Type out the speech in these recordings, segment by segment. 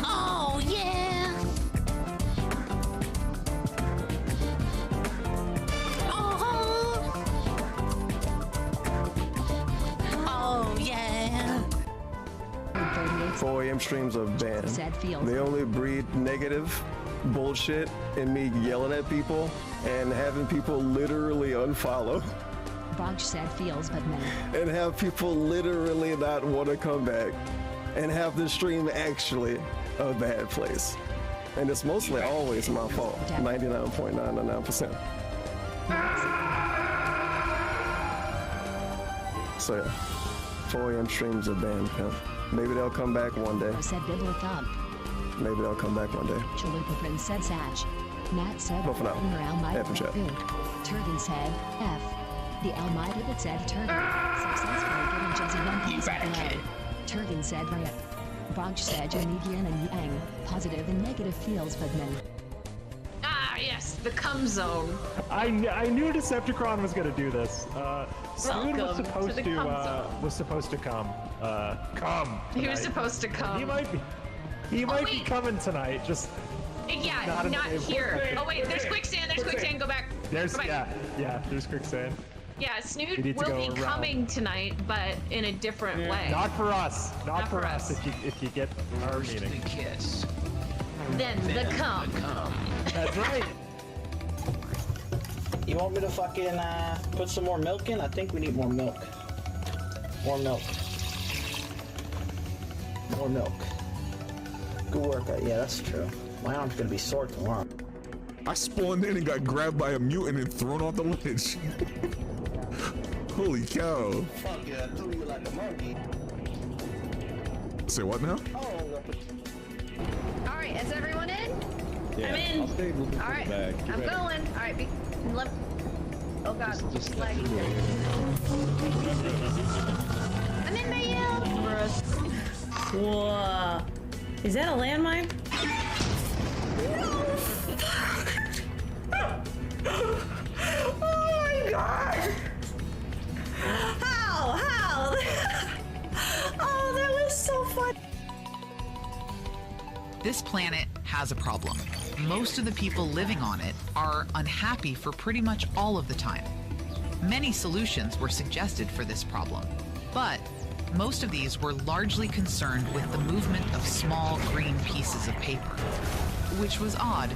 Oh yeah. Oh yeah. 4 a.m. streams are banned. They only breed negative bullshit and me yelling at people and having people literally unfollow. Bog said feels but no. And have people literally not want to come back and have the stream actually a bad place. And it's mostly always my fault, 99.999%. So yeah, 4 a.m. streams are banned, pimp. Maybe they'll come back one day. Said Bibble Thump. Maybe they'll come back one day. Chalupa Prince said Satch. Nat said But for now, F and chat. Turgan said F. The Almighty that said Turgan. Successfully getting Jezzy 1,000 below. Turgan said Riot. Bog said Janigian and Yang. Positive and negative feels but no. Ah, yes, the cum zone. I knew Decepticon was gonna do this. Spoon was Welcome supposed to the cum zone. come. Come. He was supposed to come. He might be coming tonight. Just yeah, not here. Oh wait, there's quicksand. There's quicksand. Go back. there's Go back. yeah. There's quicksand. Yeah, You Snood need to will go be around. coming tonight, but in a different way. Not for us. Not for us. us. If you get our meeting. Kiss. Then the cum. That's right. You want me to fucking put some more milk in? I think we need more milk. More milk. More milk. Good work. Yeah, that's true. My arm's gonna be sore tomorrow. I spawned in and got grabbed by a mutant and thrown off the ledge. Holy cow. Fuck yeah, I threw you like a monkey. Say what now? All right, is everyone in? Yeah, I'm in. I'll stay All right, I'm going. All right, oh god, Just lagging here. I'm in, Mayel. Whoa. Is that a landmine? Oh my god! How? Oh, that was so fun. This planet has a problem. Most of the people living on it are unhappy for pretty much all of the time. Many solutions were suggested for this problem, but most of these were largely concerned with the movement of small green pieces of paper, which was odd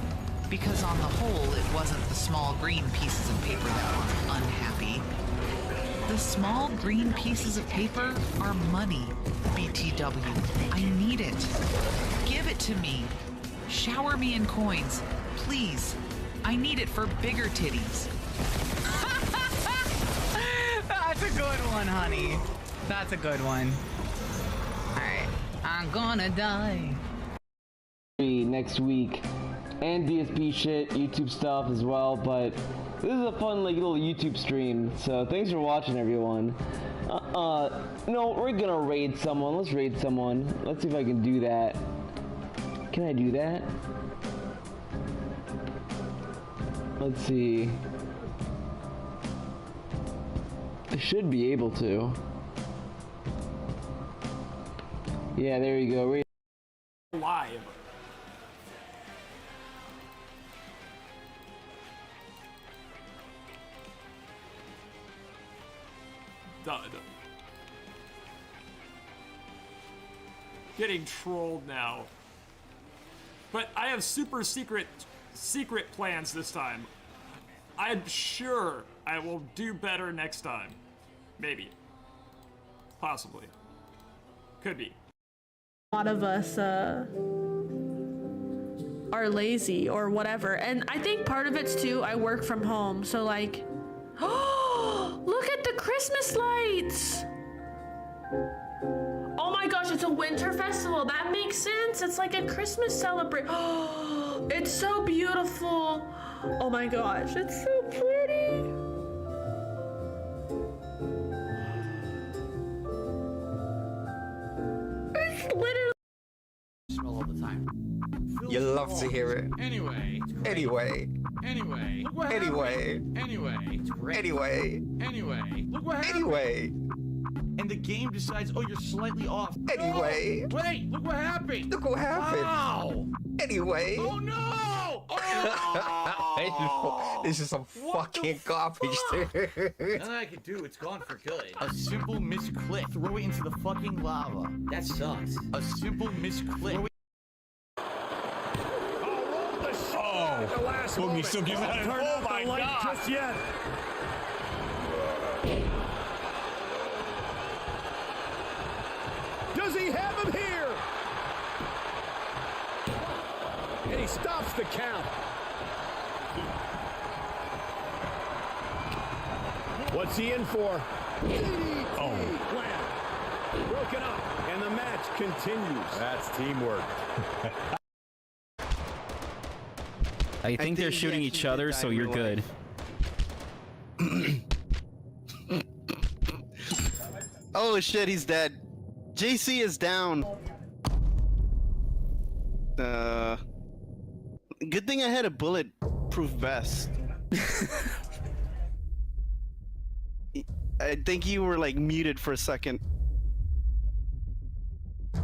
because on the whole it wasn't the small green pieces of paper that were unhappy. The small green pieces of paper are money, BTW. I need it. Give it to me. Shower me in coins, please. I need it for bigger titties. That's a good one, honey. That's a good one. Alright, I'm gonna die. Next week, and DSP shit, YouTube stuff as well, but this is a fun like little YouTube stream, so thanks for watching, everyone. No, we're gonna raid someone. Let's raid someone. Let's see if I can do that. Can I do that? Let's see. I should be able to. Yeah, there you go. Live. Done. Getting trolled now. But I have super secret plans this time. I'm sure I will do better next time. Maybe. Possibly. Could be. A lot of us are lazy or whatever, and I think part of it's too I work from home, so like, oh, look at the Christmas lights. Oh my gosh, it's a winter festival. That makes sense. It's like a Christmas celebration. Oh, it's so beautiful. Oh my gosh, it's so pretty. love to hear it. Anyway. Anyway. Anyway. Look what Anyway. happened. Anyway. Anyway. Anyway. Look what happened. Anyway. And the game decides, oh, you're slightly off. Anyway. No! Wait, look what happened. Look what happened. Wow. Anyway. Oh no! Oh! This is some fucking garbage, dude. Nothing I can do. It's gone for good. A simple misclick. Throw it into the fucking lava. That sucks. A simple misclick. Boogie still gives out. Turn off the light just yet. Does he have him here? And he stops the count. What's he in for? Oh. Broken up, and the match continues. That's teamwork. I think they're shooting each other, so you're good. Oh shit, he's dead. JC is down. Good thing I had a bulletproof vest. I think you were like muted for a second.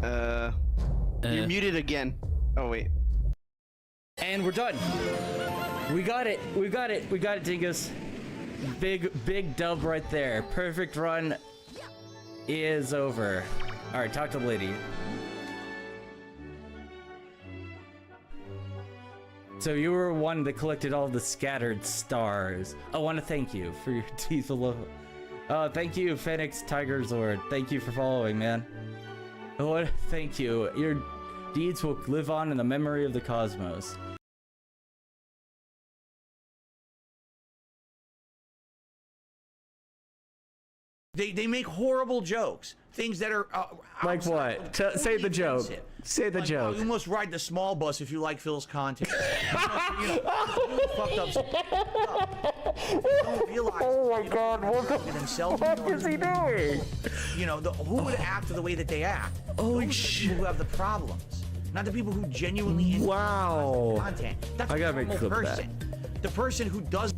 You're muted again. Oh wait. And we're done. We got it. We got it. We got it, Dingus. Big dub right there. Perfect run is over. All right, talk to the lady. So you were one that collected all the scattered stars. I want to thank you for your teeth of love. Thank you, Phoenix Tiger Zord. Thank you for following, man. Thank you. Your deeds will live on in the memory of the cosmos. They make horrible jokes. Things that are like what? Say the joke. Say the joke. You must ride the small bus if you like Phil's content. Fucked up. Don't realize. Oh my God! What the fuck is he doing? You know, who would act the way that they act? Holy shit! Who have the problems? Not the people who genuinely wow content. That's I gotta make a clip of that. The person who does.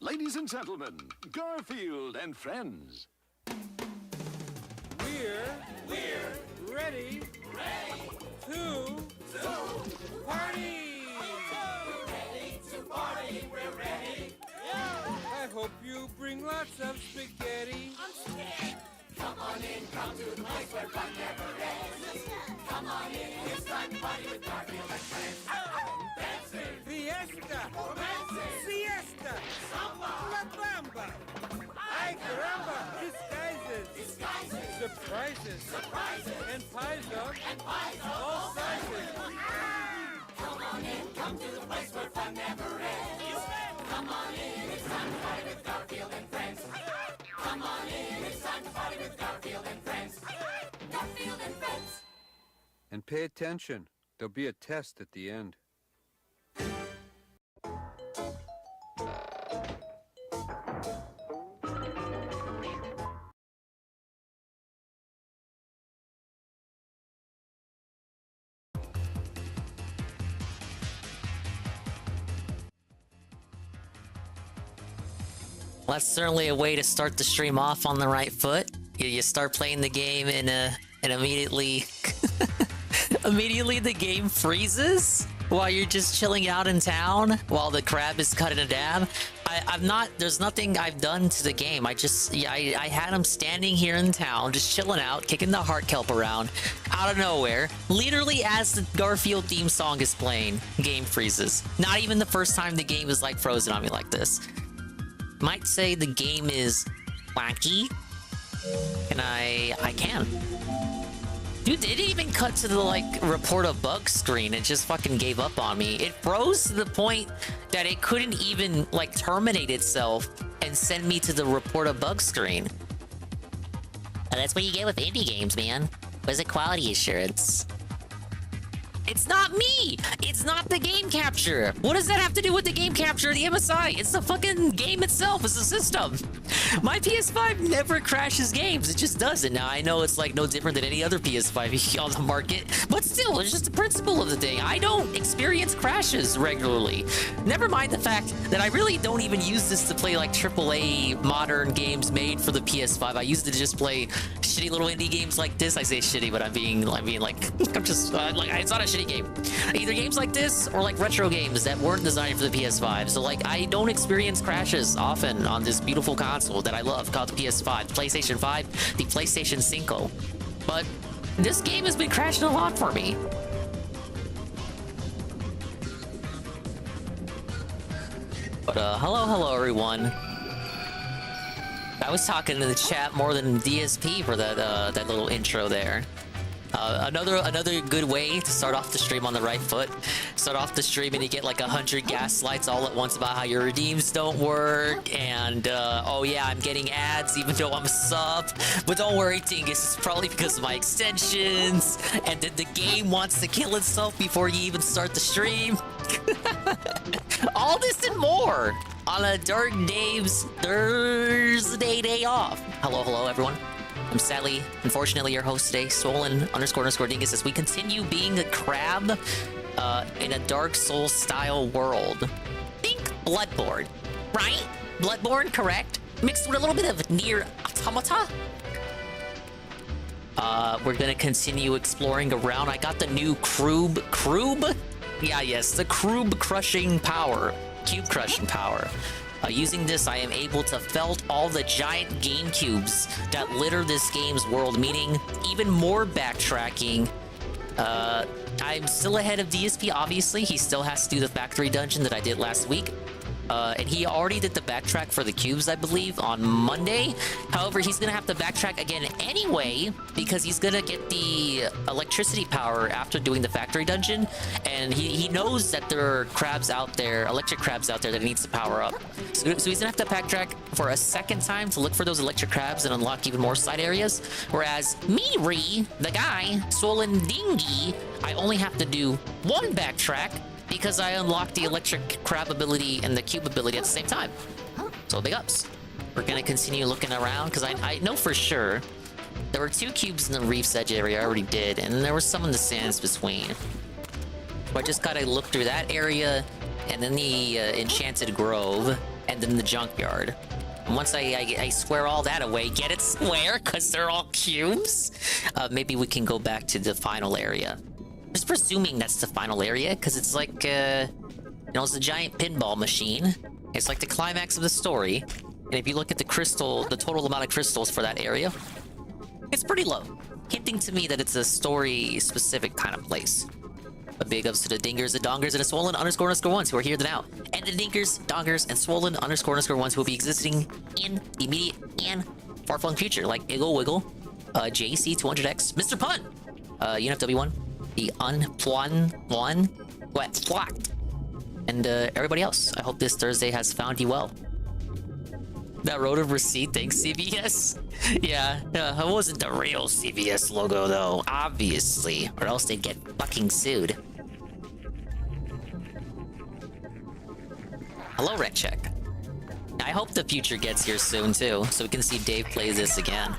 Ladies and gentlemen, Garfield and friends. We're ready to party. We're ready. I hope you bring lots of spaghetti. I'm scared. Come on in, come to the place where fun never ends. Come on in, it's time to party with Garfield and friends. Dancing, fiesta, romancing, siesta, samba, la bamba. Ay caramba, disguises, surprises, and pies up, all sizes. Come on in, come to the place where fun never ends. Come on in, it's time to party with Garfield and friends. Come on in, it's time to party with Garfield and friends. Garfield and friends. And pay attention. There'll be a test at the end. Well, that's certainly a way to start the stream off on the right foot. You start playing the game and immediately the game freezes while you're just chilling out in town while the crab is cutting a dab. There's nothing I've done to the game. I had him standing here in town, just chilling out, kicking the heart kelp around, out of nowhere. Literally as the Garfield theme song is playing, game freezes. Not even the first time the game is like frozen on me like this. Might say the game is wacky, and I can. Dude, it didn't even cut to the like report a bug screen. It just fucking gave up on me. It froze to the point that it couldn't even like terminate itself and send me to the report a bug screen. And that's what you get with indie games, man. Where's the quality assurance? It's not me. It's not the game capture. What does that have to do with the game capture of the MSI? It's the fucking game itself. It's the system. My PS5 never crashes games. It just doesn't. Now, I know it's like no different than any other PS5 on the market, but still, it's just the principle of the thing. I don't experience crashes regularly. Never mind the fact that I really don't even use this to play like AAA modern games made for the PS5. I use it to just play shitty little indie games like this. I say shitty, but I'm being like, I'm just like, it's not a shitty game. Either games like this or like retro games that weren't designed for the PS5. So like, I don't experience crashes often on this beautiful console that I love called the PS5, the PlayStation 5, the PlayStation 5. But this game has been crashing a lot for me. But hello everyone. I was talking to the chat more than DSP for that little intro there. Another good way to start off the stream on the right foot. Start off the stream and you get like 100 gaslights all at once about how your redeems don't work, and oh yeah, I'm getting ads even though I'm a sub. But don't worry, Dingus, it's probably because of my extensions, and then the game wants to kill itself before you even start the stream. All this and more on a Dark Dave's Thursday day off. Hello everyone. I'm sadly, unfortunately, your host today, Swollen__Dingus, as we continue being a crab in a Dark Souls style world. Think Bloodborne, right? Bloodborne, correct? Mixed with a little bit of Nier Automata. We're gonna continue exploring around. I got the new Crube? Yeah, yes, the Cube crushing power. Using this, I am able to felt all the giant game cubes that litter this game's world, meaning even more backtracking. I'm still ahead of DSP, obviously. He still has to do the factory dungeon that I did last week. And he already did the backtrack for the cubes, I believe, on Monday. However, he's gonna have to backtrack again anyway, because he's gonna get the electricity power after doing the factory dungeon. And he knows that there are crabs out there, electric crabs out there that he needs to power up. So he's gonna have to backtrack for a second time to look for those electric crabs and unlock even more side areas. Whereas me, the guy, Swollen Dingy, I only have to do one backtrack, because I unlocked the electric crab ability and the cube ability at the same time. So big ups. We're gonna continue looking around, because I know for sure there were 2 cubes in the reef's edge area I already did, and there were some in the sands between. So I just gotta look through that area, and then the Enchanted Grove, and then the Junkyard. And once I square all that away, get it square, because they're all cubes, maybe we can go back to the final area. Just presuming that's the final area, because it's like, you know, it's a giant pinball machine. It's like the climax of the story. And if you look at the total amount of crystals for that area, it's pretty low, hinting to me that it's a story-specific kind of place. But big ups to the Dingers, the Dongers, and the Swollen__ones who are here now. And the Dinkers, Dongers, and Swollen__ones who will be existing in the immediate and far-flung future, like Iggle Wiggle, JC200X, Mr. Pun, UNFW1, the Unpluan one, Flocked, and everybody else. I hope this Thursday has found you well. That road of receipt, thanks CVS. Yeah, it wasn't the real CVS logo though, obviously, or else they'd get fucking sued. Hello, Red Check. I hope the future gets here soon too, so we can see Dave play this again.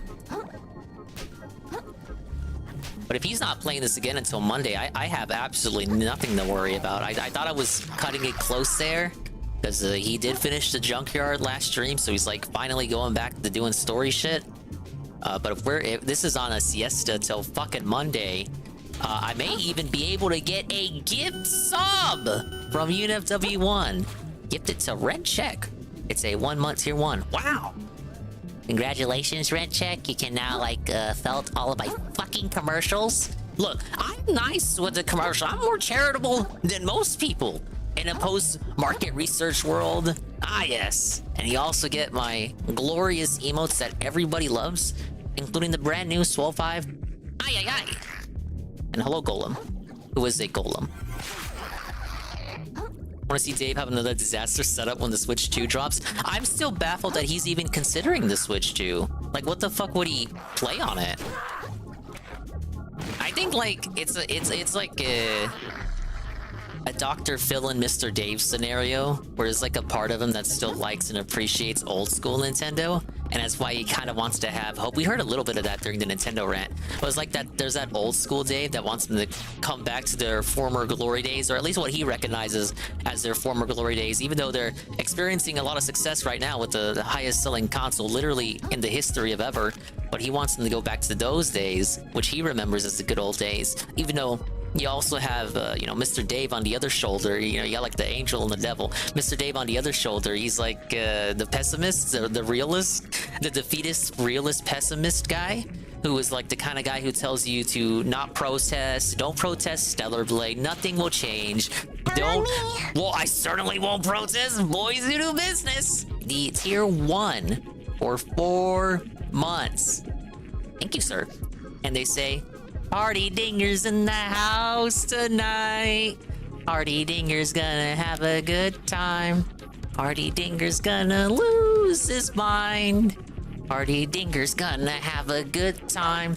But if he's not playing this again until Monday, I have absolutely nothing to worry about. I thought I was cutting it close there, because he did finish the Junkyard last stream, so he's like finally going back to doing story shit. But if this is on a siesta till fucking Monday, I may even be able to get a gift sub from UNFW1. Gifted to Red Check. It's a 1-month tier 1. Wow! Congratulations, Red Check. You can now, felt all of my fucking commercials. Look, I'm nice with the commercial. I'm more charitable than most people in a post-market research world. Ah, yes. And you also get my glorious emotes that everybody loves, including the brand new Swole 5. Ay, ay, ay. And hello, Golem. Who is a Golem? Want to see Dave have another disaster setup when the Switch 2 drops? I'm still baffled that he's even considering the Switch 2. Like, what the fuck would he play on it? I think think like it's like a Dr. Phil and Mr. Dave scenario, where there's like a part of him that still likes and appreciates old school Nintendo, and that's why he kind of wants to have hope. We heard a little bit of that during the Nintendo rant. It was like that there's that old school Dave that wants them to come back to their former glory days, or at least what he recognizes as their former glory days, even though they're experiencing a lot of success right now with the highest selling console literally in the history of ever. But he wants them to go back to those days, which he remembers as the good old days, even though you also have, you know, Mr. Dave on the other shoulder. You know, you got like the angel and the devil. Mr. Dave on the other shoulder, he's like the pessimist, the realist, the defeatist, realist, pessimist guy, who is like the kind of guy who tells you to not protest, don't protest Stellar Blade, nothing will change. Don't. Well, I certainly won't protest. Boys who do business. The tier 1 for 4 months. Thank you, sir. And they say, Party Dinger's in the house tonight. Party Dinger's gonna have a good time. Party Dinger's gonna lose his mind. Party Dinger's gonna have a good time.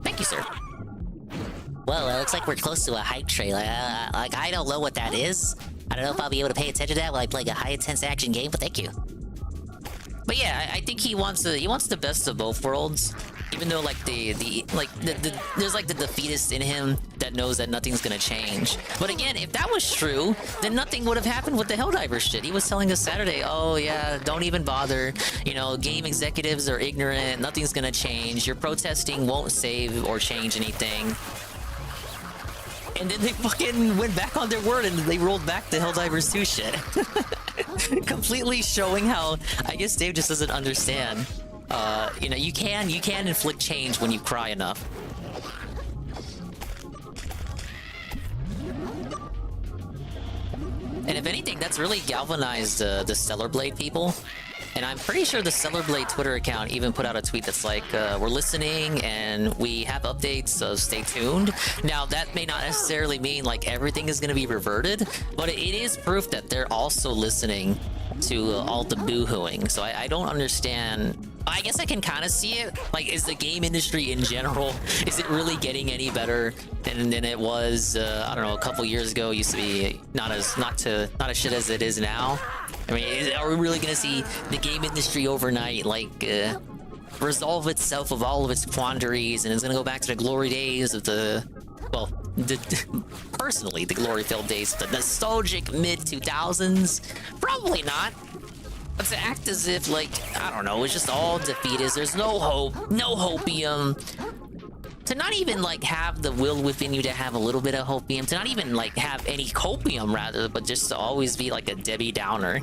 Thank you, sir. Well, it looks like we're close to a hype trail. Like, I don't know what that is. I don't know if I'll be able to pay attention to that while I play a high-intense action game, but thank you. But yeah, I think he wants the best of both worlds. Even though like there's like the defeatist in him that knows that nothing's gonna change. But again, if that was true, then nothing would have happened with the Helldiver shit. He was telling us Saturday, oh yeah, don't even bother. You know, game executives are ignorant. Nothing's gonna change. Your protesting won't save or change anything. And then they fucking went back on their word and they rolled back the Helldivers 2 shit. Completely showing how, I guess Dave just doesn't understand. You know, you can inflict change when you cry enough. And if anything, that's really galvanized the Stellar Blade people. And I'm pretty sure the Stellar Blade Twitter account even put out a tweet that's like, we're listening and we have updates, so stay tuned. Now, that may not necessarily mean like everything is going to be reverted, but it is proof that they're also listening to all the boo-hooing. So I don't understand. I guess I can kind of see it. Like, is the game industry in general, is it really getting any better than it was, I don't know, a couple years ago? It used to be not as shit as it is now. I mean, are we really gonna see the game industry overnight, like, resolve itself of all of its quandaries, and it's gonna go back to the glory days of personally, the glory-filled days, the nostalgic mid-2000s? Probably not. But to act as if, like, I don't know, it's just all defeatist, there's no hope, no hopium. To not even, like, have the will within you to have a little bit of hopium, to not even, like, have any copium, rather, but just to always be, like, a Debbie Downer.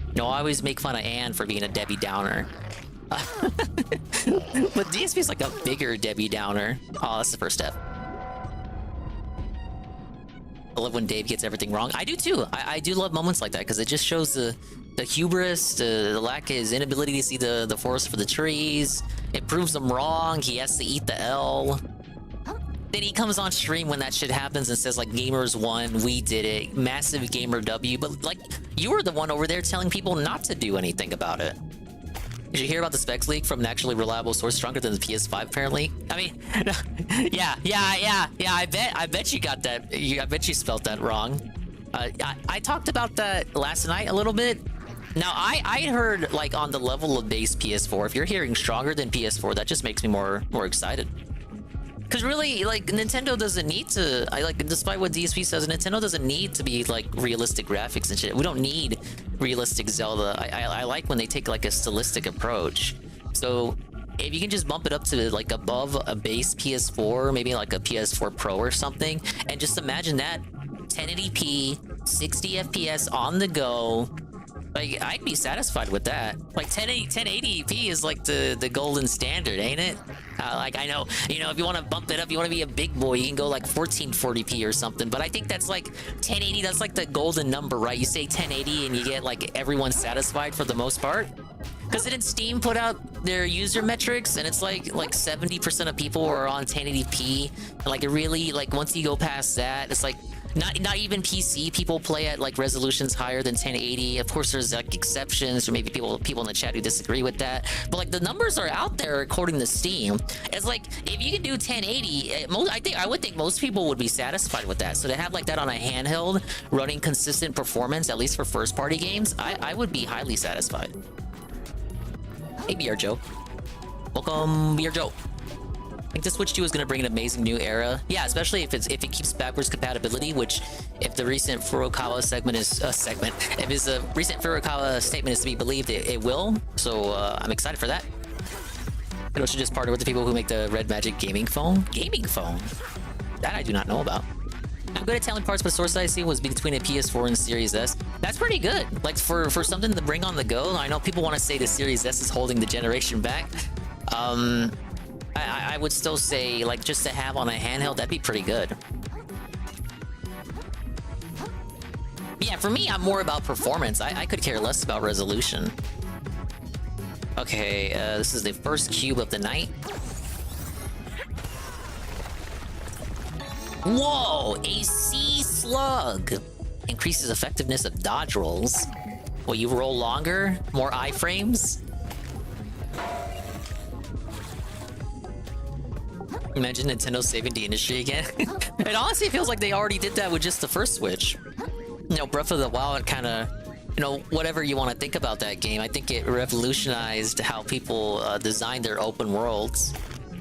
You know, I always make fun of Anne for being a Debbie Downer. But DSP is like a bigger Debbie Downer. Oh, that's the first step. I love when Dave gets everything wrong. I do too. I do love moments like that because it just shows the hubris, the lack of his inability to see the forest for the trees. It proves him wrong. He has to eat the L. Then he comes on stream when that shit happens and says like, gamers won, we did it, massive gamer W. But like, you were the one over there telling people not to do anything about it. Did you hear about the specs leak from an actually reliable source stronger than the PS5 apparently? I mean, yeah. I bet you got that. I bet you spelt that wrong. I talked about that last night a little bit. Now, I heard like on the level of base PS4, if you're hearing stronger than PS4, that just makes me more excited. Because really, like, Nintendo doesn't need to, despite what DSP says, Nintendo doesn't need to be, like, realistic graphics and shit. We don't need realistic Zelda. I like when they take, like, a stylistic approach. So, if you can just bump it up to, like, above a base PS4, maybe, like, a PS4 Pro or something, and just imagine that, 1080p, 60 FPS on the go. Like, I'd be satisfied with that. Like, 1080p is like the golden standard, ain't it? Like, I know, you know, if you want to bump it up, you want to be a big boy, you can go like 1440p or something. But I think that's like 1080, that's like the golden number, right? You say 1080 and you get like everyone satisfied for the most part. Because didn't Steam put out their user metrics, and it's like 70% of people are on 1080p. And like, it really, like, once you go past that, it's like not even PC people play at like resolutions higher than 1080. Of course, there's like exceptions, or maybe people in the chat who disagree with that. But like the numbers are out there according to Steam. It's like if you can do 1080, I would think most people would be satisfied with that. So to have like that on a handheld running consistent performance, at least for first-party games, I would be highly satisfied. Hey, BR Joe. Welcome, BR Joe. I think the Switch 2 is going to bring an amazing new era. Yeah, especially if it keeps backwards compatibility, which if the recent Furukawa segment is if his recent Furukawa statement is to be believed, it will. So I'm excited for that. It should just partner with the people who make the Red Magic gaming phone. Gaming phone? That I do not know about. I'm good at telling parts, but source I see was between a PS4 and Series S. That's pretty good. Like for something to bring on the go. I know people want to say the Series S is holding the generation back. I would still say, like, just to have on a handheld, that'd be pretty good. Yeah, for me, I'm more about performance. I could care less about resolution. Okay, this is the first cube of the night. Whoa! A sea slug! Increases effectiveness of dodge rolls. Will you roll longer? More iframes? Imagine Nintendo saving the industry again. It honestly feels like they already did that with just the first Switch. You know, Breath of the Wild kind of, you know, whatever you want to think about that game, I think it revolutionized how people design their open worlds.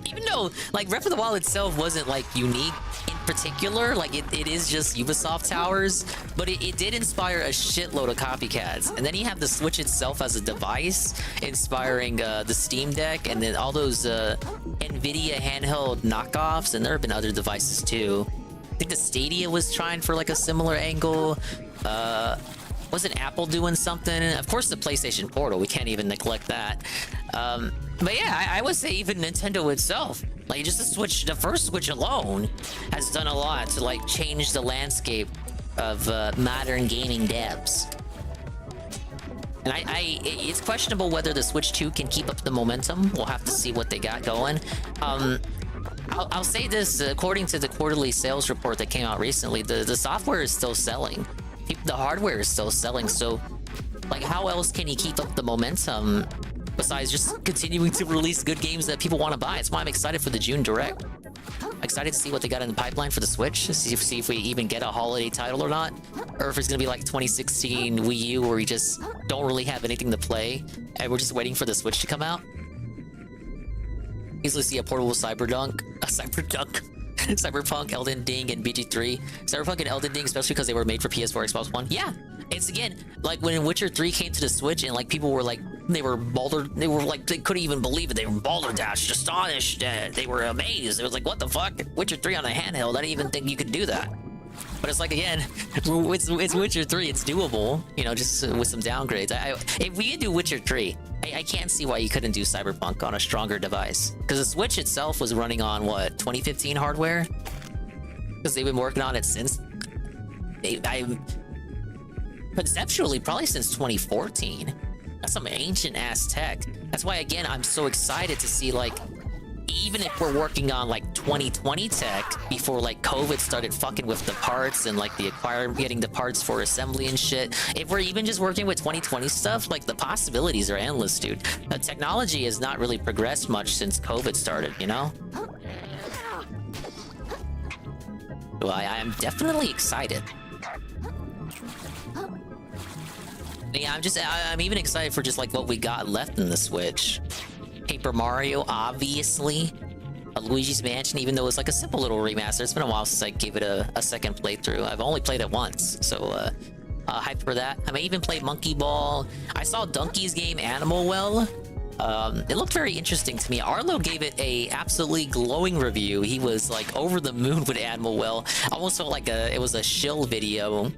Even though, like, Breath of the Wild itself wasn't, like, unique in particular, like, it is just Ubisoft Towers, but it did inspire a shitload of copycats. And then you have the Switch itself as a device, inspiring the Steam Deck, and then all those NVIDIA handheld knockoffs, and there have been other devices too. I think the Stadia was trying for, like, a similar angle. Wasn't Apple doing something? Of course, the PlayStation Portal, we can't even neglect that. But yeah, I would say even Nintendo itself, like just the Switch, the first Switch alone has done a lot to like change the landscape of modern gaming devs. And it's questionable whether the Switch 2 can keep up the momentum. We'll have to see what they got going. I'll say this, according to the quarterly sales report that came out recently, the software is still selling. The hardware is still selling, so like how else can you keep up the momentum besides just continuing to release good games that people want to buy? That's why I'm excited for the June Direct. I'm excited to see what they got in the pipeline for the Switch, see if we even get a holiday title or not, or if it's gonna be like 2016 Wii U where we just don't really have anything to play and we're just waiting for the Switch to come out. Easily see a portable Cyberpunk, Elden Ring, and BG3. Cyberpunk and Elden Ring, especially because they were made for PS4, Xbox One. Yeah, it's again like when Witcher 3 came to the Switch, and like people were like, they couldn't even believe it. They were balderdashed, astonished. They were amazed. It was like, what the fuck? Witcher 3 on a handheld? I didn't even think you could do that. But it's like, again, it's Witcher 3. It's doable, you know, just with some downgrades. If we could do Witcher 3, I can't see why you couldn't do Cyberpunk on a stronger device. Because the Switch itself was running on, what, 2015 hardware? Because they've been working on it since... conceptually, probably since 2014. That's some ancient-ass tech. That's why, again, I'm so excited to see, like... even if we're working on like 2020 tech before like COVID started fucking with the parts and like getting the parts for assembly and shit, if we're even just working with 2020 stuff, like the possibilities are endless, dude. The technology has not really progressed much since COVID started, you know? Well, I am definitely excited. Yeah, I'm even excited for just like what we got left in the Switch. Paper Mario, obviously. Luigi's Mansion, even though it's like a simple little remaster. It's been a while since I gave it a second playthrough. I've only played it once, so hyped for that. I may even play Monkey Ball. I saw Donkey's game Animal Well. It looked very interesting to me. Arlo gave it a absolutely glowing review. He was like over the moon with Animal Well. Almost felt like it was a shill video.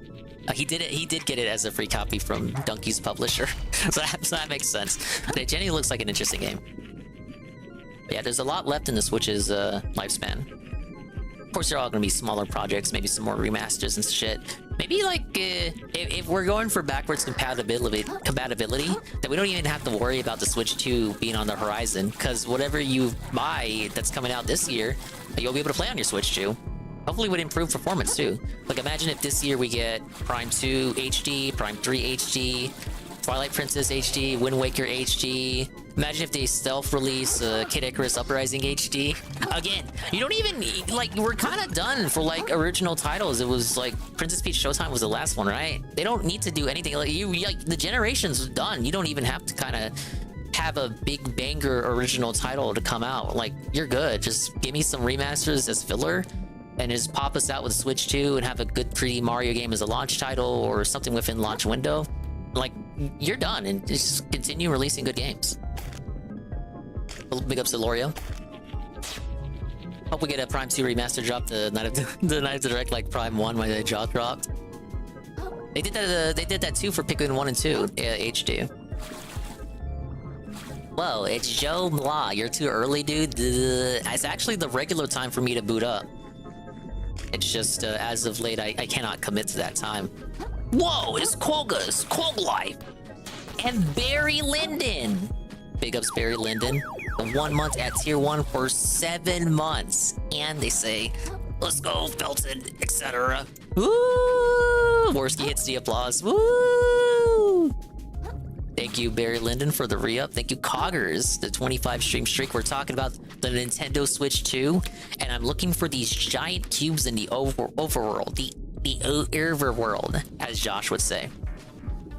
He did get it as a free copy from Donkey's publisher. so that makes sense. But it genuinely looks like an interesting game. But yeah, there's a lot left in the Switch's lifespan. Of course, they're all going to be smaller projects, maybe some more remasters and shit. Maybe like if we're going for backwards compatibility, that we don't even have to worry about the Switch 2 being on the horizon, because whatever you buy that's coming out this year, you'll be able to play on your Switch 2. Hopefully with improved performance too. Like imagine if this year we get Prime 2 HD, Prime 3 HD, Twilight Princess HD, Wind Waker HD. Imagine if they self-release Kid Icarus Uprising HD. Again, you don't even like, we're kind of done for like original titles. It was like Princess Peach Showtime was the last one, right? They don't need to do anything. Like like the generation's done. You don't even have to kind of have a big banger original title to come out. Like you're good. Just give me some remasters as filler and just pop us out with Switch 2 and have a good 3D Mario game as a launch title or something within launch window. Like you're done and just continue releasing good games. Big ups to Lorio. Hope we get a Prime 2 remaster drop the night of the Direct like Prime 1 when the drop dropped. They did that. They did that too for Pikmin 1 and 2 HD. Whoa, it's Joe Blah. You're too early, dude. It's actually the regular time for me to boot up. It's just as of late, I cannot commit to that time. Whoa, it's Quoggus, Quoglife, and Barry Lyndon. Big ups, Barry Lyndon. 1 month at tier 1 for 7 months. And they say, let's go, Felton, etc. Woo! Worski hits the applause. Woo! Thank you, Barry Lyndon, for the re-up. Thank you, Coggers, the 25 stream streak. We're talking about the Nintendo Switch 2. And I'm looking for these giant cubes in the overworld. The overworld, as Josh would say.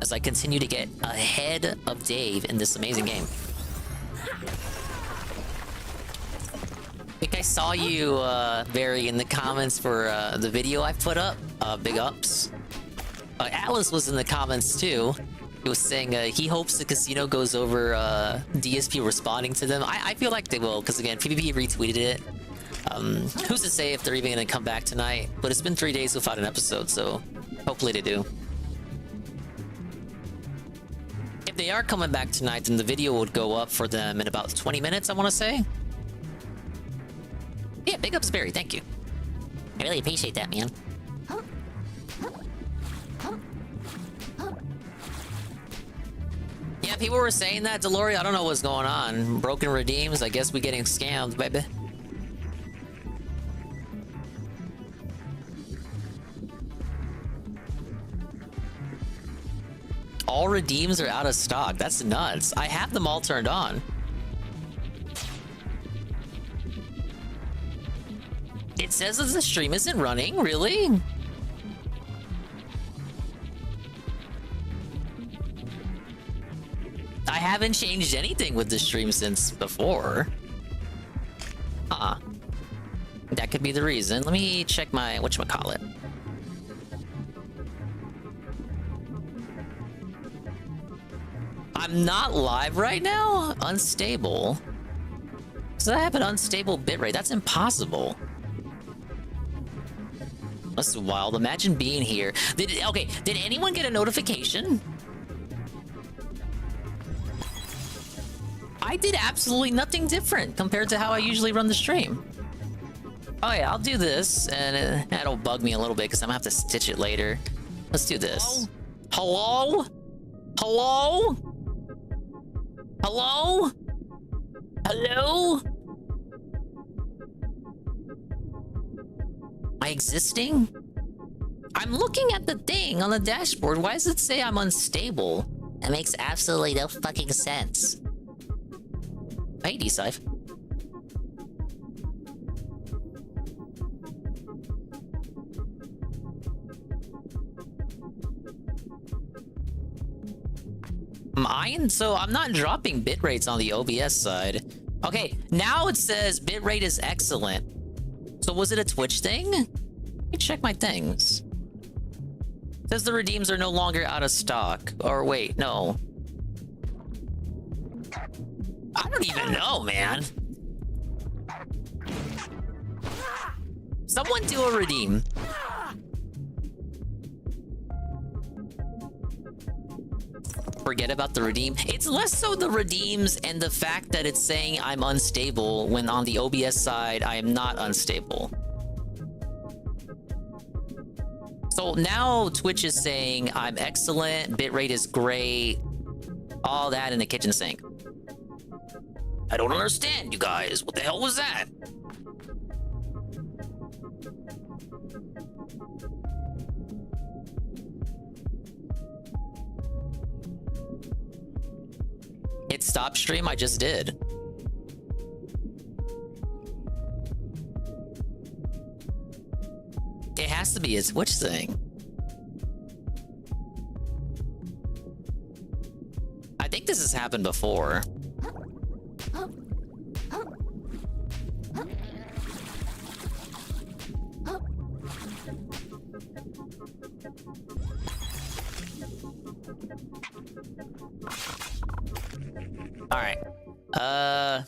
As I continue to get ahead of Dave in this amazing game. I think I saw you, Barry, in the comments for the video I put up. Big ups. Atlas was in the comments too. He was saying he hopes the casino goes over DSP responding to them. I feel like they will, because again, PvP retweeted it. Who's to say if they're even going to come back tonight? But it's been 3 days without an episode, so hopefully they do. If they are coming back tonight, then the video would go up for them in about 20 minutes, I want to say. Yeah, big ups, Barry. Thank you. I really appreciate that, man. Yeah, people were saying that, Delory. I don't know what's going on. Broken redeems. I guess we getting scammed, baby. All redeems are out of stock. That's nuts. I have them all turned on. It says that the stream isn't running, really? I haven't changed anything with the stream since before. Huh. That could be the reason. Let me check my whatchamacallit. I'm not live right now? Unstable? So I have an unstable bitrate. That's impossible. That's wild. Imagine being here. Did anyone get a notification? I did absolutely nothing different compared to how I usually run the stream. Oh yeah, I'll do this, and that'll bug me a little bit because I'm gonna have to stitch it later. Let's do this. Hello? Hello? Hello? Hello? Am I existing? I'm looking at the thing on the dashboard. Why does it say I'm unstable? That makes absolutely no fucking sense. Hey, D-Scythe. So I'm not dropping bitrates on the OBS side. Okay, now it says bitrate is excellent. So was it a Twitch thing? Let me check my things. It says the redeems are no longer out of stock. Or wait, no. I don't even know, man. Someone do a redeem. Forget about the redeem. It's less so the redeems and the fact that it's saying I'm unstable when on the OBS side I am not unstable. So now Twitch is saying I'm excellent, bitrate is great, all that in the kitchen sink. I don't understand, you guys. What the hell was that? stop stream? I just did. It has to be a Twitch thing. I think this has happened before. Alright. Let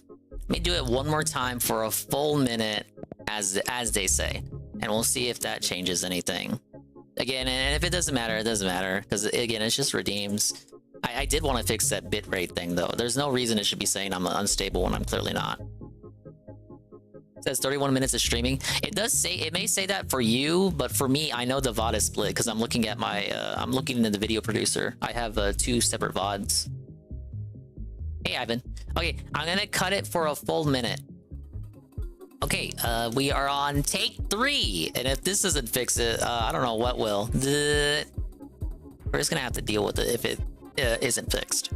me do it one more time for a full minute, as they say. And we'll see if that changes anything. Again, and if it doesn't matter, it doesn't matter. Because, again, it's just redeems. I did want to fix that bitrate thing, though. There's no reason it should be saying I'm unstable when I'm clearly not. It says 31 minutes of streaming. It does say, it may say that for you, but for me, I know the VOD is split because I'm looking at my, I'm looking into the video producer. I have 2 separate VODs. Hey, Ivan. Okay, I'm gonna cut it for a full minute. Okay, we are on take 3, and if this doesn't fix it, I don't know what will. We're just gonna have to deal with it if it isn't fixed.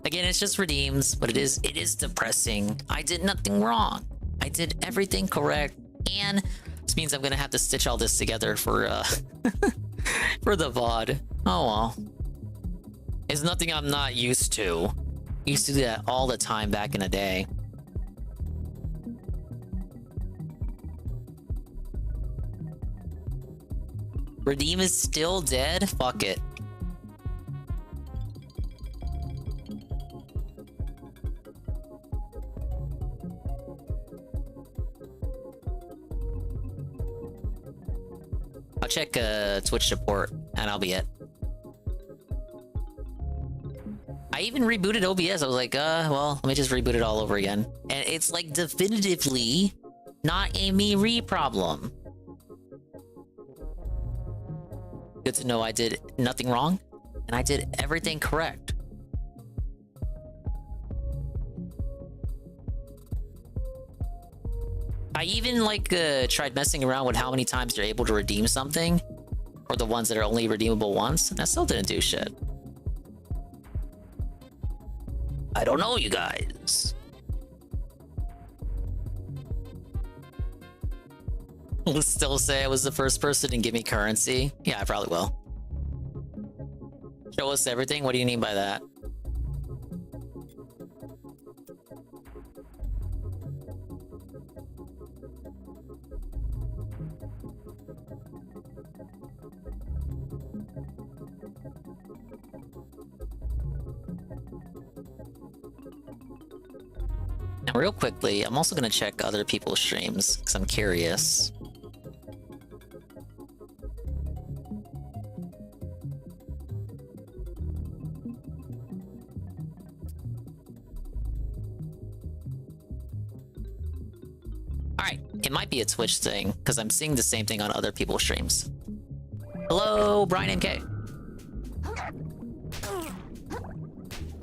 Again, it's just redeems, but it is depressing. I did nothing wrong. I did everything correct, and this means I'm gonna have to stitch all this together for for the VOD. Oh well. It's nothing I'm not used to. Used to do that all the time back in the day. Redeem is still dead? Fuck it. I'll check Twitch support, and I'll be it. I even rebooted OBS. I was like, well, let me just reboot it all over again. And it's like definitively not a me problem. Good to know I did nothing wrong, and I did everything correct. I even like tried messing around with how many times you're able to redeem something, or the ones that are only redeemable once, and that still didn't do shit. I don't know, you guys. Will still say I was the first person and give me currency? Yeah, I probably will. Show us everything? What do you mean by that? Now, real quickly, I'm also going to check other people's streams because I'm curious. Alright, it might be a Twitch thing because I'm seeing the same thing on other people's streams. Hello, Brian MK.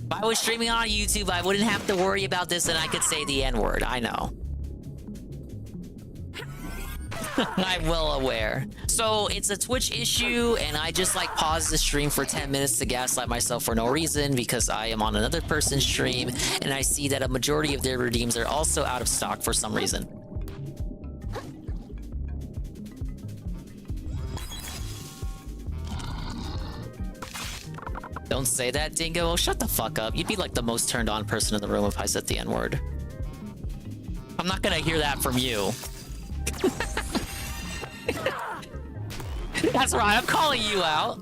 If I was streaming on YouTube, I wouldn't have to worry about this and I could say the N-word. I know. I'm well aware. So it's a Twitch issue and I just like paused the stream for 10 minutes to gaslight myself for no reason because I am on another person's stream and I see that a majority of their redeems are also out of stock for some reason. Don't say that, Dingo. Oh, shut the fuck up. You'd be like the most turned on person in the room if I said the N-word. I'm not gonna hear that from you. That's right, I'm calling you out. I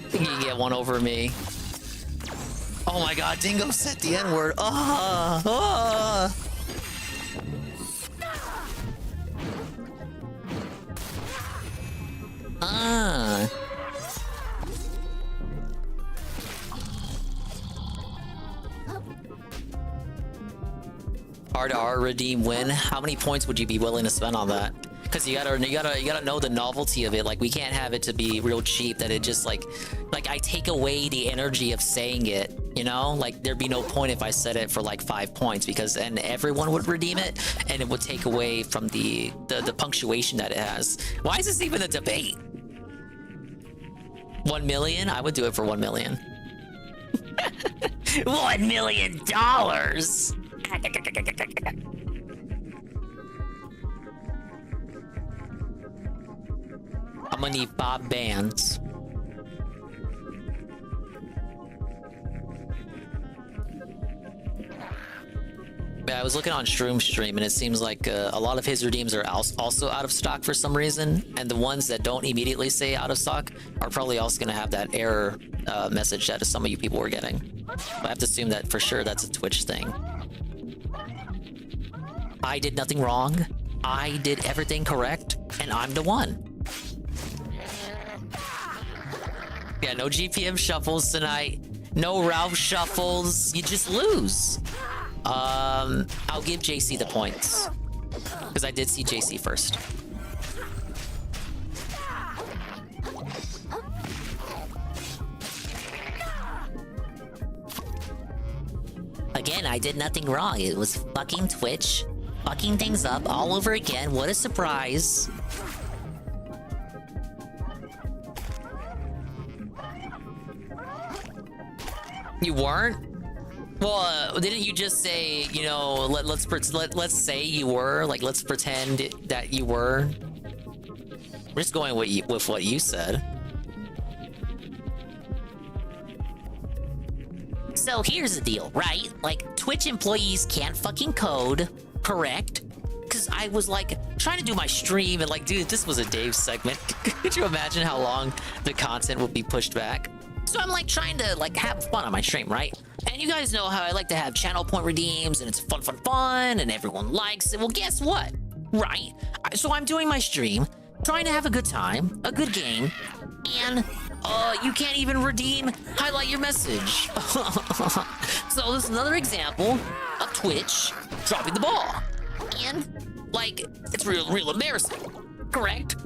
think you can get one over me. Oh my god, Dingo said the N-word. R redeem win. How many points would you be willing to spend on that? Because you gotta know the novelty of it. Like we can't have it to be real cheap that it just like I take away the energy of saying it, you know? Like there'd be no point if I said it for like 5 points because then everyone would redeem it and it would take away from the punctuation that it has. Why is this even a debate? 1 million? I would do it for 1 million. $1 million. I'm gonna need 5 bands. Yeah, I was looking on Shroom and it seems like a lot of his redeems are also out of stock for some reason, and the ones that don't immediately say out of stock are probably also going to have that error message that some of you people were getting. I have to assume that for sure that's a Twitch thing. I did nothing wrong. I did everything correct, and I'm the one. Yeah, no GPM shuffles tonight. No Ralph shuffles. You just lose. I'll give JC the points because I did see JC first. Again, I did nothing wrong. It was fucking Twitch, fucking things up all over again. What a surprise. You weren't? Well, didn't you just say, you know, let's say you were, like, let's pretend that you were? We're just going with what you said. So here's the deal, right? Like, Twitch employees can't fucking code, correct? Because I was, like, trying to do my stream and, like, dude, this was a Dave segment. Could you imagine how long the content would be pushed back? So I'm, like, trying to, like, have fun on my stream, right? And you guys know how I like to have channel point redeems, and it's fun, and everyone likes it. Well, guess what? Right? So I'm doing my stream, trying to have a good time, a good game, and, you can't even redeem highlight your message. So this is another example of Twitch dropping the ball. And, like, it's real embarrassing. Correct?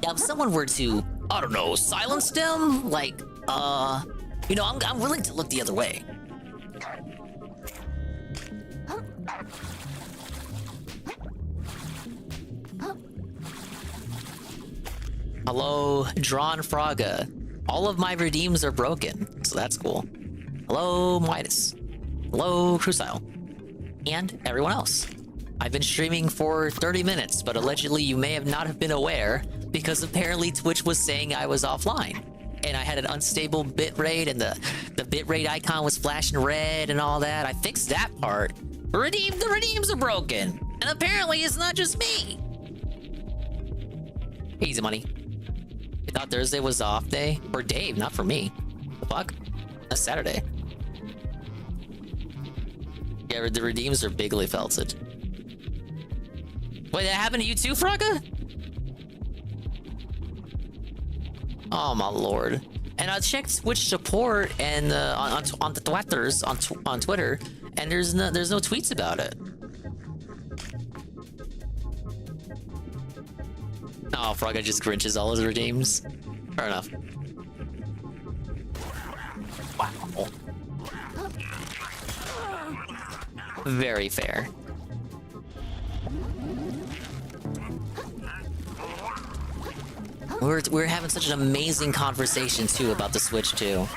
Now, if someone were to, I don't know, silence them, like, you know, I'm willing to look the other way. Hello, Drawn Fraga. All of my redeems are broken, so that's cool. Hello, Midas. Hello, Crucile. And everyone else. I've been streaming for 30 minutes, but allegedly you may have not have been aware because apparently Twitch was saying I was offline. And I had an unstable bitrate and the bitrate icon was flashing red and all that. I fixed that part. The redeems are broken. And apparently it's not just me. Easy money. I thought Thursday was the off day for Dave, not for me. The fuck? That's Saturday. Yeah, the redeems are bigly felted. Wait, that happened to you too, Fraga? Oh my lord! And I checked Twitch support and on the Twitters on Twitter, and there's no tweets about it. Oh, Fraga just grinches all his redeems. Fair enough. Wow. Very fair. We're having such an amazing conversation too about the Switch too.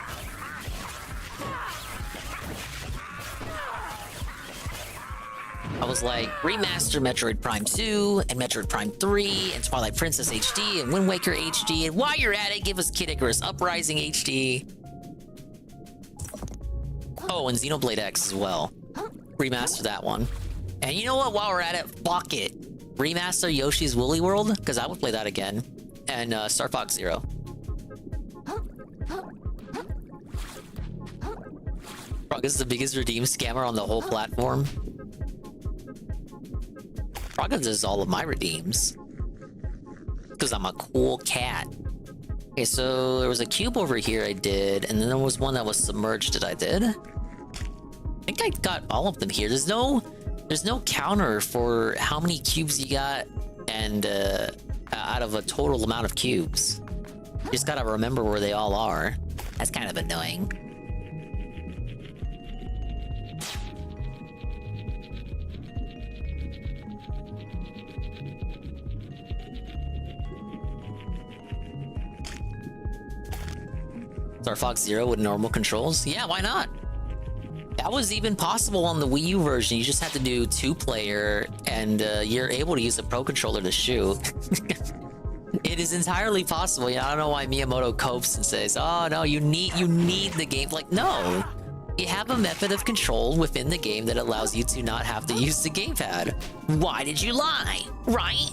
I was like, remaster Metroid Prime 2 and Metroid Prime 3 and Twilight Princess HD and Wind Waker HD, and while you're at it, give us Kid Icarus Uprising HD. Oh, and Xenoblade X as well. Remaster that one. And you know what? While we're at it, fuck it. Remaster Yoshi's Woolly World, because I would play that again. And Star Fox Zero. Frog is the biggest redeem scammer on the whole platform. Frog does all of my redeems. Because I'm a cool cat. Okay, so there was a cube over here I did, and then there was one that was submerged that I did. I think I got all of them here. There's no counter for how many cubes you got and out of a total amount of cubes. You just gotta remember where they all are. That's kind of annoying. Star Fox Zero with normal controls? Yeah, why not? That was even possible on the Wii U version. You just had to do 2-player, and you're able to use the Pro Controller to shoot. It is entirely possible. Yeah, I don't know why Miyamoto copes and says, "Oh no, you need the game." Like, no, you have a method of control within the game that allows you to not have to use the gamepad. Why did you lie? Right?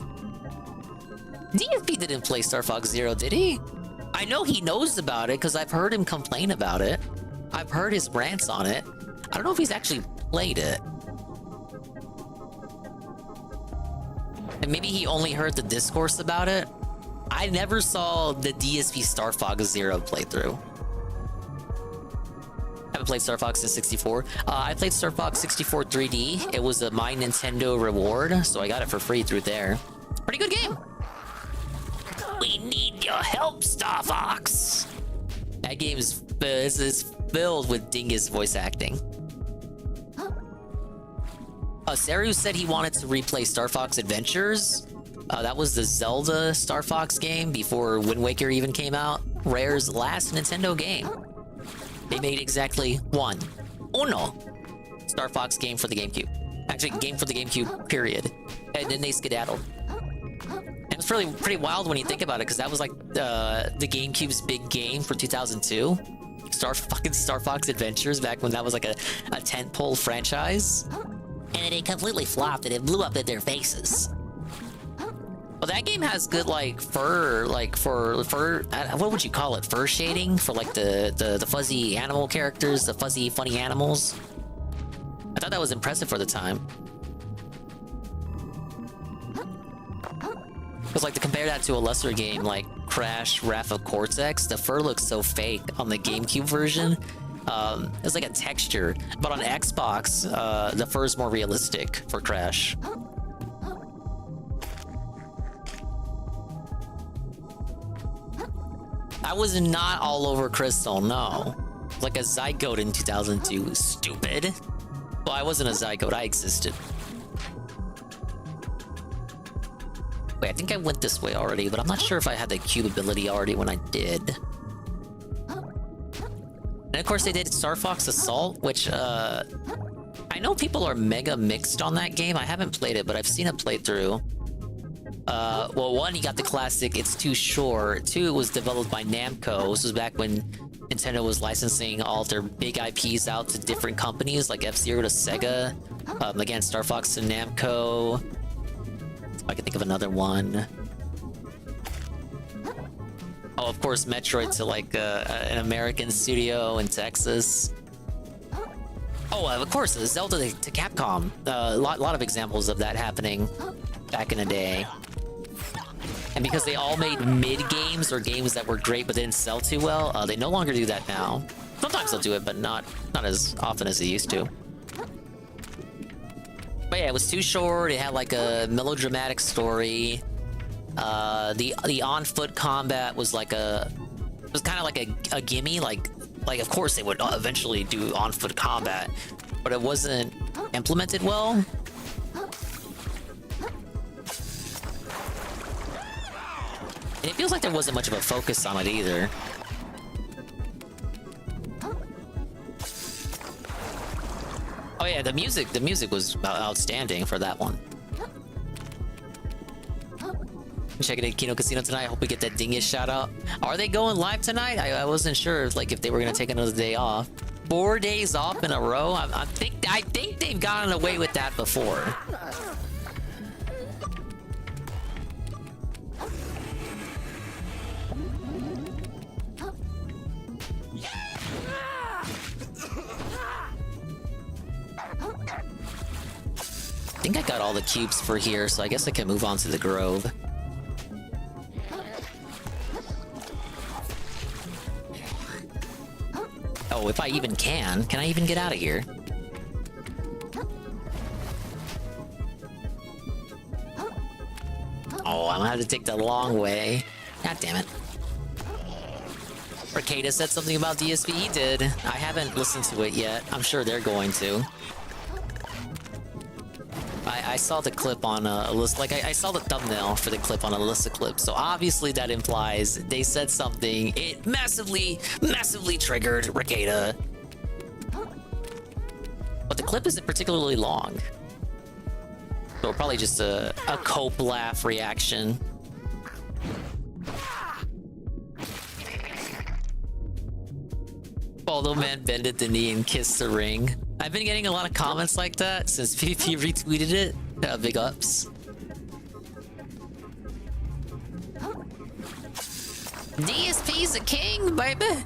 DFP didn't play Star Fox Zero, did he? I know he knows about it because I've heard him complain about it. I've heard his rants on it. I don't know if he's actually played it. And maybe he only heard the discourse about it. I never saw the DSP Star Fox Zero playthrough. Haven't played Star Fox since 64. I played Star Fox 64 3D. It was a My Nintendo reward, so I got it for free through there. Pretty good game. We need your help, Star Fox. That game is filled with dingus voice acting. Saru said he wanted to replay Star Fox Adventures. That was the Zelda Star Fox game before Wind Waker even came out. Rare's last Nintendo game. They made exactly uno Star Fox game for the GameCube. Actually, game for the GameCube, period. And then they skedaddled. And it's pretty wild when you think about it, because that was like the GameCube's big game for 2002. Star Fox Adventures, back when that was like a tentpole franchise. And it completely flopped and it blew up in their faces. Well, that game has good fur, what would you call it? Fur shading for like the fuzzy animal characters, the fuzzy funny animals. I thought that was impressive for the time. Because to compare that to a lesser game like Crash Wrath of Cortex, the fur looks so fake on the GameCube version. It's like a texture, but on Xbox, the fur is more realistic for Crash. I was not all over Crystal, no. Like a zygote in 2002, stupid. Well, I wasn't a zygote, I existed. Wait, I think I went this way already, but I'm not sure if I had the cube ability already when I did. And of course they did Star Fox Assault, which, I know people are mega mixed on that game. I haven't played it, but I've seen a playthrough. Well, one, you got the classic, it's too short. Two, it was developed by Namco. This was back when Nintendo was licensing all their big IPs out to different companies, like F-Zero to Sega. Again, Star Fox to Namco. If I can think of another one. Oh, of course, Metroid to like an American studio in Texas. Oh, of course, Zelda to Capcom. A lot of examples of that happening back in the day. And because they all made mid-games or games that were great but didn't sell too well, they no longer do that now. Sometimes they'll do it, but not as often as they used to. But yeah, it was too short. It had like a melodramatic story. The on-foot combat was like it was kind of like a gimme. Like of course they would eventually do on-foot combat, but it wasn't implemented well. And it feels like there wasn't much of a focus on it either. Oh yeah, the music was outstanding for that one. Checking in Kino Casino tonight. I hope we get that dingus shout out. Are they going live tonight? I wasn't sure if they were gonna take another day off. 4 days off in a row. I think they've gotten away with that before. I think I got all the cubes for here, so I guess I can move on to the Grove. Oh, if I even can I even get out of here? Oh, I'm gonna have to take the long way. God damn it. Arcada said something about DSP. He did. I haven't listened to it yet. I'm sure they're going to. I saw the clip on Alyssa. Like, I saw the thumbnail for the clip on Alyssa clip. So obviously that implies they said something. It massively triggered Ricada. But the clip isn't particularly long. So probably just a cope laugh reaction. Although man bended the knee and kissed the ring. I've been getting a lot of comments like that since PvP retweeted it. Big ups. DSP's a king, baby.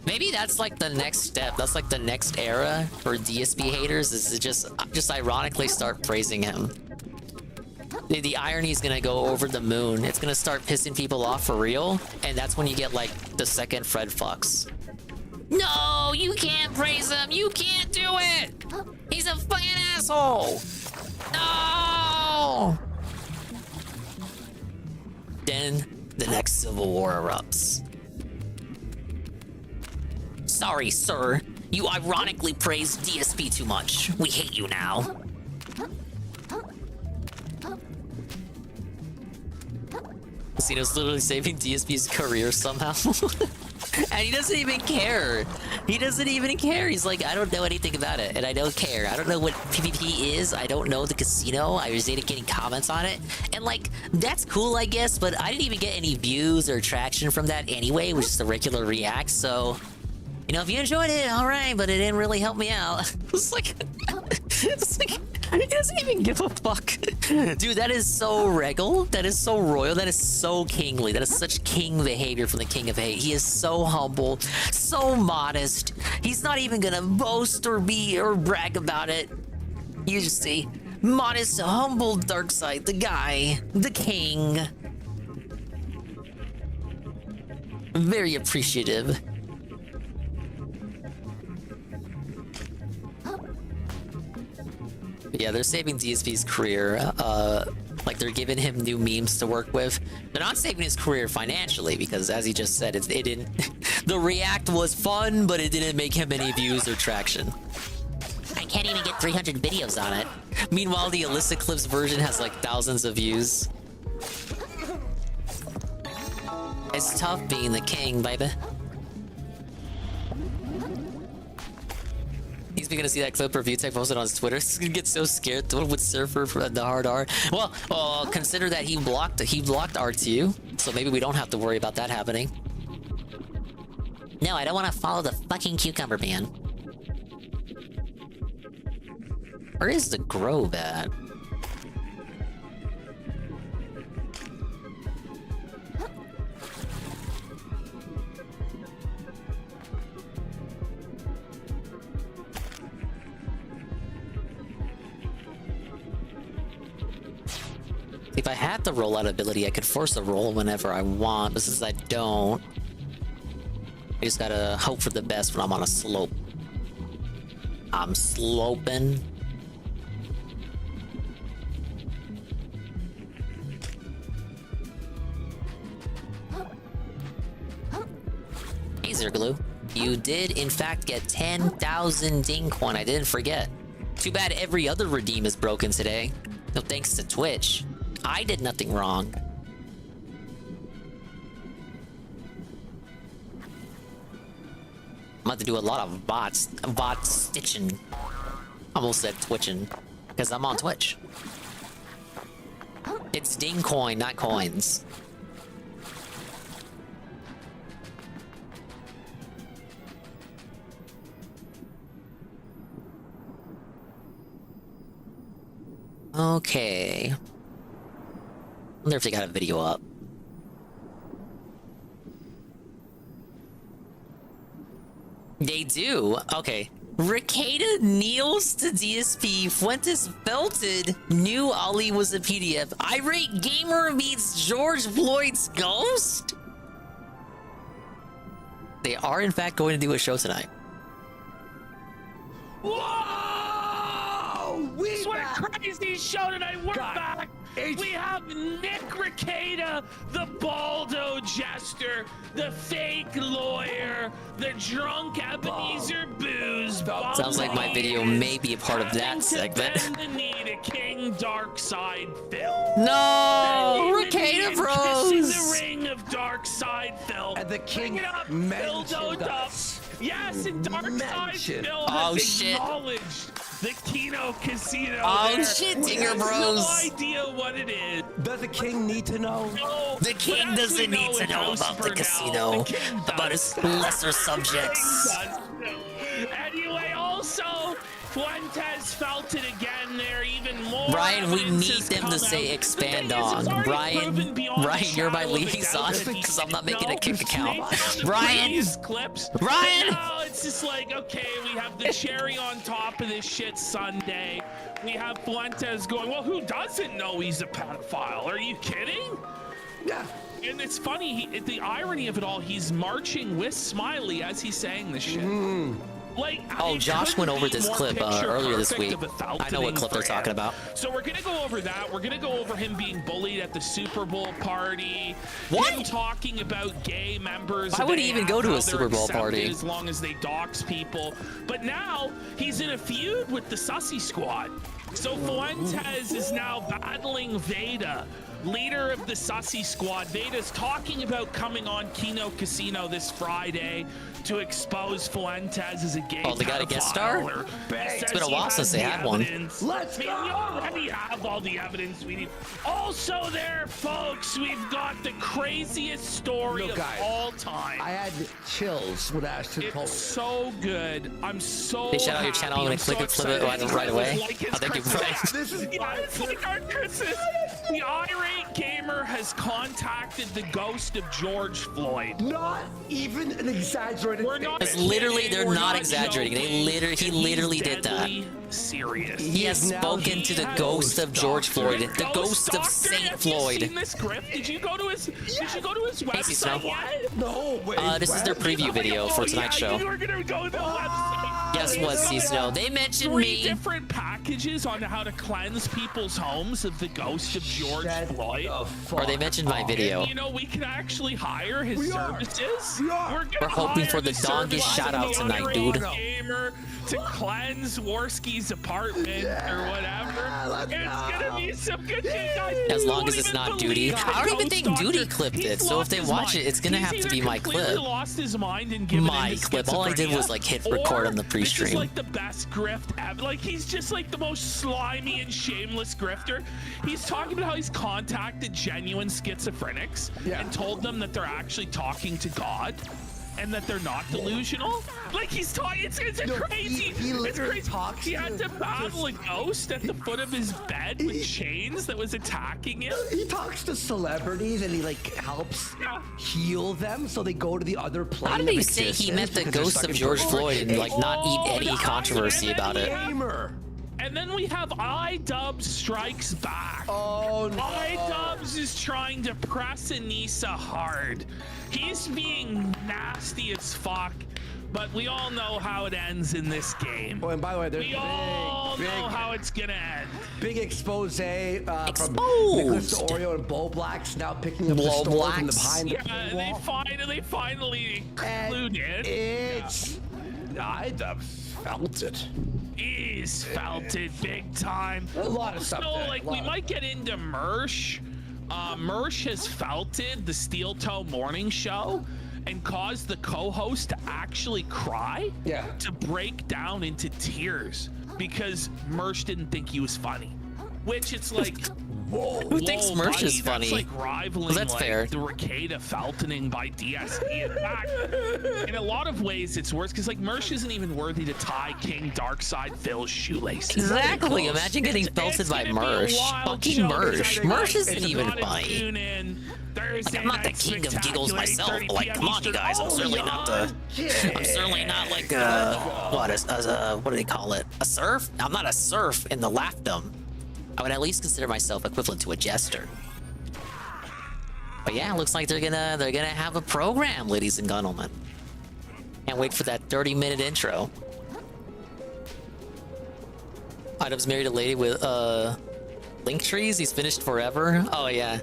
Maybe that's like the next step. That's like the next era for DSP haters, is to just ironically start praising him. The irony is gonna go over the moon. It's gonna start pissing people off for real, and that's when you get like the second Fred fucks. No, you can't praise him. You can't do it. He's a fucking asshole. No. Then the next civil war erupts. Sorry, sir. You ironically praised DSP too much. We hate you now. Casino's literally saving DSP's career somehow. And he doesn't even care. He doesn't even care. He's like, I don't know anything about it, and I don't care. I don't know what PvP is. I don't know the casino. I was getting comments on it. And like, that's cool, I guess, but I didn't even get any views or traction from that anyway. It was just a regular react, so... You know, if you enjoyed it, alright, but it didn't really help me out. It's like... He doesn't even give a fuck. Dude, that is so regal. That is so royal. That is so kingly. That is such king behavior from the King of Hate. He is so humble, so modest. He's not even gonna boast or brag about it. You just see, modest, humble Darkseid, the guy, the king. Very appreciative. Yeah, they're saving DSP's career. Like, they're giving him new memes to work with. They're not saving his career financially, because as he just said, it didn't... The react was fun, but it didn't make him any views or traction. I can't even get 300 videos on it. Meanwhile, the illicit clips version has like thousands of views. It's tough being the king, baby. He's gonna see that clip review tech posted on his Twitter. He's gonna get so scared. What would Surfer for the hard R? Well, consider that he blocked R2, so maybe we don't have to worry about that happening. No, I don't want to follow the fucking cucumber man. Where is the grove at? If I had the rollout ability, I could force a roll whenever I want, but since I don't, I just gotta hope for the best when I'm on a slope. I'm sloping. Hey, Zerglue. You did, in fact, get 10,000 ding coin. I didn't forget. Too bad every other redeem is broken today. No thanks to Twitch. I did nothing wrong. I'm about to do a lot of bot stitching. Almost said twitching, because I'm on Twitch. It's ding coin, not coins. Okay. I wonder if they got a video up. They do? Okay. Ricada kneels to DSP. Fuentes belted. Knew Ali was a PDF. Irate Gamer meets George Floyd's ghost? They are, in fact, going to do a show tonight. Whoa! We back! crazy show tonight. We're back. We have Nick Ricada, the Baldo Jester, the fake lawyer, the drunk Ebenezer Booze. Sounds like my video may be a part of that segment. Bend the knee to King Darkside Phil. No, Bend the knee Ricada and Bros. kissing the ring of Darkside Phil. And the king Bring it up, mentioned Phil us. Yes, and Darkside Phil Oh, has shit. acknowledged the Kino Casino. Oh, there. shit, He Dinger has Bros. No idea what it is. Does the king need to know? No, The king but as we doesn't need to in know House about the Burnell, casino, the king about does. his lesser The subjects. king does. Anyway, also, Fuentes felt it again there, even more. Brian, we evidence need has them come to out. say The expand thing is, it's on. already Brian, proven beyond a Brian, you're my shadow of a liaison doubt that because I'm not making a no, kick account. based on the Brian, previous clips, Brian! but now it's just like, okay, we have the cherry on top of this shit Sunday. We have Fuentes going, well, who doesn't know he's a pedophile? Are you kidding? Yeah. And it's funny, the irony of it all, he's marching with Smiley as he's saying this shit. Like, Oh, it Josh went couldn't over be this more clip earlier this picture week. perfect of a I know what clip they're Falconing talking about. So we're gonna go over that. We're gonna go over him being bullied at the Super Bowl party. What? Him talking about gay members. Why of would he even AF, go to how a Super they're Bowl accepted party? As long as they dox people. But now he's in a feud with the Sussy Squad. So Fuentes is now battling Veda, leader of the Sussy Squad. Veda's talking about coming on Kino Casino this Friday to expose Fuentes as a gay Oh, they got a guest star? pedophile, or It's says been a he while has since they the had one. evidence. Let's I mean, we already have all the evidence we need. Also there, folks, we've got the craziest story of guys, all time. I had chills when Ashton told It's me. so good. I'm so Hey, shout out your happy. channel. I'm gonna click so it, flip it excited. right away. It's like his I think you're Christmas. right. This is Yeah, it's like our Christmas. The irate gamer has contacted the ghost of George Floyd. Not even an exaggerated We're not Because literally, they're we're not exaggerating. He joking. literally He's did that. deadly Serious. He has spoken to the ghost of George Floyd, the ghost of Doctor, Saint have you Floyd. seen this script? Did you go to his? Did you go to his Casey Snow. website yet? No, wait. This is their preview video for tonight's yeah, show. You were gonna go to the website. Guess what, Snow? They mentioned 3 me. different packages on how to cleanse people's homes of the ghost of George Floyd. Or they mentioned my video. And, you know, we can actually hire his services. We're hoping for the dongest shout out tonight, dude. Gamer to cleanse Worski's apartment or whatever. It's gonna be some good shit, guys. As You long won't as it's even not believe Duty. the I don't even ghost think doctor. Duty clipped He's it, so if lost they his watch mind. it, it's gonna He's have to either be my completely clip. lost his mind and given My into clip. All I did was, schizophrenia, like, hit record or on the This pre-stream. is like the best grift ever. Like, he's just like the most slimy and shameless grifter. He's talking about how he's contacted genuine schizophrenics and told them that they're actually talking to God and that they're not delusional. Like, he's talking, it's crazy. He It's literally crazy. talks He had to to battle a ghost at the foot of his bed with chains that was attacking him. He talks to celebrities and he like helps heal them, so they go to the other plane. How did of he say he existence met the because they're ghost stuck of in George purgatory. Floyd and, like, not eat any yeah, controversy and then about we it? have- And then we have iDubbbz strikes back. Oh no. iDubbbz is trying to press Anissa hard. He's being nasty as fuck, but we all know how it ends in this game. Oh, and by the way, there's We all know how it's gonna end. big expose from Nicholas Oreo and Bo Blacks now picking up the story from the behind the Yeah, they finally concluded. It's iDubbbz felt it. He's felt it big time. A lot of stuff So, there, like, a lot we of- might get into Mersh. Mersh has felted the Steel Toe Morning Show and caused the co-host to actually cry. Yeah. To break down into tears because Mersh didn't think he was funny. Which it's like, whoa, Who thinks Mersh buddy, is funny? That's like rivaling Well, that's like fair. the Ricada Feltoning by DSP. In fact, in a lot of ways, it's worse because like Mersh isn't even worthy to tie King Darkside Phil's shoelaces. Exactly. Imagine getting belted by Mersh. Fucking Mersh. Mersh isn't even funny. Like, I'm not the king of giggles myself, but, like, come on, you guys. I'm certainly not the. I'm certainly not like what do they call it? A serf? I'm not a serf in the laughdom. I would at least consider myself equivalent to a jester. But yeah, it looks like they're gonna have a program, ladies and gentlemen. Can't wait for that 30-minute intro. Items married a lady with link trees. He's finished forever. Oh yeah.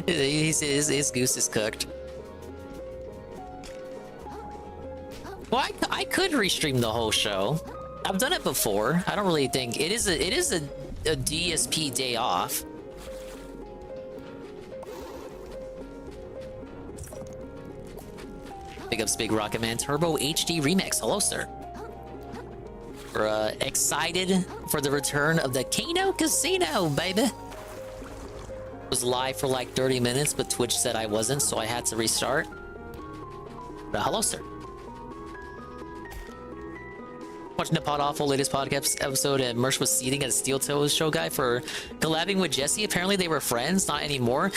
His goose is cooked. Well, I could restream the whole show. I've done it before. I don't really think it is a DSP day off. Big ups, Big Rocket Man Turbo HD Remix. Hello, sir. We're excited for the return of the Kino Casino, baby. Was live for like 30 minutes, but Twitch said I wasn't, so I had to restart. But hello, sir. Watching the Pod Awful latest podcast episode, and Mersh was seating at a Steel Toes show guy for collabing with Jesse. Apparently they were friends, not anymore.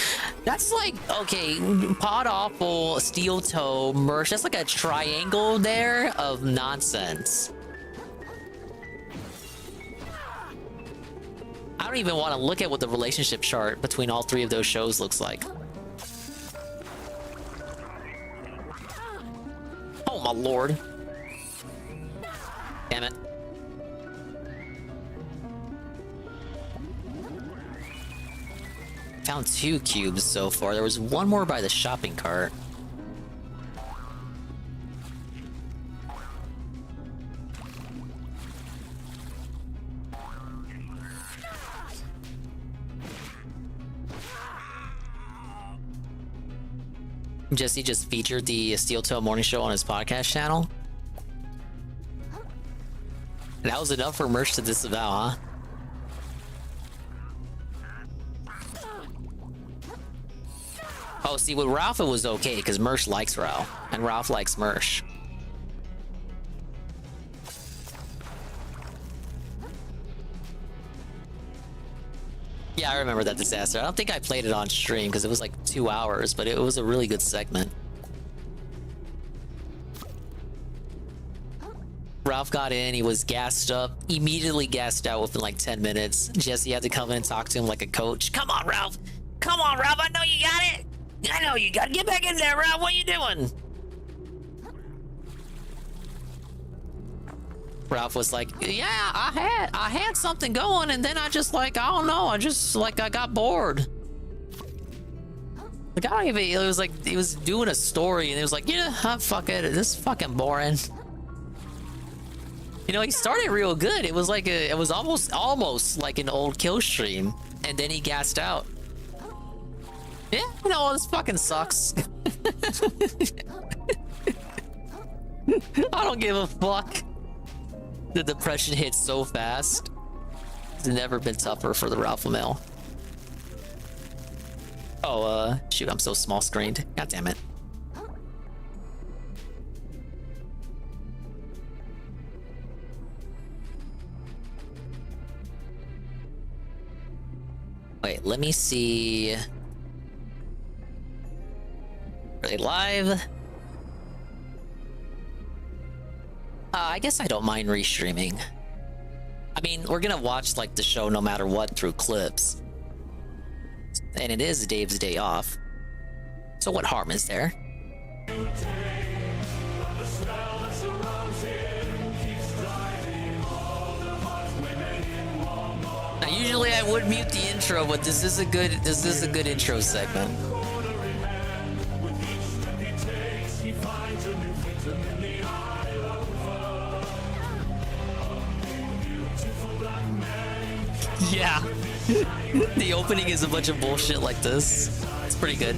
That's like, okay, Pod Awful, Steel Toe, Mersh, that's like a triangle there of nonsense. I don't even want to look at what the relationship chart between all three of those shows looks like. Oh my lord. Damn it. Found 2 cubes so far. There was one more by the shopping cart. Jesse just featured the Steel Toe Morning Show on his podcast channel. That was enough for Merch to disavow, huh? Oh, see, with Ralph it was okay, because Merch likes Ralph, and Ralph likes Merch. Yeah, I remember that disaster. I don't think I played it on stream, because it was like 2 hours, but it was a really good segment. Ralph got in, he was gassed up, immediately gassed out within like 10 minutes. Jesse had to come in and talk to him like a coach. Come on, Ralph! Come on, Ralph! I know you got it! I know you got it! Get back in there, Ralph! What are you doing? Ralph was like, yeah, I had something going, and then I just like, I don't know, I got bored. Like, I don't even, it was like, he was doing a story, and he was like, yeah, fuck it, this is fucking boring. You know, he started real good. It was like it was almost like an old kill stream, and then he gassed out. Yeah, you know, this fucking sucks. I don't give a fuck. The depression hit so fast. It's never been tougher for the Ralph Lamel. Oh, shoot, I'm so small screened. God damn it. Wait, let me see. Are they live? I guess I don't mind restreaming. I mean, we're gonna watch like the show no matter what through clips. And it is Dave's day off. So what harm is there? Now, usually I would mute the intro, but this is a good intro segment. Yeah. The opening is a bunch of bullshit like this. It's pretty good.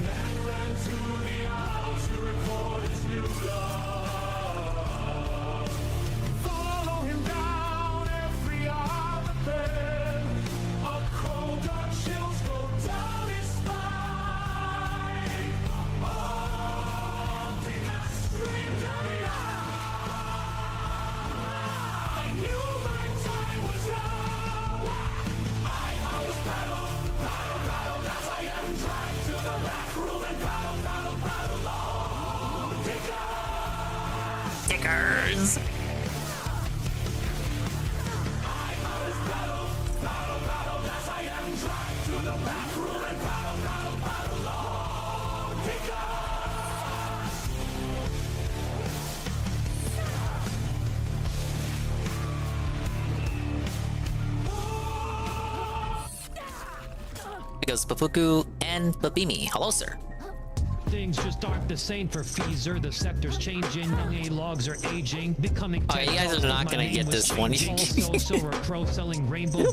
Stickers. goes Papuku and Babimi. Hello, sir. Things just aren't the same for Feezer. The sector's changing, young A-logs are aging, becoming. Oh, you guys are not gonna get this one. The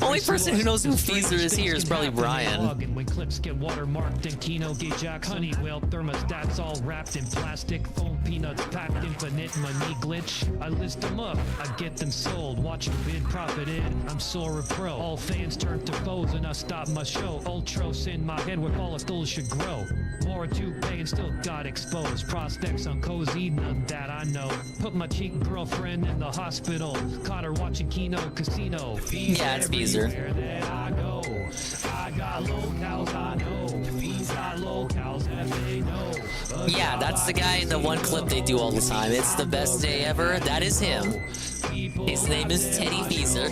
only person who knows who Feezer is here is probably Brian. And when clips get watermarked and Kino get jacks, Honeywell thermostats all wrapped in plastic, foam peanuts packed infinite money glitch. I list them up, I get them sold, watch them bid, profit in. I'm Sora Pro. All fans turn to foes and I stop my show. Ultros in my head where follicles should grow. More to pay and still got exposed. Prospects on cozy, none that I know. Put my cheap girlfriend in the hospital. Caught her watching Kino Casino. Yeah, it's Beezer. I go. I got locals I know. He's got locals that they know. Yeah, that's the guy in the one clip they do all the time. It's the best day ever. That is him. His name is Teddy Beezer.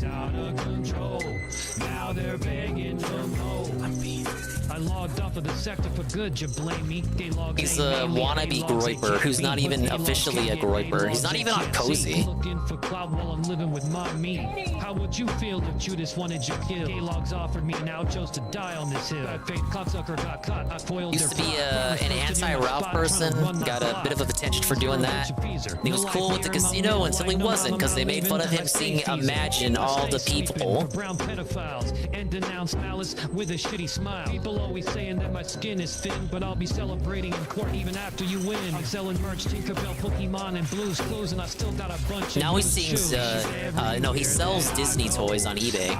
Out of control. Now they're begging to know. I logged off of the sector for good, you blame me. He's a wannabe Groiper who's not even officially a Groiper. He's not even on Cozy. Looking for clout while I'm living with mommy. How would you feel if Judas wanted you killed? Gaylogs offered me and now chose to die on this hill. That fake cocksucker got caught. I foiled Used to be an anti-Ralph person. Got a bit of a attention for doing that. He was cool with the casino until he wasn't, because they made fun of him singing Imagine All the People. Brown pedophiles and denounce malice with a shitty smile. People always saying that my skin is thin, but I'll be celebrating in court even after you win. I'm selling merch, Tinkerbell, Pokemon, and Blue's Clues, and I still got a bunch of now he sings, no, he sells Disney toys on eBay.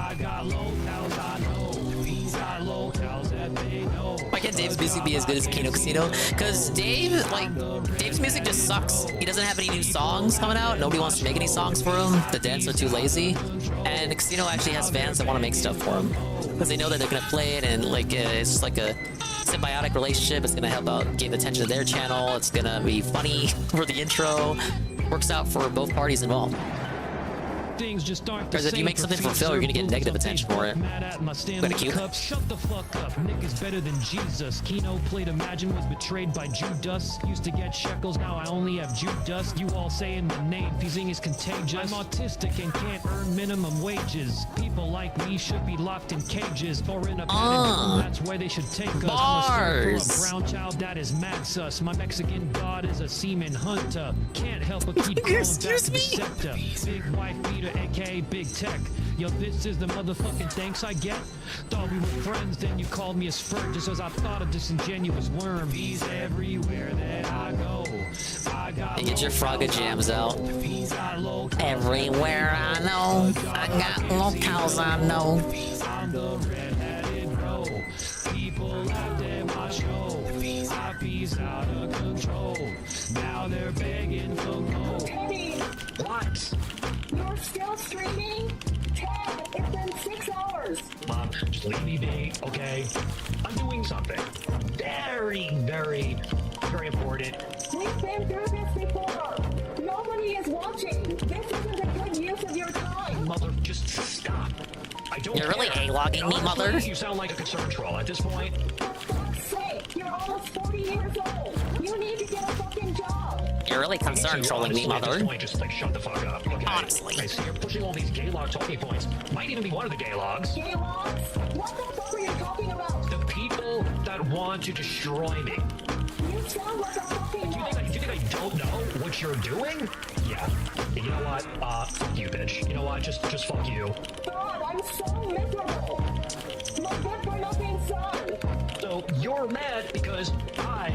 Why can't Dave's music be as good as Kino Casino? Because Dave's music just sucks. He doesn't have any new songs coming out. Nobody wants to make any songs for him. The dents are too lazy. And Casino actually has fans that want to make stuff for him. Because they know that they're going to play it, and it's just like a symbiotic relationship. It's going to help out give attention to their channel. It's going to be funny for the intro. Works out for both parties involved. Things just aren't because if you make something for Phil, you're gonna get negative attention for it. Got a cute. Shut the fuck up. Nick is better than Jesus. Kino played Imagine, was betrayed by Judas. Used to get shekels, now I only have Judas. You all saying the name, Fusing is contagious. I'm autistic and can't earn minimum wages. People like me should be locked in cages or in a that's where they should take us. Bars. I'm a brown child that is mad sus. My Mexican god is a semen hunter. Can't help but keep calling back to the scepter. Big white beater, aka Big Tech. Yo, this is the motherfucking thanks I get. Thought we were friends, then you called me a spurt just as I thought a disingenuous worm. He's everywhere that I go. And get your Frogga jams out. Everywhere I know, I got locals I know. I'm the red-headed bro. People laughed at my show. IP's out of control. Now they're begging for more. Teddy! What? You're still streaming? Ted, it's been 6 hours. Mom, just leave me be, okay? I'm doing something very, very, very important. We've been through this before. Nobody is watching. This isn't a good use of your time. Mother, just stop. I don't You're really A-logging me, Honestly, mother? You sound like a concern troll at this point. For fuck's sake, you're almost 40 years old. You need to get a fucking job. You're really concerned trolling me, mother. At this point, just shut the fuck up. Okay? Honestly. I see you're pushing all these gaylog talking points. Might even be one of the gaylogs. Gaylogs? What the fuck are you talking about? The people that want to destroy me. You sound like a fucking Do you think I don't know what you're doing? Yeah. You know what? Fuck you, bitch. You know what? Just fuck you. God, I'm so miserable. My good for nothing son. So you're mad because I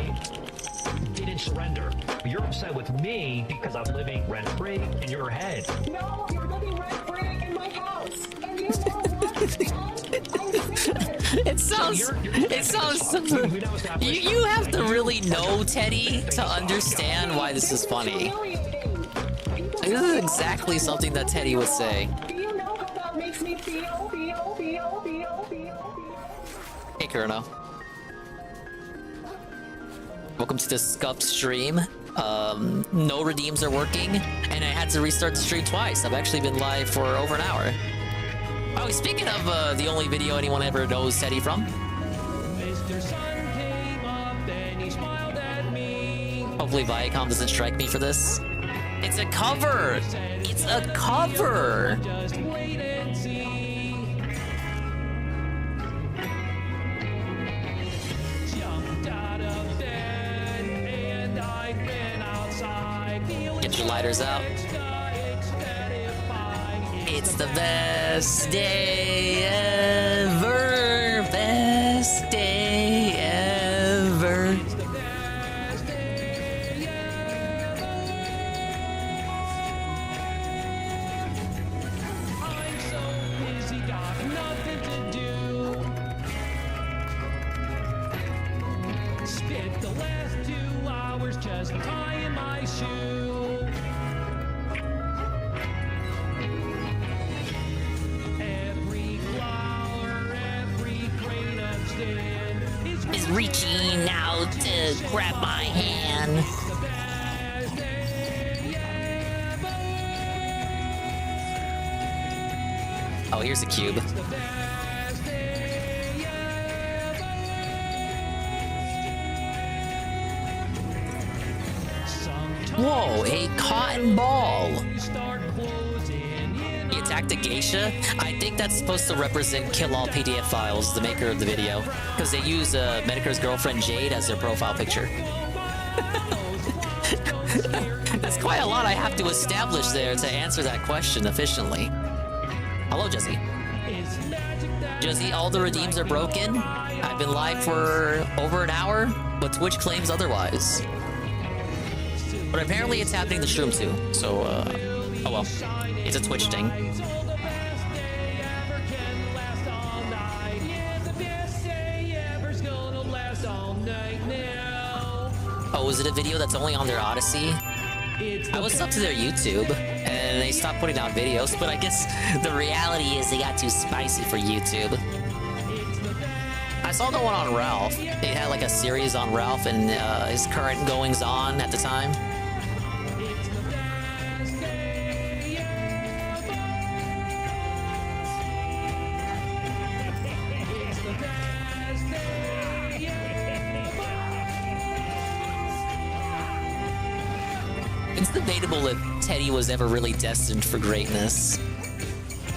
didn't surrender. You're upset with me because I'm living rent-free in your head. No, you're living rent-free in my house. And you know what? I'm sick of it. It sounds you have to really know Teddy to understand why this is funny. This is exactly something that Teddy would say. Do you know how that makes me feel? Hey, Kurno. Welcome to the scuffed stream. No redeems are working, and I had to restart the stream twice. I've actually been live for over an hour. Oh, speaking of the only video anyone ever knows Teddy from. Mr. Sun came up and he smiled at me. Hopefully Viacom doesn't strike me for this. It's a cover! It's a cover! Just wait and see. your lighters out. It's the best day ever. Best day ever. Spent the last 2 hours just tying my shoe. Every flower, every grain of sand Is reaching out to grab my hand. Oh, here's a cube. Whoa, a cotton ball. He attacked a geisha? I think that's supposed to represent Kill All PDF Files, the maker of the video, because they use Medicare's girlfriend Jade as their profile picture. That's quite a lot I have to establish there to answer that question efficiently. Hello, Jesse. Jesse, all the redeems are broken. I've been live for over an hour, but Twitch claims otherwise. But apparently it's happening to Shroom too, so, oh well. It's a Twitch thing. Oh, is it a video that's only on their Odyssey? I was up to their YouTube, and they stopped putting out videos, but I guess the reality is they got too spicy for YouTube. I saw the one on Ralph. They had like a series on Ralph and his current goings-on at the time. It's debatable if Teddy was ever really destined for greatness.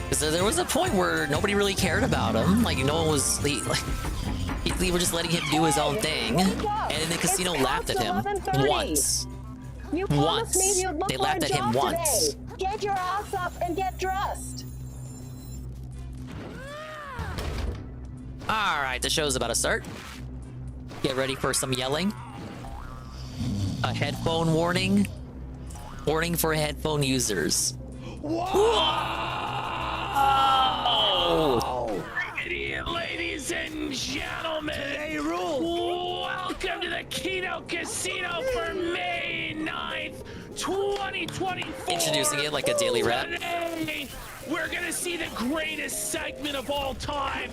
Because there was a point where nobody really cared about him. Like, no one was... They were just letting him do his own thing. And then the casino laughed at him. Once. Once. They laughed at him once. Get your ass up and get dressed. Alright, the show's about to start. Get ready for some yelling. A headphone warning. Warning for headphone users. Whoa! Idiot, ladies and gentlemen. Today rules. Welcome to the Kino Casino for May 9th, 2024. Introducing it like a daily rap. Today, we're gonna see the greatest segment of all time.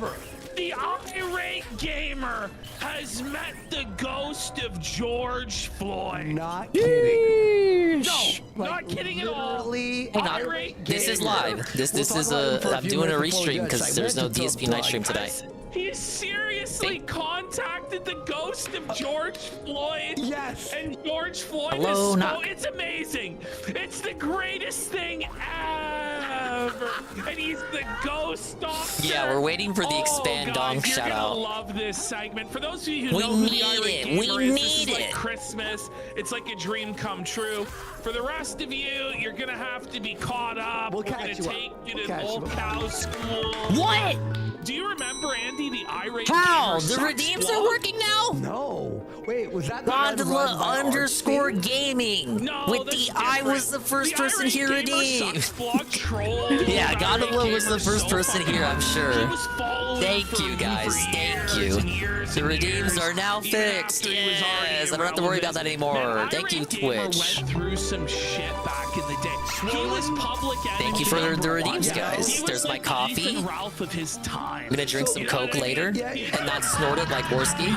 The irate gamer has met the ghost of George Floyd. Not kidding. No, not kidding at all. Hang on. This is live. This is I'm doing a restream because there's no DSP night stream today. He seriously contacted the ghost of George Floyd. Yes. And George Floyd Hello, it's amazing. It's the greatest thing ever. And he's the ghost doctor. Yeah, we're waiting for the expand dong shout out. You're gonna love this segment. For those of you who know who the irate gamer is, this is like Christmas. It's like a dream come true. For the rest of you, you're gonna have to be caught up. We're gonna take you to old cow school. What? Do you remember, Andy, the irate How? gamer The sex redeems blog? are working now? No. Wait, was that the Gondola _ gaming. No, with that's the I was the first person here redeemed. Yeah, Gondola was the first person here, I'm sure. Thank you, guys. Thank you. The redeems are now fixed. Yes, I don't have to worry about that anymore. Thank you, Twitch. Went through some shit back in the day. He was public enemy. Thank you for the number redeems, one. guys. He was There's my like coffee. Ethan Ralph of his time. I'm gonna drink some Coke later and not snort it like Worski.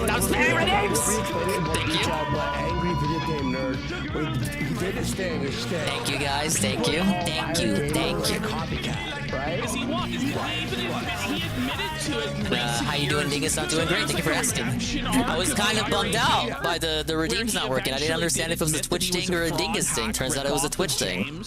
That was very redeems. Thank you. Angry video game nerd. He did his thing. Thank you, guys. Thank you. Thank you. Thank you. Copycat, right? Because he was. How you doing, Dingus? I'm doing great. Thank you for asking. I was kind of bummed out by the redeems not working. I didn't understand if it was a Twitch thing or a Dingus thing. Turns out it was a Twitch thing.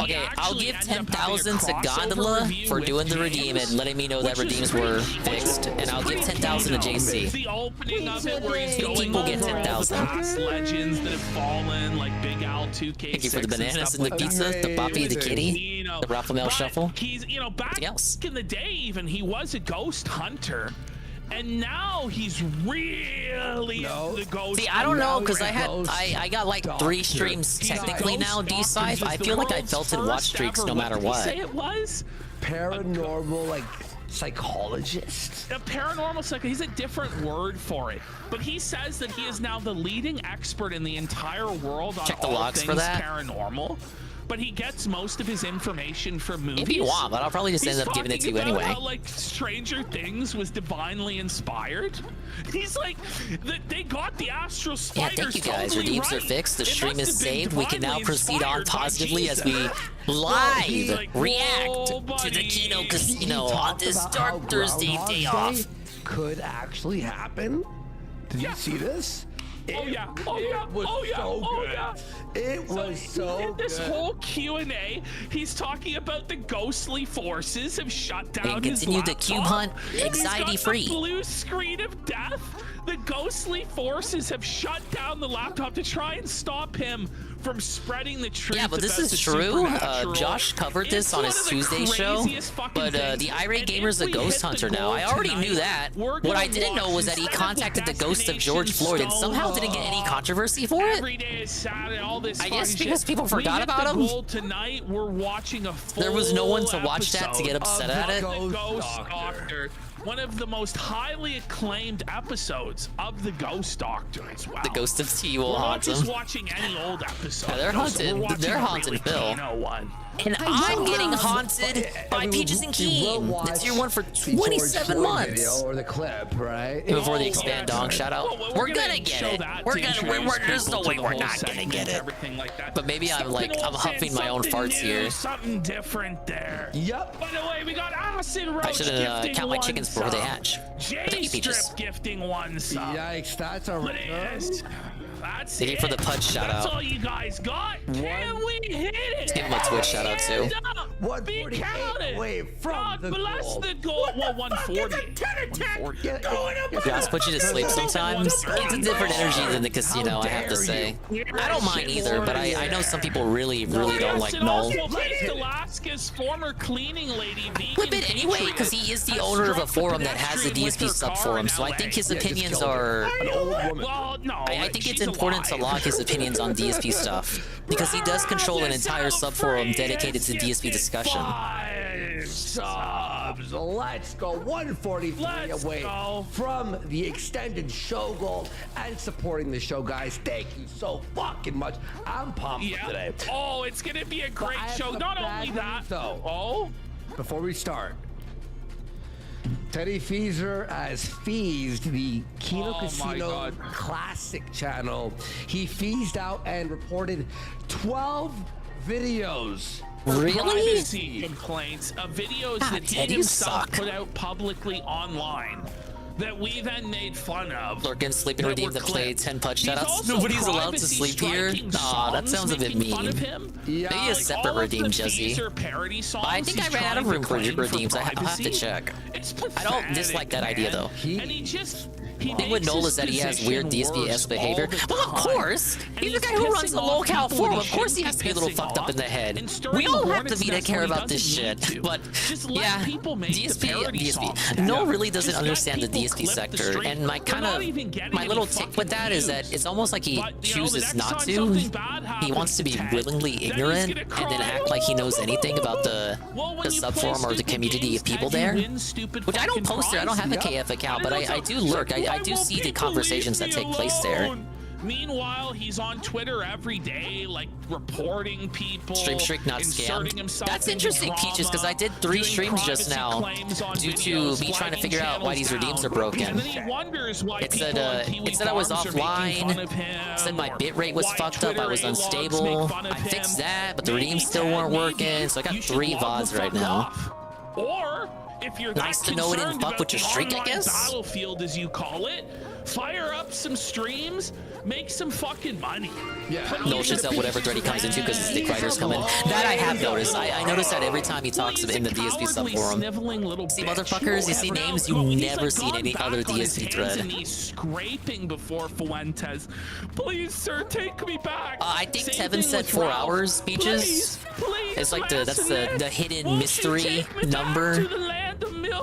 Okay, I'll give 10,000 to Gondola for doing the redeem and letting me know that redeems were fixed, and I'll give 10,000 to JC. The opening of it where he's going People get over 10,000. past legends that have fallen, like Big Al 2K6. Thank you for the bananas and the pizza, the Boppy, the kitty, the Raphael shuffle. He's, back in the day even, he was a ghost hunter. And now he's really the ghost. See, I don't know, because I got like 3 streams technically now, D-Scythe. I feel like I felt in watch streaks no matter what. Say it was? Paranormal, like, psychologist? A paranormal psychologist. He's a different word for it. But he says that he is now the leading expert in the entire world on Check the all logs things for that. paranormal. But he gets most of his information from movies. If you want, but I'll probably just end up giving it to you anyway. How, like, Stranger Things was divinely inspired. He's like, they got the astral spider. Yeah, thank you guys. Totally Redeems are fixed. The stream is saved. We can now proceed on positively as we live react to the Kino Casino on this dark Thursday day off. Could actually happen. Did you see this? It was so good. In this whole Q&A, he's talking about the ghostly forces have shut down and his continue laptop. the cube hunt anxiety free. The blue screen of death. The ghostly forces have shut down the laptop to try and stop him from spreading the truth. Yeah, but this about is the true. supernatural. Josh covered this on his Tuesday show. But the irate gamer's a ghost hunter now. I already knew that. What I didn't know was that he contacted the ghost of George Floyd and somehow didn't get any controversy for it. Every day is Saturday, all this I guess fucking because shit. people forgot We hit about the him. goal tonight. We're watching a full There was no one to watch that to get episode upset at it. of The Ghost Doctor. One of the most highly acclaimed episodes of The Ghost Doctor as well. The ghost of T will We're not haunt just him. watching any old episode. Yeah, they're haunted. They're haunting Phil. And I'm getting haunted by Peaches and Keen. That's your one for 27 months. Or the clip, right? Before the expand dong shout out. We're gonna get it. There's no way we're not gonna get it. But maybe I'm huffing my own farts here. Something different there. Yep. By the way, we got Acid Roach I should count my chickens before they hatch. Thank you, Peaches. J-Strip gifting 1 sub. Yikes, that's a That's Thank you for the punch shout That's out. all you guys got. Can we hit it? Let's give him a Twitch shout out too. Be counted. away from God the bless goal. the goal. Well, 140. Josh puts you to sleep sometimes. It's a different energy than the casino, I have to say. I don't mind either, but I know some people really don't like Null. Alaska's former cleaning lady. Flip it anyway, because he is the owner of a forum that has the DSP sub forum, so I think his opinions are... Well, no. I think it's important to log his opinions on DSP stuff, because he does control an entire sub forum dedicated to DSP discussion. 5 subs. Let's go. 143 away from the extended show goal and supporting the show, guys. Thank you so fucking much. I'm pumped today. Oh, it's gonna be a great show. Not only that, though. Before we start, Teddy Feezer has feezed the Kino Casino Classic channel. He feezed out and reported 12 videos. Privacy complaints of videos that he Teddy himself suck. put out publicly online that we then made fun of. Lurkin, sleep and redeem the play 10 punch shoutouts. also Nobody's allowed to privacy sleep here. striking Aw, that songs sounds a bit making fun mean. of him. Maybe a separate redeem, Jesse. But I think I ran out of room for redeems. I'll have to check. I don't dislike that idea though. The thing with Noel is that he has weird DSP-esque behavior. Well, of course! He's the guy who runs the local forum. Of course he has to be a little fucked up in the head. We all have to be to care about this shit. But, yeah, DSP. Noel really doesn't understand the DSP sector. And my little tick with that is that it's almost like he chooses not to. He wants to be willingly ignorant and then act like he knows anything about the subforum or the community of people there. Which I don't post there. I don't have a KF account, but I do lurk. I do see the conversations that take place there. Meanwhile, he's on Twitter every day, like reporting people. Stream streak not scammed. That's interesting, Peaches, because I did 3 streams just now due to me trying to figure out why these redeems are broken. It said I was offline. It said my bitrate was fucked up. I was unstable. I fixed that, but the redeems still weren't working. So I got 3 VODs right now. Or if you're that Nice to know it didn't concerned fuck about with your the streak, I online guess? battlefield, as you call it, fire up some streams, make some fucking money. No shits out whatever thread he comes into because the stick riders come in. That I have noticed. I noticed that every time he talks in the DSP subforum. See, motherfuckers, you see names you never see in any other DSP thread. And he's scraping before Fuentes. Please, sir, take me back. I think Same Tevin thing said with 4 Ralph. hours speeches. It's like that's the hidden mystery number.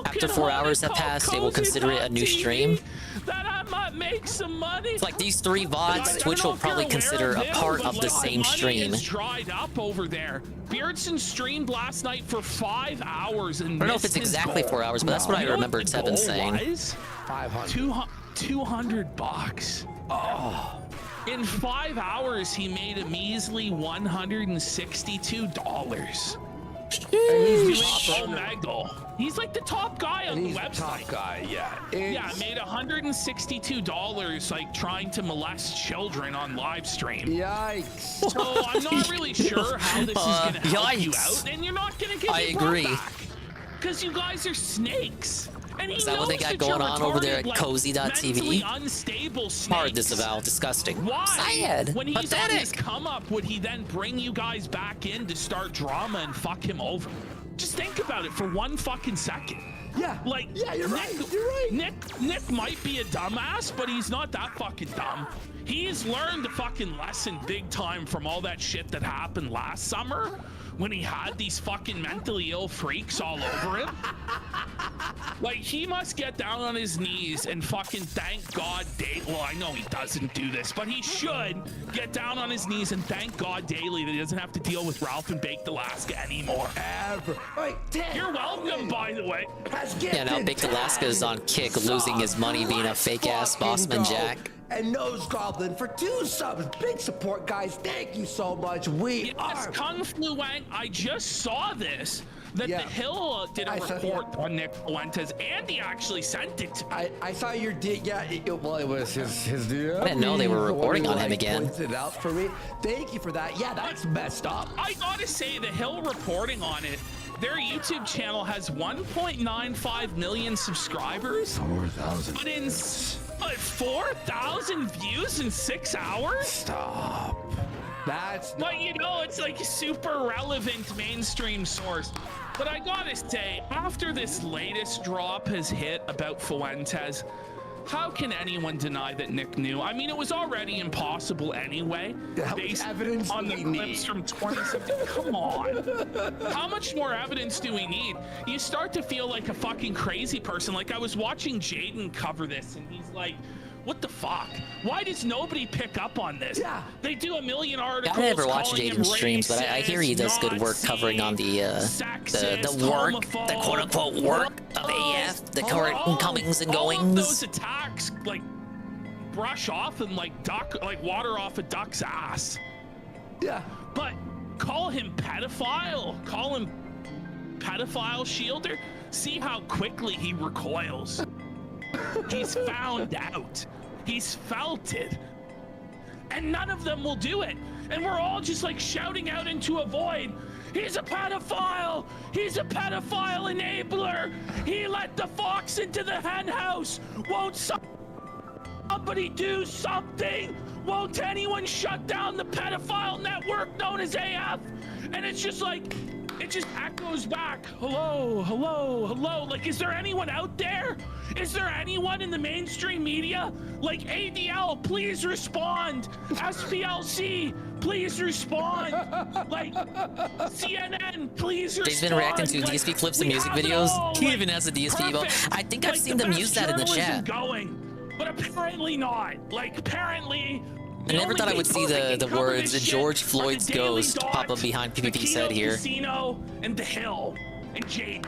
After 4 hours have passed, they will consider it a new stream. That I might make some money. It's like these 3 VODs, Twitch will probably consider a part of the same stream. Money is dried up over there. Beardson streamed last night for 5 hours and I don't know if it's exactly 4 hours, but that's what I remember Tevin saying. 200 bucks. Oh. In 5 hours, he made a measly $162. And he's doing Omegle. He's like the top guy on the website. Top guy, yeah. Yeah, made $162 like trying to molest children on live stream. Yikes. So I'm not really sure how this is gonna help you yikes. out, and you're not gonna get your agree. because you guys are snakes. And he Is that what they knows got that you're going on over there at retarded, like, cozy.tv? mentally unstable snakes. Hard disavow, disgusting. Why? Sad. When he's on his Pathetic. come up, would he then bring you guys back in to start drama and fuck him over? Just think about it for 1 fucking second. Yeah. Like, yeah, you're Nick, right. You're right. Nick might be a dumbass, but he's not that fucking dumb. He's learned a fucking lesson big time from all that shit that happened last summer when he had these fucking mentally ill freaks all over him. Like, he must get down on his knees and fucking thank God well, I know he doesn't do this, but he should get down on his knees and thank God daily that he doesn't have to deal with Ralph and Baked Alaska anymore. Ever. Wait, You're welcome, by the way. Yeah, now Baked Alaska is on kick, losing his money being a fake-ass Bossman Jack. And Nose Goblin for 2 subs. Big support, guys. Thank you so much. We are. Kung Flu Wang, I just saw this. That the Hill did a report on Nick Fuentes, and he actually sent it to me. I saw your yeah, it was his I didn't know they were reporting on him again. Pointed it out for me. Thank you for that. Yeah, that's messed up. I gotta say, the Hill reporting on it, their YouTube channel has 1.95 million subscribers. 4,000. But in 4,000 views in 6 hours? Stop. That's But you know, it's like a super relevant mainstream source. But I gotta say, after this latest drop has hit about Fuentes, how can anyone deny that Nick knew? I mean, it was already impossible anyway, based evidence on the clips from 2017. Come on. How much more evidence do we need? You start to feel like a fucking crazy person. Like, I was watching Jaden cover this, and he's like, what the fuck? Why does nobody pick up on this? Yeah. They do a million articles. I never watch calling him Jaden's streams, but I hear he does good work Nazi, covering on the work, the quote unquote work of AF, the current comings and all of goings. those attacks, like, brush off and like water off a duck's ass. Yeah. But call him pedophile, call him pedophile shielder. See how quickly he recoils. He's found out. He's felt it. And none of them will do it. And we're all just like shouting out into a void. He's a pedophile! He's a pedophile enabler! He let the fox into the hen house! Won't somebody do something? Won't anyone shut down the pedophile network known as AF? And it's just like, it just echoes back. Hello, hello, hello. Like, is there anyone out there? Is there anyone in the mainstream media? Like, ADL, please respond. SPLC, please respond. Like, CNN, please respond. They've been reacting to Like, DSP clips and we music have it videos. all. He Like, even has a DSP email. perfect. I think I've Like, seen the them best use that in the journalism chat. Going, but apparently not. Like, apparently. I never thought I would see the words George Floyd's ghost pop up behind PvP's head here. Kino and the Hill and Jaden.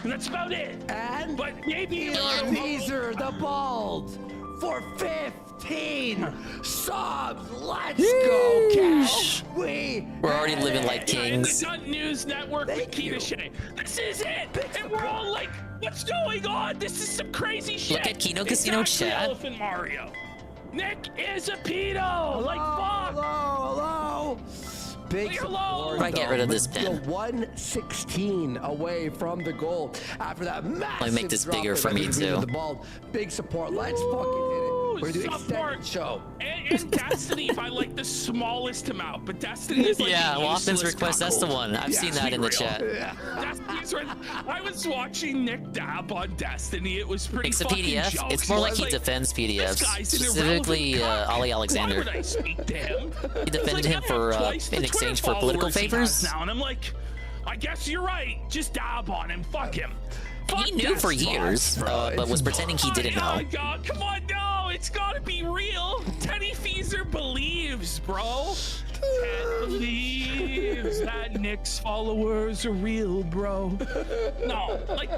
And that's about it. And but maybe Teaser the Bald for 15 subs. Let's go, Cal. We're already living like kings. The Gun News Network with Kino Shay. This is it. And we're all like, what's going on? This is some crazy shit. Look at Kino It's Casino actually chat. Elephant Mario. Nick is a pedo. Like, fuck. Hello. big Like, support. hello. Try to get rid of this pin. 116 away from the goal after that massive. Let me make this drop bigger that for me, Restream did too. The ball. Big support. Let's fucking hit it. We're gonna do extended show. And Destiny by like the smallest amount, but Destiny is like Yeah, a Waffins useless request. That's the cuckold. one. I've seen that in the chat. Destiny's right. I was watching Nick dab on Destiny. It was pretty It's a fucking PDF. jokes. It's more like he This defends PDFs, guy's an specifically irrelevant Ollie Why Alexander. would I speak to him? He defended him for in exchange for political favors. Now, and I'm like, I guess you're right. Just dab on him. Fuck him. He knew for years, but was pretending he didn't know. Oh, God, come on, no, it's gotta be real. Teddy Feezer believes, bro. Ted believes that Nick's followers are real, bro. No, like,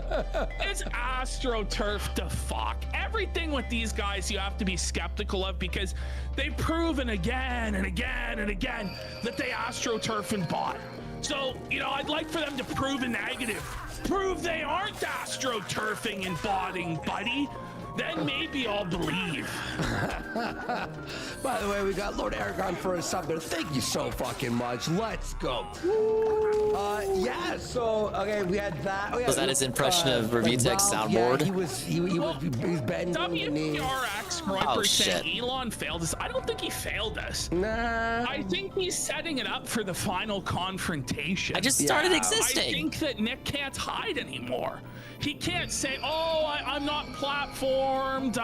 it's AstroTurf to fuck. Everything with these guys you have to be skeptical of because they've proven again and again and again that they AstroTurf and bot. So, you know, I'd like for them to prove a negative. Prove they aren't AstroTurfing and botting, buddy. Then maybe I'll believe. By the way, we got Lord Aragon for a sub there. Thank you so fucking much. Let's go. Yeah, so, okay, we had that. Oh, yeah, Was that his impression of Review Tech soundboard? Yeah, he was bending the knee. WPRX Oh, saying shit. Elon failed us. I don't think he failed us. Nah. I think he's setting it up for the final confrontation. I just started I existing. think that Nick can't hide anymore. He can't say, oh, I'm not platformed.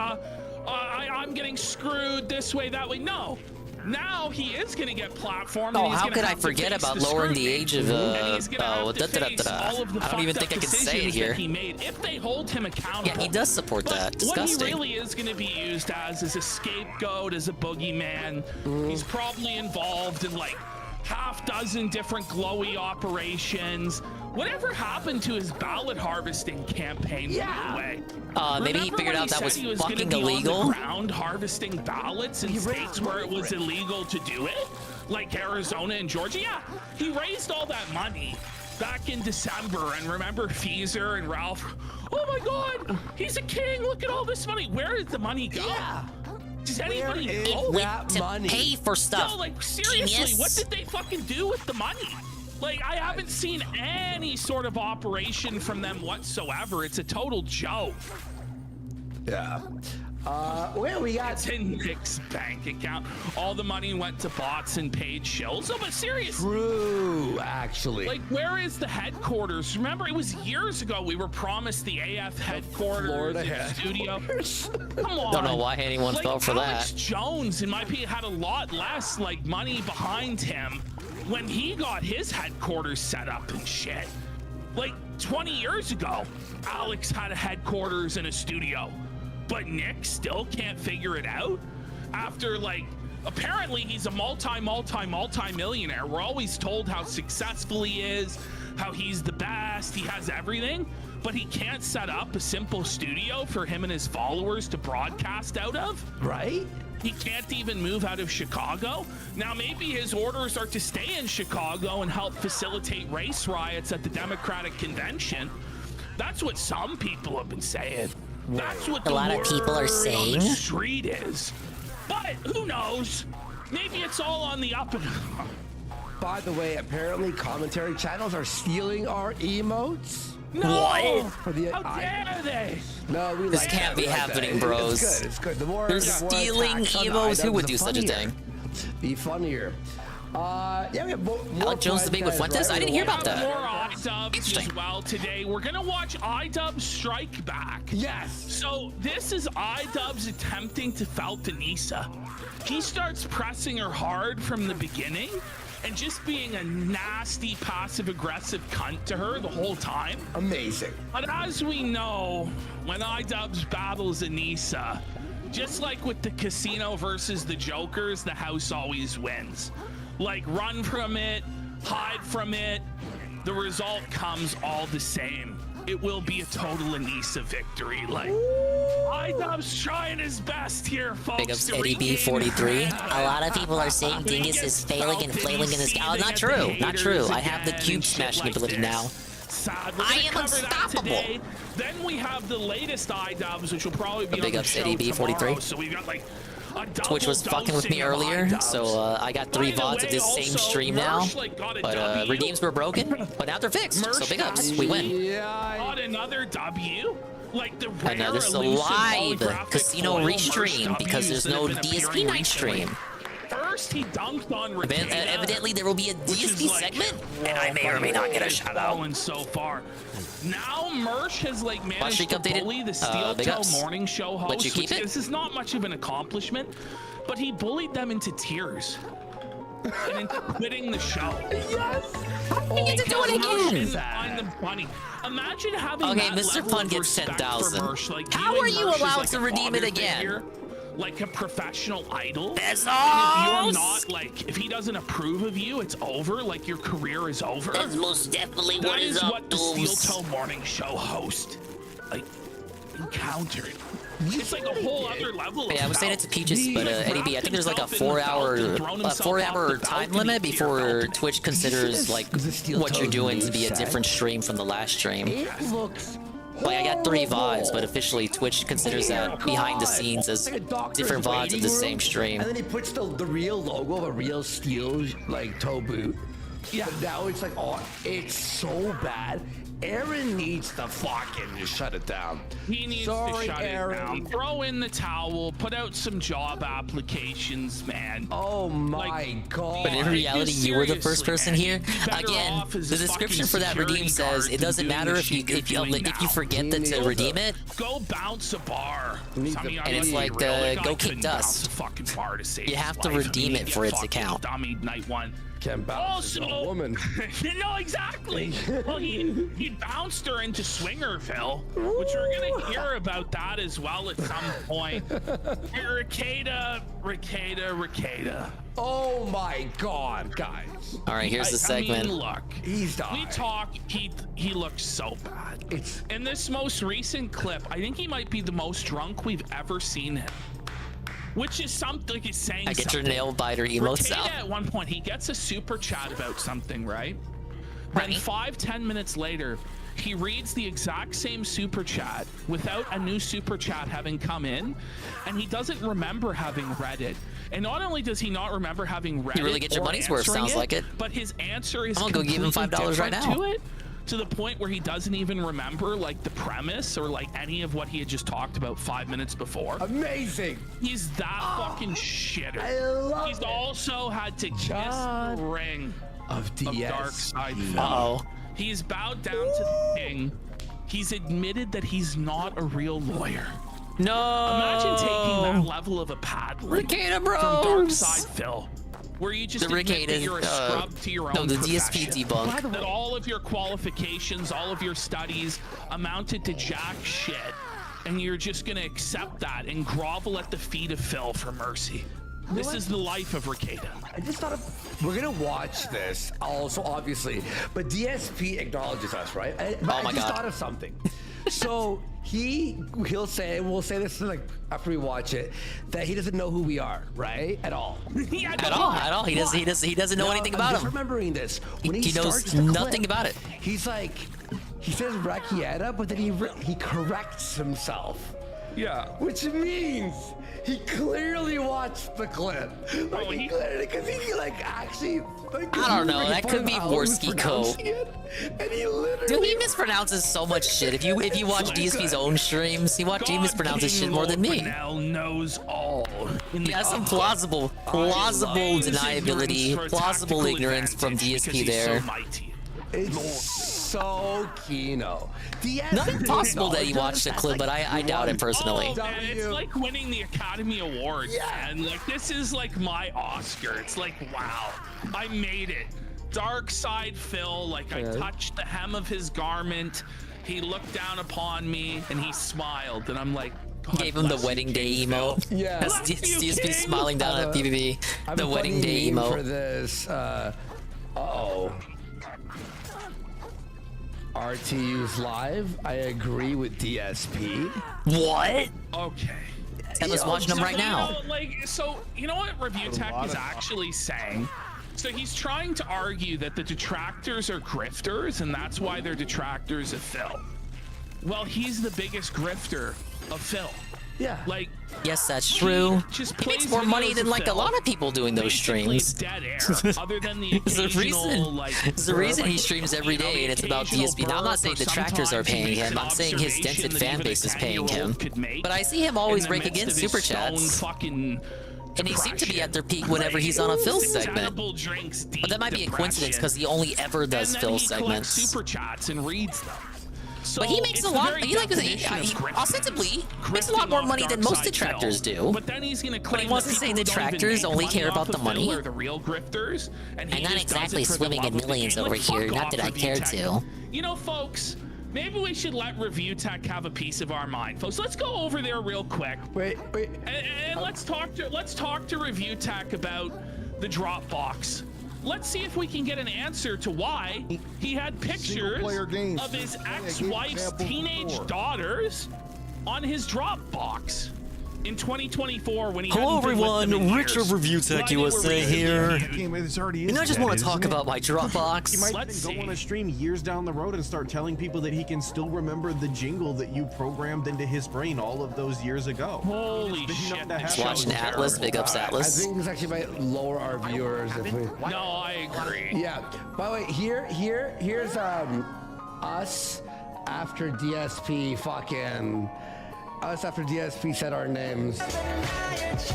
I'm getting screwed this way, that way. No. Now he is going to get platformed. Oh, and he's how gonna could I have to forget face about the lowering the scrutiny. age of And he's gonna have to face all of the I don't even fucked think I up can say it decisions here. that he made if they hold him accountable. Yeah, he does support But that. what he Disgusting. really is going to be used as is a scapegoat, as a boogeyman. He's probably involved in like half dozen different glowy operations. Whatever happened to his ballot harvesting campaign? By the way, maybe he Remember figured when out that said was he gonna fucking be on illegal? the ground harvesting ballots in states where it was illegal to do it, like Arizona and Georgia. Yeah, he raised all that money back in December, and remember Feezer and Ralph? Oh my God, he's a king! Look at all this money. Where did the money go? Yeah. Does anybody know? To pay for stuff. No, like seriously, Genius. what did they fucking do with the money? Like, I haven't seen any sort of operation from them whatsoever. It's a total joke. Yeah. Well, we got it's in Nick's bank account. All the money went to bots and paid shills. Oh, but seriously. True, actually. Like, where is the headquarters? Remember, it was years ago we were promised the AF headquarters, Florida studio. Come on. Don't know why anyone like, fell for Alex that. Jones, in my opinion, had a lot less like money behind him when he got his headquarters set up and shit. Like 20 years ago, Alex had a headquarters and a studio, but Nick still can't figure it out after like, apparently he's a multi-millionaire. We're always told how successful he is, how he's the best, he has everything, but he can't set up a simple studio for him and his followers to broadcast out of. Right? He can't even move out of Chicago. Now, maybe his orders are to stay in Chicago and help facilitate race riots at the Democratic convention. That's what some people have been saying. That's what A lot of people are saying. on the street is. But who knows? Maybe it's all on the up and By the way, apparently commentary channels are stealing our emotes. No! For the, How dare they? No, we This like can't that. We be like happening, that. bros. It's good. It's good. The more They're the more stealing attacks on emos. Who items, would the do such a funnier. thing? The funnier. Yeah, we have more Alex Jones debate with Fuentes? I didn't hear about that. More iDubbbz as well today. We're gonna watch iDubbbz strike back. Yes. So this is iDubbbz attempting to felt Anissa. He starts pressing her hard from the beginning and just being a nasty passive-aggressive cunt to her the whole time. Amazing. But as we know, when iDubbbz battles Anissa, just like with the casino versus the Jokers, the house always wins. Like, run from it, hide from it, the result comes all the same. It will be a total Anissa victory. Like, iDubbbz trying his best here, folks. Big ups Eddie B43. A lot of people are saying Dingus is failing and flailing in this. Oh, not true. Not true. I have the cube smashing ability now. I am unstoppable. Then we have the latest iDubbbz, which will probably be Big on ups the show Eddie B43. tomorrow. So we've got like Twitch was fucking with me earlier, so I got 3 VODs of this same stream now. But redeems were broken, but now they're fixed. So big ups, we win. Got another W. Like the rare And this is a elusive live holographic casino foil restream Merch because there's no W's that have been DSP appearing night recently. stream. First, he dunked on Ricada, Evidently, there will be a DSP segment, and I may or may not get a shout out. So far, now Mersh has like managed Streak to updated. bully the Big Steel Toe ups. morning show Let host. you keep which it? This is not much of an accomplishment, but he bullied them into tears and into quitting the show. Yes. I get to do it again. Find them funny. Imagine having Okay, that Mr. level Pun of gets respect 10,000. for Mersh, like, How viewing are you Mersh as, allowed like, to a redeem it father again? figure, like a professional idol. Bezos! And if you're not like, if he doesn't approve of you, it's over. Like your career is over. That's most definitely That what is is up, what the Dooms. Steel Toe morning show host like encountered. It's like a whole other level. Yeah, I was saying it to Peaches, but Eddie B, I think there's like a himself 4-hour time limit before Twitch considers like what you're doing to be a different stream from the last stream. It looks. Like I got 3 VODs, but officially Twitch considers that behind the scenes as different VODs of the same stream. And then he puts the real logo of a real steel like toe boot. Yeah. But now it's like, oh, it's so bad. Aaron needs to fucking just shut it down. He needs to shut it down. Throw in the towel. Put out some job applications, man. Oh my god! But in reality, you were the first person here. Again, the description for that redeem says it doesn't matter if you forget that to redeem it. Go bounce a bar. And it's like go kick dust. You have to redeem it for its to count. Dummy night 1. Can bounce a woman. No, exactly. Well, he bounced her into Swingerville, which we're gonna hear about that as well at some point. Ricada. Oh my god, guys. All right, here's the segment. I mean, look, he's died. We talk. He looks so bad. In this most recent clip, I think he might be the most drunk we've ever seen him. Which is something like he's saying. I get something. your nail biter emotes out. At one point, he gets a super chat about something, right? Then 5-10 minutes later, he reads the exact same super chat without a new super chat having come in, and he doesn't remember having read it. And not only does he not remember having read it, You really get your money's worth, sounds like it. But his answer is I'm gonna go give him $5 right now. to it. To the point where he doesn't even remember like the premise or like any of what he had just talked about 5 minutes before. Amazing. He's that fucking shitter. I love He's also had to kiss the ring of Dark Side Phil. Uh-oh. He's bowed down to the king. He's admitted that he's not a real lawyer. No. Imagine taking that level of a paddling Ricada from bros. Dark Side Phil. Where you just The admit Ricada, that you're a scrub to your own no, the DSP profession. debunk. That all of your qualifications, all of your studies amounted to jack shit. And you're just going to accept that and grovel at the feet of Phil for mercy. This is the life of Ricada. I just thought we're gonna watch this also, obviously, but DSP acknowledges us, right? I just thought of something. So he'll say, we'll say this like after we watch it, that he doesn't know who we are, right? At all. At all. He doesn't know anything about I'm him. remembering this. When He knows starts the nothing clip, about it. He's like, he says Ricada, but then he corrects himself. Yeah. Which means he clearly watched the clip. Like he clearly, because he like actually. Like, I don't know. That could be Worski Co. And he literally. Dude, he mispronounces so much shit. If you watch DSP's own streams, he mispronounces shit more than me. Knows all. He has some plausible deniability, plausible ignorance from DSP there. It's so Kino. Not impossible that he watched the clip, but I doubt it personally. Oh, man, it's like winning the Academy Award, man. Like, this is like my Oscar. It's like, wow, I made it. Dark Side Phil, like I touched the hem of his garment. He looked down upon me and he smiled, and I'm like, gave him the wedding day emo. Yeah. That's DSP smiling down at PvP. The wedding day emo. For this, RTU's live. I agree with DSP. What? Okay. Tella's watching them right now. You know what Review Tech is actually saying? So he's trying to argue that the detractors are grifters, and that's why they're detractors of Phil. Well, he's the biggest grifter of Phil. Yeah. Like, yes, that's true. just He makes plays more money videos than of like a Phil. lot of people doing those Basically streams. dead air, other than the There's a occasional, reason. like, There's a reason he burp, streams every you know, day, the and it's about occasional DSP. Now, I'm not saying burp, or detractors are sometimes he paying makes him. an I'm saying his observation dented that fan even a base is paying 10-year-old him. could make But I see him always in the rake midst against of his super stone chats. fucking And he seemed to be depression. at their peak whenever he's on a Phil segment. Edible drinks, But that might be a coincidence because he only ever does and then Phil he collects segments. super chats and reads them. So But he makes it's a the lot. very He like definition of grifting. ostensibly makes a lot more money than most detractors do. But then he's gonna But claim he wants that to say people who don't even detractors make only money care off about the of Phil money. are the real grifters, and he I'm not just does exactly it for the swimming love in of the millions game. over Like, here. fuck Not off, that I Review care Tech. to. You know, folks, maybe we should let Review Tech have a piece of our mind, folks. Let's go over there real quick. Wait. And let's talk to Review Tech about the Dropbox. Let's see if we can get an answer to why he had pictures of his ex-wife's teenage daughters on his Dropbox in 2024 when he Hello hadn't been with everyone, them in Rich of years. Review Tech Why they were USA really here. cute. And I just want to talk about my He Dropbox. might Let's then go see. on a stream years down the road and start telling people that he can still remember the jingle that you programmed into his brain all of those years ago. Holy shit. Just watching Atlas, big ups I Atlas. think this actually might lower our viewers if we. No, I agree. Yeah. By the way, here's us after DSP fucking. Us after DSP said our names. Us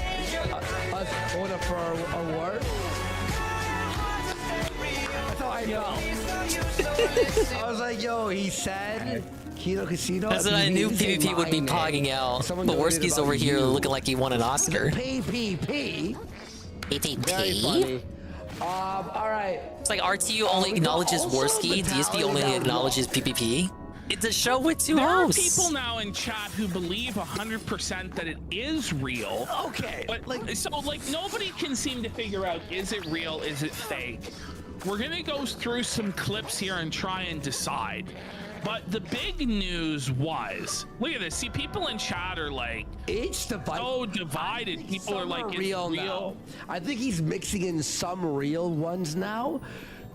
going up for our award. That's how I know. I was like, yo, he said Kino Casino. That's what I knew PvP would be pogging out. But Worski's over here looking like he won an Oscar. PPP. Very PvP? funny. All right. It's like RTU only acknowledges Worski, DSP only acknowledges PvP. It's a show with two There hosts. are people now in chat who believe 100% that it is real. Okay. But nobody can seem to figure out, is it real, is it fake? We're gonna go through some clips here and try and decide. But the big news was, look at this. See, people in chat are like, it's so divided. People are like, it's real now. I think he's mixing in some real ones now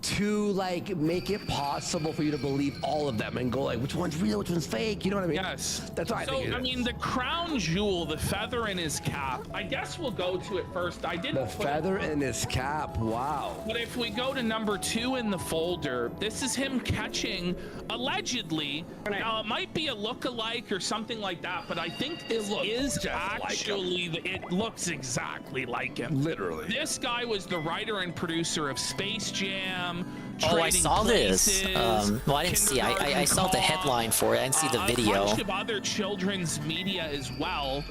to like make it possible for you to believe all of them and go like, which one's real, which one's fake? You know what I mean? Yes. That's what I think. So, I mean, the crown jewel, the feather in his cap, I guess we'll go to it first. I didn't The feather in his cap, wow. But if we go to number 2 in the folder, this is him catching, allegedly, now it might be a look-alike or something like that, but I think this is actually, it looks exactly like him. Literally. This guy was the writer and producer of Space Jam, Oh, I Trading saw this. Places, Well, I didn't see. I saw the headline for it. I didn't see the a video. bunch of other children's media as well.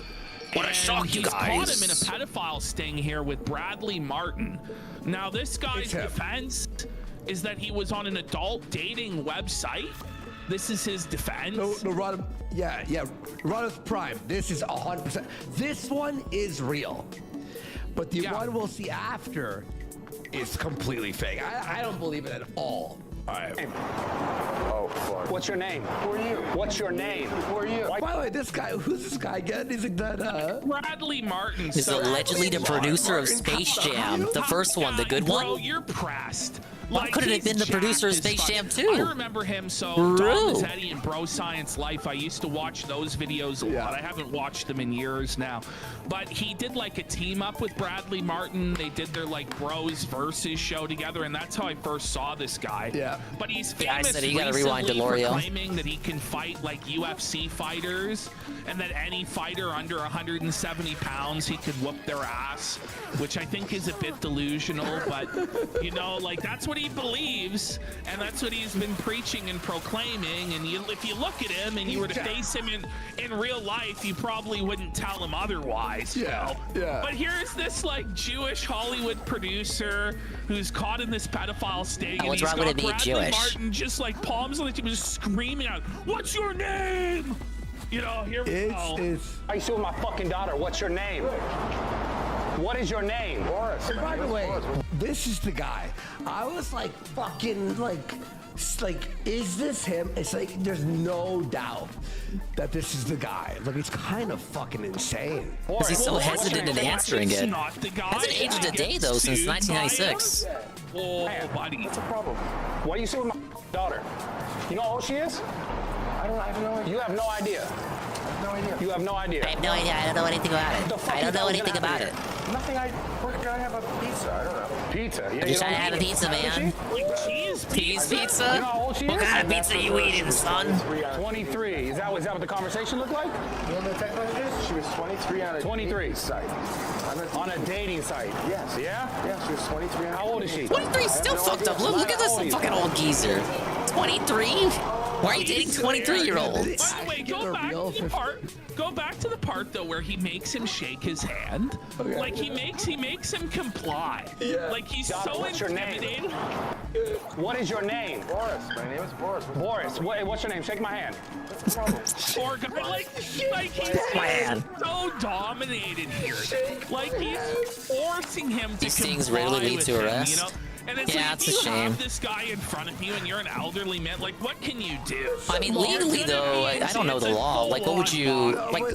What a shock, you He's caught guys. him in a pedophile sting here with Bradley Martin. Now, this guy's defense is that he was on an adult dating website. This is his defense. No, Rod, yeah, Rod's Prime. This is 100%. This one is real, but the one we'll see after is completely fake. I don't believe it at all. All right. Oh, fuck. What's your name? Who are you? What's your name? Who are you? By the way, this guy, who's this guy again? He's like that, Bradley Martin. He's allegedly the producer of Space Jam, the first one, the good one. Bro, you're pressed. Why couldn't it have been the producer of Space Jam too? I remember him. So Bro. Dom Mazzetti and Bro Science Life, I used to watch those videos a lot. I haven't watched them in years now. But he did like a team up with Bradley Martin. They did their like Bros Versus show together, and that's how I first saw this guy. Yeah. But he's Yeah, I famous said you gotta rewind to recently for L'Oreal. claiming that he can fight like UFC fighters, and that any fighter under 170 pounds, he could whoop their ass, which I think is a bit delusional, but you know, like that's what he believes, and that's what he's been preaching and proclaiming. And if you look at him and you were to face him in real life, you probably wouldn't tell him otherwise. Yeah, yeah. But here's this like Jewish Hollywood producer who's caught in this pedophile sting. Oh, what's and wrong he's with got it being Bradley Jewish? Martin just like palms on the team, just screaming out, "What's your name?" You know, here we go. I used to with my fucking daughter. What's your name? What is your name? Boris. By the way, this is the guy. I was like, fucking, like, is this him? It's like, there's no doubt that this is the guy. Like, it's kind of fucking insane. Because he's so hesitant in answering it. Not the guy. Hasn't aged a day though since 1996. Oh, buddy. What's the problem? Why you sit with my daughter? You know how old she is? I have no idea. You have no idea. have no idea. You have no idea. I have no idea. I don't know anything about it. I don't know anything about it. Nothing. We're gonna have a pizza. I don't know. Pizza? Yeah. I'm just trying to have a pizza, man. Cheese pizza? You know how old she What is? kind of pizza you eating, son? 23. Is that what the conversation looked like? You know the text messages? She was 23 on a 23 site. On a dating site. Yes. Yeah? Yeah, she was 23. How old is she? 23 still fucked up. Look at this fucking old geezer. 23? Why are you dating 23-year-olds? Wait, go back to the part. Go back to the part though where he makes him shake his hand. Okay. Like he makes him comply. Yeah. Like he's Donna, so what's your name? intimidating. What is your name? Boris. My name is Boris. Boris. What's your name? Shake my hand. Poor guy, like he's so dominated here. Like he's forcing him to These things comply rarely lead with to him, arrest. you know? And it's Yeah, like, it's if a you shame. have this guy in front of you and you're an elderly man, like what can you do? I mean, legally though, I don't know the law. Like, what would you like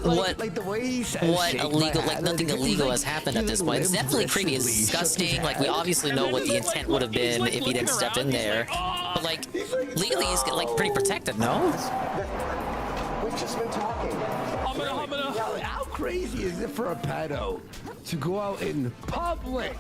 the way he says what shake my illegal? hand, Like, nothing he's illegal like- has happened at he this was point. It's definitely creepy. It's implicitly shook his disgusting. Like, we hand. obviously know what the intent would have been if he didn't step in there. But like, legally, he's like pretty protected, no? We've just been talking. How crazy is it for a pedo to go out in public?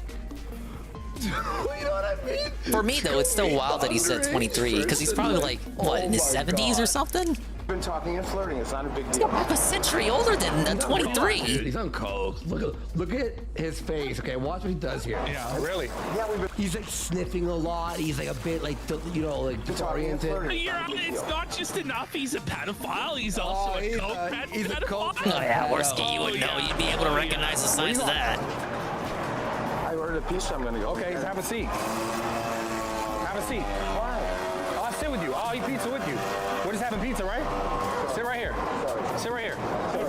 You know what I mean? For me though, it's still wild that he said 23 because he's probably like what in his 70s or something. Been talking and flirting. It's not a big deal. I'm a century older than 23. He's on coke. Look at his face. Okay, watch what he does here. Yeah, really? Yeah, he's like sniffing a lot. He's like a bit like disoriented. It's not just enough he's a pedophile, he's also a coke pedophile. Oh yeah, Worski, you would know. You'd be able to recognize the signs of that. I ordered a pizza. I'm gonna go. Okay, have a seat. Have a seat. Why? I'll sit with you. I'll eat pizza with you. We're just having pizza, right? Sit right here. Sit right here.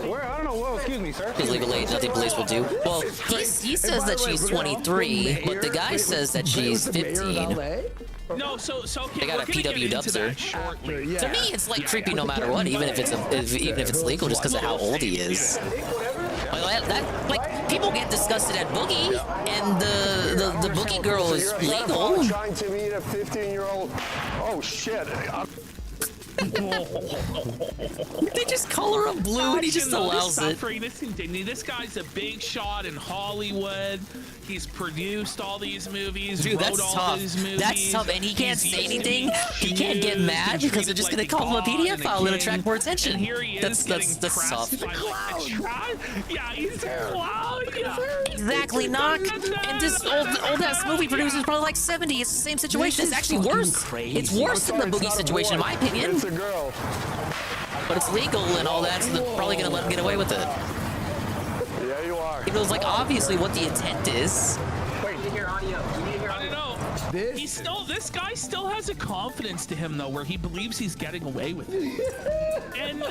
Where? I don't know. Whoa, excuse me, sir. His legal age, nothing police will do. Well, he says that she's 23, but the guy says that she's 15. No, so They got a PW dubs her. To me, it's like creepy no matter what, even if it's legal, just because of how old he is. Like people get disgusted at Boogie, and the Boogie girl is legal. Trying to meet a 15-year-old. Oh shit. They just color him blue and he just allows it. This guy's a big shot in Hollywood. He's produced all these movies. Dude, that's wrote all tough. these movies. That's tough, and he can't He's say used to anything. be He can't get huge. mad because they're just gonna call him a PDF file and attract more attention. And here he is That's tough. Yeah, he's a clown. Yeah. Exactly, Knock. And this old ass movie producer is probably like 70. It's the same situation. It's actually worse. It's worse than the Boogie situation, in my opinion. It's a girl. But it's legal and all that, so they're probably gonna let him get away with it. Yeah, you are. It was like obviously what the intent is. Wait, you hear audio? I don't know. This guy still has a confidence to him though, where he believes he's getting away with it. And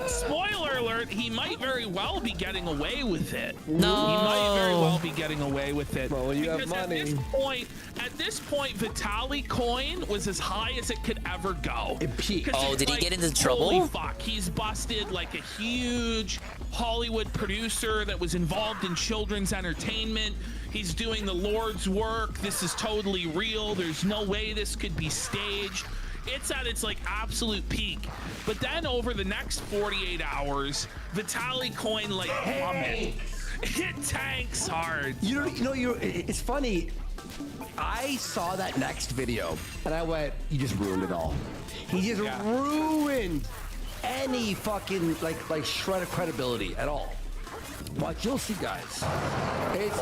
spoiler alert, he might very well be getting away with it. No. He might very well be getting away with it. Well, you have because money. At this point, Vitaly coin was as high as it could ever go. It peaked. Oh, did he get into Holy trouble? fuck, he's busted like a huge Hollywood producer that was involved in children's entertainment. He's doing the Lord's work. This is totally real. There's no way this could be staged. It's at its like absolute peak. But then over the next 48 hours, Vitaly coin like plummets. It tanks hard. It's funny. I saw that next video and I went, you just ruined it all. He just ruined any fucking like shred of credibility at all. Watch, you'll see, guys. It's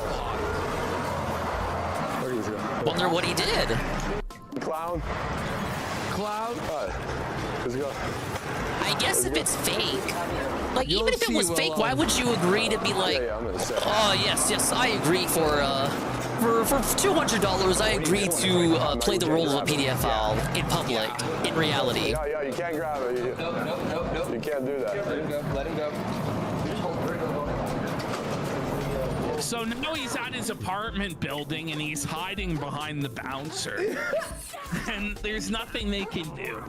Wonder what he did. Clown. Let's go. I guess if it's fake, like even if it was fake, why would you agree to be like, oh yes, I agree for $200, I agree to play the role of a PDF file in public, in reality. Yo, you can't grab it. Nope. You can't do that. Let him go. So now he's at his apartment building and he's hiding behind the bouncer. And there's nothing they can do. You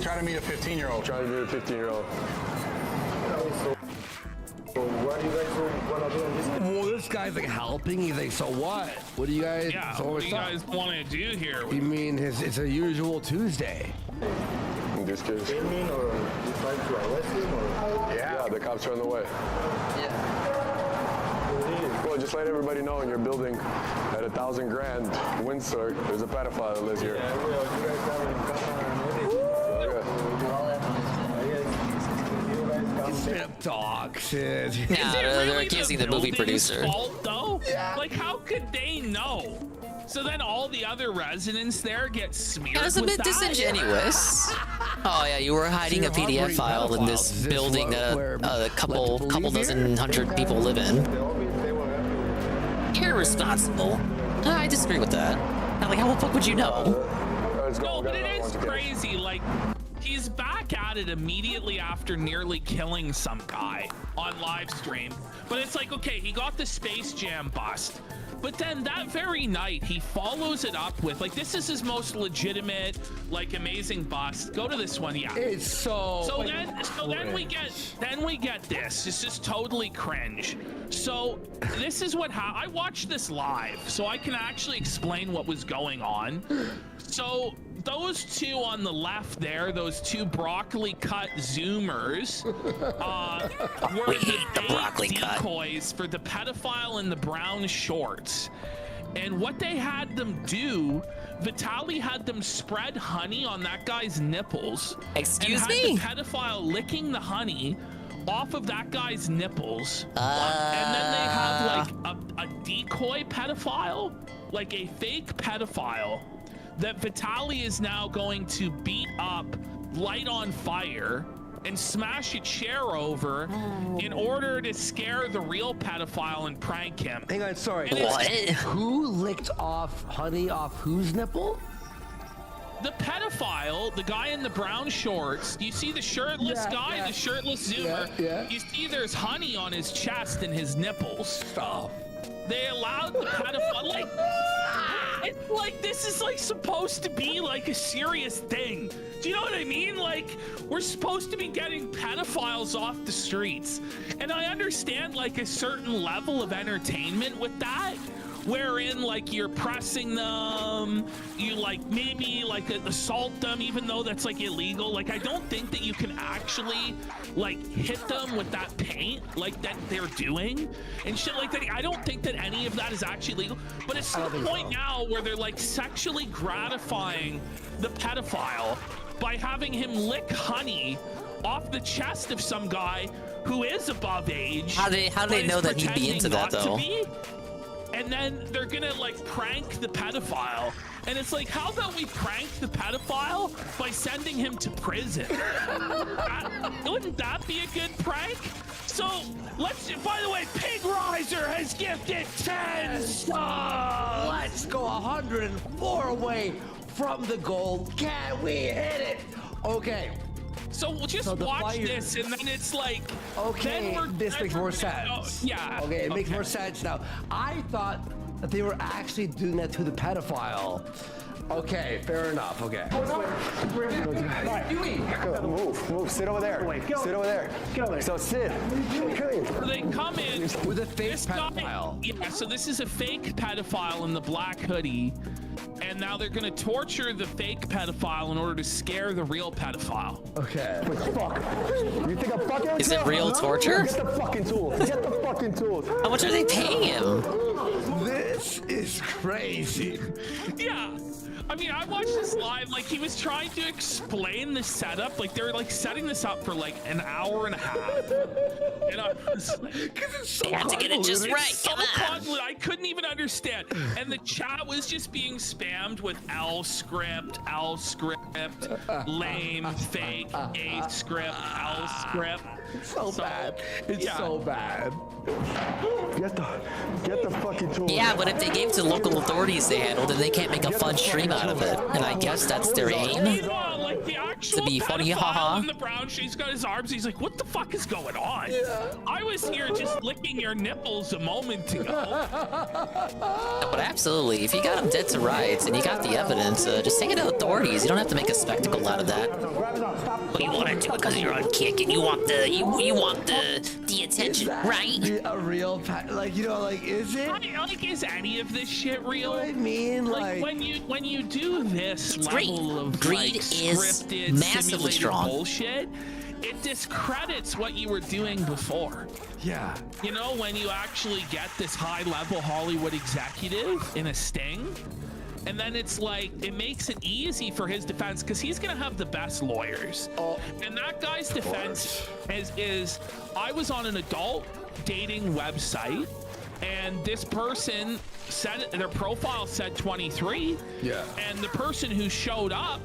trying to meet a 15-year-old? Trying to meet a 15-year-old. Well, this guy's like helping. He's like, so what? What do you guys? Yeah, so what do you guys want to do here? You mean it's a usual Tuesday? filming this case. Filming or you trying to arrest him or? Yeah, the cops are on the way. Well, just let everybody know in your building at 1,000 grand, Windsor, there's a pedophile that lives here. Yeah, well, you guys have it in camera and everything. Straight up dog shit. Yeah, they're accusing the movie building's producer. fault, though? Like, how could they know? So then all the other residents there get smeared. That was a with bit that? disingenuous. Oh yeah, you were hiding a PDF file in this building that a couple dozen hundred people live in. Irresponsible. I disagree with that. Like, how the fuck would you know? No, but it is crazy. Like, he's back at it immediately after nearly killing some guy on live stream. But it's like, okay, he got the Space Jam bust. But then that very night, he follows it up with, like, this is his most legitimate, like, amazing bust. Go to this one, yeah. It's so. So then we get this. It's just totally cringe. So this is what I watched this live, so I can actually explain what was going on. So those two on the left there, those two broccoli cut zoomers, were the broccoli decoys for the pedophile in the brown shorts. And what they had them do, Vitaly had them spread honey on that guy's nipples. Excuse me? The pedophile licking the honey off of that guy's nipples. And then they have like a decoy pedophile, like a fake pedophile that Vitaly is now going to beat up, light on fire, and smash a chair over in order to scare the real pedophile and prank him. Hang on, sorry. What? Who licked off honey off whose nipple? The pedophile, the guy in the brown shorts, you see the shirtless guy, the shirtless zoomer, you see there's honey on his chest and his nipples. Stop. They allowed the pedophile, like, it's like this is like supposed to be like a serious thing. Do you know what I mean? Like, we're supposed to be getting pedophiles off the streets. And I understand like a certain level of entertainment with that, wherein like you're pressing them, you like maybe like assault them, even though that's like illegal. Like, I don't think that you can actually like hit them with that paint like that they're doing and shit like that. I don't think that any of that is actually legal, but it's to the point now where they're like sexually gratifying the pedophile by having him lick honey off the chest of some guy who is above age. How do they know that he'd be into that though? And then they're gonna like prank the pedophile. And it's like, how about we prank the pedophile by sending him to prison? Wouldn't that be a good prank? So let's, by the way, Pig Riser has gifted 10 subs. Let's go 104 away from the goal. Can we hit it? Okay. So we'll just watch this, and then it's like, okay, this makes more sense. Yeah. Okay, it makes more sense now. I thought that they were actually doing that to the pedophile. Okay, fair enough. Okay. Move. Sit over there. Sit over there. Get over there. So sit. They come in with a fake pedophile. Yeah, so this is a fake pedophile in the black hoodie. And now they're gonna torture the fake pedophile in order to scare the real pedophile. Okay. Fuck. You think I'm fucking? Is it real torture? Get the fucking tools. Get the fucking tools. How much are they paying him? This is crazy. Yeah. I mean, I watched this live, like, he was trying to explain the setup, like, they were, like, setting this up for, like, an hour and a half. And I was like, they had to get it just right, so convoluted, I couldn't even understand. And the chat was just being spammed with L script, lame, fake, A script, L script. So bad. It's so bad. Get the fucking tools. Yeah, but if they gave to local authorities they handled, then they can't make a fun stream out of it. And I guess that's their aim. Like the actual To be funny, haha. in the brown, she's got his arms. He's like, "What the fuck is going on?" I was here just licking your nipples a moment ago. But absolutely, if you got him dead to rights and you got the evidence, just take it to authorities. You don't have to make a spectacle out of that. But you want to do it because you're on kick and you want the attention, right? A real like, you know, like, is it? Like, is any of this shit real? You know what I mean, like when you do this it's level greed. of Greed like, is Massively simulated strong. bullshit. It discredits what you were doing before. Yeah. You know, when you actually get this high-level Hollywood executive in a sting, and then it's like, it makes it easy for his defense because he's going to have the best lawyers. And that guy's defense is I was on an adult dating website, and this person said, their profile said 23. Yeah. And the person who showed up,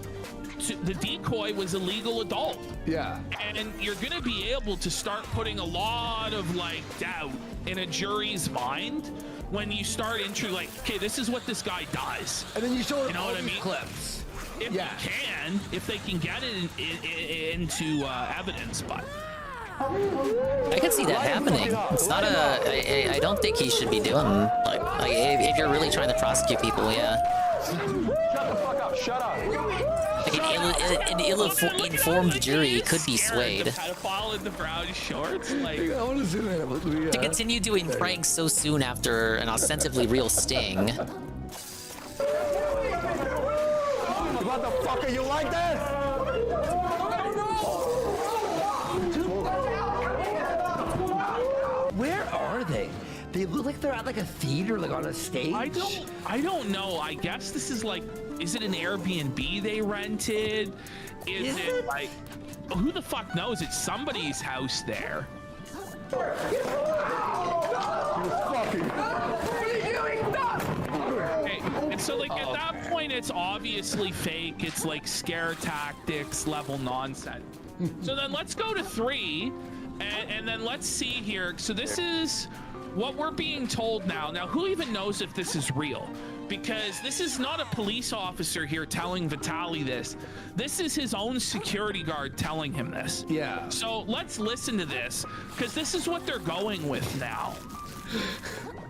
the decoy was a legal adult. Yeah. And you're going to be able to start putting a lot of like doubt in a jury's mind when you start into like, okay, this is what this guy does. And then you show You know what I mean? clips. If you can, if they can get it into evidence, but. I can see that happening. It's not a. I don't think he should be doing like if you're really trying to prosecute people, yeah. Shut the fuck up! Shut up! Like an ill-informed jury could be swayed. The pedophile in the brown shorts, like. I want to see that. To continue doing pranks so soon after an ostensibly real sting. What the fuck are you like that? Where are they? They look like they're at like a theater, like on a stage. I don't know. I guess this is like, is it an Airbnb they rented? Is it like, who the fuck knows? It's somebody's house there. Okay, and so like at that point, it's obviously fake. It's like scare tactics level nonsense. So then let's go to 3, and then let's see here. So this is what we're being told now. Now, who even knows if this is real? Because this is not a police officer here telling Vitaly this. This is his own security guard telling him this. Yeah. So let's listen to this, because this is what they're going with now.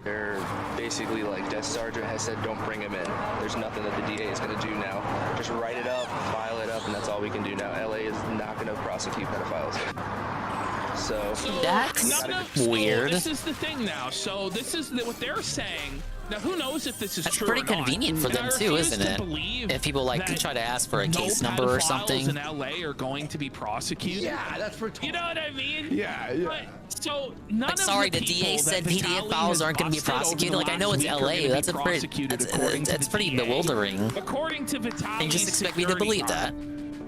They're basically like, Death Sergeant has said, don't bring him in. There's nothing that the DA is going to do now. Just write it up, file it up, and that's all we can do now. LA is not going to prosecute pedophiles. So that's weird. This is the thing now. So this is what they're saying. Now, who knows if this is That's true pretty or not? convenient for And them I too, refuse isn't to it? believe If people like that try to ask for a no case number or pedophiles something. in LA are going to be prosecuted. Yeah, that's for. You know what I mean? Yeah, yeah. But, so none Like, sorry, of the DA people said that PD Vitaly files has aren't going to be busted over prosecuted. the Like I know last it's week are LA. gonna That's be a pretty. prosecuted according to That's the pretty DA. bewildering. According to Vitaly's You just expect me to security believe guard.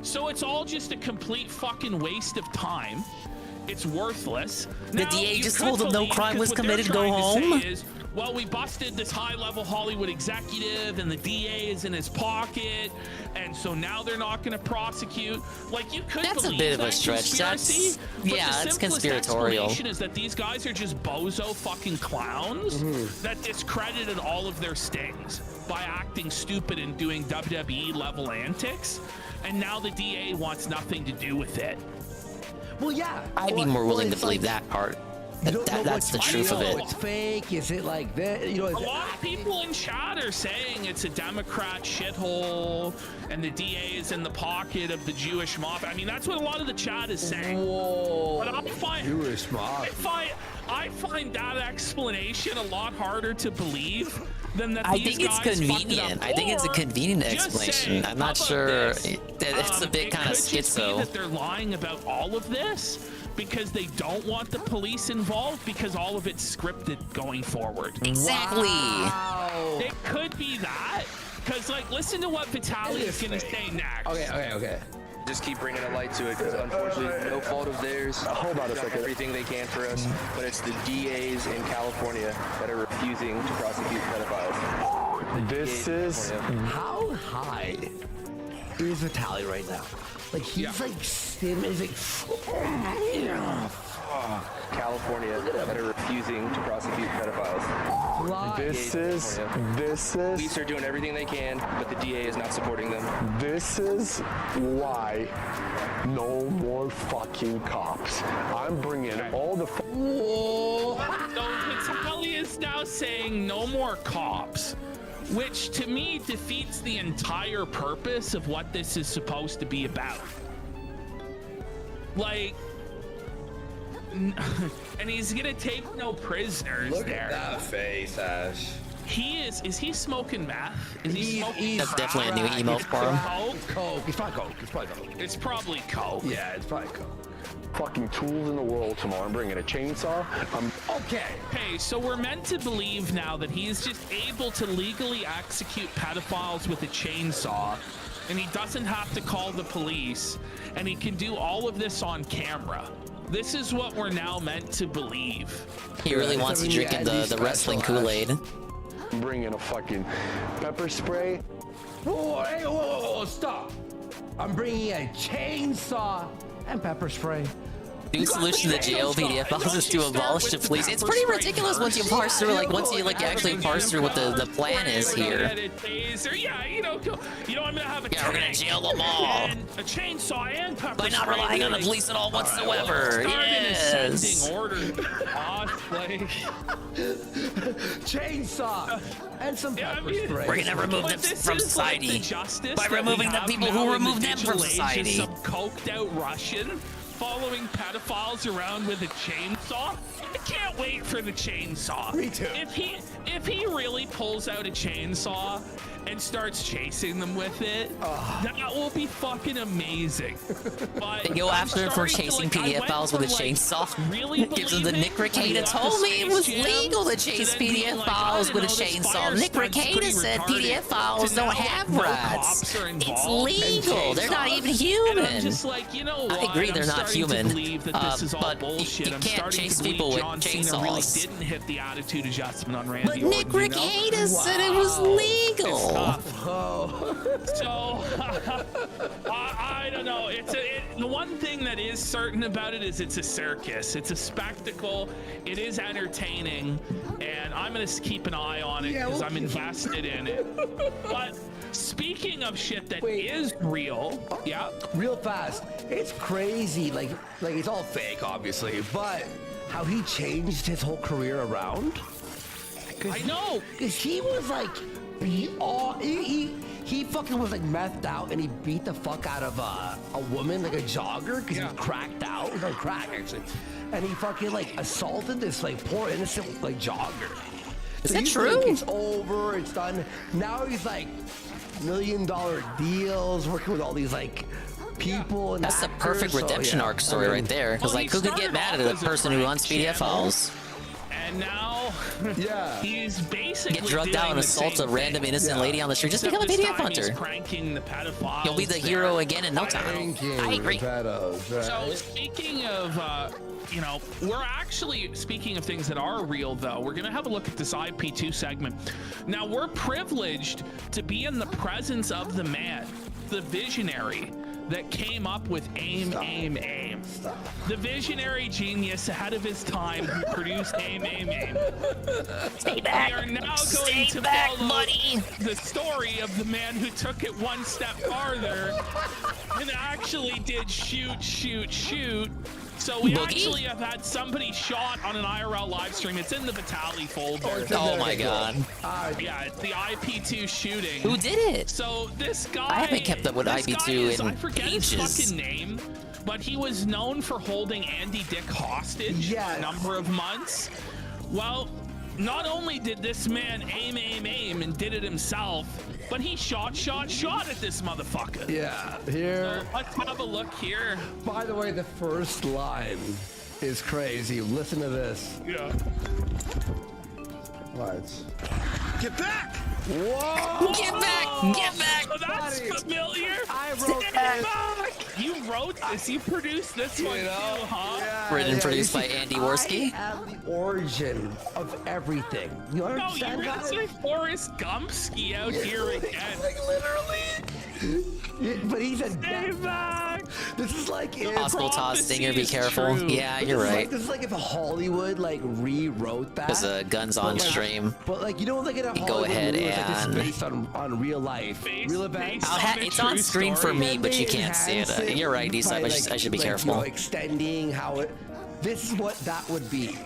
that? So it's all just a complete fucking waste of time. It's worthless. The Now, DA you just could told him no believe, crime 'cause was what they're committed, go trying to home. say is, well, we busted this high-level Hollywood executive, and the DA is in his pocket, and so now they're not going to prosecute. Like, you could That's a believe bit of a that stretch. conspiracy, That's but yeah, the that's simplest conspiratorial. explanation is that these guys are just bozo fucking clowns that discredited all of their stings by acting stupid and doing WWE-level antics, and now the DA wants nothing to do with it. Well, yeah. I'd be more willing to believe that part. That's the truth of it. It's fake. Is it like that? You know, A lot of people in chat are saying it's a Democrat shithole and the DA is in the pocket of the Jewish mob. I mean, that's what a lot of the chat is saying. Whoa. But I find, Jewish mob. I find that explanation a lot harder to believe than that I these think it's guys fucked it up. convenient. I think it's a convenient Just explanation. saying, I'm not how about sure. this? It's a bit kind of It could just be schizo. that they're lying about all of this because they don't want the police involved because all of it's scripted going forward. Exactly. It could be that. Because, like, listen to what Vitaly is going to say next. Okay. Just keep bringing a light to it, because unfortunately, no fault of theirs. Hold on a They've done second. everything they can for us, but it's the DAs in California that are refusing to prosecute pedophiles. This is How high is Vitaly right now? Like he's like sitting. He's like. California that are refusing to prosecute pedophiles. This is Police are doing everything they can, but the DA is not supporting them. This is why no more fucking cops. I'm bringing all the. So Vitaly is now saying no more cops, which to me defeats the entire purpose of what this is supposed to be about. Like, and he's gonna take no prisoners Look there. at that face, Ash. Is he smoking meth? Is he smoking That's crack? definitely a new emote for him. Coke. It's probably Coke. It's probably Coke. It's probably Coke. Yeah, it's probably Coke. Fucking tools in the world tomorrow. I'm bringing a chainsaw. Okay, so we're meant to believe now that he is just able to legally execute pedophiles with a chainsaw, and he doesn't have to call the police, and he can do all of this on camera. This is what we're now meant to believe. He really wants to drink in the wrestling Kool-Aid. I'm bringing a fucking pepper spray. Whoa, hey, whoa, stop. I'm bringing a chainsaw and pepper spray. New solution to jail PDF files is to abolish the police. It's pretty ridiculous once you parse through, actually parse through what the plan is here. Yeah, you know, I'm gonna have a we're gonna jail them all. and a chainsaw and pepper By not spray, relying on the like, police at all whatsoever. Start in Yes. ascending order. Chainsaw and some pepper spray. We're gonna remove them from society by removing the people who removed them from society. Some coked out Russian following pedophiles around with a chainsaw. I can't wait for the chainsaw. Me too. If he really pulls out a chainsaw and starts chasing them with it, that will be fucking amazing. But They go after him for chasing PDF files with a chainsaw. Gives him the Nick Ricada told me it was legal to chase PDF files with a chainsaw. Nick Ricada said PDF files don't have rights. It's legal. They're not even human. I'm just like, you know what? I agree they're not human, But you can't chase people with chainsaws. Really didn't hit the attitude adjustment on Randy But Nick Orton, Ricada said it was legal. So I don't know. The one thing that is certain about it is it's a circus. It's a spectacle. It is entertaining, and I'm gonna keep an eye on it because I'm invested in it. But speaking of shit that is real, real fast. It's crazy. Like it's all fake, obviously, but how he changed his whole career around. I know, because he was like, he fucking was like methed out, and he beat the fuck out of a woman, like a jogger, because he was cracked out. He was on crack actually, and he fucking like assaulted this like poor innocent like jogger. Is So that he's true? Like, it's over. It's done. Now he's like $1 million deals, working with all these like people. And That's the actors, perfect redemption yeah. arc story right there. Because like, who could get mad at a person who hunts PDF files? and now he's basically Get drugged out and assault a random innocent lady on the street. Just become a Except this PDF time he's hunter. cranking the pedophiles. You'll be the hero again in no time. I agree. So speaking of, you know, we're actually speaking of things that are real though. We're gonna have a look at this IP2 segment. Now we're privileged to be in the presence of the man, the visionary that came up with aim, aim, aim. The visionary genius ahead of his time who produced aim, aim, aim. Stay back. We are now Stay going to back, follow buddy. the story of the man who took it one step farther and actually did shoot, shoot, shoot. So we Boogie? actually have had somebody shot on an IRL live stream. It's in the Vitali folder. Oh my god. Yeah, it's the IP2 shooting. Who did it? So this guy. I haven't kept up with this guy IP2 is, in I forget ages. his fucking name, but he was known for holding Andy Dick hostage for a number of months. Well, not only did this man aim, aim, aim and did it himself, but he shot at this motherfucker. Yeah, here. So let's have a look here. By the way, the first line is crazy. Listen to this. Yeah. What? Get back! Whoa! Get back! Get back! Oh, that's familiar. I wrote Stand that. back! You wrote this. You produced this one too, huh? Written and produced you by see, Andy Worski. I am the origin of everything. You No, you understand really that? say Forrest Gumpski out here again. Like literally. But he's a Stay back! This is like if Hospital toss stinger, be careful. Yeah, you're right. This is like if Hollywood like rewrote that. Because guns on stream. But like you know, like in a Go Hollywood ahead movie, it's like this and- is based on real life, real events. It's on screen for me, but you can't see it. Enhance You're right, D-Side. I should be like, careful. You know, extending how it. This is what that would be.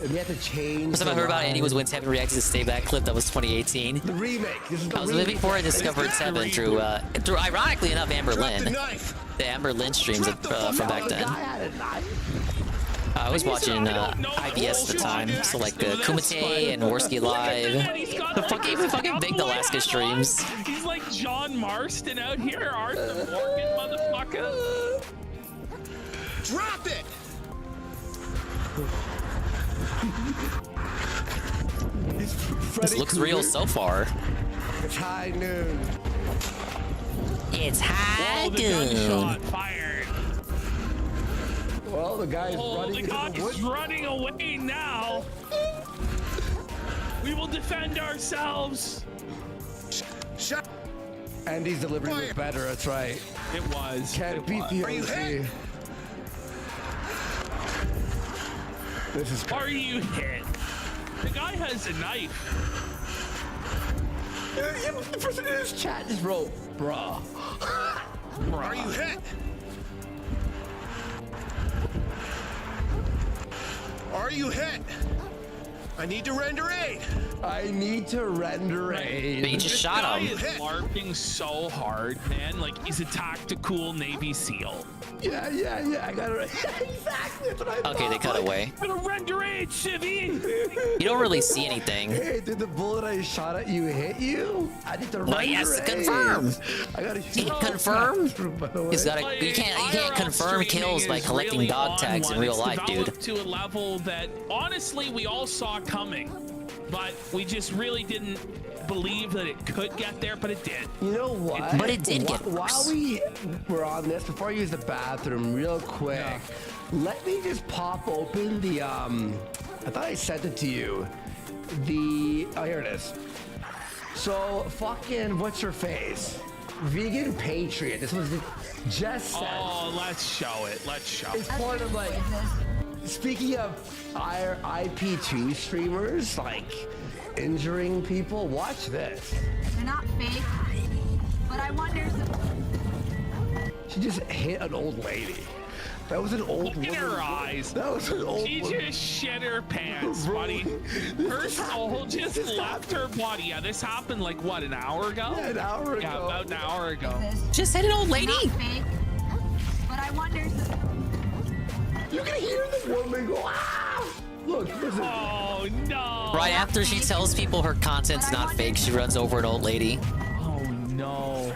And we have to change. First time I heard about Andy was when Tevin reacted to the Stay Back clip that was 2018. The remake. This is the I was remake. living before I discovered Tevin through ironically enough, Amber Lynn. The Amber Lynn streams from back The then. guy had a knife. I was watching IBS at the time, so like Kumite and Worski Live. The fucking big Alaska streams. He's like John Marston out here, Arthur Morgan, motherfucker. Drop it! This looks real so far. It's high noon. It's high Whoa, the gunshot fired. Well, the guy's running. The guy's running away now. We will defend ourselves. Shut. Andy's delivery was better. That's right. It was. Can't beat the OC. This is. Are you hit? The guy has a knife. The person in his chat just wrote, bruh. Are you hit? Are you hit? I need to render aid. I need to render aid. But you just shot him. This guy is LARPing so hard, man. Like he's a tactical Navy SEAL. Yeah. I got it. Exactly. That's what I thought. Okay, they cut away. I'm gonna render aid, Civvy. You don't really see anything. Hey, did the bullet I shot at you hit you? I need to render Well, yes, aid. confirm. I gotta confirm. He's gotta. You can't confirm kills by collecting really dog tags in real life, dude. Developed to a level that honestly we all saw coming, but we just really didn't believe that it could get there, but it did. You know what? But it did get worse. While we were on this, before I use the bathroom real quick, let me just pop open the, I thought I sent it to you. Oh, here it is. So, fucking, what's her face? Vegan Patriot. This was just sent. Oh, let's show it. It's part of, like, speaking of IP2 streamers, like, injuring people, watch this. They're not fake, but I wonder. She just hit an old lady. That was an old woman. Look at her eyes. That was an old She woman. just shit her pants, buddy. Her soul just left her body. Yeah, this happened like, what, an hour ago? Yeah, an hour ago. Yeah, about an hour ago. Just hit an old lady. They're not fake, but I wonder. You can hear the woman go, ah! Look, listen. Oh, no. Right after she tells people her content's not fake, she runs over an old lady. Oh, no.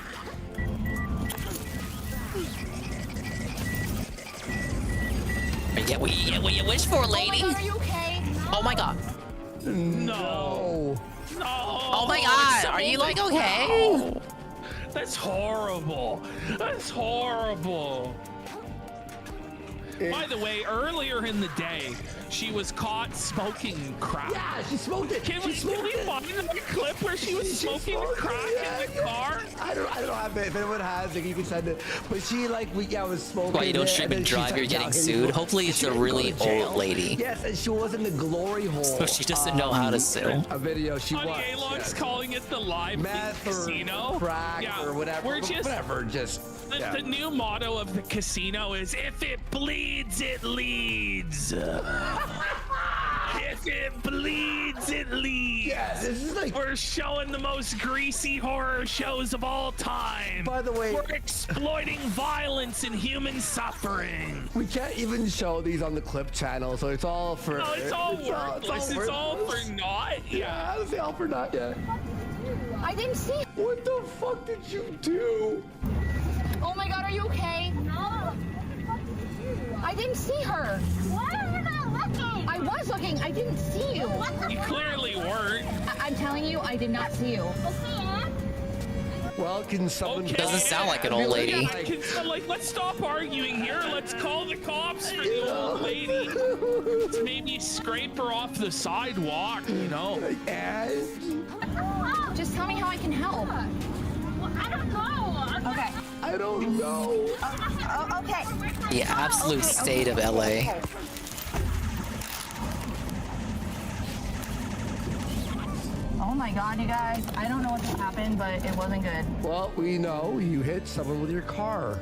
You get what you wish for, lady. Oh my God, are you okay? Oh my god. No. No. Oh my god. Are you like okay? That's horrible. That's horrible. By the way, earlier in the day, she was caught smoking crack. Yeah, she smoked it. Can we find the clip where she was smoking crack in the car? I don't have it. If anyone has it, you can send it. But she was smoking. Why you don't it, stream and then she drive? You're started getting talking sued. about- Hopefully, it's she a didn't go really to jail. old lady. Yes, and she was in the glory hole. So she doesn't know how to sue. A video she Honey, was. A-Log's calling it the live Meth or casino. crack or whatever. We're just whatever. Just the new motto of the casino is if it bleeds, it leads. If it bleeds, it leads. Yeah, this is like we're showing the most greasy horror shows of all time. By the way, we're exploiting violence and human suffering. We can't even show these on the clip channel, so it's all for. No, it's all worthless. It's all for naught. Yeah, it's all for naught. Yeah. I didn't see. What the fuck did you do? Oh my God, are you okay? No. I didn't see her. Why are you not looking? I was looking. I didn't see you. You clearly weren't. I'm telling you, I did not see you. Well, can someone? Doesn't sound like an old lady. Let's stop arguing here. Let's call the cops for the old lady. Let's maybe scrape her off the sidewalk, you know. And just tell me how I can help. Well, I don't know. Okay. I don't know. Okay. The absolute state of LA. Oh my God, you guys. I don't know what just happened, but it wasn't good. Well, we know you hit someone with your car.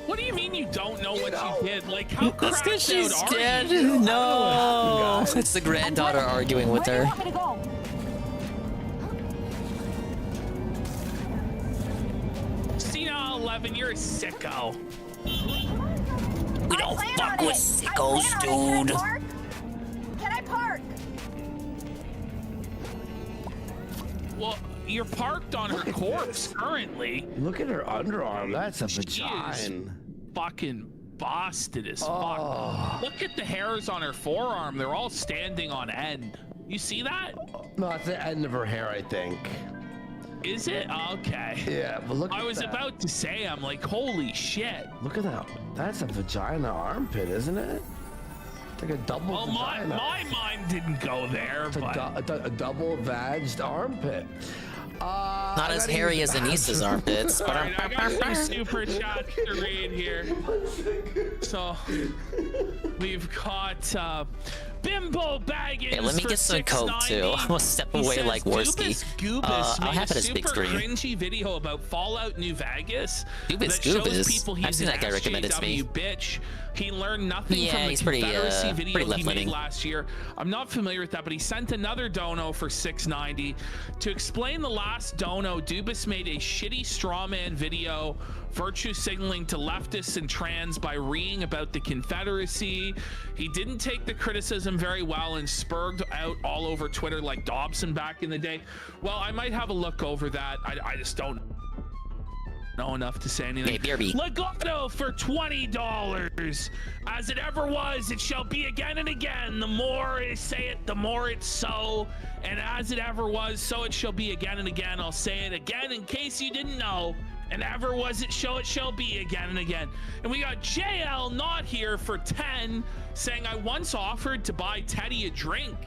What do you mean you don't know what you did? Like, how That's because cracked she's out are dead. you? No. It's the granddaughter arguing with her. Where do you want me to go? Senile 11, you're a sicko. We don't fuck with sick tacos, dude. Can I park? Well, you're parked on her corpse currently. Look at her underarm. That's a She is vagina. fucking busted as fuck. Look at the hairs on her forearm. They're all standing on end. You see that? No, that's the end of her hair, I think. Is it? Okay. Yeah, but look at I was that. about to say, I'm like, holy shit. Look at that. That's a vagina armpit, isn't it? It's like a double Well, vagina. my mind didn't go there, It's but a double vagged armpit. Not as hairy as Anissa's armpits. all right, I got some super chats to read here. So we've got Bimbo Baggins. Hey, let me for get some Coke too. $6.90. I'm gonna step He away says, like Worski. Goobus I'll made have a it as big super screen. cringy video about Fallout New Vegas Goobus, that shows Goobus. people I've he's seen an that guy recommended to me. SJW bitch. He learned nothing Yeah, from the he's pretty, Confederacy video pretty he made left-leaning. last year. I'm not familiar with that, but he sent another dono for $6.90. To explain the last dono, Dubas made a shitty straw man video virtue signaling to leftists and trans by reading about the Confederacy. He didn't take the criticism very well and spurred out all over Twitter like Dobson back in the day. Well, I might have a look over that. I just don't know enough to say anything. Hey, BRB. Legato for $20. As it ever was, it shall be again and again. The more I say it, the more it's so. And as it ever was, so it shall be again and again. I'll say it again in case you didn't know. And ever was it, so it shall be again and again. And we got JL not here for 10, saying I once offered to buy Teddy a drink,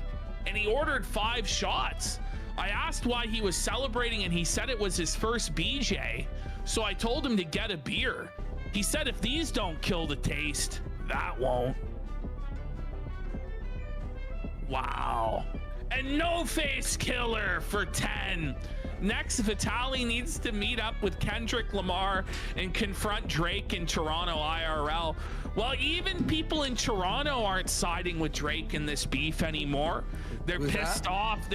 and he ordered 5 shots. I asked why he was celebrating, and he said it was his first BJ. So I told him to get a beer. He said if these don't kill the taste, that won't. Wow. And No Face Killer for 10. Next, Vitaly needs to meet up with Kendrick Lamar and confront Drake in Toronto IRL. Well, even people in Toronto aren't siding with Drake in this beef anymore. They're Who's pissed that? off.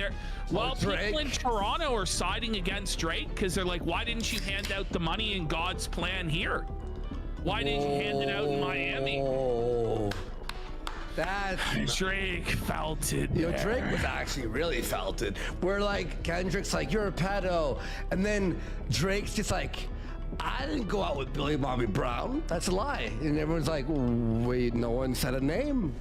Well, people in Toronto are siding against Drake because they're like, why didn't you hand out the money in God's plan here? Why didn't you hand it out in Miami? That's Drake felt it. You know, Drake was actually really felt it. Where like Kendrick's like, you're a pedo, and then Drake's just like, I didn't go out with Billy Bobby Brown. That's a lie. And everyone's like, wait, no one said a name.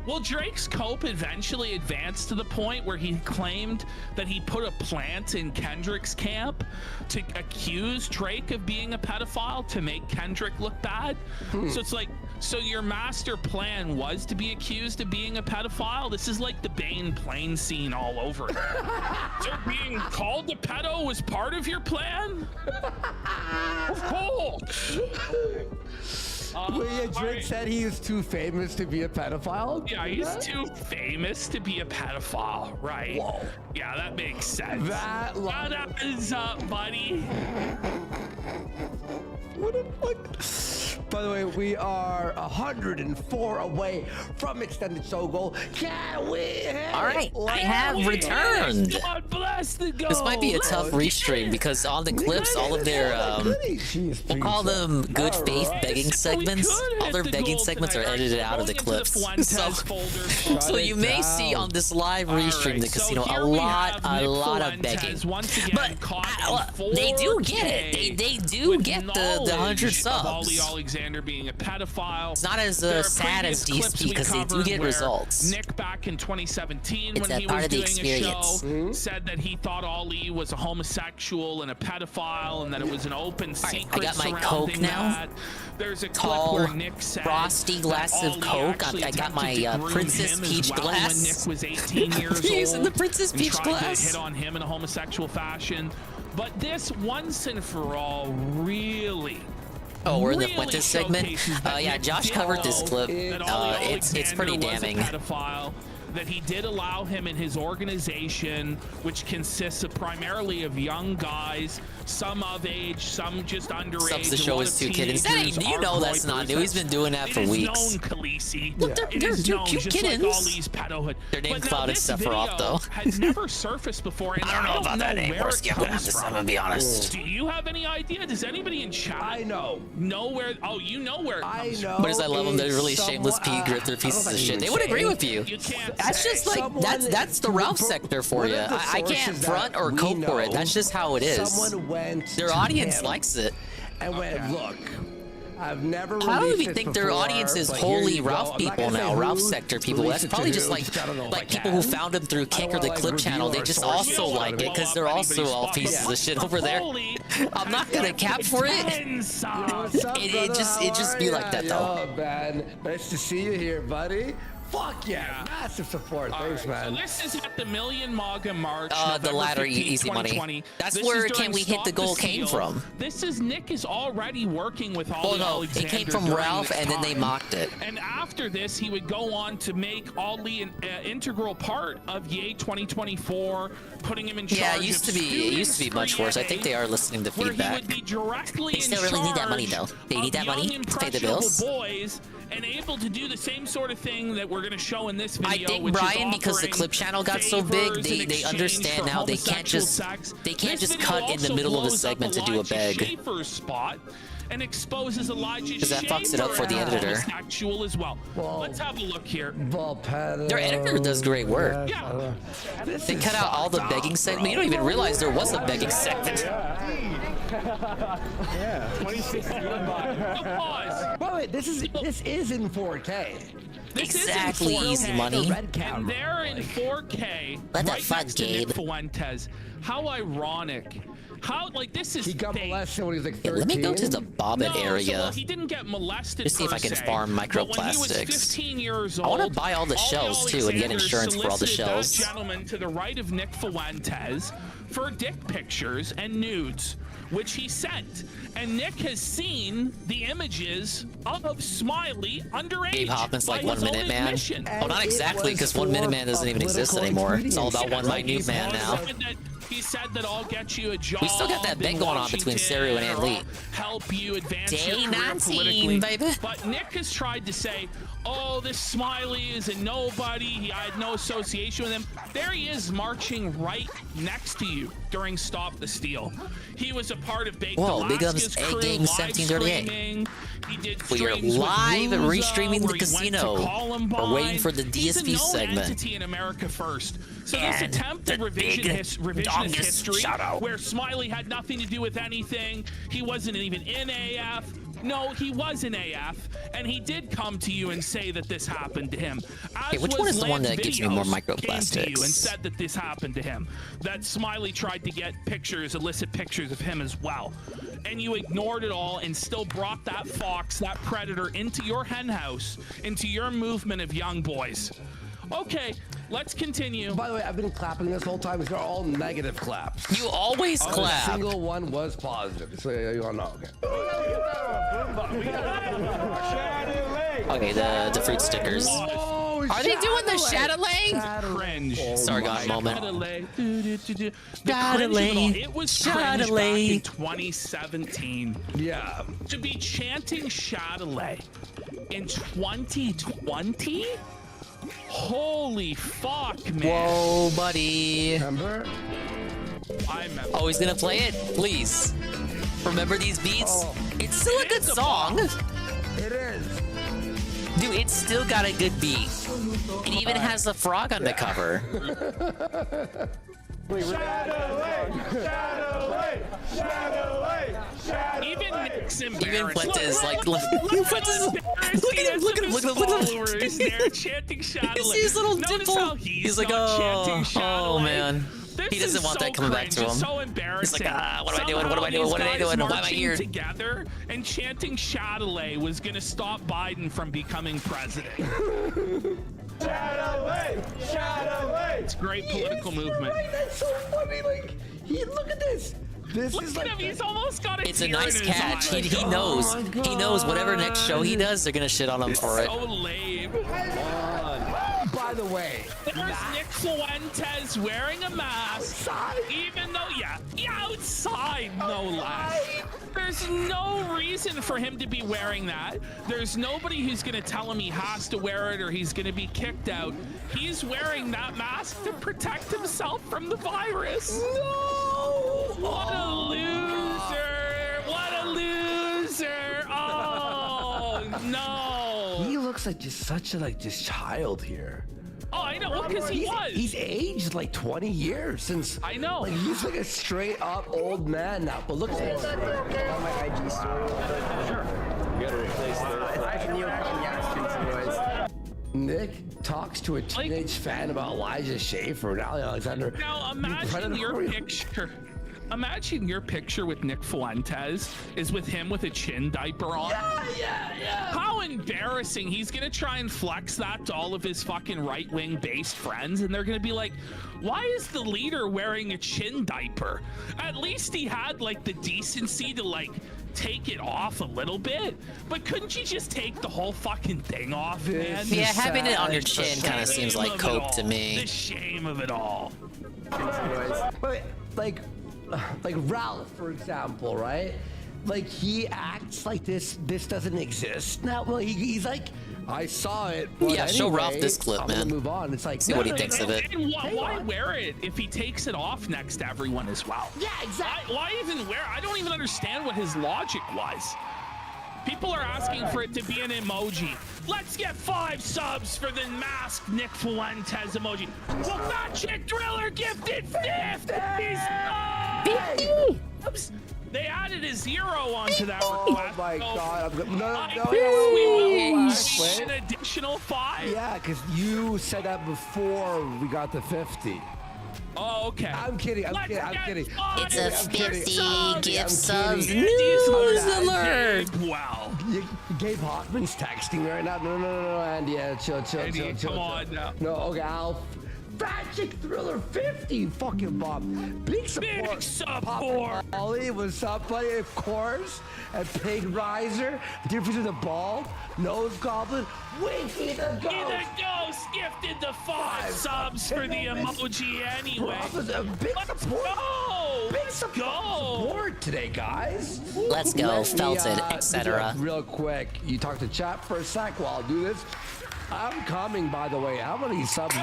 Well, Drake's cope eventually advanced to the point where he claimed that he put a plant in Kendrick's camp to accuse Drake of being a pedophile to make Kendrick look bad. So it's like, so your master plan was to be accused of being a pedophile? This is like the Bane plane scene all over again. So being called a pedo was part of your plan? Of course. Well, yeah, Drake said he was too famous to be a pedophile. Yeah, he's too famous to be a pedophile, right? Whoa. Yeah, that makes sense. That Shut up, buddy. What the fuck? By the way, we are 104 away from extended show goal. Can we? All right, I have returned. God bless the goal. This might be a tough restream because on the clips, all of their we'll call them good faith begging segments. All their begging segments are edited out of the clips. So you may see on this live restream the casino a lot of begging. But they do get it. They do get the 100 subs. Alexander being a pedophile. It's not as sad as DSP because they do get results. Nick back in 2017 It's when he part was of the doing experience. a show said that he thought Ali was a homosexual and a pedophile and that it was an open secret. I got my Coke now. That. There's a Tall, clip where Nick said frosty glass of Coke. I got my Princess Peach glass. When Nick was 18 years old. Using the Princess Peach and tried glass. to hit on him in a homosexual fashion. But this once and for all really. Oh, we're in the Fuentes segment. Yeah, Josh covered this clip. It's pretty damning. That he did allow him in his organization, which consists of primarily of young guys some of age, some just underage. Subs the A show lot is of 2 kittens. That ain't, teenagers you are know that's not groypers. new. He's been doing that for It is weeks. known, Khaleesi. Look, they're It is known, cute just kittens. like all these pedohood. Their name But now cloud is this Sephiroth, video though. has never surfaced before, and I don't know about that name. where We're it skipping comes this, from. I'm gonna be honest. Do you have any idea? Does anybody in chat know where? Oh, you know where it comes from. But as I love them, they're really shameless pea grifter pieces of shit. They would agree with you. That's just like that's the Ralph sector for you. I can't front or cope for it. That's just how it is. Someone went Their to audience him likes it. and went, look, I've never How do released we this think their before, audience is but here wholly you go. Ralph I'm not people gonna say now, Ralph who sector people? released That's it probably to just who, like 'cause I don't know if I people who can. found them through Kick or the like Clip channel. They review just our also sources. like it because they're also all pieces of shit over there. I'm not gonna cap for it. What's up, It brother? just How be are like that ya? though. Yo, man, nice to see you here, buddy. Fuck yeah, massive support. Thanks, man. So this is at the Million MAGA March. The November latter 15th, easy money. 2020. That's This where is Can during We Hit the Stop Goal came Steal. from. This is Nick is already working with Ollie no, Alexander. it came from during Ralph, this and then they time. mocked it. And after this, he would go on to make Ollie an integral part of Yay 2024, putting him in charge. Yeah, it used to be much worse. I think they are listening to where he feedback. would be directly They still in really need that money charge though. They need that of money young, to pay the impressionable bills. boys, and able to do the same sort of thing that we're going to show in this video. I think which is Brian, because the offering Clip channel got so big, favors in they exchange understand for now they can't homosexual just sex. they can't This just video cut in the also middle of a blows up segment to do a Elijah beg. Schaefer's spot and exposes Elijah 'Cause that fucks it up for the Schaefer as editor. homosexual as well. Let's have a look here. Their editor does great work. Yeah. They cut out all the begging segment. You don't even realize there was a begging segment. Yeah, 2016. Wait, this is in 4K. This Exactly, is in 4K, easy money. And they're in 4K. Let that right fun, next to Gabe. Nick Fuentes. How ironic. How, like, this is. He got molested when he was like 13. Let me go to the bobbin no, area. So, well, he didn't get molested. Just see if per I can se, farm but when he was microplastics. 15 years old, I want to buy all the Ollie shells too and get Alexander insurance for all the solicited shells. That gentleman to the right of Nick Fuentes for dick pictures and nudes, which he sent. And Nick has seen the images of Smiley underage. Gabe Hoffman's like by 1 his own Minute Man. admission. Well, not exactly, because 1 Minute Man doesn't even exist anymore. It's all about one minute man now. He said that I'll get you a job. We still got that bet in going on between Washington, Seru and or Lee. I'll help you advance Day your career 19, politically. baby. But Nick has tried to say, oh, this Smiley is a nobody. I had no association with him. There he is marching right next to you during Stop the Steal. He was a part of Baked Whoa, Big Alaska's Ups crew, Game live 1738. streaming. He did We are streams with live Ruza, restreaming where the he went to casino. Columbine. We're waiting for the He's a DSP known segment. entity in America First. So this And attempt at the big revisionist dongest history, shout-out. where Smiley had nothing to do with anything, he wasn't even in AF. No, he was in AF, and he did come to you and say that this happened to him. Hey, which one is the one that gives me more microplastics? Came to you and said that this happened to him. That Smiley tried to get pictures, illicit pictures of him as well. And you ignored it all and still brought that fox, that predator, into your hen house, into your movement of young boys. Okay, let's continue. By the way, I've been clapping this whole time. These are all negative claps. You always Not clap. A single one was positive. So you all know. Okay, the fruit stickers. Are they doing the Shadowlay? Cringe. Sargon moment. Shadowlay. The Shadowlay. cringe of it all. It was cringe back Shadowlay. in 2017. Yeah. To be chanting Shadowlay in 2020? Holy fuck, man. Whoa, buddy. Remember? I remember. Oh, he's gonna play it? Please. Remember these beats? It's still a good song. It is. Dude, it's still got a good beat. It even has a frog on the cover. Even Nick's embarrassed. Even Fuentes, like, look how at him, look at him, look at him, look at him. Followers there chanting Shadowlay. You see his little Notice dimple? how he's like, not oh, chanting Shadowlay. man. This He doesn't is want so that coming back cringe. to him. It's so embarrassing. He's like, what am I doing? What am I doing? What am I doing? Why am I here? Together and chanting Shadowlay was going to stop Biden from becoming president. Shadowlay! Shadowlay! It's a great political movement. Right, that's so funny. Like, look at this. This Look is at like him. He's almost got a It's a tear nice in his catch. eye. He knows. Oh my He knows whatever next show he does, they're gonna shit on him for it. So lame. By by the way, there's Nick Fuentes wearing a mask. Outside? Even though, yeah, outside, no less. There's no reason for him to be wearing that. There's nobody who's going to tell him he has to wear it or he's going to be kicked out. He's wearing that mask to protect himself from the virus. No! What a loser! What a loser! Oh, no! He looks like just such a just child here. Oh, I know. Well, because he was. He's aged like 20 years since. I know. Like, he's like a straight up old man now. But look at this. On my IG story. Sure. You gotta replace Nick talks to a teenage fan about Elijah Schaefer and Ali Alexander. Now imagine your picture. Imagine your picture with Nick Fuentes is with him with a chin diaper on. Yeah. How embarrassing. He's gonna try and flex that to all of his fucking right-wing based friends, and they're gonna be like, why is the leader wearing a chin diaper? At least he had like the decency to like take it off a little bit, but couldn't you just take the whole fucking thing off, man? Yeah, having it on your chin kind of seems like cope to me. The shame of it all. But like Ralph, for example, right? Like he acts like this doesn't exist now. Well, he's like, I saw it. But Yeah, show anyway, Ralph this clip, I'm man. gonna move on. It's like, see what he thinks of it. And why wear it if he takes it off next to everyone as well? Yeah, exactly. Why even wear? I don't even understand what his logic was. People are asking for it to be an emoji. Let's get 5 subs for the masked Nick Fuentes emoji. Well, Fat Chick Driller gifted 50. They added a 0 onto that request. Oh my God! I guess we will Wait. an additional 5. Yeah, because you said that before we got the 50. Oh, okay. I'm kidding. I'm kidding. It's a 50 gift subs kidding. news alert. Wow. Gabe Hoffman's texting me right now. No, Andy. Yeah, chill. Andy, come on now. No, okay, I'll. Fat Chick Thriller 50, fucking Bob. Big support. Big support. Ollie, what's up, buddy? Of course. And Pig Riser. The difference in the ball. Nose Goblin. Winky the Ghost. The Ghost gifted the 5 subs for the emoji anyway. Big support. Big support today, guys. Let's go, Felton, do etc. that real quick. You talk to chat for a sec while I'll do this. I'm coming, by the way. How many subs?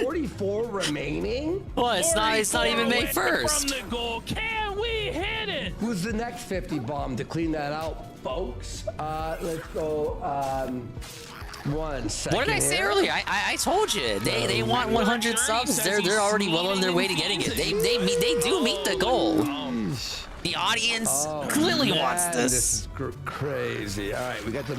44 remaining? Well, it's not even May 1st. From the goal, can we hit it? Who's the next 50 bomb to clean that out, folks? Let's go. 1 second. What did I say earlier? I told you they want 100 subs. They're already well on their way to getting it. They do meet the goal. The audience clearly wants this. This is crazy. All right, we got the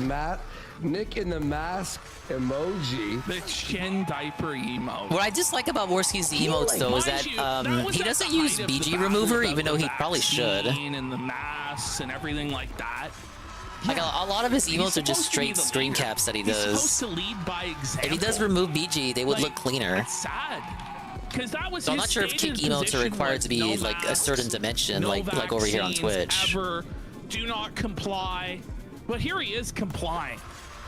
Nick in the mask emoji. The chin diaper emote. What I dislike about Worski's emotes though is that he doesn't use BG remover, even though he probably should. And the masks and everything like that. Like a lot of his emotes are just straight screen caps that he does. He's supposed to lead by example. If he does remove BG, they would look cleaner. That's sad. Because that was. So I'm not sure if kick emotes are required to be like a certain dimension, like over here on Twitch. Ever, do not comply. But here he is complying.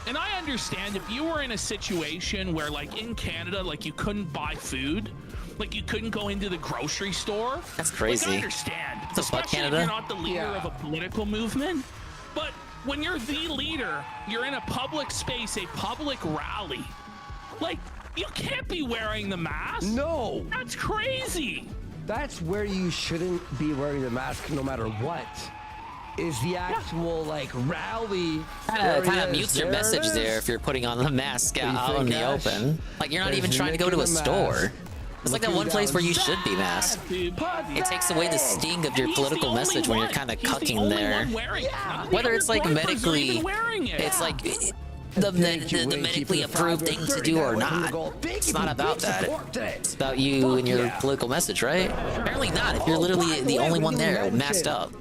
And I understand if you were in a situation where, like in Canada, like you couldn't buy food, like you couldn't go into the grocery store. That's crazy. Like, I understand. The fuck, Especially Canada? if you're not the leader of a political movement. But when you're the leader, you're in a public space, a public rally. Like, you can't be wearing the mask. No. That's crazy. That's where you shouldn't be wearing the mask no matter what. Is the actual like rally Kind of mutes your message there if you're putting on the mask out in the open. Like you're not even trying to go to a store. It's like that one place where you should be masked. It takes away the sting of your political message when you're kind of cucking there. Whether it's like medically, it's like the medically approved thing to do or not. It's not about that. It's about you and your political message, right? Apparently not, if you're literally the only one there masked up.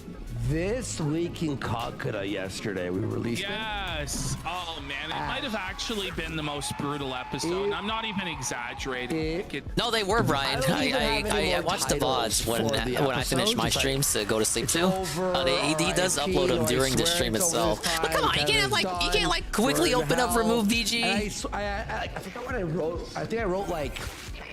this leaking Kakura yesterday. We released it. Yes. Oh man, it might have actually been the most brutal episode. I'm not even exaggerating. No, they were, Brian. I watched the VODs when I finished my streams to go to sleep too. He does upload them during the stream itself. But come on, you can't like quickly open up remove VG. I forgot what I wrote. I think I wrote like,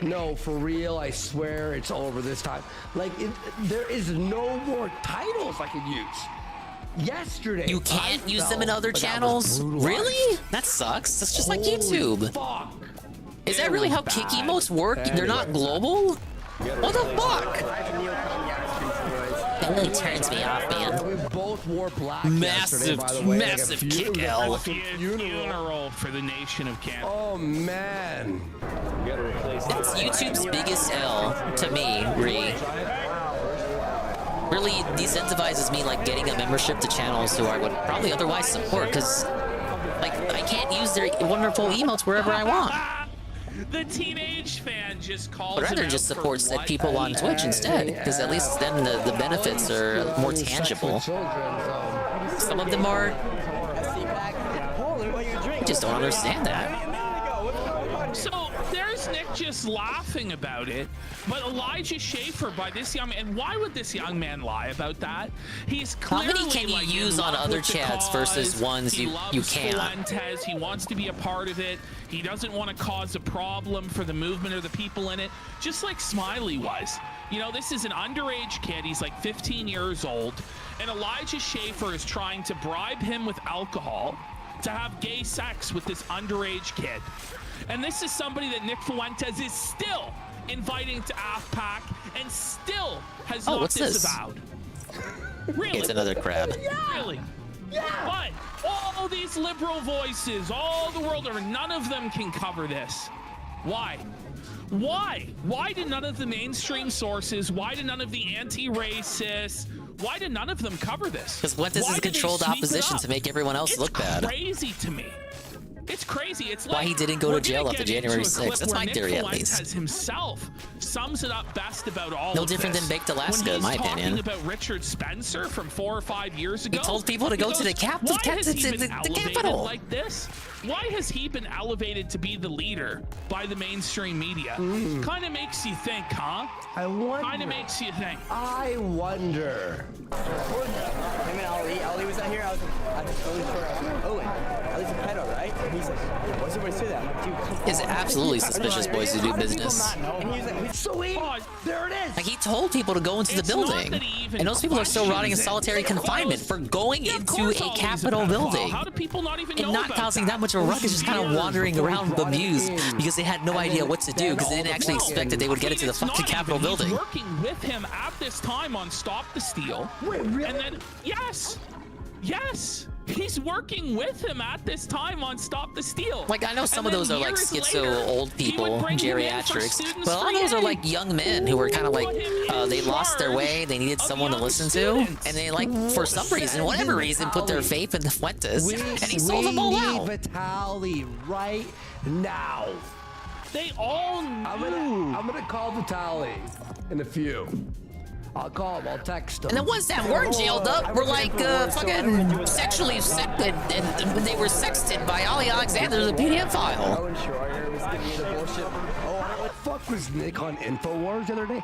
no, for real, I swear it's over this time. Like, there is no more titles I can use. Yesterday, you can't use them in other channels? Really? That sucks. That's just like YouTube. Fuck. Is that really how kick emotes work? They're not global? What the fuck? That really turns me off, man. We both wore black massive, by the way. massive kick L. Funeral for the nation of Canada. Oh man. That's YouTube's biggest L to me, really decentivizes me like getting a membership to channels who I would probably otherwise support, because like I can't use their wonderful emotes wherever I want. The teenage fan just calls. I'd rather just support said people on Twitch instead, because at least then the benefits are more tangible. Some of them are. I just don't understand that. So there's Nick just laughing about it, but Elijah Schaefer by this young man. And why would this young man lie about that? He's clearly, how many can you use on other chats versus ones you can't? Fuentes. He wants to be a part of it. He doesn't want to cause a problem for the movement or the people in it, just like Smiley was. You know, this is an underage kid. He's like 15 years old, and Elijah Schaefer is trying to bribe him with alcohol to have gay sex with this underage kid. And this is somebody that Nick Fuentes is still inviting to AFPAC and still has not disavowed. Really? It's another crab. Really? Yeah. But all these liberal voices, all the world over, none of them can cover this. Why? Why? Why did none of the mainstream sources, why did none of the anti-racists, why did none of them cover this? Because Fuentes is controlled opposition to make everyone else look bad. It's crazy to me. It's crazy. It's like why he didn't go to jail after January 6th. That's my theory, at least. Nick himself sums it up best about all no of different this. than Baked Alaska, in my opinion. When he's talking about Richard Spencer from 4 or 5 years ago. He told people to go to the Capitol. Like this? Why has he been elevated to be the leader by the mainstream media? Kind of makes you think, huh? I wonder. Kind of makes you think. I wonder. Him and Ali was out here. I was only for Owen. Ali's a pedo, right? And he's like, what's everybody say that? I'm like, dude, it's absolutely suspicious boys who do business. And he was like, sweet. There it is. Like he told people to go into the building, and those people are still rotting in solitary confinement for going into a Capitol building How do people not even know and not about causing that? that much of a ruckus, just kind of wandering around bemused because they had no idea what to do because they didn't actually expect that they would get into the fucking Capitol building. He's working with him at this time on Stop the Steal. Wait, really? And then, yes, he's working with him at this time on Stop the Steal. Like, I know some of those are like schizo old people, geriatrics, but a lot of those are like young men who were kind of like, they lost their way, they needed someone to listen to, and they like, for some reason, whatever reason, put their faith in the Fuentes, and he sold them all out. Vitaly right now. They all knew. I'm gonna call Vitaly in a few. I'll call him, I'll text him. And the ones that were jailed up were like fucking sexually sexted, and they were sexted by Ali Alexander, the PDF file. Owen Schroyer was giving me the bullshit. What the fuck was Nick on InfoWars the other day?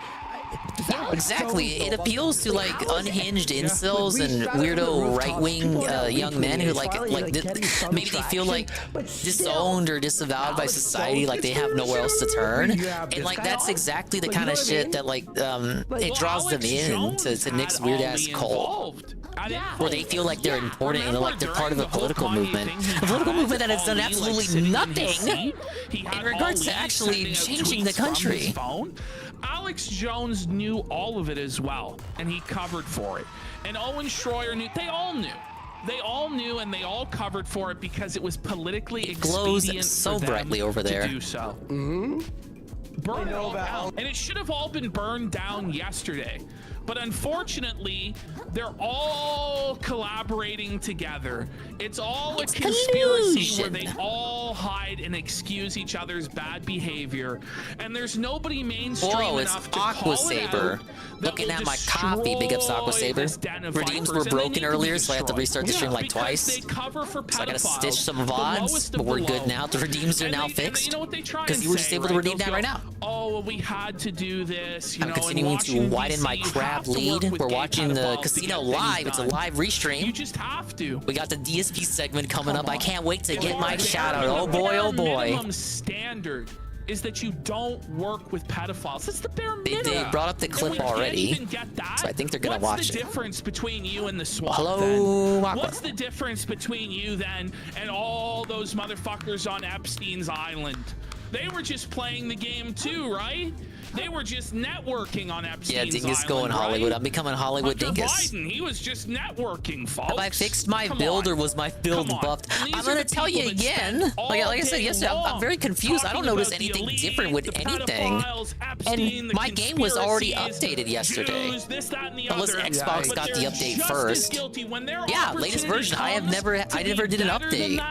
Yeah, exactly. It appeals to like unhinged incels and weirdo right-wing young men who maybe they feel like disowned or disavowed by society, like they have nowhere else to turn, and like that's exactly the kind of shit that like it draws them in to Nick's weird ass cult. Where they feel like they're important and like they're part of a political movement. A political movement that has done absolutely nothing in regards to actually changing the country. Alex Jones knew all of it as well, and he covered for it. And Owen Schroyer knew. They all knew. They all knew, and they all covered for it because it was politically expedient so for brightly them over there to do so. Burn it all down. And it should have all been burned down yesterday. But unfortunately, they're all collaborating together. It's all a conspiracy where they all all hide and excuse each other's bad behavior, and there's nobody mainstream Whoa, it's enough to Aqua call Saber. it out. Looking at my copy, big ups to Aqua Saber. Redeems were broken earlier, so I had to restart the stream like twice. So I gotta stitch some VODs, but we're good now. The redeems are now fixed. Because you were just able to redeem that right now. Oh, well, we had to do this. I'm continuing to widen my crab lead. We're watching the casino live. It's a live restream. You just have to. We got the DSP segment coming up. I can't wait to get my shout out. Oh boy, oh boy. Minimum standard is that you don't work with pedophiles. That's the bare minimum. They brought up the clip already, so I think they're gonna watch it. What's the difference between you and the swamp? Hello, then? What's the difference between you then and all those motherfuckers on Epstein's Island? They were just playing the game too, right? They were just networking on Epstein's Island. Yeah, Dingus going Hollywood. I'm becoming Hollywood Hunter Dingus. Biden, he was just networking, folks. Have I fixed my build or was my build buffed? I'm gonna tell you again. Like I said yesterday, I'm very confused. I don't notice anything different with anything. And my game was already updated yesterday. Unless Xbox got the update first. Yeah, latest version. I never did an update.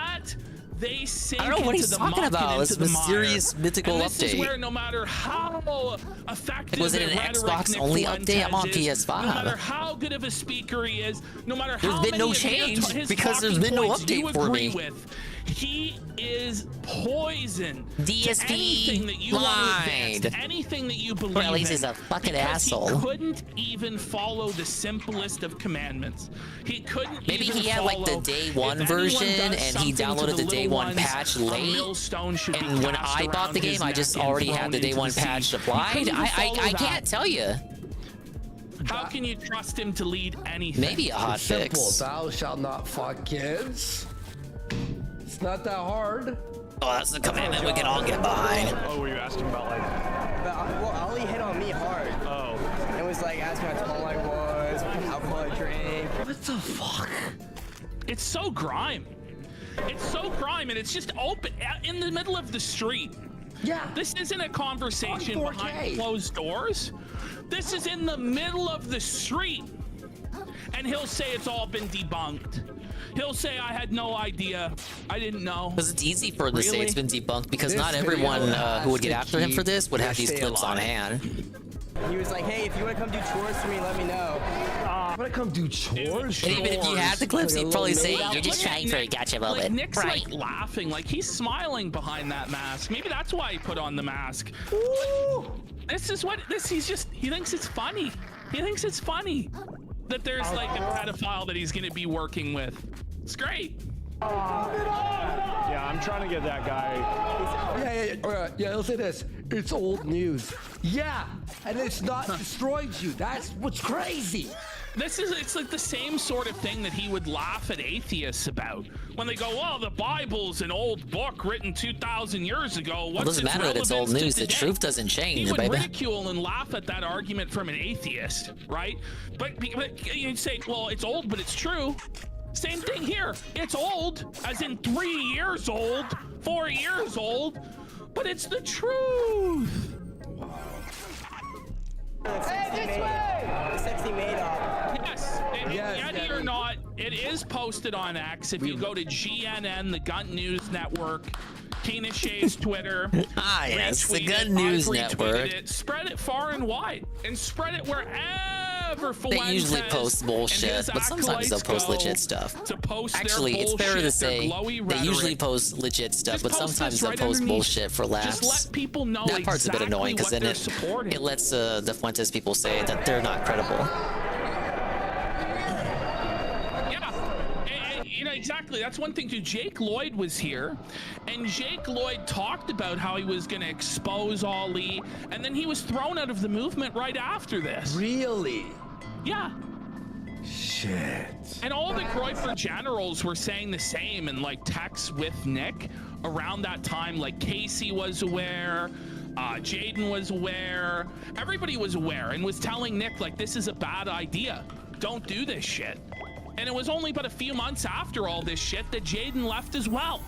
I don't know what he's talking about. It's a mysterious mythical update. This is where no matter how effective was it an Xbox only update? I'm on PS5. No matter how good of a speaker he is, no matter how there's been no change because there's been no update for me. He is poison. DSP to anything that you want to advance, anything that you believe or at least in, he's a fucking asshole. He couldn't even follow the simplest of commandments. He couldn't. Maybe even he had like the day one version and he downloaded the day one patch late. And when I bought the game, I just already had the day one patch applied. I can't tell you. How can you trust him to lead anything? Maybe a hot fix. Simple. Thou shalt not fuck kids. It's not that hard. Oh, that's the commandment we can all get behind. Oh, were you asking about like? Well, Ali hit on me hard. Oh. It was like asking how tall I was, what alcohol I drank. What the fuck? It's so grime. It's so grime, and it's just open in the middle of the street. Yeah. This isn't a conversation behind closed doors. This is in the middle of the street. And he'll say it's all been debunked. He'll say I had no idea. I didn't know. Because it's easy for him to say it's been debunked because not everyone who would get after him for this would have these clips on hand. He was like, hey, if you want to come do chores for me, let me know. I'm gonna come do chores. And even if you had the clips, he'd probably say, you're just trying for a gotcha moment. Like Nick's right. like laughing, like he's smiling behind that mask. Maybe that's why he put on the mask. This is what he thinks it's funny. He thinks it's funny that there's like a pedophile that he's gonna be working with. It's great. Yeah, I'm trying to get that guy. Yeah, he'll say this. It's old news. Yeah, and it's not destroyed you. That's what's crazy. It's like the same sort of thing that he would laugh at atheists about when they go, well, the Bible's an old book written 2,000 years ago. It doesn't matter that it's old news. The truth doesn't change, he would baby. ridicule and laugh at that argument from an atheist, right? But you'd say, well, it's old, but it's true. Same thing here. It's old, as in 3 years old, 4 years old, but it's the truth. Hey, this way! Sexy Madoff. Yes, Yeti or not, it is posted on X. If you go to GNN, the Gun News Network, Tina Shay's Twitter. Yes, the Gun News Network. Spread it far and wide, and spread it wherever Fuentes They usually post bullshit, but sometimes they'll post legit stuff. Actually, it's fair to say they usually post legit stuff, but sometimes they'll post bullshit for laughs. Just let people know that part's a bit annoying because then it lets the Fuentes people say that they're not credible. Exactly. That's one thing too. Jake Lloyd was here, and Jake Lloyd talked about how he was going to expose Ali, and then he was thrown out of the movement right after this. Really? Yeah. Shit. And all the Groyper generals were saying the same in like texts with Nick around that time. Like Casey was aware, Jaden was aware, everybody was aware and was telling Nick like, this is a bad idea. Don't do this shit. And it was only but a few months after all this shit that Jaden left as well.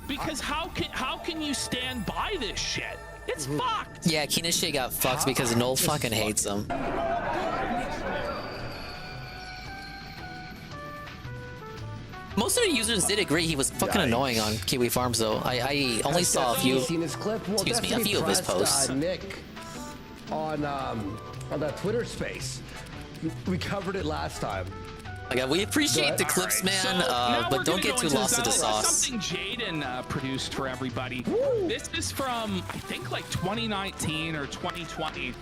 Because how can you stand by this shit? It's fucked. Yeah, Kino Shea got fucked because Noel fucking hates him. Most of the users did agree he was fucking annoying on Kiwi Farms, though. I only saw a few. Seen his clip? Well, Excuse me, a few of his posts. Nick on that Twitter space. We covered it last time. Like, we appreciate the clips, man, but don't get too lost in the sauce. Something Jaden produced for everybody. This is from, I think, like 2019 or 2020.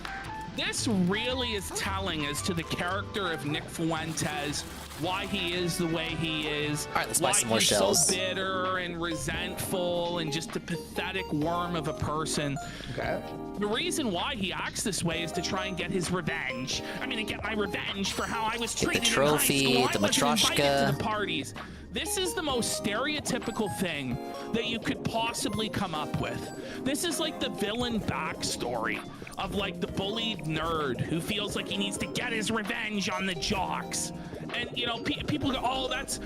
This really is telling as to the character of Nick Fuentes, why he is the way he is, all right, let's buy some more he's shells. So bitter and resentful and just a pathetic worm of a person. Okay. The reason why he acts this way is to try and get his revenge. I'm gonna get my revenge for how I was treated the trophy, in high school. the I wasn't invited matryoshka. to the parties. This is the most stereotypical thing that you could possibly come up with. This is like the villain backstory of like the bullied nerd who feels like he needs to get his revenge on the jocks. And you know, people go, "Oh, that's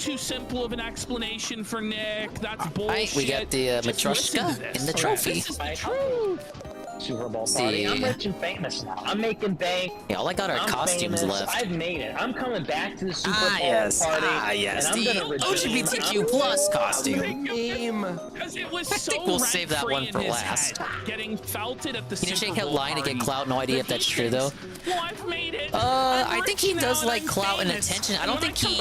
too simple of an explanation for Nick. That's bullshit." Right, we got the Just listen matryoshka to this. and the trophy. This is the truth. Super Bowl See. party. I'm rich and famous now. I'm making bank. Yeah, all I got are I'm costumes famous. left. I've made it. I'm coming back to the Super Bowl yes, party. yes, and I'm the gonna redeem. LGBTQ plus costume. Because it was I think we'll save that one for last. Getting felted at the Can you Super shake out Bowl lying to get party. clout? No idea if that's true though. Well, I've made it. I think he does like clout and attention. I don't think he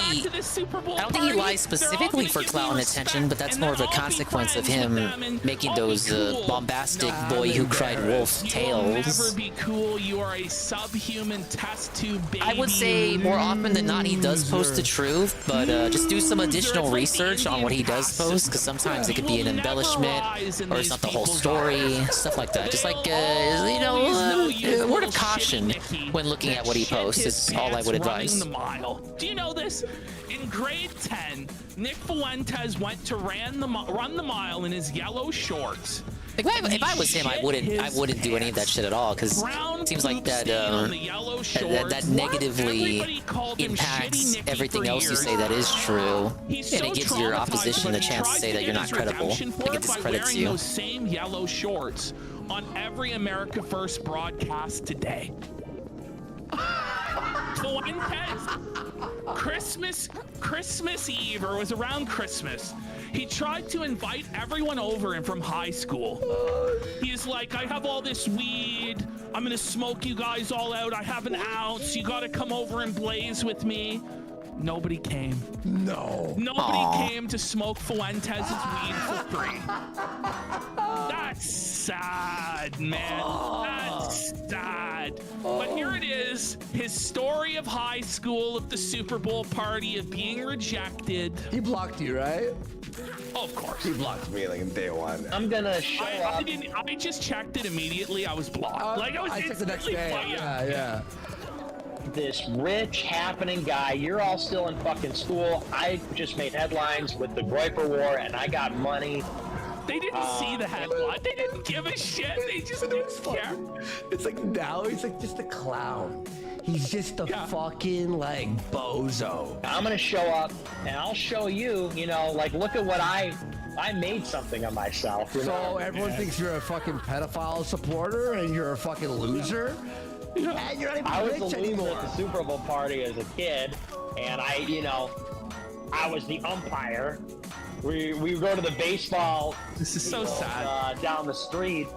lies specifically for clout and attention, but that's more of a consequence of him making those bombastic boy who cried wolf tales. Be cool. You are a subhuman test tube baby. I would say more often than not he does post the truth, but just do some additional research on what he does post, because sometimes it could be an embellishment or it's not the whole story, stuff like that. Just like you know, word of caution when looking at what he posts is all I would advise. Do you know this? In grade 10, Nick Fuentes went to run the mile in his yellow shorts. Like, if I was him, I wouldn't do any of that shit at all, because it seems like that that negatively impacts everything else you say that is true, and it gives your opposition a chance to say that you're not credible. Like, it discredits you. Those same yellow shorts on every America First broadcast today. Fuentes, Christmas Eve, or it was around Christmas, he tried to invite everyone over and from high school. He's like, I have all this weed. I'm gonna smoke you guys all out. I have an ounce. You gotta come over and blaze with me. Nobody came. No. Nobody came to smoke Fuentes' weed for free. That's sad, man. That's sad. But here it is, his story of high school, of the Super Bowl party, of being rejected. He blocked you, right? Oh, of course. He blocked me like in day one. I'm gonna show up. I just checked it immediately. I was blocked. I checked the next day. Yeah. This rich, happening guy, you're all still in fucking school. I just made headlines with the Groiper War, and I got money. They didn't see the headline. They didn't give a shit. They just didn't care. It's like now he's like just a clown. He's just a fucking like bozo. I'm gonna show up, and I'll show you. You know, like look at what I made something of myself. You know? Everyone thinks you're a fucking pedophile supporter and you're a fucking loser. And you're not even I was rich the loser anymore. at the Super Bowl party as a kid, and I was the umpire. We go to the baseball. This is so sad. Down the street,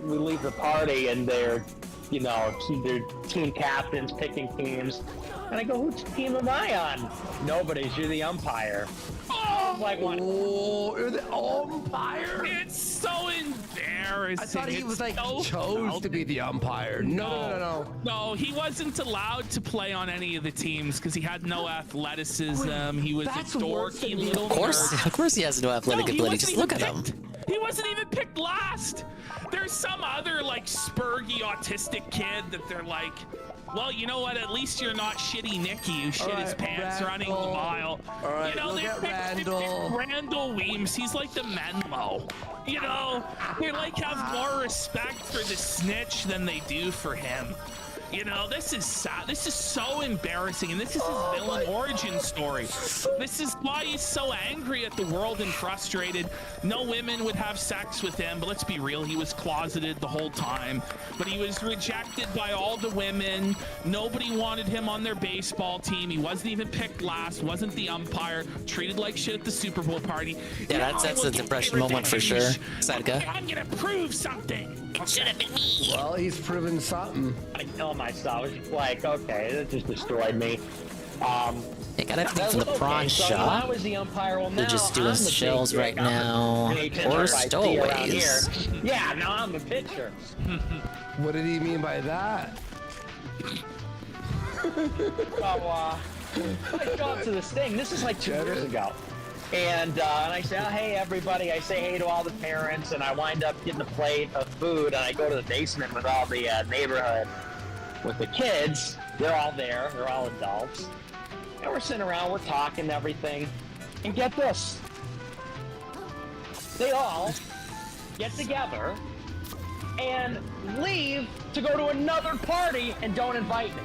we leave the party, and they're team captains picking teams, and I go, "Whose team am I on?" Nobody's. You're the umpire. Oh, like what? Oh, you're the umpire. It's so embarrassing. I thought he It's was like so chose to be the umpire. No. No, he wasn't allowed to play on any of the teams because he had no athleticism. He was a dorky little nerd. Of course he has no athletic ability. Just look at him. He wasn't even picked last. There's some other like spurgy autistic kid that they're like, well, you know what? At least you're not shitty Nicky who shit his pants running the mile. All right, you know, they picked Randall Weems. He's like the Menlo. You know, they like have more respect for the snitch than they do for him. You know, this is sad. This is so embarrassing, and this is his villain origin story. This is why he's so angry at the world and frustrated. No women would have sex with him, but let's be real, he was closeted the whole time. But he was rejected by all the women. Nobody wanted him on their baseball team. He wasn't even picked last, wasn't the umpire, treated like shit at the Super Bowl party. Yeah, that's a depression moment for sure. Sad guy. I'm gonna prove something. It should have been me. Well, he's proven something. I kill myself. It's like, okay, that just destroyed me. They got everything from the prawn so shop. I was the umpire. Well, They're now just doing I'm the shells big right dick. I'm now. the pitcher Or I see around here. stowaways. Yeah, now I'm the pitcher. What did he mean by that? So, I go up to this thing. This is like 2 years ago. And I say, oh, hey, everybody. I say hey to all the parents, and I wind up getting a plate of food, and I go to the basement with all the neighborhood with the kids. They're all there. They're all adults. And we're sitting around. We're talking and everything. And get this. They all get together and leave to go to another party and don't invite me.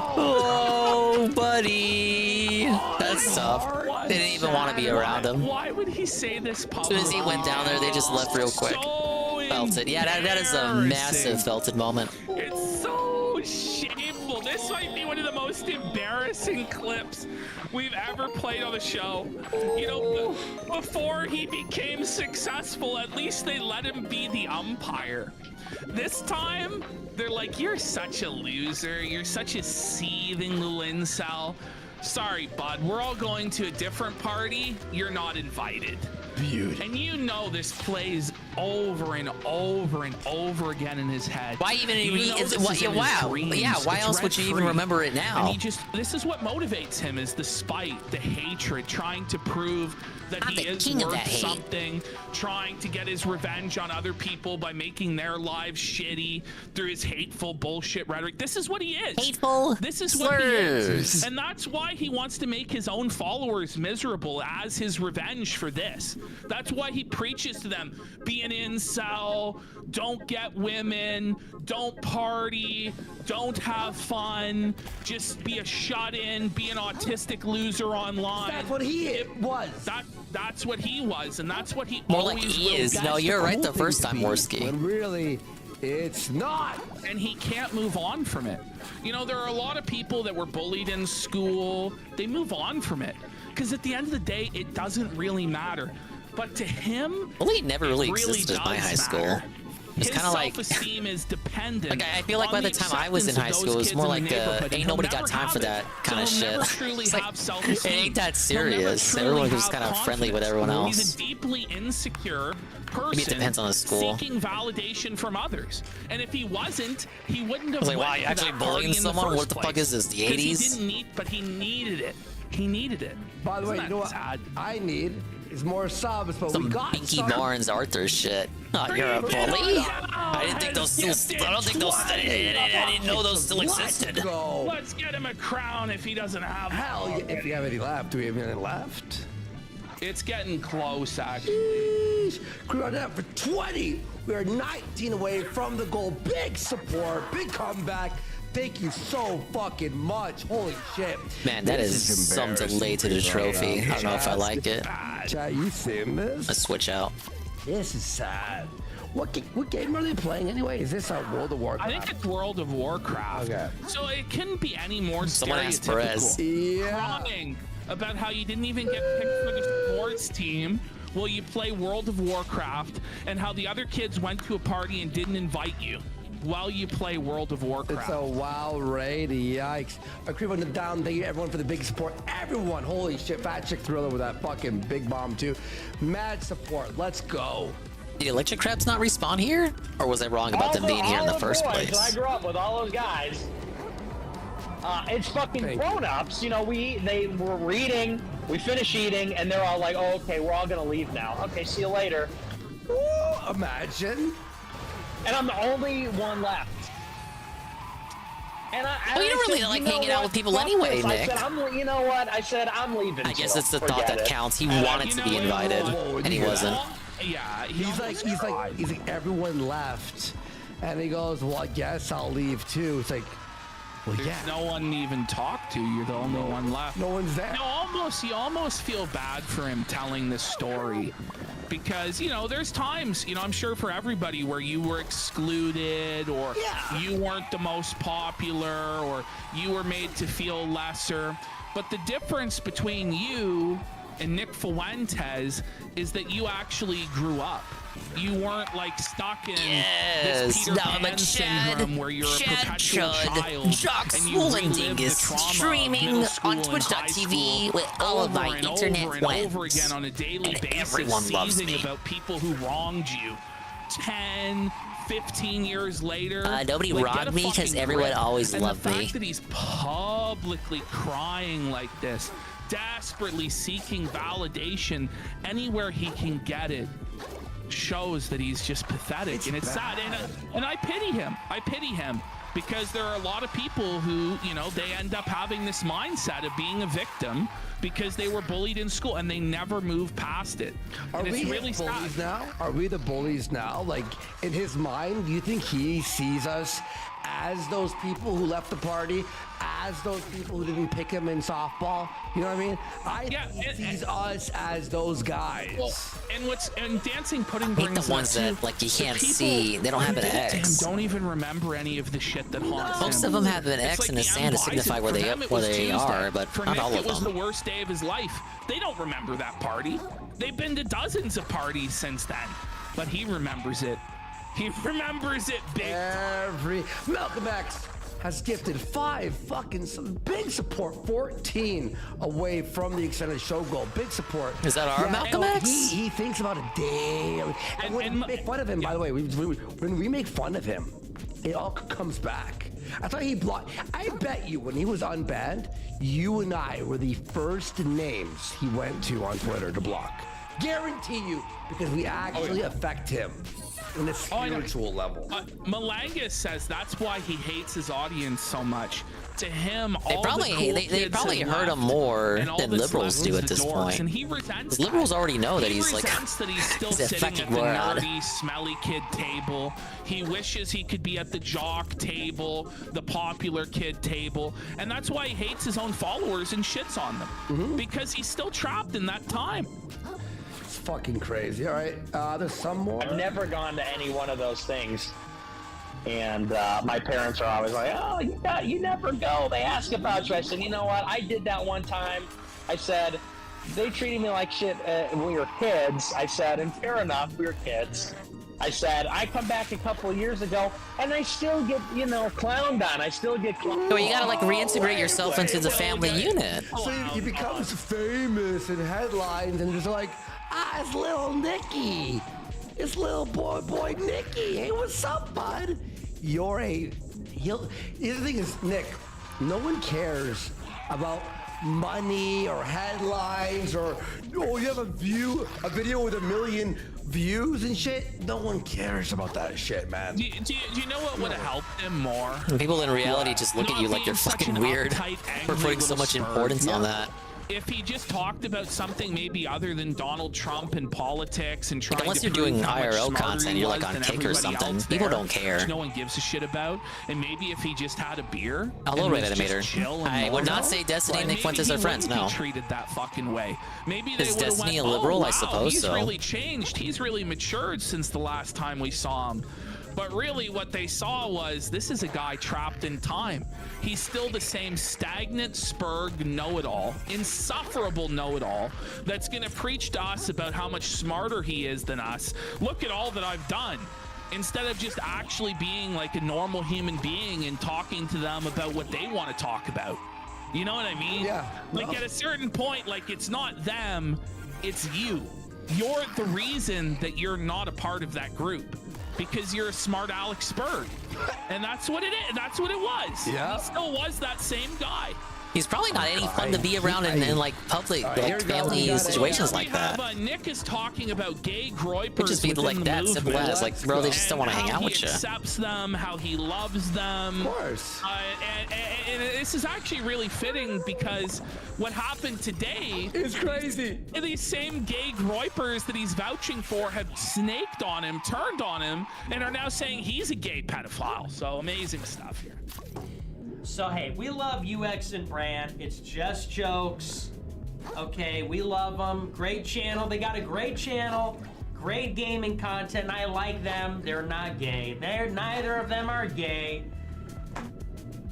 Oh, buddy. That's tough. They didn't even want to be around him. Why would he say this As soon as he went down there, they just left real quick. Felted. Yeah, that is a massive felted moment. It's so shameful. This might be one of the most embarrassing clips we've ever played on the show. You know, before he became successful, at least they let him be the umpire. This time, they're like, you're such a loser. You're such a seething little incel. Sorry, bud. We're all going to a different party. You're not invited. Beauty. And you know this plays over and over and over again in his head. Why even? You know this is in his Wow. dreams. Yeah. Why It's else would you even rent-free. remember it now? And he just, this is what motivates him, is the spite, the hatred, trying to prove that I'm he the is king of worth that hate. something, trying to get his revenge on other people by making their lives shitty through his hateful bullshit rhetoric. This is what he is. Hateful This is what he is. slurs. And that's why he wants to make his own followers miserable as his revenge for this. That's why he preaches to them, be an incel, don't get women, don't party, don't have fun, just be a shut-in, be an autistic loser online. That's what he was. That's what he was, and that's what he More like always he will is. be. No, you're right the first time, Worski. When really, it's not. And he can't move on from it. You know, there are a lot of people that were bullied in school. They move on from it. Because at the end of the day, it doesn't really matter. But to him, Bullying never really it existed in my does high school. matter. It's His kind of like, self-esteem is dependent. like I feel like by on the time I was in high acceptance of school, it was those more kids in like the neighborhood, and ain't he'll nobody got never time have for it. that kind of So he'll shit. never truly It's like, have it self-esteem. ain't that He'll never serious. truly Everyone was have kind of friendly with confidence. everyone He's else. a deeply insecure person. Maybe it depends on the school. Seeking validation from others. And if he wasn't, he wouldn't have I was like, went wow, to you actually that party bullying in the someone? What first the fuck place. is this, the 'Cause he 80s? didn't need, but he needed it. He needed it. By the way, Isn't you know what that sad? I need is more subs, but Some we got Pinky some. Barnes Arthur shit. Oh, you're a bully? I didn't think those still. I don't think those. I didn't know those still existed. Go. Let's get him a crown if he doesn't have Hell, if you have any left, do we have any left? It's getting close, actually. Crew on that for 20. We are 19 away from the goal. Big support, big comeback. Thank you so fucking much. Holy shit. Man, that This is some embarrassing. delay to the trophy. I don't know if I like it. Chat, you seeing this? Let's switch out. This is sad. What game are they playing anyway? Is this a World of Warcraft? I think it's World of Warcraft. Okay. So it couldn't be any more Someone asked Perez. stereotypical. Yeah. Crying about how you didn't even get picked for the sports team. Well, you play World of Warcraft, and how the other kids went to a party and didn't invite you while you play World of Warcraft. It's a wild raid. Yikes. A creep on the down. Thank you everyone for the big support. Everyone. Holy shit. Fat Chick Thriller with that fucking big bomb too. Mad support. Let's go. Did Electric Crabs not respawn here? Or was I wrong about them being here in the first I place? grew up with all those guys. It's fucking grown-ups. You know, they were reading, we finished eating, and they're all like, oh, okay, we're all gonna leave now. Okay, see you later. Ooh, imagine. And I'm the only one left. And Well, you don't really like hanging out with people anyway, Nick. You know what? I said, I'm leaving. I guess too. it's the thought Forget that it. counts. He wanted to be invited, and he wasn't. Yeah, He's like everyone left, and he goes, well, I guess I'll leave too. It's like, well, There's yeah. no one to even talk to. You're the only one left. No one's there. You almost feel bad for him telling this story, because there's times, I'm sure for everybody, where you were excluded, or you weren't the most popular, or you were made to feel lesser. But the difference between you and Nick Fuentes is that you actually grew up. You weren't like stuck in this Peter Pan syndrome where you're a perpetual child and you relive the trauma of middle school and high school with all of my over and internet over and over friends. again on a daily And basis, everyone loves seething me. about people who wronged you. 10, 15 years later, nobody like, wronged get a me 'cause fucking everyone grip. always And loved the me. fact that he's publicly crying like this, desperately seeking validation anywhere he can get it, shows that he's just pathetic. And it's sad. And I pity him. I pity him, because there are a lot of people who, they end up having this mindset of being a victim because they were bullied in school and they never move past it. Are And we it's really the bullies sad. now? Are we the bullies now? Like, in his mind, do you think he sees us as those people who left the party, as those people who didn't pick him in softball? You know what I mean? I think he sees us as those guys. Well, and Dancing Pudding hate brings the ones up, too, that, like, you the can't people see. They don't have an who did it to him X. don't even remember any of the shit that haunts him. Most of them have an It's X like in the the sand to M. signify Bison. where For they them, it was are, Tuesday. but For not Nick, all it of was them. the worst day of his life. They don't remember that party. They've been to dozens of parties since then, but he remembers it. He remembers it big. Malcolm X has gifted 5 fucking big support, 14 away from the extended show goal. Big support. Is that our Malcolm X? He thinks about it daily. And when we make fun of him, by the way, when we make fun of him, it all comes back. I thought he blocked. I bet you when he was unbanned, you and I were the first names he went to on Twitter to block. Guarantee you, because we actually affect him in a spiritual level. Malanga says that's why he hates his audience so much. To him, They all probably the cool they kids probably have hurt him left, more and all than that's liberals left do is at the this dorks, point. and he resents 'Cause liberals that. already know that He he's like resents that he's still he's a sitting at fucking the moron. nerdy, smelly kid table. He wishes he could be at the jock table, the popular kid table, and that's why he hates his own followers and shits on them, because he's still trapped in that time. It's fucking crazy. All right, there's some more. I've never gone to any one of those things. And my parents are always like, "Oh, you never go." They ask about you. I said, "You know what? I did that one time." I said, "They treated me like shit when we were kids." I said, "And fair enough, we were kids." I said, "I come back a couple of years ago, and I still get, clowned on. I still get clowned." So you gotta like reintegrate yourself into the family unit. So he becomes famous in headlines, and just like, it's little Nicky. It's little boy Nicky. Hey, what's up, bud? The thing is, Nick, no one cares about money or headlines or, you have a video with 1 million views and shit. No one cares about that shit, man. Do you know what would have helped him more? People in reality just look at you like you're fucking weird for putting so much importance on that. If he just talked about something maybe other than Donald Trump and politics and trying unless to you're prove doing how much IRL smarter content, he you're was like on than Kick or everybody something, else people there, don't care. which no one gives a shit about, and maybe if he just had a beer, Hello, and was Red just Animator. chill and I would not normal, say Destiny and like, Nick Fuentes maybe are friends, he wouldn't no. be treated that fucking way. Maybe they Is would have Destiny went, a liberal? "Oh, wow, I suppose he's so." really changed. He's really matured since the last time we saw him." But really what they saw was, this is a guy trapped in time. He's still the same stagnant spurg know-it-all, insufferable know-it-all, that's gonna preach to us about how much smarter he is than us. Look at all that I've done. Instead of just actually being like a normal human being and talking to them about what they want to talk about. You know what I mean? Yeah. Like at a certain point, like it's not them, it's you. You're the reason that you're not a part of that group. Because you're a smart Alex Spurg. And that's what it is. That's what it was. Yeah. He still was that same guy. He's probably not any fun to be around in like public, like family situations like that. Nick is talking about gay groypers. Would just be like that simple as like, bro, they just don't want to hang out with you. How he accepts them, how he loves them. Of course. And this is actually really fitting because what happened today is crazy. These same gay groypers that he's vouching for have snaked on him, turned on him, and are now saying he's a gay pedophile. So amazing stuff here. So hey, we love UX and Brand. It's just jokes. Okay, we love them. Great channel. They got a great channel. Great gaming content. I like them. They're not gay. Neither of them are gay.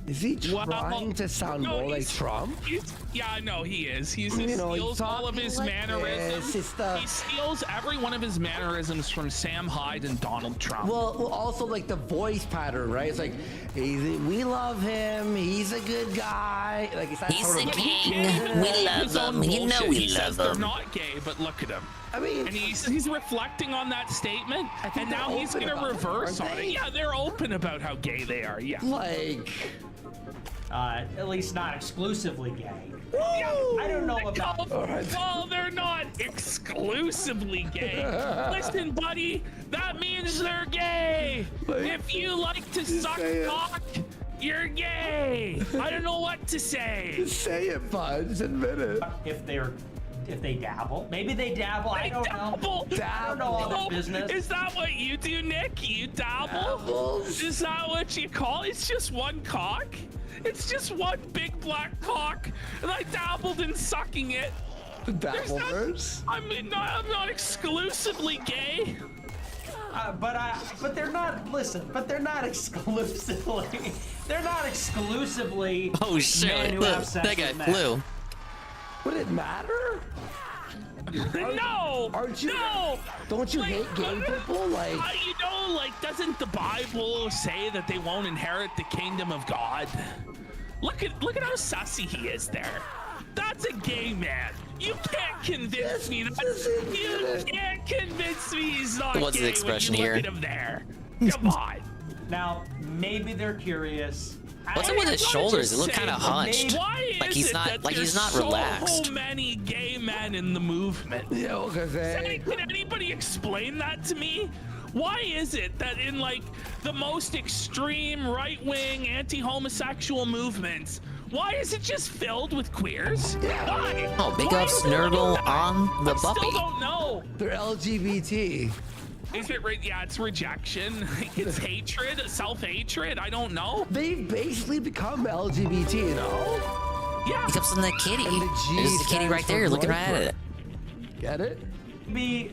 Is he trying to sound more like Trump? Yeah, no, he is. He You know, steals all of his like mannerisms. this. He steals every one of his mannerisms from Sam Hyde and Donald Trump. Well, also like the voice pattern, right? It's like, we love him. He's a good guy. Like He's the king. We love him. You know we love They're him. not gay, but look at him. I mean, and he's reflecting on that statement, and now he's gonna reverse on it. Yeah, they're open about how gay they are. Yeah, like. At least not exclusively gay. Yeah, I don't know about. Well, they're not exclusively gay. Listen, buddy, that means they're gay. If you like to suck cock, you're gay. I don't know what to say. Just say it, bud. Just admit it. If they dabble, maybe they dabble. I don't know. I don't know all their business. Is that what you do, Nick? You dabble? Is that what you call it? It's just one cock? It's just one big black cock, and I dabbled in sucking it. Dabblers? I'm not exclusively gay. But they're not. Listen, but they're not exclusively. They're not exclusively. Oh shit! Men who have sex That guy with men. flew. Would it matter? No! Aren't you? No! Don't you hate gay people? Like, you know, like, doesn't the Bible say that they won't inherit the kingdom of God? Look at how sussy he is there. That's a gay man. You can't convince me that. You can't convince me he's not What's gay the expression when you here? look at him there. Come on. Now, maybe they're curious. What's up with his shoulders? It looked kind of hunched. Why Like is he's it not. that Like he's there's not relaxed. so many gay men in the movement? Yeah, okay. Can anybody explain that to me? Why is it that in like the most extreme right-wing anti-homosexual movements, why is it just filled with queers? Why? Oh, big Why up is it like Snurgle that? on the I still puppy. don't know. They're LGBT. Is it right? Yeah, it's rejection. It's hatred, self-hatred. I don't know. They've basically become LGBT, you know? Yeah. He comes from the kitty. And the G There's the kitty right there. You're looking right at it. Get it? You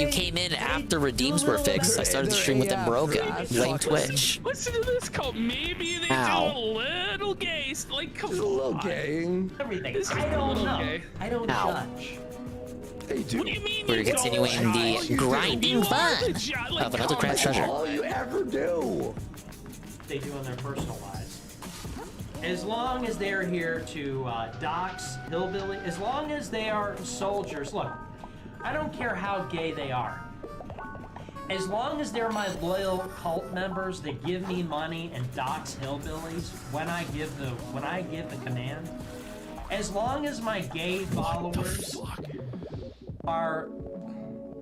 came in after redeems were fixed. I started the stream with them broken. Blame Twitch. Listen to this code. Maybe they Ow. do a little gay. Like, come Just a little gay. Everything. This is I a don't little know. gay. I don't Ow. judge. They do. What do you mean We're you don't continuing judge? the grinding You are fun the like, of another come crab on. treasure. All you ever do. They do in their personal lives. As long as they're here to dox hillbilly, as long as they are soldiers. Look, I don't care how gay they are. As long as they're my loyal cult members that give me money and dox hillbillies when I give the command. As long as my gay followers are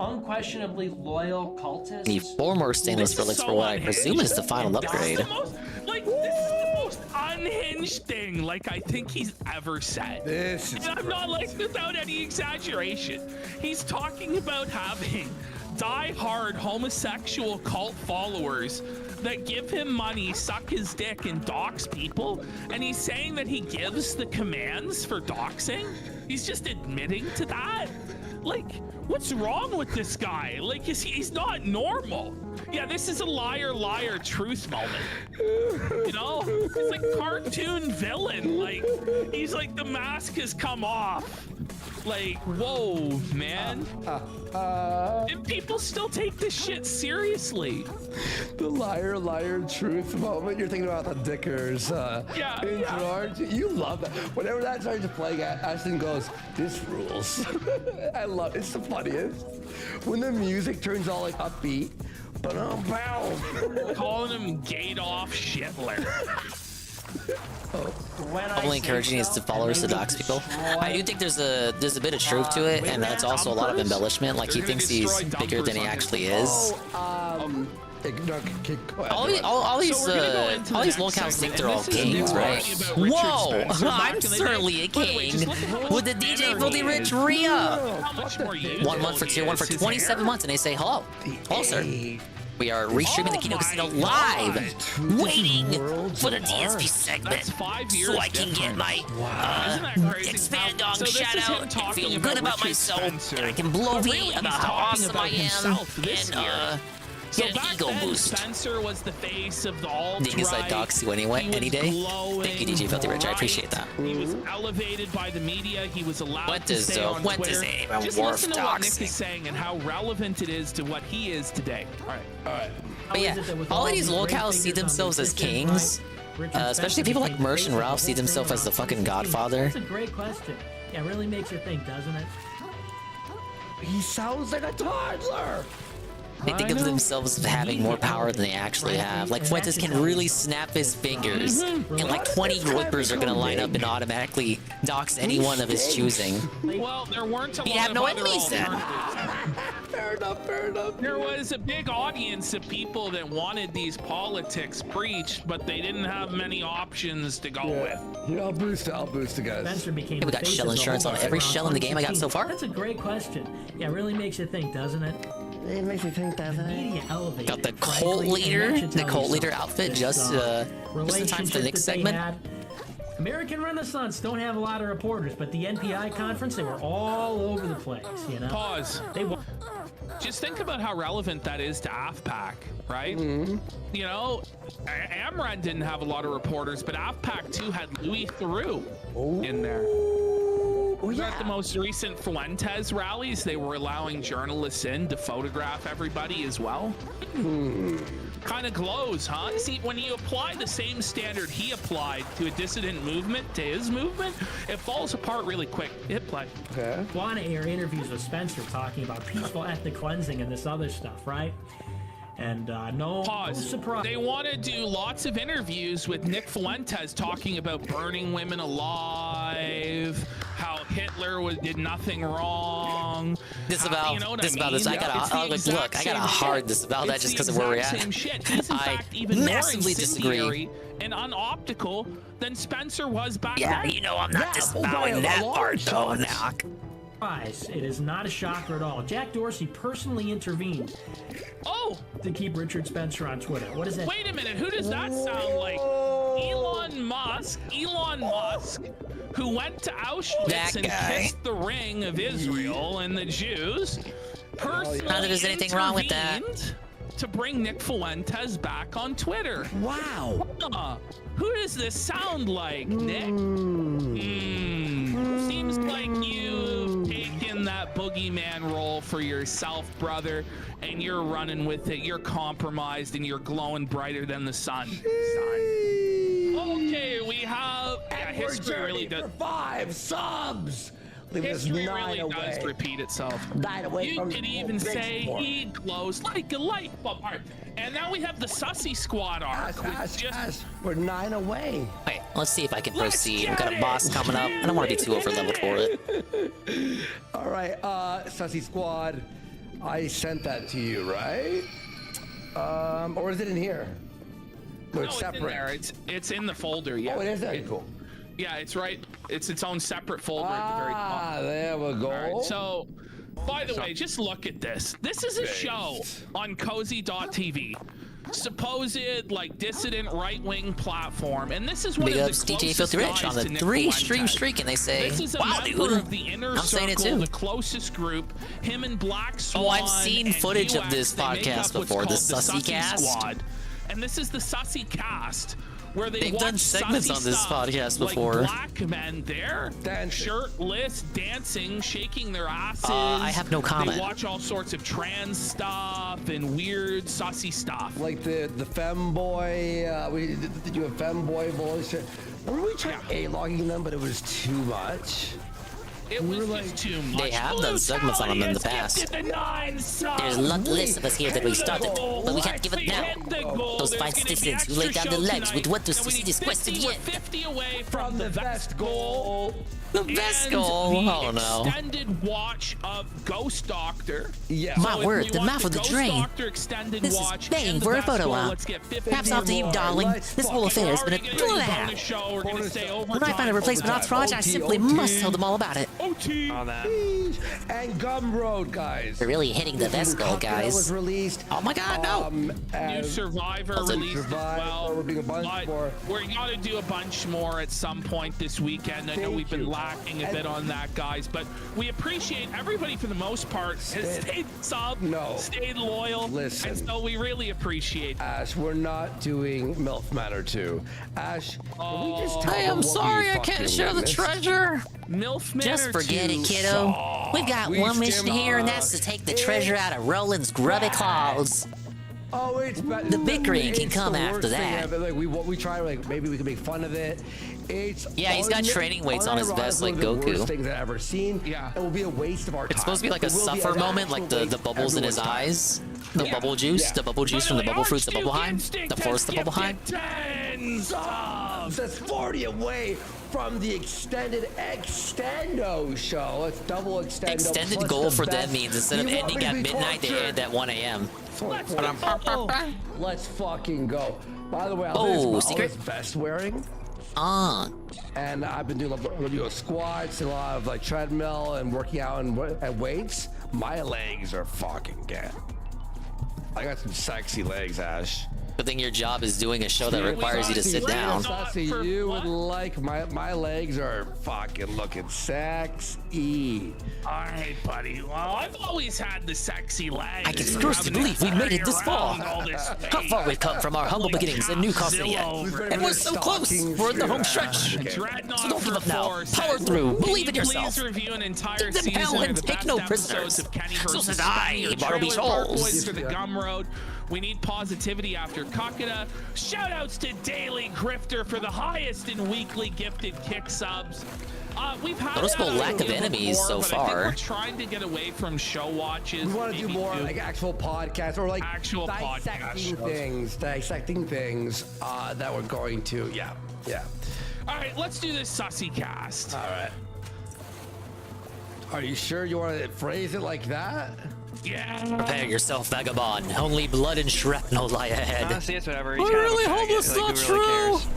unquestionably loyal cultists. Need 4 more stainless relics for what I presume is the final upgrade. This is the most unhinged thing, like, I think he's ever said. This is And I'm not, like, without any exaggeration. He's talking about having die-hard homosexual cult followers that give him money, suck his dick, and dox people, and he's saying that he gives the commands for doxing? He's just admitting to that? Like, what's wrong with this guy? Like, he's not normal. Yeah, this is a liar, liar, truth moment. You know? He's like cartoon villain. Like, he's like, the mask has come off. Like, whoa, man. And people still take this shit seriously. The liar, liar, truth moment. You're thinking about the Dickers. Yeah. Intro, aren't you? You love that. Whenever that starts to play, Ashton goes, "This rules." I love. It's the funniest when the music turns all like upbeat. But Calling him Gadoff Shitler. Only encouraging is to followers to dox people. I do think there's a bit of truth to it, and that's also a lot of embellishment. Like he thinks he's bigger than he actually is. All these locals think they're all kings, right? Whoa! I'm certainly a king with the DJ Filthy Rich re-up. 1 month for tier 1 for 27 months, and they say hello. Hello, sir. We are restreaming the Kino Casino live, waiting for the DSP segment, so I can get my expand dog shout out and feel good about myself, and I can blow V about how awesome I am, and get an ego boost. Spencer was the face of the alt-right. Think it's like dox you anyway, any day. Thank you, DJ Filthy Rich. I appreciate that. He was elevated by the media. He was allowed What to does stay on Twitter. Just listen to what Nick is saying and how relevant it is to what he is today. All right. But yeah, all of these locals see themselves as kings. Especially people like Mersh and Ralph see themselves as the fucking godfather. That's a great question. Yeah, it really makes you think, doesn't it? He sounds like a toddler. They think of themselves as having more power than they actually have. Like Fuentes can really snap his fingers, and like 20 whippers are gonna line up and automatically dox anyone of his choosing. Well, there weren't a He'd lot have of no other enemies then. Fair enough. There was a big audience of people that wanted these politics preached, but they didn't have many options to go with. Yeah, I'll boost it, guys. Spencer became We got shell insurance on every shell in the game I got so far. That's a great question. Yeah, it really makes you think, doesn't it? It makes you think, doesn't it? Got the cult leader outfit just in time for the next segment. American Renaissance don't have a lot of reporters, but the NPI conference, they were all over the place, you know? Pause. Just think about how relevant that is to AFPAC, right? You know, Amran didn't have a lot of reporters, but AFPAC 2 had Louis Theroux in there. At the most recent Fuentes rallies, they were allowing journalists in to photograph everybody as well. Kind of glows, huh? See, when you apply the same standard he applied to a dissident movement, to his movement, it falls apart really quick. Hit play. Okay. Want to air interviews with Spencer talking about peaceful ethnic cleansing and this other stuff, right? And no surprise. They want to do lots of interviews with Nick Fuentes talking about burning women alive, how Hitler did nothing wrong. Disavow. You know what Disavow I mean? this. I got a hard disavow that just because of where we're at. I massively disagree. And unoptical than Spencer was back Yeah, then. you know I'm not disavowing that part though, Knock. It is not a shocker at all. Jack Dorsey personally intervened. To keep Richard Spencer on Twitter. What is that? Wait a minute, who does that sound like? Elon Musk, who went to Auschwitz and kissed the ring of Israel and the Jews, personally Not that there's anything wrong with that. intervened to bring Nick Fuentes back on Twitter. Wow. Who does this sound like, Nick? Seems like you've taken that boogeyman role for yourself, brother, and you're running with it. You're compromised and you're glowing brighter than the sun. Okay, we have... Yeah, history really does... 5 subs! History really does repeat itself. You could even say he glows like a light bulb. All right, and now we have the Sussy Squad arc. We're 9 away. Wait, let's see if I can proceed. We've got a boss coming up. I don't want to be too over leveled for it. All right, Sussy Squad, I sent that to you, right? Or is it in here? No, it's in there. It's in the folder. Yeah. Oh, it is there. Cool. Yeah, it's right. It's its own separate folder at the very top. Ah, there we go. All right, so, by the way, just look at this. This is a show on cozy.tv. Supposed like dissident right-wing platform, and this is one Big of ups the DJ closest Filthy Rich on guys the to Nick 3 Fuentes. stream streak, and they say, This is a wow, member dude. of the inner I'm saying it circle, too. the closest group. Him and Black Swan. Oh, I've seen and footage of UX, this they make podcast up what's before, the called Sussy Cast. Squad. And this is the Sussy Cast, where They've done watch segments sussy on this stuff, podcast before. Like black men there, shirtless, dancing, shaking their asses. I have no comment. They watch all sorts of trans stuff and weird sussy stuff. Like the femboy, we did you have femboy voice? Remember we tried A-logging them, but it was too much. It was just too much. They have done segments on them in the past. There's a lot less of us here than we started, but we can't give up now. Those fine citizens who laid down their legs would want to see this quest to the end. 50 away from the best goal. The best goal? Oh no. Extended watch of Ghost Doctor. Yeah. My word, the mouth of the drain. This is begging for a photo op. Perhaps after you, darling. This whole affair has been a thrill and a half. When I find a replacement ops project, I simply must tell them all about it. And Gumroad, guys. They're really hitting the best goal, guys. Was released. Oh my God, no. New Survivor released as well. We're gonna do a bunch more at some point this weekend. I know we've been lacking a bit on that, guys, but we appreciate everybody for the most part has stayed stayed loyal. Listen. And so we really appreciate that. Ash, we're not doing MILF Matter 2. Ash, can we just tell I them am what sorry we I can't fucking share the witnessed? treasure. MILF Matter Just forget 2. it, kiddo. We've got one mission here, and that's to take the treasure out of Roland's grubby claws. Oh, it's bad. The bickering can It's come the after worst thing that. ever. Like we try, like maybe we can make fun of it. It's Yeah, he's got training weights on his vest like unironically the Goku. worst things I've ever seen. Yeah, it will be a waste of our time. It's supposed to be like a It will be suffer an moment, like actual the waste bubbles in his everyone's time. eyes. The bubble juice, the bubble juice from the bubble fruits, the bubble behind, the forest, the bubble behind. That's 40 away from the extended Extendo show. It's double Extendo. Extended plus goal the for them best. means instead of You want ending me to at be midnight, they tortured? end at 1 a.m. Let's fucking go. By the way, Oh, I secret? was vest wearing. And I've been doing squats and a lot of like treadmill and working out and weights. My legs are fucking dead. I got some sexy legs, Ash. Good thing your job is doing a show that requires you to sit down. Sassy, you would like my legs are fucking looking sexy. All right, buddy. Well, I've always had the sexy legs. I can scarcely believe we made it this far. How far we've come from our humble beginnings and new costly yet. And we're so close. We're in the home stretch. So don't give up now. Power through. Believe in yourself. Please review an entire Dig them hell season and of the take best no episodes prisoners. of Kenny So versus says I, Spike, the Bartleby Trailer Park Shoals. Boys for the Gumroad. We need positivity after Kakita. Shoutouts to Daily Grifter for the highest in weekly gifted kick subs. We've had Noticeable that lack of idea enemies before, so but I think far. we're trying to get away from show watches. We want to do maybe more like actual podcasts or like actual dissecting things that we're going to. Yeah. All right, let's do this sussy cast. All right. Are you sure you want to phrase it like that? Yeah. Prepare yourself, vagabond. Only blood and shrapnel lie ahead. Honestly, it's whatever. I really hope that's not true. Cares?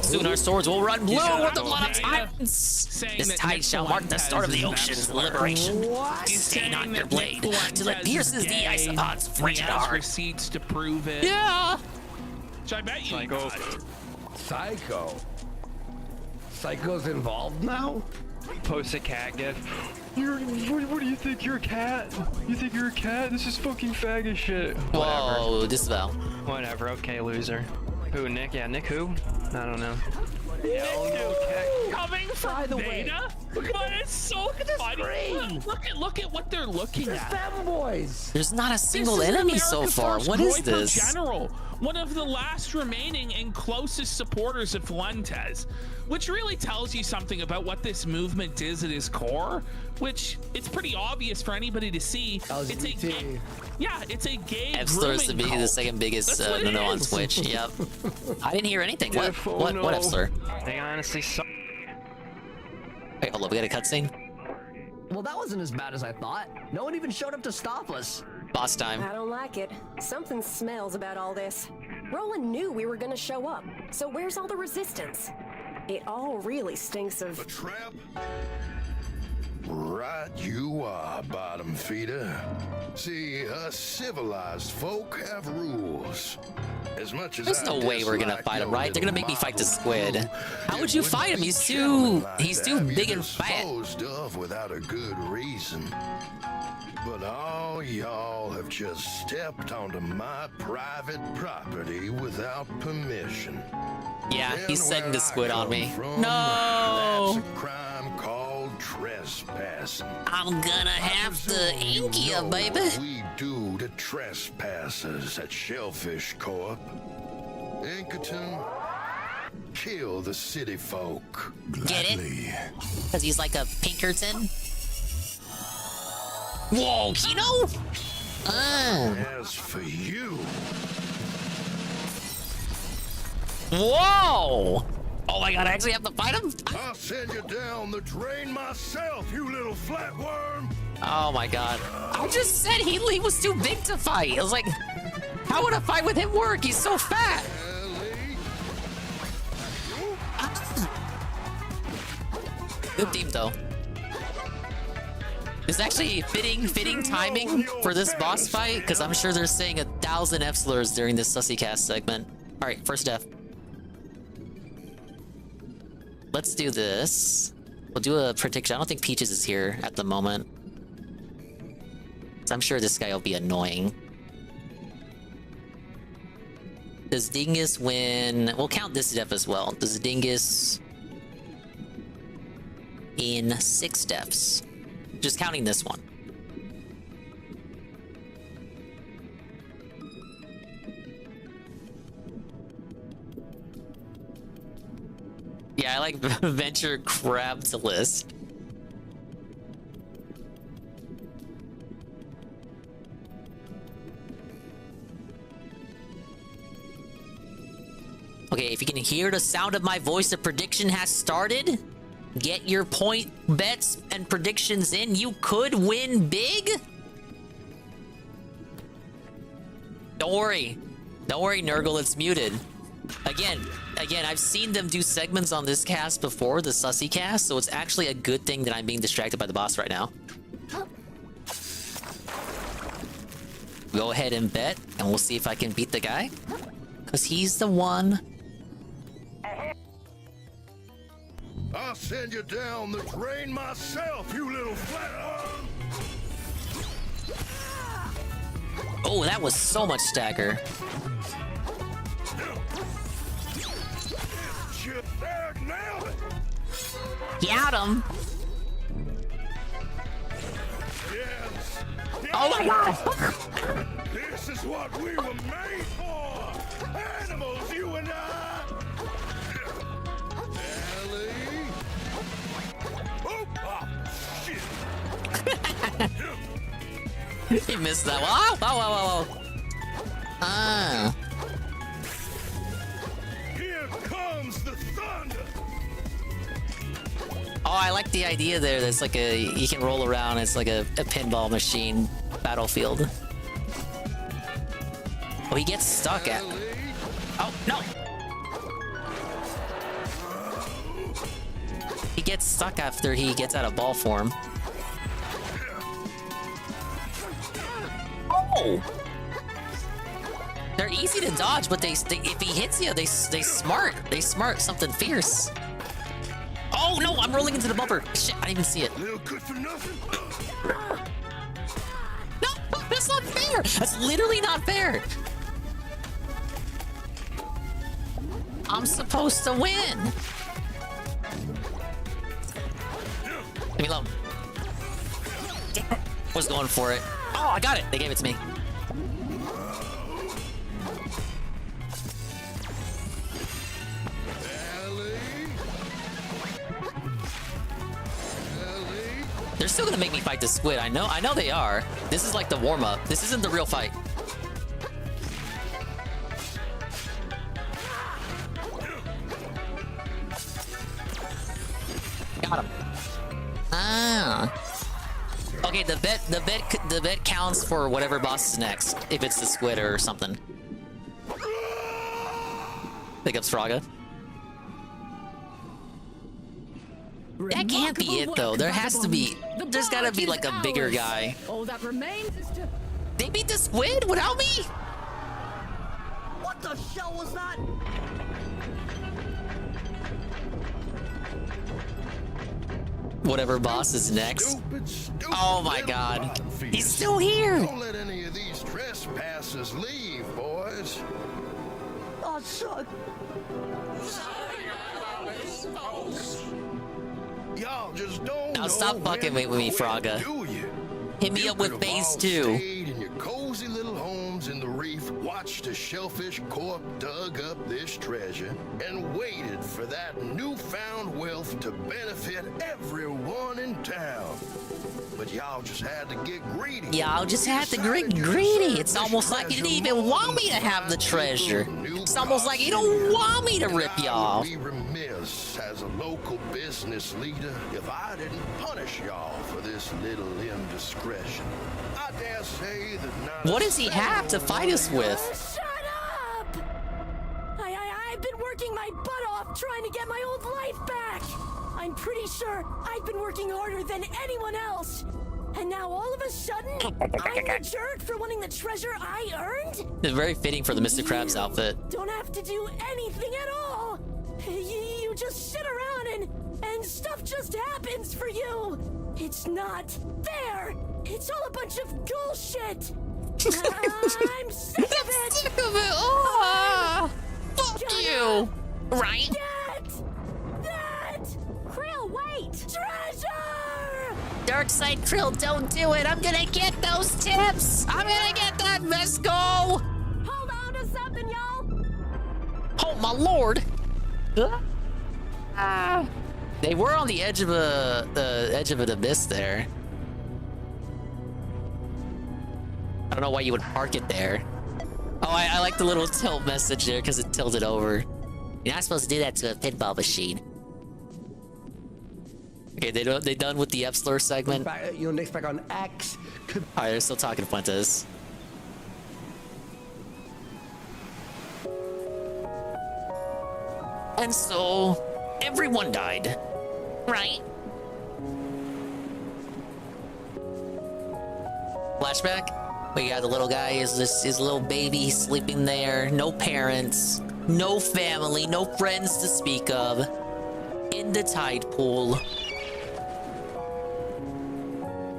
Soon our swords will run blue got with the that blood of one. titans. This that tide Nick shall mark the start of the Fuentes is ocean's an liberation. He's Stay saying not your that blade Nick Fuentes till it pierces is the gay. isopod's frigid He has heart. receipts to prove it. Yeah. Which I bet you Psycho. Psycho. Psycho's involved now? Post a cat gif. What do you think? You're a cat? You think you're a cat? This is fucking faggot shit. Whoa, disavow. Whatever. Okay, loser. Who? Nick? Yeah, Nick. Who? I don't know. Coming from Beta? But it's so funny. Look at what they're looking at. Femboys. There's not a single This is enemy so America's far. first What is Groiper this? General, one of the last remaining and closest supporters of Fuentes, which really tells you something about what this movement is at its core, which it's pretty obvious for anybody to see. It's a gay, it's a gay F-Slur's grooming the cult. second biggest That's what it no on is. Twitch. Yep. I didn't hear anything. What F-Slur? They honestly suck. Wait, hold up. We got a cutscene. Well, that wasn't as bad as I thought. No one even showed up to stop us. Boss time. I don't like it. Something smells about all this. Roland knew we were gonna show up, so where's all the resistance? It all really stinks of... A trap? Right you are, bottom feeder. See, us civilized folk have rules. As much as There's no way we're gonna fight him, right? They're gonna make me fight the squid. How would you fight him? He's too big and fat. Disposed of without a good reason. But all y'all have just stepped onto my private property without permission. Yeah, he's setting the squid on me. From, No! That's a crime called trespassing. I'm gonna have to ink you, baby. What we do to trespassers at Shellfish Corp. Inkerton, kill the city folk. Get it? Because he's like a Pinkerton? Whoa, Kino? As for you... Whoa! Oh my god, I actually have to fight him? I'll send you down the drain myself, you little flatworm! Oh my god. I just said he was too big to fight. I was like, how would a fight with him work? He's so fat. Good team though. It's actually fitting timing for this boss fight, because I'm sure they're saying 1,000 F slurs during this sussy cast segment. Alright, first F. Let's do this. We'll do a prediction. I don't think Peaches is here at the moment. So I'm sure this guy will be annoying. Does Dingus win? We'll count this death as well. Does Dingus in 6 deaths? Just counting this one. Yeah, I like venture crab to list. Okay, if you can hear the sound of my voice, the prediction has started. Get your point bets and predictions in. You could win big. Don't worry. Don't worry, Nurgle, it's muted. Again, I've seen them do segments on this cast before, the Sussy cast, so it's actually a good thing that I'm being distracted by the boss right now. Go ahead and bet, and we'll see if I can beat the guy. Because he's the one. I'll send you down the drain myself, you little flatworm! Oh, that was so much stagger. Got him! Yes. Oh my god! This is what we were made for! Animals, you and I! Ellie? Oh, shit! He missed that one. Whoa. Ah. Here comes the thunder! Oh, I like the idea there. There's like you can roll around. It's like a pinball machine battlefield. Oh, he gets stuck at. Oh, no. He gets stuck after he gets out of ball form. Oh. They're easy to dodge, but they if he hits you, they smart. They smart something fierce. Oh no, I'm rolling into the bumper. Shit, I didn't even see it. Little good for nothing. No, that's not fair. That's literally not fair. I'm supposed to win. Leave me alone. Was going for it. Oh, I got it. They gave it to me. They're still gonna make me fight the squid. I know they are. This is like the warm-up. This isn't the real fight. Got him. Ah. Okay, the bet counts for whatever boss is next. If it's the squid or something. Pick up Straga. That can't be it though. There has to be. There's gotta be like a bigger guy. All that remains is to... They beat the squid without me? What the hell was that? Whatever boss is next. Oh my god. He's still here. Don't let any of these trespassers leave, boys. Oh, son. Y'all just don't Now stop fucking with me, Fraga. Hit me up with phase 2. In your cozy little homes in the Reef watched as Shellfish Corp dug up this treasure and waited for that newfound wealth to benefit everyone in town. But y'all just had to get greedy. Y'all just had to get greedy. It's almost like you didn't even want me to have the treasure. It's almost like you don't want me to rip y'all. I'd be remiss as a local business leader if I didn't punish y'all for this little indiscretion. I dare say that not. What does he have to fight us with? Shut up! I've been working my butt off trying to get my old life back. I'm pretty sure I've been working harder than anyone else. And now all of a sudden, I'm the jerk for wanting the treasure I earned? It's very fitting for the Mr. Krabs outfit. Don't have to do anything at all. You just sit around and stuff just happens for you. It's not fair. It's all a bunch of bullshit. I'm sick of it. Sick of it. Oh, fuck you. Right? That! Krill, wait! Treasure! Darkside Krill, don't do it. I'm gonna get those tips. I'm gonna get that Vesco. Hold on to something, y'all. Oh my lord. They were on the edge of an abyss there. I don't know why you would park it there. Oh, I like the little tilt message there because it tilted over. You're not supposed to do that to a pinball machine. Okay, they done with the F-slur segment. Next back on X. Alright, they're still talking Fuentes. And so, everyone died. Right? Flashback? We got the little guy, his little baby sleeping there. No parents, no family, no friends to speak of. In the tide pool.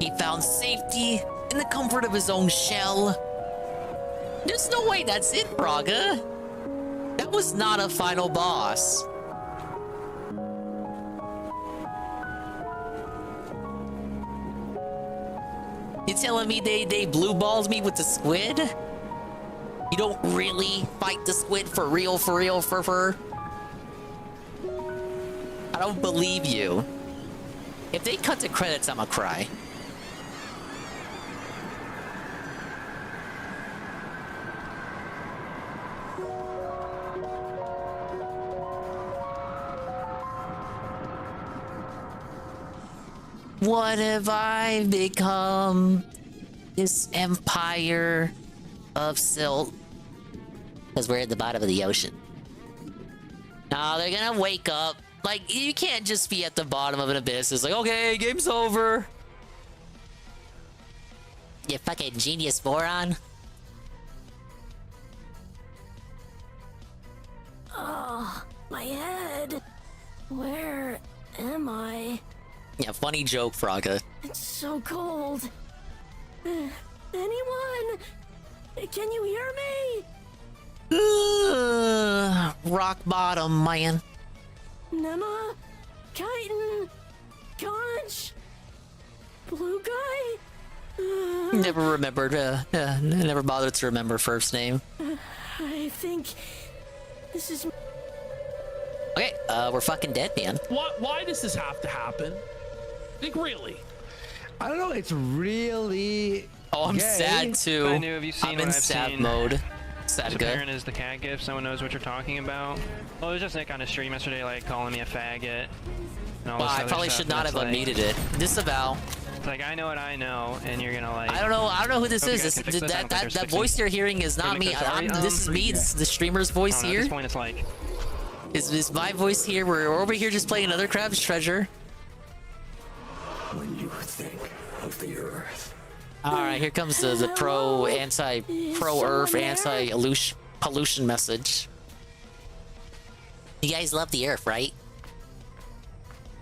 He found safety in the comfort of his own shell. There's no way that's it, Braga. That was not a final boss. You telling me they blue balls me with the squid? You don't really fight the squid for real, for? I don't believe you. If they cut the credits, I'ma cry. What have I become? This empire of silt. Because we're at the bottom of the ocean. No, they're gonna wake up. Like, you can't just be at the bottom of an abyss. It's like, okay, game's over. You fucking genius moron. Oh, my head. Where am I? Yeah, funny joke, Fraga. It's so cold. Anyone? Can you hear me? Rock bottom, man. Nema? Chitin? Conch? Blue guy? Never remembered, never bothered to remember first name. I think this is... Okay, we're fucking dead, man. Why does this have to happen? Like, really? I don't know, it's really... Oh, I'm gay. sad too. I knew. Have you seen I'm what in I've sad seen? mode. Sad This guy. apparent is the cat gif. Someone knows what you're talking about. Well, it was just Nick on his stream yesterday, like calling me a faggot. And all Well, this I other probably stuff, should not have and it's unmuted it. Disavow. It's like, I know what I know, and you're gonna like... I don't know who this Hope you is. guys can fix this. I don't think there's That voice you're hearing is not me. This is me. It's the streamer's voice At here. this point, it's like... Is my voice here? We're over here just playing another Krabs Treasure. When you think of the Earth. Alright, here comes the pro Earth, anti pollution message. You guys love the Earth, right?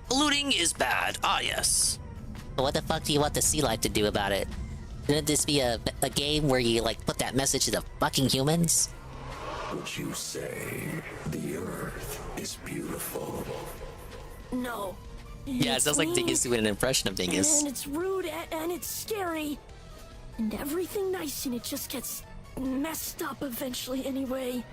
Polluting is bad. Ah, yes. But what the fuck do you want the sea life to do about it? Shouldn't this be a game where you like put that message to the fucking humans? Would you say the Earth is beautiful? No. Yeah, it sounds like Dingus doing an impression of Dingus. And it's rude and it's scary. And everything nice in it just gets messed up eventually anyway.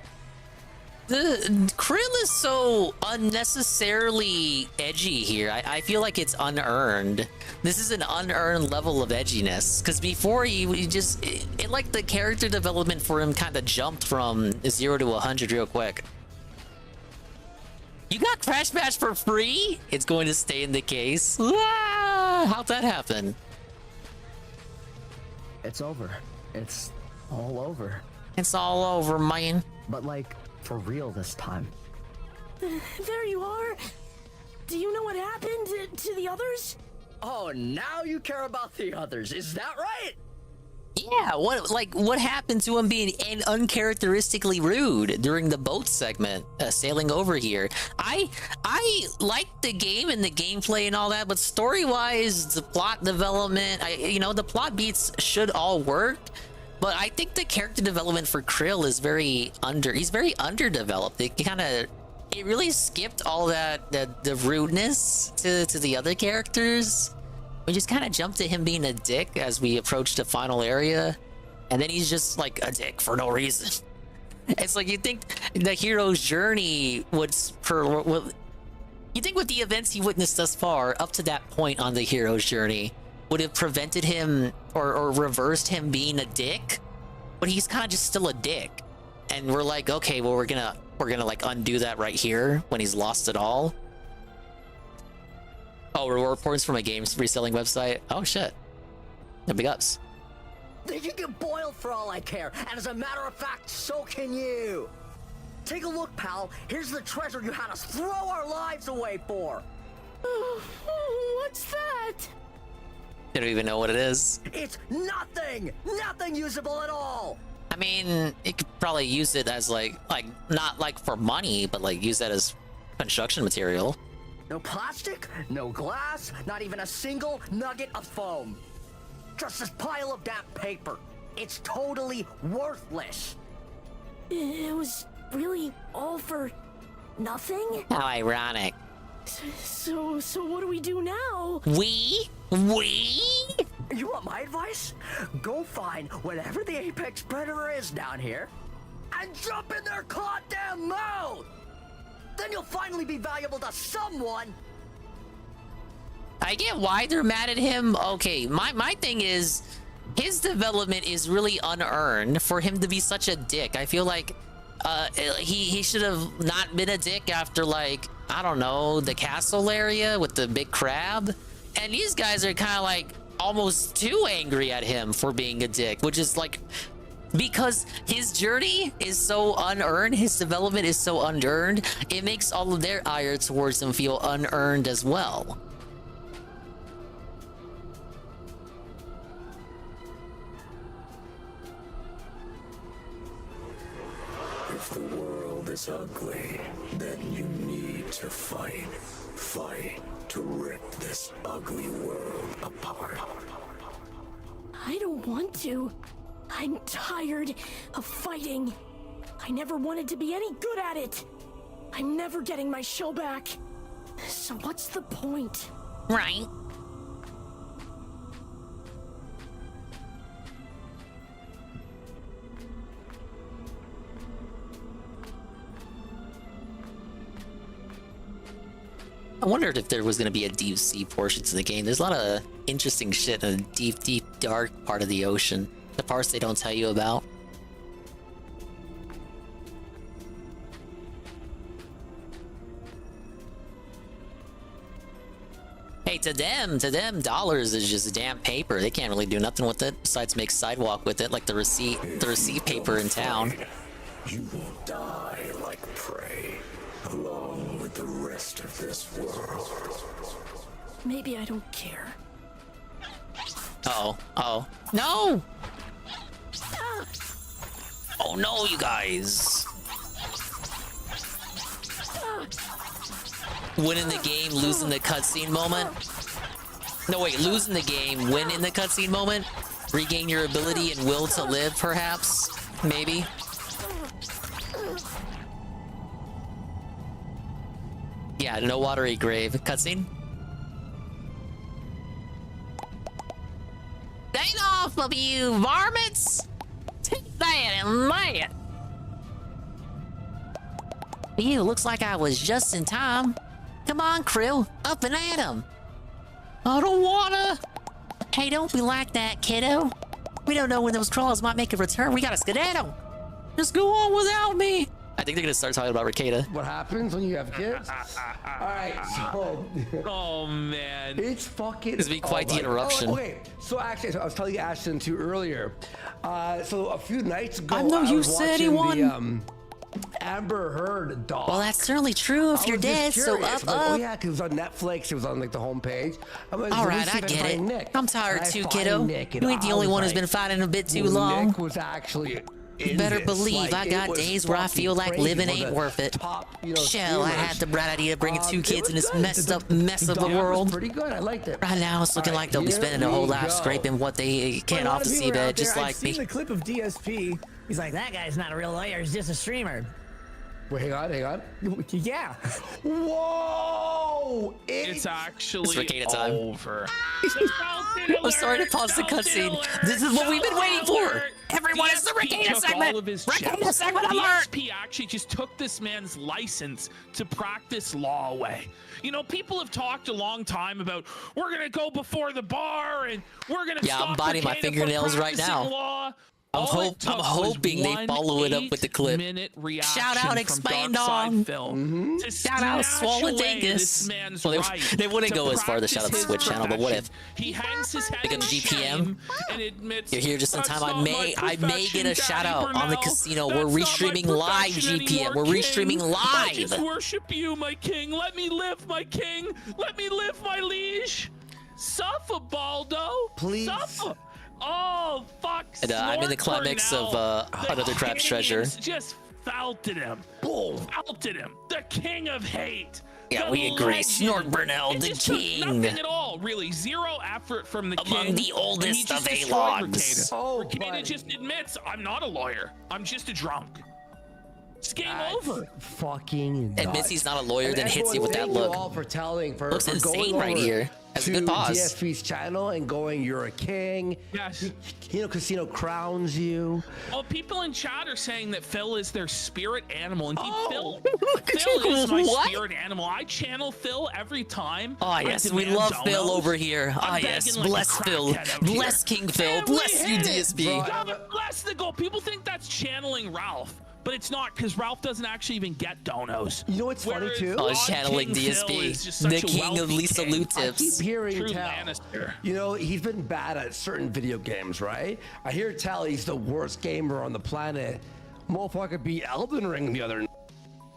The Krill is so unnecessarily edgy here. I feel like it's unearned. This is an unearned level of edginess. Because before he just... It like the character development for him kind of jumped from 0 to 100 real quick. You got Crash Bash for free? It's going to stay in the case. Ah, how'd that happen? It's over. It's all over. It's all over, man. But like, for real this time. There you are. Do you know what happened to the others? Oh, now you care about the others. Is that right? Yeah, what happened to him being uncharacteristically rude during the boat segment, sailing over here? I like the game and the gameplay and all that, but story-wise, the plot development, the plot beats should all work. But I think the character development for Krill is he's very underdeveloped. It really skipped all the rudeness to the other characters. We just kind of jumped to him being a dick as we approached the final area, and then he's just like a dick for no reason. It's like you think the hero's journey you think with the events he witnessed thus far up to that point on the hero's journey would have prevented him or reversed him being a dick, but he's kind of just still a dick. And we're like, okay, well, we're gonna like undo that right here when he's lost it all. Oh, reports from a games reselling website. Oh shit. No, big ups. They can get boiled for all I care, and as a matter of fact, so can you. Take a look, pal. Here's the treasure you had us throw our lives away for. What's that? I don't even know what it is. It's nothing! Nothing usable at all! I mean, you could probably use it as like not like for money, but like use that as construction material. No plastic, no glass, not even a single nugget of foam. Just this pile of damp paper. It's totally worthless. It was really all for nothing? How ironic. So what do we do now? We? You want my advice? Go find whatever the apex predator is down here and jump in their goddamn mouth! Then you'll finally be valuable to someone! I get why they're mad at him. Okay, my thing is his development is really unearned for him to be such a dick. I feel like he should have not been a dick after, like, I don't know, the castle area with the big crab. And these guys are kind of like almost too angry at him for being a dick, which is like, because his journey is so unearned, his development is so unearned, it makes all of their ire towards him feel unearned as well. If the world is ugly, then you need to fight. Fight to rip this ugly world apart. I don't want to. I'm tired of fighting. I never wanted to be any good at it. I'm never getting my show back. So what's the point? Right. I wondered if there was going to be a deep sea portion to the game. There's a lot of interesting shit in the deep, dark part of the ocean. The parts they don't tell you about. Hey, to them, dollars is just damn paper. They can't really do nothing with it besides make sidewalk with it, like the receipt paper in town. You will die like prey, along with the rest of this world. Maybe I don't care. Uh-oh. Uh-oh. No! Oh no, you guys! Winning the game, losing the cutscene moment? No, wait, losing the game, winning the cutscene moment? Regain your ability and will to live, perhaps? Maybe? Yeah, no watery grave. Cutscene? Take off of you, varmints! Take Man. Ew, looks like I was just in time. Come on, crew. Up and at 'em. I don't wanna. Hey, don't be like that, kiddo. We don't know when those crawlers might make a return. We gotta skedaddle. Just go on without me. I think they're gonna start talking about Ricada. What happens when you have kids? All right, so oh man, it's fucking. This would be quite the interruption. Oh, okay, so actually, I was telling Ashton too earlier. So a few nights ago, I know you was said he watching won. The Amber Heard doc. Well, that's certainly true if I you're was just dead. So curious. up, I'm like, up. Oh yeah, 'cause it was on Netflix. It was on like the homepage. I'm like, All let me right, see I if get find it. Nick. I'm tired And I too, find kiddo. Nick, and You ain't the I only was one who's like, been fighting a bit too well, long. Nick was actually. You better believe I it got was days where I fucking feel like crazy. living One of ain't the worth it. top, Shell, I streamers. had the bright idea of bringing 2 It kids was in this good. messed up mess of The a doc was world. pretty good. I liked it. Right now, it's looking All like they'll be right, spending here their whole we life go. scraping what they can off the seabed, just like I've seen me. the clip of DSP. He's like, that guy's not a real lawyer. He's just a streamer. Wait, hang on. Yeah. Whoa! It's actually Ricada time. over. I'm sorry to pause the cutscene. This is what we've been waiting for. Everyone, it's the Ricada segment. Ricada segment alert. DSP actually just took this man's license to practice law away. You know, people have talked a long time about we're gonna go before the bar and we're gonna. Yeah, I'm biting my fingernails right now. Law. I'm hoping they follow it up with the clip. Shout out Expand On. Shout out Swollen Dingus. Well, they wouldn't go as far to shout out the Switch channel, but what if? He hangs his head Like a in GPM. shame and admits, You're here just in "That's time. not I my may get a profession, shout out Daddy on the Brunel. casino. That's We're not my restreaming live profession GPM. anymore, We're King. restreaming I live. just worship you, my king. Let me live, my king. Let me live, my liege. Suffer, Baldo. Please. Suffer. Oh, fuck. And I'm in the climax of Another Crab's Treasure. Just felted him. Felted him. The king of hate. Yeah, The we agree. legend. Snort Brunel, It the just took king. Nothing at all, really. Zero effort from the king. Among the oldest and he just of destroyed A-logs. Ricada. Ricada just admits, I'm not a lawyer. I'm just a drunk. It's game over. Fucking nuts. Admits he's not a lawyer, And then hits you with that everyone, thank look. you all for telling, for Looks insane going right over here. That's a to good pause. DSP's channel and going, you're a king. Yes. Kino Casino crowns you. Well, people in chat are saying that Phil is their spirit animal. And Phil you. is my What? spirit animal. I channel Phil every time. Oh, I yes, we demand love donos. Phil over here. Ah, I'm yes, begging like a bless Phil. crackhead out Bless here. King Phil. And we Bless you, hit it. DSP. God bless the goal. People think that's channeling Ralph. But it's not, because Ralph doesn't actually even get donos. You know what's funny too? Oh, it's channeling King Phil DSP. is just such The a king of wealthy Lisa king. Lou I tips. keep hearing True tell. Lannister. You know, he's been bad at certain video games, right? I hear tell he's the worst gamer on the planet. Motherfucker beat Elden Ring the other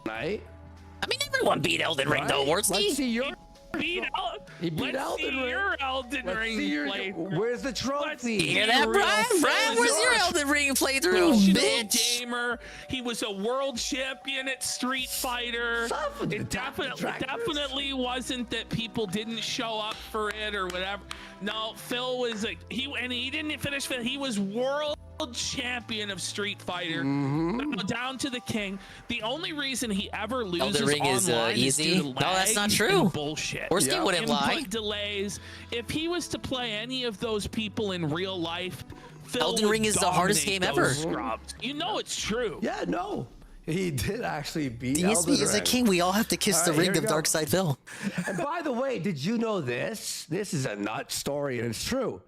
night. I mean, everyone beat Elden Ring, though, Let's Worski. see your. He beat Let's Elden see Ring. your Elden Let's Ring see your. playthrough. Where's the trophy? You hear that, Brian? Brian, where's your Elden Ring playthrough, Professional bitch? gamer. He was a world champion at Street Fighter. It definitely wasn't that people didn't show up for it or whatever. No, Phil was he didn't finish. He was world champion of Street Fighter, down to the king. The only reason he ever loses Elden Ring is online easy. due to No, that's not lag true. and bullshit. Worski wouldn't lie. Input delays. If he was to play any of those people in real life, Phil Elden would Ring is the hardest dominate game those ever. scrubs. You know it's true. Yeah, no. He did actually beat DSP Elden is a Ring. king. We all have to kiss All the right, ring here of we go. Darkside Phil. And by the way, did you know this? This is a nut story, and it's true.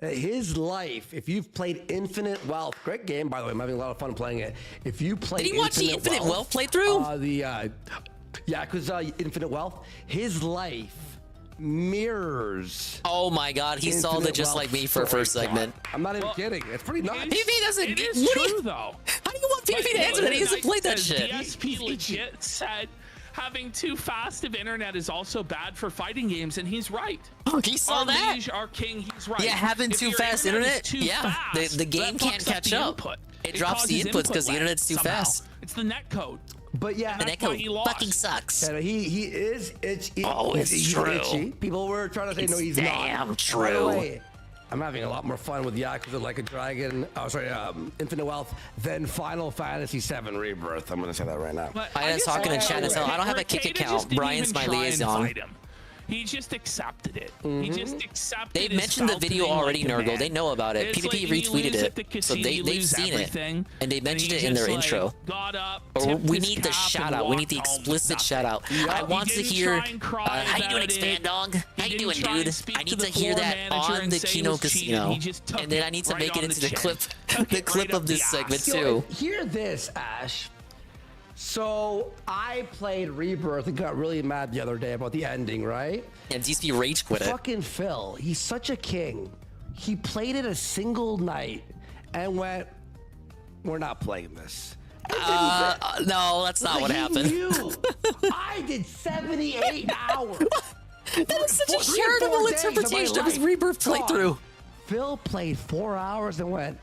That his life, if you've played Infinite Wealth, great game, by the way, I'm having a lot of fun playing it. If you play Did he watch the Infinite Wealth playthrough? Yakuza Infinite Wealth, his life mirrors. Oh my God, he saw the Just Like Me for first segment. I'm not even kidding. It's pretty nuts. PvP doesn't. It is what do you- true, though. How do you want PvP to answer that? He hasn't played that shit. DSP legit said having too fast of internet is also bad for fighting games, and he's right. Oh, he saw our that. Liege, our king, he's right. Yeah, having If too your fast is internet. too Yeah, fast, the game that can't fucks up catch the up. input. It drops the causes inputs because the lag internet's too somehow. fast. It's the net code. But yeah, The That's why netcode he lost. fucking sucks. And he is itchy. Oh, it's he's true. itchy. People were trying to say, It's no, he's damn not. true. By the way, I'm having a lot more fun with Yakuza Like a Dragon. Oh, sorry, Infinite Wealth than Final Fantasy VII Rebirth. I'm going to say that right now. But I was talking in chat as hell. I don't have a kick Ricada account. just didn't Brian's even my try and liaison. fight him. He just accepted it. He just accepted. They his mentioned the falconing video already, like a Nurgle. man. They know about it. It's PvP like you retweeted lose at the it, so casino, you they've lose seen everything, it, and they mentioned he it in their just, like, intro. got up, Or tipped we his need the cap shout and out. We need walked the home with explicit shout out. nothing. I He want to didn't hear. try and cry How you doing, about Expand it. Dog? How He you didn't doing, try and dude? speak I to need the to hear floor that manager on and the say he Kino was cheating. Casino, He just took and then it I need to right make it on into the the chin. clip, Took the it clip right of up this the segment ass. too. Hear this, Ash. So I played Rebirth and got really mad the other day about the ending, right? And DSP rage quit it. Fucking Phil, he's such a king. He played it a single night and went, "We're not playing this." No, that's not what happened. I did 78 hours. That is such a 3 or 4 charitable days of my interpretation of his life. Rebirth playthrough. God. Phil played 4 hours and went,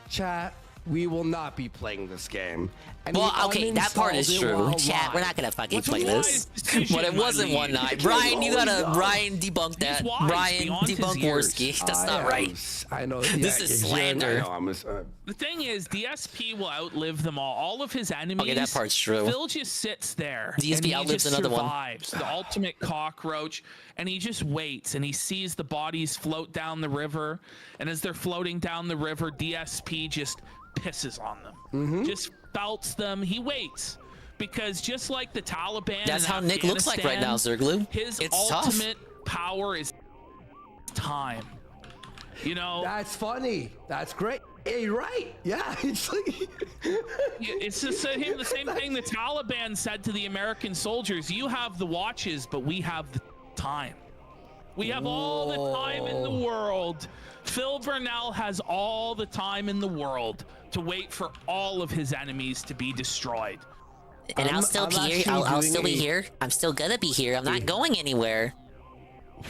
"Chat, we will not be playing this game." And Well, he okay, that part is uninstalled it true. while Chat, we're live. not gonna fucking What's play a this. wise decision, But it my wasn't lead? one night. Because Brian, you gotta always Brian debunk that. wise Brian beyond his debunk years. Worski. That's not right. I know. This is slander. The thing is, DSP will outlive them all. All of his enemies. Okay, that part's true. Phil just sits there. DSP and he outlives just another one. survives, the ultimate cockroach, and he just waits and he sees the bodies float down the river. And as they're floating down the river, DSP just pisses on them. Just felts them. He waits. Because just like the Taliban, That's in how Nick looks like right now, Afghanistan, Zerglu. His It's tough. ultimate power is time. You know, That's funny. That's great. Yeah, you're right. Yeah, it's like it's just him the same thing the Taliban said to the American soldiers. You have the watches, but we have the time. We have all the time in the world. Phil Burnell has all the time in the world to wait for all of his enemies to be destroyed. And I'll still be here. I'll still be here. I'm still gonna be here. I'm not going anywhere.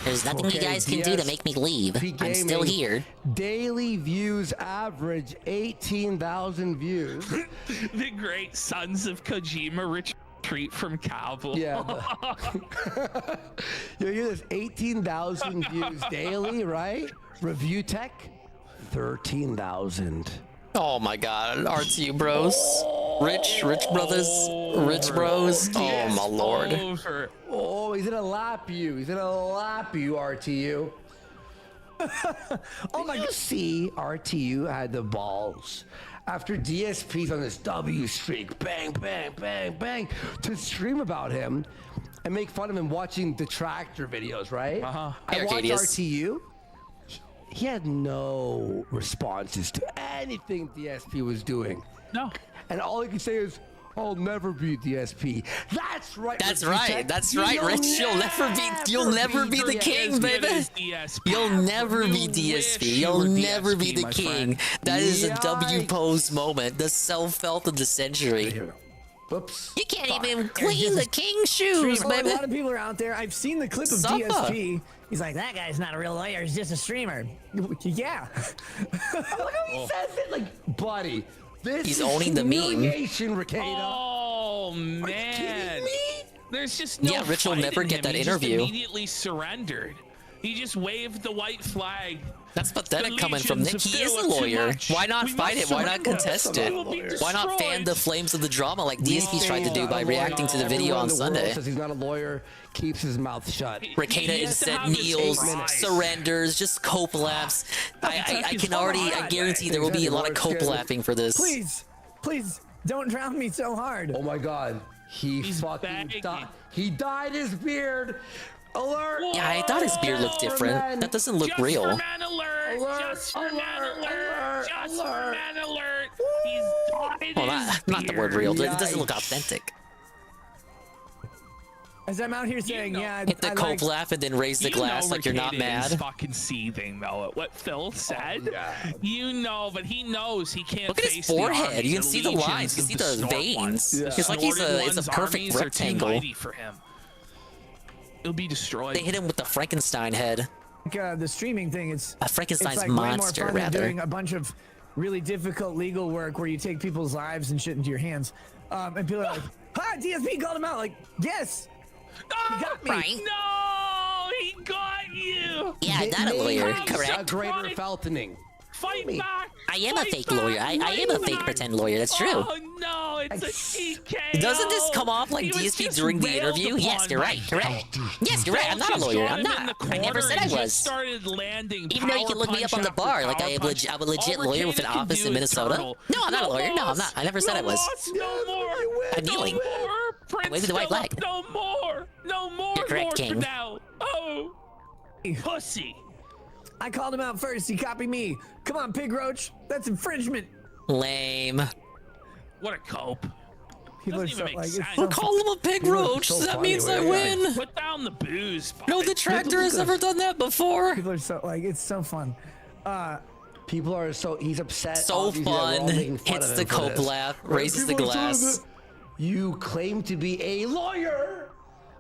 There's nothing you guys can do to make me leave. I'm still here. Daily views average 18,000 views. The great sons of Kojima retreat from Kabul. Yeah. You hear this? 18,000 views daily, right? Review Tech, 13,000. Oh my god, RTU bros. Rich brothers. Rich bros. Oh my lord. Oh, he's gonna lap you. He's gonna lap you, RTU. Oh my God. See, RTU had the balls after DSP's on this W streak, bang, bang, bang, bang, to stream about him and make fun of him watching the tractor videos, right? I watched RTU. He had no responses to anything DSP was doing. No. And all he could say is, "I'll never be DSP." That's right. That's Review right. Tech. That's right, Rich. You'll never be the king, baby. You'll never be DSP. You'll never be the king. That is a W pose moment. The self-felt of the century. Whoops. You can't even clean the king's shoes, Well, baby. a lot of people are out there. I've seen the clip of Suffer. DSP. He's like, that guy's not a real lawyer. He's just a streamer. Yeah. Look how he says it, like, buddy. This He's is owning the meme. humiliation, Ricada. Oh man. There's just no Yeah, Rich will fight never in get him. that He interview. Just immediately surrendered. He just waved the white flag. That's pathetic coming from Nick. legions He of is a Phil are too lawyer. much. Why not We fight must it? Why not surrender. contest it? We will be Why not fan destroyed. the flames of the drama like DSP tried to do by reacting to the video on Sunday? Says he's not a lawyer, keeps his mouth shut. Ricada instead kneels, surrenders, just cope laughs. I can already, I guarantee there will be a lot of cope laughing for this. Please, don't drown me so hard. Oh my God. He's fucking died. He dyed his beard. Alert! Yeah, I thought his beard looked different. That doesn't look real. Man alert! Just for man alert! Just for man alert! He's dyed Well, his not the word real. It doesn't Yikes. look authentic. As I'm out here saying, yeah, Hit the I cope like, laugh and then raise the glass like you're not Ricada is mad. fucking seething though at what Phil said. You know, but he knows he can't. Look at his face the forehead. armies, You can see the legions lines. You of can see the snort veins. ones. It's The like it's snorted a ones' perfect armies are too rectangle. mighty for him. He'll be destroyed. They hit him with the Frankenstein head. the streaming thing. It's A Frankenstein's it's like way more monster, fun than rather. doing a bunch of really difficult legal work where you take people's lives and shit into your hands. And people are like, "Ha! DSP called him out." Like, yes, he got me. Right. No, he got you. Yeah, not a lawyer, A correct? greater feltoning. Fight back! I am a fake lawyer. I am a fake pretend lawyer. That's true. Oh no, it's a TKO. Doesn't this come off like DSP during the interview? Yes, you're right. Correct. Yes, you're right. I'm not a lawyer. I'm not. I never said I was. Started landing Even though you can look me up on the bar, like I'm a legit lawyer with an office in Minnesota. No, I'm not a lawyer. No, I'm not. I never said I was. No more. I'm kneeling. I waved the white flag. No more. No more. You're correct, For King. now. Oh, pussy. I called him out first. He copied me. Come on, Pig Roach. That's infringement. Lame. What a cope. People Doesn't are even so, make like, sense. We're calling him a pig roach. That means I win. Put down the booze. No detractor has ever done that before. People are so like, it's so fun. People are so, he's upset. So Obviously, they're all fun. making fun Hits of the him for cope this. laugh, raises the People are saying glass. that You claim to be a lawyer.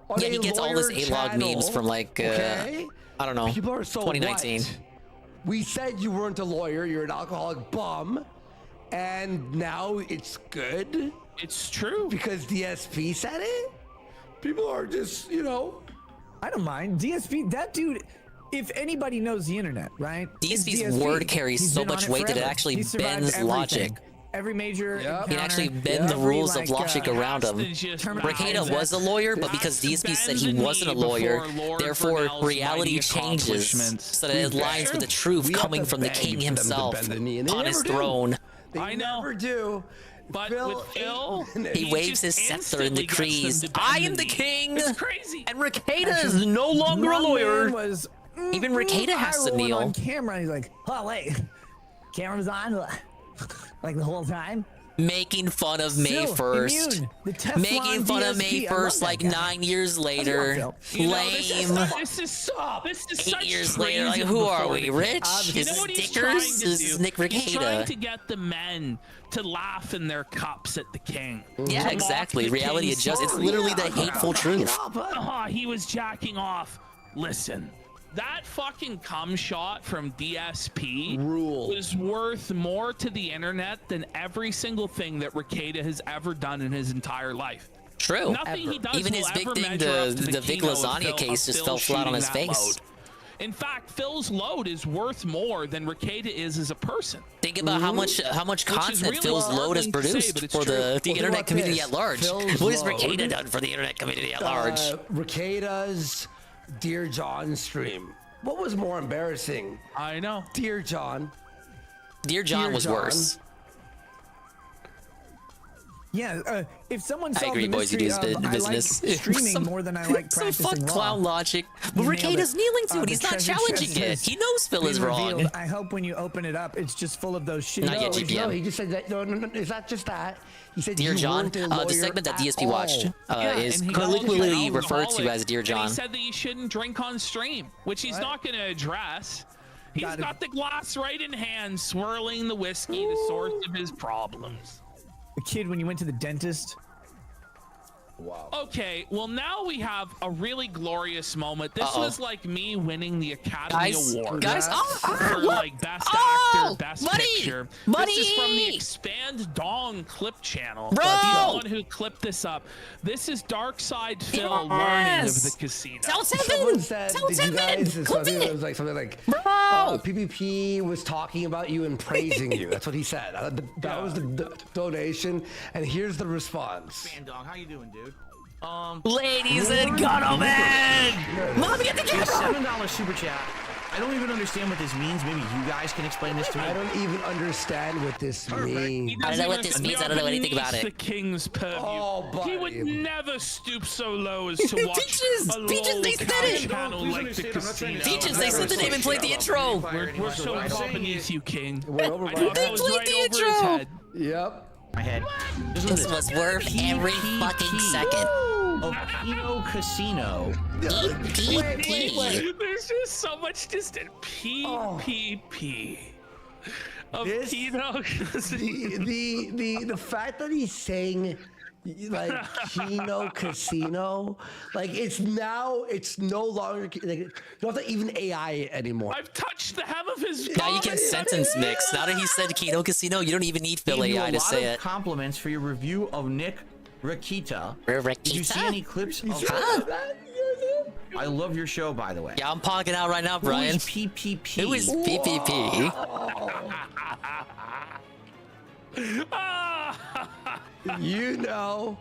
On Yeah, a he gets all his lawyer A-log channel, memes from like, okay? I don't know, People are so 2019. what? We said you weren't a lawyer, you're an alcoholic bum, and now it's good? It's true. Because DSP said it? People are just, you know. I don't mind. DSP, that dude, if anybody knows the internet, right? it's DSP's DSP. word carries He's so been on much it weight that it forever. actually He survived bends everything. logic. Every major He actually bend the rules of logic around him. Rekieta was a lawyer, but because DSP said he wasn't a lawyer, therefore reality changes so that it aligns with the truth coming from the king himself on his throne. They never do. But with Phil, he waves his scepter and decrees, I am the king! It's crazy. And Rekieta is no longer a lawyer. Even Rekieta has to kneel. On camera, he's like, oh wait, camera's on, like the whole time. Making fun of May Still 1st. immune. The Teflon Making fun of May DSP. I love 1st that like guy. 9 years later. You know, Lame. This is such 8 years later, like crazy who are we? authority. Rich? You Is know this what he's Dickers? trying Is to this do? Nick He's trying Rekieta? to get the men to laugh in their cups at the king. Yeah, To mock exactly. the Reality king's adjusts. It's son. literally the hateful truth. He was jacking off. Listen, that fucking cum shot from DSP was worth more to the internet than every single thing that Rekieta has ever done in his entire life. True. Nothing he does Even will his big ever thing, measure up to the Vic Kino of Lasagna Phil- case of just Phil fell flat on his shooting that face. load. In fact, Phil's load is worth more than Rekieta is as a person. Think about how much content really Phil's load has heartening to say, produced but it's for true. the Well, internet about community this? at large. Phil's What has load, Rekieta done for the internet community at large? Rekieta's Dear John stream. What was more embarrassing? I know. Dear John. Dear John was worse. Yeah, if someone I solved agree, the boys. You mystery do of, the I business. like streaming Some- more than I like Some practicing fuck law. clown logic. But You nailed Rekieta's it. kneeling to it. The He's not treasure challenging chest it. has He knows Phil been is wrong. revealed. I hope when you open it up, it's just full of those shit. Not yet, GPM. No, he just said that. No, it's not just that. He said Dear you John, weren't a the lawyer segment that at DSP watched all. is and he called colloquially him an referred to alcoholic, as Dear And John. he said that you shouldn't drink on stream, which he's not going to address. He's got the glass right in hand, swirling the whiskey, the source of his problems. The kid when you went to the dentist. Wow. Okay, well now we have a really glorious moment. This was like me winning the Academy Award. For like best actor, best picture. This is from the Expand Dong clip channel. Bro! He's the one who clipped this up. This is Dark Side Phil learning of the casino. Someone said, did you guys, it was like something like, PPP was talking about you and praising you. That's what he said. That was the donation, and here's the response. Dog, how you doing, dude? Ladies and gentlemen, Mommy at the Your camera. $7 super chat. I don't even understand what this means. Maybe you guys can explain this to me. I don't even understand what this means. I don't know what this means. I don't know anything about The it. king's purview. Oh, he would never stoop so low as to watch Peaches! a Peaches, low they said cow it! channel like the casino. Peaches, they said the name and played the intro. We're so far beneath you, King. We're over I know They I was played right the over his intro. head. Yep. My head. This was worth every fucking second. Of Kino Casino. P. There's just so much distant PPP. Of Kino the fact that he's saying like Kino Casino, like it's no longer like, you don't have to even AI it anymore. I've touched the hem of his Now you can sentence mix. Now that he said Kino Casino, you don't even need Phil AI to say it. Compliments for your review of Nick Rekieta. Rekieta? Did you see any clips of? I love your show, by the way. Yeah, I'm pogging out right now, Brian. Who is PPP? Who is PPP? You know.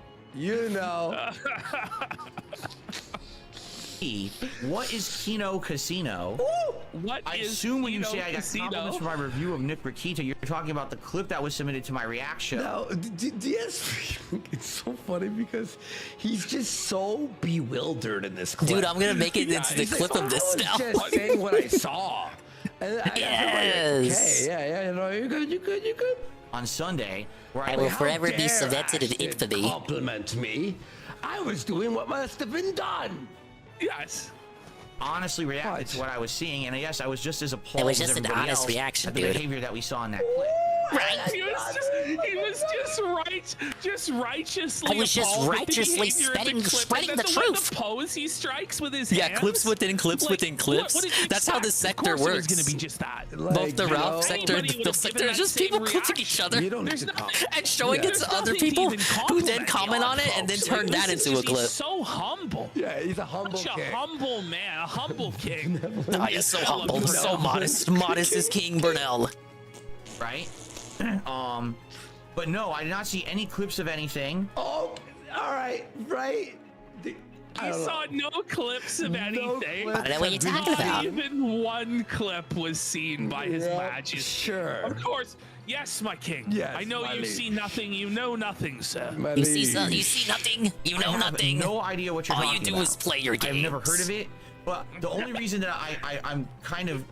What is Kino Casino? I assume when you say I got compliments for my review of Nick Rakita, you're talking about the clip that was submitted to my reaction. No, DSP, it's so funny because he's just so bewildered in this clip. Dude, I'm gonna make it into the clip of this now. I was just saying what I saw. And Yes. Okay, you know, you're good. On Sunday, where I will forever be cemented in infamy. Compliment me. I was doing what must have been done. Yes. Honestly reacted to what I was seeing, and yes, I was just as appalled It was as just an everybody honest else reaction, at the dude. behavior that we saw in that clip. Right. He was just righteously. I was just appalled at the righteously behavior in spreading and the then truth. The pose he strikes with his Yeah, hands. clips within clips Like, within clips. what did you That's how expect? the sector Of course works. It was gonna be just that. Both the Ralph sector and Anybody the would sector have are given just that people same clipping each other. You don't need to comment. And showing it to other people who then comment on it and then turn that into a clip. He's so humble. Yeah, he's a humble Such a king. humble man, a humble king. Oh, he's so humble, so modest. Modest is King Burnell. Right? But no, I did not see any clips of anything. Oh, all right, right. I saw no clips of anything. I don't know what you're talking about. Not even one clip was seen by His Majesty. Sure. Of course. Yes, my king. Yes, I know my you liege. see nothing. You know nothing, sir. You see nothing. You know I have nothing. no idea what you're All talking you do about. is play your games. I've never heard of it, but the only reason that I'm kind of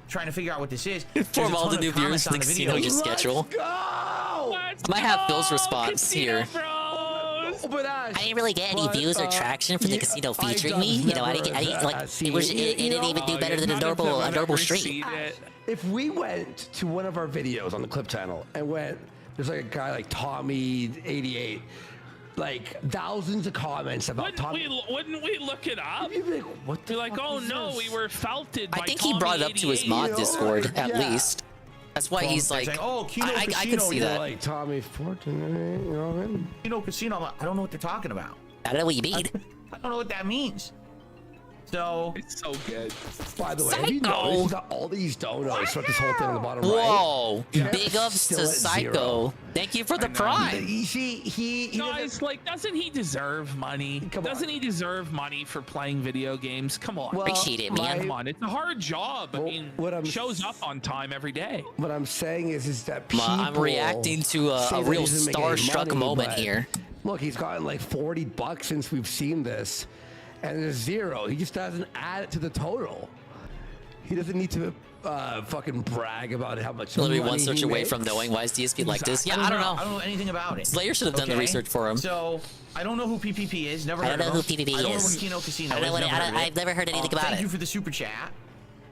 trying to figure out what this is. Inform all the new viewers to to the casino your schedule. Go! I might have Phil's response here. I didn't really get any views or traction for the casino featuring me. You know, I didn't like it didn't even do better than adorable stream. If we went to one of our videos on the Clip channel and there's like a guy like Tommy88, like thousands of comments about Tommy. Wouldn't we look it up? You'd be like, what the You're like, fuck oh is no, this? we were felted. I by think he brought it up to his mod Discord at least. That's why he's like, saying, oh, Kino I Casino, can see that. Like Tommy Fortune, you know what I mean? Kino Casino, I don't know what they're talking about. I don't know what you mean. I don't know what that means. So it's so good. By the way, have you noticed he's got all these donos throughout this whole thing on the bottom right? Whoa! Yeah. Big ups Still to at Psycho. 0. Thank you for the prime. You see, he Guys, like, doesn't he deserve money? Doesn't he deserve money for playing video games? Come on. Well, Appreciate it, man. Come on, it's a hard job. I mean, shows up on time every day. What I'm saying is that people I'm reacting to say a that real he doesn't make any starstruck money, moment but here. Look, he's gotten like $40 since we've seen this, and there's 0. He just doesn't add it to the total. He doesn't need to fucking brag about how much Literally money one search he away makes. from knowing why is DSP like this. Yeah, I don't know. I don't know anything about it. Slayer should have done the research for him. So I don't know who PPP is. Never I heard don't know of who him. PPP I don't know is. what Kino Casino I don't know is. what I've never heard anything about Thank it. you for the super chat.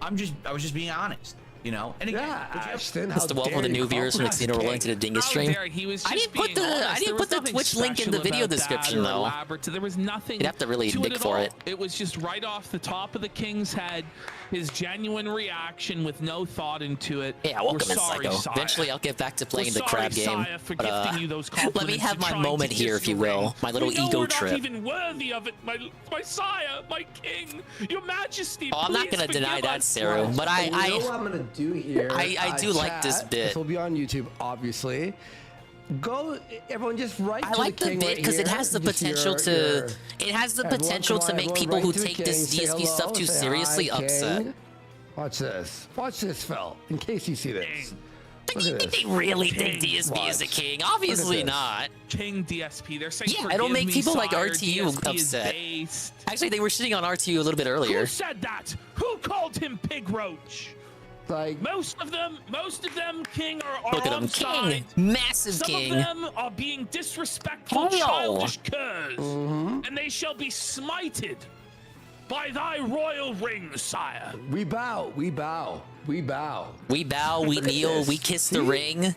I was just being honest. You know, and again, Ashton, Just to welcome the new viewers from Casino Rolling to the Dingus stream. I didn't put the Twitch link in the video description though. There was nothing. You'd have to really dig for it. It was just right off the top of the king's head, his genuine reaction with no thought into it. Yeah, welcome We're in sorry, Psycho. Sire. Eventually I'll get back to playing the We're crab sorry, game. Sire, for But, gifting you those let me compliments have and my trying to moment kiss here, if you the ring. will. My little We know ego we're trip. not even worthy of it, my sire, my king, your majesty. Oh, I'm not please gonna deny forgive that, us. Saru, but You know what I'm gonna do here? I do like this chat, bit. This will be on YouTube, obviously. Go, everyone, just write. I to like the the king bit right because it here. has the Just potential to. It has the everyone, potential come to on, make everyone, people write who to the take king, this say DSP stuff hello, too say seriously hi, upset. king. Watch this. Watch this, Phil. In case you see this. Look at this. They really think DSP is a king? Obviously this. not. King DSP. They're saying, Yeah, it'll make "Forgive me, people like sire, RTU DSP is upset. based." Actually, they were shitting on RTU a little bit earlier. Who said that? Who called him Pig Roach? Like most of them, King, are Look at him, on king, side. massive Some king. of them are being disrespectful, Oh. childish curs, and they shall be smited by thy royal ring, sire. We bow. We bow. We bow. We bow, we Look at kneel, this. we kiss the See? ring,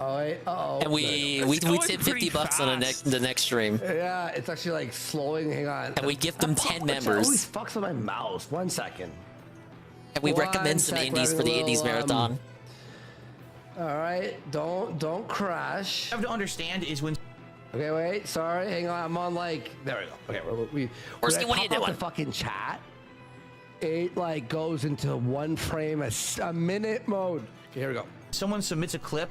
Oh, wait. Uh-oh. and we tip $50 on the next stream. Yeah, it's actually like slowing. Hang on. And we gift them 10 It members. always fucks with my mouse. 1 second. And we One recommend some sec, indies we're for the having a Indies little, Marathon. All right, don't crash. What you have to understand is when Okay, wait. Sorry, hang on. I'm on like. There we go. Okay, What are you doing? The fucking chat. It like goes into one frame a minute mode. Okay, here we go. Someone submits a clip.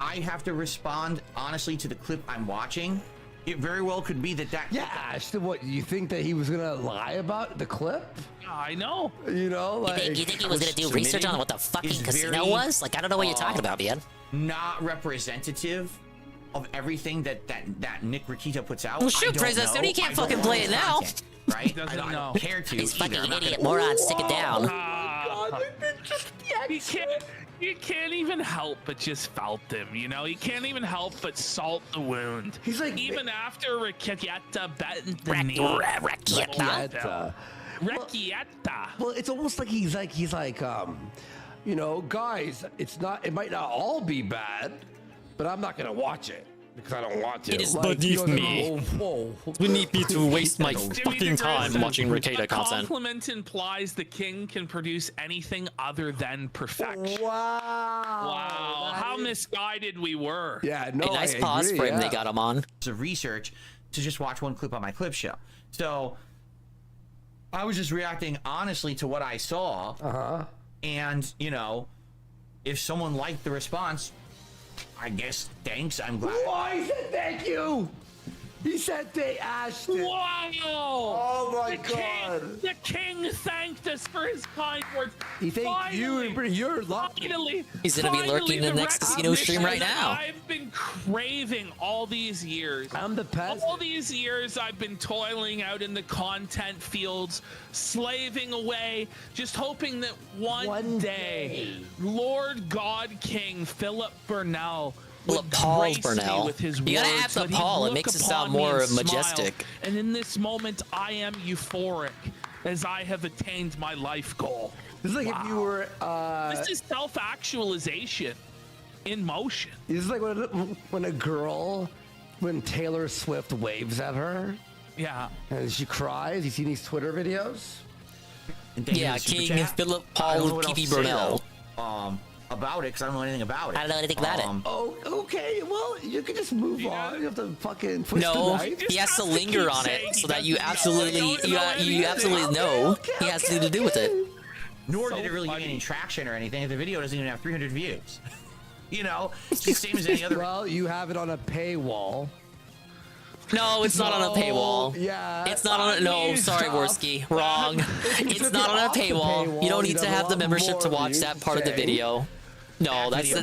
I have to respond honestly to the clip I'm watching. It very well could be that. Yeah. So what? You think that he was gonna lie about the clip? I know. You know, like. You think he was gonna do research on what the fucking casino was? Like, I don't know what you're talking about, man. Not representative of everything that Nick Rakita puts out. Well, shoot, Princess, dude, he can't fucking play it now. Right? I don't care to. These fucking either. idiot morons, stick it down. You can't even help but just felt him, you know? You can't even help but salt the wound. He's like... Even after Rekieta bent the knee. Rekieta. Rekieta. Well, it's almost like he's like, you know, guys, it might not all be bad, but I'm not gonna watch it. Because I don't want to. It is beneath me. It's beneath me to waste my fucking time watching Rakita content. Compliment implies the king can produce anything other than perfection. Wow. How misguided we were. Yeah, no, a nice pause frame they got him on. It's a research to just watch one clip on my clip show. So I was just reacting honestly to what I saw. And, you know, if someone liked the response, I guess thanks. I'm glad. Why he said thank you? He said they asked it. Wow! Oh my God! The king thanked us for his kind words. He thanked you and you're lucky. He's gonna be lurking in the next casino stream right now. I've been craving all these years. I'm the pest. All these years I've been toiling out in the content fields, slaving away, just hoping that one day, Lord God King Philip Burnell Paul Burnell. With his you gotta words, add the that he'd Paul. It look makes it upon sound me more and smile. majestic. And in this moment, I am euphoric as I have attained my life goal. This is like if you were. This is self-actualization in motion. This is like when a girl, when Taylor Swift waves at her. Yeah. And she cries. You seen these Twitter videos? Yeah, King Philip Paul P.B. Burnell. About it, because I don't know anything about it. I don't know anything about it. Oh, okay. Well, you can just move on. You have to fucking twist the No, knife. he has to linger on it so that you absolutely, you absolutely know he has to do with it. Nor did it really get any traction or anything. The video doesn't even have 300 views. You know, it's the same as any other. Well, you have it on a paywall. No, it's not on a paywall. Yeah. It's not on a, no, sorry, Worsky. Wrong. It's not on a paywall. You don't need to have the membership to watch that part of the video. No, that's he's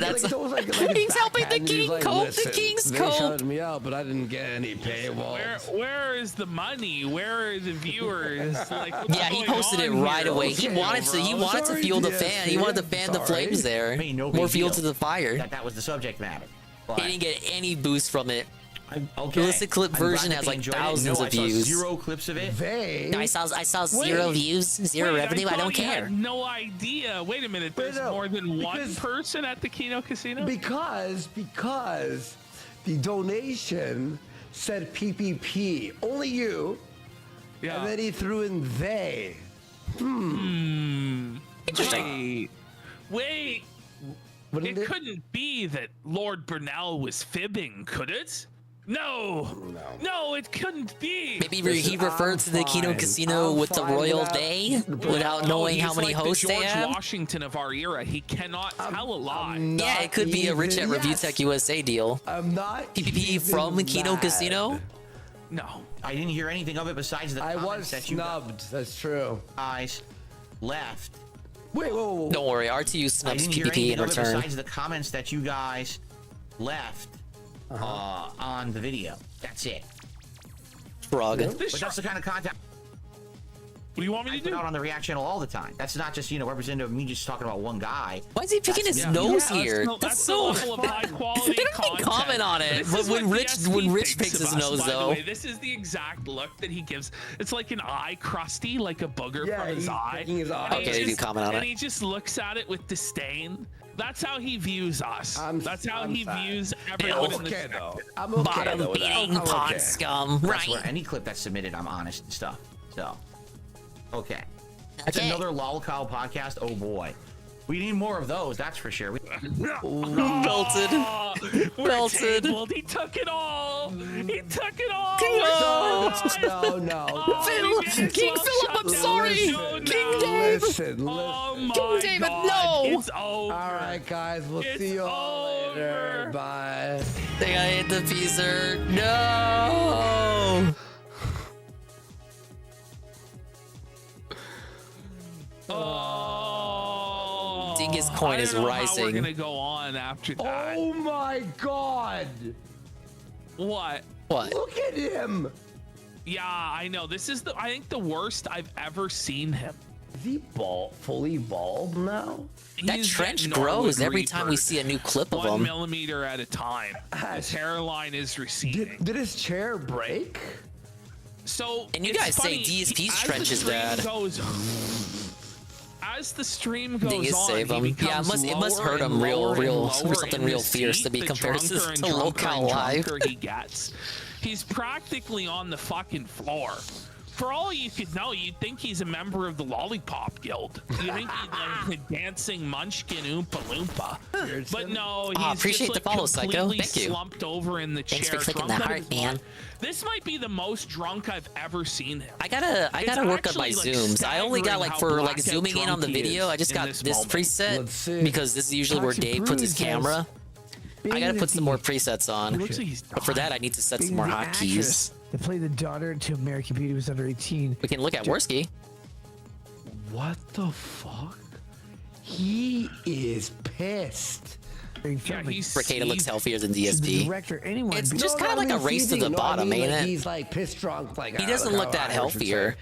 helping the king cope. The king's they cope. shouted me out, but I didn't get any paywalls. Where is the money? Where are the viewers? Like, yeah, he posted it right away. He wanted to. He wanted to fuel the fan. He wanted to fan the flames there. More fuel to the fire. That was the subject matter. He didn't get any boost from it. Okay. The illicit clip version has like thousands of views. 0 clips of it. I saw 0 views, 0 revenue. I don't care. No idea. Wait a minute. There's more than one person at the Kino Casino. Because the donation said PPP. Only you. Yeah. And then he threw in they. Interesting. Wait. It couldn't be that Lord Burnell was fibbing, could it? No, it couldn't be. Maybe he referred to the Kino Casino with the Royal Day without knowing how many hosts they have. George Washington of our era. He cannot tell a lie. Yeah, it could be a Rich at Review Tech USA deal. I'm not PPP from Kino Casino. No, I didn't hear anything of it besides the comments that you snubbed. That's true. Guys left. Wait, whoa. Don't worry, RTU snubs PPP in return. Besides the comments that you guys left on the video. That's it. Frog. But that's the kind of content. What do you want me to do? Out on the React channel all the time. That's not just, representative of me just talking about one guy. Why is he picking his nose here? That's so. Level of high quality they don't even comment on it. But when Rich picks his nose, though. By the way, this is the exact look that he gives. It's like an eye crusty, like a booger from his eye. Okay, they do comment on it. And he just looks at it with disdain. That's how he views us. That's how he views everyone in the sector. I'm okay. Bottom beating pod scum. That's where any clip that's submitted, I'm honest and stuff. So, okay. It's another lolcow podcast. Oh boy. We need more of those, that's for sure. Belted. Belted. He took it all. He took it all. No. King Philip, I'm sorry. King David. Listen. King David, no. It's over. All right, guys. We'll see you all later. Bye. I think I hit the piecer. No. Oh. Dingus coin is I don't know rising. How we're gonna go on after that. Oh my God. What? What? Look at him. Yeah, I know. This is I think the worst I've ever seen him. Is he fully bald now? That He's trench getting grows Norwood every time we Reapered, see a new clip of 1 him. millimeter at a time. His hairline is receding. Did his chair break? So And you it's guys funny, say DSP's as trench the is stream bad. As the stream goes Dingus on, save him. he Yeah, it must hurt him real something real fierce to be compared to Locale Live. He gets. He's practically on the fucking floor. For all you could know, you'd think he's a member of the Lollipop Guild. You think he's like a dancing munchkin Oompa Loompa. But no, he's appreciate just, the like, follow, Psycho. completely Thank you. slumped over in the Thanks chair. for clicking drunk that out of heart, his man. mind. This might be the most drunk I've ever seen him. I gotta work on my actually, like, zooms. I only got like staggering for how like zooming in on the blackout drunk he video. is I just in got this this moment. preset because this is usually where Dave puts his camera. I gotta put some more presets on. But for that, I need to set some more hotkeys. To play the daughter to American Beauty was under 18. We can look at Worski. What the fuck? He is pissed. Bricada looks healthier than DSP. Director, anyone. It's just kind of like a race to the bottom, ain't it? He's like piss drunk. Like He doesn't look that healthier.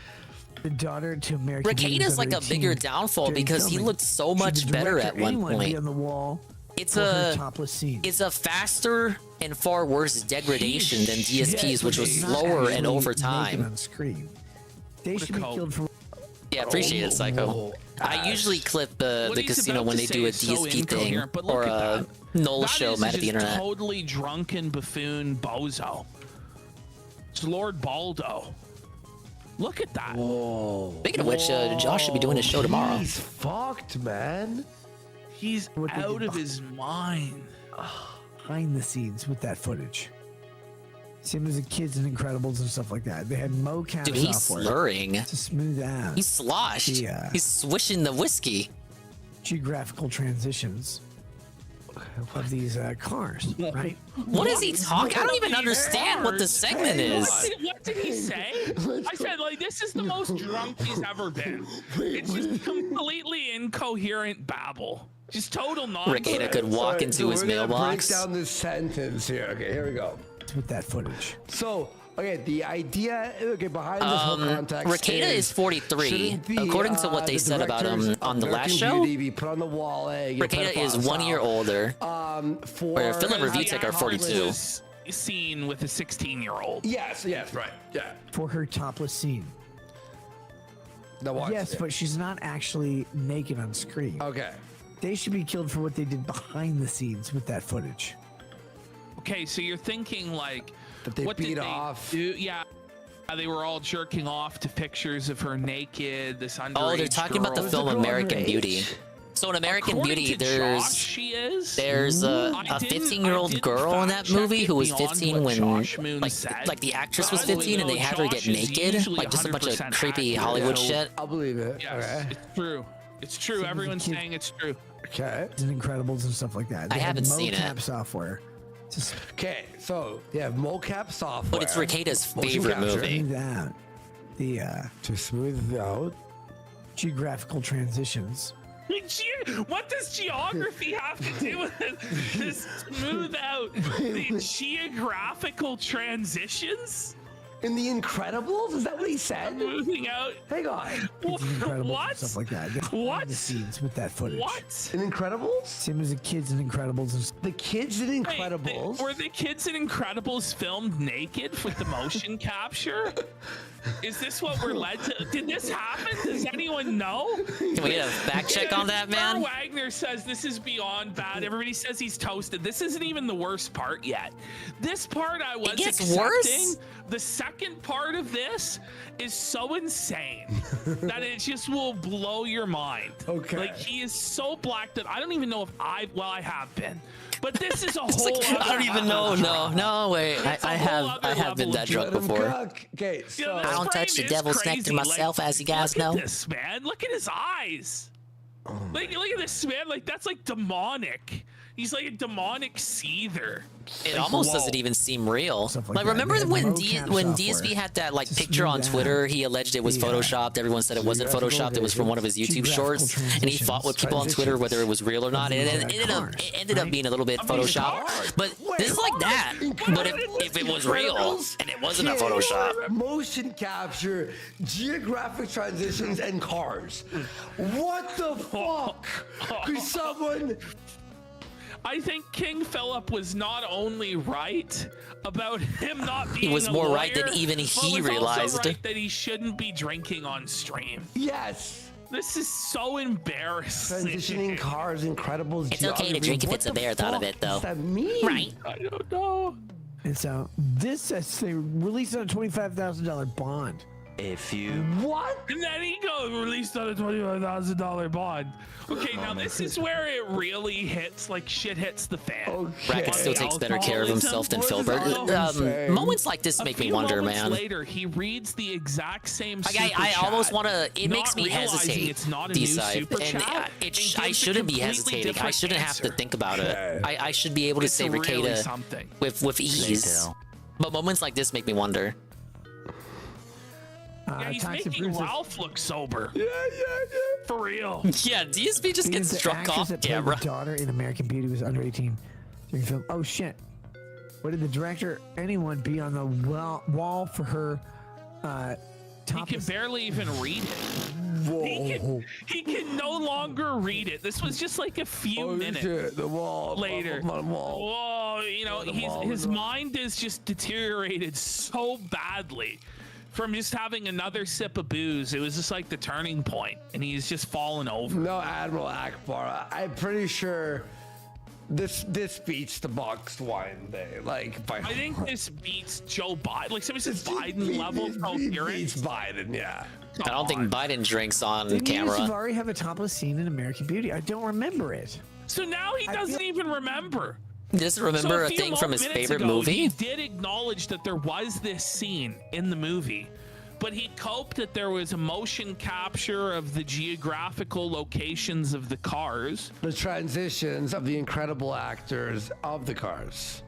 The daughter to American Beauty was Bricada's like under a 18 bigger downfall during because he filming. looked so Should much the better director, at one anyone, be point. on the wall It's for her a topless scene? it's a faster and far worse degradation than DSP's, which was slower and over time. On screen. They should be killed for. Yeah, appreciate it, Psycho. I usually clip the he's casino about when to they say do a is so DSP thing incoherent, but look or at a Nola show That mad at the just internet. Totally drunken buffoon bozo. It's Lord Baldo. Look at that. Whoa. Speaking of which, Josh should be doing a show tomorrow. He's fucked, man. He's out of his mind. Behind the scenes with that footage. Same as the kids and Incredibles and stuff like that. They had mocap Dude, he's software slurring. to smooth out. He's sloshed. He's swishing the whiskey. Geographical transitions of these cars, right? What is he talking? I don't even understand what the segment is. What did he say? I said, like, this is the most drunk he's ever been. It's just completely incoherent babble. Just total nonsense. Bricada could walk into his we're gonna mailbox. Break down this sentence here. Okay, here we go. With that footage. So, okay, the idea, behind this whole context. Ricada is 43. According to what they said about him on the last show, Be put on the wall. Ricada is 1 year older. Where Phil and Revutic are 42. Scene with a 16-year-old. Yes, right. Yeah. For her topless scene. Now watch Yes, it. but she's not actually naked on screen. Okay. They should be killed for what they did behind the scenes with that footage. Okay, so you're thinking like that they what beat did they off. Do? Yeah, they were all jerking off to pictures of her naked. This underage Oh, they're talking about the girl. film American Beauty. So in American According Beauty, to there's Josh, she is. there's a I didn't 15-year-old girl in that fact-check movie it who was beyond 15 what when Josh Moon said. like the actress was But I 15 and they know had her get Josh is naked, usually like just a bunch of 100% creepy accurate. Hollywood shit. I'll believe it. Yes, it's true. It's true. Everyone's saying it's true. Okay. And Incredibles and stuff like that. I They had haven't seen mocap it. software. Okay, so they have mocap software. But it's Ricada's Motion favorite capture. movie. Smooth out the To smooth out. geographical transitions. What does geography have to do with it? To smooth out the geographical transitions? In The Incredibles? Is that what he said? Moving out. Hang on. Incredibles What? and stuff like that. What? The scenes with that footage. What? In Incredibles? Same as the kids in Incredibles. And The kids in Incredibles? Were the kids in Incredibles filmed naked with the motion capture? Is this what we're led to? Did this happen? Does anyone know? Can we get a fact check on that, man? Wagner says this is beyond bad. Everybody says he's toasted. This isn't even the worst part yet. This part I was accepting. Worse? The second part of this is so insane that it just will blow your mind. Okay. Like, he is so black that I don't even know if I have been. But this is a whole I don't even know. No, wait. I have been that drunk before. Okay, so I don't touch the devil's nectar myself, as you guys know. Look at this, man. Look at his eyes. Like, look at this, man. Like, that's like demonic. He's like a demonic seether. It almost doesn't even seem real. Like remember when DSB had that like picture on Twitter? He alleged it was photoshopped. Everyone said it wasn't photoshopped. It was from one of his YouTube shorts, and he fought with people on Twitter whether it was real or not. And it ended up being a little bit photoshopped. But this is like that. But if it was real and it wasn't a Photoshop, motion capture, geographic transitions, and cars. What the fuck? Could someone? I think King Philip was not only right about him not being he was more lawyer, right than even he but was realized. also right that he shouldn't be drinking on stream. Yes. This is so embarrassing. Transitioning cars, Incredibles. It's okay to drink if it's a bear thought of it, though. What does that mean? Right. I don't know. And so this says they released on a $25,000 bond. A few. What? And then he goes released on a $25,000 bond. Okay, now this is where it really hits, like shit hits the fan. Brackett still takes better care of himself than Filbert. Moments like this make me wonder, man. Later, he reads the exact same. Like, I almost want to. It makes me realizing hesitate. It's not a D new side, super and chat. I shouldn't be hesitating. I shouldn't have to think about it. I should be able to say really Ricada something. with ease. But moments like this make me wonder. Yeah, he's making Ralph look sober. Yeah. For real. Yeah, DSP just gets struck off camera. The daughter in American Beauty was under 18 during film. Oh shit! What did the director? Anyone be on the wall for her? He can barely even read it. Whoa. He can no longer read it. This was just like a few minutes shit, the wall later. Wall. Whoa, you know, his mind is just deteriorated so badly from just having another sip of booze. It was just like the turning point, and he's just fallen over. No, Admiral Akbar. I'm pretty sure this beats the boxed wine day. Like by I think this beats Joe Biden. Like somebody says Biden level coherence. Beats Biden, yeah. I don't think Biden drinks on Didn't camera. Didn't Savari have a topless scene in American Beauty? I don't remember it. So now he doesn't even remember. He doesn't remember a few thing from his minutes favorite ago, movie? He did acknowledge that there was this scene in the movie, but he coped that there was a motion capture of the geographical locations of the cars. The transitions of the incredible actors of the cars.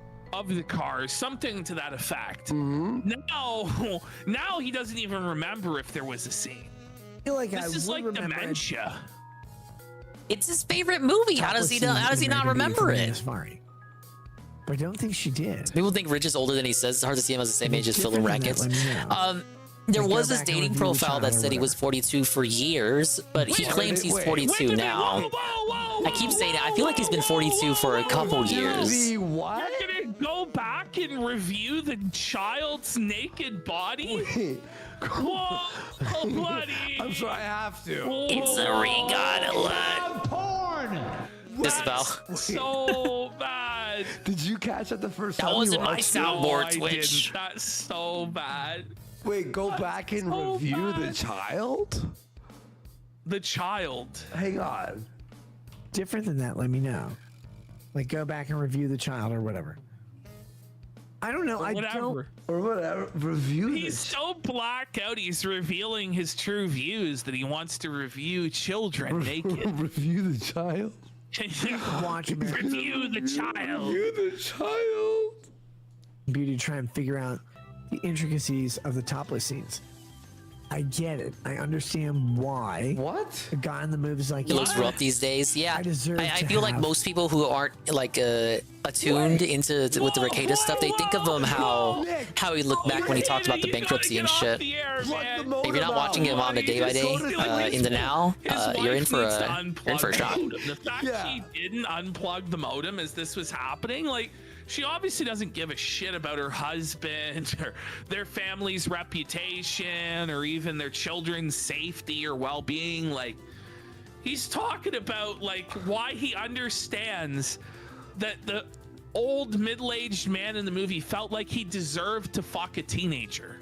Something to that effect. Mm-hmm. Now he doesn't even remember if there was a scene. I feel like This is like dementia. It's his favorite movie. How does he not remember it? But I don't think she did. People think Rich is older than he says. It's hard to see him as the same age as Phil and Rackets. There was this dating profile that said he was 42 for years, but he claims he's 42 now. I keep saying it. I feel like he's been 42 for a couple years. What? You're gonna go back and review the child's naked body? Whoa, buddy! I'm sure I have to. It's a regatta alert. Porn. Disavow. So bad. Did you catch that the first time? That wasn't my watched it? soundboard, I Twitch. didn't. That's so bad. Wait, go back and so review bad. the child? The child. Hang on. Different than that, let me know. Like go back and review the child or whatever. I don't know. I don't. Or whatever. Review He's so blacked out. He's revealing his true views that he wants to review children naked. Review the child. Watch Review the child. Review the child. Beauty to try and figure out the intricacies of the topless scenes. I get it. I understand why. What? The guy in the movie is like, It looks rough these days. Yeah, I deserve I to feel like have- most people who aren't like attuned into with the Ricada stuff, they think of him how he looked back when he talked about the bankruptcy and shit. If you're not watching him on the day by day in the now, you're in for a shock. The fact he didn't unplug the modem as this was happening, like, She obviously doesn't give a shit about her husband or their family's reputation or even their children's safety or well-being. Like, he's talking about like why he understands that the old middle-aged man in the movie felt like he deserved to fuck a teenager.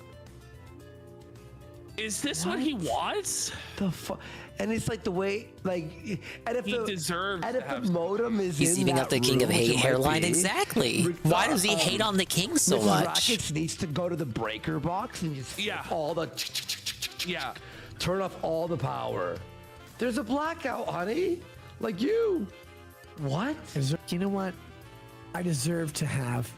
Is this what he wants? The fuck? And it's like the way, like, and if He deserves and to if have the modem is He's in eating that up the king of room, which hate it might hairline. be, Exactly. Why does he hate on the king so Mrs. much? Rackets needs to go to the breaker box and just all the turn off all the power. There's a blackout, honey. Like you. What? You know what? I deserve to have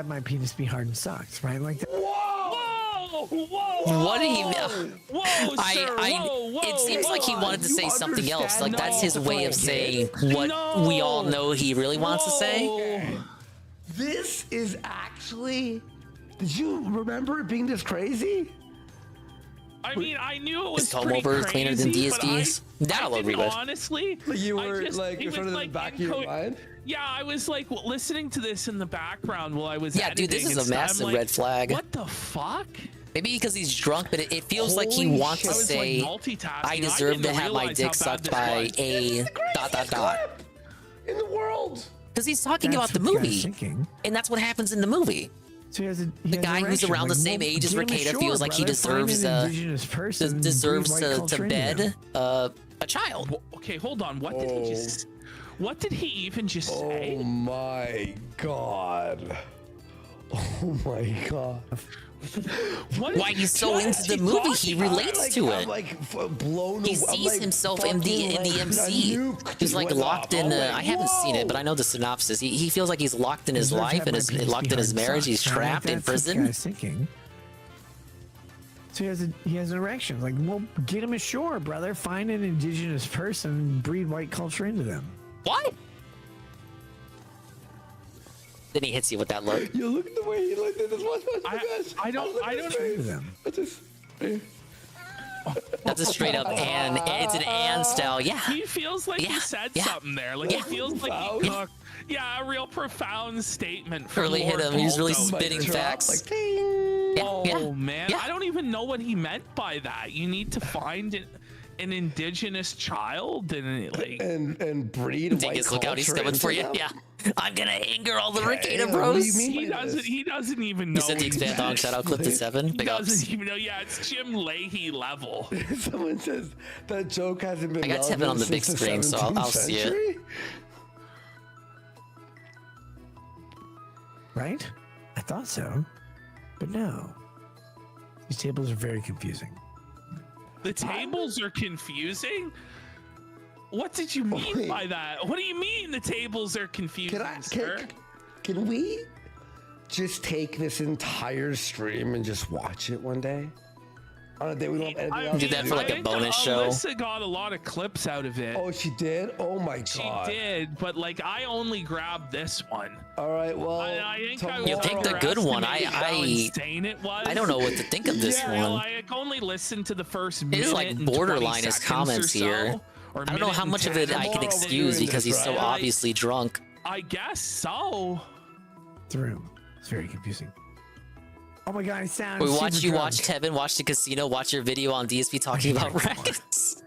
my penis be hard and sucked, right? Like that. Whoa! What do you? Whoa, sir! Whoa! It seems like he wanted to say something else. Like that's his way of saying what we all know he really wants to say. This is actually. Did you remember it being this crazy? I mean, I knew it was Is comb pretty over crazy, cleaner than but DSPs? That'll agree with. Honestly, Like you I were just- like it in front was, of the like, back of your mind. Yeah, I was like listening to this in the background while I was. Yeah, dude, this editing is and a stuff. I'm massive like, red flag. What the fuck? Maybe because he's drunk, but it feels like he Holy wants shit. to I was, say, like, multitasking. I I deserve to didn't have my realize dick how bad sucked this by was. a ... In the world. Because he's talking That's about the what the guy's movie. thinking. And that's what happens in the movie. So he has The guy who's around the same age as Ricada feels like he deserves deserves to bed a child. Okay, hold on. What did he just? What did he even just say? Oh my god. Oh my god. Why he's so into the movie, he relates to it. I'm like blown He away. I'm, sees like, himself in the fucking, like, MC. a nuke He's just like went locked off. in. I'm like, I haven't seen it, but I know the synopsis. He feels like he's locked in his life and is locked in his marriage. He's trapped in prison. Thinking. So he has an erection. Like, well, get him ashore, brother. Find an indigenous person and breed white culture into them. What? Then he hits you with that look. You look at the way he looked at this. I don't. That's a straight up and it's an and style. Yeah. He feels like he said something there. Like he feels like he cooked. Yeah, a real profound statement. From Really hit Lord him. He's really Baldo. spitting facts. Oh man, I don't even know what he meant by that. You need to find an indigenous child and like and breed white Dingus, look out, he's culture coming for into you. them? Yeah. I'm gonna anger all the Ricada What bros. do you mean by this? He doesn't even know. You said the expand dog shout out clip to 7. He Big ups. doesn't even know. Yeah, it's Jim Leahy level. Someone says that joke hasn't been. I got Tevin on the big since screen, so I'll 17th see it. century? Right? I thought so. But no. These tables are very confusing. The tables are confusing. What did you mean by that? What do you mean the tables are confusing, sir? Can we just take this entire stream and just watch it one day? On a day we don't have anything else Do to that do? for like a bonus show. Alyssa got a lot of clips out of it. Oh, she did? Oh my god. She did, but like I only grabbed this one. All right, well, I think I You picked the good one. underestimated how insane it was. I don't know what to think of this Yeah, one. I only listened to the first It minute. is like and borderline 20 his seconds comments or so, here. or I don't know how minute much and of it 10. I can excuse because he's so right? obviously drunk. I guess so. Through. It's very confusing. Oh my god, it sounds We super watch you drunk. watch Tevin watch the casino, watch your video on DSP talking about rackets.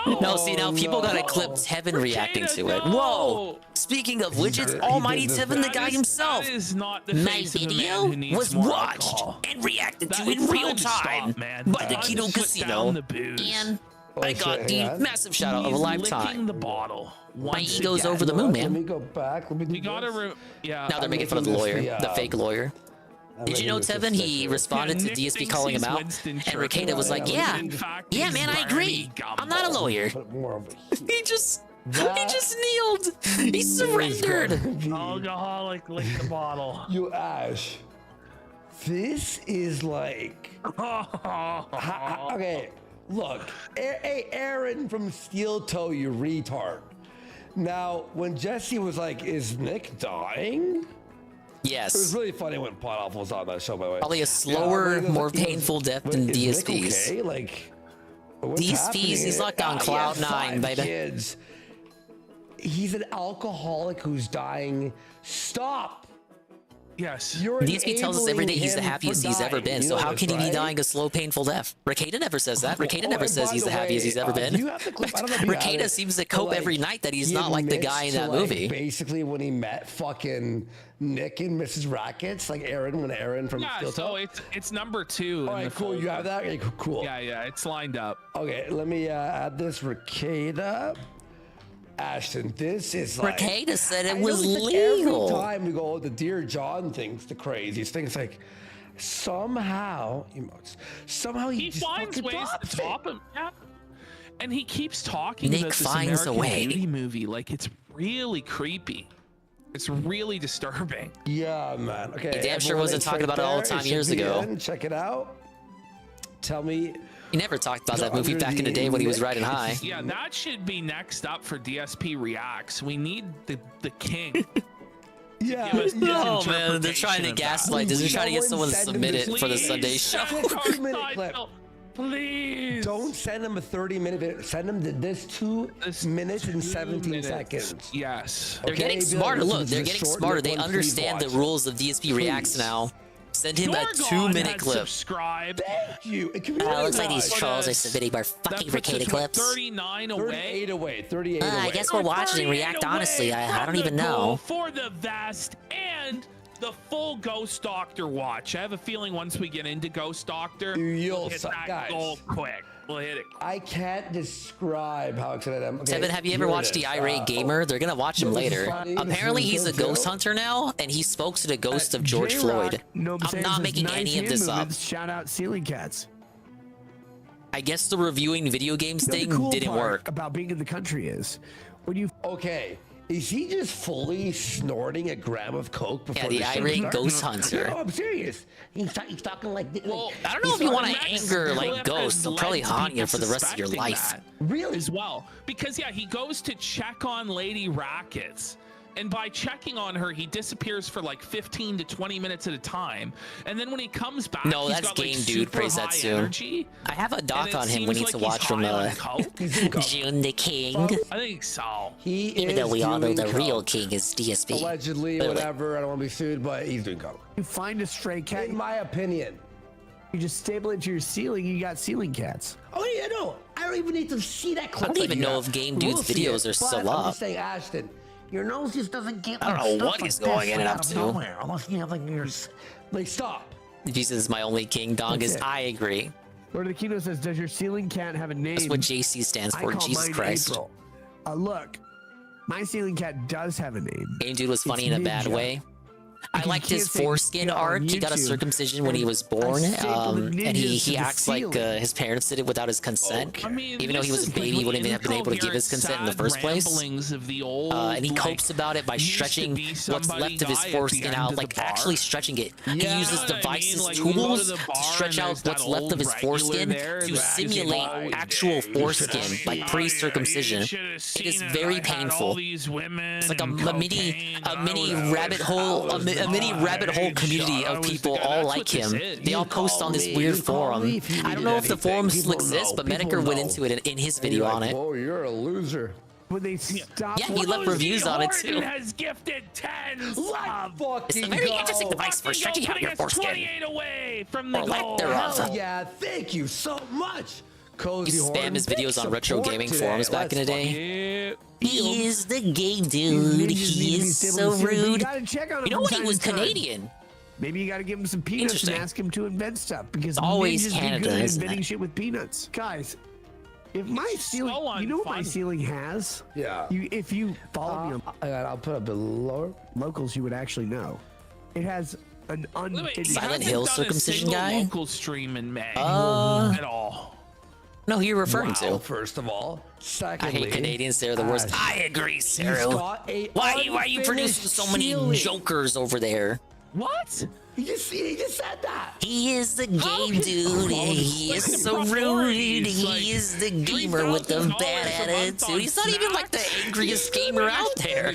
No, No, see now people gotta clip Tevin reacting to it. Whoa! Speaking of which, it's Almighty Tevin, the guy himself. That is not the My face of a video man who needs was more watched alcohol. and reacted to That- in it's real time to stop, time man. by the Time to Kino put Casino. down the booze. And I got the massive shout out of a He's lifetime. licking the bottle. My once ego's again. over the moon, Let me man. go back. Let me do You gotta, this. yeah. Now they're making fun of the lawyer, the fake lawyer. Did you know, Tevin, he responded to DSP calling him out, and Ricada was like, yeah, man, I agree. I'm not a lawyer. He just kneeled. He surrendered. Alcoholic lick the bottle. You Ash. This is like. Okay, look. Hey, Aaron from Steel Toe, you retard. Now, when Jesse was like, is Nick dying? Yes. It was really funny when Pineapple was on that show, by the way. Probably a slower, Yeah, more like, he was- painful death wait, than is Nick DSP's. okay? Like, what's DSP's, happening he's here? like on He cloud has 9, 5 baby. Kids. he's an alcoholic who's dying. Stop. Yes. DSP tells us every day he's the happiest he's ever been. So how can he be dying a slow, painful death? Ricada never says that. Ricada never says he's the happiest he's ever been. Ricada seems to cope every night that he's not like the guy in that movie. Basically, when he met fucking Nick and Mrs. Rackets, like Aaron, when Aaron from Steel so it's number 2. All right, cool. You have that? Okay, cool. Yeah, it's lined up. Okay, let me add this Ricada. Ashton, this is like... Ricada said it was like legal. every time we go, the Dear John thing's the craziest thing. It's like, somehow he just finds ways to top him. Yeah. And he keeps talking Nick about this finds American a way. Beauty movie. Like, it's really creepy. It's really disturbing. Yeah, man. Okay. He damn sure wasn't talking about it all the time years ago. Check it out. Tell me... He never talked about that movie back in the day when he was riding high. Yeah, that should be next up for DSP Reacts. We need the king. Yeah. Oh man, they're trying to gaslight this. They're trying to get someone to submit it for the Sunday show. 2-minute clip. Please. Don't send him a 30-minute video. Send him this 2 minutes and 17 seconds. Yes. They're getting smarter. Look, they're getting smarter. They understand the rules of DSP Reacts now. Send him a 2-minute clip. Subscribe. Thank you. Looks like these trolls are submitting more fucking Ricada clips. 39 away. 38 away. I guess we're watching React honestly. I don't even know. For the vest and the full Ghost Doctor watch. I have a feeling once we get into Ghost Doctor, we'll hit that goal quick. We'll hit it. I can't describe how excited I am. Okay, Tevin, have you ever watched The Irate Gamer? They're gonna watch him later. Apparently, he's a ghost hunter now, and he spoke to the ghost of George Floyd. I'm not making any of this up. Shout out Ceiling Cats. I guess the reviewing video games thing didn't work. About being in the country is when you. Okay. Is he just fully snorting a gram of coke before the irate ghost hunter? No, I'm serious. He's talking like. Well, I don't know if you want to anger like ghosts. They'll probably haunt you for the rest of your life. Really? As well, because yeah, he goes to check on Lady Rackets. And by checking on her, he disappears for like 15 to 20 minutes at a time. And then when he comes back, no, he's that's got, Game like, Dude. Praise that soon. Energy. I have a doc on him we need to watch from June the King. I think so. Even though we all know the real king is DSP. Allegedly, whatever. I don't want to be sued, but he's doing coke. You find a stray cat. In my opinion. You just stable it to your ceiling, you got ceiling cats. Oh yeah, no. I don't even need to see that clip. I don't even know if Game Dude's videos are still up. I'm just saying, Ashton. Your nose just doesn't get. I don't know what he's going in and up to. Unless you have like yours. Like stop. Jesus is my only king. Dongus, I agree. Lord of the Kino says, "Does your ceiling cat have a name?" That's what JC stands for. Jesus Christ. April. Look, my ceiling cat does have a name. Game Dude was funny in a bad way. I liked his foreskin arc. He got a circumcision when he was born, and he acts like his parents did it without his consent. I mean, even though he was a baby, he wouldn't even have been able to give his consent in the first place. And he copes about it by stretching what's left of his foreskin out, like actually stretching it. He uses devices, tools to stretch out what's left of his foreskin to simulate actual foreskin, like pre-circumcision. It is very painful. It's like a mini rabbit hole. A mini rabbit hole community of people all like him. They all post on this weird forum. I don't know if the forum still exists, but Medicare went into it in his video on it. Oh, you're a loser. When they stop, yeah, he left reviews on it too. Has gifted 10 It's a very interesting device for stretching out your foreskin. 28 away from the or lack thereof. Yeah, thank you so much. He spam his videos on retro gaming forums back in the day. He is the game dude. He is so rude. You know what? He was Canadian. Maybe you got to give him some peanuts and ask him to invent stuff because always ninjas Canada, be good at isn't inventing it? shit with peanuts. Guys, if my ceiling, you know what my ceiling has? Yeah. If you follow me on, I'll put up below locals, you would actually know. It has an unfinished Silent Hill circumcision guy. Local stream in May at all. No, who you're referring to? First of all, secondly, I hate Canadians. They're the worst. I agree, Sarah. Why are you producing so many jokers over there? What? He just said that. He is the game dude. He is so rude. He is the gamer with the bad attitude. He's not even like the angriest gamer out there.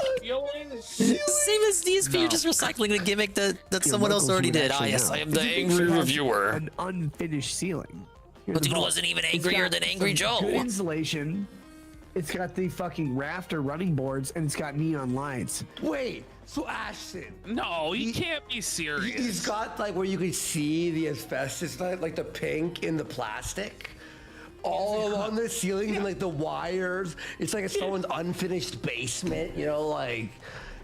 Same as DSP, you're just recycling the gimmick that someone else already did. Ah, yes, I am the angry reviewer. An unfinished ceiling. But dude wasn't even angrier than Angry Joe. Good insulation. It's got the fucking rafter running boards, and it's got neon lights. Wait, so Ashton? No, you can't be serious. He's got like where you can see the asbestos, like the pink in the plastic, all along the ceiling and like the wires. It's like someone's unfinished basement, you know, like.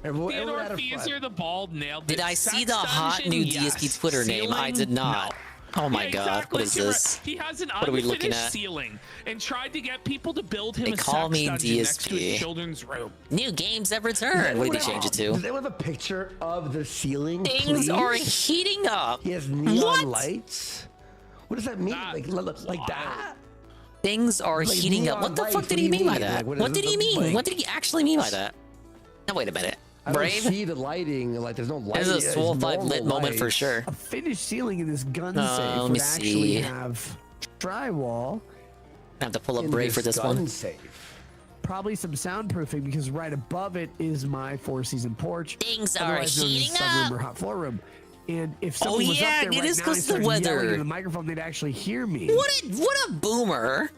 Theodore Fieser, the bald, nailed it. Did I see Sex the hot dungeon? new Yes. DSP Twitter name? I did not. Oh my Yeah, god, exactly. what is this? He has an What are we looking unfinished at? ceiling and tried to get people to build him They a call sex me dungeon next to his DSP. children's room. New games have returned. What did they change it to? Does anyone have a picture of the ceiling? Things please? are heating up. He has neon What? lights. What does that mean? Like that? Things are Like heating up. neon What the lights, fuck what did do he you mean by mean? that? Like, What did he mean? like- What did he actually mean by that? Now wait a minute. I don't Brave? see the lighting. Like there's no light. There's a it's Swole 5 lit normal moment for lights. sure. A finished ceiling in this gun let safe me would actually see. have drywall. I have to pull up In Brave for this gun one. safe. Probably some soundproofing because right above it is my 4-season porch. Things are otherwise known as heating sunroom up. or hot floor room. And if Oh, someone was yeah, up there it right is now 'cause and the started yelling weather. into the microphone, they'd actually hear me. What a boomer.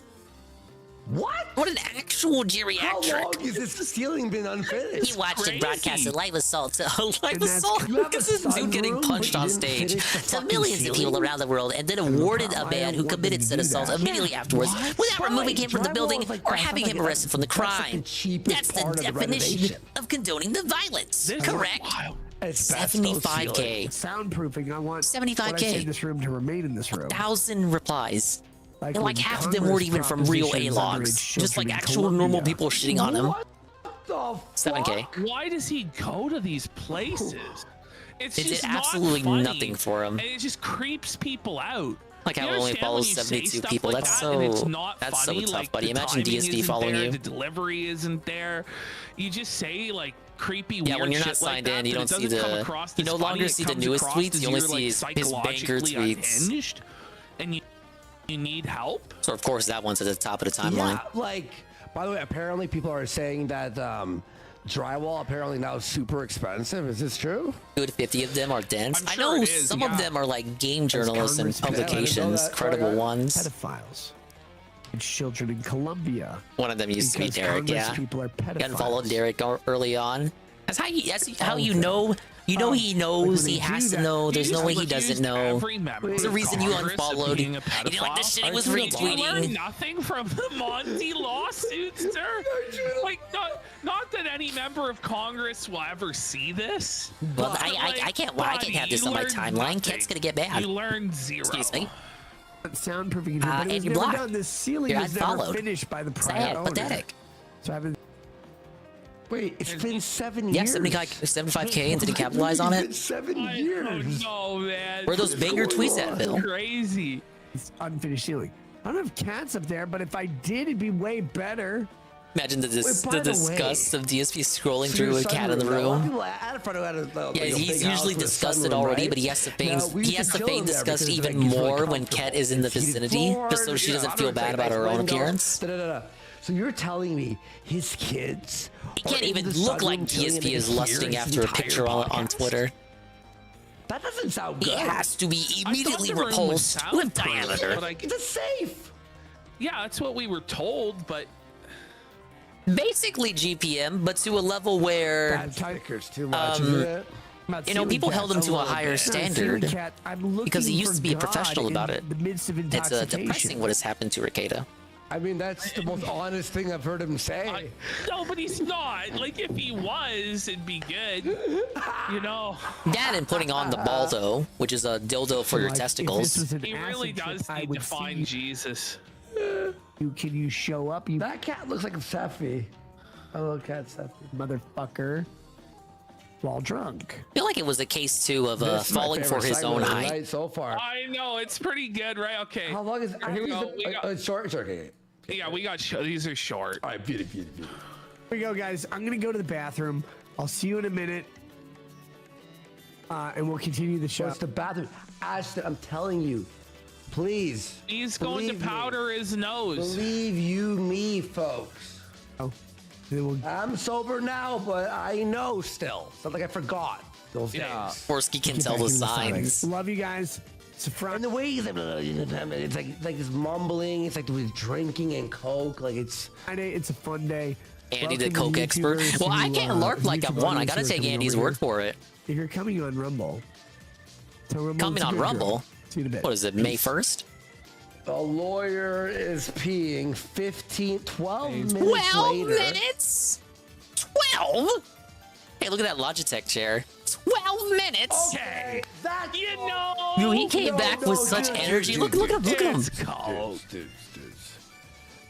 What? What an actual How geriatric. long has this ceiling been unfinished? He watched it broadcasted live assault. Live And that's- assault. you have Look at a this dude getting sunroom, punched but you on didn't stage finish the to fucking millions of people ceiling? around the world, and then awarded a man who committed said assault immediately afterwards without removing him from the building or having him arrested from the crime. That's the definition of condoning the violence. Correct? 75K. Soundproofing. I want 75K. what I say in this room to remain in this room. 1,000 replies. And like when half of them Congress weren't even from real propositions A-logs. underage Just like children in actual Colombia. normal people shitting on him. What the 7K. Why does he go to these places? It's It did just not absolutely funny, nothing for him. and it just creeps people out. Like how You it only understand follows when you say 72 stuff people. like That's that and it's so- not that's so funny, tough, like, buddy. the Imagine timing DSD isn't following there, you. The delivery isn't there. You just say like creepy weird Yeah, when you're not shit like signed that, in, you but don't it see doesn't come the. across You as no funny, longer it see the comes newest across tweets. as You only you're, like, see his banker psychologically tweets. unhinged, and you need help. So of course that one's at the top of the timeline. Yeah, like, by the way, apparently people are saying that drywall apparently now is super expensive. Is this true? Good 50 of them are dense. I'm I sure know it is, some yeah. of them are like game journalists and Congress people. publications, that. credible Okay. ones. Pedophiles. And children in Colombia. One of them used to be Because Derek. Congress Yeah, people are pedophiles. got followed Derek early on. That's how you. That's how you know. You know he knows. when He they has do to that, know. There's no way he Accused doesn't know. every member There's a of reason you Congress of unfollowed. being You a didn't like the pedophile. shit he was Did you learn retweeting. nothing from the Monty lawsuit, sir? Like, not that any member of Congress will ever see this. Well, but, I can't. Well, I buddy, can't have this you on my learned timeline. nothing. Cat's gonna get mad. You learned zero. Excuse me. Soundproofing in here, but it was and you're never blocked. done. This ceiling You're was never unfollowed. finished by the prior Sad, owner. pathetic. So I haven't. Wait, it's been 7 Yeah, years. 75K, and did he capitalize on It's it? been 7 I years. don't know, man. Where are those banger tweets at, Bill? Crazy. It's unfinished ceiling. I don't have cats up there, but if I did, it'd be way better. Imagine the, by the disgust way, of DSP scrolling So through your a cat in the sunroom, now, a lot of room. people had a friend who had a, Yeah, like, a he's big usually house with a disgusted sunroom, already, right? but he has to feign Now, we he used has to to chill feign in there disgust because, even like, he's very more when Cat comfortable. is in the It's heated vicinity, floors, just so she you doesn't know, feel it's bad like about nice her own windows, appearance. da-da-da-da. So you're telling me his kids He can't even look like DSP is lusting after a picture on Twitter. That doesn't sound good. He has to be I thought immediately the room was repulsed with soundproof, diameter. but I- It's a safe. Yeah, that's what we were told, but Basically GPM, but to a level where Bad stickers too much, isn't it? you know, people held him to a higher standard because he used to be a professional about it. The midst of It's intoxication. depressing what has happened to Ricada. I mean, that's the most honest thing I've heard him say. no, but he's not. Like, if he was, it'd be good. You know, That and putting on the ball though, which is a dildo for your Like, if testicles. this was an he really acid trip, does I need would to find Jesus. Can you show up, you That cat looks like a Seffi. A little cat Seffi. motherfucker? While drunk. I feel like it was a case too of This is my falling for favorite his own segment of the height. night so far. I know, it's pretty good, right? Okay. How long is? Here we go. Short. Okay. Yeah, we got these are short. All right, beauty. Here we go, guys. I'm gonna go to the bathroom. I'll see you in a minute. And we'll continue the show. What's the bathroom? Ashton, I'm telling you. Please. He's going to believe me. powder his nose. Believe you me, folks. Oh. I'm sober now, but I know still. It's not like I forgot those days. Forsky can Get tell back the into signs. Love you guys. And the way he's like, it's like this mumbling. It's like with drinking and coke. Like it's a fun day. Andy, the coke expert. Well, I can't LARP like I'm one. I gotta take Andy's word for it. If you're coming on Rumble, Coming on Rumble. See you in a bit. What is it? May 1st. a lawyer is peeing 12 minutes 12 later. minutes? 12? Hey, look at that Logitech chair. 12 minutes. Okay, that you know. Dude, he came back with such energy. Look at him. Look at him.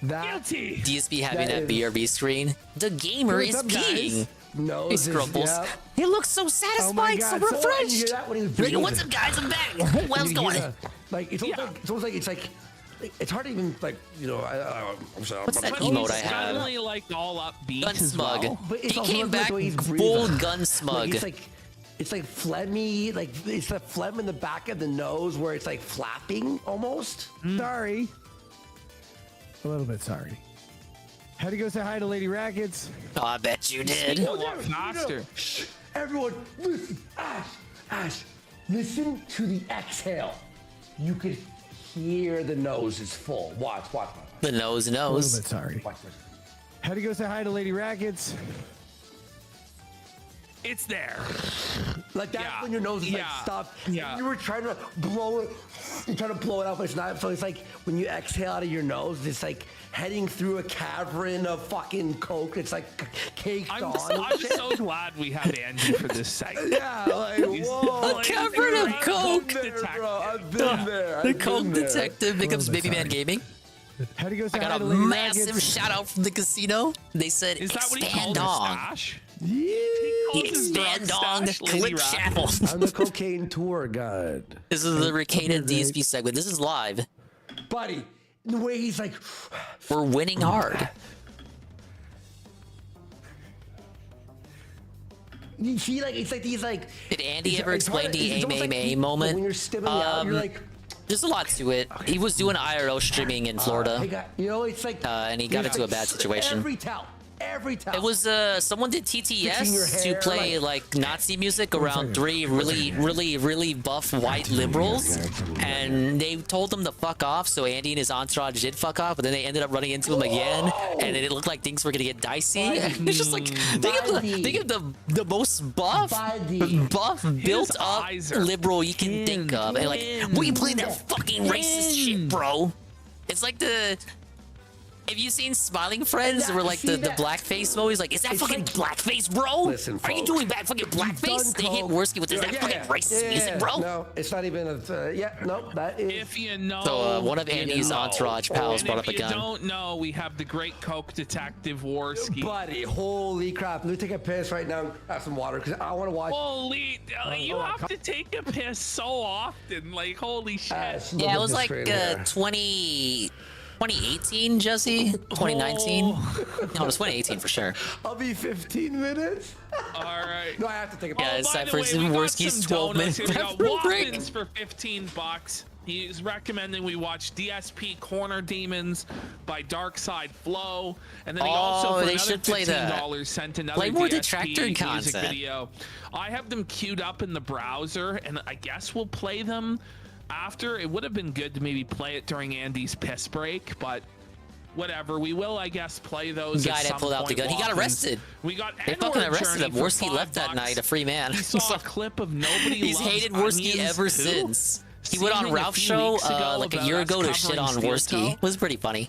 Guilty. DSP having that That is- BRB screen. The gamer What's is up, guys? peeing. No, He scrumbles. He looks so satisfied, so refreshed. Like, what's up, guys? I'm back. What's going? Like it's almost like it's hard to even like I'm sorry. What's that emote I have? Suddenly, like all upbeat Gun as smug. well. But it's He also came like back the way he's full breathing. gun smug. It's like phlegmy, like it's the phlegm in the back of the nose where it's like flapping almost. Sorry. A little bit sorry. Had to go say hi to Lady Rackets. Oh, I bet you did. A lot faster. Shh, everyone, listen. Ash, listen to the exhale. You could hear the nose is full. Watch. The nose A little knows. bit sorry. Watch. Had to go say hi to Lady Rackets. It's there. Like that Yeah. when your nose is like Yeah. stopped. Yeah. You were trying to blow it. You're trying to blow it out, but it's not. So it's like when you exhale out of your nose, it's like heading through a cavern of fucking coke. It's like caked I'm on. so glad we have Andy for this segment. Yeah, like whoa. A cavern of coke. I've been there. The coke detective becomes Baby Man Gaming. Had to go say I hi got to a Lady massive Rackets. shout out from the casino. They said Is that what he expand called his on. stash? Yeah. Expand on clip channel. I'm the cocaine tour guide. This is the Ricada DSP segment. This is live. Buddy, the way he's like, We're winning hard. you see, like it's like these like. Did Andy it's- ever it's hard- explain the it's almost like AMA you- moment? When you're stimming out, you're like. There's a lot to it. He was doing IRL streaming in Florida, Hey, you know, it's like. and he got into a bad situation. Every time. It was someone did Fixing your TTS to hair, play like Nazi music around three really buff white liberals, and they told him to fuck off. So Andy and his entourage did fuck off, but then they ended up running into him again, and it looked like things were gonna get dicey. It's just like think of the most buff built up liberal you can think of, and like, what are you playing that fucking racist shit, bro? It's like have you seen Smiling Friends where like the blackface mode? He's like, is that fucking blackface, bro? Listen, Are you folks. doing bad fucking blackface? They hit Worski with, is that fucking racist music, bro? No, it's not even a. No, that is. If you know. So one of Andy's entourage pals And brought up a if you gun. don't know, we have the great Coke detective Worski. Buddy, holy crap. Let me take a piss right now and have some water because I want to watch. Holy, you have to take a piss so often. Like, holy shit. Yeah, it was like 2018, Jesse? 2019? No, it was 2018 for sure. I'll be 15 minutes. All right. No, I have to take a Yeah, piss. it's By time the for way, some we got Worski's some 12 donuts minute here. We got bathroom break. Waffins for $15. He's recommending we watch DSP Corner Demons by Dark Side Flow, and then he also for they another should play that. $15 sent another Play more DSP Detractor music content. video. I have them queued up in the browser, and I guess we'll play them after. It would have been good to maybe play it during Andy's piss break, but whatever. We will, I guess, play those. Guy at that some pulled out the point, gun. He got Waffins. arrested. We got They fucking N-word arrested him. Journey for Worski left that $5. night a free man. He saw a clip of Nobody He's Loves hated Worski Onions ever 2. since. He Seen went on him a Ralph's few show weeks ago like a about year us ago to shit covering on Steel Worski. Toe. It was pretty funny.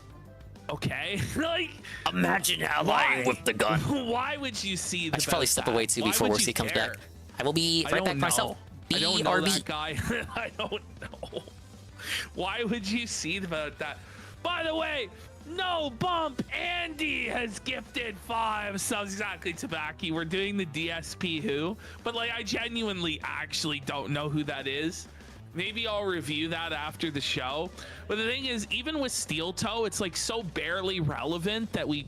Okay, like imagine how why? I whipped the gun. Why would you see? I should probably step away too before Worski comes back. I will be right back myself. I don't know BRB. that guy. I don't know. Why would you see about that? By the way, no bump. Andy has gifted 5 subs. Exactly, Tabaki. We're doing the DSP who, but like I genuinely actually don't know who that is. Maybe I'll review that after the show. But the thing is, even with Steel Toe, it's like so barely relevant that we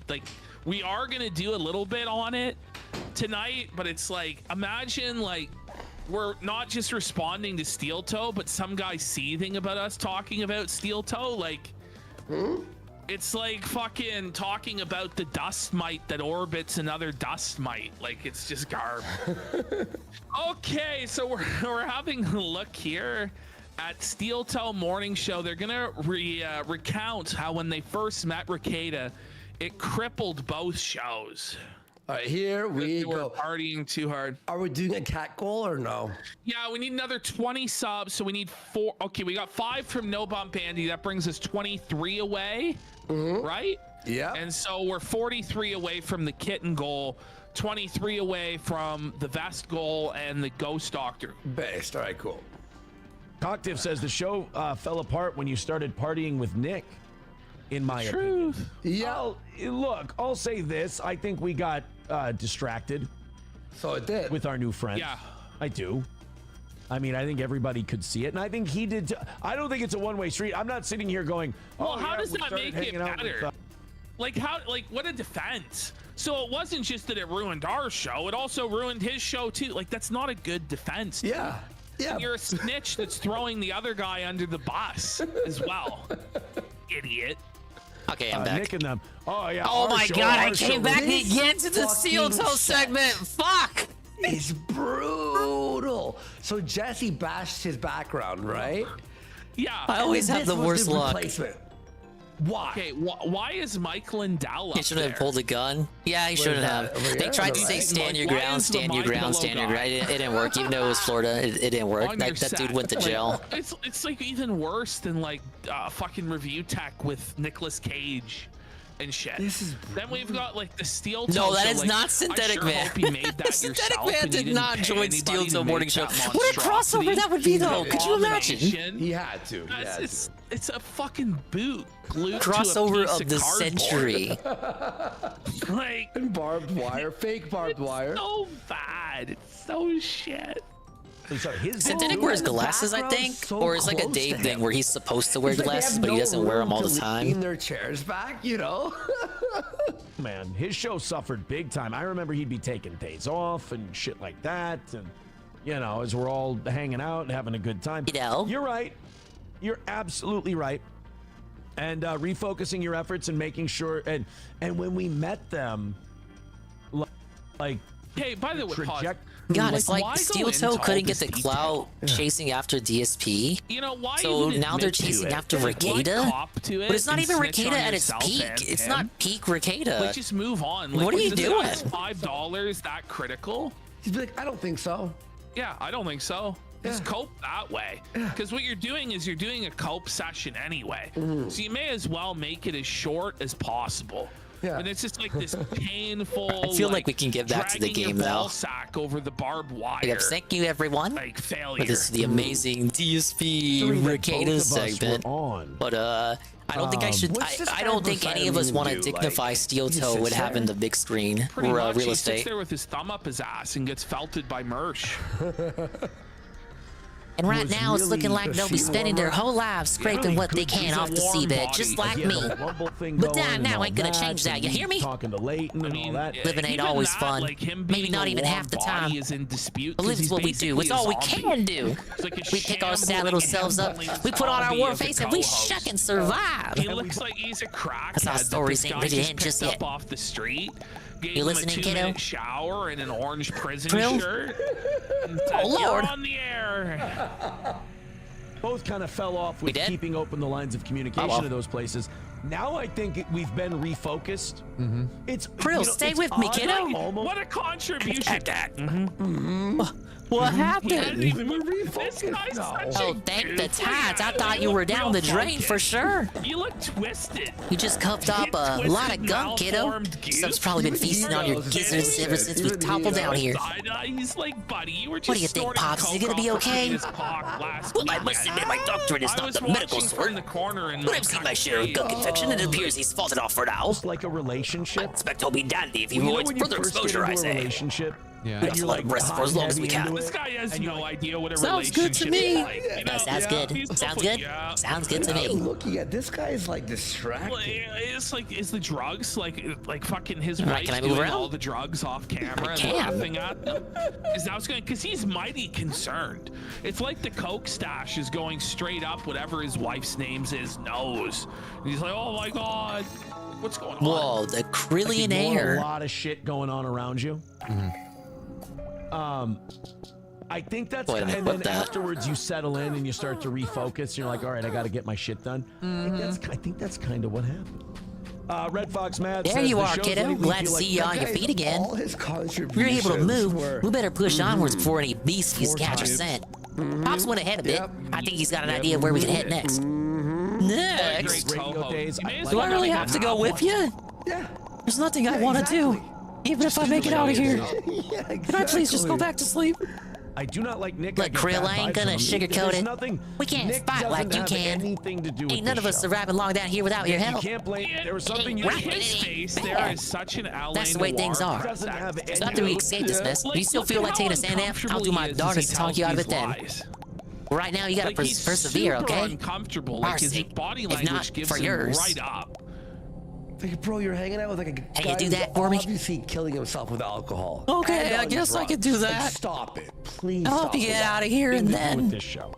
are gonna do a little bit on it tonight. But it's like, imagine like we're not just responding to Steel Toe, but some guy seething about us talking about Steel Toe. Like, it's like fucking talking about the dust mite that orbits another dust mite. Like, it's just garb. Okay, so we're having a look here at Steel Toe Morning Show, they're gonna recount how when they first met Ricada, it crippled both shows. All right, here we go. Partying too hard. Are we doing a cat goal or no? Yeah, we need another 20 subs, so we need 4. Okay, we got 5 from No Bump Andy. That brings us 23 away, right? Yeah. And so we're 43 away from the kitten goal, 23 away from the vest goal and the ghost doctor. Based. All right, cool. Coctiv says the show fell apart when you started partying with Nick. In my opinion. Yeah. Look, I'll say this. I think we got distracted. So it did. With our new friend. Yeah. I do. I mean, I think everybody could see it. And I think he did too. I don't think it's a one-way street. I'm not sitting here going, well, oh, how yeah, does we that started make it hanging out better? with, Like what a defense. So it wasn't just that it ruined our show, it also ruined his show too. Like, that's not a good defense. Yeah. Yeah. And you're a snitch that's throwing the other guy under the bus as well. Idiot. Okay, I'm back. Nick and them. Oh, yeah. Oh my god, I came back This again to the Steel fucking Toe set segment. Fuck! It's brutal. So Jesse bashed his background, right? Yeah. I always have This the was worst luck. replacement. Why? Okay, why is Mike Lindell up He shouldn't have pulled a gun. Yeah, he Where's shouldn't that? have. Over They here? tried to On the say right? stand your Why ground, is the stand your Mike ground, Pillow stand your guy? ground. It didn't work, even though it was Florida. It didn't work. On your That dude set. went to jail. It's like even worse than like fucking review tech with Nicolas Cage and shit. This is then we've got like the Steel Toe. No, that show, is like, not Synthetic I sure Man. Hope you made that Synthetic yourself Man and you did didn't not pay join Steel anybody to Toe Morning make Show. that What a crossover monstrosity. that would be, though. Could you imagine? Abomination. He had to. He had to. It's a fucking boot glued Crossover to a piece of the cardboard. century. Like, And barbed wire, fake barbed wire. so bad. It's so shit. Sorry, his Synthetic Dude, wears the glasses, I background's think, so or it's like a close Dave to thing him. where he's supposed to wear It's like they glasses, have but he no doesn't wear them room all the to time. lean their chairs back, you know. Man, his show suffered big time. I remember he'd be taking days off and shit like that. And, you know, as we're all hanging out and having a good time. You know? You're right. You're absolutely right. And refocusing your efforts and making sure. And when we met them, like. Hey, by the way, pause. God, it's why like go Steel into Toe all couldn't get this the detail? clout chasing after DSP. You know, why So even now they're admit to chasing it? after Like, why Ricada? cop to it But it's not and even snitch Ricada on at its yourself peak. and It's him? not peak Ricada. Like, just move on. Like, What are you doing? $5 that critical? He's like, I don't think so. Yeah, I don't think so. Just cope that way. Because what you're doing is you're doing a cope session anyway. So you may as well make it as short as possible. Yeah. And it's just like this painful. I feel like we can get back to the dragging game your now. ball sack over the barbed wire. Yep, thank you, everyone, Like for failure. this the amazing DSP Ricada segment. But I don't think I should. What's this I guy don't think any of us Buffett want to do? dignify Like, Steel he Toe sits with having there. the big screen Pretty much, real he estate. sits there with his thumb up his ass and gets felted by Mersh. And right was now, it's really looking like a they'll be sheet spending their warmer. whole lives scraping what they can off the warm seabed, body. just like Getting me. the Rumble thing But going that and now all ain't gonna change that. and You hear me? Talking to Leighton and all that. Living ain't even always that, fun. Like him Maybe being not a even warm half the body time. is in dispute. But 'cause this is he's what we do. basically It's a all we zombie. can do. It's like a We take our sad shambling little selves up, ambulance we put on our zombie war as a face, and we co-host. shuck and survive. He looks like he's a crackhead. That's how that stories this ain't guy ready to just end just picked yet. up off the street. Gave You him listening, a kiddo? 2-minute shower and an orange prison Trill? shirt. And said, Oh, "You're Lord. on the air." Both kind of fell off with did? keeping open the lines of communication well. to those places. Now I think we've been refocused. It's Krill, stay it's with me, odd, kiddo. like, almost- What a contribution. What He happened? hasn't even This guy's such Oh, a thank the goofy. tides. I thought you were down the drain for sure. You look twisted. You just cuffed up a lot of gunk, kiddo. Stuff's probably been feasting on your gizzards ever since we toppled down here. He's like, buddy, you were just What do you think, snorting Pops? Is he coke gonna be off okay? his cock last Well, I weekend. must admit, my doctorate is I not was the medical watching sort. from the corner in But I've seen my share of gunk infection, and it appears he's fought it off for now. Almost like a relationship. I expect he'll be dandy if he You know avoids when you further first get exposure, I into a say. relationship, Yeah. and Let's you're let like him rest for as long as we hot and can. heavy into This it, guy has and you're no like, idea what a Sounds good to relationship me. is like. You know? Sounds good. He's Sounds like, good. yeah. Sounds good to I'm me. looking at this guy is like distracted. Well, it's like, is the drugs like fucking his Right, wife can I move doing around? all the drugs off camera and can. laughing at them? Is that what's going? Because he's mighty concerned. It's like the coke stash is going straight up whatever his wife's name's his nose. And he's like, oh my god, what's going on? Whoa, the like Krillionaire. ignore a lot of shit going on around you. I think that's, Wait a minute, and what then the- afterwards you settle in and you start to refocus. You're like, all right, I got to get my shit done. I think that's kind of what happened. Red Fox Matt There says you the are, show's kiddo. made me Glad to feel see like you that on your guy's feet again. All his If you're able to contributions move, were we better push onwards before any beasties 4 catch times. us scent. Pops went ahead a bit. I think he's got an idea of where we can head next. Next? Radio days. Do I really have to go with you? Yeah. There's nothing I want to do. Even if I make it out of here. Yeah, exactly. Can I please just go back to sleep? I do not like Nick. Look, Krill, I ain't gonna sugarcoat it. Nothing. We can't Nick fight like doesn't you have can. anything to do with Ain't none this of us show. surviving long down here without your You help. can't blame. There was something you. In his face, there is such an LA That's the way noir things are. press act. So after we escape this mess, do you still feel like taking a stand-up? I'll do my darndest to talk you out of it then. Right now, you gotta He's persevere, super okay? uncomfortable. Like his Marcy, body if language not gives for him yours. right up. Like, bro, you're hanging out with like a Can guy you do who's that for me? obviously killing himself with alcohol. Okay, And I on guess I drugs. could do Like, that. stop it, please. I'll help stop you get it. out of here and With then. this show.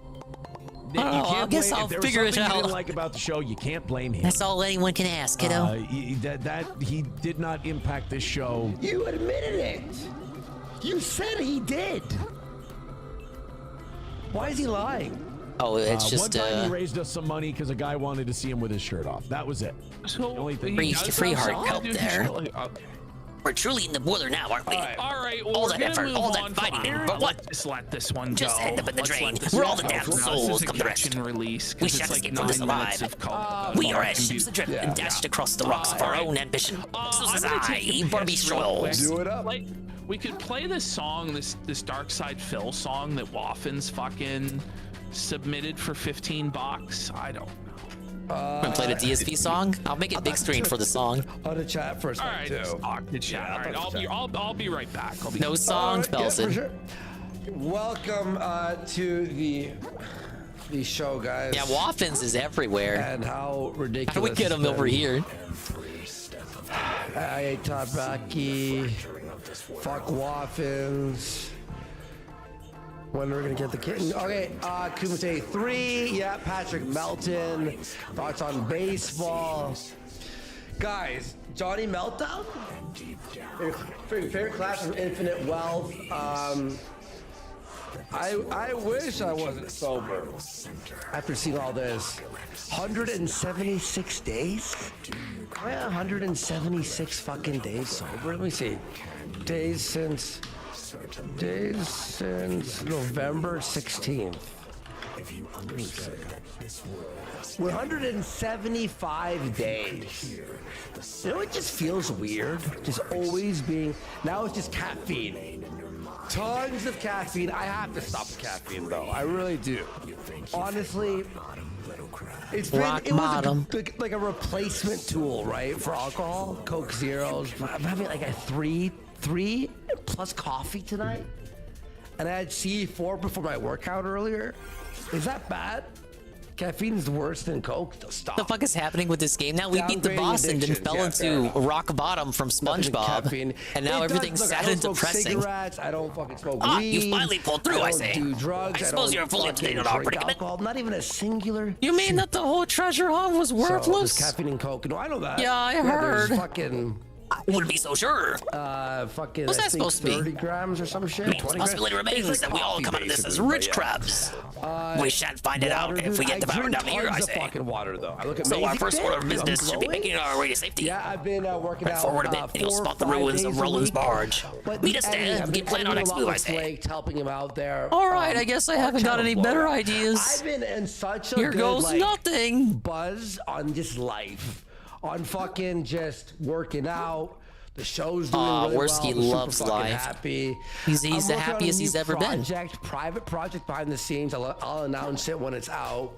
Oh, I guess blame- I'll if there was figure it something you out. didn't like about the show, you can't blame him. That's all anyone can ask, kiddo. That he did not impact this show. You admitted it. You said he did. Why is he lying? Oh, it's one just time he raised us some money because a guy wanted to see him with his shirt off. That was it. So The only thing. free heart help there. We're truly in the boiler now, aren't we? All right, well, All we're that gonna effort, move all that on fighting, from- but what? Just let this one Just go. end up in the Let's drain, let this where one all the go. damn Now, this souls is a come to catch rest. and release, 'cause We it's shall like escape from this 9 minutes alive. of coke We before are it as can be- ships adrift and dashed across the Uh, rocks of our alright. own ambition. So I'm says gonna I, take a Barbie piss real quick. Strolls. Do it up. Like, we could play this song, this Dark Side Phil song that Waffen's fucking submitted for $15. I don't know. Wanna play the DSP song? I'll make it big screen for the song. On the chat first. All right, let's talk to chat. All right, I'll be right back. No songs, Belson. Sure. Welcome to the show, guys. Yeah, Waffens is everywhere. And how ridiculous. How do we get him it's over been. here? I ate Tabaki. Fuck Waffens. When are we gonna get the kitten? Okay, Kumite 3. Yeah, Patrick Melton. Thoughts on baseball. Guys, Johnny Meltdown? Favorite class from Infinite Wealth. I wish I wasn't sober after seeing all this. 176 days? Yeah, 176 fucking days sober. Let me see. Days since November 16th. 175 days. You know, it just feels weird. Just always being. Now it's just caffeine. Tons of caffeine. I have to stop the caffeine though. I really do. Honestly, it's been Rock it was bottom. like a replacement tool, right, for alcohol. Coke Zeros. I'm having like a three plus coffee tonight, and I had C4 before my workout earlier. Is that bad? Caffeine is worse than Coke. Stop. What the fuck is happening with this game? Now we beat the Downgrading boss and then addictions. fell Yeah, fair into enough. rock bottom from Nothing but SpongeBob, caffeine. and now It does- everything's look, sad I don't and smoke depressing. Cigarettes. I don't fucking smoke Ah, weed. you finally pulled through, I don't say. do drugs. I suppose don't you're fully up to date fucking on our drink predicament. alcohol. Not even a singular. You mean that the whole treasure hunt was So, worthless? there's caffeine and Coke. No, I know that. Yeah, I there's heard. fucking. I wouldn't be so sure. Fucking. What's I that think supposed to be? 30 grams or some shit. I mean, the 20 possibility grams. remains It's like that we all coffee, come out of this as basically, rich but crabs. We shan't find it out water, if we dude, get the I power drink down here, I tons of say. fucking water though. I look at So our Amazing first Fit, order of I'm business should be glowing. making our way to safety. Yeah, I've been working Right out forward a bit, and you'll 4 or spot the 5 ruins days of a Roland's week. barge. But Meet us anyway, there I've and been get planned on editing next a lot move, I with say. Flake, helping him out there. All right, I guess I haven't got any better ideas. I've been in such a Here good, goes like, nothing. buzz on just life, on fucking just working out. The show's doing really Worski well. I'm loves super fucking life. happy. He's I'm the working on a happiest new he's ever been. Private project behind the scenes. I'll announce it when it's out.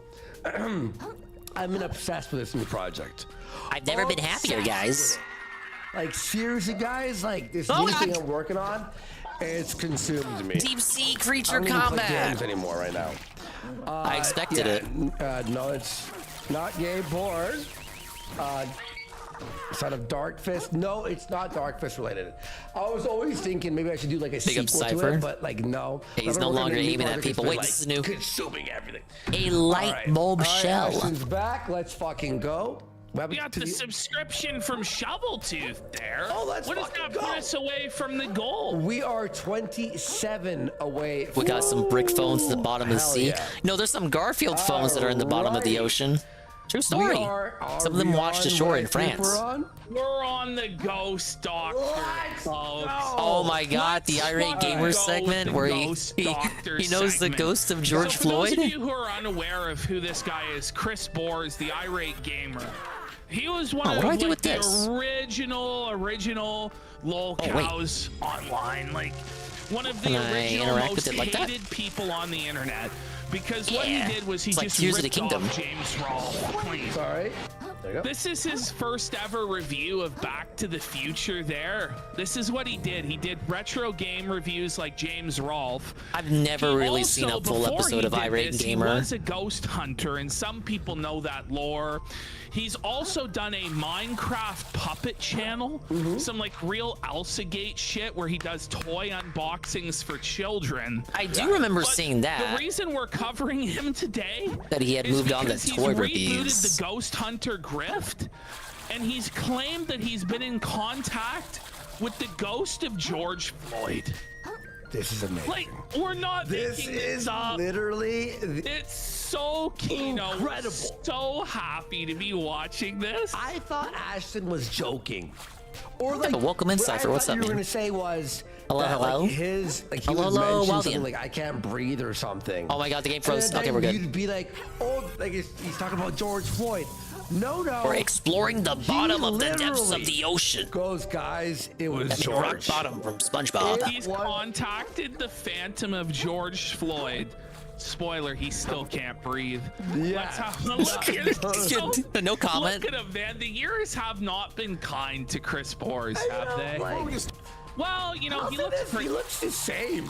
I've been obsessed with this new project. I've never been happier, guys. Like seriously, guys, like this Oh, new God. thing I'm working on, it's consumed me. Deep sea creature I don't even play combat. games anymore right now. I expected it. No, it's not gay porn. Son of Dark Fist. No, it's not Dark Fist related. I was always thinking maybe I should do like a Big up sequel to Cypher. it, but like no. Yeah, he's I've no been working on longer a new aiming at project people. that's Wait, been, this is new. Consuming everything. A light bulb All right, shell. Ashton's back. Let's fucking go. We got the subscription from Shoveltooth there. Oh, let's what does that put us away from the goal? We are 27 away. We got some brick phones at the bottom of the Hell sea. yeah. No, there's some Garfield phones that are in the bottom of the ocean. True story. Some of them washed ashore in France. We're on the Ghost Doctor, folks. Oh my God, the irate gamer segment where he knows the ghost of George Floyd. For those of you who are unaware of who this guy is, Chris Boers, the irate gamer. He was one of like, the original lol cows online, like one of the original most hated people on the internet. Because what he did was he just ripped off James Rolfe clean. Sorry. This is his first ever review of Back to the Future there. This is what he did. He did retro game reviews like James Rolfe. I've never really seen a full episode of Irate Gamer. He was a ghost hunter, and some people know that lore. He's also done a Minecraft puppet channel, some like real Elsagate shit where he does toy unboxings for children. I do remember seeing that. The reason we're covering him today that he had moved on to toy reviews. He's rebooted the Ghost Hunter grift, and he's claimed that he's been in contact with the ghost of George Floyd. This is amazing. Like, we're not making this up. Literally. It's so Kino. Incredible. So happy to be watching this. I thought Ashton was joking. Or like, welcome in, Cypher. What's up, you were man? gonna say was hello, that, hello. Like, his like he hello, was mentioning Waldian. something like I can't breathe or something. Oh my God, the game froze. And then Okay, we're good. You'd be like, oh, like he's talking about George Floyd. No. We're exploring the bottom of the depths of the ocean. Goes, guys. It was That's George. rock bottom from SpongeBob. He's contacted the Phantom of George Floyd. Spoiler, he still can't breathe. Yeah. Let's have a look at it. No comment. Look at him, man. The years have not been kind to Chris Boers, have they? Well, you know, he looks the same.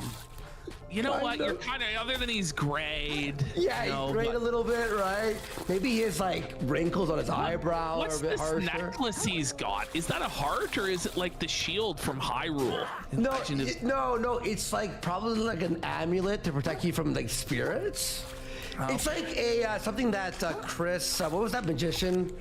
You know what? You're kind of, other than he's grayed. Yeah, you know, he's grayed a little bit, right? Maybe he has like wrinkles on his eyebrow What's or a bit this harsher. necklace he's got? Is that a heart or is it like the shield from Hyrule? No, it's like probably like an amulet to protect you from like spirits. Oh. It's like a something that Chris, what was that magician?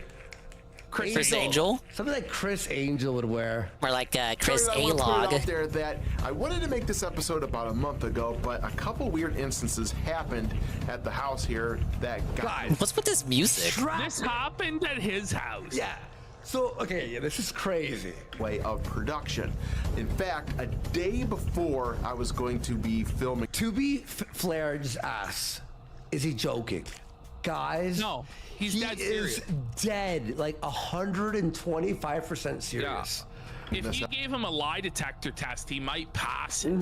Chris Angel? Something like Chris Angel would wear. Or like Chris I want to put it A-Log. out there that I wanted to make this episode about a month ago, but a couple weird instances happened at the house here that got What's with this music? This happened at his house. Yeah. So, okay, yeah, this is crazy. Way of production. In fact, a day before I was going to be filming. To be Flaird's ass. Is he joking? Guys. No, he's dead serious. Dead, like 125% serious. Yeah. If you gave him a lie detector test, he might pass it.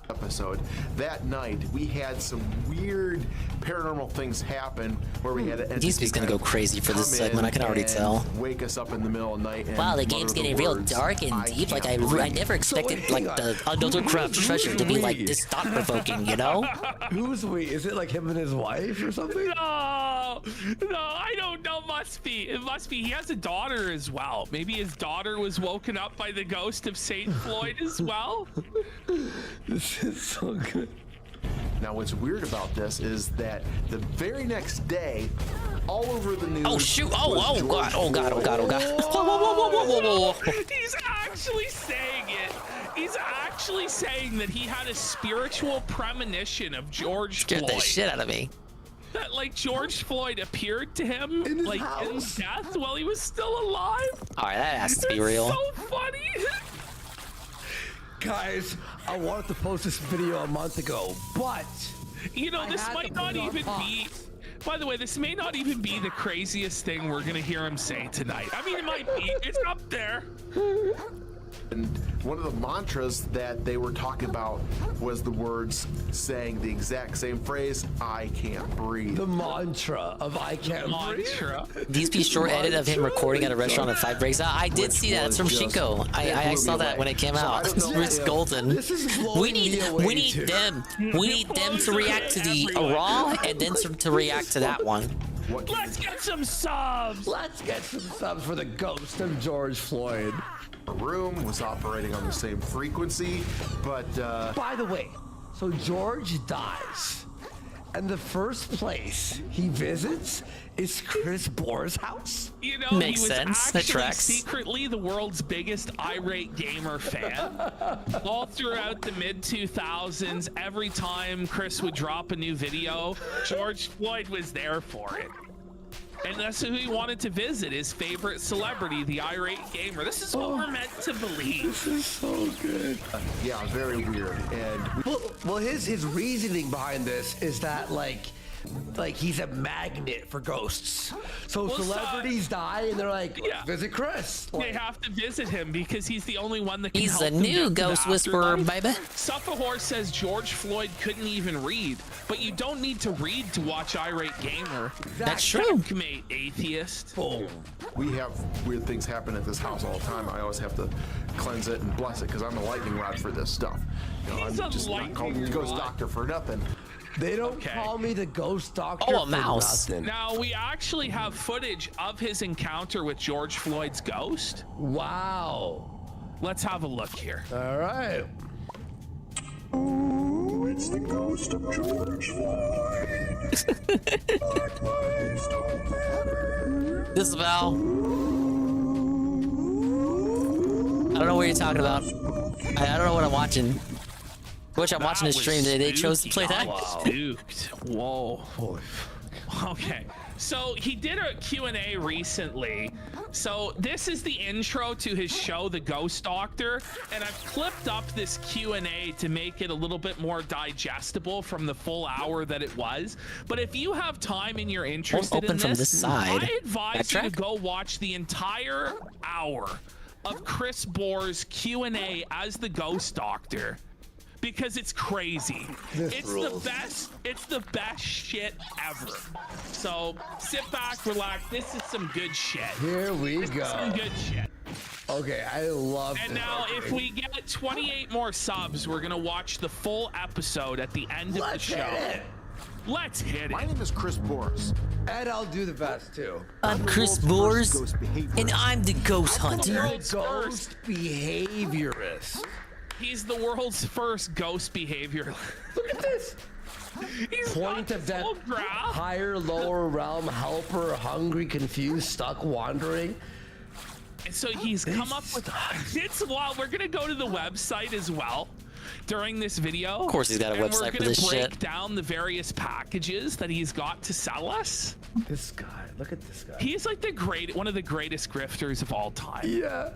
Episode that night we had some weird paranormal things happen where we had an He's gonna go crazy for this segment, I can already tell. Wake us up in the middle of the night and Wow, the game's getting real dark and deep. Like I never expected like the Undercraft treasure to be like this thought-provoking, you know? Who's we? Is it like him and his wife or something? No, I don't know. It must be. He has a daughter as well. Maybe his daughter was woken up by the ghost of Saint Floyd as well. This is so good. Now, what's weird about this is that the very next day, all over the news. Oh shoot! Oh god! Oh god! Oh god! Oh god! Whoa! He's actually saying it. He's actually saying that he had a spiritual premonition of George Floyd. Scared the shit out of me. That like George Floyd appeared to him in like house. In death while he was still alive. All right, that has to be real. So funny. Guys, I wanted to post this video a month ago, but you know this might not even be. By the way, this may not even be the craziest thing we're gonna hear him say tonight. I mean, it might be. It's up there. And one of the mantras that they were talking about was the words saying the exact same phrase, I can't breathe. The mantra of I can't breathe. These be short edit of him recording at a restaurant at 5 breaks. I did see that. It's from Shinko. I saw that when it came out. It's golden. We need them. We need them to react to the raw and then to react to that one. Let's get some subs. Let's get some subs for the ghost of George Floyd. Room was operating on the same frequency, but by the way, so George dies, And the first place he visits is Chris Bohr's house? You know, Makes he was sense. That actually tracks. secretly the world's biggest irate gamer fan. All throughout the mid-2000s, every time Chris would drop a new video, George Floyd was there for it. And that's who he wanted to visit, his favorite celebrity, the irate gamer. This is what we're meant to believe. This is so good. Yeah, very weird. And well, his reasoning behind this is that like he's a magnet for ghosts. So Well, celebrities die, and they're like, Yeah. visit Chris. They have to visit him because he's the only one that can He's help a them new get to the ghost whisperer, afterlife. baby. Suffahor says George Floyd couldn't even read, but you don't need to read to watch Irate Gamer. That's true. Checkmate, atheist. boom. We have weird things happen at this house all the time. I always have to cleanse it and bless it because I'm a lightning rod for this stuff. You know, He's I'm a just not called lightning Ghost rod. Doctor for nothing. They don't call me the ghost doctor. Oh, a for mouse. nothing. Now, we actually have footage of his encounter with George Floyd's ghost. Wow. Let's have a look here. All right. Ooh, it's the ghost of George Floyd. Disavow. I don't know what you're talking about. I don't know what I'm watching. Which I'm watching the stream. They chose to play that. Spooked. Whoa. Okay. So he did a Q&A recently. So this is the intro to his show, The Ghost Doctor, and I've clipped up this Q&A to make it a little bit more digestible from the full hour that it was. But if you have time and you're interested Open in from this side. I advise you to Backtrack? go watch the entire hour of Chris Bohr's Q&A as the Ghost Doctor. Because it's crazy. It's the best shit ever. So sit back, relax. This is some good shit. Here we This go. is some good shit. Okay, I love And this. now, if we get 28 more subs, we're gonna watch the full episode at the end of the show. Let's hit My it. name is Chris Boris. And I'll do the best too. I'm Chris Boers, and I'm the ghost hunter. World's Ghost behaviorist. He's the world's first ghost behavior. Look at this. He's Point got of the death. full graph. Higher, lower realm, helper, hungry, confused, stuck, wandering. And so he's come up with it's wild. We're gonna go to the website as well during this video. Of course he's got a and website we're for gonna this break shit. down the various packages that he's got to sell us. This guy. Look at this guy. He's like one of the greatest grifters of all time. Yeah.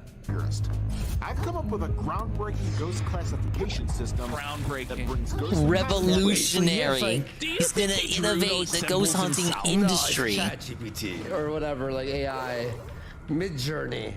I've come up with a groundbreaking ghost classification system that Groundbreaking. brings ghosts Revolutionary. Do you He's think gonna he drew innovate those the ghost symbols hunting himself? industry. No, it's ChatGPT or whatever, like AI. Mid-Journey.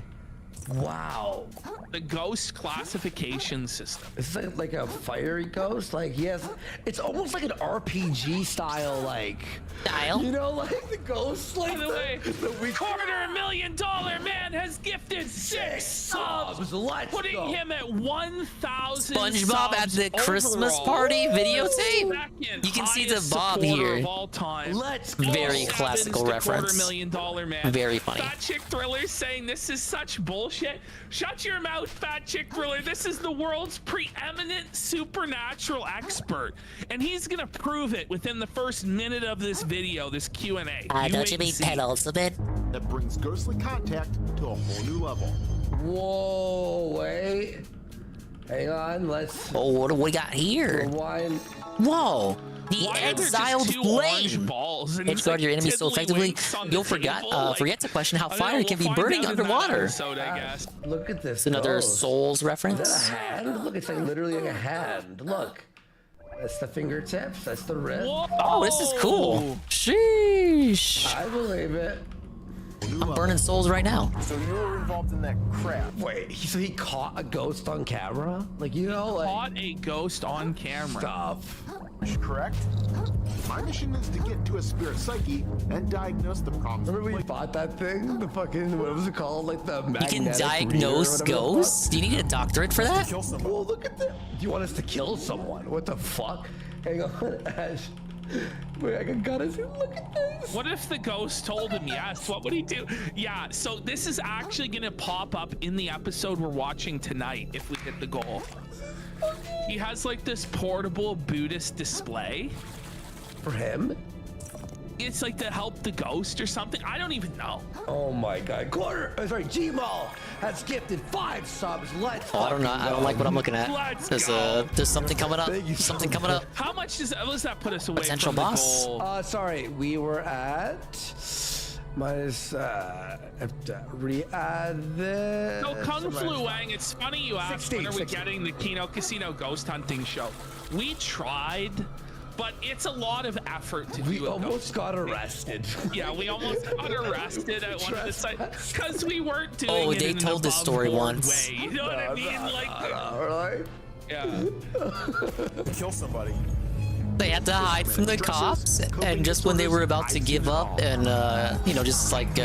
Wow. The ghost classification system. This is like a fiery ghost. Like he has, it's almost like an RPG style, like Style. you know, like the ghosts, like By the way, we $250,000 man has gifted 6 subs, Let's putting go. him at 1,000 SpongeBob at the Christmas overall. party videotape. Second You can see the highest Bob supporter here. Of all time. Let's go. Very Sevens classical to reference. $250,000 man. Very funny. Fat Chick Thriller saying this is such bullshit. Shut your mouth, Fat Chick Thriller. This is the world's preeminent supernatural expert, and he's gonna prove it within the first minute of this video, this Q&A. Don't wait you and mean see. pedals a bit? that brings ghostly contact to a whole new level. Whoa, wait. Hang on, let's Oh, what do we got here? rewind. Whoa. The Why are there just exiled two orange flame. balls and Edge it's guard like your enemies so effectively, tiddlywinks on the you'll table? Like, forget to question how I don't fire know, can we'll be find burning out in that underwater. episode, I guess. Look at this. It's another ghost. Souls Is reference. that a hand? Look, it's like literally like a hand. Look. That's the fingertips. That's the wrist. Oh, this is cool. Sheesh. I believe it. I'm burning souls right now. So you were involved in that crap. Wait, so he caught a ghost on camera? Like, you know, like Caught a ghost on camera. stuff. Correct? My mission is to get to a spirit psyche and diagnose the problems. Remember we bought that thing? The fucking, what was it called? Like the You magnetic can reader or diagnose whatever the fuck? ghosts? Do you need a doctorate for that? Well, look at that. Do you want us to kill someone? What the fuck? Hang on, Ash. Wait, I got us. Look at this. What if the ghost told him yes? What would he do? Yeah, so this is actually gonna pop up in the episode we're watching tonight if we hit the goal. He has like this portable Buddhist display. for him? It's like to help the ghost or something. I don't even know. Oh my God! Gmaul has gifted 5 subs. Let's. Oh, I don't know. I don't like what I'm looking at. There's something coming up. Something coming up. How much does that put us away Potential from boss. the goal? Sorry, we were at minus. Re-add this. No, Kung Flu Wang, it's funny you asked when are we getting the Kino Casino ghost hunting show. We tried, but it's a lot of effort to do. We almost got arrested. Yeah, we almost got arrested at one of the sites because we weren't doing it they in told an this story above-board once. way. You know what I mean? Right? Yeah. Kill somebody. They had to hide from the cops, and just when they were about to give up and just like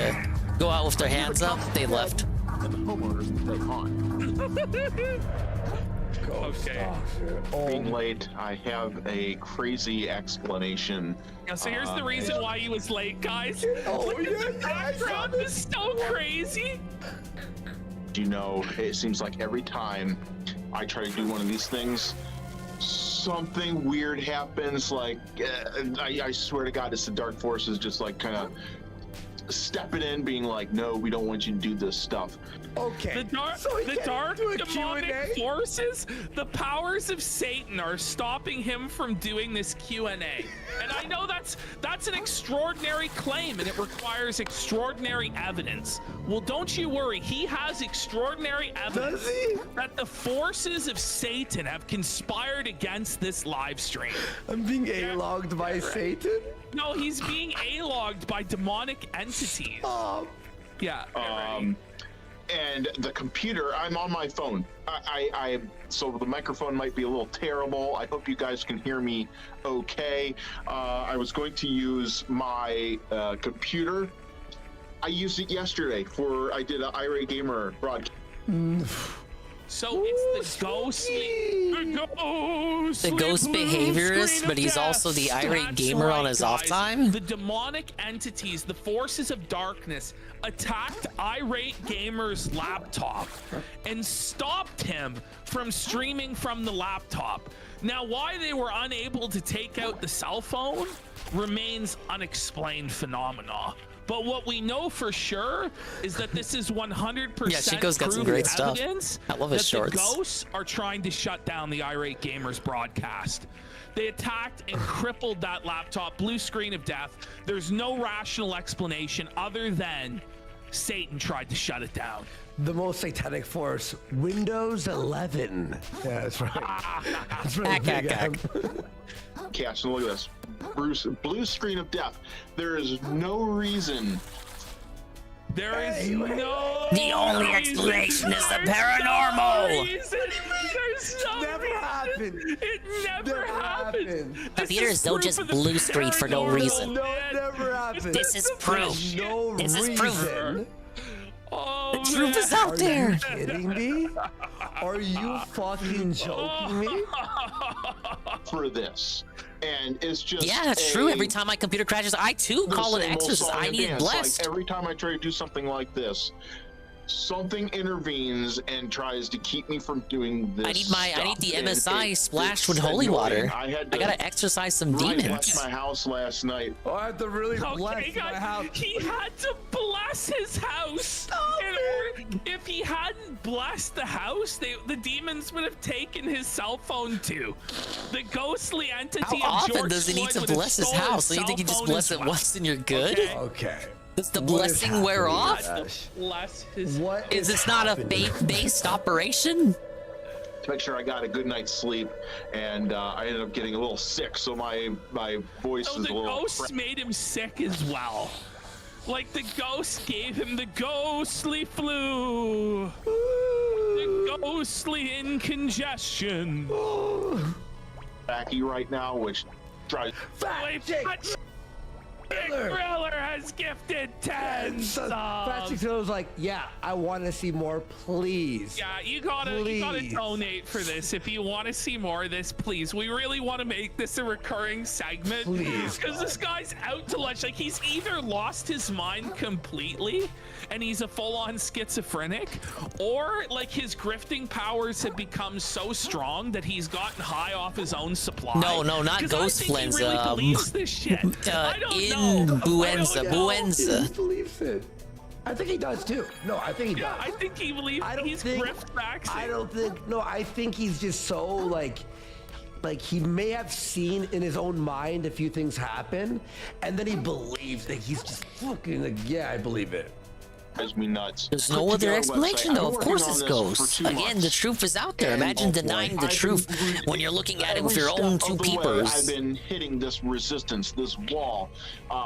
go out with their hands up, they left. And the homeowners they haunt. Okay. Being late, I have a crazy explanation. Yeah, so here's the reason why he was late, guys. Look at the background is so crazy. You know, it seems like every time I try to do one of these things, something weird happens. Like, I swear to God, it's the dark forces just like kind of stepping in, being like, no, we don't want you to do this stuff. Okay. The dark demonic forces, the powers of Satan are stopping him from doing this Q&A. And I know that's an extraordinary claim and it requires extraordinary evidence. Well, don't you worry. He has extraordinary evidence that the forces of Satan have conspired against this live stream. I'm being A-logged by Satan? No, he's being A-logged by demonic entities. Oh. Yeah. And the computer, I'm on my phone. So the microphone might be a little terrible. I hope you guys can hear me okay. I was going to use my computer. I used it yesterday I did an Irate Gamer broadcast. So it's the ghost behaviorist, but he's also the irate gamer on his off time. The demonic entities, the forces of darkness, attacked Irate Gamer's laptop and stopped him from streaming from the laptop. Now, why they were unable to take out the cell phone remains unexplained phenomena. But what we know for sure is that this is 100% yeah, Chico's got some great stuff. I love his shorts. The ghosts are trying to shut down the Irate Gamers broadcast. They attacked and crippled that laptop, blue screen of death. There's no rational explanation other than Satan tried to shut it down. The most satanic force, Windows 11. Yeah, that's right. That's right. Cash, look at this. Blue screen of death. There is no reason. There is no. The only explanation is the paranormal. There's no never happened. It never happened. Computers don't just blue screen for no reason. No, it never happened. This is proof. No this is proof. Oh, the truth is out there. Are you kidding me? Are you fucking joking me? For this. And it's just yeah, that's true. Every time my computer crashes, I too call it exorcist. I need blessed. Like every time I try to do something like this, something intervenes and tries to keep me from doing this. I need the MSI splashed with holy water. I gotta exorcise some demons. I left my house last night. Oh, I had to really bless my house. He had to bless his house. If he hadn't blessed the house, the demons would have taken his cell phone too. The ghostly entity. How often does he need to bless his house? So you think you just bless it once and you're good? Okay. Does the blessing wear off? Is this not a faith-based operation? To make sure I got a good night's sleep, and I ended up getting a little sick, so my voice is a little. The ghosts made him sick as well. Like the ghost gave him the ghostly flu, the ghostly incongestion. Backy right now, which drives. Griller has has gifted 10 So subs. Fat Chick Thriller was like, yeah, I want to see more, please. Yeah, you gotta donate for this if you want to see more of this, please. We really want to make this a recurring segment. Please, because this guy's out to lunch. Like, he's either lost his mind completely and he's a full-on schizophrenic, or like his grifting powers have become so strong that he's gotten high off his own supply. No, not Ghost Flens. He really believes this shit. I don't Buenza. He believes it. I think he does too. No, I think he does. I think he believes he's grift maxing. I don't think. No, I think he's just so like he may have seen in his own mind a few things happen, and then he believes that he's just fucking like, yeah, I believe it. Drives me nuts. There's no other explanation, though. Of course it's Ghost. Again, the truth is out there. Imagine denying the truth when you're looking at it with your own two peepers. I've been hitting this resistance, this wall,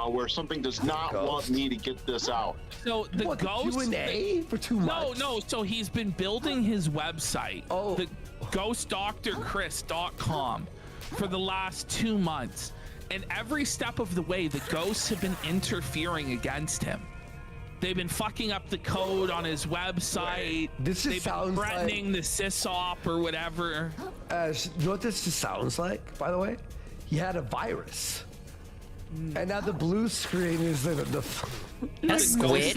where something does not want me to get this out. So the Ghost Q&A for 2 months. No. So he's been building his website, the ghostdrchris.com, for the last 2 months, and every step of the way, the ghosts have been interfering against him. They've been fucking up the code on his website. This just They've been threatening the sysop or whatever. You know what this just sounds like, by the way? He had a virus. And now the blue screen is the That's Squid?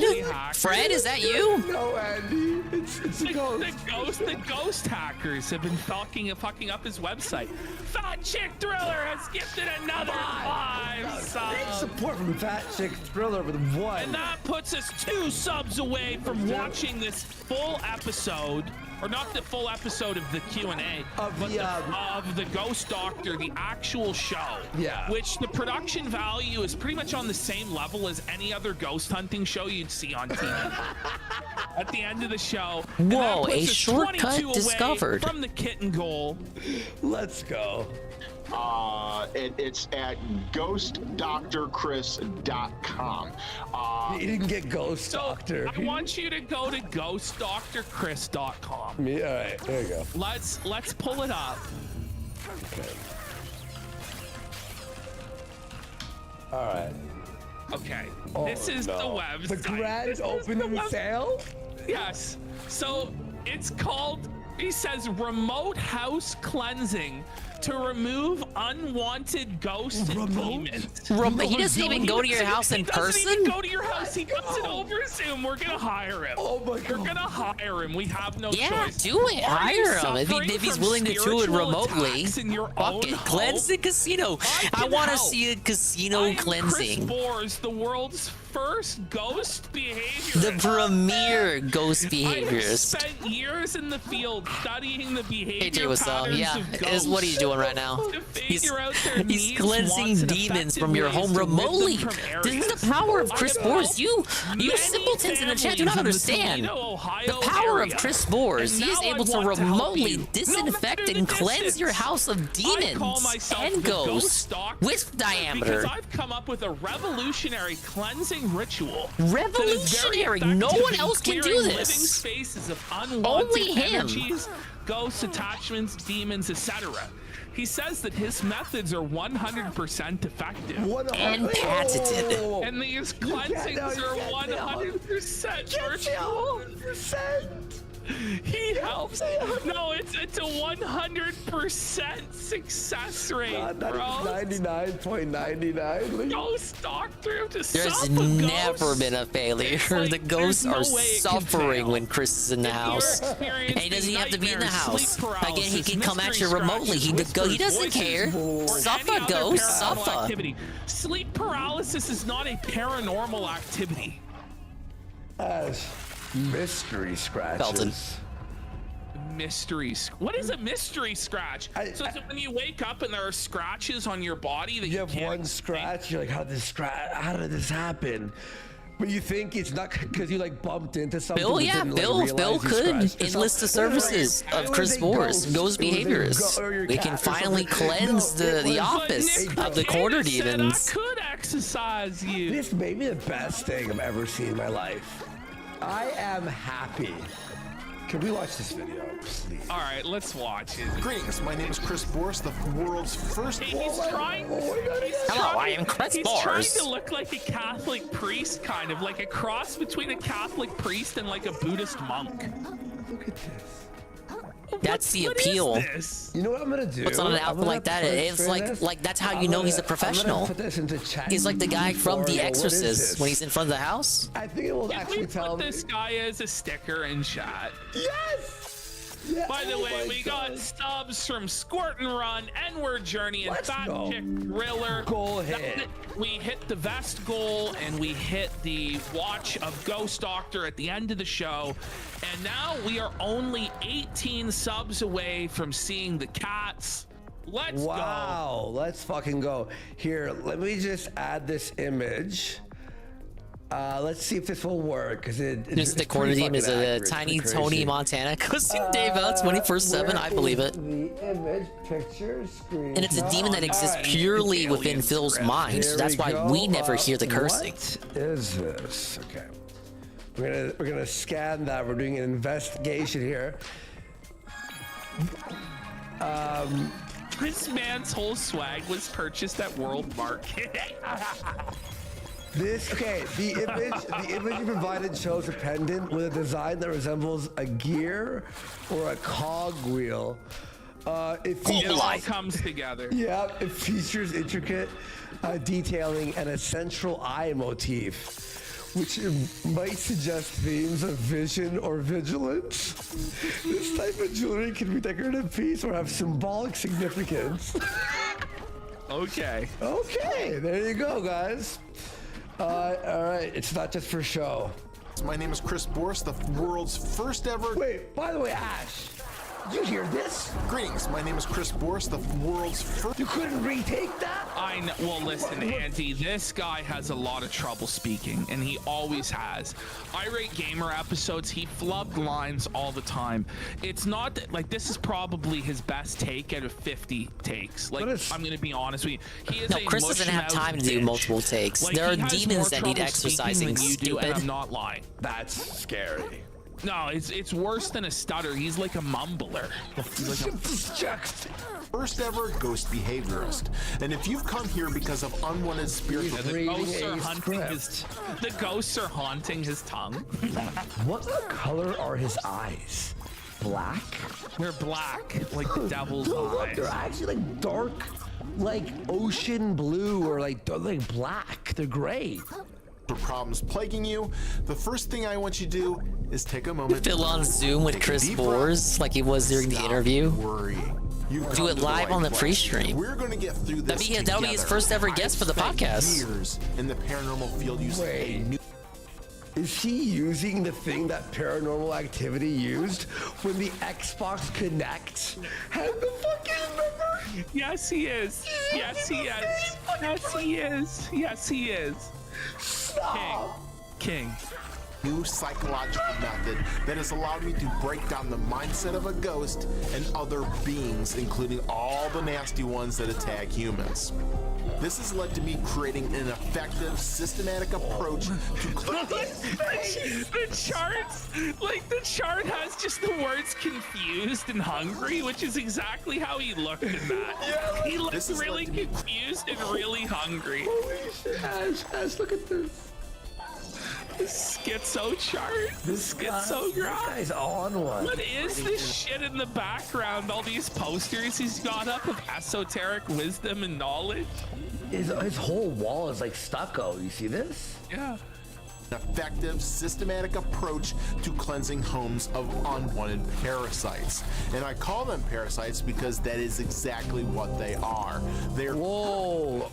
Fred, is that you? No, Andy. It's a ghost. The ghost hackers have been fucking up his website. Fat Chick Thriller has gifted another 5 subs. Big support from Fat Chick Thriller with 1. And that puts us 2 subs away from watching this full episode. Or not the full episode of the Q&A, but of the Ghost Doctor, the actual show. Yeah. Which the production value is pretty much on the same level as any other ghost hunting show you'd see on TV. At the end of the show. Whoa, a shortcut discovered. From the kitten goal. Let's go. It's at ghostdrchris.com. He didn't get Ghost Doctor. I want you to go to ghostdrchris.com. Yeah, all right, there you go. Let's pull it up. Okay. All right. Okay. Oh, this is the website. The grand opening sale? Yes. So it's called, he says, remote house cleansing to remove unwanted ghosts and demons. He doesn't even go to your house in person? He doesn't even go to your house. He does it over Zoom. We're going to hire him. Oh my God. We're going to hire him. We have no choice. Yeah, do it. Hire him. If he's willing to do it remotely. Fuck it. Cleanse the casino. I want to see a casino cleansing. Chris Boers, the world's first ghost behaviorist. The premier ghost I have behaviorist. spent years in the field studying the behavior Hey, Jay, what's up? patterns Yeah, of is ghosts what he's doing right now. to He's figure out their needs, cleansing wants, and demons effective from your ways home to rid them remotely. from This is areas. the power of I Chris have Boers. You many simpletons in the chat do not families in the understand Toledo, Ohio the power of area. Chris Boers. And He is now I able to want help remotely you. disinfect No matter and the cleanse distance. your house of I call demons myself and the ghosts Doctor with diameter. because I've come up with a revolutionary cleansing ritual. Revolutionary. No one else can do Living this. spaces of unwanted Only him. energies, ghosts, attachments, demons, etc. He says that his methods are 100% effective. And patented. And these cleansings are 100% virtual. He helps. No, it's a 100% success rate, bro. 99.99. Ghost Doctor to There's never been a failure. The ghosts are suffering when Chris is in the house. And he doesn't even have to be in the house. Again, he can come at you remotely. He doesn't care. Suffer, ghost, suffer. Activity. Sleep paralysis is not a paranormal activity. Mystery scratches. Belton. What is a mystery scratch? So when you wake up and there are scratches on your body that you have one scratch, you're like, how did this happen? But you think it's not because you like bumped into something. Bill, yeah, Bill could enlist the services of Chris Boers, ghost behaviorists. We can finally cleanse the office of the corner demons. I could exercise you. This may be the best thing I've ever seen in my life. I am happy Can we watch this video, please? All right, let's watch it. Greetings, my name is Chris Boris, the world's first. He's trying. Hello, I am Chris He's Boris. trying to look like a Catholic priest, kind of like a cross between a Catholic priest and like a Buddhist monk. Look at this. That's the appeal. What is this? You know what I'm gonna do? What's on an outfit like that? It's like that's how you know he's a professional. Put this into chat. He's like the guy from The Exorcist when he's in front of the house. I think it will actually tell Put this guy as a sticker in chat. Yes. By the way, we got subs from Squirt and Run, N-Word Journey, and Fat Chick Thriller. Goal hit. We hit the vest goal, and we hit the watch of Ghost Doctor at the end of the show. And now we are only 18 subs away from seeing the cats. Let's go. Wow, let's fucking go. Here, let me just add this image. Let's see if this will work, because Just the corner team is a tiny Tony Montana costume Dave out 24/7. I believe it. The image picture screen. And it's a demon that exists purely within Phil's mind, so that's why we never hear the cursing. What is this? Okay, we're gonna scan that. We're doing an investigation here. This man's whole swag was purchased at World Market. The image you provided shows a pendant with a design that resembles a gear or a cog wheel. It all comes together. Yeah, it features intricate detailing and a central eye motif, which might suggest themes of vision or vigilance. This type of jewelry can be a decorative piece or have symbolic significance. Okay, there you go, guys. All right, it's not just for show. My name is Chris Boris, the world's first ever. Wait, by the way, Ash, did you hear this? Greetings, my name is Chris Boris, the world's first. You couldn't retake that? I know. Well, listen, Andy, this guy has a lot of trouble speaking, and he always has. Irate Gamer episodes, he flubbed lines all the time. It's not that, like, this is probably his best take out of 50 takes. Like, I'm going to be honest with you. He is Chris doesn't have time to do multiple takes. Like, there are he has demons more that need trouble exercising, speaking than you do, and stupid. I'm not lying. That's scary. No, it's worse than a stutter. He's like a mumbler. He's like first ever ghost behaviorist. And if you've come here because of unwanted spiritual, the ghosts are haunting his tongue. What color are his eyes? Black? They're black, like the devil's Look, eyes. they're actually like dark, like ocean blue or like black. They're gray. For problems plaguing you, the first thing I want you to do is take a moment. Phil on Zoom with Chris Boris like he was during the interview. Do it live on the pre-stream. We're going to get through this. That'll be his first ever guest for the podcast. Years in the paranormal field using a new. Is he using the thing that Paranormal Activity used when the Xbox Connect had the fucking number? Yes, he is. Yes, he is. Yes, he is. Yes, he is. King. New psychological method that has allowed me to break down the mindset of a ghost and other beings, including all the nasty ones that attack humans. This has led to me creating an effective, systematic approach to the charts, like the chart has just the words confused and hungry, which is exactly how he looked in that. He looked really confused and really hungry. Holy shit, Ash, look at this. The schizo chart. The schizo graph. This guy's on one. What is this shit in the background? All these posters he's got up of esoteric wisdom and knowledge. His whole wall is like stucco. You see this? Yeah. Effective, systematic approach to cleansing homes of unwanted parasites. And I call them parasites because that is exactly what they are. They're. Whoa,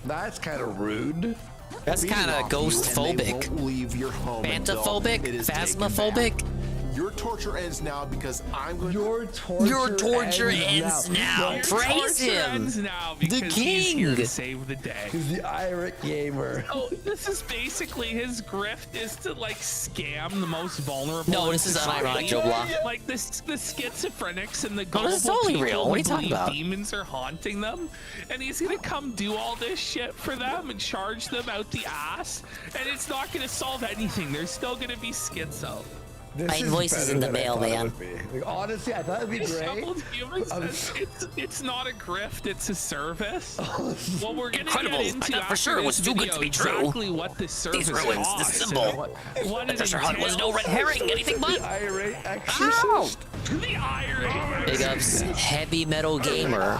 that's kind of rude. That's kind of ghost-phobic. Leave your home. Phantophobic? Phasmophobic? Your torture ends now because I'm going. Your torture ends now. Praise him. Ends now because the he's king. here to save the day. He's the Irate Gamer. Oh, this is basically his grift is to like scam the most vulnerable. No, this is unironic, Joe Blah. Like the schizophrenics and the Oh, this is gullible totally people real. What are you who talking believe about? demons are haunting them, and he's gonna come do all this shit for them and charge them out the ass, and it's not gonna solve anything. They're still gonna be schizo. This My is invoice is better in the than I mail, thought it man. would be. Like, honestly, I thought it'd be great. Shoveled Human says it's not a grift, it's a service. Well, we're gonna Incredible. get into I thought for after sure it was this too good video to be true. exactly what this service These ruins, costs this and symbol. what it Treasure hunt was no red entails. herring, anything but. Irate Ow! exorcist. The irate. Big ups, heavy metal gamer.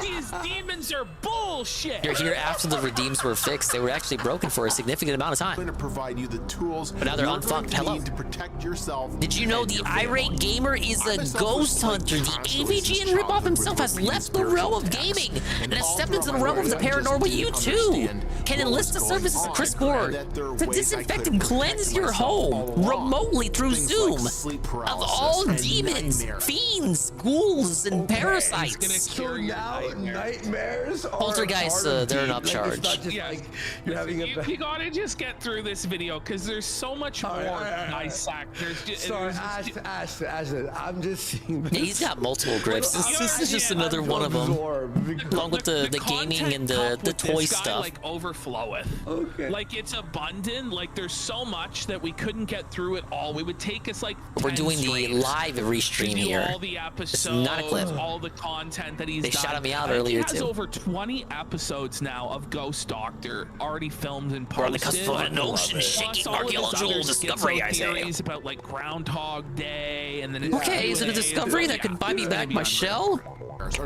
These demons are bullshit. You're here after the redeems were fixed. They were actually broken for a significant amount of I'm going time. to provide you the tools But now they're you're going unfucked. to Hello. need to protect yourself. Did you know and the your family. irate gamer is a ghost hunter? The AVGN ripoff himself has left the realm of gaming and has stepped into the realm of the paranormal. You too can enlist the services of Chris Board to disinfect and cleanse your home remotely through Zoom of all demons, fiends, ghouls, and parasites. So now nightmares are Poltergeists, part of they're an deep, like, upcharge. it's not just like you're having a You gotta just get through this video because there's so much more to dissect. There's just, Sorry, Ash, I'm just seeing this. Yeah, he's got multiple grips. This is just another one of them. Along with the gaming and the toy this guy, stuff. like overfloweth. Okay. Like it's abundant. Like there's so much that we couldn't get through it all. It would take us like We're 10 doing the streams live to restream do here. all the episodes, It's not a clip. all the content that he's They done. shouted me out I think earlier, he has too. over 20 episodes now of Ghost Doctor already filmed and posted. We're on the cusp of an ocean-shaking Plus all of his archaeological other discovery, I say. theories about like Groundhog Day and then Okay, is it a discovery that could buy me back my shell?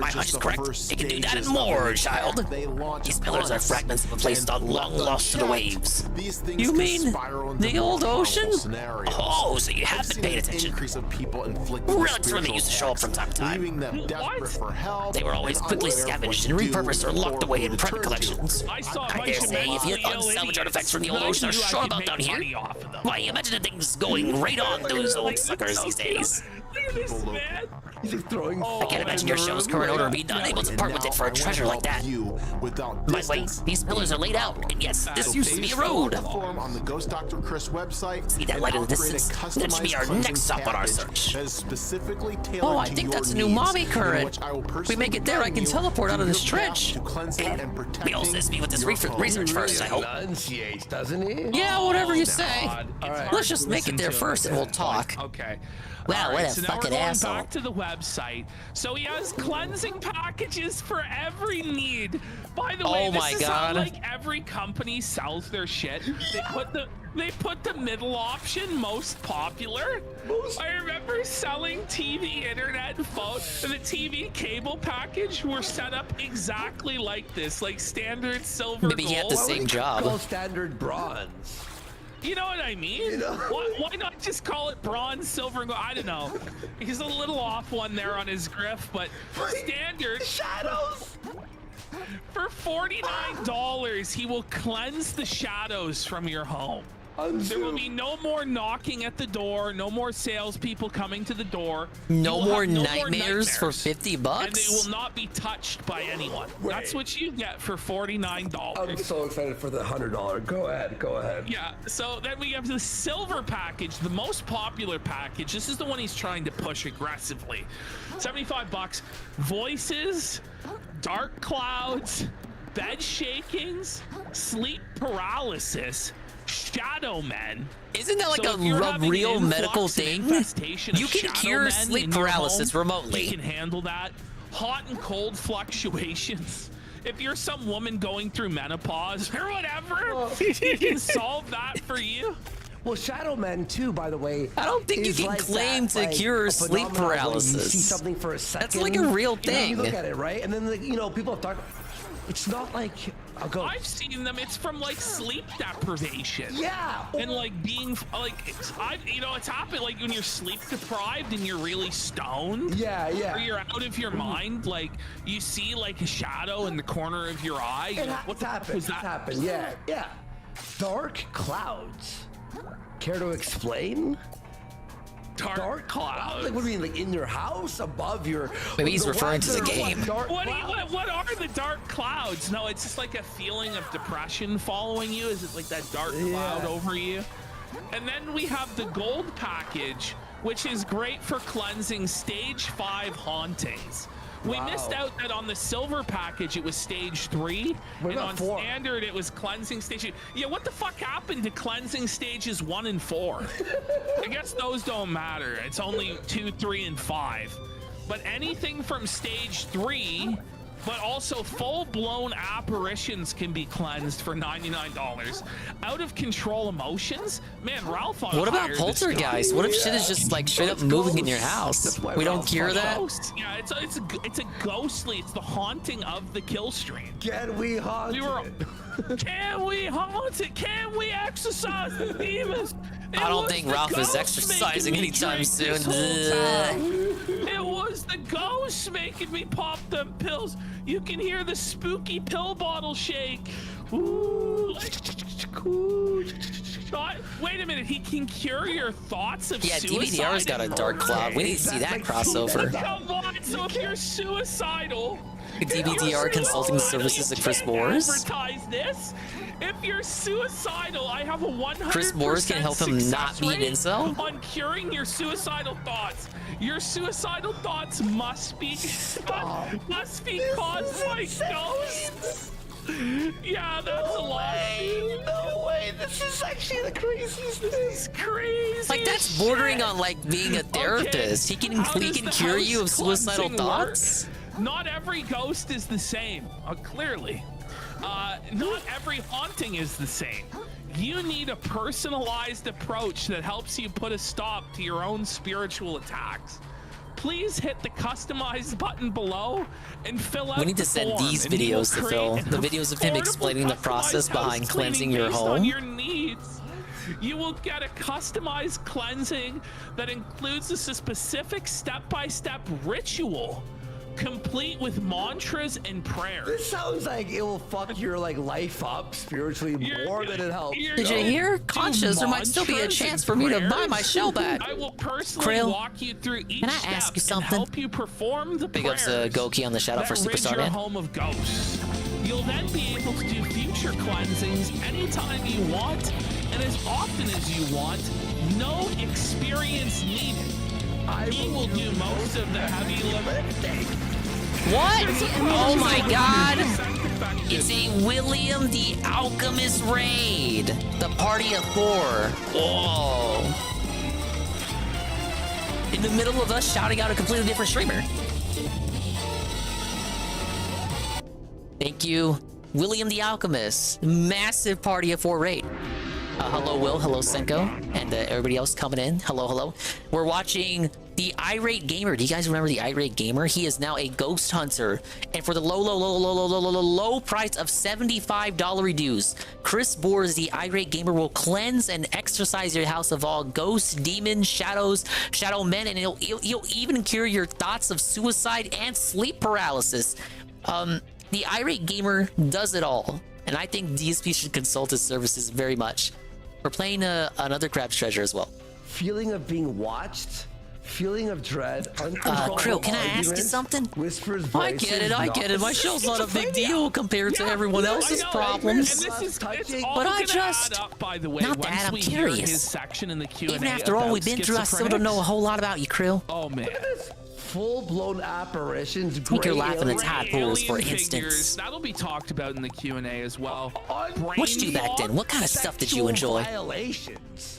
My hunch is correct. It can do that and more, child. These pillars are fragments of a place long lost to the waves. You mean the old ocean? Oh, so you have been paying attention. Relics from it used to show up from time to time. They were always quickly scavenged and repurposed or locked away in private collections. I dare say, if you had unsalvaged artifacts from the old ocean are sure about down here, why, imagine the things going right on those old suckers these days. Look at this man. He's like throwing. I can't imagine your show's current owner being unable to part with it for a treasure like that. By the way, these pillars are laid out, and yes, this used to be a road. On the Ghost Dr. Chris website. See that light in the distance? That should be our next stop on our search. That is specifically tailored Oh, I to think your that's a new needs, mommy in current. which I will If we make it there, I can teleport out of this trench. We all says me with this research first, I hope. Enunciates, doesn't he? Yeah, whatever you say. Alright. Let's just make it there first and we'll talk. Okay. Wow, All what right, a so now fucking we're going asshole. back to the website. So he has cleansing packages for every need. By the way, Oh my this is how God. like every company sells their shit. They put the middle option, most popular. I remember selling TV, internet, and phone, and the TV cable package were set up exactly like this, like standard silver. Maybe he had the gold. same job. Called standard bronze. You know what I mean? Why not just call it bronze, silver, and gold? I don't know. He's a little off one there on his griff, but standard. Shadows! For $49, he will cleanse the shadows from your home. There will be no more knocking at the door, no more salespeople coming to the door. No You will more have no nightmares for $50 And they will not be touched by anyone. That's what you get for $49. I'm so excited for the $100. Go ahead. Yeah, so then we have the silver package, the most popular package. This is the one he's trying to push aggressively. $75. Voices, dark clouds, bed shakings, sleep paralysis, shadow men. Isn't that like So a if you're having an real influx medical and thing? infestation of You can shadow cure men sleep in your paralysis home, remotely. He can handle that. Hot and cold fluctuations. If you're some woman going through menopause or whatever, he can solve that for you. Well, Shadow Men too, by the way. I don't think you is can like claim that, to like, cure a sleep phenomenon where paralysis. You see something for a second. That's like a real You thing. look at it, right? And then, people have talked. It's not like a ghost. I've seen them. It's from like sleep deprivation. Yeah. And like being like, it's happened like when you're sleep deprived and you're really stoned. Yeah. Or you're out of your mind. Like you see like a shadow in the corner of your eye. You're like, what the fuck was that? It's happened. Yeah. Dark clouds. Care to explain? Dark clouds. Like, what do you mean, like in your house, above your? Maybe he's referring to the game. What are the dark clouds? No, it's just like a feeling of depression following you. Is it like that dark cloud over you? And then we have the gold package, which is great for cleansing stage 5 hauntings. We missed out that on the silver package it was stage 3, and on standard it was cleansing stage. Yeah, what the fuck happened to cleansing stages 1 and 4? I guess those don't matter. It's only 2, 3, and 5. But anything from stage 3, but also full-blown apparitions can be cleansed for $99. Out of control emotions? Man, Ralph on What about poltergeist? What if shit is just like straight up moving in your house? We don't cure that? Yeah, it's a ghostly, it's the haunting of the kill stream. Can we haunt it? Can we haunt it? Can we exorcise the demons? I don't think Ralph is exercising anytime soon. It was the ghost making me pop them pills. You can hear the spooky pill bottle shake. Ooh. Wait a minute, he can cure your thoughts of suicide. Yeah, DVDR's got a dark cloud. We need to see that crossover. Come on, so if you're suicidal, DVDR consulting services of Chris Moores. Advertise this. If you're suicidal, I have a 100% Chris Moores can help him not be an incel? on curing your suicidal thoughts. Your suicidal thoughts must be caused by ghosts. Yeah, that's a lie. No way. This is actually the craziest thing. It's crazy. Like, that's bordering on like being a therapist. Okay. He can cure you of suicidal thoughts. Not every ghost is the same. Clearly. Not every haunting is the same. You need a personalized approach that helps you put a stop to your own spiritual attacks. Please hit the customize button below and fill out We need to send these videos to Phil. The videos of him explaining the process behind cleansing your home. On your needs. You will get a customized cleansing that includes a specific step-by-step ritual, complete with mantras and prayers. This sounds like it will fuck your life up spiritually more than it helps. Did you hear? Conscious, there might still be a chance for me to buy my shell back. I will personally Krill, walk you through each can I ask you something? help you perform the Big ups prayers to Goki on the shout out for that rid Superstar your Man. home of ghosts. You'll then be able to do future cleansings anytime you want and as often as you want. No experience needed. He will do most of the heavy lifting. What? Oh my god! It's a William the Alchemist raid. The party of 4. Whoa. In the middle of us shouting out a completely different streamer. Thank you, William the Alchemist. Massive party of 4 raid. Hello, Will. Hello, Senko. And everybody else coming in. Hello, hello. We're watching the Irate Gamer. Do you guys remember the Irate Gamer? He is now a ghost hunter. And for the low price of $75 reduce, Chris Boers, the Irate Gamer, will cleanse and exorcise your house of all ghosts, demons, shadows, shadow men, and he'll even cure your thoughts of suicide and sleep paralysis. The Irate Gamer does it all. And I think DSP should consult his services very much. We're playing another Crab's Treasure as well. Feeling of being watched, feeling of dread, Krill, can I ask you something? Whispers, I get it. My show's not a big deal compared to everyone else's problems. And this is, but I just, up, by the way, not that, I'm curious. Section in the Q&A Even after all we've been through, I still don't know a whole lot about you, Krill. Oh, man. Full-blown apparitions. I think you're laughing at tadpoles, for Alien instance. figures, that'll be talked about in the Q&A as well. What'd you do back then? What kind of stuff did you enjoy? Violations.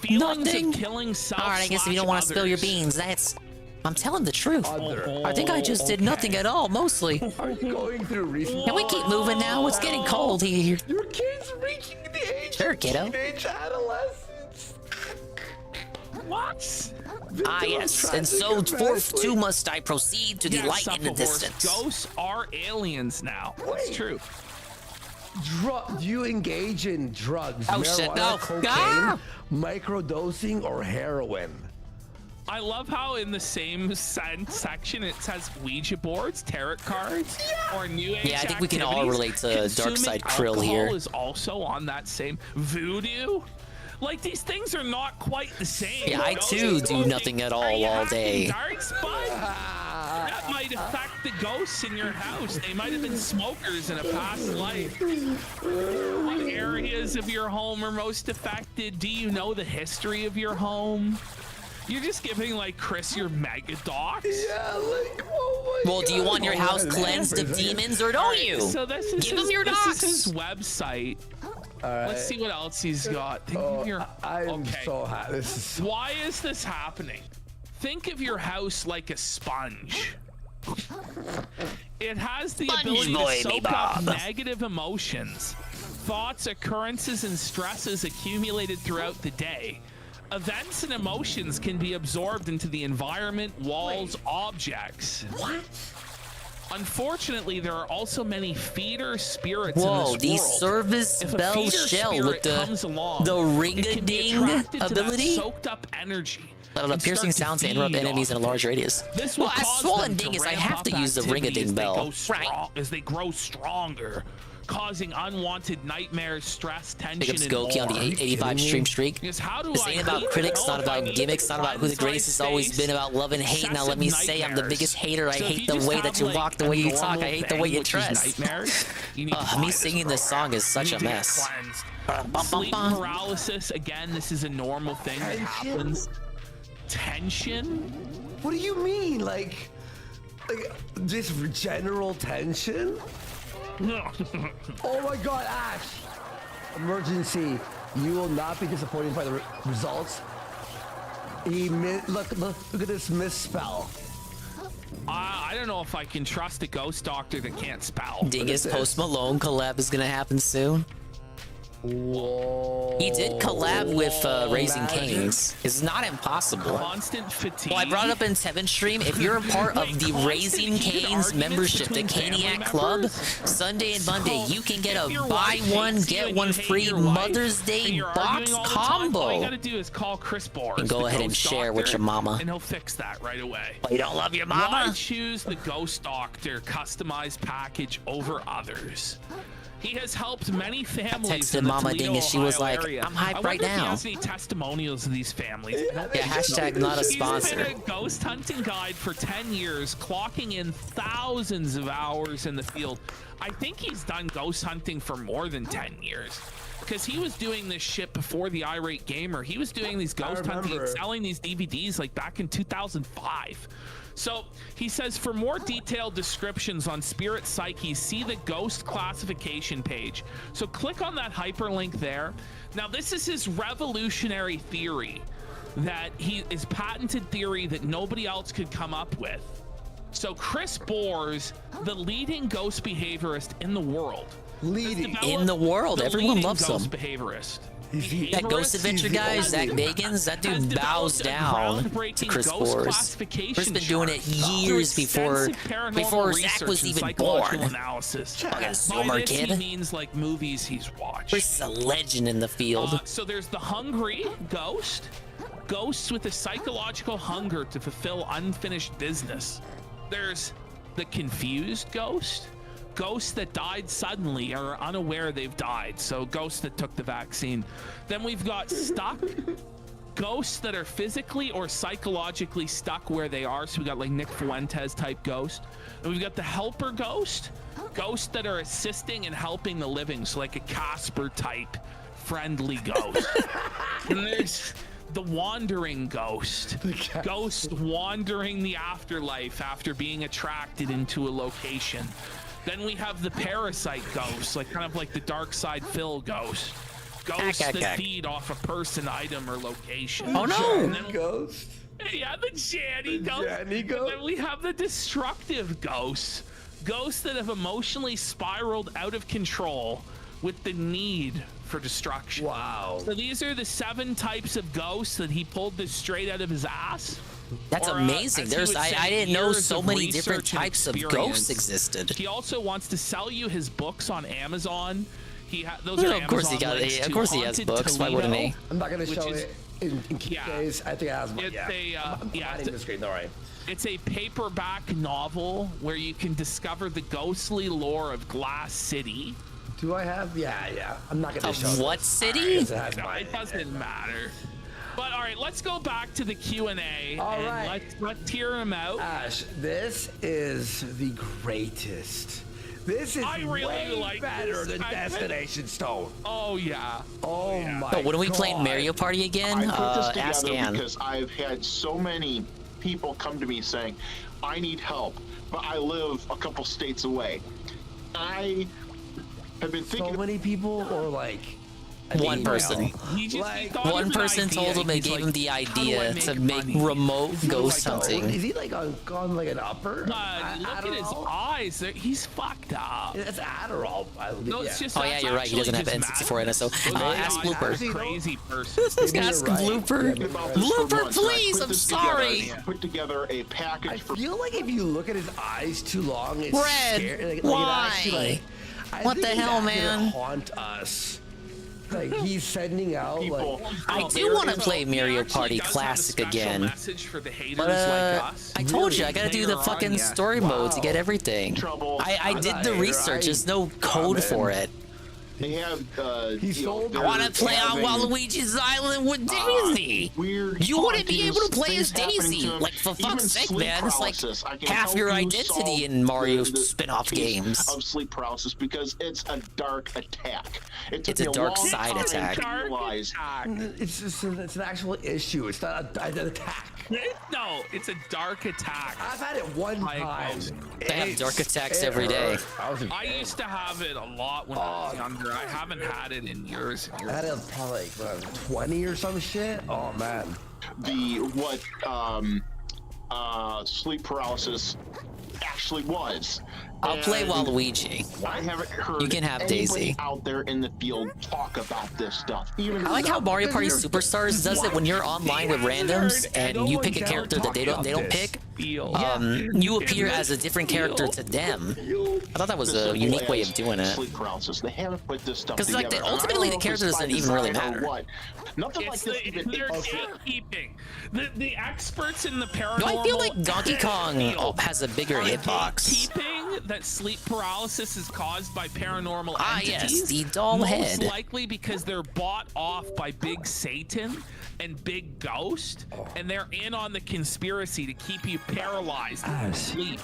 Nothing. Of killing self. All right, I guess if you don't want to spill your beans, I'm telling the truth. I think I just did nothing at all, mostly. Are you going through recent? Can we keep moving now? It's getting cold here. Your kid's reaching the age Sure, of kiddo. teenage adolescence. What? Ah, yes, and so forth too must I proceed to the light in the distance. Ghosts are aliens now. It's true. Do you engage in drugs, Oh, marijuana, shit, no. cocaine, microdosing, or heroin? I love how in the same section it says Ouija boards, tarot cards, or new age Yeah, I think we can all activities. relate to Dark Consuming Side Krill alcohol here. is also on that same voodoo. Like, these things are not quite the same. Yeah, I too do nothing at all day. Darts, bud? That might affect the ghosts in your house. They might have been smokers in a past life. What areas of your home are most affected? Do you know the history of your home? You're just giving, like, Chris your mega docs? Yeah, like, oh Well, do you want your house cleansed of demons or don't you? So this is Give him your docs. This is his website. Let's see what else he's got. Think of your, I'm so happy. This is so... Why is this happening? Think of your house like a sponge. It has the ability to soak up negative emotions, thoughts, occurrences, and stresses accumulated throughout the day. Events and emotions can be absorbed into the environment, walls, objects. What? Unfortunately, there are also many feeder spirits in Whoa, this the world. service If a bell feeder shell spirit with the comes along, ring-a-ding ability. Soaked up energy. The piercing sounds to interrupt enemies in a large radius. This Well, will as cause swollen them ding is, I ramp have to up use the activity ring-a-ding as they bell. go as they grow stronger, causing unwanted nightmares, stress, tension, Pick up and Skokie on the more. 85 stream streak. Because how do This I ain't about even critics, know not if I about need gimmicks, to not about who the cleanse greatest. It's my always space? been about love and hate. Now let me say I'm the Excessive biggest hater. I So if hate you the just way have, that you like, walk, the a way you talk. normal I hate the thing, way you which is dress. nightmares, you need to Me buy singing this song is such a You need to get mess. cleansed. Sleep paralysis, again, this is a normal thing that happens. Tension? What do you mean? Like just general tension? Oh my God, Ash! Emergency. You will not be disappointed by the results. Look at this misspell. I don't know if I can trust a ghost doctor that can't spell. Dingus Post Malone collab is gonna happen soon. Whoa. He did collab with Raising Cane's. It's not impossible. Constant fatigue. Well, I brought it up in 7th stream. If you're a part of the Raising Cane's membership, the Caniac Club, Sunday and Monday, you can get a buy one, get one free Mother's Day box combo. All you gotta do is call Chris Bors. And go ahead and share with your mama. And he'll fix that right away. Oh, you don't love your mama? Why choose the Ghost Doctor customized package over others? He has helped many families texted in the Mama Toledo, Dingus. She was Ohio like, area. "I'm hyped right I wonder if now." he has any testimonials of these families. Yeah, hashtag not a sponsor. He's been a ghost hunting guide for 10 years, clocking in thousands of hours in the field. I think he's done ghost hunting for more than 10 years. Because he was doing this shit before the Irate Gamer. He was doing these ghost hunting and selling these DVDs like back in 2005. So he says, for more detailed descriptions on spirit psyche, see the ghost classification page. So click on that hyperlink there. Now, this is his revolutionary theory, that his patented theory that nobody else could come up with. So Chris Bors, the leading ghost behaviorist in the world. In the world, everyone loves him. Ghost behaviorist. That Ghost Adventure guy, Zach Bagans, that dude bows down to Chris Bors. Chris been doing it years before Zach was even born. Fucking Zoomer kid. He means like movies he's watched. Chris is a legend in the field. So there's the hungry ghost. Ghosts with a psychological hunger to fulfill unfinished business. There's the confused ghost. Ghosts that died suddenly or are unaware they've died. So ghosts that took the vaccine. Then we've got stuck. Ghosts that are physically or psychologically stuck where they are. So we got like Nick Fuentes type ghost. And we've got the helper ghost. Ghosts that are assisting and helping the living. So like a Casper type friendly ghost. And there's the wandering ghost. Ghost wandering the afterlife after being attracted into a location. Then we have the parasite ghost, like kind of like the Dark Side Phil ghost. Ghosts that feed off a person, item, or location. Oh no! And then, ghost. Yeah, the Janny ghost. And then we have the destructive ghosts. Ghosts that have emotionally spiraled out of control with the need for destruction. Wow. So these are the 7 types of ghosts that he pulled this straight out of his ass. That's amazing. I didn't know so many different types of ghosts existed. He also wants to sell you his books on Amazon. Those are of course Amazon he got. Of course he has books. Why wouldn't he? I'm not gonna show it in days. I think I have. It's a paperback novel where you can discover the ghostly lore of Glass City. Do I have? Yeah. I'm not gonna show what city? No, it doesn't matter. But all right, let's go back to the Q&A. All right. Let's hear him out. Ash, this is the greatest. This is way better than Destination Stone. Oh yeah. Oh my. But when are we playing Mario Party again? I put this Ask together Ann. because I've had so many people come to me saying, I need help, but I live a couple states away. I have been thinking. So many people, or like One person. One person told him and gave him the idea to make remote ghost hunting. Is he like on like an upper? Look at his eyes. He's fucked up. That's Adderall. No, it's just. Oh yeah, you're right. He doesn't have N64 NSO. Ask Blooper. Crazy person. Ask Blooper. Blooper, please. I'm sorry. Put together a package. I feel like if you look at his eyes too long, it's Red. scary. Why? What the hell, man? Haunt us. Like he's sending out people. I do want to play Mario Party Classic again. But I told you I gotta do the fucking story mode to get everything. I did the research. There's no code for it. They have. I want to play on Waluigi's Island with Daisy. You wouldn't be able to play as Daisy. Like, for fuck's sake, man. It's like half your identity in Mario spin-off games. Of sleep paralysis because it's a dark attack. It's a dark side attack. It's just it's an actual issue. It's not an attack. No, it's a dark attack. I've had it one time. They have dark attacks every day. I used to have it a lot when I was younger. I haven't had it in years. I had it probably like 20 or some shit. Oh man. Sleep paralysis actually was. I'll play Waluigi. I haven't heard you can have Daisy out there in the field talk about this stuff. I like how Mario Party Superstars does it when you're online with randoms and you pick a character that they don't pick. You appear as a different character to them. I thought that was a unique way of doing it. Sleep paralysis. They haven't put this stuff together. Because like ultimately the character doesn't even really matter. Nothing like this even they're gatekeeping. The experts in the paranormal. No, I feel like Donkey Kong has a bigger hitbox. Gatekeeping that sleep paralysis is caused by paranormal entities. Yes, the doll head. Most likely because they're bought off by Big Satan and Big Ghost, and they're in on the conspiracy to keep you paralyzed in sleep.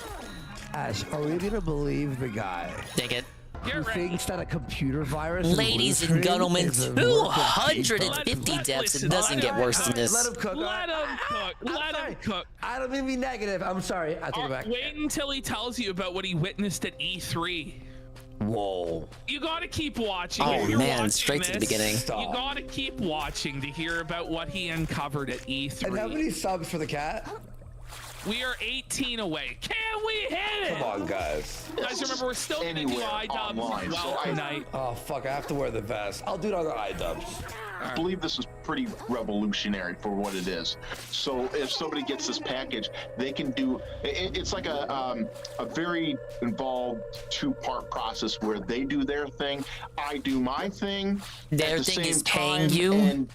Ash, are we gonna believe the guy? Take it. Who thinks that a computer virus? Ladies and gentlemen, 250 deaths. It doesn't get worse than this. Let him cook. Let him cook. Let him cook. I don't mean to be negative. I'm sorry. I take it back. Wait until he tells you about what he witnessed at E3. Whoa. You gotta keep watching. Oh man, straight to the beginning. You gotta keep watching to hear about what he uncovered at E3. And how many subs for the cat? We are 18 away. Can we hit it? Come on, guys. Guys, remember, we're still gonna do iDubbbz as well tonight. Oh, fuck, I have to wear the vest. I'll do it on the iDubbbz. I believe this is pretty revolutionary for what it is. So if somebody gets this package, they can do. It's like a very involved two-part process where they do their thing, I do my thing. Their thing is paying you.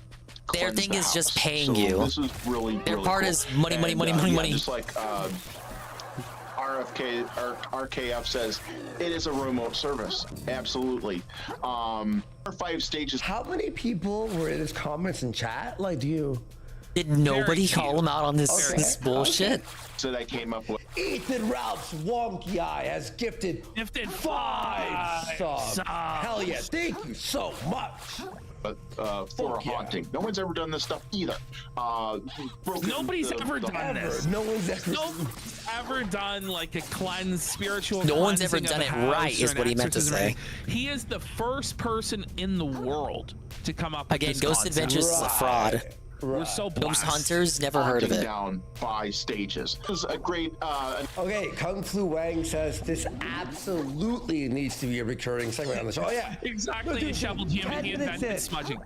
Their thing is just paying you. This is really their part cool. is money, money, money, money, money. Just like RKF says, it is a remote service. Absolutely. 5 stages. How many people were in his comments and chat? Like, do you? Did nobody call him out on this bullshit? So that came up with Ethan Ralph's wonky eye has gifted 5 subs. Hell yeah! Thank you so much. For a haunting. No one's ever done this stuff either. Nobody's ever done this. No one's ever done like a cleanse, spiritual. No one's ever cleansing done of it a right, house is or what an he meant to exorcism. say. He is the first person in the world to come up with Again, this Ghost concept. Adventures is a fraud. We're so Ghost blessed. Hunters, never heard of it. Down 5 stages. This is a great. Okay, Kung Flu Wang says this absolutely needs to be a recurring segment on the show. Oh yeah, exactly. He shoveled him and he invented smudging.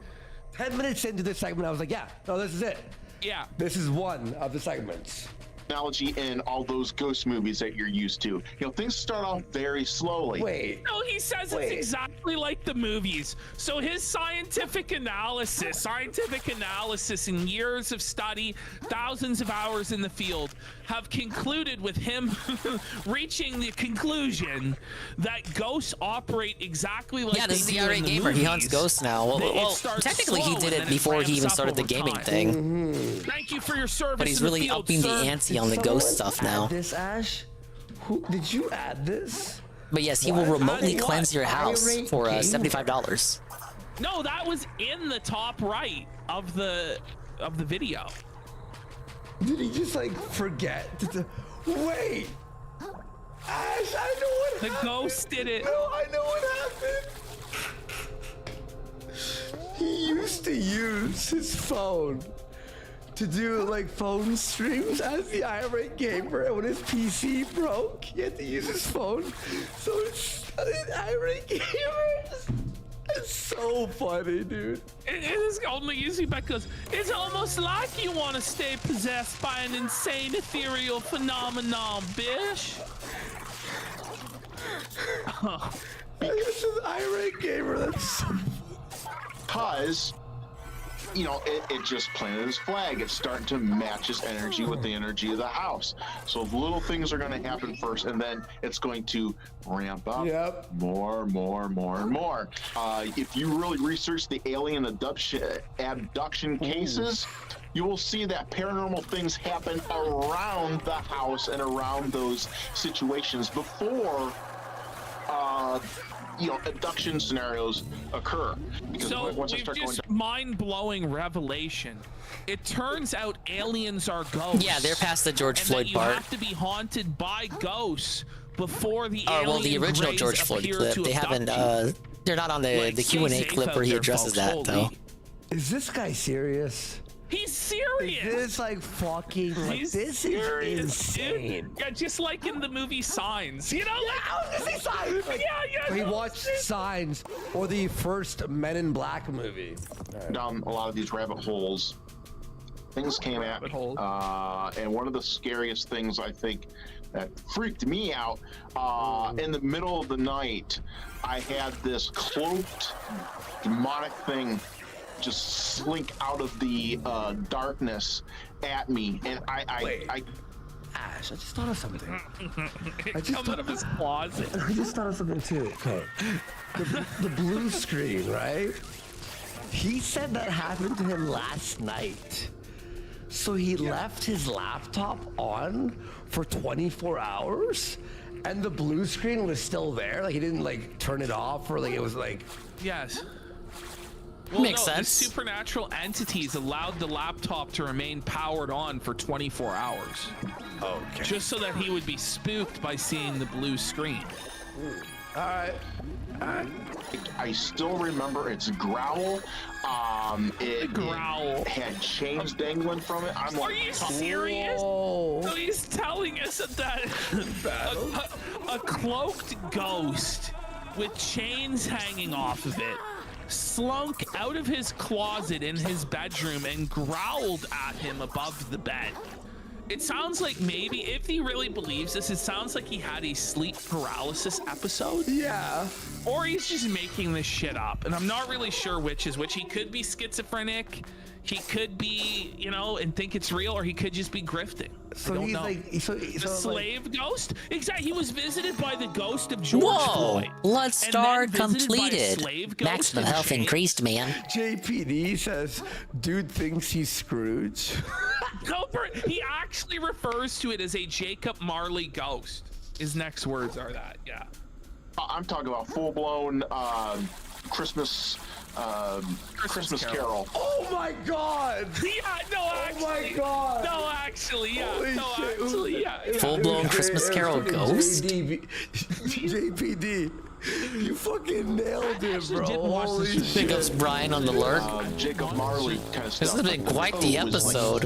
10 minutes into this segment, I was like, yeah, no, this is it. Yeah. This is one of the segments. Analogy in all those ghost movies that you're used to. Things start off very slowly. Wait. No, he says it's exactly like the movies. So his scientific analysis and years of study, thousands of hours in the field, have concluded with him reaching the conclusion that ghosts operate exactly like this is the do IRA in the gamer. movies. He hunts ghosts now. Well, technically he did it before he even started the gaming thing. Thank you for your service. But he's in the really field, upping the sir. ante on the ghost stuff now. This Ash? Who did you add this? But yes, he will remotely cleanse your house for $75. No, that was in the top right of the video. Did he just like forget? Wait! Ash, I know what happened. The ghost did it. No, I know what happened. He used to use his phone to do like phone streams as the irate gamer, and when his PC broke, he had to use his phone. So it's an irate gamer. It's so funny, dude. It is only easy because it's almost like you want to stay possessed by an insane ethereal phenomenon, bish. This is irate gamer. That's so because, you know, it just planted his flag. It's starting to match his energy with the energy of the house. So little things are going to happen first, and then it's going to ramp up more. If you really research the alien abduction cases, you will see that paranormal things happen around the house and around those situations before you know, abduction scenarios occur. Because So once I we've start going just down, mind-blowing revelation. It turns out aliens are ghosts. Yeah, they're past the George and Floyd that you part. have to be haunted by ghosts before the Well, the alien original rays George Floyd appear clip. to They abduct haven't. you. They're not on the Like, Q&A stay clip safe where he out there, addresses folks. that though. Holy. Is this guy serious? He's serious. Is this like fucking like He's this serious, is insane. dude. Yeah, just like in the movie Signs. You know, like, Signs. Like, yeah. He watched Signs or the first Men in Black movie. down a lot of these rabbit holes, things came at me. And one of the scariest things I think that freaked me out, in the middle of the night, I had this cloaked demonic thing just slink out of the darkness at me, and I Ash, I just thought of something. It come out of his closet. I just thought of something too. Okay, the blue screen, right? He said that happened to him last night. So he left his laptop on for 24 hours, and the blue screen was still there. Like he didn't like turn it off, or like it was like. Yes. Well, Makes no, sense. The supernatural entities allowed the laptop to remain powered on for 24 hours. Okay. Just so that he would be spooked by seeing the blue screen. All right. I still remember its growl. It had chains dangling from it. I'm Are like, you serious? Whoa. So he's telling us that a cloaked ghost with chains hanging off of it slunk out of his closet in his bedroom and growled at him above the bed. It sounds like maybe, if he really believes this, it sounds like he had a sleep paralysis episode. Yeah. Or he's just making this shit up. And I'm not really sure which is which. He could be schizophrenic. He could be, you know, and think it's real, or he could just be grifting. So I don't he's know. like, The slave ghost? Exactly. He was visited by the ghost of George Whoa! Floyd. Blood Star and then visited by a completed. slave ghost Maximum in health chains. increased, man. JPD says, dude thinks he's Scrooge. He actually refers to it as a Jacob Marley ghost. His next words are that, yeah. I'm talking about full-blown Christmas Carol. Oh my God! Yeah, no, actually. Oh my God! No, actually, yeah. Holy no, shit. actually, yeah. Full-blown Christmas Carol ghost? JPD, you fucking nailed it, bro. Holy shit. Big ups Brian on the lurk. Jacob Marley kind of stuff. This has been quite the episode.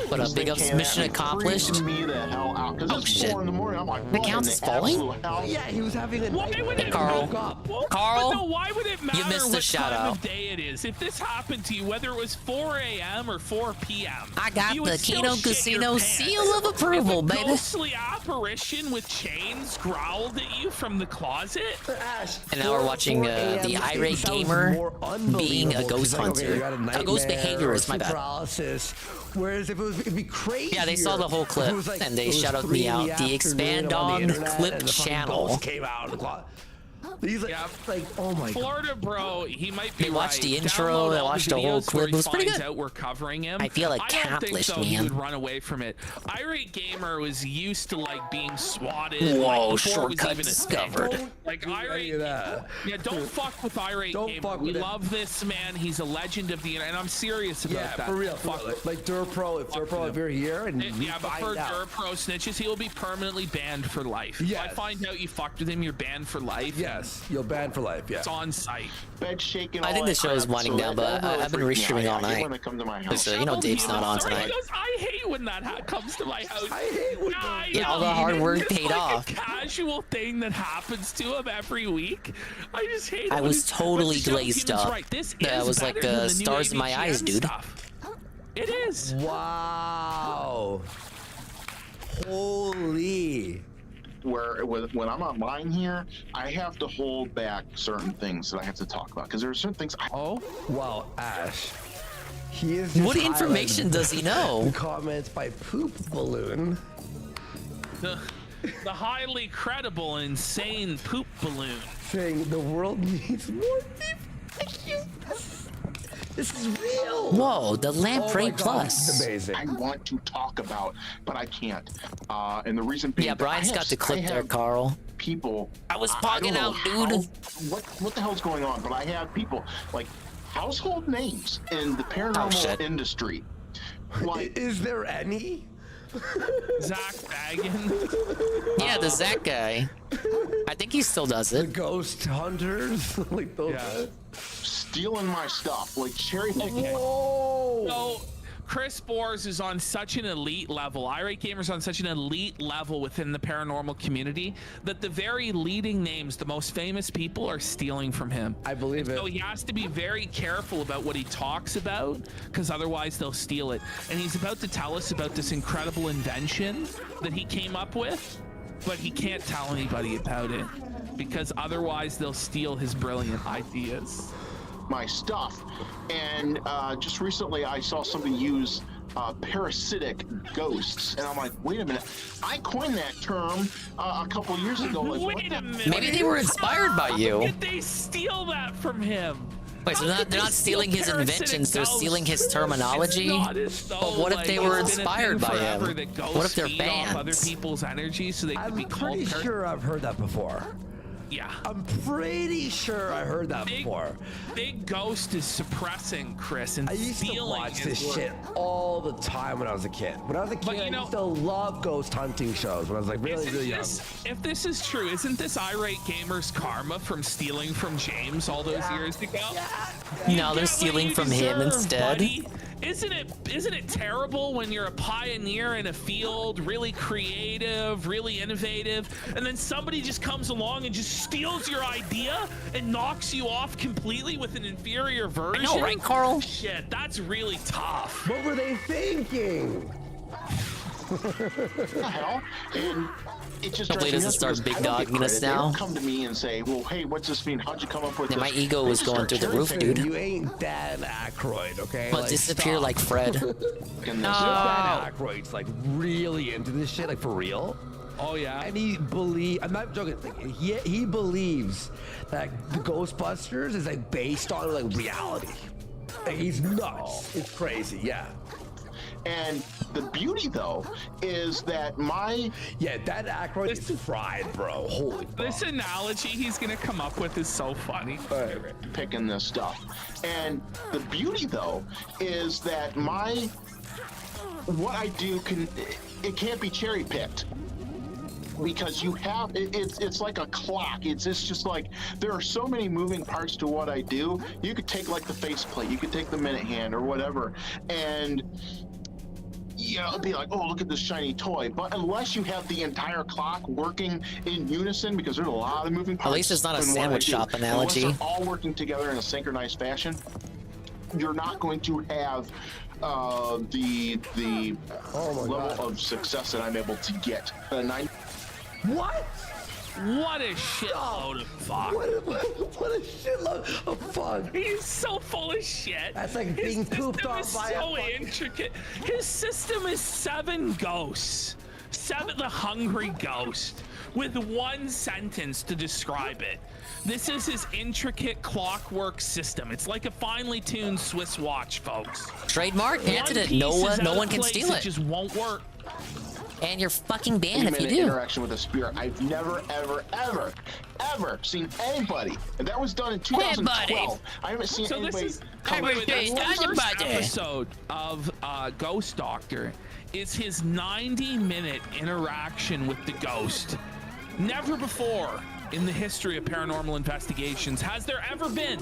But big ups mission accomplished. Me the hell out. 'Cause Oh it's shit. 4 in the morning. I'm like, The what count's in the falling? absolute hell? Yeah, he was having a Why would it Carl. Carl, But no, why would it matter you missed the what shout time out. of day it is? If this happened to you, whether it was 4 a.m. or 4 p.m., I got you would the still Kino shit your Casino pants. seal of approval, If a baby. ghostly apparition with chains growled at you from the closet. And now we're watching the irate gamer being a ghost hunter. A ghost behaviorist, my bad. Paralysis. Whereas if it'd be crazy. Yeah, they saw the whole clip and they shouted me out. The expand on clip channel. Came out of the closet. He's like, oh my Florida bro, he might be They watched right. the intro, Download they all watched the whole videos where clip. he It was pretty finds good. out we're covering him. I feel I don't think accomplished, so. He man. would run away from it. Irate Gamer was used to like being swatted. Whoa, like, before it was shortcut even a discovered. thing. Like Irate, yeah, don't fuck with Irate Gamer. We love this man. He's a legend of the internet, and I'm serious about Yeah, that. for real. Like Durpro, if you're here and we Yeah, but for find out. Durpro snitches, he will be permanently banned for life. If I find out you fucked with him, you're banned for life. Yes, you'll ban for life. Yeah, it's on site. Bed shaking. I think the show is winding down, but I've been restreaming all night. Because, you know, Dave's not on tonight. He goes, I hate when that comes to my house. I hate when Yeah, all the hard work It's paid like off. a casual thing that happens to him every week. I just hate it. I when was it's- totally but Show glazed Human's up. Right. This That is was like better than the new stars in my AVGN eyes, dude. stuff. It is. Wow. Holy. When I'm online here, I have to hold back certain things that I have to talk about because there are certain things. Wow, Ash. He is. What information does he know? The comments by Poop Balloon. The highly credible, insane poop balloon. Saying the world needs more people. This is real. Whoa, the Lamprey Oh my God, Plus. this is amazing. I want to talk about, but I can't. And the reason being, Yeah, Brian's got the clip there, Carl. People. I was don't pogging know out, dude. What the hell's going on? But I have people like household names in the paranormal industry. Like, is there any? Zach Baggin. Yeah, the Zach guy. I think he still does The it. ghost hunters, like those. Yeah. Stealing my stuff, like cherry picking. Whoa! So, Chris Bors is on such an elite level. Irate Gamer's on such an elite level within the paranormal community that the very leading names, the most famous people, are stealing from him. I believe it. So he has to be very careful about what he talks about, because otherwise they'll steal it. And he's about to tell us about this incredible invention that he came up with, but he can't tell anybody about it, because otherwise they'll steal his brilliant ideas. My stuff, and just recently I saw somebody use parasitic ghosts, and I'm like, wait a minute, I coined that term a couple years ago. Like, Wait a minute. Maybe they were inspired by you. How did they steal that from him? Wait, so they're not stealing his inventions, they're stealing his terminology? But what if they were inspired by him? What if they're off other fans? people's energy so they could be called Pretty sure I've heard that before. Yeah. I'm pretty sure I heard that before. Big Ghost is suppressing Chris and I used to stealing watch his this work. shit all the time when I was a kid. When I was a kid, I used to love ghost hunting shows when I was like really young. If this is true, isn't this Irate Gamer's karma from stealing from James all those years ago? No, they're stealing from him instead. Buddy. Isn't it terrible when you're a pioneer in a field, really creative, really innovative, and then somebody just comes along and just steals your idea and knocks you off completely with an inferior version? I know, right, Carl? Shit, that's really tough. What were they thinking? What the hell? And it just Hopefully it drives me doesn't nuts start because big I don't get dogging us credit. They don't now. come to me and say, well, hey, what's this mean? How'd you come up with Yeah, this? my ego They was just going start through the roof, cherry-picking. dude. You ain't Dan Aykroyd, okay? But disappear stop. like Fred. And No. Dan Aykroyd's like really into this shit, like for real. Oh yeah. And I'm not joking. Like, he believes that the Ghostbusters is like based on like reality. Like, he's nuts. It's crazy. Yeah. And the beauty, though, is that Dan Aykroyd is fried, bro. Holy fuck. This analogy he's gonna come up with is so funny. picking this stuff. And the beauty, though, is that what I do it can't be cherry picked. Because you have it's like a clock. It's just like there are so many moving parts to what I do. You could take like the faceplate, you could take the minute hand or whatever, and it'd be like, oh, look at this shiny toy. But unless you have the entire clock working in unison, because there's a lot of moving parts. At least it's not a in what I sandwich do. shop analogy. Unless they're all working together in a synchronized fashion, you're not going to have the level of success that I'm able to get. What? What a shitload of fuck. What a shitload of fun. He's so full of shit. That's like being pooped on by so a intricate. His system is 7 ghosts. 7, the hungry ghost. with one sentence to describe it. This is his intricate clockwork system. It's like a finely tuned Swiss watch, folks. Trademark, patented it. No one can steal it. It just won't work. And you're fucking banned if you do. Interaction with a spear. I've never, ever seen anybody. And that was done in 2012. I haven't seen anybody. This is the first episode of Ghost Doctor is his 90-minute interaction with the ghost. Never before in the history of paranormal investigations has there ever been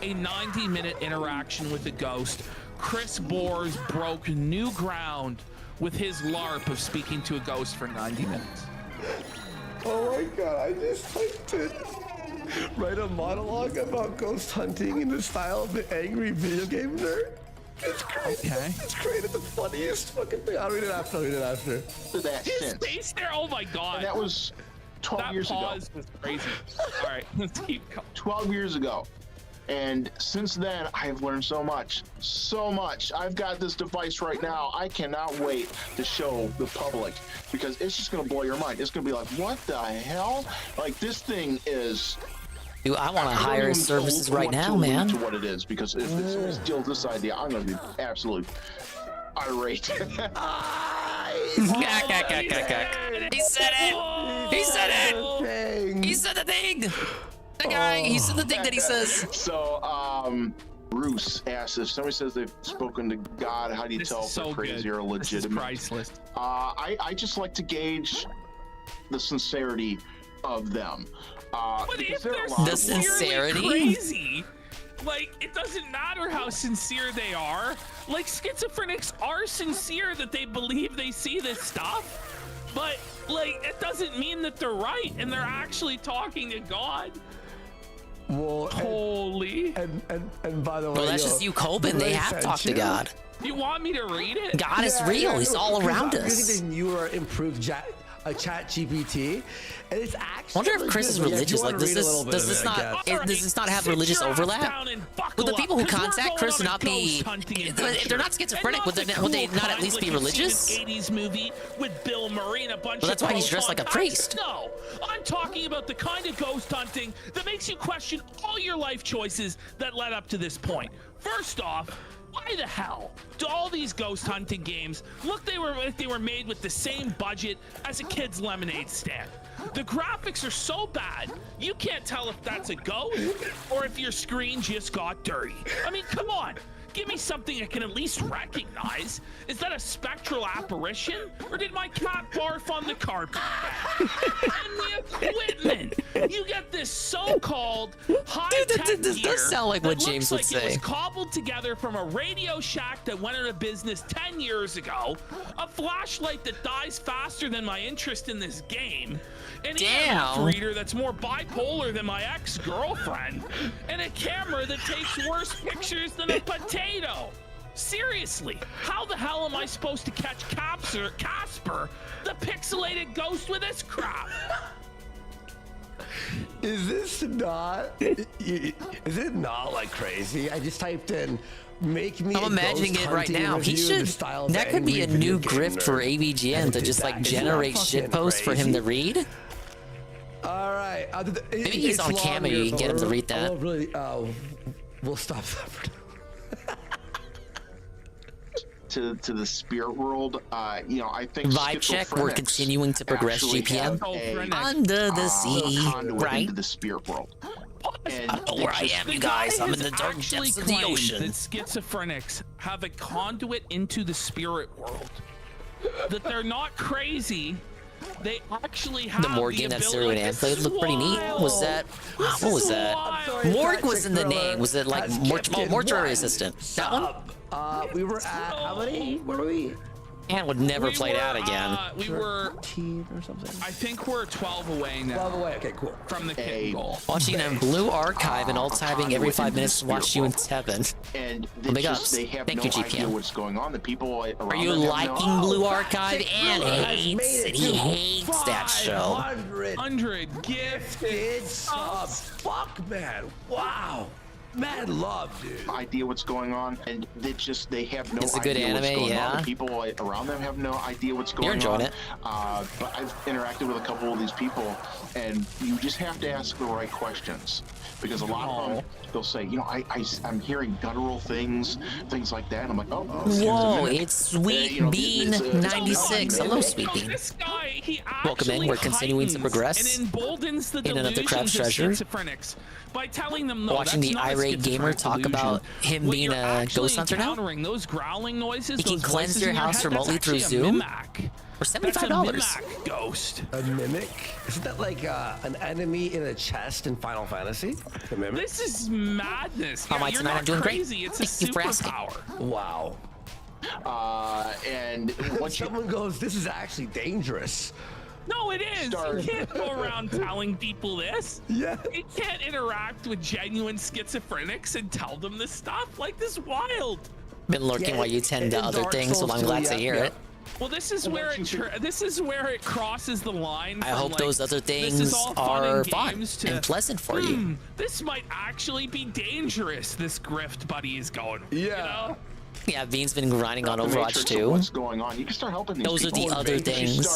a 90-minute interaction with a ghost. Chris Bors broke new ground with his LARP of speaking to a ghost for 90 minutes. Oh my god, I just typed in write a monologue about ghost hunting in the style of the angry video game nerd. It's great. Okay. It's great. It's the funniest fucking thing. I'll read it after. His face there, oh my god. And that was 12 years ago. That pause was crazy. All right, let's keep going. 12 years ago. And since then, I've learned so much. I've got this device right now. I cannot wait to show the public because it's just going to blow your mind. It's going to be like, what the hell? Like, this thing is... Dude, I want to hire his services right now, man. To what it is, because if it's still this idea, I'm going to be absolutely irate. He said it! He said it! He said the thing! The guy, he said the thing that he says. So, Bruce asked if somebody says they've spoken to God, how do you tell if they're crazy or legitimate? This is priceless. I just like to gauge the sincerity of them. But if they're the sincerity? Crazy, like, it doesn't matter how sincere they are. Like, schizophrenics are sincere that they believe they see this stuff, but like, it doesn't mean that they're right and they're actually talking to God. Well, holy. And by the way, well, that's just you, Colbin. They have talked to God. You want me to read it? God is real. He's all around us. Using the newer improved chat GPT, and it's actually. I wonder if Chris is religious. Like, does this not have religious overlap? Would the people who contact Chris not be? If they're not schizophrenic, would they not at least be religious? 80s movie with Bill Murray and a bunch well, that's of why he's dressed like a priest. No, I'm talking about the kind of ghost hunting that makes you question all your life choices that led up to this point. First off, why the hell do all these ghost hunting games look like they were made with the same budget as a kid's lemonade stand? The graphics are so bad, you can't tell if that's a ghost or if your screen just got dirty. I mean, come on. Give me something I can at least recognize. Is that a spectral apparition? Or did my cat barf on the carpet? And the equipment! You get this so-called high-tech gear. This does sound like what James would say. It was cobbled together from a Radio Shack that went out of business 10 years ago, a flashlight that dies faster than my interest in this game, an EMF reader that's more bipolar than my ex-girlfriend, and a camera that takes worse pictures than a potato. Seriously, how the hell am I supposed to catch Casper, the pixelated ghost, with this crap? Is it not like crazy? I just typed in make me. I'm imagining it right now. He should. That could be a new grift for AVGN to just like generate shit posts for him to read. All right. Maybe he's on camera. You can get him to read that. We'll stop that for now. To the spirit world, you know, I think vibe check. We're continuing to progress. GPM under the sea, right? Into the spirit world. And I don't know where I am, you guys. I'm in the dark depths of the ocean. That schizophrenics have a conduit into the spirit world. That they're not crazy. They actually have the Morgue game that Sarah and played looked pretty neat. Was that? What was that? Morgue was in the name. Was it like mortuary assistant? That one? We were at how many? Where were we? And would never play that again. We were 13 or something. I think we're 12 away now. 12 away. Okay, cool. From the kitten goal. Watching a blue archive and alt-typing every 5 minutes to watch you in 7. And big just, ups. they have Thank no you, idea GPM. what's going on. The people around Are you liking Blue Archive? And he hates that show. 100 gifted subs. Fuck, man. Wow. Mad love, dude. Idea what's going on, and they have no It's a idea good what's anime, going on. yeah. The people around them have no idea what's going You're enjoying on. it. But I've interacted with a couple of these people, and you just have to ask the right questions, because a lot of them, they'll say, you know, I'm hearing guttural things like that. And I'm like, oh, Whoa, it's Sweet you know, Bean this, 96. Hello, Sweet Bean. This guy, he Welcome in. We're continuing to progress and emboldens the in another Crab's delusions of Treasure. schizophrenics by telling them, no, Watching that's the not a irate gamer schizophrenic talk delusion. about him What being you're a actually ghost hunter now. encountering, those growling noises, You can those cleanse voices your in house head, remotely that's through actually a Zoom mimic. for That's a $75. mimic ghost. A mimic? Isn't that like an enemy in a chest in Final Fantasy? A mimic? This is madness. How am I You're tonight? not I'm doing great. crazy. It's a Thank you for asking. superpower. Wow. And once someone goes, this is actually dangerous. No, it is. You can't go around telling people this. Yeah. You can't interact with genuine schizophrenics and tell them this stuff. Like, this is wild. Been lurking while you tend to other things, so I'm glad to hear it. Well, this is where it crosses the line. I from, hope like, those other this is things all are and fun games to, and pleasant for you. This might actually be dangerous. This grift buddy is going. Yeah. You know? Yeah, Bean's been grinding on the Overwatch matrix of too. What's going on? You can start helping these Those are people. the other things.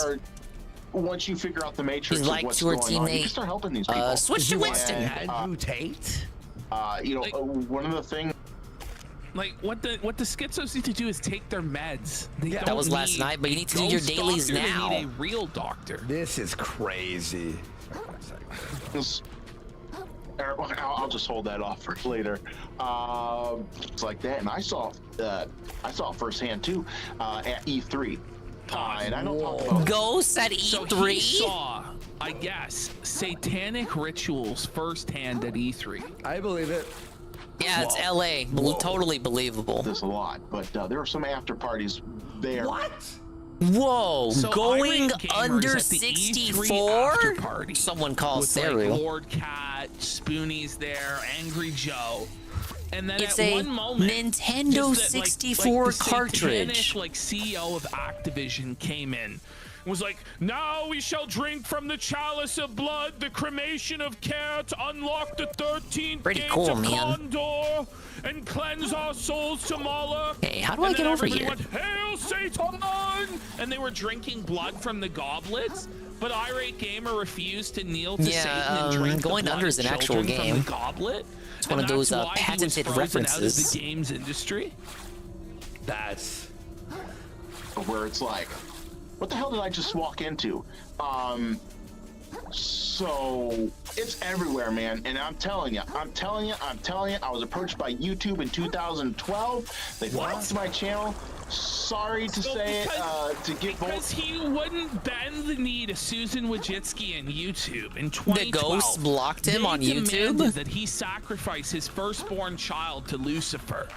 Once you figure out the matrix He's of like what's to her going on, you teammate, can start helping these people. switch to Winston. Andrew Tate? You know, one of the things. Like what the schizos need to do is take their meds. They That don't was last need night, but you need to a do your ghost dailies doctor, now. They need a real doctor. This is crazy. I'll just hold that off for later. It's like that, and I saw it firsthand too at E3. And I don't talk about Ghosts at So E3? he saw, I guess, satanic rituals firsthand at E3. I believe it. Yeah, it's LA. Totally believable. There's a lot, but there were some after parties there. What? Whoa, So going irate gamers under at the E3 64? after party Someone calls with, Saru. like, Lord Cat, Spoonie's there, Angry Joe. And then It's at a one moment, Nintendo just that, 64 the satanic, cartridge. like CEO of Activision came in. Was like, now we shall drink from the chalice of blood, the cremation of care to unlock the 13th Pretty gate cool, of man. Condor and cleanse our souls to Mala. Hey, how do I And get then over everybody here? Went, Hail Satan! And they were drinking blood from the goblets, but Irate Gamer refused to kneel to Satan and drink going the blood under is of an actual children game. from the goblet. It's one of And those that's why he was patented frozen references. out of the games industry. That's where it's like, what the hell did I just walk into? So it's everywhere, man. And I'm telling you, I was approached by YouTube in 2012. They blocked my channel. Sorry to say it, to get because he wouldn't bend the knee to Susan Wojcicki and YouTube in 2012. The ghost blocked him on They YouTube? demanded that he sacrifice his firstborn child to Lucifer,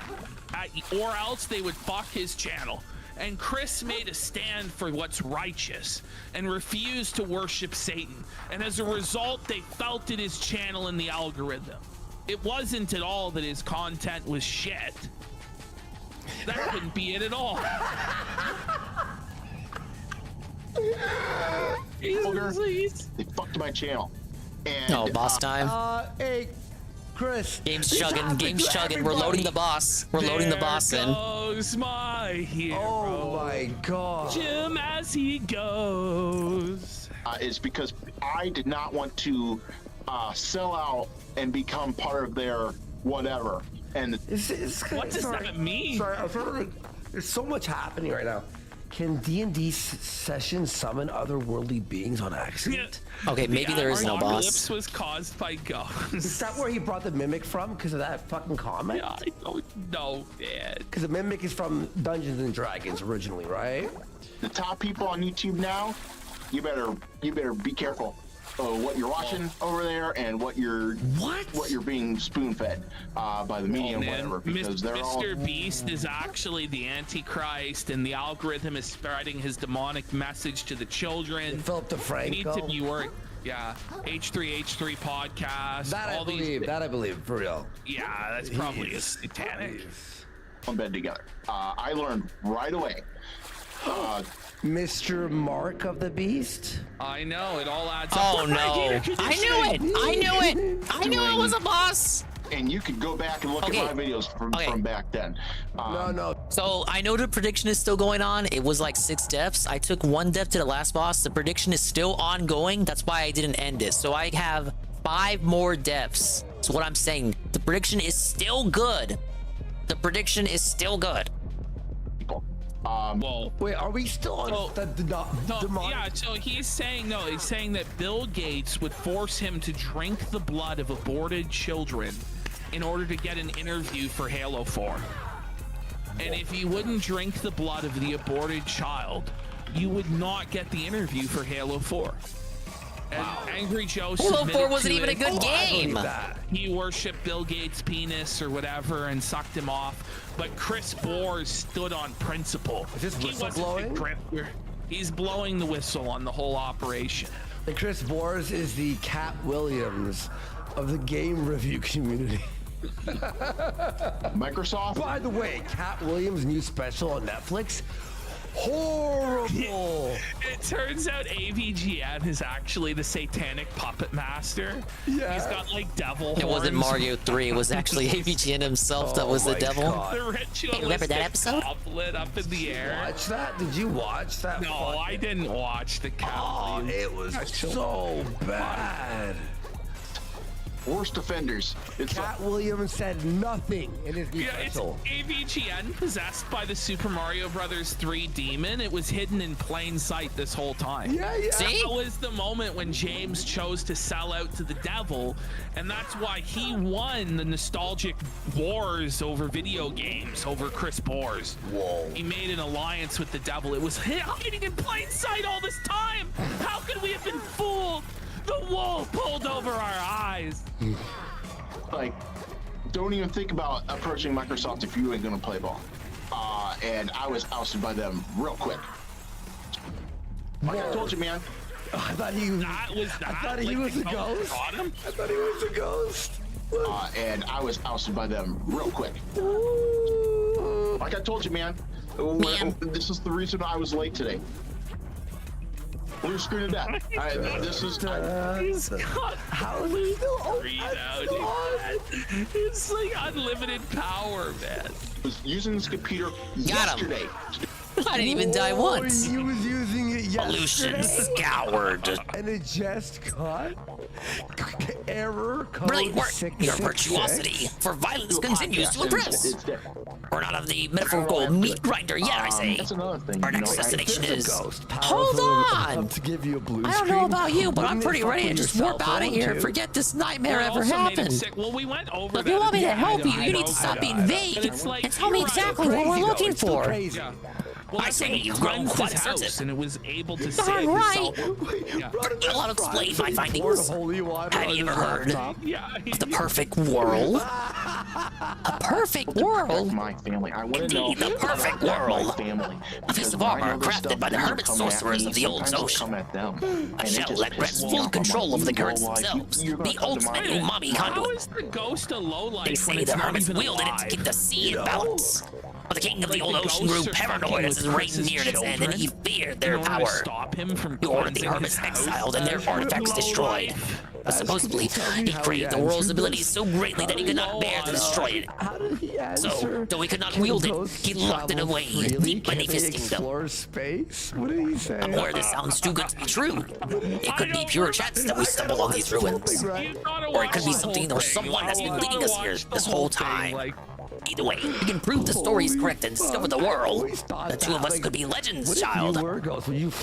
or else they would fuck his channel. And Chris made a stand for what's righteous and refused to worship Satan. And as a result, they felt at his channel in the algorithm. It wasn't at all that his content was shit. That couldn't be it at all. They fucked my channel. And, Oh, boss time. Hey, Chris. Game's chugging. We're loading the boss. We're loading the boss in. Goes my hero. Oh my god. Jim as he goes. Is because I did not want to sell out and become part of their whatever. And What does that mean? Sorry, there's so much happening right now. Can D&D sessions summon otherworldly beings on accident? Okay, maybe there is no boss. Apocalypse was caused by ghosts. Is that where he brought the Mimic from? Because of that fucking comment? Yeah, I don't know, man. Because the Mimic is from Dungeons and Dragons originally, right? the top people on YouTube now, you better be careful what you're watching over there and what you're being spoon-fed by the media and whatever, because they're all... Mr. Beast is actually the Antichrist, and the algorithm is spreading his demonic message to the children. Philip DeFranco. You need to be worried. Yeah, H3H3 podcast. That I believe, for real. Yeah, that's probably a satanic. On bed together. I learned right away. Mr. Mark of the Beast? I know, it all adds up. Oh no! I knew it! I knew it! I knew it was a boss! and you can go back and look at my videos from back then. No. So I know the prediction is still going on. It was like 6 deaths. I took 1 death to the last boss. The prediction is still ongoing. That's why I didn't end it. So I have 5 more deaths. That's what I'm saying. The prediction is still good. The prediction is still good. Well, wait, are we still on yeah, so he's saying that Bill Gates would force him to drink the blood of aborted children in order to get an interview for Halo 4. And if you wouldn't drink the blood of the aborted child, you would not get the interview for Halo 4. And Angry Joe Halo 4 wasn't to even a it. good game. He worshipped Bill Gates' penis or whatever and sucked him off. But Chris Bohr stood on principle. Is this whistle blowing? He's blowing the whistle on the whole operation. And Chris Bohr is the Cat Williams of the game review community. Microsoft? By the way, Cat Williams' new special on Netflix. Horrible. It turns out AVGN is actually the satanic puppet master. Yeah. He's got like devil It wasn't horns. Mario 3. It was actually AVGN himself that was the devil. The ritualistic Hey, remember that episode? goblet up in the air. Watch that? Did you watch that? No, I didn't watch the Cat Williams it was so bad. Worst offenders. Cat Williams said nothing in his new Yeah, it's special. AVGN possessed by the Super Mario Brothers 3 demon. It was hidden in plain sight this whole time. Yeah. That was the moment when James chose to sell out to the devil, and that's why he won the nostalgic wars over video games, over Chris Bohr's. Whoa. He made an alliance with the devil. It was hiding in plain sight all this time. How could we have been fooled? The wool pulled over our eyes. Like, don't even think about approaching Microsoft if you ain't gonna play ball. And I was ousted by them real quick. Like I told you, man. I thought he was a ghost. I thought he was a ghost. And I was ousted by them real quick. Like I told you, man. This is the reason I was late today. Blue screen of death. How is he still on? It's like unlimited power, man. I was using this computer yesterday. I didn't even die once. He was using it yesterday. Pollution scoured. And it just caught error code Brilliant work. 666. Your virtuosity for violence continues to impress. We're not of the metaphorical meat grinder yet, I say. That's another thing. Our next destination is... Hold on! To give you a blue I don't know screen. about you, but I'm Wouldn't pretty it ready to fuck just yourself warp out of up, here and too? forget this nightmare It ever also made him happened. sick. Well, we went over If that you want me to again. help you, I you need know. to stop being vague It's like, and tell me you're right. exactly what we're looking for. Yeah. Well, I that's say when he you've grown cleansed quite his house certain. and it was able to Darn save right. itself. I'll explain my findings. Have you ever heard of the perfect world? A perfect world? My family. I want to know Indeed, the perfect world. My family. A piece of armor crafted by the hermit sorcerers of the old ocean. A shell that grants full control over the currents themselves. The ultimate umami How conduit. is the ghost a lowlife They when say it's the not hermits even wielded it alive? to keep the sea in balance. But the king of the Like old the ocean grew ghosts are paranoid fucking as his with reign Chris's neared its end, and he children feared their in order to power. stop him from He ordered the cleansing hermits his house. exiled and their artifacts destroyed. But supposedly, he craved the world's abilities so greatly that he could not bear to destroy it. So, though he could not wield it, he locked it away deep beneath his kingdom. Explore space? What did he say? I'm aware this sounds too good to be true. It could be pure chance that we stumbled on these ruins. Or it could be something or someone that's been leading us here this whole time. Either way, we can prove the story is correct and discover the world. The two of us could be legends, child. As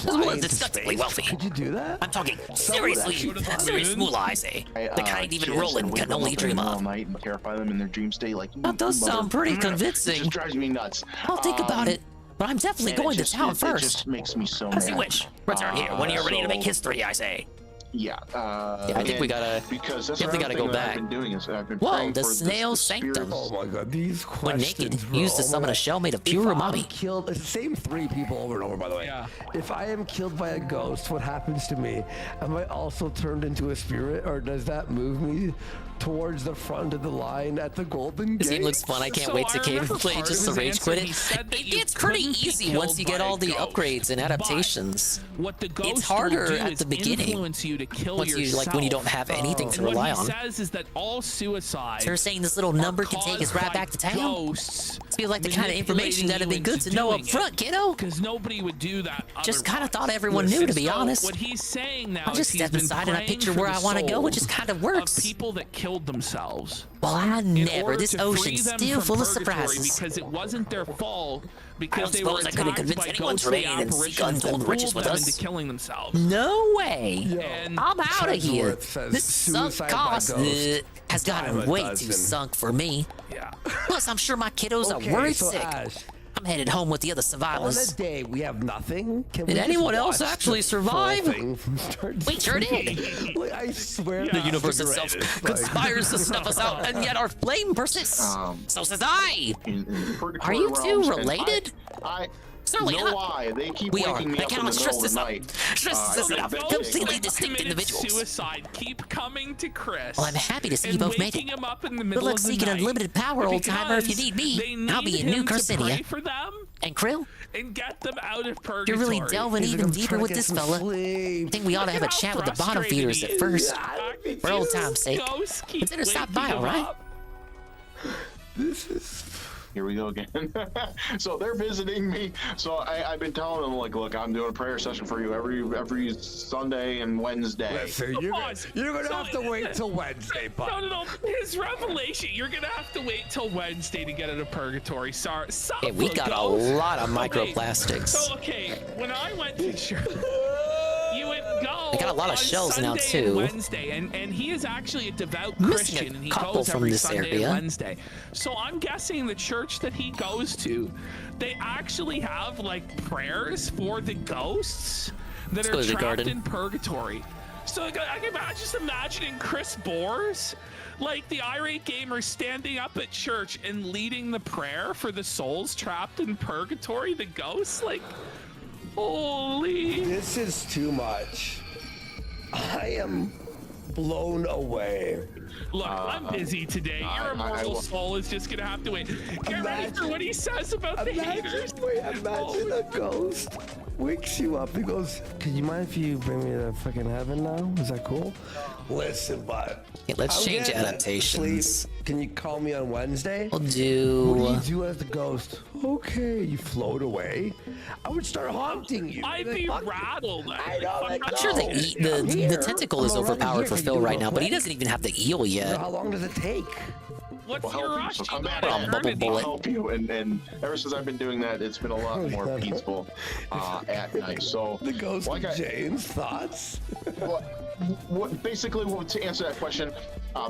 well as disgustingly wealthy. Could you do that? I'm talking seriously, serious moolah, I say. The kind even Roland can only dream all of. night and terrify them in their dream state. Like That does sound pretty It convincing. just drives me nuts. I'll think about it, but I'm definitely and it going to just- town it first. just makes me so As mad. you wish. Return here when you're ready to make history, I say. Yeah. I think we gotta because that's definitely another gotta go thing that back. I've been doing is I've been Whoa, praying the for snail the sanctum. Oh my god, these When questions, naked, bro. used to summon a shell made of pure umami. Killed, it's the same 3 people over and over, by the way. Yeah. If I am killed by a ghost, what happens to me? Am I also turned into a spirit, or does that move me towards the front of the line at the Golden Gate? This game looks fun. I can't wait to game play just to rage quit it. It gets pretty easy once you get all the upgrades and adaptations. What the ghost It's harder will do at is the beginning. influence you to kill Once you, yourself. like, when you don't have anything to rely on. What he says is that all suicides. So you're saying this little number can take us right back to town? Ghosts. This feels like the kind of information that'd be good to know up front, kiddo. Because nobody would do that. Just kind of thought everyone knew, to be honest. What he's saying now I just is step inside and I picture where I want to go. It just kind of works. Of people that killed themselves. Well, I never. This ocean's still full of surprises. Because it wasn't their fault. Because I don't suppose I couldn't convince anyone to remain and seek untold riches with us. Into killing themselves. No way. And I'm out of here. says This sunk suicide by cost ghost. has gotten way too sunk for me. Yeah. Plus, I'm sure my kiddos Okay, are worried so sick. Ash, I'm headed home with the other on survivors. a day we have nothing. Can Did we anyone just else watch actually the survive? full thing from start to We sure did. finish? Like, I swear. The universe itself conspires to snuff us out, and yet our flame persists. So says I. Are you two related? Certainly no not. lie, they keep We are. waking me I up in cannot the stress middle of this the up. night. Stress this enough. Completely distinct committed individuals. Suicide keep coming to Chris. Well, I'm happy to see you and both made it. waking him up in the Good middle luck of the seeking night unlimited power, old timer. If you because need me, they I'll be need in New him to Carcinia. pray for them And Krill, and get them out of purgatory. you're really delving He's like, even I'm deeper trying to with get this some fella. sleep. I think we ought to have a chat with the bottom feeders at first. For old time's sake. Consider stop by, all right? This is. Here we go again. So they're visiting me. So I've been telling them, like, look, I'm doing a prayer session for you every Sunday and Wednesday. Listen, you're gonna have to wait till Wednesday, bud. No. His revelation. You're gonna have to wait till Wednesday to get out of purgatory. Sorry. Hey, we got a lot of microplastics. So okay, when I went to church, you would go. They got a lot of on shells now, Sunday and too. Wednesday, and he is actually a devout Missing a Christian, and he couple goes from every this Sunday area. and Wednesday. So I'm guessing the church that he goes to, they actually have like prayers for the ghosts that Let's go are to the trapped garden. in purgatory. So I can just imagining Chris Bores, like the irate gamer, standing up at church and leading the prayer for the souls trapped in purgatory, the ghosts. Like, holy! This is too much. I am blown away. Look, I'm busy today. Your immortal soul is just gonna have to wait. Get ready for what he says about the haters. Imagine a ghost wakes you up and goes, "Can you mind if you bring me to fucking heaven now? Is that cool?" Listen, bud. Yeah, let's I'm change getting adaptations. sleep. Can you call me on Wednesday? We'll do. What do you do as the ghost? Okay, you float away. I would start haunting you. I'd Like, be fuck you. rattled. I know. I'm sure the tentacle is overpowered for Phil right now, but he doesn't even have the eel yet. How long does it take? What's your rush? So come back From and Bubble Bullet. help you. And ever since I've been doing that, it's been a lot more peaceful at night. So The ghost like of James, thoughts? Basically, to answer that question,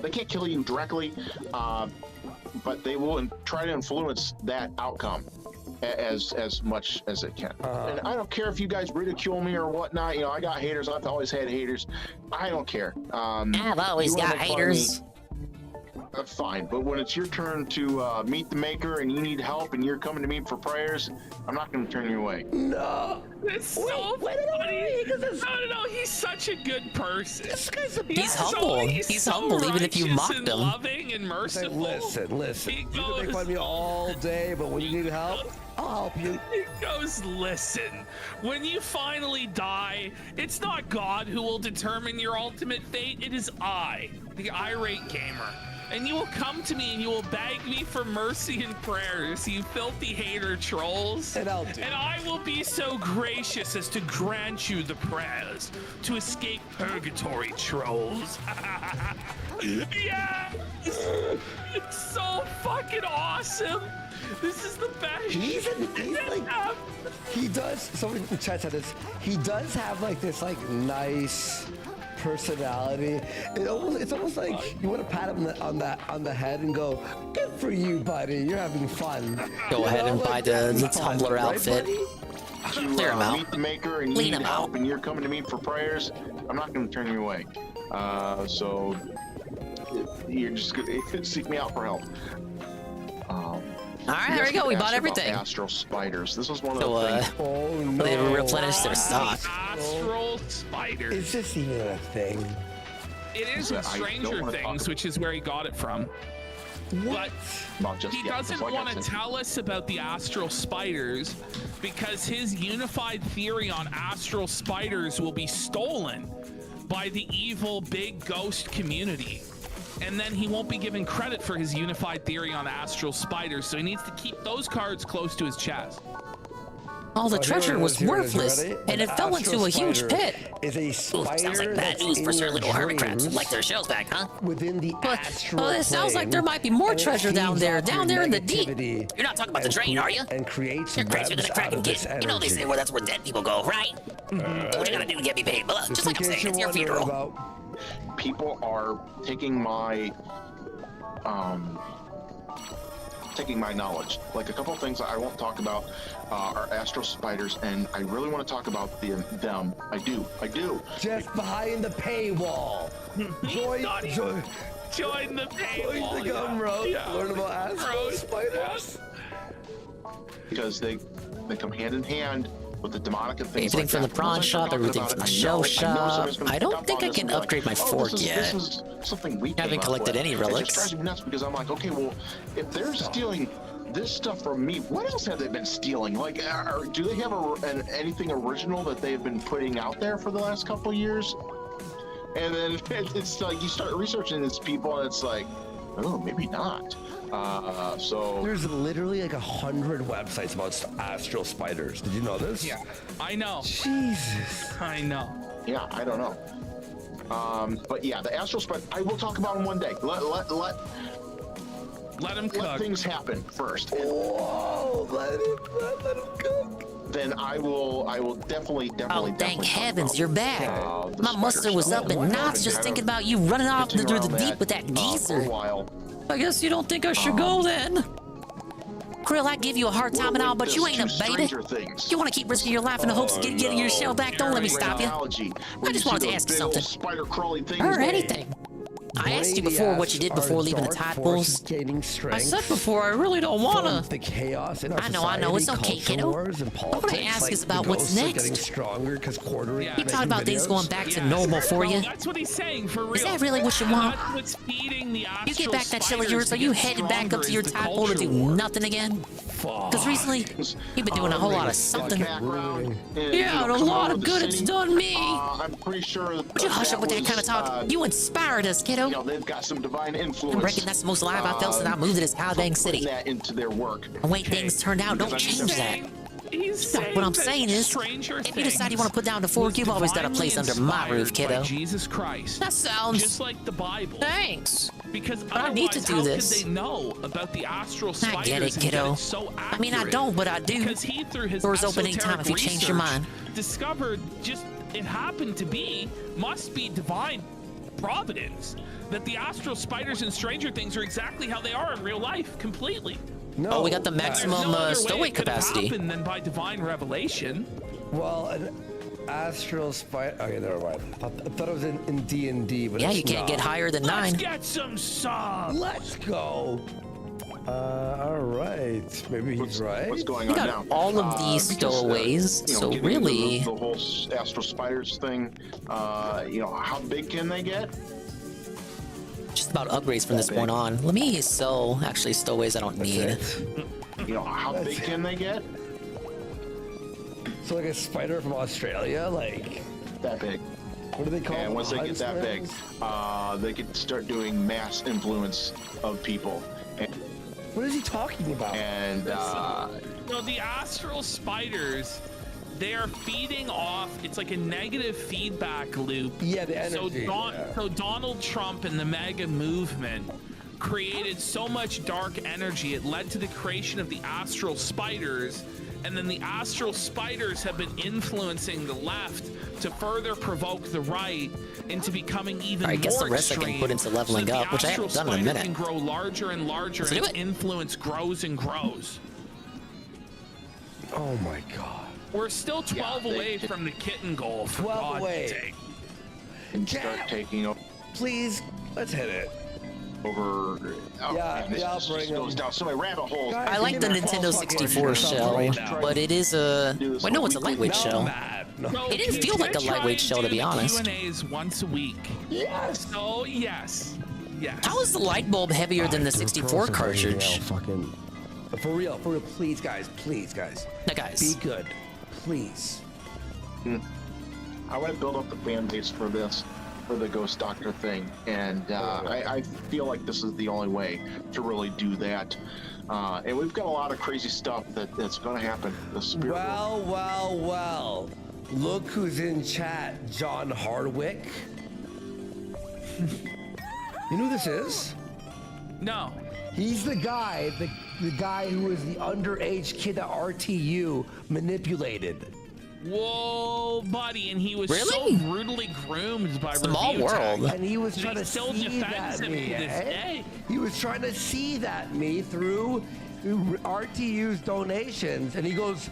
they can't kill you directly, but they will try to influence that outcome as much as it can. And I don't care if you guys ridicule me or whatnot. You know, I got haters. I've always had haters. I don't care. I've always you wanna got make fun of me, haters. that's fine. But when it's your turn to meet the maker and you need help and you're coming to me for prayers, I'm not going to turn you away. No. It's so funny. No. He's such a good person. He's humble. He's humble, even if you righteous mocked and him. loving and merciful. Listen. You can make fun of me all day, but when you need help, I'll help you. He goes, listen, when you finally die, it's not God who will determine your ultimate fate. It is I, the irate gamer. And you will come to me and you will beg me for mercy and prayers, you filthy hater trolls. And I'll do. And I will be so gracious as to grant you the prayers to escape purgatory, trolls. Yes! It's so fucking awesome. This is the best. He's like, he does. Someone in the chat said this. He does have like this nice personality. It's almost like you want to pat him on the head and go, "Good for you, buddy. You're having fun." Go ahead and buy the Tumblr right, outfit. To Clear him out. meet the maker and you Clean need him help out. and you're coming to me for prayers, I'm not going to turn you away. So you're just going to seek me out for help. All right, there we go. We bought everything. Astral spiders. This was one of So, the things. Oh no. They replenish their stock. Astral spiders. Is this even a thing? It is in I don't Stranger wanna Things, talk which is where he got it from. But Not just he yet, doesn't just like I want to said. tell us about the astral spiders because his unified theory on astral spiders will be stolen by the evil big ghost community. And then he won't be given credit for his unified theory on astral spiders, so he needs to keep those cards close to his chest. All the treasure was worthless, and it fell into a huge pit. Is a spider sounds like bad news for certain little hermit crabs who like their shells back, huh? Within the astral Well, it sounds like there might be more treasure down there in the deep. You're not talking about the drain, are you? And creates You're crazier than a Kraken kid. You know they say that's where dead people go, right? What you gonna do to get me paid? But just like I'm saying, it's your funeral. People are taking my knowledge. Like a couple of things I won't talk about are astral spiders, and I really want to talk about them. I do. Just behind the paywall. Join the paywall. Join the Gumroad. Yeah. Learn about astral spiders. Because they come hand in hand with the demonic and things Everything like from the that. prawn Once I shop, start everything talking from the about it, shell I know shop. somebody's gonna I don't jump think on I this can and be like, upgrade my "Oh, fork this yet. is something we Haven't came up collected with." any It relics. just drives me nuts because I'm like, okay, well, if they're stealing this stuff from me, what else have they been stealing? Like, do they have anything original that they've been putting out there for the last couple of years? And then it's like you start researching these people, and it's like, oh, maybe not. So there's literally like 100 websites about astral spiders. Did you know this? Yeah, I know. Jesus. I know. Yeah, I don't know. But yeah, the astral spider, I will talk about them one day. Let him cook. Let things happen first. Whoa, let him cook. Then I will definitely. Oh, thank heavens, you're back. My mustard was up in knots just thinking about you running off through the deep with that geezer. I guess you don't think I should go then. Krill, I give you a hard time and all, but you ain't a baby. You want to keep risking your life in the hopes of getting your shell back? Don't let me stop you. I just wanted to ask you something. Or anything. I asked you before what you did before leaving the tide pools. I said before I really don't wanna. The chaos in our I know. It's okay, kiddo. What I ask is about what's next. Getting stronger because quartering. You talking about things going back to normal for you? That's what he's saying, for real. Is that really what you want? That's what's feeding the You get back that shell of yours, are you headed back up to your tide pool to do nothing again? Because recently, you've been doing a whole lot of something. Yeah, and a lot of good it's done me. I'm pretty sure. Would you hush up with that kind of talk? You inspired us, kiddo. You know, they've got some divine influence. I reckon that's the most alive I felt since I moved to this goddamn city. That into their work. The way things turned out don't change that. What I'm saying is, if you decide you want to put down the fork, you've always got a place under my roof, kiddo. Jesus Christ. That sounds just like the Bible. Thanks. Because I need to do this. How could they know about the astral spiders? I get it, kiddo. I mean, I don't, but I do. Because he, through his doors open anytime if you change your mind. Discovered just it happened to be must be divine providence that the astral spiders and Stranger Things are exactly how they are in real life, completely. No, oh, we got the maximum stowaway capacity. Than by divine revelation. Well, an astral spider. Okay, never mind. I thought it was in D&D, but yeah, it's you can't not. get higher than 9. Let's get some subs. Let's go. All right. Maybe he's right. What's going We on got now? all of these stowaways, so getting really, into the whole astral spiders thing. How big can they get? just about upgrades from this point on. Let me sell actually stowaways I don't need. How big can they get? So like a spider from Australia, like that big. What do they call? And once they get that big, they can start doing mass influence of people. What is he talking about? And the astral spiders, they are feeding off. It's like a negative feedback loop. Yeah, the energy. So Donald Trump and the MAGA movement created so much dark energy. It led to the creation of the astral spiders. And then the astral spiders have been influencing the left to further provoke the right into becoming even more extreme. I guess the rest I can put into leveling up, which I haven't done in a minute. Can grow larger and larger, and its influence grows and grows. Oh my god. We're still 12 away from the kitten goal, for 12 God's away. sake. And start taking over. Please, let's hit it. Over. This just goes down so many rabbit holes. I like the Nintendo 64 shell, but it is a... Well, no, it's a lightweight shell. It didn't feel like a lightweight shell, to be honest. Q&As once a week. Yes. Oh, yes. Yes. How is the light bulb heavier than the 64 cartridge? Fucking... For real, please, guys. Now, guys. Be good. Please. I want to build up the fan base for this. for the Ghost Doctor thing, and I feel like this is the only way to really do that. And we've got a lot of crazy stuff that's going to happen. The spirit Well. Look who's in chat, John Hardwick. You know who this is? No. He's the guy, the guy who was the underage kid that RTU manipulated. Whoa, buddy, and he was Really? so brutally groomed by Small review world. tech. And he was And trying to still see defends that him me. to this day. He was trying to see that me through RTU's donations, and he goes,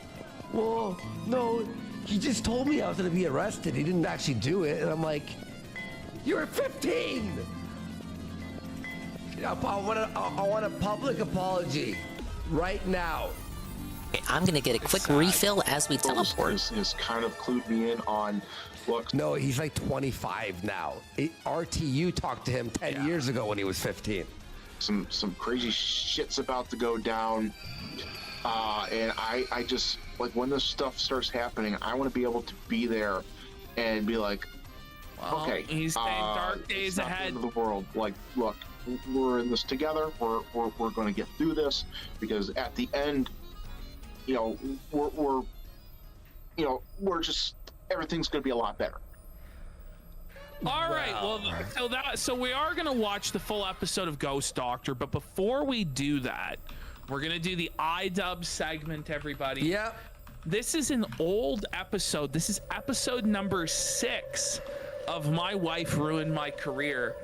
"Well, no, he just told me I was going to be arrested. He didn't actually do it." And I'm like, "You're 15." I want a public apology right now. Okay, I'm gonna get a quick refill as we teleport. has kind of clued me in on what. No, he's like 25 now. RTU talked to him 10 years ago when he was 15. Some crazy shit's about to go down, and I just like when this stuff starts happening, I want to be able to be there and be like, Well, okay, he's saying dark days it's not the ahead. end of the world. Like, look, we're in this together. We're going to get through this, because at the end, you know, we're just, everything's going to be a lot better. All right, well, so we are going to watch the full episode of Ghost Doctor, but before we do that, we're going to do the iDub segment, everybody. Yep. This is an old episode. This is episode number 6 of My Wife Ruined My Career.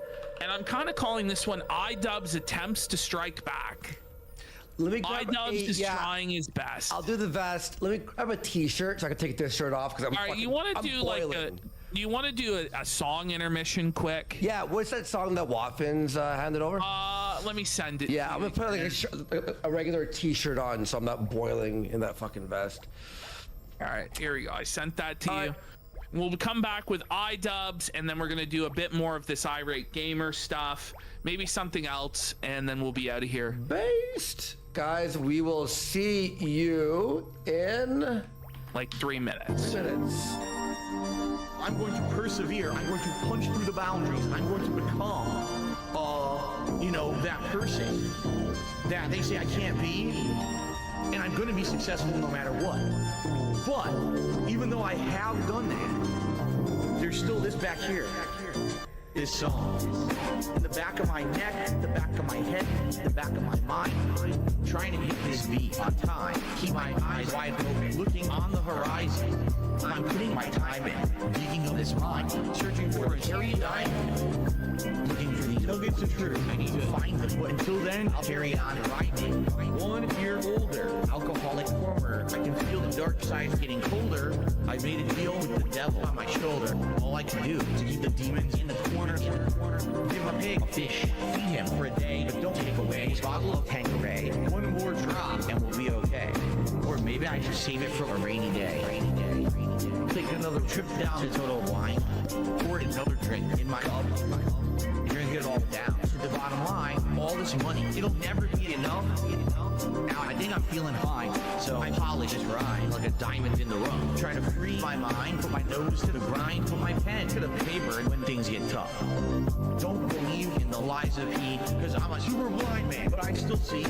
And I'm kind of calling this one iDub's Attempts to Strike Back. Let me grab iDub's is trying his best. I'll do the vest. Let me grab a t-shirt so I can take this shirt off, because I'm All right, you want to do boiling. you want to do a song intermission quick? Yeah, what's that song that Watkins handed over? Let me send it. Yeah, I'm gonna put like a regular t-shirt on so I'm not boiling in that fucking vest. All right, here we go. I sent that to you. We'll come back with iDubbbz, and then we're gonna do a bit more of this irate gamer stuff, maybe something else, and then we'll be out of here. Based, guys. We will see you in like 3 minutes. I'm going to persevere. I'm going to punch through the boundaries. I'm going to become, that person that they say I can't be, and I'm going to be successful no matter what. But even though I have done that, there's still this back here. This song. In the back of my neck, the back of my head, the back of my mind. Trying to hit this beat on time. Keep my eyes wide open, looking on the horizon. I'm putting my time in, digging up this mine, searching for a cherry diamond. Looking for these nuggets of truth. I need to find them. But until then, I'll carry on riding. 1 year older, alcoholic former. I can feel the dark side getting colder. I made a deal with the devil on my shoulder. All I can do is keep the demons in the corner. Give a pig a fish, feed him for a day, but don't take away his bottle of Tanqueray. 1 more drop and we'll be okay. Or maybe I just save it for a rainy day. Take another trip down to Total Wine. Pour another drink in my cup. Drink it all down to the bottom line. All this money, it'll never be enough. Now I think I'm feeling fine, so I polish this rhyme like a diamond in the rough. Try to free my mind, put my nose to the grind, put my pen to the paper when things get tough. Don't believe in the lies of he, cause I'm a super blind man, but I still see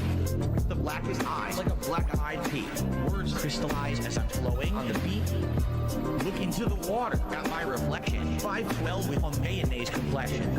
the blackest eyes like a black-eyed pea. Words crystallize as I'm flowing on the beat. Look into the water, got my reflection. 5'12" with a mayonnaise complexion.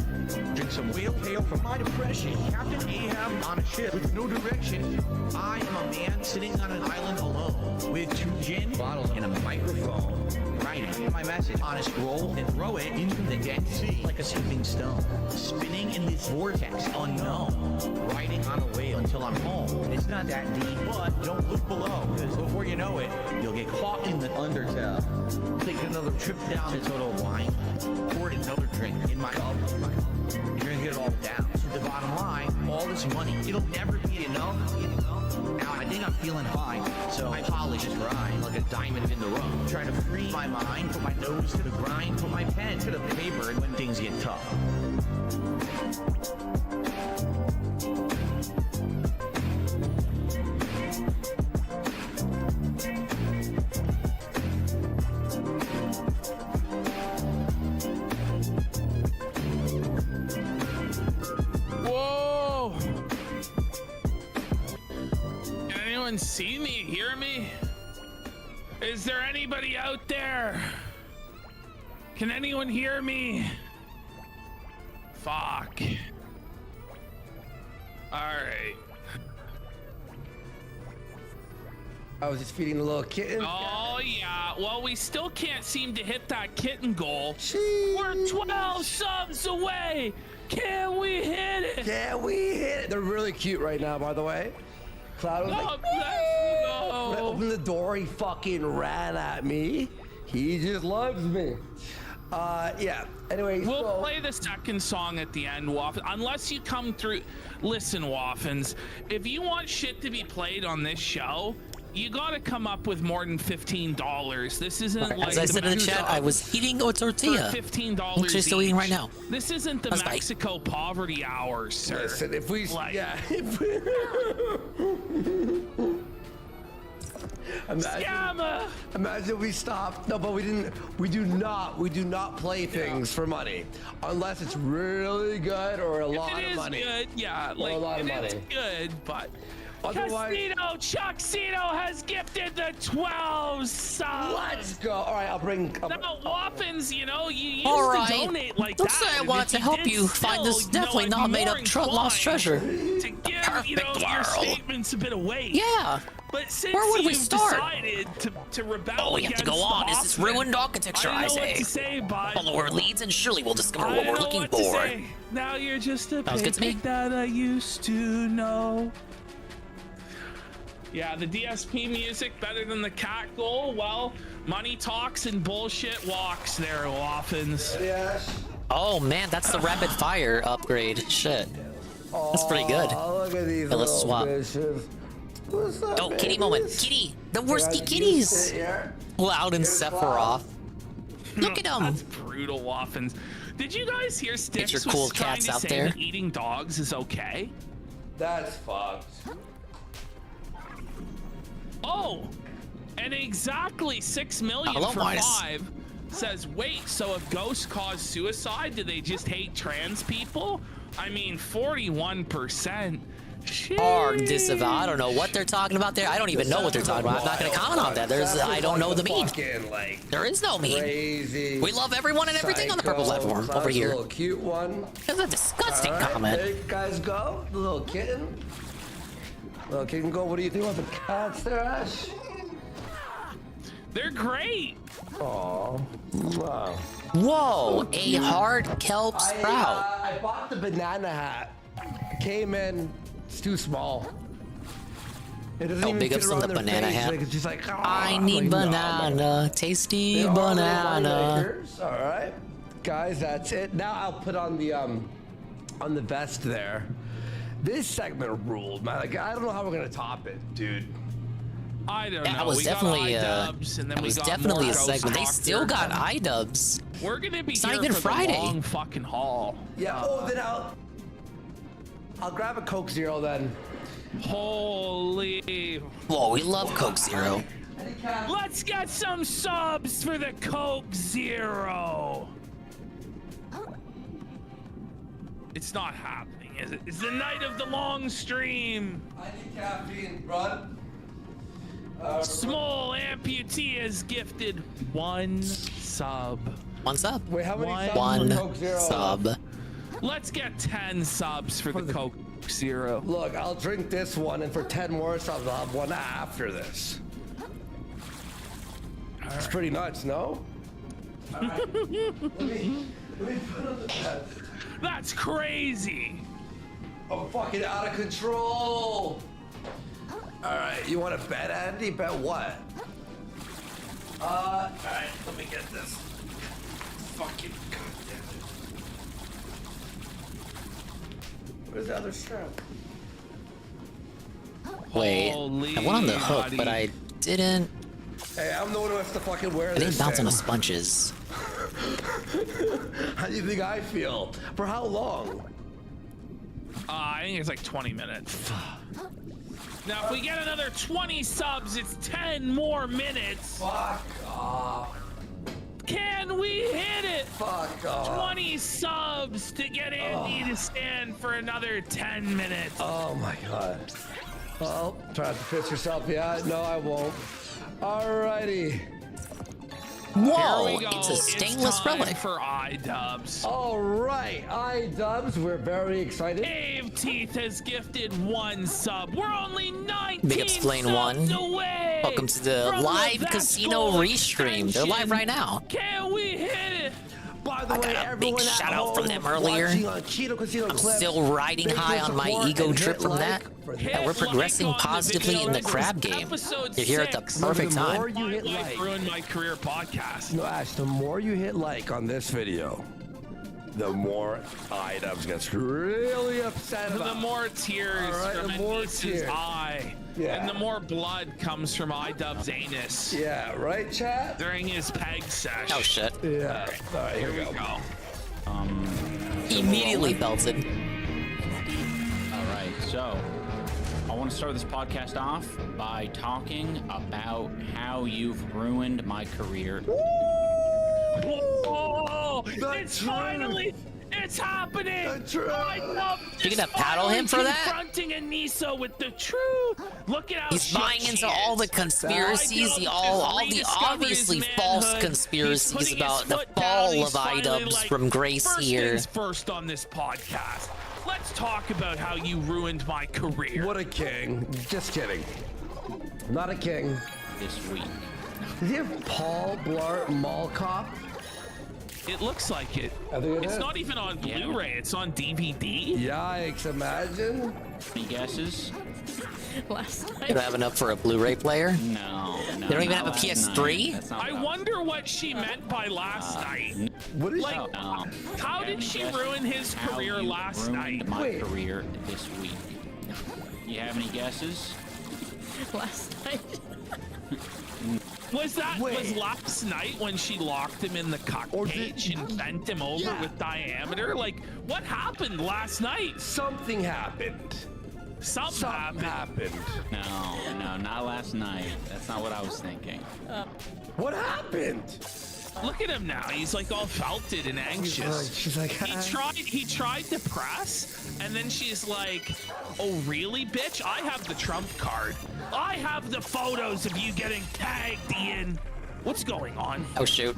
Drink some whale tail for my depression. Captain Ahab on a ship with no direction. I am a man sitting on an island alone with 2 gin bottles and a microphone. Writing my message on a scroll and throw it into the Dead Sea like a skipping stone. Spinning in this vortex unknown. Riding on a whale until I'm home. It's not that deep, but don't look below, because before you know it, you'll get caught in the undertow. Take another trip down to Total Wine. Pour another drink in my cup. Drink it all down to the bottom line. All this money, it'll never be enough. Now I think I'm feeling fine, so I polish this rhyme like a diamond in the rough. Try to free my mind, put my nose to the grind, put my pen to the paper when things get tough. anyone see me, hear me? Is there anybody out there? Can anyone hear me? Fuck. Alright. I was just feeding the little kitten. Oh, yeah. Well, we still can't seem to hit that kitten goal. We're 12 subs away. Can we hit it? Can we hit it? They're really cute right now, by the way. Cloud was like, when I opened the door, he fucking ran at me. He just loves me. Yeah. Anyway, we'll play the second song at the end, Waffens. Unless you come through. Listen, Waffens, if you want shit to be played on this show, you gotta come up with more than $15. This isn't like. As I said in the chat, I was eating a tortilla. For $15 I'm actually still eating right now. This isn't the Mexico poverty hour, sir. Listen, if we, Imagine we stopped. No, but we didn't. We do not play things for money unless it's really good or a lot of money. It is good, yeah. Or Like a lot of money. it's good, but. Otherwise, Chucksino has gifted the 12 subs. Let's go. All right, I'll bring. Now, Waffens, you know, you used All to right. donate like Don't that. say I and wanted if to help did you find still, this definitely I'd not be made more up lost treasure. To give, your statements a bit of weight. Yeah. But since Where would we you've start? decided to rebel Oh, we have to go against on. This is Hoffman, ruined architecture, I I don't know what say. to say, bud. Follow our leads and surely we'll discover I what don't we're know looking what to for. say. Now you're just a Sounds good to me. pig that I used to know. Yeah, the DSP music better than the cat goal. Well, money talks and bullshit walks there, Waffens. Yes. Oh man, that's the rapid fire upgrade. Shit. That's pretty good. Oh, look at these Okay, let's swap. bitches. What's up, Oh, kitty babies? moment. Kitty! The worsty You kitties! sit here. Loud and Here's Sephiroth. Look at them! That's brutal, Waffens. Did you guys hear Sticks your was cool trying cats to out say there. that eating dogs is okay? That's fucked. Oh, and exactly 6 million Hello, for Midas. 5 says, wait, so if ghosts cause suicide, do they just hate trans people? I mean, 41%. Arg disavow. I don't know what they're talking about there. I don't even know what they're talking about. I'm not going to comment on that. I don't know the meme. There is no meme. Crazy. We love everyone and everything on the purple platform over A here. little cute one. That's a disgusting All right, comment. there you guys go. The little kitten. Little kitten go. What do you think about the cats there, Ash? They're great. Aw. Wow. Whoa, a hard kelp sprout. I bought the banana hat. Came in. It's too small. It doesn't even Big fit ups on around the their banana face. hat. Like, it's just like, I need banana, tasty They are little banana. winemakers. All right, guys, that's it. Now I'll put on the vest there. This segment ruled, man. Like, I don't know how we're gonna top it, dude. I don't Yeah, know. that was We definitely got iDubbbz, and then that we was got definitely more a segment. They Ghost still Talk got here. iDubbbz. We're gonna be It's here not even for Friday. the long fucking haul. Yeah. Oh, then I'll grab a Coke Zero then. Holy. Whoa, we love Coke Zero. Let's get some subs for the Coke Zero. It's not happening, is it? It's the night of the long stream. I need caffeine, run. Small amputee has gifted 1 sub. 1 sub. Wait, how many subs One for Coke Zero? sub. Let's get 10 subs for the Coke Zero. Look, I'll drink this one, and for 10 more subs, I'll have one after this. It's pretty nuts, no? All right. let me put on the bed. That's crazy. I'm fucking out of control. All right, you want to bet, Andy? Bet what? All right, let me get this. Fucking goddamn it. Where's the other strap? Wait, Holy I went on the hook, buddy. but I didn't. Hey, I'm the one who has to fucking wear I this. didn't bounce on thing. the sponges. How do you think I feel? For how long? I think it's like 20 minutes. Now, if we get another 20 subs, it's 10 more minutes. Fuck off. Can we hit it? Fuck off. 20 subs to get Andy to stand for another 10 minutes. Oh my god. Oh, try not to piss yourself. Yeah, no, I won't. Alrighty. Whoa, Here we go. it's a stainless time relic. for iDubbbz. All right, iDubbbz, we're very excited. Dave Teeth has gifted 1 sub. We're only 19 Big Explain subs 1. away. Welcome to the from live best casino goal Restream. They're live right now. Can we hit it? By the I way, got a everyone big at shout out from home them earlier. watching on Kino Casino I'm Clips, still riding big high on my support ego and trip hit from like that. for And we're progressing positively in the crab game. You're here at the perfect The more time. you hit My like, Ruin My Career podcast. no, Ash, the more you hit like on this video, the more iDubbbz gets really upset about. The more tears All right, from the more Anis's tears. eye. Yeah. And the more blood comes from iDubbbz anus. Yeah, right, chat? During his peg sesh. Oh shit. Yeah. All right, Here we go. Immediately belted. All right, so I want to start this podcast off by talking about how you've ruined my career. Oh, it's finally, it's happening. You're gonna paddle him for that? Confronting Anissa with the truth. Look at how He's shook buying she into is. all the conspiracies, all the obviously false conspiracies about the fall of iDubbbz from Grace first here. things first on this podcast. Let's talk about how you ruined my career. What a king. Just kidding. Not a king. This week. Does he have Paul Blart Mall Cop? It looks like it. I think it It's is. not even on Blu-ray. It's on DVD. Yikes, imagine. Any guesses? You don't have enough for a Blu-ray player? No. They don't even have a not last PS3? night. That's not I what wonder what she meant by last night. What is Like, No. how did she Guess ruin his how career you last ruined night? my Wait. career this week. You have any guesses? Last night. Was that Wait. was last night when she locked him in the cock cage and bent him over Yeah. with diameter? Like, what happened last night? Something happened. Something happened. No, not last night. That's not what I was thinking. What happened? Look at him now. He's like all felted and anxious. She's like, He tried to press, and then she's like, "Oh really, bitch? I have the trump card. I have the photos of you getting tagged, Ian. What's going on?" Oh shoot.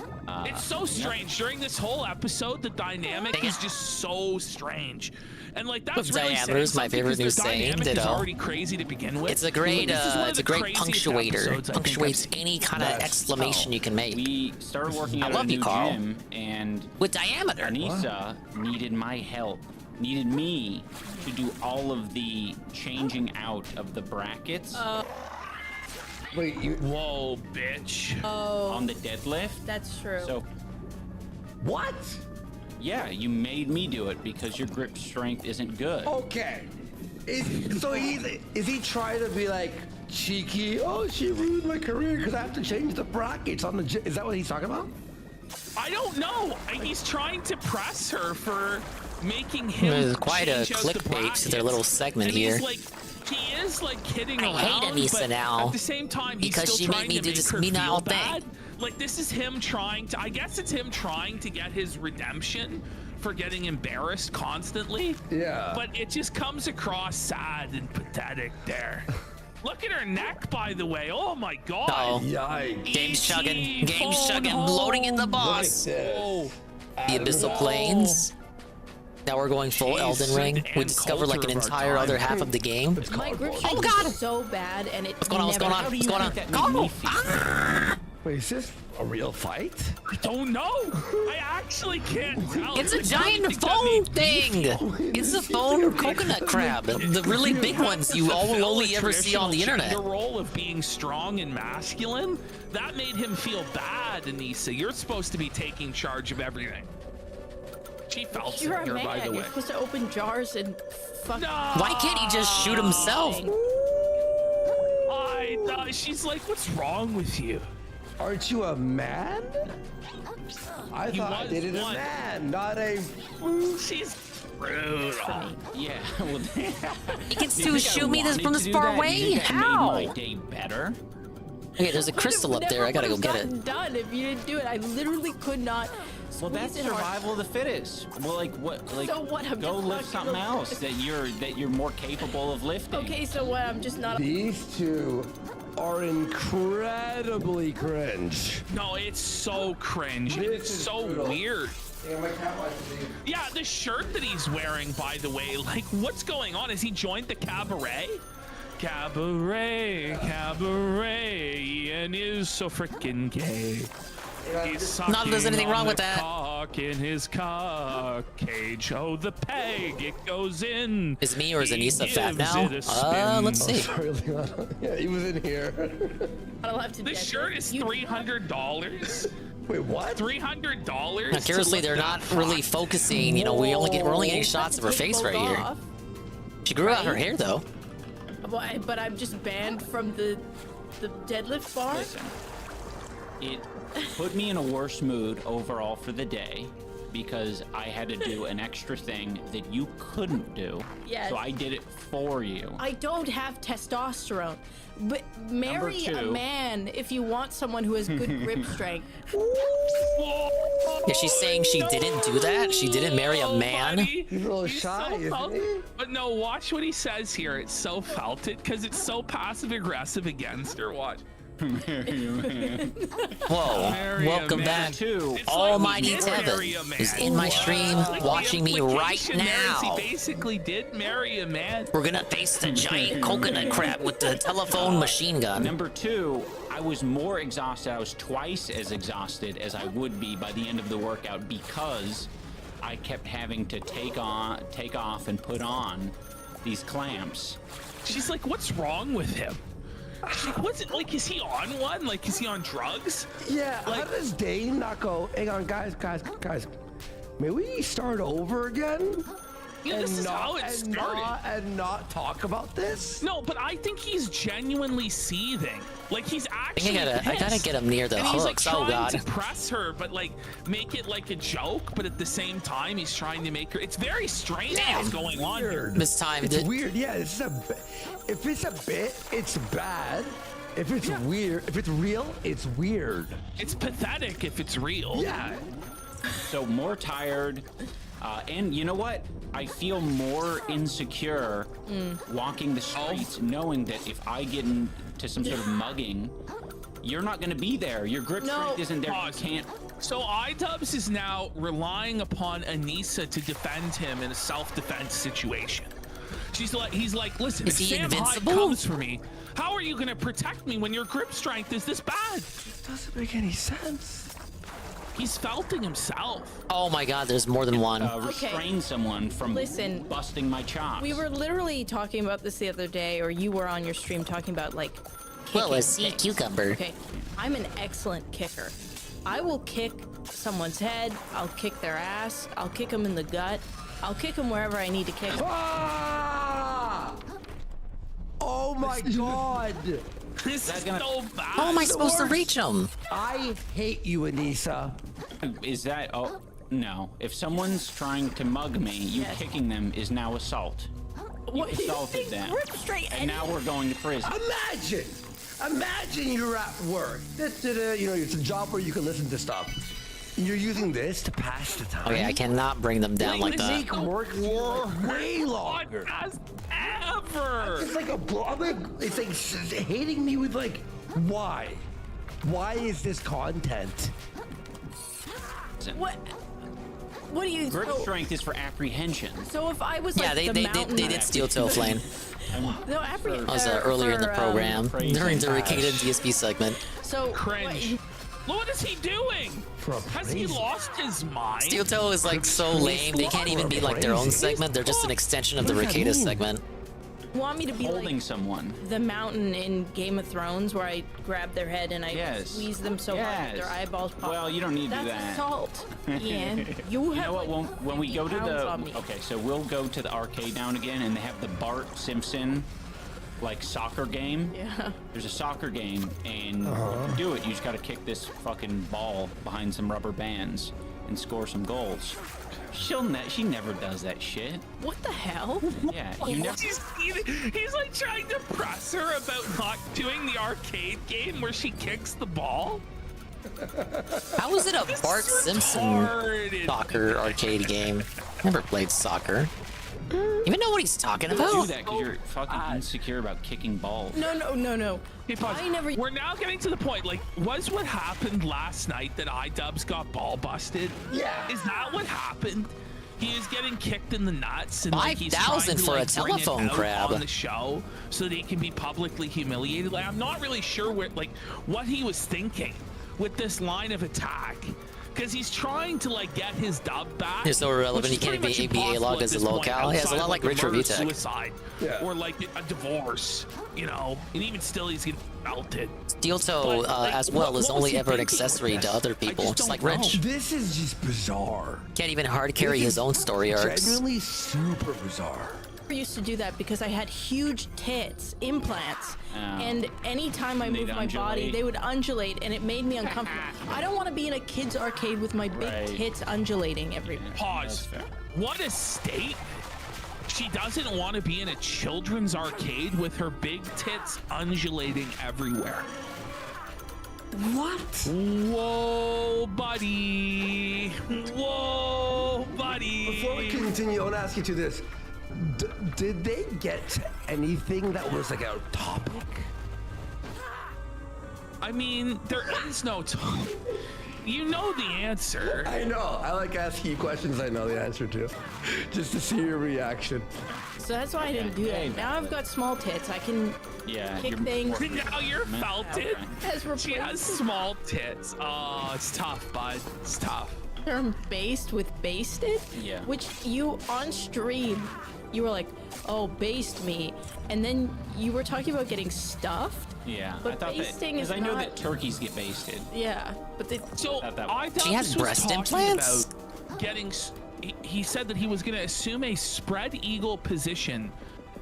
It's so strange. During this whole episode, the dynamic is just so strange. And like that's really Diameter is my favorite new saying. It's Ditto. already crazy to begin with. It's a great, This is one of it's a the great craziest punctuator. episodes I think I've Punctuates seen. any kind of exclamation you can make. We started working I at love a you, new Carl. gym, and With diameter. Anissa needed my help. Needed me to do all of the changing out of the brackets Wait, you. Whoa, bitch. Oh, on the deadlift. that's true. So What? yeah, you made me do it because your grip strength isn't good. Okay. Is he trying to be like cheeky? Oh, she ruined my career because I have to change the brackets on the gym. Is that what he's talking about? I don't know. He's trying to press her for making him. There's quite a change out the clickbait to their brackets. little segment And here. He's like, he is like kidding I around, hate Anissa but now at the same time, he's because still she made trying me to do make this her penile feel bad. thing. Like this is him trying to. I guess it's him trying to get his redemption for getting embarrassed constantly. Yeah. But it just comes across sad and pathetic there. Look at her neck, by the way. Oh my god. Oh. Yikes. Game's chugging. E.T. Game's phone chugging. home. Loading in the boss. Oh. The Abyssal Plains. Now we're going full Jeez, Elden Ring. Sid We and discovered like an Coulter of our entire other time. half of the game. My grip Oh strength god! is so bad, and it What's going on? What's going on? What's going on? Go! Wait, is this a real fight? I don't know. I actually can't tell. It's a Like, how do you giant think that phone made me thing. feel? It's a phone coconut crab. The really big ones you Fulfill only a ever see on the traditional internet. gender role of being strong and masculine. That made him feel bad, Anissa. You're supposed to be taking charge of everything. She felt You're it a here, by man. the way. You're supposed to open jars and fuck. Why can't he just shoot himself? She's like, what's wrong with you? Aren't you a man? I He thought I was did it a one. man, not a. She's rude. Yeah, well, He can still shoot me this from this far away? How? Made my day better. Okay, there's a crystal up there. I gotta go get it. Done if you didn't do it. I literally could not Well, that's Squeeze it hard. survival of the fittest. Well, like what? Like So what, I'm go just lift not something gonna- else that you're more capable of lifting. Okay, so what? I'm just not. These two are incredibly cringe. No, it's so cringe. This It's is so brutal. weird. Yeah, the shirt that he's wearing, by the way, like, what's going on? Has he joined the cabaret? Cabaret, cabaret, Ian is so freaking gay. He's Not that there's anything sucking wrong on with the that. Cock in his cock cage. Oh, the peg, it goes in. Is me or is He Anissa fat gives now? it a spin. Let's see. Sorry, Leon. Yeah, he was in here. I'll have to. This check shirt it. is You- $300. Wait, what? $300? Now, curiously, they're not really focusing. You know, we're only getting shots of her face right here. off. She grew out her hair though. But I'm just banned from the deadlift bar. Listen, it put me in a worse mood overall for the day because I had to do an extra thing that you couldn't do. Yes. So I did it for you. I don't have testosterone. But marry a two. man if you want someone who has good grip strength. Yeah, she's saying she didn't do that. She didn't marry a man. He's a little He's shy, so isn't felted. he? But no, watch what he says here. It's so felted because it's so passive aggressive against her. Watch. Whoa! Marry a Welcome man. back, It's Almighty like he did Tevin, marry a man. who's in my stream, Like the watching me right implication there is now. He basically did marry a man. We're gonna face the giant coconut crab with the telephone machine gun. Number two, I was more exhausted. I was twice as exhausted as I would be by the end of the workout because I kept having to take off and put on these clamps. She's like, what's wrong with him? She's like, what's it like? Is he on one? Like, is he on drugs? Yeah, Like- how does Dane not go, hang on, guys, may we start over again? Yeah, this is how it started. And not talk about this? No, but I think he's genuinely seething. Like, he's actually I gotta pissed. get him near the And he's like hooks. Oh, trying God. to press her, but like make it like a joke. But at the same time, he's trying to make her. It's very strange what's going on here. This time, It's weird. Yeah, if it's a bit, it's bad. If it's weird, if it's real, it's weird. It's pathetic if it's real. Yeah. So more tired, and you know what? I feel more insecure walking the streets, knowing that if I get into some sort of mugging, you're not going to be there. Your grip strength isn't there. Pause. You can't. So iDubbbz is now relying upon Anissa to defend him in a self-defense situation. He's like, listen, Is if he Sam Hyde invincible? comes for me, how are you going to protect me when your grip strength is this bad? Doesn't make any sense. He's felting himself. Oh my God, there's more than one. Restrain someone from Listen, busting my chops. We were literally talking about this the other day, or you were on your stream talking about like. Well, a kicking sea things. cucumber. Okay, I'm an excellent kicker. I will kick someone's head. I'll kick their ass. I'll kick them in the gut. I'll kick them wherever I need to kick 'em. Ah! Oh my God. This is so bad. How am I supposed to reach him? I hate you, Anissa. Is that? Oh no! If someone's trying to mug me, you kicking them is now assault. You What? assaulted them, Grip straight and now we're going to prison. Imagine you're at work. You know, it's a job where you can listen to stuff. And you're using this to pass the time. Okay, I cannot bring them down like that. Make work way longer. As ever. It's like it's like hating me with like, why? Why is this content? What? What do you? Grip so, strength is for apprehension. so if I was Yeah, like they did steel toe flame. No, That was earlier in the program during the Ricada DSP segment. So cringe. What is he doing? Has he lost his mind? Steel toe is like so lame. They can't even be like their own segment. They're just an extension of the Ricada segment. You want me to be Holding like someone. the mountain in Game of Thrones where I grab their head and I Yes. squeeze them so hard that their eyeballs pop? Well, you don't need to do That's that. assault, Ian. You have know what? When we go to pounds on me. the so we'll go to the arcade now and again, and they have the Bart Simpson like soccer game. Yeah. There's a soccer game, and to do it, you just got to kick this fucking ball behind some rubber bands and score some goals. She never does that shit. What the hell? Yeah, you never. He's like trying to press her about not doing the arcade game where she kicks the ball. How is it a Bart Simpson soccer arcade game? Never played soccer. Even know what he's talking You about? do that because you're fucking insecure about kicking balls. No. Hey, pause. We're now getting to the point. Like, was what happened last night that iDubbbz got ball busted? Yeah. Is that what happened? He is getting kicked in the nuts, and like, he's 5,000 trying to, for a like, bring it telephone out crab. on the show so that he can be publicly humiliated. Like, I'm not really sure what he was thinking with this line of attack. Because he's trying to like get his dub back. He's so irrelevant, which he is can't pretty be much ABA log impossible as a at this point, locale. Yeah, it's a outside lot of, like a Richard murder, Vitek. suicide, or like a divorce, you know. And even still, he's getting melted. Steel Toe, as well, is what was only he ever an thinking with accessory to this? other people, just like Rich. This is just bizarre. Can't even hard carry his own story arcs. Genuinely super bizarre. I used to do that because I had huge tits, implants, and anytime I moved my body, they would undulate, and it made me uncomfortable. I don't want to be in a kid's arcade with my big tits undulating everywhere. Pause. What a statement. She doesn't want to be in a children's arcade with her big tits undulating everywhere. What? Whoa, buddy. Whoa, buddy. Before we continue, I want to ask you two this. Did they get to anything that was like a topic? I mean, there is no topic. You know the answer. I know. I like asking you questions I know the answer to. Just to see your reaction. So that's why I didn't do that. Now I've got small tits. I can kick things. Now you're felted. As She has small tits. Oh, it's tough, bud. It's tough. Term based with basted? Yeah. Which you on stream, you were like, oh, baste me. And then you were talking about getting stuffed. Yeah, But I thought that basting is because I know not- that turkeys get basted. Yeah, but they. So I She has breast implants? Getting. He said that he was going to assume a spread eagle position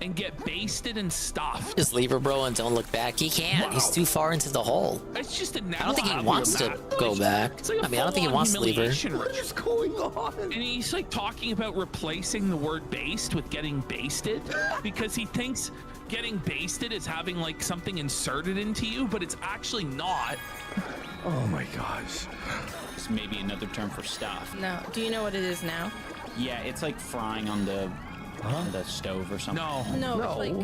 and get basted and stuffed. Just leave her, bro, and don't look back. He can't. He's too far into the hole. It's just a I don't think he wants to go back. I mean, I don't think he wants to leave her. What is going on? And he's like talking about replacing the word based with getting basted because he thinks getting basted is having like something inserted into you, but it's actually not. Oh my gosh. It's maybe another term for stuff. No. Do you know what it is now? Yeah, it's like frying on the stove or something. No. It's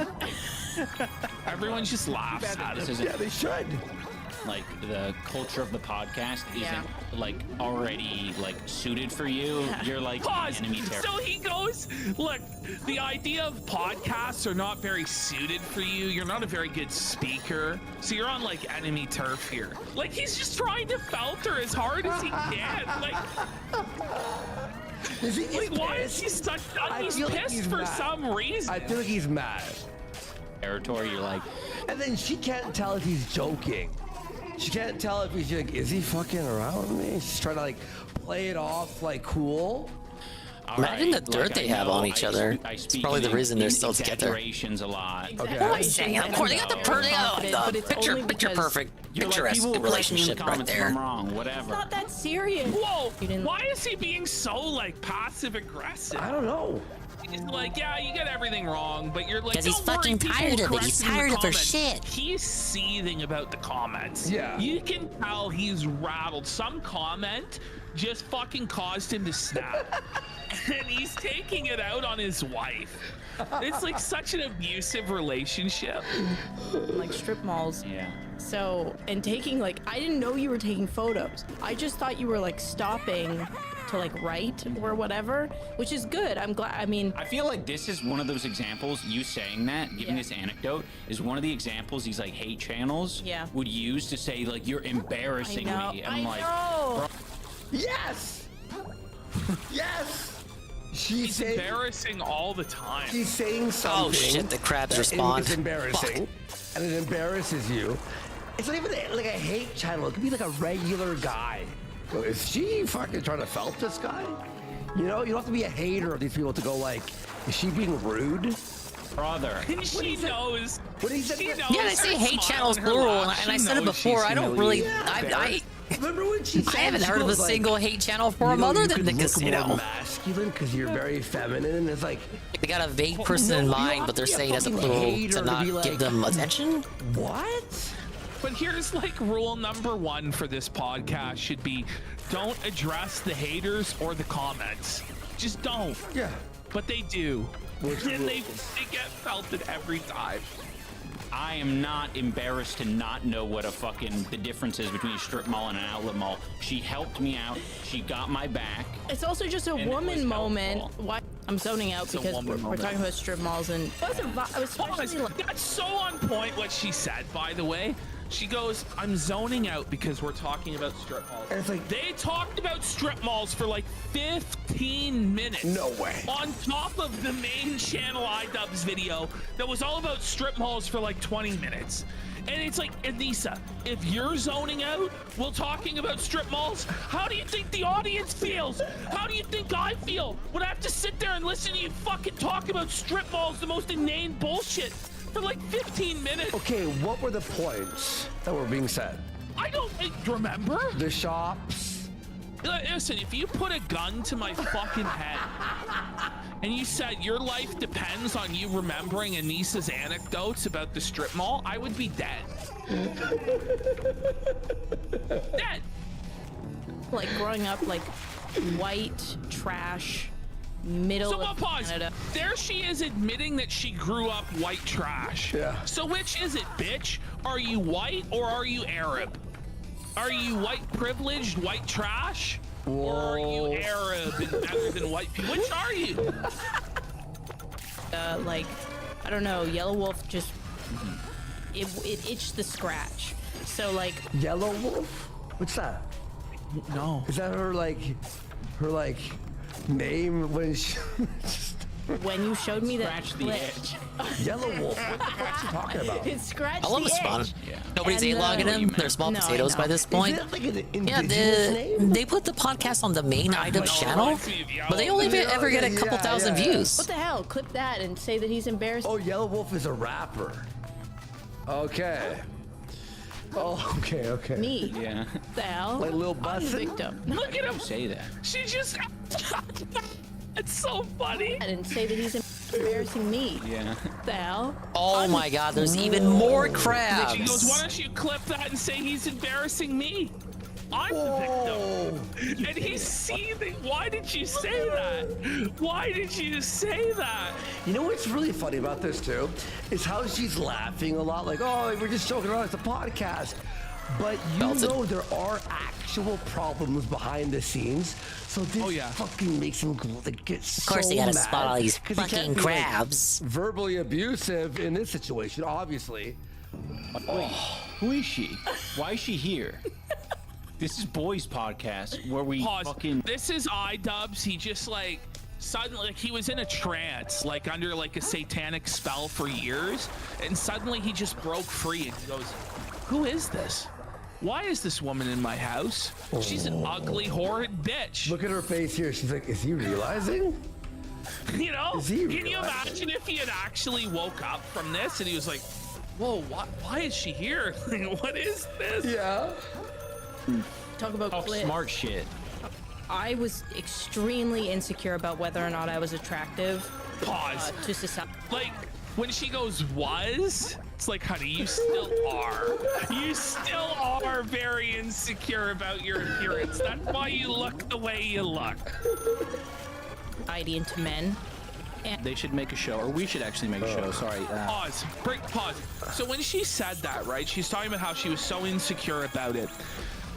like. Everyone just laughs at This it. isn't- Yeah, they should. Like the culture of the podcast isn't like already like suited for you. You're like Pause. enemy territory. So he goes, look, the idea of podcasts are not very suited for you. You're not a very good speaker. So you're on like enemy turf here. Like he's just trying to filter as hard as he can. Like, Is he like why is he such? He's feel like pissed he's for mad. some reason. I feel like he's mad. Territory, you're like. And then she can't tell if he's joking. She can't tell if he's like, is he fucking around with me? She's trying to like play it off like cool. Imagine the dirt they have on each other. I It's speak probably the in reason they're still together. exaggerations a lot. What am I saying? Of course, they got the picture perfect, picturesque relationship right there. I'm wrong, whatever. It's not that serious. Whoa! Why is he being so like passive aggressive? I don't know. He's like, yeah, you get everything wrong, but you're like, 'Cause he's don't worry, fucking people tired will of it. He's correct you in the tired of her comments. shit. He's seething about the comments. Yeah. You can tell he's rattled. Some comment just fucking caused him to snap. And he's taking it out on his wife. It's like such an abusive relationship. Like strip malls. Yeah. So, and taking like, I didn't know you were taking photos. I just thought you were like stopping to like write or whatever, which is good. I'm glad. I mean, I feel like this is one of those examples. You saying that, giving this anecdote, is one of the examples these like hate channels would use to say like you're embarrassing me. I'm like, bro. Yes. Yes. He's embarrassing all the time. She's saying something. Oh shit! The crabs that respond. is embarrassing, and it embarrasses you. It's not even like a hate channel. It could be like a regular guy. So is she fucking trying to felt this guy? You know, you don't have to be a hater of these people to go like, is she being rude? Brother. And she knows. What he said? She knows. Yeah, they say her hate smile channels and her plural, laugh. and I She said it knows before. she's I don't really. humiliated. Remember when she said I haven't heard of a goes, like, single hate channel for him you know, other you than the could look casino. more masculine because you're very feminine, and it's like They got a vague person in mind, but they're saying as a plural to not give them attention. What? But here's like rule number 1 for this podcast should be don't address the haters or the comments. Just don't. Yeah. But they do. And they get felted every time. I am not embarrassed to not know what the difference is between a strip mall and an outlet mall. She helped me out. She got my back. It's also just a woman moment. Why? I'm zoning out because we're talking about strip malls and I was especially like, that's so on point what she said, by the way. She goes, I'm zoning out because we're talking about strip malls. And it's like, they talked about strip malls for like 15 minutes. No way. On top of the main channel iDubbbz video that was all about strip malls for like 20 minutes. And it's like, Anissa, if you're zoning out while talking about strip malls, how do you think the audience feels? How do you think I feel when I have to sit there and listen to you fucking talk about strip malls, the most inane bullshit, for like 15 minutes? Okay, what were the points that were being said? I don't remember. The shops. Listen, if you put a gun to my fucking head and you said your life depends on you remembering Anissa's anecdotes about the strip mall, I would be dead. Dead. like growing up like white trash middle of Canada. There she is admitting that she grew up white trash. Yeah. So which is it, bitch? Are you white or are you Arab? Are you white privileged, white trash? Whoa. Or are you Arab and better than white people? Which are you? Like, I don't know, Yellow Wolf just, it itched the scratch. So like. Yellow Wolf? What's that? No. Is that her name when she when you showed me that Scratch the edge. Yellow Wolf, what the fuck's she talking about? It scratched I love the the spawn. edge. Yeah. Nobody's A-logging him. They're small No, potatoes I by know. this point. Is that like an Yeah, indigenous name? they put the podcast on the main iDubbbz channel, but they only ever get a couple thousand views. What the hell? Clip that and say that he's embarrassed. Oh, Yellow Wolf is a rapper. Okay. Oh, okay. Me. Yeah. The hell? Like Lil I'm the Bustin'? victim. Look at him. Say that. She just. It's so funny. I didn't say that he's embarrassing me. Yeah. The hell? Oh my God, there's even more crabs. She goes, why don't you clip that and say he's embarrassing me? I'm the victim. And he's seething. Why did you say that? Why did you say that? You know what's really funny about this too? Is how she's laughing a lot, like, oh, we're just joking around, it's a podcast. But you know there are actual problems behind the scenes. So this fucking makes him get so mad. Of course they gotta spot all these 'cause he fucking can't be, like, crabs. verbally abusive in this situation, obviously. Wait, who is she? Why is she here? This is Boys Podcast where we fucking. This is iDubbbz. He just like suddenly, like he was in a trance, like under like a satanic spell for years, and suddenly he just broke free and he goes, "Who is this? Why is this woman in my house? She's an ugly, horrid bitch." Look at her face here. She's like, is he realizing? You know? Is he Can you realizing? imagine if he had actually woke up from this and he was like, "Whoa, why is she here? What is this?" Yeah. Talk about clit. Smart shit. I was extremely insecure about whether or not I was attractive. Pause. To society. Like, when she goes, "was," it's like, honey, you still are. You still are very insecure about your appearance. That's why you look the way you look. Into men. And They should make a show, or we should actually make a show. Sorry. Pause. Break. Pause. So when she said that, right, she's talking about how she was so insecure about it.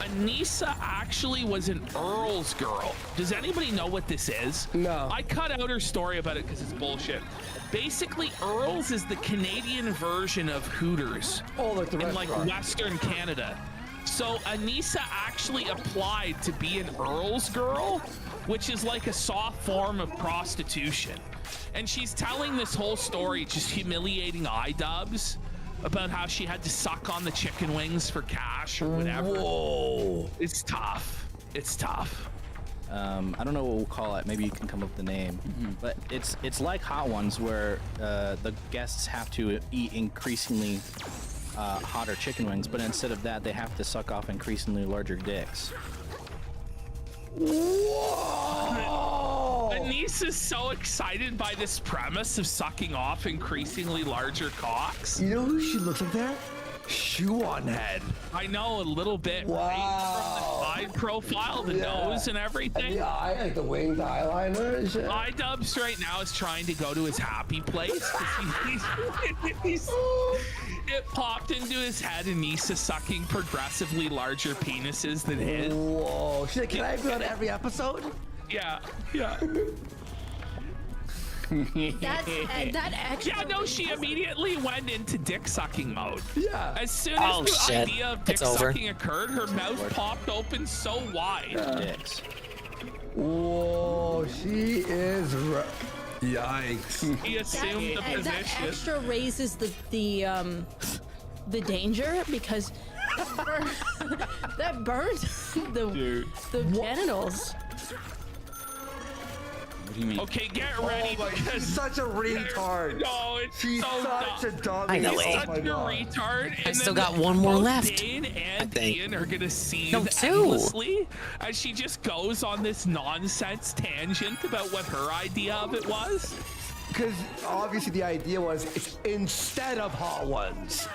Anissa actually was an Earl's girl. Does anybody know what this is? No. I cut out her story about it because it's bullshit. Basically, Earl's is the Canadian version of Hooters. Oh, like the in like restaurant. Western Canada. So Anissa actually applied to be an Earl's girl, which is like a soft form of prostitution. And she's telling this whole story, just humiliating iDubbbz, about how she had to suck on the chicken wings for cash or whatever. Whoa. It's tough. It's tough. I don't know what we'll call it. Maybe you can come up with the name. But it's like Hot Ones, where the guests have to eat increasingly hotter chicken wings, but instead of that, they have to suck off increasingly larger dicks. Whoa! Anissa's so excited by this premise of sucking off increasingly larger cocks. You know who she looks like there? shoe on head. I know, a little bit. Wow. Right? From the side profile, the nose and everything. And the eye, like the winged eyeliner and shit. iDubbbz right now is trying to go to his happy place. It popped into his head, and Nisa sucking progressively larger penises than his. Whoa. She's like, can I be on every episode? Yeah. That extra. Yeah, no, she immediately went into dick sucking mode. Yeah. As soon as the idea of dick It's over. sucking occurred, her mouth popped open so wide. Dicks. Whoa, she is. Yikes. He assumed the And that position. extra raises the danger because that burns the genitals. What do you mean? Okay, get ready. She's such a retard. No, it's She's so such dumb. a dumb. Finally. He's such a retard. I And still then got one more both left, Dane and I think. Ian are gonna see No, two. endlessly as she just goes on this nonsense tangent about what her idea of it was. Because obviously the idea was it's instead of hot ones.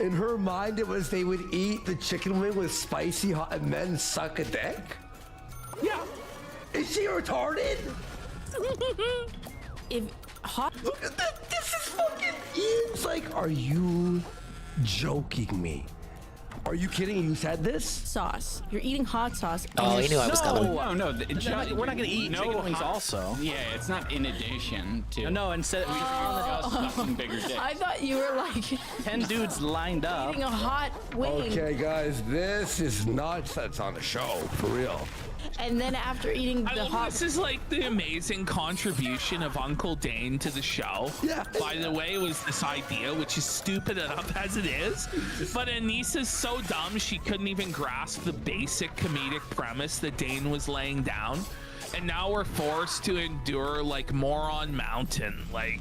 In her mind, it was they would eat the chicken wing with spicy hot and then suck a dick. Yeah. Is she retarded? If hot. Look at that. This is fucking. Ian's like, are you joking me? Are you kidding? You said this? Sauce. You're eating hot sauce. Oh, you knew I was coming. No, we're not gonna eat chicken wings hot- also. Yeah, it's not in addition to. No, instead we just sucking bigger dicks. I thought you were like 10 dudes lined up. eating a hot wing. Okay, guys, this is not that's on the show for real. And then after eating I the love hot. this is like the amazing contribution of Uncle Dane to the show. Yeah. By the way, it was this idea, which is stupid enough as it is. But Anissa's so dumb she couldn't even grasp the basic comedic premise that Dane was laying down. And now we're forced to endure like Moron Mountain, like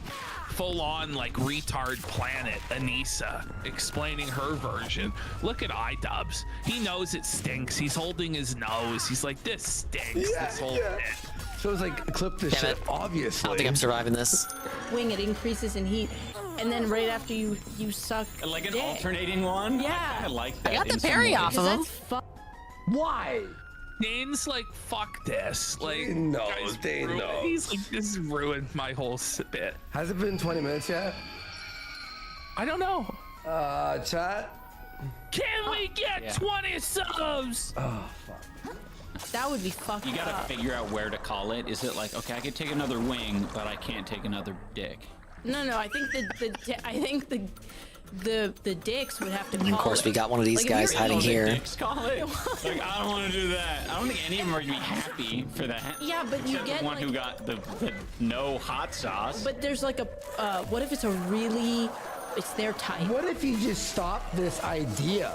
full-on like retard planet Anissa explaining her version. Look at iDubbbz. He knows it stinks. He's holding his nose. He's like, this stinks. This whole thing. So it's like clip this Damn shit, it. obviously. I don't think I'm surviving this. wing, it increases in heat. And then right after you suck. Like an dick. alternating one? Yeah. I like that. I got the in some parry ways. off of him. Why? Dane's like, fuck this. Like, Dane knows, guys, Dane knows. He's like, this has ruined my whole bit. Has it been 20 minutes yet? I don't know. Chat? Can we get 20 subs? Oh, fuck. That would be fucked You gotta up. figure out where to call it. Is it like, okay, I could take another wing, but I can't take another dick? No, I think the dicks would have to call And of course, we it. got one of these Like, if guys you're hiding eating- here. Dicks call it? Like, I don't want to do that. I don't think any of them are gonna be happy for that. Yeah, but you Except get, the one like- who got the no hot sauce. But there's like a, what if it's a really, it's their type? What if you just stop this idea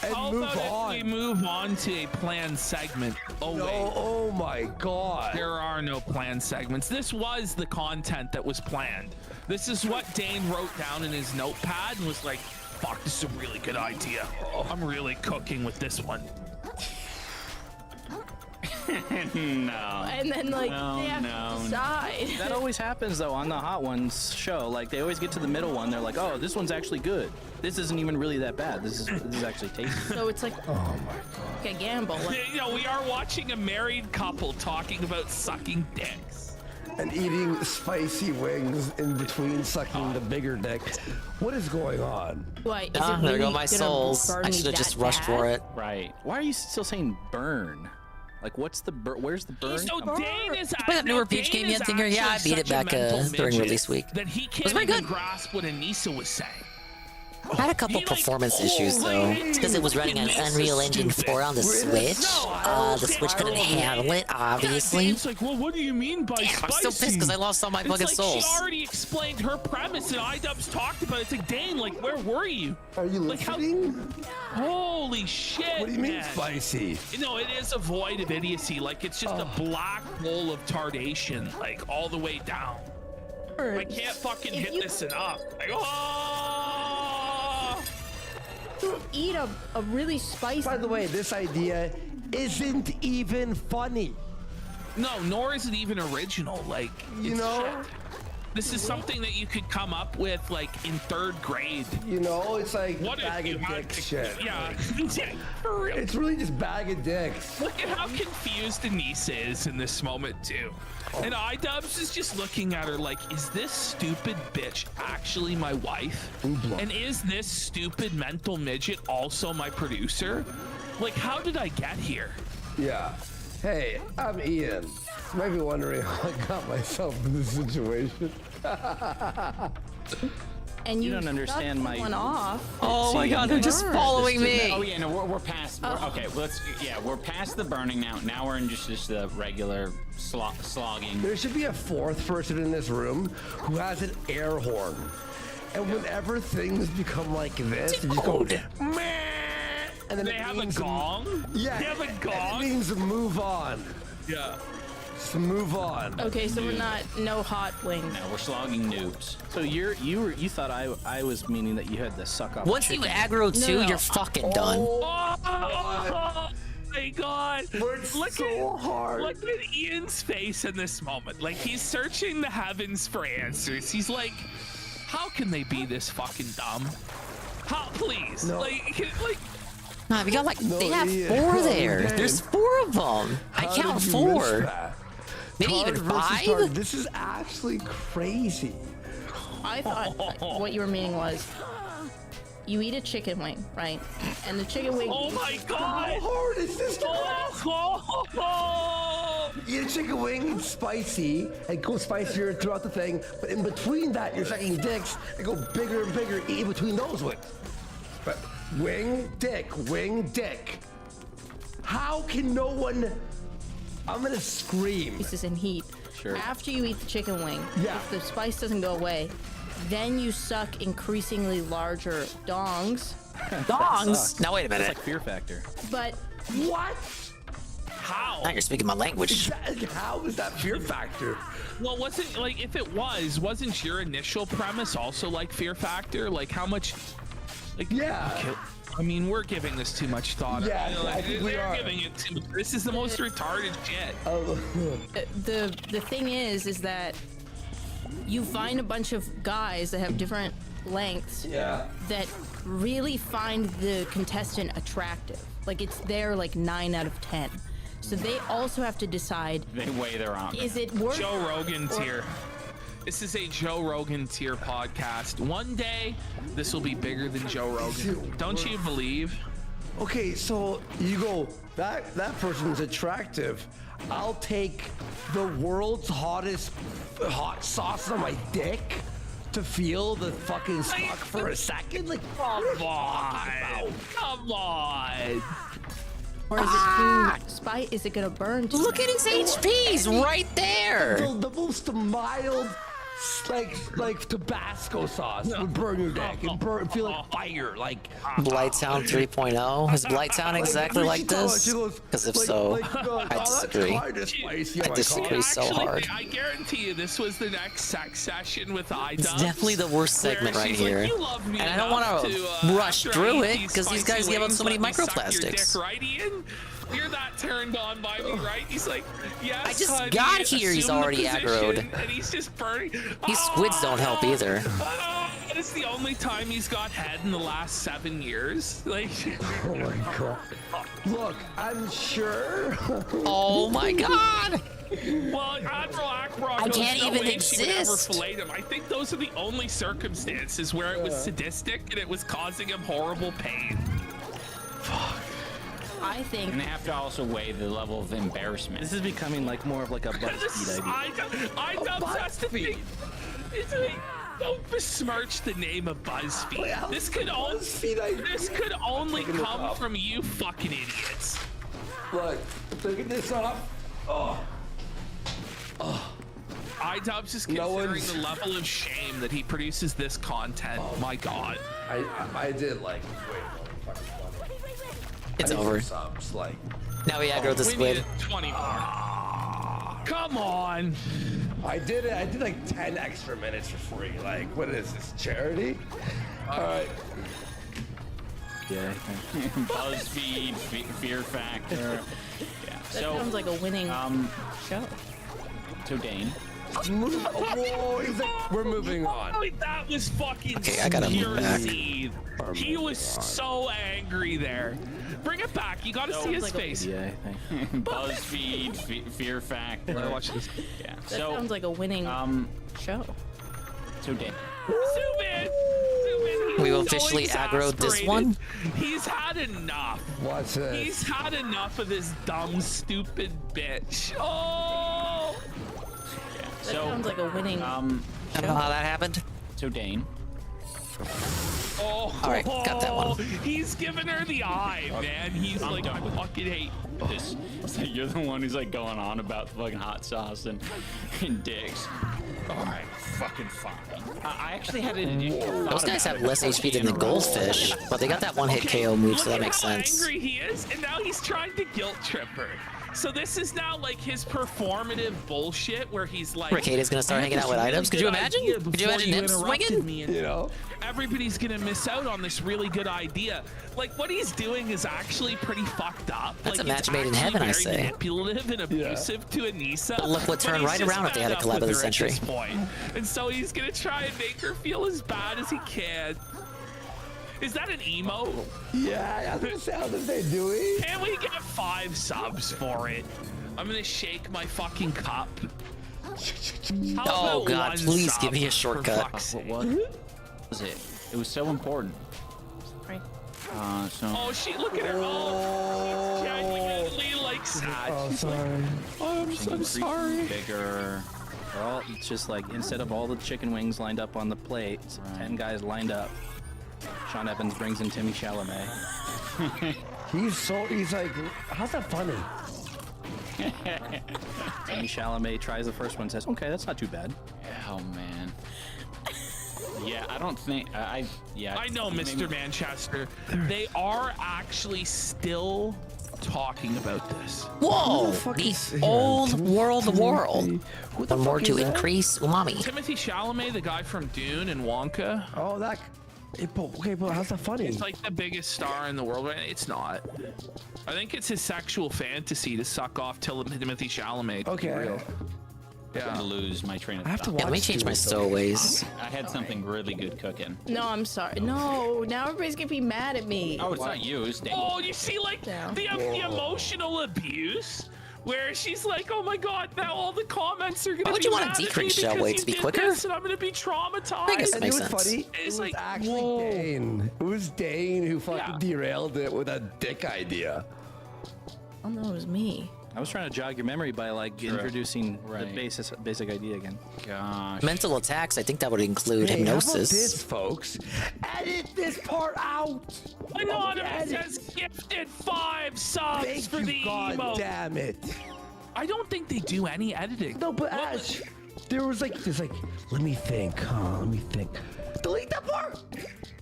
and How move about on? if we move on to a planned segment? Oh, No, wait. oh my god. There are no planned segments. This was the content that was planned. This is what Dane wrote down in his notepad and was like, fuck, this is a really good idea. I'm really cooking with this one. No. And then like No, they have no. to decide. That always happens though on the Hot Ones show. Like they always get to the middle one, they're like, "Oh, this one's actually good. This isn't even really that bad. This is actually tasty." So it's like, like a gamble. Like, You know, we are watching a married couple talking about sucking dicks. And eating spicy wings in between sucking the bigger dick. What is going on? what? Is Ah, it there really go my gonna souls. burn I me should have that just rushed bad? for it. Right. Why are you still saying burn? Like, what's the where's the burn? So come from? Dane is Play that newer Peach game yet, Tinker? Yeah, I beat it back during release week. That he It can't was very even good. grasp what Anissa was saying. I had a couple performance issues though. It's because it was running on Unreal Engine 4 on the Switch. The Switch couldn't handle it, obviously. It's like, well, what do you mean by Damn, spicy? I'm still pissed because I lost all my It's fucking like souls. She already explained her premise and iDubbbz talked about it. It's like, Dane, like, where were you? Are you Like, listening? Holy shit, What do you mean man. spicy? No, it is a void of idiocy. Like, it's just a black hole of tardation, like, all the way down. I can't fucking hit this enough. Like, oh! To eat a really spicy. By the way, this idea isn't even funny. No, nor is it even original. Like, You it's know? shit. This is something that you could come up with like in 3rd grade. You know, it's like What if bag you of had dicks to- shit. Yeah, for real. It's really just bag of dicks. Look at how confused Denise is in this moment too. And iDubbbz is just looking at her like, is this stupid bitch actually my wife? And is this stupid mental midget also my producer? Like, how did I get here? Yeah. Hey, I'm Ian. You might be wondering how I got myself in this situation. And You don't understand my. one off. Oh my God, they're just following me. Oh yeah, no, we're past. Okay, we're past the burning now. Now we're in just the regular slogging. There should be a 4th person in this room who has an air horn. And whenever things become like this, you just go, meh, and then They have a gong? Yeah, They have a gong? It means move on. Yeah. Just move on. Okay, so we're not no hot wings. No, we're slogging noobs. So you thought I was meaning that you had to suck off. Once you aggro two, you're fucking done. Oh my God! Look so hard. Look at Ian's face in this moment. Like he's searching the heavens for answers. He's like, how can they be this fucking dumb? How, please, No. like. Nah, we got like No, they have Ian. 4 there. Dan. There's 4 of them. I How count did you 4. miss that? Maybe Card even versus 5. card. This is actually crazy. I thought what you were meaning was you eat a chicken wing, right? And the chicken wing. Oh my God! How hard is this to Oh. Eat a chicken wing, it's spicy, and go spicier throughout the thing, but in between that, you're sucking dicks and go bigger and bigger in between those wings. But wing, dick, wing, dick. How can no one... I'm gonna scream. This is in heat. Sure. After you eat the chicken wing, Yeah. if the spice doesn't go away, then you suck increasingly larger dongs. Dongs? Now wait a That's minute. like Fear Factor. But What? How? Now you're speaking my language. How is that Fear Factor? Well, wasn't like if it wasn't your initial premise also like Fear Factor? Like how much? Like Yeah. okay, I mean, we're giving this too much thought. Yeah, Like, I think we they're are. giving it too much. This is the most retarded shit. the thing is that you find a bunch of guys that have different lengths Yeah. that really find the contestant attractive. Like it's their like 9 out of 10. So they also have to decide, They weigh their own. is it worth Joe Rogan tier. This is a Joe Rogan tier podcast. One day, this will be bigger than Joe Rogan. Don't you believe? Okay, so you go, that person's attractive. I'll take the world's hottest hot sauce on my dick to feel the fucking suck for a second? Like, Come on. Come on. or is it too spice? Is it gonna burn? Too Look at his HPs right there. the most mild, like Tabasco sauce would burn your dick and feel like fire. Like Blighttown 3.0. Is Blighttown exactly like this? Because if so, I disagree. I disagree so Actually, hard. I guarantee you this was the next sex session with iDubbbz. It's definitely the worst segment where right she's like, here. "You love me And I don't enough want to, to rush after I through eat it these because these guys spicy give out wings, so many let me suck your microplastics. dick, right, Ian? You're that turned on by me, right? He's like, yes, I just honey, got here, he's assume the already position," aggroed. And he's just burning. These squids don't help either. It's the only time he's got head in the last 7 years. Like, oh my god. Look, I'm sure. Oh my god. Well, Admiral Akbar, I can't even She would ever exist. fillet him. I think those are the only circumstances where it was sadistic and it was causing him horrible pain. I think. And they have to also weigh the level of embarrassment. This is becoming like more of like a BuzzFeed idea. iDubbbz has to think. It's like, don't besmirch the name of BuzzFeed. This could only come from you fucking idiots. Look, taking this off. Oh. iDubbbz is considering the level of shame that he produces this content. My God. I did like. Wait, It's over. Subs, like. Now we aggro the We squid. needed 20 more. Come on. I did it. I did like 10 extra minutes for free. Like, what is this, charity? All right. Yeah. BuzzFeed, Fear Factor. Yeah. That sounds like a winning show. So Dane, Whoa, he's like, we're moving on. Oh, that was fucking Okay, I gotta move back. seethe. He was so angry there. Bring it back. You gotta see his face. Yeah, I think. BuzzFeed, Fear Factor. Let me watch this. Yeah. That sounds like a winning show. So Dan. Zoom in. We officially aggroed this one. He's had enough. What's this? He's had enough of this dumb, stupid bitch. Oh! That sounds like a winning I don't know how that happened. So Dane. Oh, all right, got that one. He's giving her the eye, man. He's like, I fucking hate this. So you're the one who's like going on about fucking hot sauce and dicks. All right, fucking fine. I actually had an Those guys have less HP than the goldfish, but they got that one-hit KO move, so that makes sense. How angry he is, and now he's trying to guilt trip her. So this is now like his performative bullshit where he's like, Ricada's gonna start hanging out with items. Could you imagine? Could you imagine him swinging? You know, everybody's gonna miss out on this really good idea. Like what he's doing is actually pretty fucked up. That's like, a match made in heaven, I very say. Manipulative and abusive to Anissa. But look what turned right around if they had a collab of the century. And so he's gonna try and make her feel as bad as he can. Is that an emo? Yeah, that's the sound that they're doing. Can we get 5 subs for it? I'm gonna shake my fucking cup. Oh god, please give me a shortcut. What was it? It was so important. Right. Oh, look at her. Oh, she's genuinely like sad. Oh, sorry. Oh, I'm sorry. Bigger. They're all, it's just like, instead of all the chicken wings lined up on the plate, 10 guys lined up. Sean Evans brings in Timmy Chalamet. He's like, how's that funny? Timmy Chalamet tries the first one and says, okay, that's not too bad. Oh, man. Yeah, I don't think, I know, Mr. Manchester. They are actually still talking about this. Whoa! The old world. One more to increase umami. Timothy Chalamet, the guy from Dune and Wonka. Oh, that. Okay, but how's that funny? It's like the biggest star in the world. It's not. I think it's his sexual fantasy to suck off Timothy Chalamet. Okay. Real. I'm gonna lose my train of thought. I have to watch. Yeah, let me change my stowaways. I had something really good cooking. No, I'm sorry. No, now everybody's gonna be mad at me. Oh, it's not you. It's Dane. Oh, you see, like the emotional abuse. Where she's like, oh my god, now all the comments are gonna Why would you want to decrease shell weight to be quicker? And I'm gonna be traumatized. I guess And makes it was sense. funny. It was actually Dane. It was Dane who fucking derailed it with a dick idea. Oh no, it was me. I was trying to jog your memory by like introducing the basic idea again. Gosh. Mental attacks, I think that would include Hey, hypnosis. how about this, folks? Edit this part out. Anonymous has gifted 5 subs Thank for you, the God emo. damn it. I don't think they do any editing. No, but Ash, there's like, let me think. Let me think. Delete that part.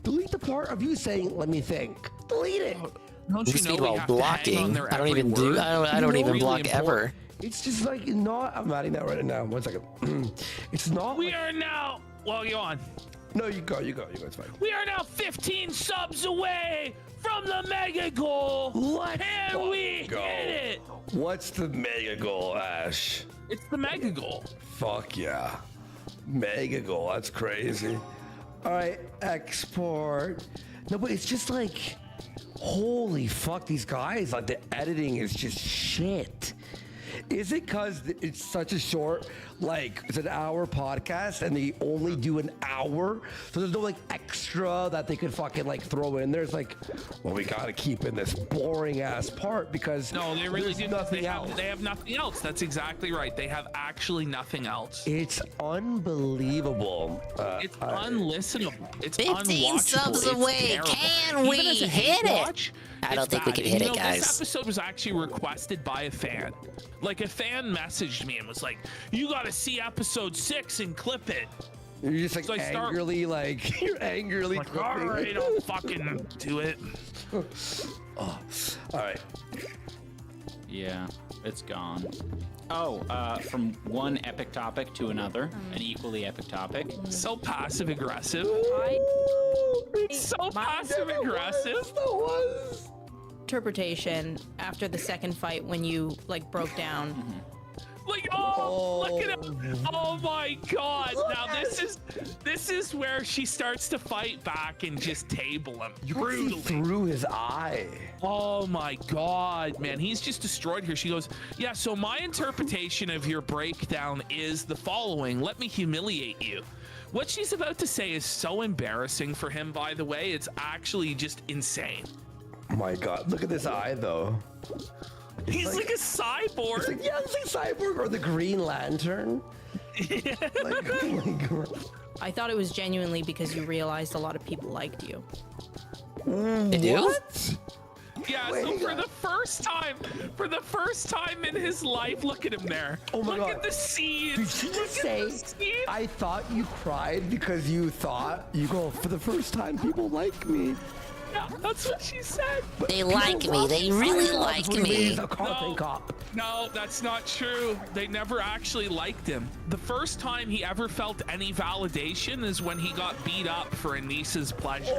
Delete the part of you saying, let me think. Delete it. Don't you know we while have to hang on blocking. their I don't every even do. word? I don't even block ever. It's just like not. I'm adding that right now. 1 second. It's not. We are now. Well, you on. No, you go. It's fine. We are now 15 subs away from the mega goal. Can we go. hit it? What's the mega goal, Ash? It's the mega goal. Fuck yeah. Mega goal. That's crazy. All right, export. No, but it's just like, holy fuck, these guys, like the editing is just shit. Is it because it's such a short, like, it's an hour podcast and they only do an hour? So there's no, like, extra that they could fucking, like, throw in there. It's like, well, we gotta keep in this boring ass part because No, they really there's do. nothing They else. have nothing else. That's exactly right. They have actually nothing else. It's unbelievable. It's unlistenable. It's 15 unwatchable. subs It's away. terrible. Can Even we as a hit it? watch, I don't it's think we bad. can hit You it, know, guys. This episode was actually requested by a fan. Like a fan messaged me and was like, "You got to see episode 6 and clip it." You're just like So I start- angrily, like, you're angrily Like, clipping. all right, I'll fucking do it. Oh, all right. Yeah, it's gone. Oh, from one epic topic to another, an equally epic topic. So passive aggressive. So passive aggressive. Interpretation after the second fight when you like broke down. Like, look at him. Oh my God. Now this is where she starts to fight back and just table him brutally. Through his eye. Oh my God, man. He's just destroyed her. She goes, yeah, so my interpretation of your breakdown is the following. Let me humiliate you. What she's about to say is so embarrassing for him, by the way. It's actually just insane. Oh my God, look at this eye, though. He's like a cyborg. It's like, yeah, it's like Cyborg or the Green Lantern. Yeah. Like, oh my God. I thought it was genuinely because you realized a lot of people liked you. They do? What? Yeah, so for the first time in his life, look at him there. Oh my look God. at the seeds. Did she just say, I thought you cried because you thought, you go, for the first time, people like me. Yeah, that's what she said. They like me. They really like me. No, that's not true. They never actually liked him. The first time he ever felt any validation is when he got beat up for Anissa's pleasure.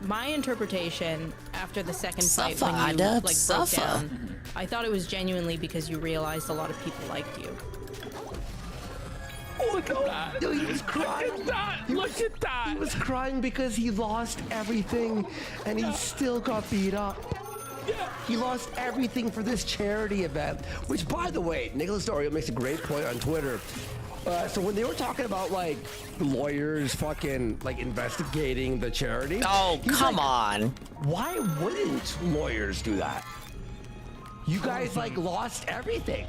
My interpretation after the second fight Suffer, when you Adab, broke suffer. down, I thought it was genuinely because you realized a lot of people liked you. Look at that. No, he was crying. Look at that. Look at that. He was crying because he lost everything and he still got beat up. He lost everything for this charity event, which, by the way, Nicholas Dorio makes a great point on Twitter. So when they were talking about like lawyers fucking like investigating the charity, Oh, come on. Why wouldn't lawyers do that? You guys like lost everything.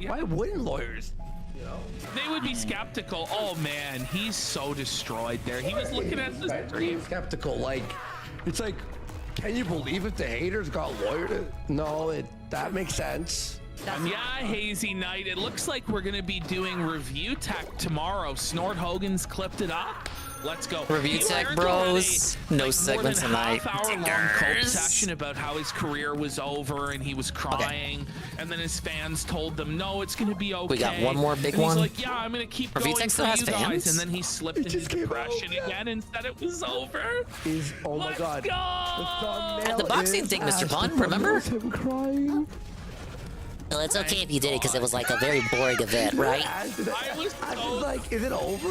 Why wouldn't lawyers? They would be skeptical. Oh man, he's so destroyed there. He was looking at the stream. Skeptical, like it's like, can you believe if the haters got lawyered? No, that makes sense. Yeah, Hazy Knight. It looks like we're gonna be doing review tech tomorrow. Snort Hogan's clipped it up. Let's go. Review tech, bros. No segment tonight. Hour-long cope session about how his career was over and he was crying, and then his fans told them, "No, it's gonna be okay." We got one more big and he's one. like, "Yeah, I'm gonna keep Review going tech for still has you guys," fans? and then he slipped into depression again and said it was over. Oh my God. The At the boxing thing, Mr. Pun, remember? Him crying. Well, it's okay if you did it because it was like a very boring event, right? I was like, is it over?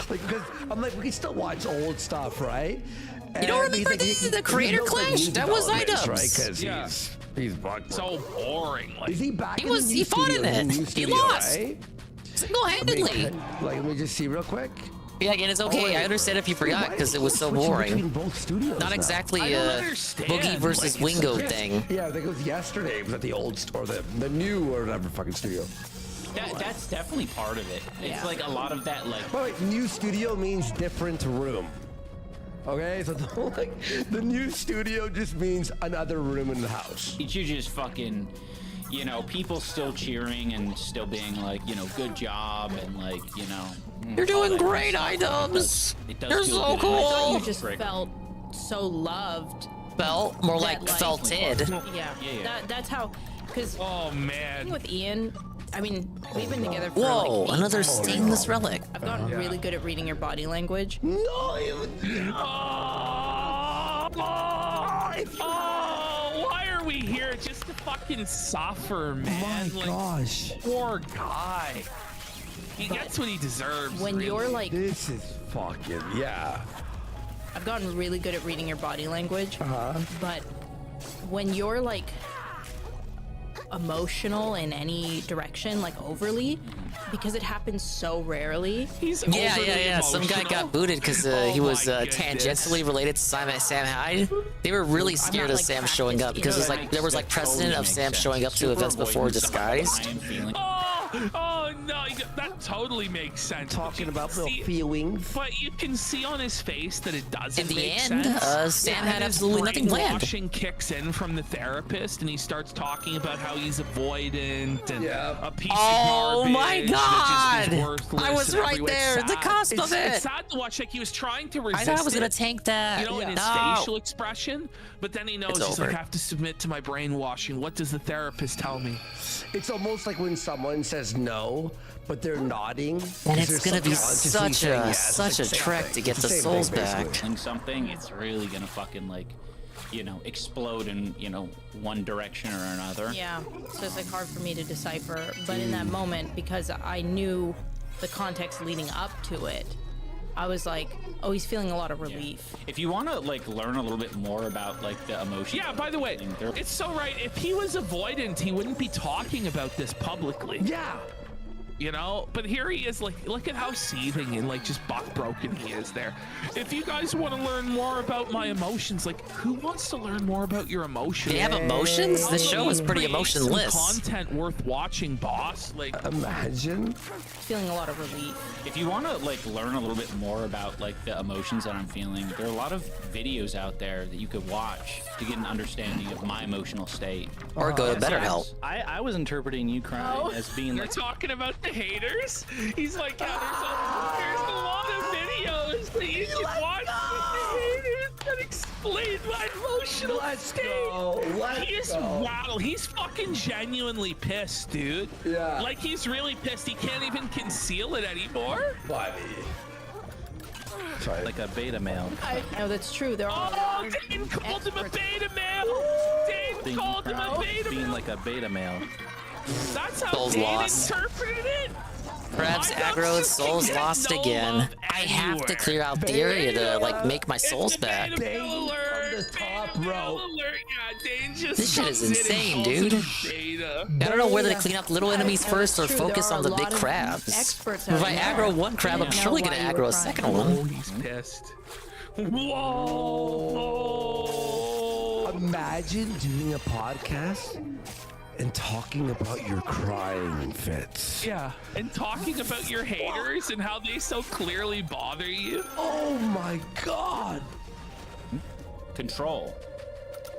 Like, because I'm like, we can still watch old stuff, right? You don't remember the creator clash? That was items, right? Because he's bugged. So boring. Like, is he back? He fought in it. He lost single-handedly. Like, let me just see real quick. Yeah, again, it's okay. I understand if you forgot because it was so boring. Not exactly a Boogie versus Wingo thing. Yeah, I think it was yesterday. It was at the old store, the new or whatever fucking studio. That's definitely part of it. It's like a lot of that, like. But wait, new studio means different room. Okay, so the new studio just means another room in the house. You just fucking, people still cheering and still being like, good job and like, You're doing great, items. You're so cool. I thought you just felt so loved. Felt more like felted. Yeah. That's how. Because oh man, with Ian, I mean, we've been together for Whoa, like 8 another months. stainless relic. I've gotten really good at reading your body language. No. Why are we here just to fucking suffer, man? My gosh. Poor guy. He gets what he deserves. When you're like, this is fucking I've gotten really good at reading your body language. But when you're like emotional in any direction, like overly, because it happens so rarely. Yeah. Some guy got booted because he was tangentially related to Sam Hyde. They were really scared of Sam showing up because it's like there was like precedent of Sam showing up to events before disguised. Oh no, that totally makes sense. Talking about little feelings. But you can see on his face that it doesn't In the make end, sense. Sam had absolutely nothing planned. Brainwashing kicks in from the therapist, and he starts talking about how he's avoidant and a piece of garbage. Oh my God! That just is worthless I was and right everywhere. there, It's the cusp sad. of it. It's sad to watch. Like he was trying to resist. I thought I was gonna it, tank that. in his No. facial expression, but then he knows It's he's over. like, I have to submit to my brainwashing. What does the therapist tell me? It's almost like when someone says no, but they're nodding. And it's gonna be such a trek to get the souls back. Something, it's really gonna fucking like you know, explode in, you know, one direction or another. Yeah, so it's like hard for me to decipher. But in that moment, because I knew the context leading up to it, I was like, oh, he's feeling a lot of relief. If you want to like learn a little bit more about like the emotions. Yeah, by the way, it's so right. If he was avoidant, he wouldn't be talking about this publicly. Yeah. You know, but here he is, like, look at how seething and like just buck broken he is there. If you guys want to learn more about my emotions, like, who wants to learn more about your emotions? They have emotions? This show is pretty emotionless. Some content worth watching, boss. Like, imagine feeling a lot of relief. If you want to like learn a little bit more about like the emotions that I'm feeling, there are a lot of videos out there that you could watch to get an understanding of my emotional state. Or go to BetterHelp. I was interpreting you crying as being you're like talking about the haters. He's like, yeah, there's a lot of videos that you can watch with the haters that explain my emotional state. He is wow. He's fucking genuinely pissed, dude. Yeah. Like he's really pissed. He can't even conceal it anymore. Sorry. like a beta male. I know that's true. They're all. Oh, Dane called him a beta male. Dane called him a beta Being male. like a beta male. That's how Souls Dane lost. interpreted it. Crabs aggro, souls lost again. I have to clear out the area to like make my souls back. From the top row. This shit is insane, dude. I don't know whether to clean up little enemies first or focus on the big crabs. If I aggro one crab, I'm surely gonna aggro a second one. He's pissed. Whoa! Imagine doing a podcast and talking about your crying fits. Yeah, and talking about your haters and how they so clearly bother you. Oh my god! Control.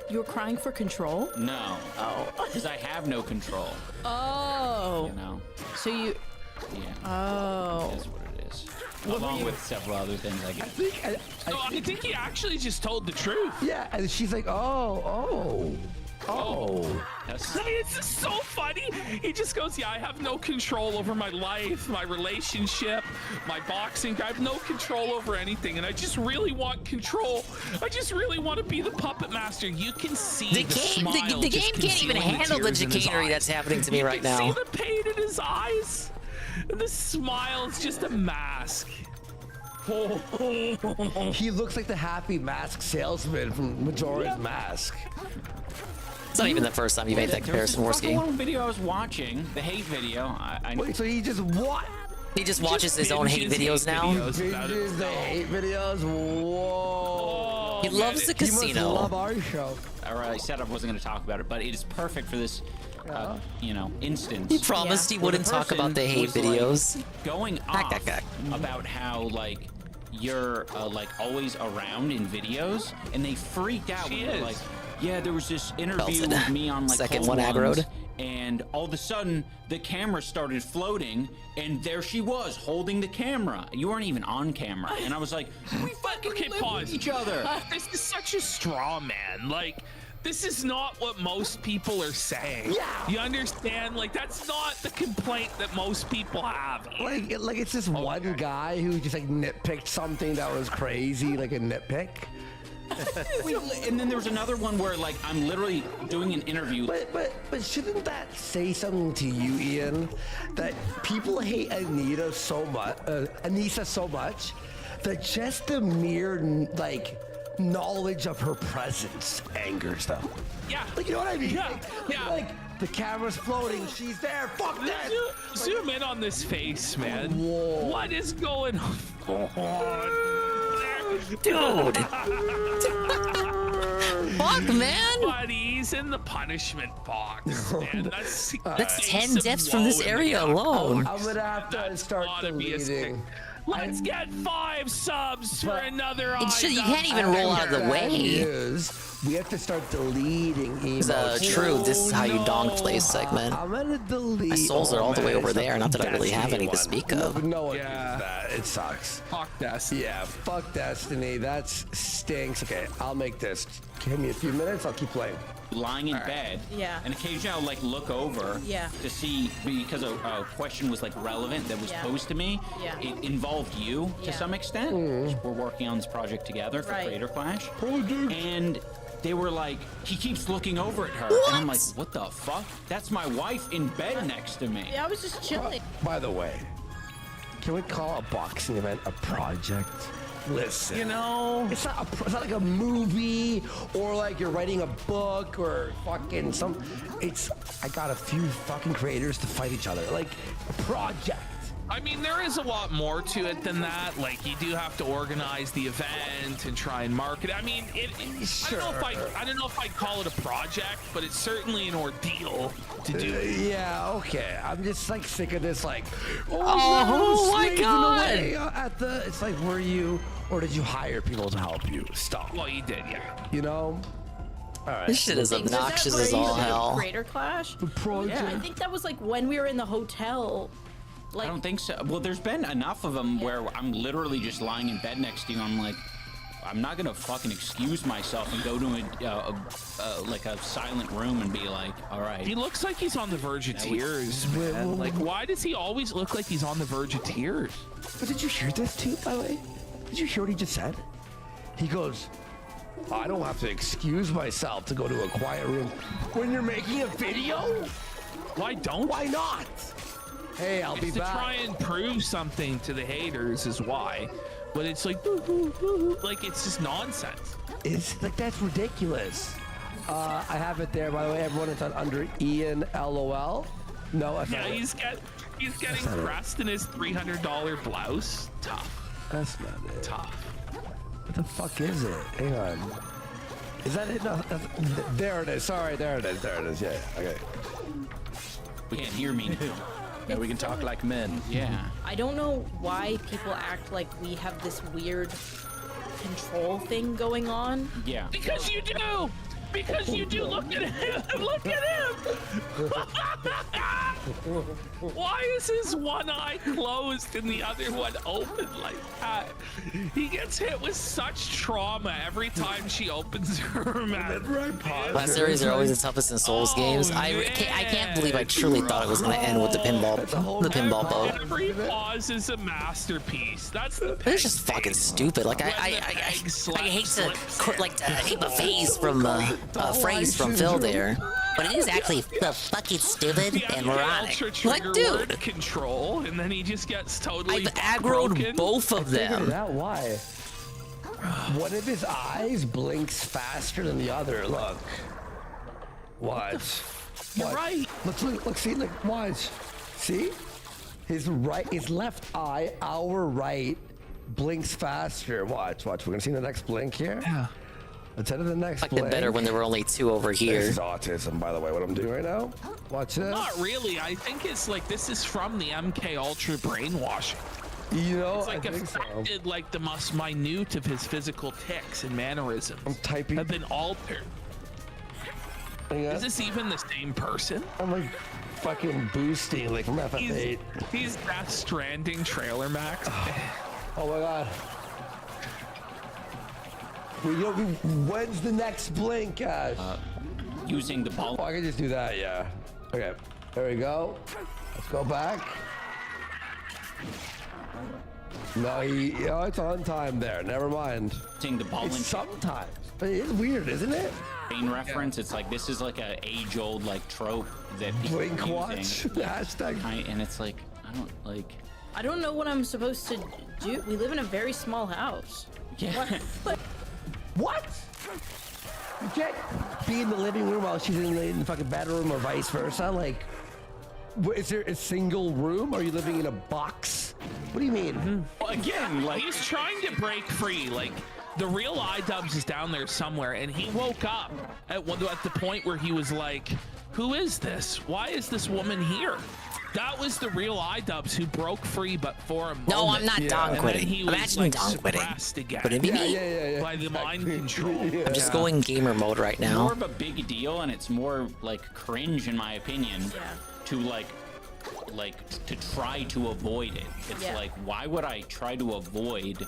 You were crying for control? No. Oh. Because I have no control. Oh. You know. So you. Yeah. Oh. That's what it is. Along with several other things, I guess. I think he actually just told the truth. Yeah, and she's like, oh. It's just so funny. He just goes, yeah, I have no control over my life, my relationship, my boxing. I have no control over anything, and I just really want control. I just really want to be the puppet master. You can see the smile. The game can't even handle the chicanery that's happening to me right now. You can see the pain in his eyes. And the smile is just a mask. He looks like the happy mask salesman from Majora's Mask. It's not even the first time you made that comparison, Worski. One video I was watching, the hate video. Wait, so he just what? He just watches his own hate videos now. Binges the hate videos. Whoa! He loves the casino. He must love our show. Or I said I wasn't going to talk about it, but it is perfect for this, you know, instance. He promised he wouldn't talk about the hate videos. Going off about how like you're like always around in videos, and they freaked out when they're like, yeah, there was this interview with me on like Second Cold one aggroed. Ones, and all of a sudden the camera started floating, and there she was holding the camera. You weren't even on camera, and I was like, we fucking live with each other. This is such a straw man. Like, this is not what most people are saying. Yeah. You understand? Like, that's not the complaint that most people have. Like it's this one guy who just like nitpicked something that was crazy, like a nitpick. And then there was another one where like I'm literally doing an interview. But shouldn't that say something to you, Ian? That people hate Anissa so much that just the mere like knowledge of her presence angers them. Yeah. Like, you know what I mean? Yeah. Like the camera's floating, she's there. Fuck that. Zoom in on this face, man. Whoa. What is going on? Dude. Fuck, man. But he's in the punishment box, man. That's 10 deaths from this area alone. I'm gonna have to start deleting. Let's get 5 subs for another item. You can't even roll out of the way. We have to start deleting emotes. True, this is how you donk play segment. I'm gonna delete. My souls are all the way over there, not that I really have any to speak of. No one uses that. It sucks. Fuck Destiny. Yeah, fuck Destiny. That stinks. Okay, I'll make this. Give me a few minutes. I'll keep playing. Lying in bed. Yeah. And occasionally I'll like look over to see, because a question was like relevant that was posed to me. Yeah. It involved you to some extent. We're working on this project together for Creator Clash. And they were like, he keeps looking over at her. What? And I'm like, what the fuck? That's my wife in bed next to me. Yeah, I was just chilling. By the way, can we call a boxing event a project? Listen, You know, it's not like a movie or like you're writing a book or fucking some. It's I got a few fucking creators to fight each other, like a project. I mean, there is a lot more to it than that. Like, you do have to organize the event and try and market it. I mean, Sure. I don't know if I'd call it a project, but it's certainly an ordeal to do. Yeah, okay. I'm just like sick of this. Like, Oh, my slaving God. away at the. It's like, were you or did you hire people to help you? Stop. Well, you did, yeah. You know. All right. This shit is Was that obnoxious where as you all did hell. Creator Clash? Yeah, I think that was like when we were in the hotel. Like, I don't think so. Well, there's been enough of them where I'm literally just lying in bed next to you. I'm like, I'm not gonna fucking excuse myself and go to like a silent room and be like, all right. He looks like he's on the verge of tears, man. Like, why does he always look like he's on the verge of tears? But did you hear this too, by the way? Did you hear what he just said? He goes, I don't have to excuse myself to go to a quiet room when you're making a video? Why don't? Why not? Hey, I'll be to back. try and prove something to the haters is why. But it's like, like it's just nonsense. It's like, that's ridiculous. I have it there, by the way, everyone. It's on under Ian LOL. No, that's Yeah, not it. he's getting pressed in his $300 blouse. Tough. That's not it. Tough. What the fuck is it? Hang on. Is that it? No, there it is. Sorry, there it is. There it is. Yeah, okay. We can't hear me now. Yeah, we can talk like men. Yeah. I don't know why people act like we have this weird control thing going on. Yeah. Because you do! Because you do! Look at him! Look at him! Why is his one eye closed and the other one open like that? He gets hit with such trauma every time she opens her mouth. Last series are always the toughest in Souls games. I can't believe I truly thought it was going to end with the pinball boat. Every pause is a masterpiece. That's the. It's just fucking stupid. Like I hate the phrase from Phil there, but it is actually fucking stupid and moronic. Like, dude, control, and then he just gets totally. I've aggroed both of them. Figured it out. Why? One of his eyes blinks faster than the other. Look. Watch. You're right. Look, see, look, watch. See? His left eye, our right, blinks faster. Watch. We're gonna see the next blink here. Yeah. Let's head to the next I blink. did better when there were only two over here. This is autism, by the way, what I'm doing right now. Watch this. Not really. I think it's like this is from the MK Ultra brainwashing. You know, it's like I think affected so. like the most minute of his physical tics and mannerisms. I'm typing. Have been altered. Is this even the same person? I'm like fucking boosting like from FF8. He's Death Stranding Trailer Max. Oh my god. When's the next blink, Ash? Using the ball. Oh, I can just do that, yeah. Okay, there we go. Let's go back. No, it's on time there. Never mind. Using the ball. Sometimes. But it is weird, isn't it? Main reference. It's like this is like a age-old like trope that people Blink are watch. using. Hashtag. And it's like I don't like. I don't know what I'm supposed to do. We live in a very small house. Yeah. What? You can't be in the living room while she's in the fucking bedroom or vice versa. Like, is there a single room? Are you living in a box? What do you mean? Well, again, like he's trying to break free. Like the real iDubbbz is down there somewhere, and he woke up at the point where he was like, "Who is this? Why is this woman here?" That was the real iDubbbz who broke free, but for a moment. No, I'm not dong quitting. I'm actually dong quitting. Again But it'd be me. by the mind control. I'm just going gamer mode right now. More of a big deal, and it's more like cringe, in my opinion, to like to try to avoid it. It's like, why would I try to avoid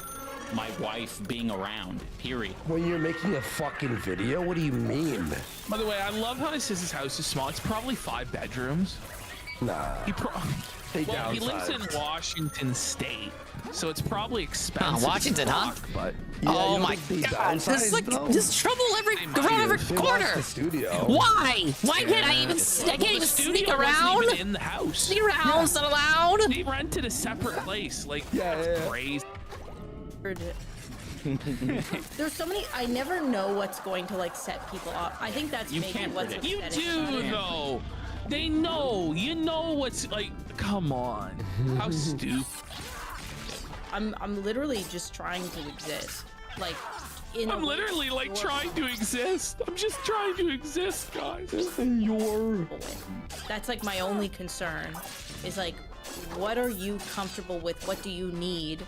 my wife being around? Period. When you're making a fucking video, what do you mean? By the way, I love how he says his house is small. It's probably 5 bedrooms. Nah. Well, he lives in Washington State, so it's probably expensive. Washington, huh? But Oh my God! There's like there's trouble around every corner. The studio. Why? Why can't I even? I can't even sneak around. Wasn't even in the house. Sneak around, it's not allowed. They rented a separate place. Like that's crazy. There's so many. I never know what's going to like set people off. I think that's maybe what's You upsetting. do though. They know. You know what's like. Come on. How stupid. I'm literally just trying to exist. Like I'm literally like trying to exist. I'm just trying to exist, guys. That's like my only concern. Is like, what are you comfortable with? What do you need?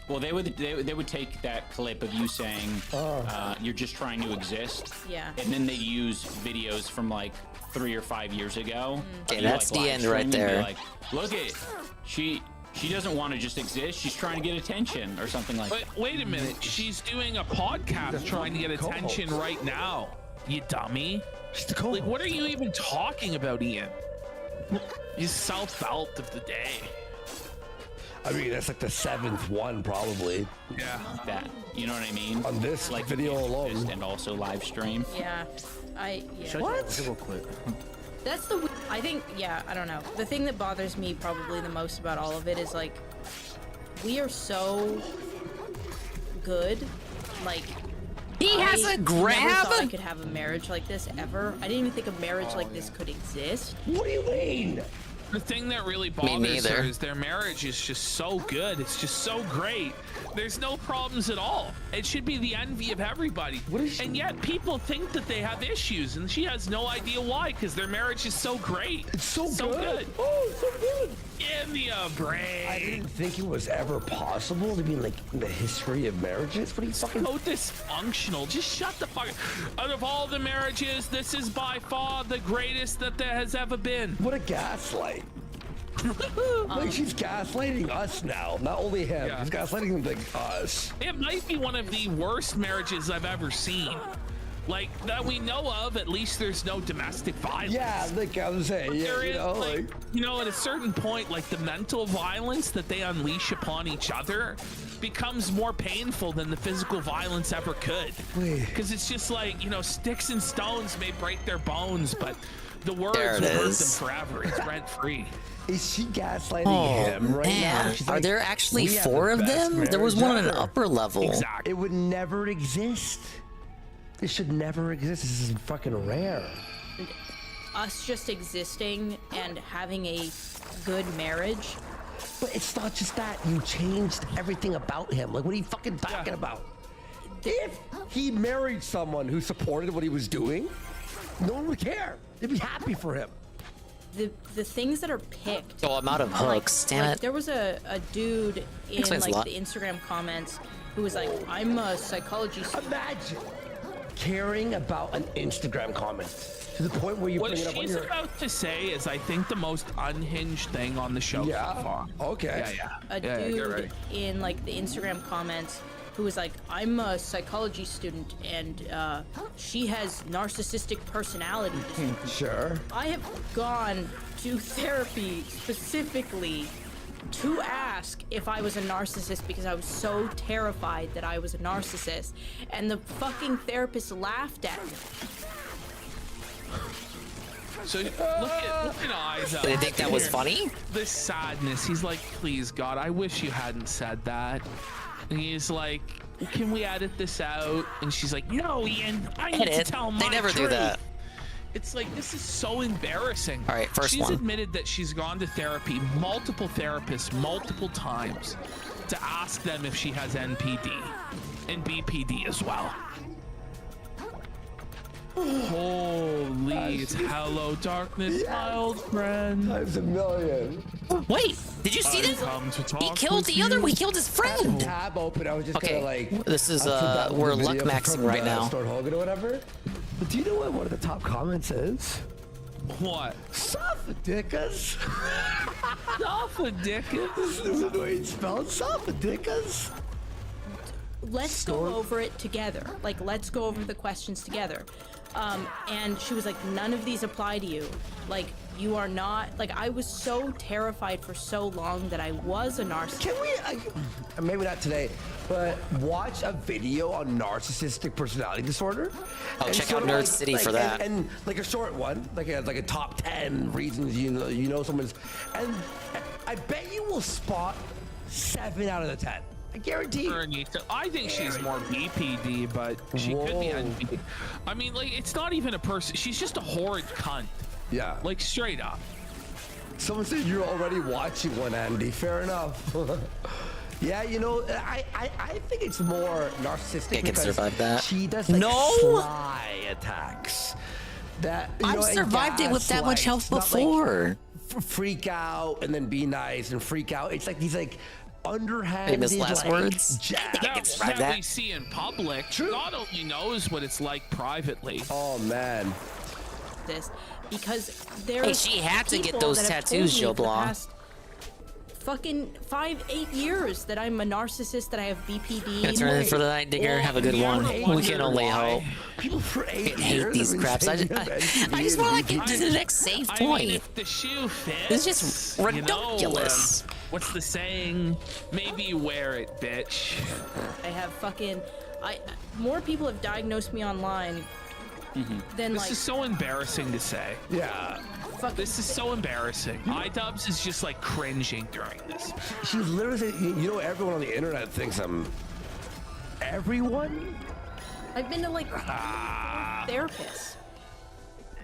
Well, they would take that clip of you saying you're just trying to exist. Yeah. And then they use videos from like 3 or 5 years ago. Okay, that's the end right there. Like, look at she doesn't want to just exist. She's trying to get attention or something like that. But wait a minute. She's doing a podcast trying to get attention right now. You dummy. Like, what are you even talking about, Ian? You self-help of the day. I mean, that's like the 7th one, probably. Yeah. That, you know what I mean? On this like video alone. And also live stream. Yeah. Yeah. What? Real quick. That's I think, yeah, I don't know. The thing that bothers me probably the most about all of it is like, we are so good. Like, he has a never grab. thought I could have a marriage like this ever. I didn't even think a marriage like this could exist. What do you mean? The thing that really bothers her is their marriage is just so good. It's just so great. There's no problems at all. It should be the envy of everybody. And yet people think that they have issues, and she has no idea why, because their marriage is so great. It's so good. Oh, so good. Give me a break. I didn't think it was ever possible to be like in the history of marriages. What are you fucking so dysfunctional? Just shut the fuck up. Out of all the marriages, this is by far the greatest that there has ever been. What a gaslight. Like, she's gaslighting us now. Not only him, she's gaslighting like us. It might be one of the worst marriages I've ever seen. Like, that we know of, at least there's no domestic violence. Yeah, like I was saying, There is, like, you know, at a certain point, like the mental violence that they unleash upon each other becomes more painful than the physical violence ever could. Because it's just like, you know, sticks and stones may break their bones, but the words will hurt them forever. It's rent free. Is she gaslighting him right now? She's Are like, there actually "We have 4 the of best them? There was marriage one on an ever." upper level. Exactly. It would never exist. This should never exist. This is fucking rare. Us just existing and having a good marriage. But it's not just that. You changed everything about him. Like, what are you fucking talking about? If he married someone who supported what he was doing, no one would care. They'd be happy for him. The things that are picked. Oh, I'm out of hooks. Damn it. There was a dude in Explains a like lot. the Instagram comments who was like, "I'm a psychology student." Imagine caring about an Instagram comment to the point where you What bring it up on she's your... about to say is, I think, the most unhinged thing on the show so far. Okay. A dude in like the Instagram comments who was like, "I'm a psychology student and she has narcissistic personality disorder." Sure. I have gone to therapy specifically to ask if I was a narcissist because I was so terrified that I was a narcissist, and the fucking therapist laughed at me. So look at eyes up. Did they think that was funny? This sadness. He's like, "Please, God, I wish you hadn't said that." And he's like, "Can we edit this out?" And she's like, "No, Ian, I need to tell my They never do truth." that. It's like, this is so embarrassing. All right, first she's one. admitted that she's gone to therapy, multiple therapists, multiple times, to ask them if she has NPD and BPD as well. Holy, it's hello darkness, my old friend. Times a million. Wait, did you see this? He killed the other. We killed his friend. Tab open. I was just Okay, gonna like. this is, I put that we're video luck maxing from right now. Stuart Hogan or whatever. But do you know what one of the top comments is? What? Sophodicus. Sophodicus. This is the way it's spelled. Sophodicus. Let's go over it together. Like, let's go over the questions together. And she was like, "None of these apply to you. Like, You are not, like, I was so terrified for so long that I was a narcissist. Can we, maybe not today, but watch a video on narcissistic personality disorder? Oh, check out Nerd City for that. And like a short one, like a top 10 reasons you know someone's, and I bet you will spot 7 out of the 10. I guarantee. I think she's more BPD, but she could be NPD. I mean, like, it's not even a person. She's just a horrid cunt. Yeah. Like, straight up. Someone said you're already watching one, Andy. Fair enough. Yeah, you know, I think it's more narcissistic. I can survive that. She does like sly attacks. That I've survived it with that much health before. Like, freak out and then be nice and freak out. It's like these like underhanded famous last words. That we see in public. God only knows what it's like privately. Oh man. This because there's she had to get people those that have tattoos, told me Joe for the Blanc. past fucking 5-8 years that I'm a narcissist, that I have BPD. Gonna turn in for the night, Digger. Have a good one. We can only hope. People for 8 I hate these craps. I just want to get to the next save point. I mean, if the shoe fits, It's just ridiculous. What's the saying? Maybe you wear it, bitch. I have fucking. More people have diagnosed me online than This like. is so embarrassing to say. Yeah. This is so embarrassing. iDubbbz is just like cringing during this. She's literally, you know, everyone on the internet thinks I'm. Everyone? I've been to like 4 therapists.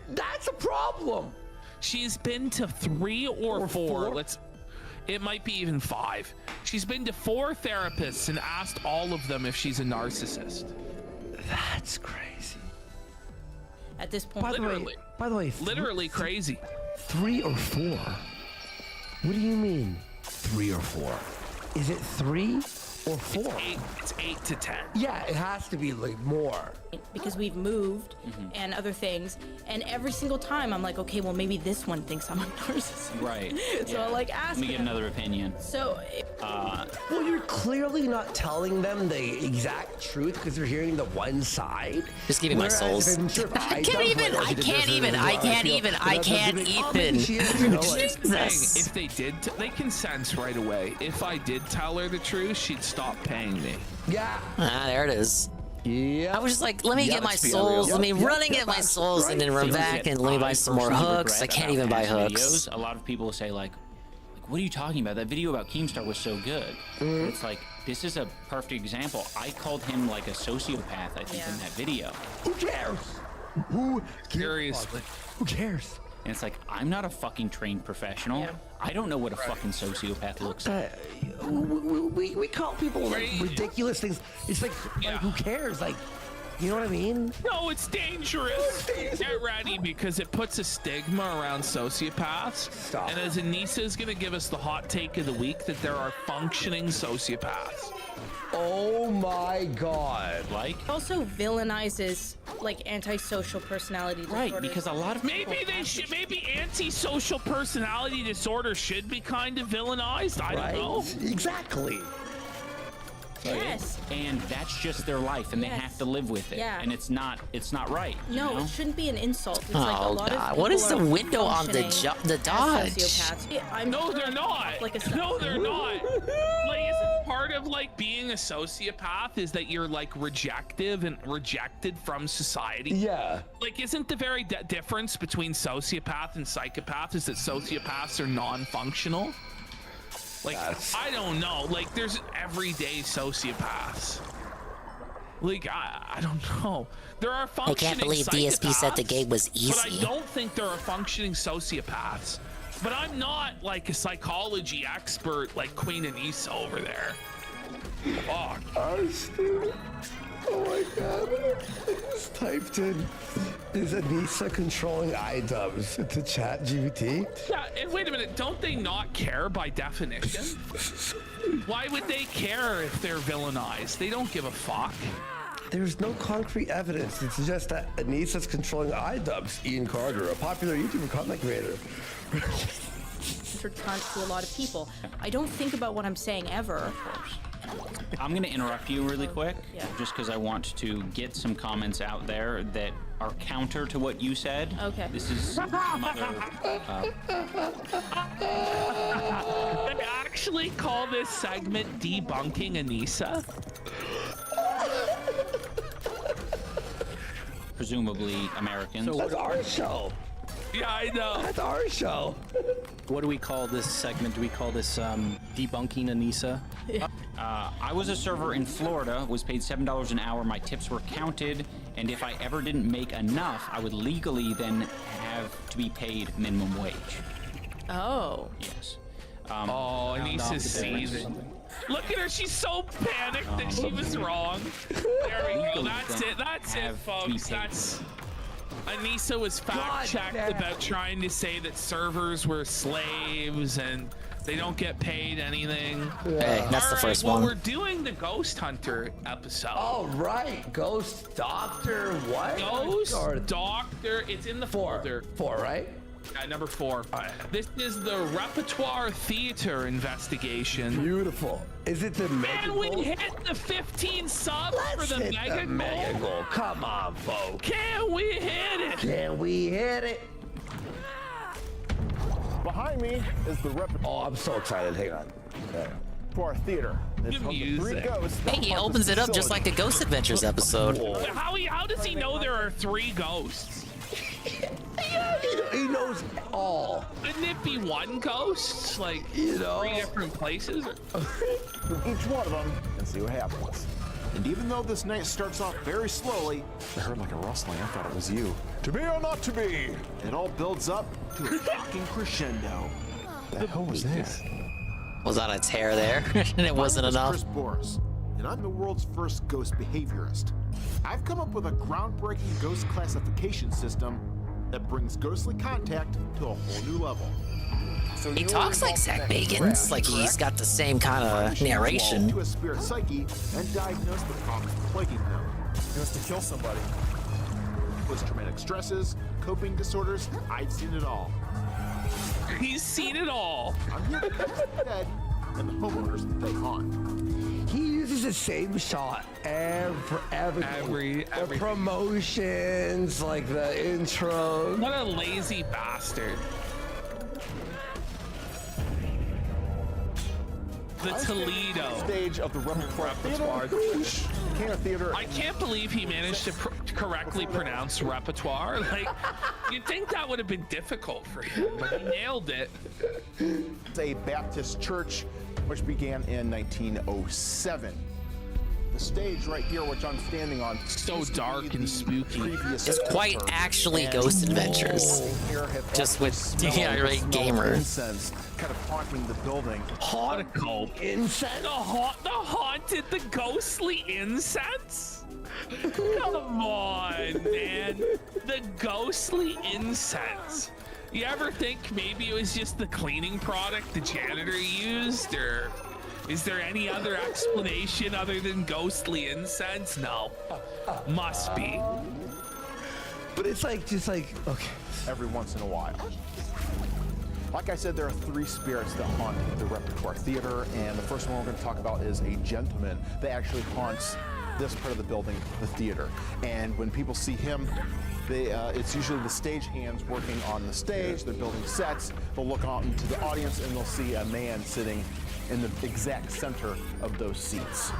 That's a problem. She's been to 3 or 4. It might be even 5. She's been to 4 therapists and asked all of them if she's a narcissist. That's crazy. At this point, By the way, literally crazy. 3 or 4? What do you mean 3 or 4? Is it 3 or 4? It's 8 to 10. Yeah, it has to be like more. because we've moved and other things, and every single time I'm like, okay, well maybe this one thinks I'm a narcissist. Right. So I like ask Let me get them. another opinion. So well, you're clearly not telling them the exact truth because they're hearing the one side. Just give me my souls. I can't even. Jesus. If they did, they can sense right away. If I did tell her the truth, she'd stop paying me. Yeah. Ah, there it is. Yeah. I was just like, let me get my souls. Let me run and get my souls, and then run back and let me buy some more hooks. I can't even buy hooks. Videos, a lot of people say like, what are you talking about? That video about Keemstar was so good. It's like, this is a perfect example. I called him like a sociopath, I think, in that video. Who cares? Seriously. Who cares? And it's like, I'm not a fucking trained professional. I don't know what a fucking sociopath looks like. We call people like ridiculous things. It's like who cares? Like, you know what I mean? No, it's dangerous. Get ready, because it puts a stigma around sociopaths. Stop. And as Anissa is going to give us the hot take of the week, that there are functioning sociopaths. Oh my god. Like? also villainizes like antisocial personality disorders. Right, because a lot of Maybe they should. Maybe antisocial personality disorder should be kind of villainized. I don't know. Exactly. Yes. And that's just their life, and they have to live with it. Yeah. And it's not right. you No, know? it shouldn't be an insult. It's like a Oh lot of God! people What is the are window on the functioning the as dodge? sociopaths. No, they're not. Like a No, they're not. Like, isn't part of like being a sociopath is that you're like rejected from society? Yeah. Like, isn't the very difference between sociopath and psychopath is that sociopaths are non-functional? Like, I don't know. Like, there's everyday sociopaths. Like, I don't know. There are I functioning can't believe DSP said the psychopaths, game was But easy. I don't think there are functioning sociopaths. But I'm not like a psychology expert like Queen Anissa over there. Fuck. Oh my god. I just typed in, is Anissa controlling iDubbbz into chat GPT? Yeah, and wait a minute, don't they not care by definition? Why would they care if they're villainized? They don't give a fuck. There's no concrete evidence to suggest that Anissa's controlling iDubbbz. Ian Carter, a popular YouTuber content creator. To a lot of people. I don't think about what I'm saying ever. I'm going to interrupt you really quick, just because I want to get some comments out there that are counter to what you said. Okay. This is some other... They actually call this segment debunking Anissa. Presumably Americans. So what's our show? Yeah, I know. That's our show. What do we call this segment? Do we call this debunking Anissa? I was a server in Florida, was paid $7 an hour. My tips were counted, and if I ever didn't make enough, I would legally then have to be paid minimum wage. Oh. Yes. Oh, Anissa's seething. Look at her, she's so panicked that she was wrong. There we go, that's it, folks. That's... Anissa was fact-checked about trying to say that servers were slaves and they don't get paid anything. Hey, that's the first one. one. We're doing the Ghost Hunter episode. Oh, right. Ghost Doctor what? Ghost Doctor, it's in the folder. 4, right? Number 4. This is the Repertoire Theater investigation. Beautiful. Is it the mega Can we hit the 15 subs for the mega goal? Come on, folks. Can we hit it? Can we hit it? Behind me is the Repertoire. Oh, I'm so excited. Hang on. For Theater. It's home to 3 ghosts. Hey, he opens it up just like a Ghost Adventures episode. How does he know there are 3 ghosts? Yeah, he knows all. Wouldn't it be 1 ghost? Like, 3 different places? Each one of them and see what happens. And even though this night starts off very slowly, I heard like a rustling. I thought it was you. To be or not to be? It all builds up to a fucking crescendo. The hell was that? Was on its hair there, and it wasn't enough. Chris Boris, and I'm the world's first ghost behaviorist. I've come up with a groundbreaking ghost classification system that brings ghostly contact to a whole new level. So He talks like Zach Bagans, like he's got the same kind of narration. To a spirit psyche and diagnose the problems plaguing them. He wants to kill somebody. Post-traumatic stresses, coping disorders, I've seen it all. He's seen it all. I'm here to catch the dead and the homeowners that they haunt. He uses the same shot every the promotions, like the intro. What a lazy bastard. The Toledo Stage of the Repertoire Theater. I can't believe he managed to correctly pronounce repertoire. Like, you'd think that would have been difficult for him, but he nailed it. It's a Baptist church which began in 1907. The stage right here, which I'm standing on, so dark and spooky. It's quite actually Ghost Adventures, just with irate gamers. Incense kind of haunting the building. What a cult. Incense? The haunted, the ghostly incense? Come on, man. The ghostly incense. You ever think maybe it was just the cleaning product the janitor used, or is there any other explanation other than ghostly incense? No. Must be. But it's like, just like, okay. Every once in a while. Like I said, there are 3 spirits that haunt the Repertoire Theater, and the first one we're going to talk about is a gentleman that actually haunts this part of the building, the theater. And when people see him, it's usually the stage hands working on the stage. They're building sets. They'll look out into the audience and they'll see a man sitting in the exact center of those seats.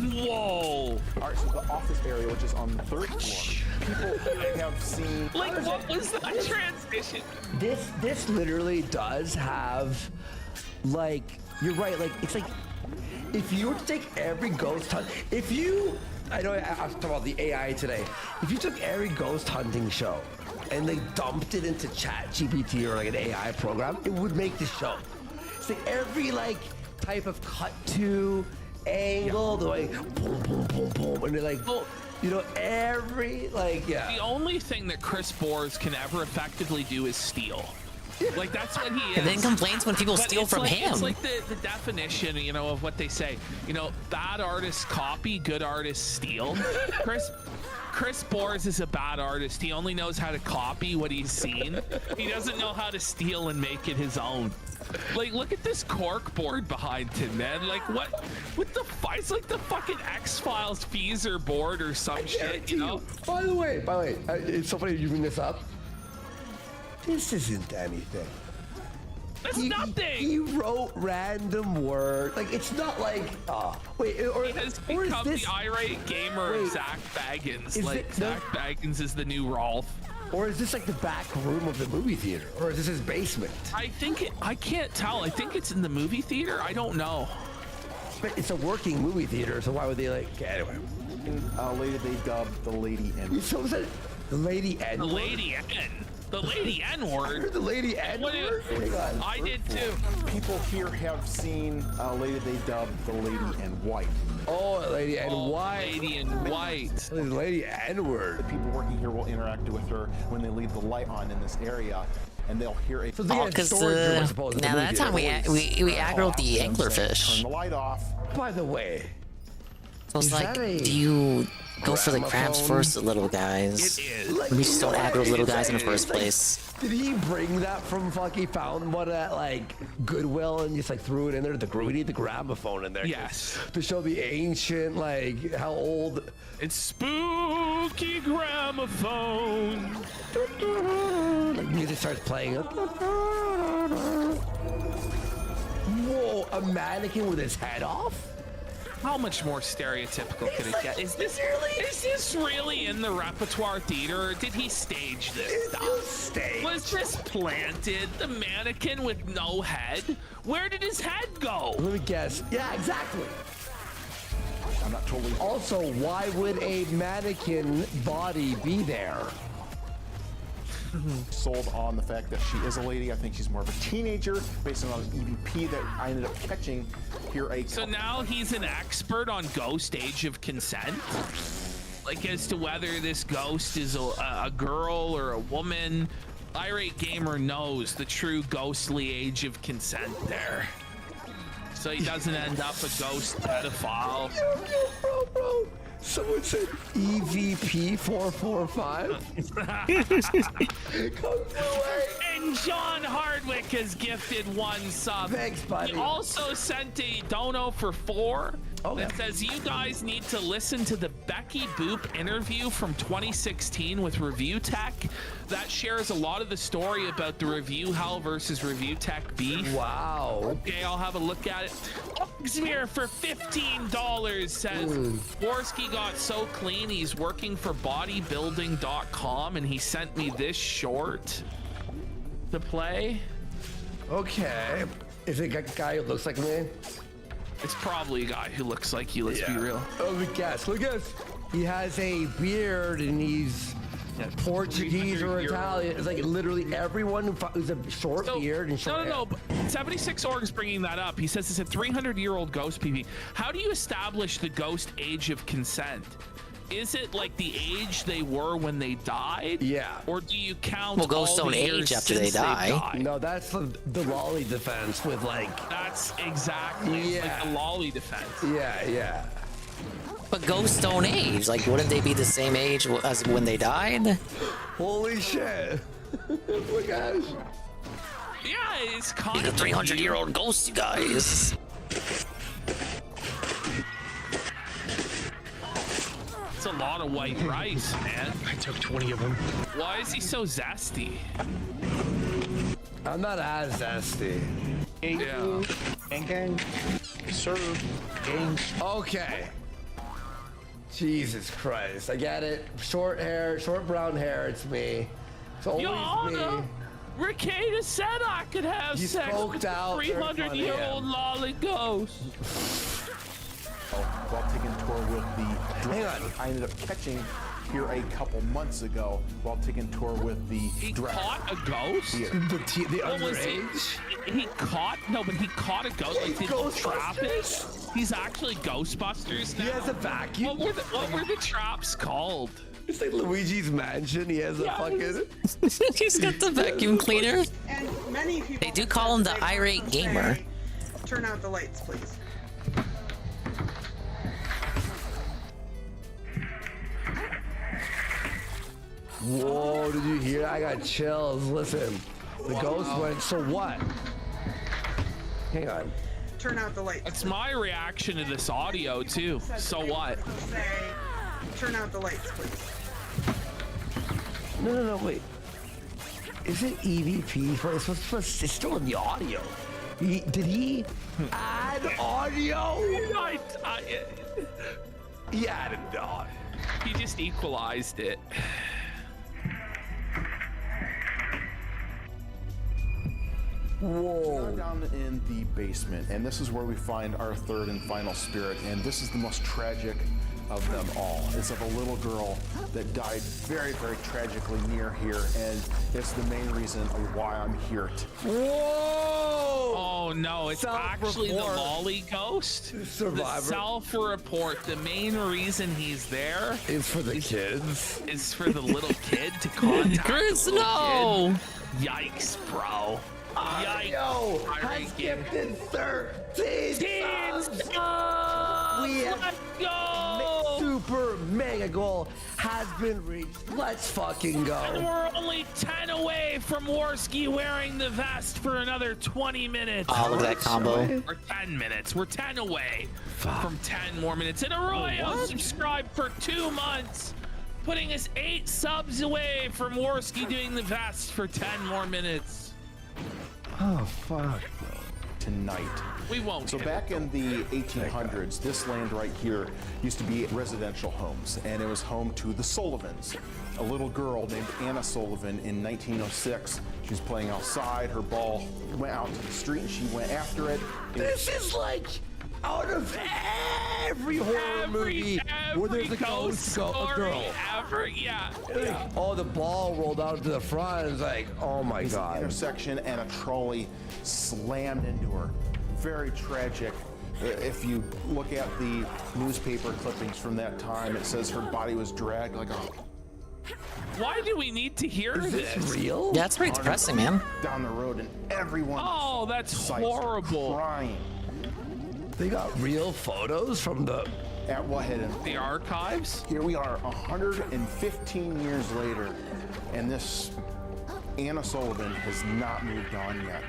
Whoa! All right, so the office area, which is on the 3rd floor, people have seen. Like, what was that transition? This literally does have, like, you're right. Like, it's like if you were to take every ghost hunt, I know I talked about the AI today. If you took every ghost hunting show and they dumped it into ChatGPT or like an AI program, it would make the show. It's like every type of cut to angle, they're like boom, boom, boom, boom, and they're like, every The only thing that Chris Bors can ever effectively do is steal. Like, that's what he is. And then complains when people steal from him. It's like the definition, of what they say. Bad artists copy, good artists steal. Chris Bors is a bad artist. He only knows how to copy what he's seen. He doesn't know how to steal and make it his own. Like, look at this cork board behind him, man. Like, what the fuck? It's like the fucking X-Files Feezer board or some shit, you know? By the way, it's so funny you bring this up. This isn't anything. That's nothing. He wrote random words. Like, it's not like, wait, or he has or become is this, the irate gamer of Zach Baggins. Like, Zach Baggins is the new Rolf. Or is this like the back room of the movie theater? Or is this his basement? I can't tell. I think it's in the movie theater. I don't know. But it's a working movie theater, so why would they like, anyway. Later they dubbed the Lady N. So was that the Lady N? The Lady N. The Lady N-word. The Lady N-word? I did too. People here have seen later they dubbed the Lady N White. Oh, Lady N White. Lady N White. Lady N-word. The people working here will interact with her when they leave the light on in this area, and they'll hear a. Because now that time we aggroed the anglerfish. Turn the light off. By the way, so it's like, do you go for the crabs first, the little guys? It is. We just don't aggro little guys in the first Like, place. did he bring that from fucking found one at like Goodwill and just like threw it in there? We need the gramophone in there. Yes. To show the ancient, like how old. It's spooky gramophone. Like music starts playing. Whoa, a mannequin with his head off? How much more stereotypical could it get? Is this really in the repertoire theater, or did he stage this stuff? Was this planted? The mannequin with no head? Where did his head go? Let me guess. Yeah, exactly. I'm not totally. Also, why would a mannequin body be there? Sold on the fact that she is a lady. I think she's more of a teenager based on an EVP that I ended up catching here. So now he's an expert on ghost age of consent? Like, as to whether this ghost is a girl or a woman. Irate Gamer knows the true ghostly age of consent there. So he doesn't end up a ghost pedophile. Bro. Someone said EVP 445. And John Hardwick has gifted 1 sub. Thanks, buddy. He also sent a dono for 4 that says you guys need to listen to the Becky Boop interview from 2016 with Review Tech. That shares a lot of the story about the review hell versus Review Tech beef. Wow. Okay, I'll have a look at it. Oxmere for $15 says Worski got so clean he's working for bodybuilding.com and he sent me this short to play. Okay. Is it a guy who looks like me? It's probably a guy who looks like you, let's be real. Oh, let me guess. He has a beard and he's Portuguese or Italian. It's like literally everyone who's a short beard and short hair. No. 76 Org's bringing that up. He says it's a 300-year-old ghost PV. How do you establish the ghost age of consent? Is it like the age they were when they died? Yeah. Or do you count ghosts all don't the years age after they since die. No, that's the lolly defense with like. That's exactly like the lolly defense. Yeah. But ghosts don't age. Like, wouldn't they be the same age as when they died? Holy shit. Oh my gosh. Yeah, it's kind He's a of 300-year-old ghost, you guys. It's a lot of white rice, man. I took 20 of them. Why is he so zesty? I'm not as zesty. Yeah. Gang. Sir. Gang. Okay. Jesus Christ. I get it. Short hair, short brown hair. It's me. It's always me. Ricada said I could have You sex smoked with a out, 300-year-old lolly ghost. While taking a tour with the Hang on. I ended up catching here a couple months ago while taking a tour with the He caught a ghost? Yeah. The What was underage? he caught? No, but he caught a ghost. Like, did he trap it? He's actually Ghostbusters now. He has a vacuum. What were the traps called? It's like Luigi's Mansion. He has a fucking. He's got the vacuum cleaner. And many people. They do call him the irate gamer. Turn out the lights, please. Whoa, did you hear? I got chills. Listen, the ghost went, so what? Hang on. Turn out the lights. That's my reaction to this audio too. So what? Say, turn out the lights, please. No, wait. Is it EVP? It's still in the audio. Did he add audio? He added audio. He just equalized it. Whoa. We're down in the basement, and this is where we find our third and final spirit, and this is the most tragic of them all. It's of a little girl that died very, very tragically near here, and it's the main reason of why I'm here. Whoa! Oh no, it's actually the Molly ghost. Survivor. The self-report. The main reason he's there is for the kids. Is for the little kid to contact. Chris, the little no! Kid. Yikes, bro. Yikes. Yo, has gifted 13 subs. We have Let's go. Super mega goal has been reached. Let's fucking go. And we're only 10 away from Warski wearing the vest for another 20 minutes. Oh, look at that combo. Or 10 minutes. We're 10 away from 10 more minutes. And Arroyo subscribed for 2 months, putting us 8 subs away from Warski doing the vest for 10 more minutes. Oh, fuck. Tonight. We won't. So back in the 1800s, this land right here used to be residential homes, and it was home to the Sullivans. A little girl named Anna Sullivan in 1906. She was playing outside. Her ball went out to the street, and she went after it. This is like out of every horror movie where there's a ghost girl. Oh, the ball rolled out to the front. It's like, oh my god. Intersection, and a trolley slammed into her. Very tragic. If you look at the newspaper clippings from that time, it says her body was dragged like a. Why do we need to hear this? Real? Yeah, it's pretty depressing, man. Down the road, and everyone. Oh, that's horrible. Crying. They got real photos from the. At what hidden? The archives? Here we are 115 years later, and this Anna Sullivan has not moved on yet.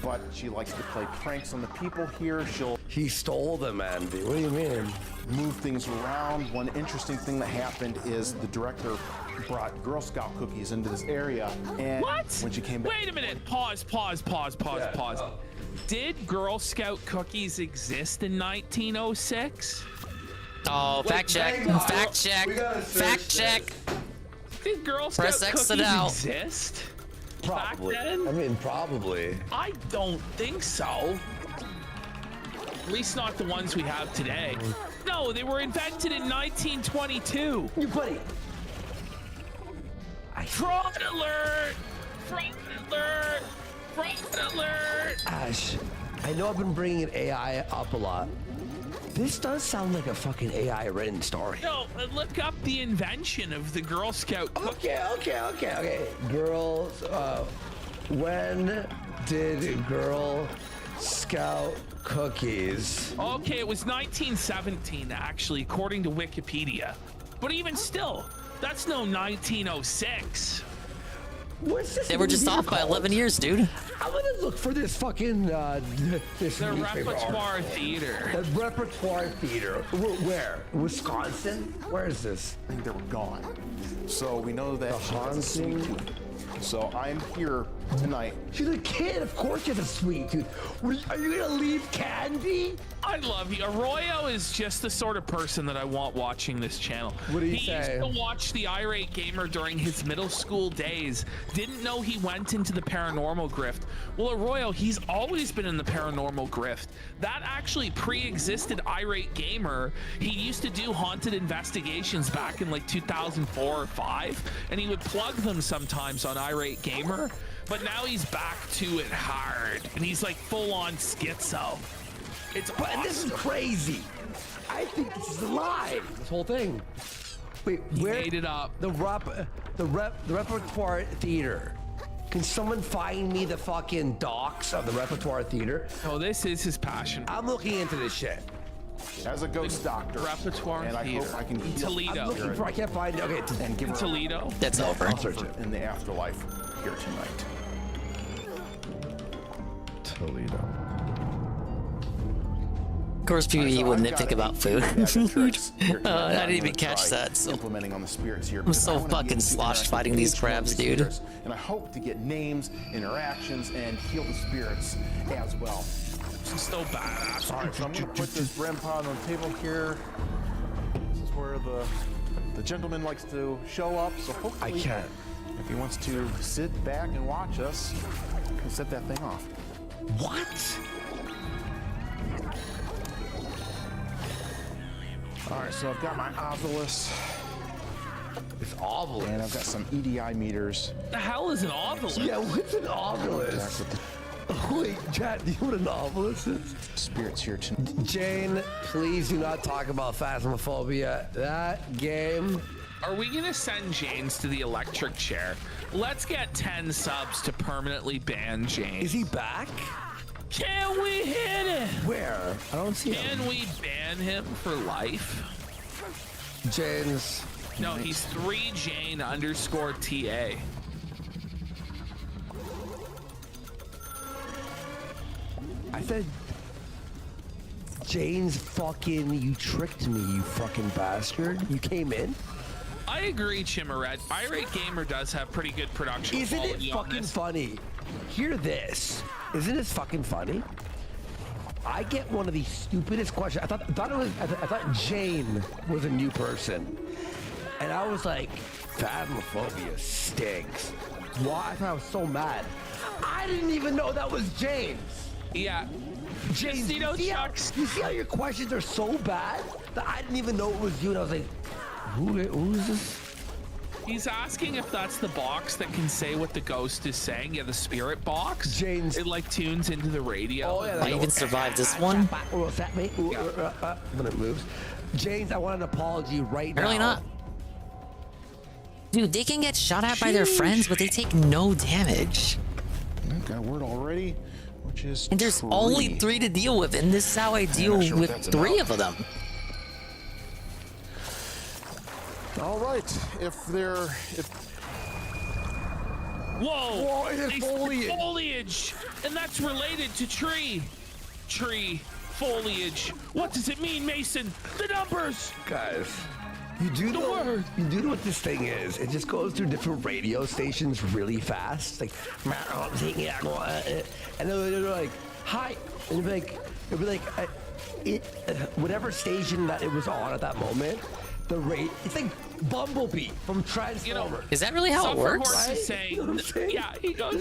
But she likes to play pranks on the people here. He stole them, Andy. What do you mean? Move things around. One interesting thing that happened is the director brought Girl Scout cookies into this area, and when she came back. Wait a minute. Pause. Did Girl Scout cookies exist in 1906? Oh, fact check. Fact check. Did Girl Scout cookies exist? Probably. Back then? I mean, probably. I don't think so. At least not the ones we have today. No, they were invented in 1922. You buddy. Fraud alert! Fraud alert! Fraud alert! Ash, I know I've been bringing AI up a lot. This does sound like a fucking AI written story. No, look up the invention of the Girl Scout cookie. Okay. Girls, when did Girl Scout cookies? Okay, it was 1917, actually, according to Wikipedia. But even still, that's no 1906. What's this? They were just off by 11 years, dude. I'm gonna look for this fucking this The Repertoire Theater. The Repertoire Theater. Where? Wisconsin? Where is this? I think they were gone. So we know that The she has a sweet haunting. tooth. So I'm here tonight. She's a kid. Of course she has a sweet tooth. Are you gonna leave candy? I love you. Arroyo is just the sort of person that I want watching this channel. What do you He say? used to watch the Irate Gamer during his middle school days. Didn't know he went into the paranormal grift. Well, Arroyo, he's always been in the paranormal grift. That actually pre-existed Irate Gamer. He used to do haunted investigations back in like 2004 or 5, and he would plug them sometimes on Irate Gamer. But now he's back to it hard, and he's like full-on schizo. It's awesome. This is crazy. I think this is alive. This whole thing. Wait, where made it up? The Repertoire Theater. Can someone find me the fucking docs of the Repertoire Theater? Oh, this is his passion. I'm looking into this shit. As a ghost doctor. Repertoire and I Theater. hope I can In heal. Toledo. I'm looking for. I can't find it. Okay, And give In her Toledo. That's over. in the afterlife here tonight. Toledo. course, PvE would nitpick about food. I didn't even catch try that. So implementing on the spirits here. I'm because I so wanna be able fucking to sloshed interact fighting with these each one of crabs, these dude. spirits, and I hope to get names, interactions, and heal the spirits as well. This is so badass. All right, so I'm gonna put this REM pod on the table here. This is where the gentleman likes to show up. So hopefully, I can't. If he wants to sit back and watch us, we'll set that thing off. What? All right, so I've got my Ovilus. It's Ovilus. And I've got some EDI meters. The hell is an Ovilus? Yeah, what's an Ovilus? Wait, chat, do you know what an Ovilus is? Spirits here tonight. Jane, please do not talk about Phasmophobia. That game. Are we gonna send James to the electric chair? Let's get 10 subs to permanently ban James. Is he back? Can we hit it? Where? I don't see him. Can we ban him for life? James. No, he's 3Jane_TA. I said, James, fucking, you tricked me, you fucking bastard. You came in? I agree, Chimaret. Irate Gamer does have pretty good production. Isn't it quality on fucking this. funny? Hear this. Isn't this fucking funny? I get one of the stupidest questions. I thought Jane was a new person. And I was like, Phasmophobia stinks. Why? I thought I was so mad. I didn't even know that was James. Yeah. James, you see how your questions are so bad that I didn't even know it was you, and I was like, who is this? He's asking if that's the box that can say what the ghost is saying. Yeah, the spirit box. James. It like tunes into the radio. Oh, yeah, I even survived this one. What's that, mate? When it moves. James, I want an apology right now. Apparently not. Dude, they can get shot at by their friends, but they take no damage. Got a word already, which is And there's only 3 to deal with, and this is how I deal with 3 of them. All right, Whoa! It's foliage, and that's related to tree foliage. What does it mean, Mason? The numbers, guys. You do know what this thing is. It just goes through different radio stations really fast. Like, and they're like, hi. And it'd be like, whatever station that it was on at that moment, it's like Bumblebee from Transformers. Is that really how it works? Horse is saying, You know what I'm saying? yeah, he goes,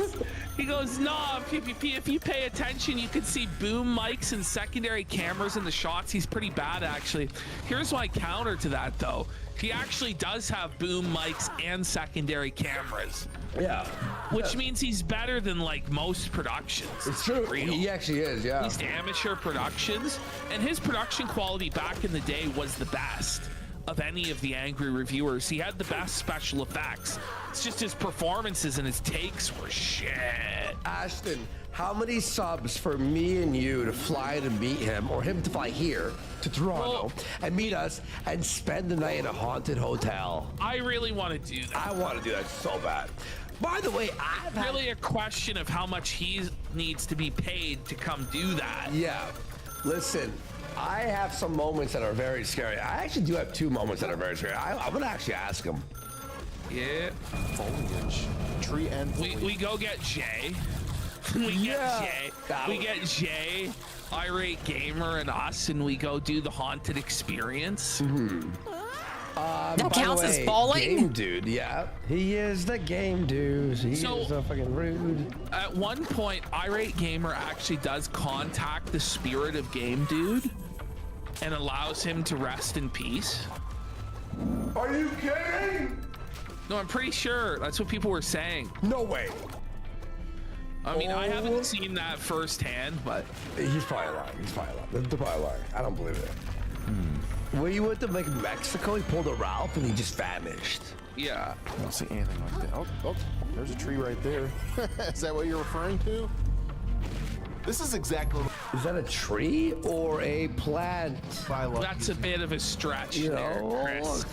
nah, PPP, if you pay attention, you can see boom mics and secondary cameras in the shots. He's pretty bad, actually. Here's my counter to that, though. He actually does have boom mics and secondary cameras. Yeah. Which means he's better than, like, most productions. It's true. Real. He actually is, yeah. At least amateur productions. And his production quality back in the day was the best of any of the angry reviewers. He had the best special effects. It's just his performances and his takes were shit. Ashton, how many subs for me and you to fly to meet him, or him to fly here to Toronto and meet us and spend the night in a haunted hotel? I really want to do that. I want to do that so bad. By the way, I've had really a question of how much he needs to be paid to come do that. Yeah. Listen, I have some moments that are very scary. I actually do have 2 moments that are very scary. I'm gonna actually ask him. Yeah. Foliage. Tree and foliage. We go get Jay. We get Jay, Irate Gamer, and us, and we go do the haunted experience. That counts as falling? Game dude, yeah. He is the game dude. He is so fucking rude. At one point, Irate Gamer actually does contact the spirit of Game Dude and allows him to rest in peace. Are you kidding? No, I'm pretty sure that's what people were saying. No way. I mean, I haven't seen that firsthand, but he's probably lying. They're probably lying. I don't believe it. When you went to like Mexico, he pulled a Ralph and he just vanished. Yeah. I don't see anything like that. Oh, there's a tree right there. Is that what you're referring to? This is exactly. Is that a tree or a plant? That's a bit of a stretch there, Chris.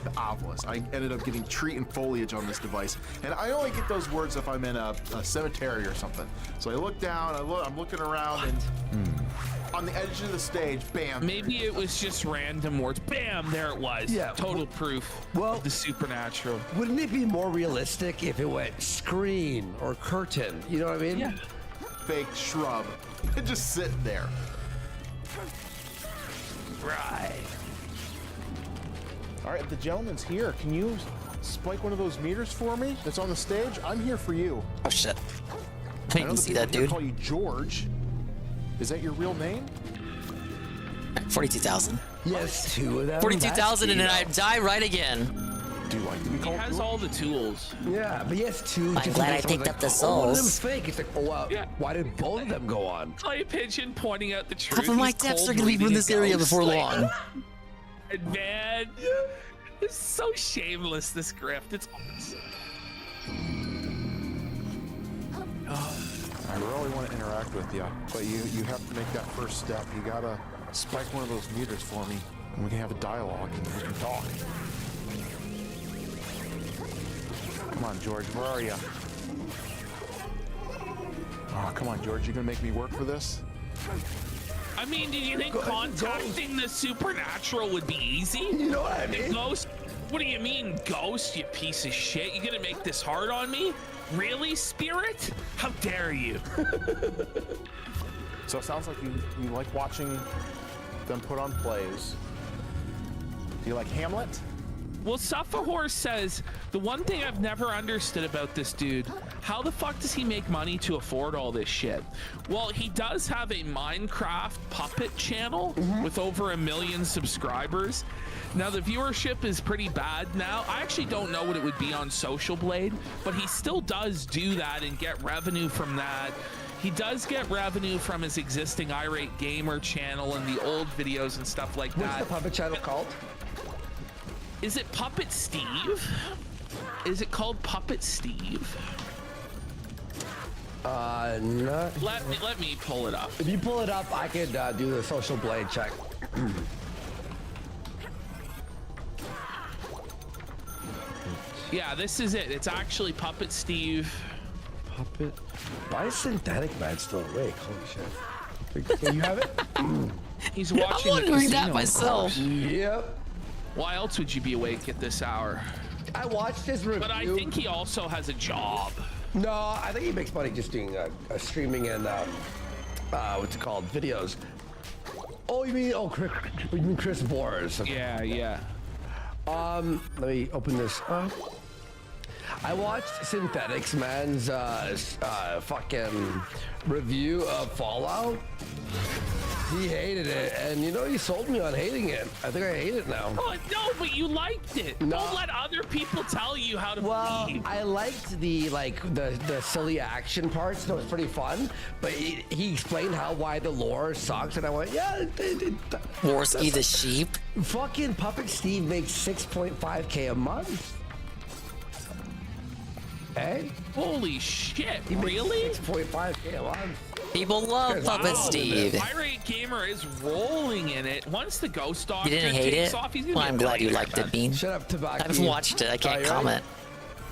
The Ovilus. I ended up getting tree and foliage on this device, and I only get those words if I'm in a cemetery or something. So I look down, I'm looking around, and on the edge of the stage. Bam. Maybe it was just random words. Bam, there it was. Yeah. Total proof Well, of the supernatural. Wouldn't it be more realistic if it went screen or curtain? You know what I mean? Yeah. Fake shrub. Just sitting there. Right. All right, the gentleman's here. Can you spike one of those meters for me that's on the stage? I'm here for you. Oh shit. I I know didn't the see people that, here dude. call you George. Is that your real name? 42,000. Yes, 2 of them. 42,000 and then I die right again. Do you like to be He called has all the tools. Yeah, but he has 2. I'm glad I picked up the Oh, one of souls. them's fake. It's like, oh, wow. Yeah. Why did both of them go on? Clay Pigeon pointing out the truth. Half of my He's depths cold are gonna be reading from this a area ghost. before Like, long. Man, it's so shameless, this grift. It's awesome. I really want to interact with you, but you have to make that first step. You gotta spike one of those meters for me, and we can have a dialogue and we can talk. Come on, George, where are you? Oh, come on, George, you gonna make me work for this? I mean, did you think contacting the supernatural would be easy? You know what I The mean? ghost? What do you mean, ghost, you piece of shit? You gonna make this hard on me? Really, spirit? How dare you? So it sounds like you like watching them put on plays. Do you like Hamlet? Well, Suffahor says, the one thing I've never understood about this dude, how the fuck does he make money to afford all this shit? Well, he does have a Minecraft puppet channel with over 1 million subscribers. Now, the viewership is pretty bad now. I actually don't know what it would be on Social Blade, but he still does do that and get revenue from that. He does get revenue from his existing Irate Gamer channel and the old videos and stuff like that. What's the puppet channel called? Is it Puppet Steve? Is it called Puppet Steve? Not. Let me pull it up. If you pull it up, I could do the Social Blade check. Yeah, this is it. It's actually Puppet Steve. Puppet. Why is Synthetic Man still awake? Holy shit. You have it? He's watching I'm wondering the that casino, myself. Yep. Why else would you be awake at this hour? I watched his review. But I think he also has a job. No, I think he makes money just doing streaming and what's it called? Videos. Oh, you mean Chris Boers? Okay. Yeah. Let me open this up. I watched Synthetics Man's fucking review of Fallout. He hated it, and he sold me on hating it. I think I hate it now. Oh, no, but you liked it. No. Don't let other people tell you how to be. I liked the silly action parts. That was pretty fun. But he explained why the lore sucks, and I went, yeah. Warski the sheep. Fucking Puppet Steve makes 6.5K a month. Hey? Holy shit, He makes really? 6.5K a month. People love Puppet Steve. Irate Gamer is rolling in it. Once the Ghost You Doctrine didn't hate takes it? off, he's gonna Well, be I'm a glad you billionaire, liked it, man. Bean. Shut up, Tabaki. I haven't watched it. I can't you comment.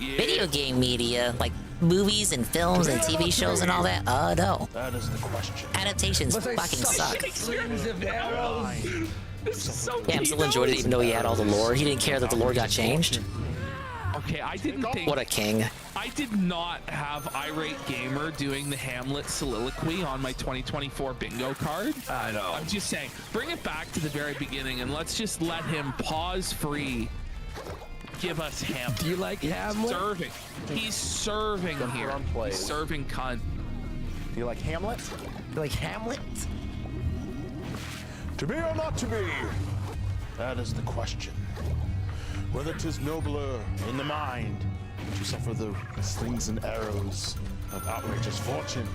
Yeah. Video game media, like movies and films and TV shows and all that. No. That is the question. Adaptations Must I fucking suck suck. strings of arrows? This is so Yeah, I'm still enjoyed it even though he had all the lore. He didn't care that the lore got changed. Okay, I didn't think. What a king. I did not have Irate Gamer doing the Hamlet soliloquy on my 2024 bingo card. I know. I'm just saying, bring it back to the very beginning and let's just let him pause free. Give us Hamlet. Do you like Hamlet? Serving. He's serving here. He's serving cunt. Do you like Hamlet? You like Hamlet? To be or not to be? That is the question. Whether 'tis nobler in the mind to suffer the slings and arrows of outrageous fortune.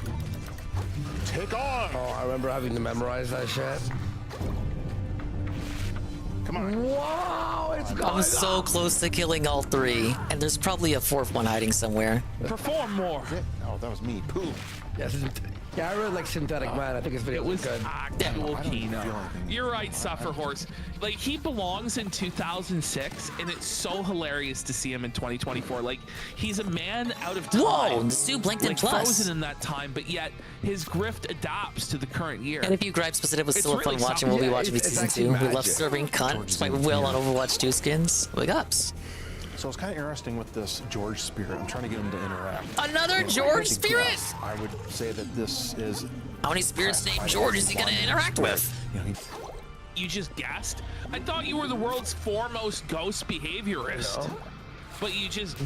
Take on! Oh, I remember having to memorize that shit. Come on. Wow, it's gone. I'm so close to killing all 3, and there's probably a 4th one hiding somewhere. Perform more. Oh, that was me. Pooh. Yes, yeah, I really like Synthetic Man. I think his video was good. Actual Kino. You're right, Suffer Horse. Like, he belongs in 2006, and it's so hilarious to see him in 2024. Like, he's a man out of time. Whoa, the Sue blinked in like, plus. frozen in that time, but yet his grift adapts to the current year. And if you gripes, but it was still It's fun really watching. something. We'll be watching It's season actually 2. We magic. love serving cunt by Will on Overwatch 2 skins. Big ups. So it's kind of interesting with this George spirit. I'm trying to get him to interact. Another If I George had to spirit? guess, I would say that this is. How many spirits named George is he gonna interact with? You know, You just guessed? I thought you were the world's foremost ghost behaviorist. But you just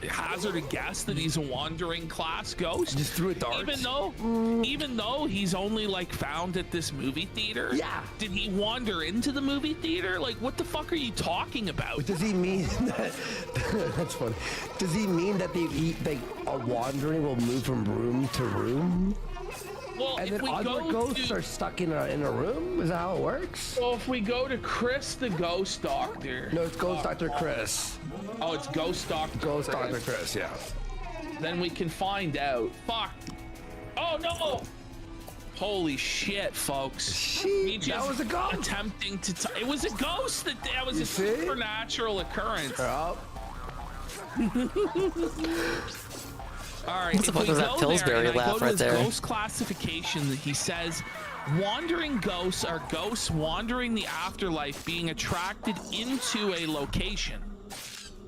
hazard a guess that he's a wandering class ghost? Just threw a dart. Even though he's only like found at this movie theater? Yeah. Did he wander into the movie theater? Like, what the fuck are you talking about? Does he mean that? That's funny. Does he mean that a wandering will move from room to room? Well, And if then we other go ghosts to, are stuck in a room? Is that how it works? so if we go to Chris the Ghost Doctor. No, it's Ghost Dr. Chris. Oh, it's Ghost Doctor. Ghost Dr. Chris, yeah. Then we can find out. Fuck. Oh no! Holy shit, folks. That was a ghost. Attempting to. It was a ghost. That was a supernatural occurrence. Yep. All right. What the fuck was that Pillsbury laugh right there? Ghost classification. He says, wandering ghosts are ghosts wandering the afterlife, being attracted into a location.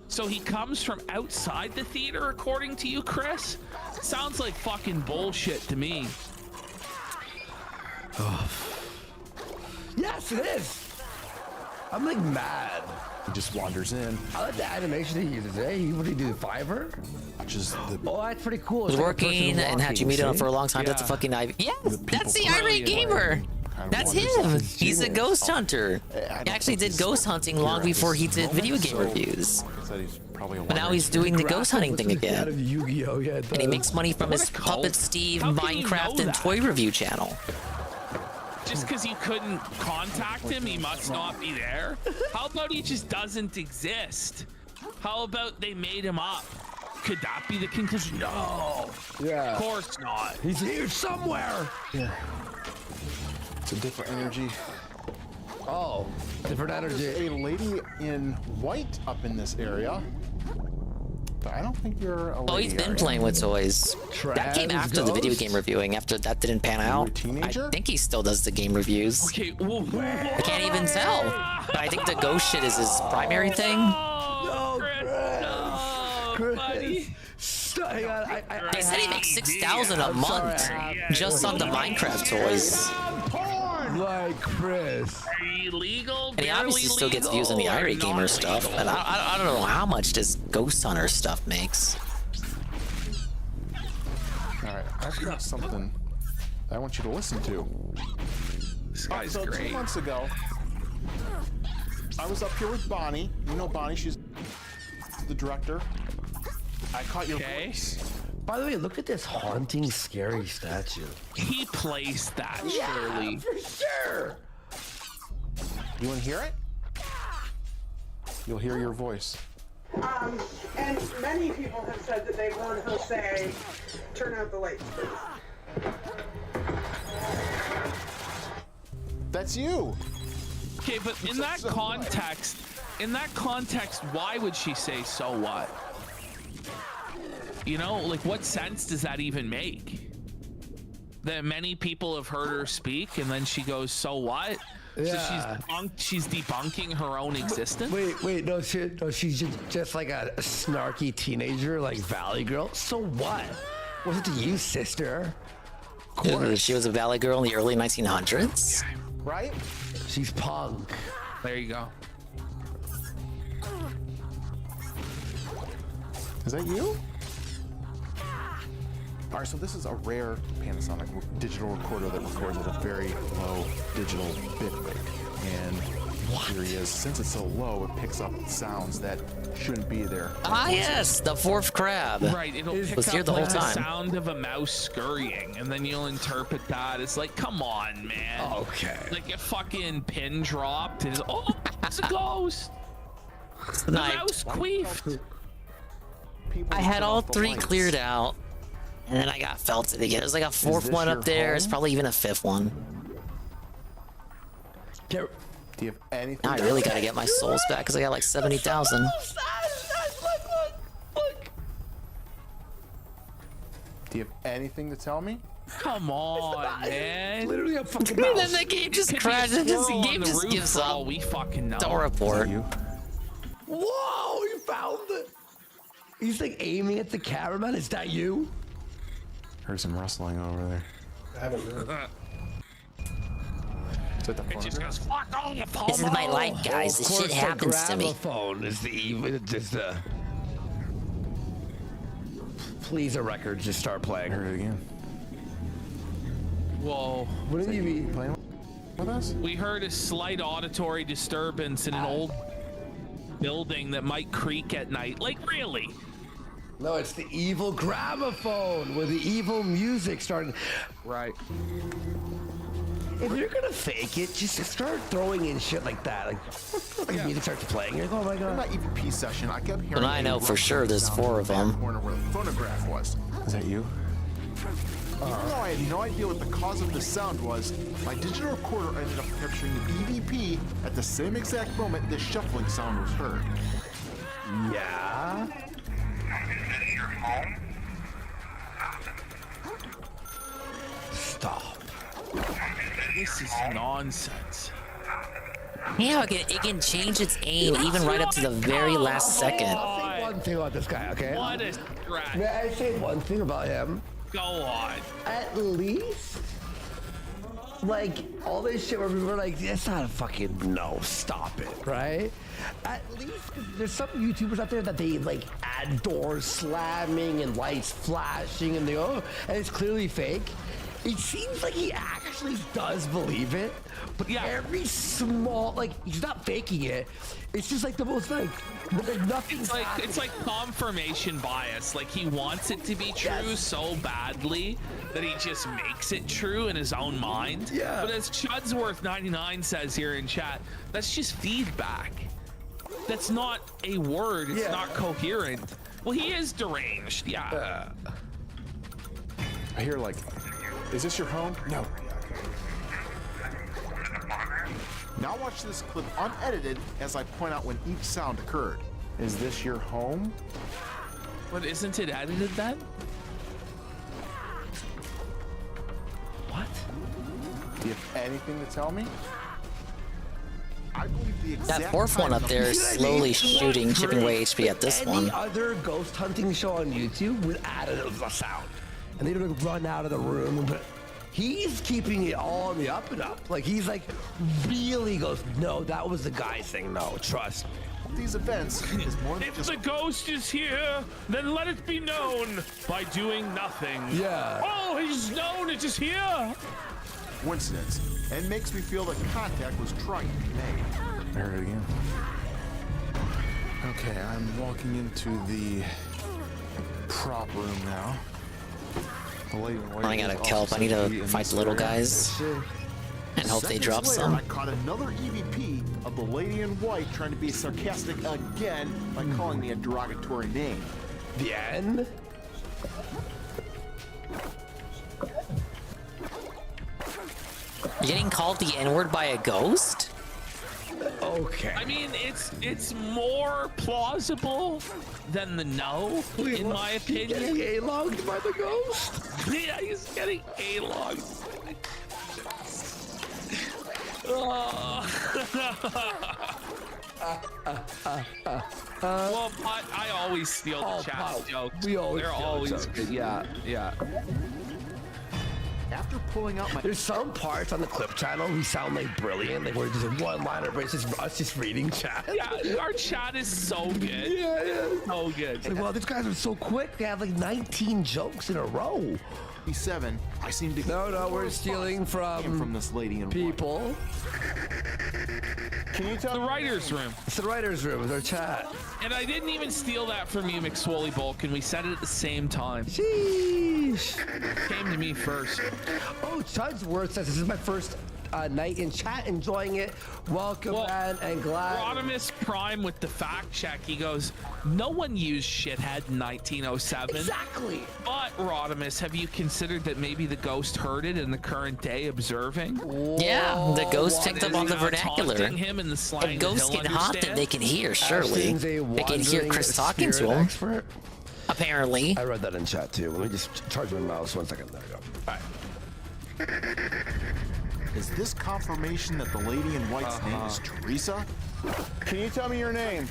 So he comes from outside the theater, according to you, Chris? Sounds like fucking bullshit to me. Yes, it is. I'm like mad. He just wanders in. I like the animation he uses. Hey, what do you do? Fiverr? Just the. Oh, that's pretty cool. Was It's like a person working and had you walking, meet him see? for a long time. That's a fucking Ivy. Yes, that's the irate gamer. That's him. He's a ghost hunter. He actually did ghost hunting long before he did video game reviews. But now he's doing the ghost hunting thing again. Yu-Gi-Oh! Yeah, And he makes money from his Puppet Steve Minecraft and toy review channel. Just because you couldn't contact him, he must not be there? How about he just doesn't exist? How about they made him up? Could that be the conclusion? No. Yeah. Of course not. He's here somewhere. Yeah. It's a different energy. Oh, different energy. There's a lady in white up in this area. But I don't think you're a lady. Oh, he's been playing with toys. That came after the video game reviewing. After that didn't pan out. I think he still does the game reviews. Okay, I can't even tell. But I think the ghost shit is his primary thing. No, Chris. buddy. Hang on. They said he makes 6,000 a month just on the Minecraft toys. Like Chris. Illegal. And he obviously still gets views on the irate gamer stuff. And I don't know how much this ghost hunter stuff makes. All right, I've got something that I want you to listen to. This guy's so great. 2 months ago, I was up here with Bonnie. You know Bonnie, she's the director. I caught your voice. By the way, look at this haunting, scary statue. He placed that, Yeah, surely. for sure. You want to hear it? You'll hear your voice. And many people have said that they've heard her say, "Turn out the lights, please." That's you. Okay, but in that context, why would she say "so what"? You know, like, what sense does that even make? That many people have heard her speak, and then she goes, "So what?" Yeah. So she's debunking her own existence. Wait, no, she's just like a snarky teenager, like Valley Girl. So what? Was it to you, sister? She was a Valley Girl in the early 1900s. Right? She's punk. There you go. Is that you? All right, so this is a rare Panasonic digital recorder that records at a very low digital bit rate. And the theory is, since it's so low, it picks up sounds that shouldn't be there. Ah, yes, the fourth crab. Right, it'll pick was here up the whole like the time. sound of a mouse scurrying, and then you'll interpret that as like, come on, man. Okay. Like a fucking pin dropped. And oh, it's a ghost. The Sniped. mouse queefed. I had all three cleared out. And then I got felted again. There's like a fourth one up there. It's probably even a fifth one. Do you have anything? Now I really gotta get my souls back because I got like 70,000. Do you have anything to tell me? Come on, man. Literally a fucking And mouse. then the game just crashes. The game just gives up. We fucking know. Don't report. Whoa, he found it. He's like aiming at the cameraman. Is that you? Heard some rustling over there. Is that the phone? This is my life, guys. This shit happens to me. Phone is the evil. Just please, a record. Just start playing. Heard it again. Whoa. Wouldn't you be playing with us? We heard a slight auditory disturbance in an old building that might creak at night. Like, really? No, it's the evil gramophone where the evil music started. Right. If you're gonna fake it, just start throwing in shit like that. Like music starts playing. You're like, oh my god. In that EVP session, I kept hearing. And I know for sure there's 4 of them. Corner where the phonograph was. Is that you? Even though I had no idea what the cause of the sound was, my digital recorder ended up capturing the EVP at the same exact moment this shuffling sound was heard. Yeah. Stop. This is nonsense. Yeah, it can change its aim even right up to the very last second. I'll say one thing about this guy, okay? What a stretch. May I say one thing about him? Go on. At least, like, all this shit where we were like, that's not a fucking, no, stop it, right? At least, there's some YouTubers out there that they, like, add doors slamming and lights flashing and they go, and it's clearly fake. It seems like he actually does believe it, but every small, like, he's not faking it. It's just like the most like nothing's it's like confirmation bias. Like he wants it to be true so badly that he just makes it true in his own mind. Yeah. But as Chudsworth99 says here in chat, that's just feedback. That's not a word. It's not coherent. Well, he is deranged. Yeah. I hear like, is this your home? No. Now watch this clip unedited as I point out when each sound occurred. Is this your home? But isn't it edited then? What? Do you have anything to tell me? I believe the exact That fourth one up there is slowly shooting, chipping away HP at this one. Any other ghost hunting show on YouTube would add a sound, and they'd like run out of the room. But he's keeping it all on the up and up. Like he's like really goes, no, that was the guy's thing. No, trust. These events is more than If just the ghost is here, then let it be known by doing nothing. Yeah. Oh, he's known it is here. coincidence, and makes me feel that contact was trying to be made. I heard it again. Okay, I'm walking into the prop room now. I gotta kelp. I need to fight the little guys and hope they drop Seconds later, some. I caught another EVP of the lady in white trying to be sarcastic again by calling me a derogatory name. The end? You're getting called the N-word by a ghost? Okay. I mean, it's more plausible than the no, in my opinion. Getting A-logged by the ghost? Yeah, he's getting A-logged. Well, I always steal the chat jokes. We always They're steal always jokes. good. Yeah, yeah. After pulling out my... There's some parts on the clip channel we sound like brilliant, like we're just a one-liner, but it's just us just reading chat. Yeah, our chat is so good. Yeah. So good. It's like, wow, these guys are so quick. They have like 19 jokes in a row. 7, I seem to... No, we're stealing from this lady in people. Can you tell? The writer's room. It's the writer's room. It's our chat. And I didn't even steal that from you, McSwoley Bulk, and we said it at the same time. Sheesh. Came to me first. Oh, Chudsworth says this is my first night in chat, enjoying it. Welcome, man, and glad. Rodimus Prime with the fact check. He goes, no one used shithead in 1907. Exactly. But Rodimus, have you considered that maybe the ghost heard it in the current day observing? Yeah, the ghost picked up on the vernacular. Taunting him in the slang If ghosts that can he'll haunt, then understand? they can hear, surely. They can hear Chris talking to him. Expert. Apparently. I read that in chat too. Let me just charge my mouse 1 second. There we go. All right. Is this confirmation that the lady in white's name is Teresa? Can you tell me your name?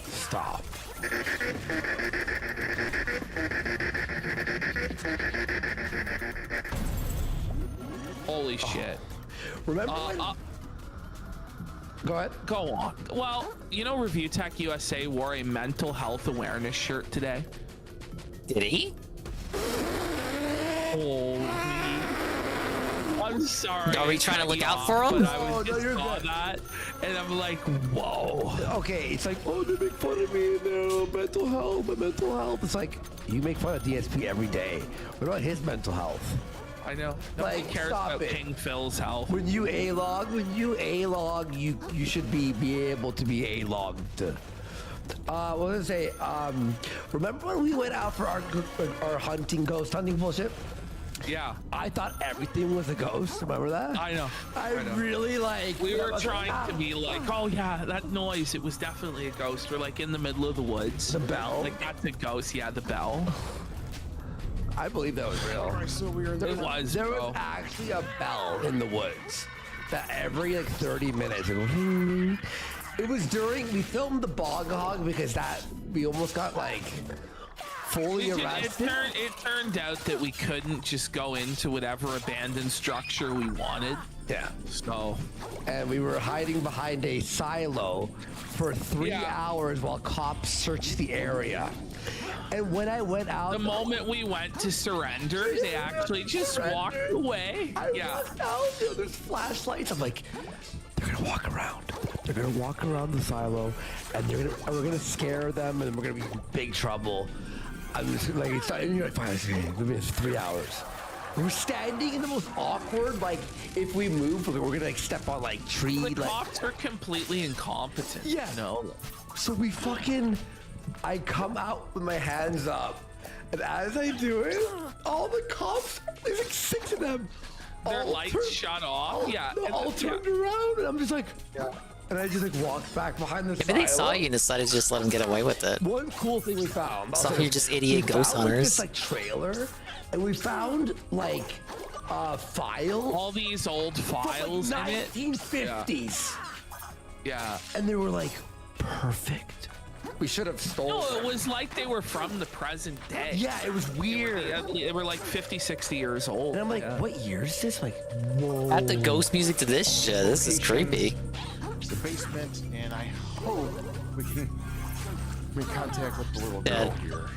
Stop. Holy shit. Remember Go ahead. Go on. Well, you know Review Tech USA wore a mental health awareness shirt today? Did he? Holy. I'm sorry. Are we trying to look out for him? But I was just saw that, and I'm like, whoa. Okay, it's like, oh, they make fun of me, no, mental health. It's like, you make fun of DSP every day. What about his mental health? I know. Nobody cares about it. King Phil's health. When you A-log, you should be able to be A-logged. What was I say? Remember when we went out for our ghost hunting bullshit? Yeah. I thought everything was a ghost. Remember that? I know. I really like. We were trying to be like, oh yeah, that noise. It was definitely a ghost. We're like in the middle of the woods. The bell. Like that's a ghost. Yeah, the bell. I believe that was real. It was. There was actually a bell in the woods that every like 30 minutes it would ring. It was during we filmed the bog hog because that we almost got like fully arrested. It turned out that we couldn't just go into whatever abandoned structure we wanted. Yeah. So. And we were hiding behind a silo for 3 hours while cops searched the area. And when I went out, the moment we went to surrender, they actually just walked away. I walked out, there's flashlights. I'm like, they're gonna walk around. They're gonna walk around the silo, and we're gonna scare them, and we're gonna be in big trouble. I'm just like, it's not, and you're like, fine, it's 3 hours. We're standing in the most awkward, like, if we move, we're gonna like step on like tree. The cops are completely incompetent. Yeah. No. So we fucking. I come out with my hands up, and as I do it, all the cops, there's like 6 of them. Their lights shut off. Yeah. They all turned around, and I'm just like, and I just like walked back behind the Maybe they saw you and decided to just let him get away with it. One cool thing we found. Some of you just idiot ghost hunters. This like trailer, and we found like files. All these old files from, like, in it. 1950s. Yeah. And they were like perfect. We should have stolen. No, it was like they were from the present day. Yeah, it was weird. They were like 50, 60 years old. And I'm like, what year is this? Like, whoa. Add the ghost music to this shit. This is creepy. The basement, and I hope we can make contact with the little girl here.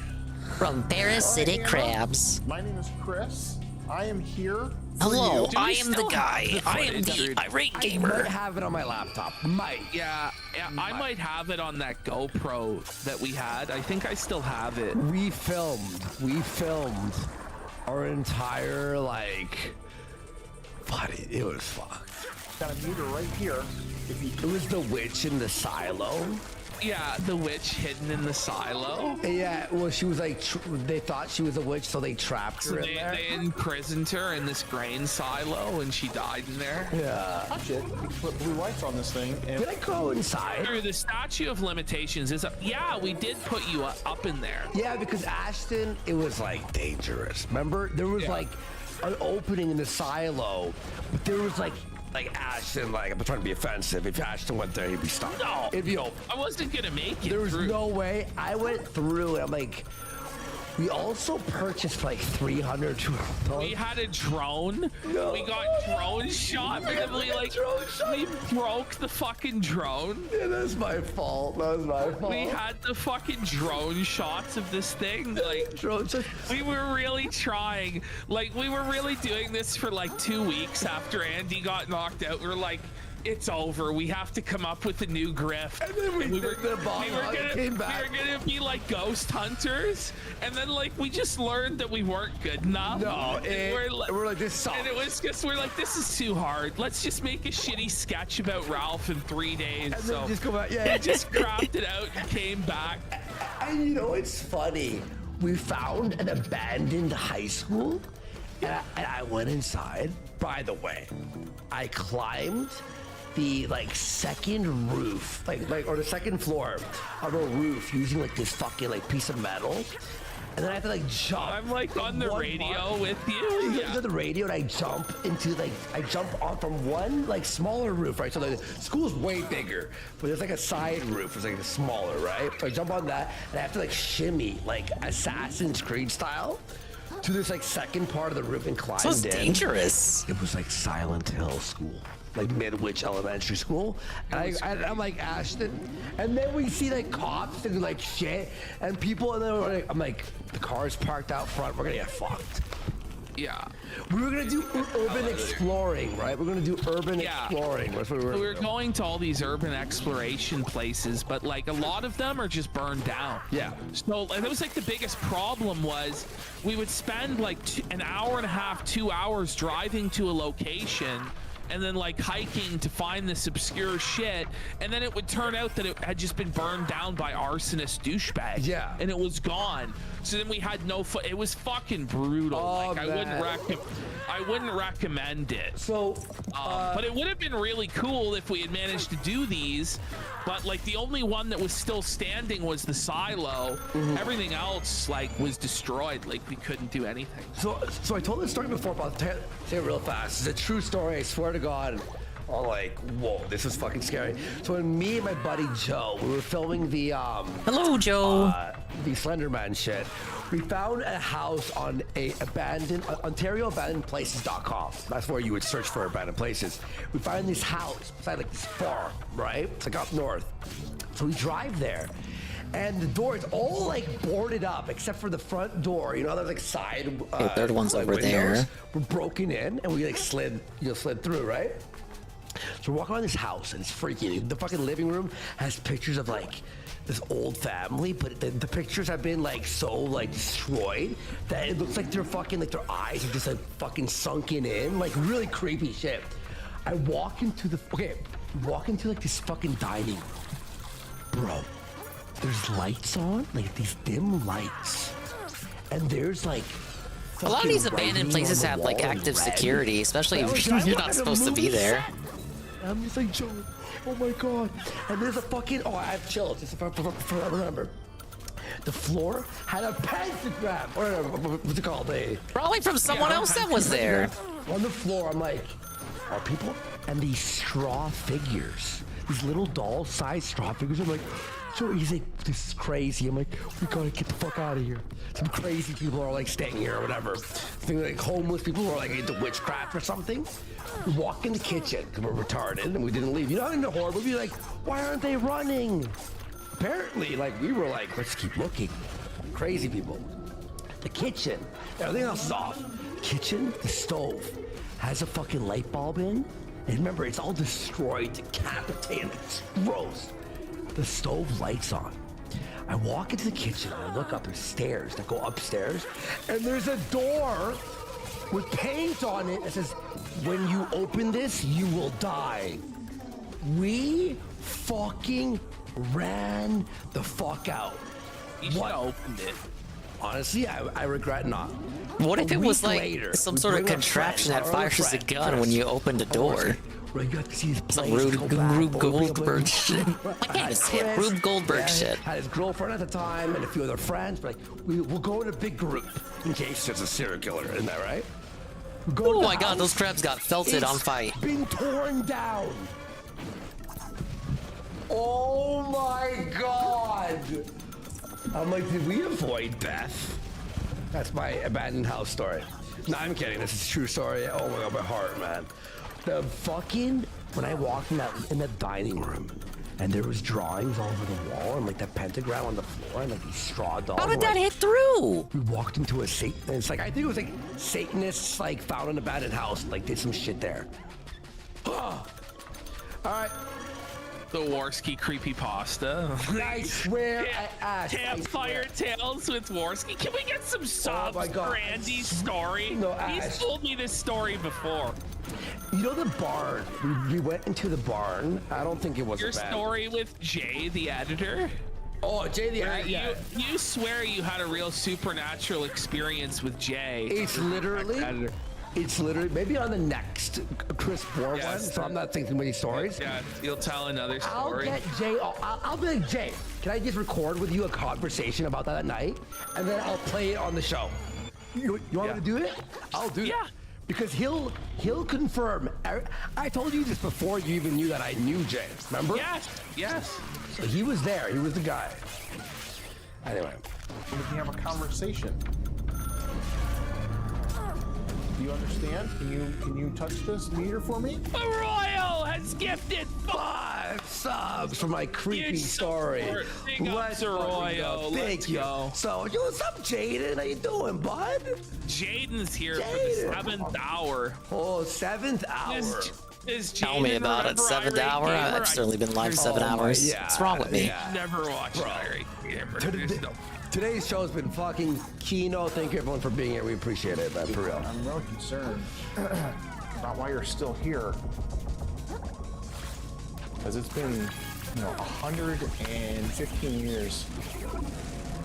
From Parasitic Crabs. My name is Chris. I am here. Hello, I am the guy. I am the irate gamer. I might have it on my laptop. Might. Yeah, I might have it on that GoPro that we had. I think I still have it. We filmed our entire like body. It was fucked. Got a meter right here. It was the witch in the silo. Yeah, the witch hidden in the silo. Yeah, well, she was like, they thought she was a witch, so they trapped her in there. They imprisoned her in this grain silo, and she died in there. Yeah. Touch it. You put blue lights on this thing. And did I go inside? Through the statute of limitations is up. Yeah, we did put you up in there. Yeah, because Ashton, it was like dangerous. Remember, there was like an opening in the silo, but there was like Ashton, like I'm trying to be offensive. If Ashton went there, he'd be stuck. No, it'd be open. I wasn't gonna make it. There was through. no way. I went through, and I'm like, we also purchased like $300. We had a drone. No. We got drone shot. We broke the fucking drone. Yeah, that's my fault. That was my fault. We had the fucking drone shots of this thing. Like we were really trying. Like we were really doing this for like 2 weeks after Andy got knocked out. We were like, it's over. We have to come up with a new grift. And then we were gonna be like ghost hunters, and then like we just learned that we weren't good enough. No, we're like this sucks. And it was just we're like, this is too hard. Let's just make a shitty sketch about Ralph in 3 days. And so then just go back. Yeah, we just cropped it out and came back. And you know, it's funny. We found an abandoned high school, and I went inside. By the way, I climbed the like second roof, or the second floor of a roof using like this fucking like piece of metal, and then I have to like jump. I'm like on the radio with you. Yeah. On the radio, and I jump on from one like smaller roof, right? So the school's way bigger, but there's like a side roof, it's like smaller, right? So I jump on that, and I have to like shimmy like Assassin's Creed style to this like second part of the roof and climb in. Sounds dangerous. It was like Silent Hill School, like Midwich Elementary School, and I'm like Ashton, and then we see like cops and like shit and people, and then I'm like, the car's parked out front, we're gonna get fucked. Yeah. We were gonna do urban exploring, right? We're gonna do urban exploring. That's what we were going to all these urban exploration places, but like a lot of them are just burned down. Yeah. So and it was like the biggest problem was we would spend like an hour and a half, 2 hours driving to a location, and then like hiking to find this obscure shit, and then it would turn out that it had just been burned down by arsonist douchebags. Yeah. And it was gone. So then we had no it was fucking brutal. Oh, like I wouldn't recommend it. So but it would have been really cool if we had managed to do these, but like the only one that was still standing was the silo. Everything else like was destroyed. Like we couldn't do anything. So I told this story before, but I'll say it real fast. It's a true story, I swear to God. I'm like, whoa, this is fucking scary. So when me and my buddy Joe, we were filming the Hello, Joe. The Slenderman shit, we found a house on a OntarioAbandonedPlaces.com. That's where you would search for abandoned places. We find this house beside like this farm, right? It's like up north. So we drive there, and the door is all like boarded up except for the front door. You know, there's like side. Third one's over windows there. We're broken in, and we like slid through, right? So we're walking around this house, and it's freaky. The fucking living room has pictures of like this old family, but the pictures have been like so like destroyed that it looks like they're fucking like their eyes are just like fucking sunken in, like really creepy shit. I walk into like this fucking dining room, bro. There's lights on, like these dim lights, and there's like a lot of these abandoned places have like active security, especially if you're not supposed to be there. I'm just like, Joe, oh my God. And there's a fucking, I have chills, just if I remember. The floor had a pentagram, or what's it called? Probably from someone else that was there. On the floor, I'm like, are people? And these straw figures, these little doll-sized straw figures, I'm like, Joe, he's like, this is crazy. I'm like, we gotta get the fuck out of here. Some crazy people are like staying here or whatever. Things like homeless people who are like into witchcraft or something. We walk in the kitchen because we're retarded and we didn't leave. You know, in the horror movie, like, why aren't they running? Apparently, like, we were like, let's keep looking. Crazy people. The kitchen, everything else is off. Kitchen, the stove has a fucking light bulb in. And remember, it's all destroyed, decapitated. It's gross. The stove lights on. I walk into the kitchen and I look up. There's stairs that go upstairs, and there's a door with paint on it that says, "When you open this, you will die." We fucking ran the fuck out. You should have opened it. Honestly, I regret not. What if it was like later, some sort of contraption that fires a gun when you open the door? Right, you have to see his Some Rube Goldberg shit. I can't even say it. Rube Goldberg shit. Had his girlfriend at the time and a few other friends. But like, we'll go in a big group in case there's a serial killer. Isn't that right? Oh my God, those crabs got felted on fight. Been torn down. Oh my God. I'm like, did we avoid death? That's my abandoned house story. No, I'm kidding. This is a true story. Oh my God, my heart, man. The fucking, when I walked in that dining room, and there was drawings all over the wall, and like that pentagram on the floor, and like these straw dolls. How did that hit through? We walked into it's like, I think it was like Satanists like found an abandoned house, and like did some shit there. All right. The Warski creepypasta. I swear I asked. Campfire Tales with Warski. Can we get some subs my God. for Andy's story? No, He's Ash. told me this story before. You know the barn? We went into the barn. I don't think it was Your a bad. story with Jay, the editor? Oh, Jay the Where editor. You swear you had a real supernatural experience with Jay. It's literally maybe on the next Chris Moore one. So I'm not thinking many stories. Yeah, you'll tell another I'll story. get Jay. I'll be like, Jay, can I just record with you a conversation about that at night, and then I'll play it on the show. You want me to do it? I'll do it. Yeah. Because he'll confirm. I told you this before you even knew that I knew Jay. Remember? Yes. So he was there. He was the guy. Anyway, we can have a conversation. Do you understand? Can you touch this meter for me? Arroyo has gifted 5 subs for my creepy story. Let's Arroyo. Thank you. So, what's up, Jaden? How you doing, bud? Jaden's here for the 7th hour. Oh, 7th hour. Tell me about it. 7th hour? I've certainly been live 7 hours. What's wrong with me? Never watched Irate Gamer. Today's show has been fucking Kino. Thank you everyone for being here. We appreciate it, man, for real. I'm real concerned about why you're still here. Because it's been, 115 years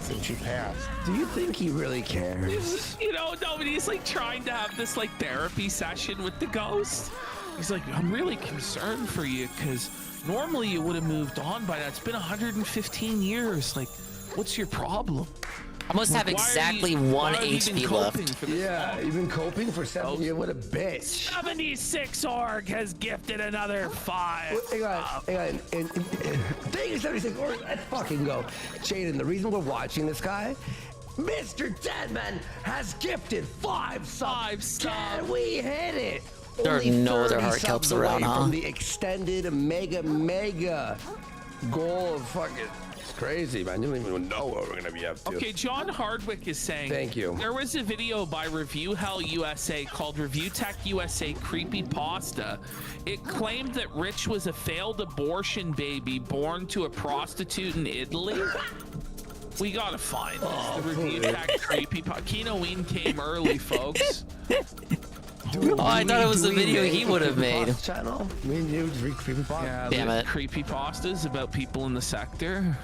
since you passed. Do you think he really cares? Nobody's like trying to have this like therapy session with the ghost. He's like, I'm really concerned for you because normally you would have moved on by that. It's been 115 years. Like, what's your problem? I must have exactly 1 HP left. Yeah, you've been coping for 7 years. What a bitch. 76 org has gifted another 5. Hang on. And thank you, 76 org. Let's fucking go. Jaden, the reason we're watching this guy, Mr. Deadman has gifted 5 subs. Can we hit it? There are no other heart kelps around, huh? From the extended mega goal of fucking. It's crazy, man. You don't even know what we're gonna be up to. Okay, John Hardwick is saying. Thank you. There was a video by Review Hell USA called Review Tech USA Creepypasta. It claimed that Rich was a failed abortion baby born to a prostitute in Italy. We gotta find this. The Review Tech Creepypasta. Kino Ween came early, folks. I thought it was the video he would have made. Channel? Me and you just read creepypasta. Yeah, Damn it. Creepypastas about people in the sector.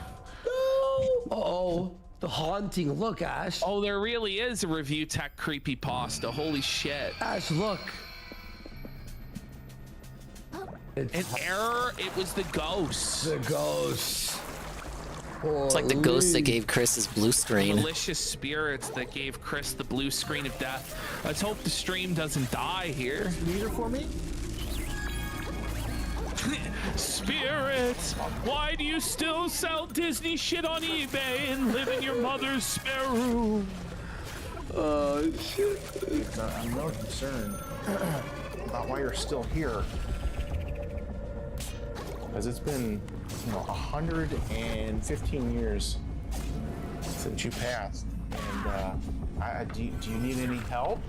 Uh-oh. The haunting look, Ash. Oh, there really is a Review Tech Creepypasta. Holy shit. Ash, look. An error. It was the ghost. The ghost. It's like the ghost that gave Chris his blue screen. Malicious spirits that gave Chris the blue screen of death. Let's hope the stream doesn't die here. Meter for me? Spirits, why do you still sell Disney shit on eBay and live in your mother's spare room? Oh, shit. I'm real concerned about why you're still here. Because it's been, 115 years since you passed. And do you need any help?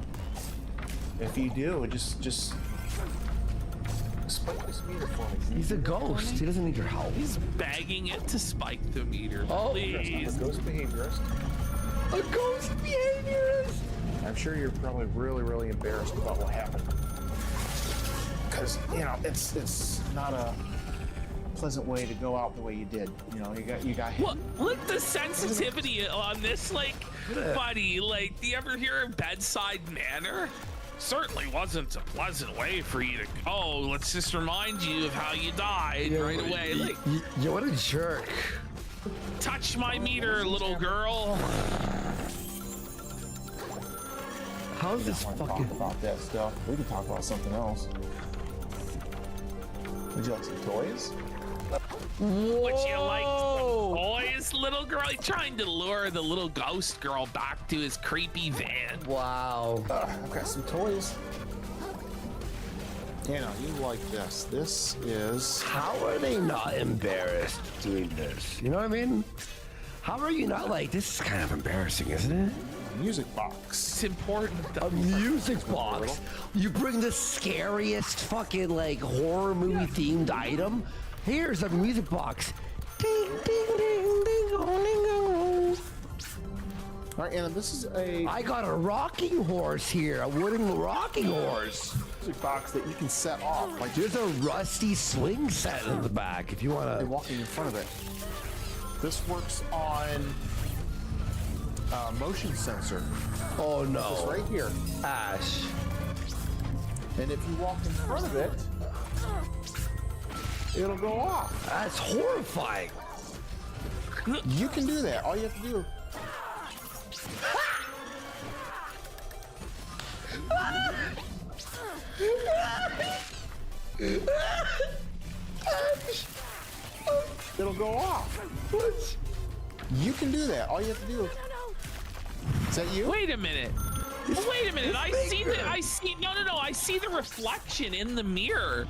If you do, just spike this meter for me. He's a ghost. He doesn't need your help. He's begging it to spike the meter, please. A ghost behaviorist. A ghost behaviorist. I'm sure you're probably really embarrassed about what happened. Because, it's not a pleasant way to go out the way you did. You got hit. What? Look the sensitivity on this, buddy. Do you ever hear of bedside manner? Certainly wasn't a pleasant way for you to go. Let's just remind you of how you died right away. Yo, what a jerk. Touch my meter, little girl. How's this fucking talk about that stuff? We can talk about something else. Would you like some toys? Would you like some toys, little girl? He's trying to lure the little ghost girl back to his creepy van. Wow. I've got some toys. You like this. This is... How are they not embarrassed doing this? You know what I mean? How are you not this is kind of embarrassing, isn't it? music box. It's important. A music box. You bring the scariest fucking like horror movie themed item. Here's a music box. Ding ding ding ding ding. All right, Anna, this is a... I got a rocking horse here, a wooden rocking horse. Music box that you can set off. Like there's a rusty swing set in the back if you want to... walking in front of it. This works on motion sensor. Oh no. It's right here. Ash. And if you walk in front of it, it'll go off. That's horrifying. You can do that. All you have to do... It'll go off. What? You can do that. All you have to do. Is that you? Wait a minute. Wait a minute. I see the. I see. No. I see the reflection in the mirror.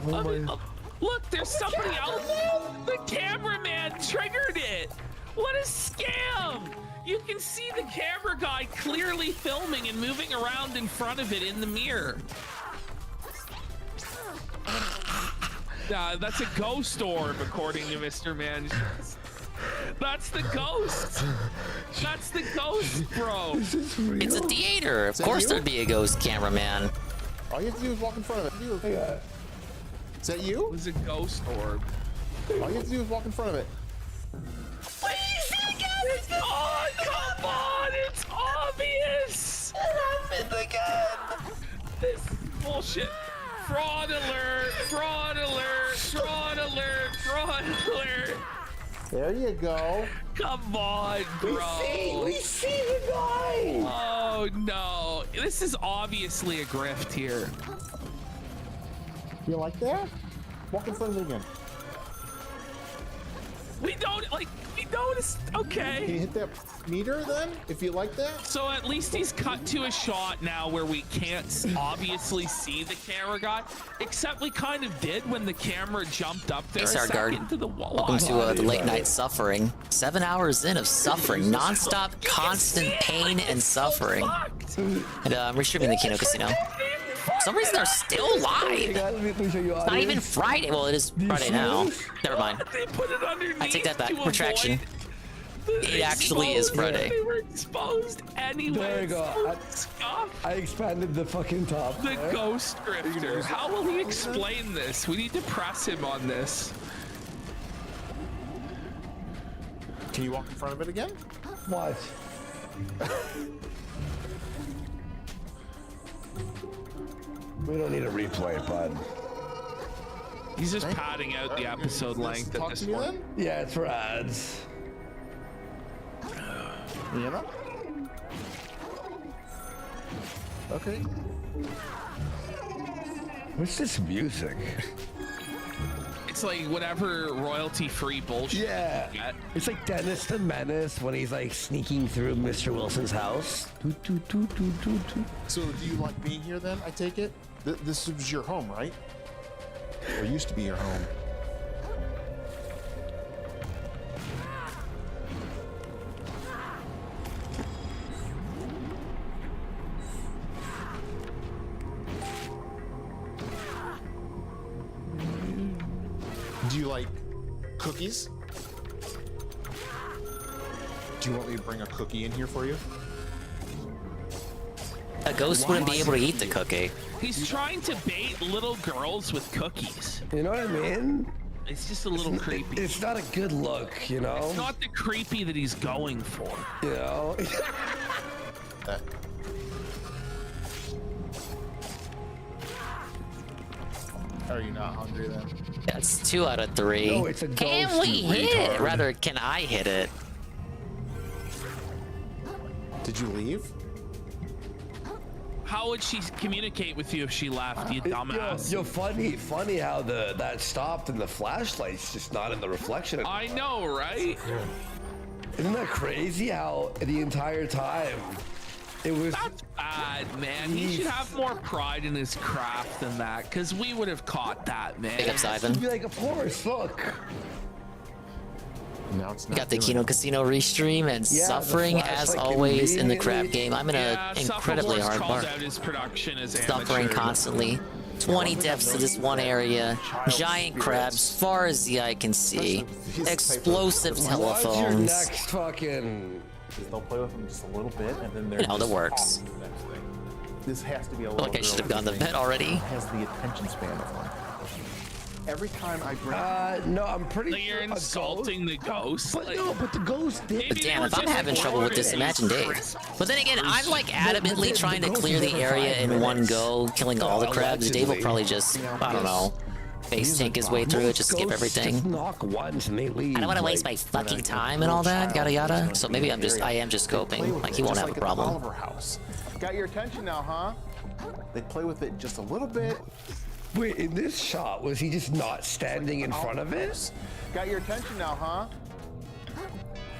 Look, there's somebody else. The cameraman triggered it. What a scam! You can see the camera guy clearly filming and moving around in front of it in the mirror. That's a ghost orb, according to Mr. Man. That's the ghost. That's the ghost, bro. It's a theater. Of course there'd be a ghost cameraman. All you have to do is walk in front of it. Is that you? It was a ghost orb. All you have to do is walk in front of it. What do you see again? Oh, come on! It's obvious! It happened again! This is bullshit. Fraud alert! Fraud alert! Fraud alert! Fraud alert! There you go. Come on, bro. We see the guy. Oh, no. This is obviously a grift here. You like that? Walk in front of it again. We noticed. Okay. Can you hit that meter then, if you like that? So at least he's cut to a shot now where we can't obviously see the camera guy, except we kind of did when the camera jumped up there Hey, Sargard. into the wall. Welcome to the late night suffering. 7 hours in of suffering, non-stop, constant pain and suffering. And I'm restreaming the Kino Casino. For some reason, they're still live. It's not even Friday. Well, it is Friday now. Never mind. They put it underneath. I take that back. Retraction. It actually is Friday. They were exposed anyway. There you go. I expanded the fucking top. The ghost grifter. How will he explain this? We need to press him on this. Can you walk in front of it again? What? We don't need a replay, bud. He's just padding out the episode length at this point. Yeah, it's for ads. You know? Okay. What's this music? It's like whatever royalty-free bullshit. Yeah. It's like Dennis the Menace when he's like sneaking through Mr. Wilson's house. So do you like being here then, I take it? This was your home, right? Or used to be your home. Do you like cookies? Do you want me to bring a cookie in here for you? A ghost wouldn't be able to eat the cookie. He's trying to bait little girls with cookies. You know what I mean? It's just a little creepy. It's not a good look, you know? It's not the creepy that he's going for. You know? Are you not hungry then? That's 2 out of 3. No, it's a Can ghost, we you hit it? retard. Rather, can I hit it? Did you leave? How would she communicate with you if she left, you dumbass? Yo, funny how that stopped and the flashlight's just not in the reflection. I know, right? Isn't that crazy how the entire time it was... That's bad, man. He should have more pride in his craft than that, because we would have caught that, man. Big ups, Ivan. Be like, of course, look. Now it's We not got the doing Kino it. Casino restream and Yeah, the suffering as flashlight always in the conveniently- crab game. I'm in a incredibly hard called part. out his production as Suffering amateur. constantly. 20 deaths to this one area. Giant crabs, far as the eye can see. Explosive What's your telephones. next fucking... They'll play with them just a little bit, and then they're You know, that just works. off to the next thing. This has to be a I little feel like I should have girl gone to thing. bed already. Has the attention span of one. Every time I bring... no, I'm pretty Like you're insulting the ghost. But like, no, but the ghost did. But damn, if I'm having trouble with this, imagine Dave. But then again, I'm like adamantly trying to clear the area in one go, killing all the crabs. Dave will probably just, I don't know, face tank his way through it, just skip everything. Just knock once and they leave. I don't want to waste my fucking time and all that, yada yada. So maybe I am just scoping. Like he won't have a problem. Oliver House. Got your attention now, huh? They play with it just a little bit. Wait, in this shot, was he just not standing in front of it? Got your attention now, huh?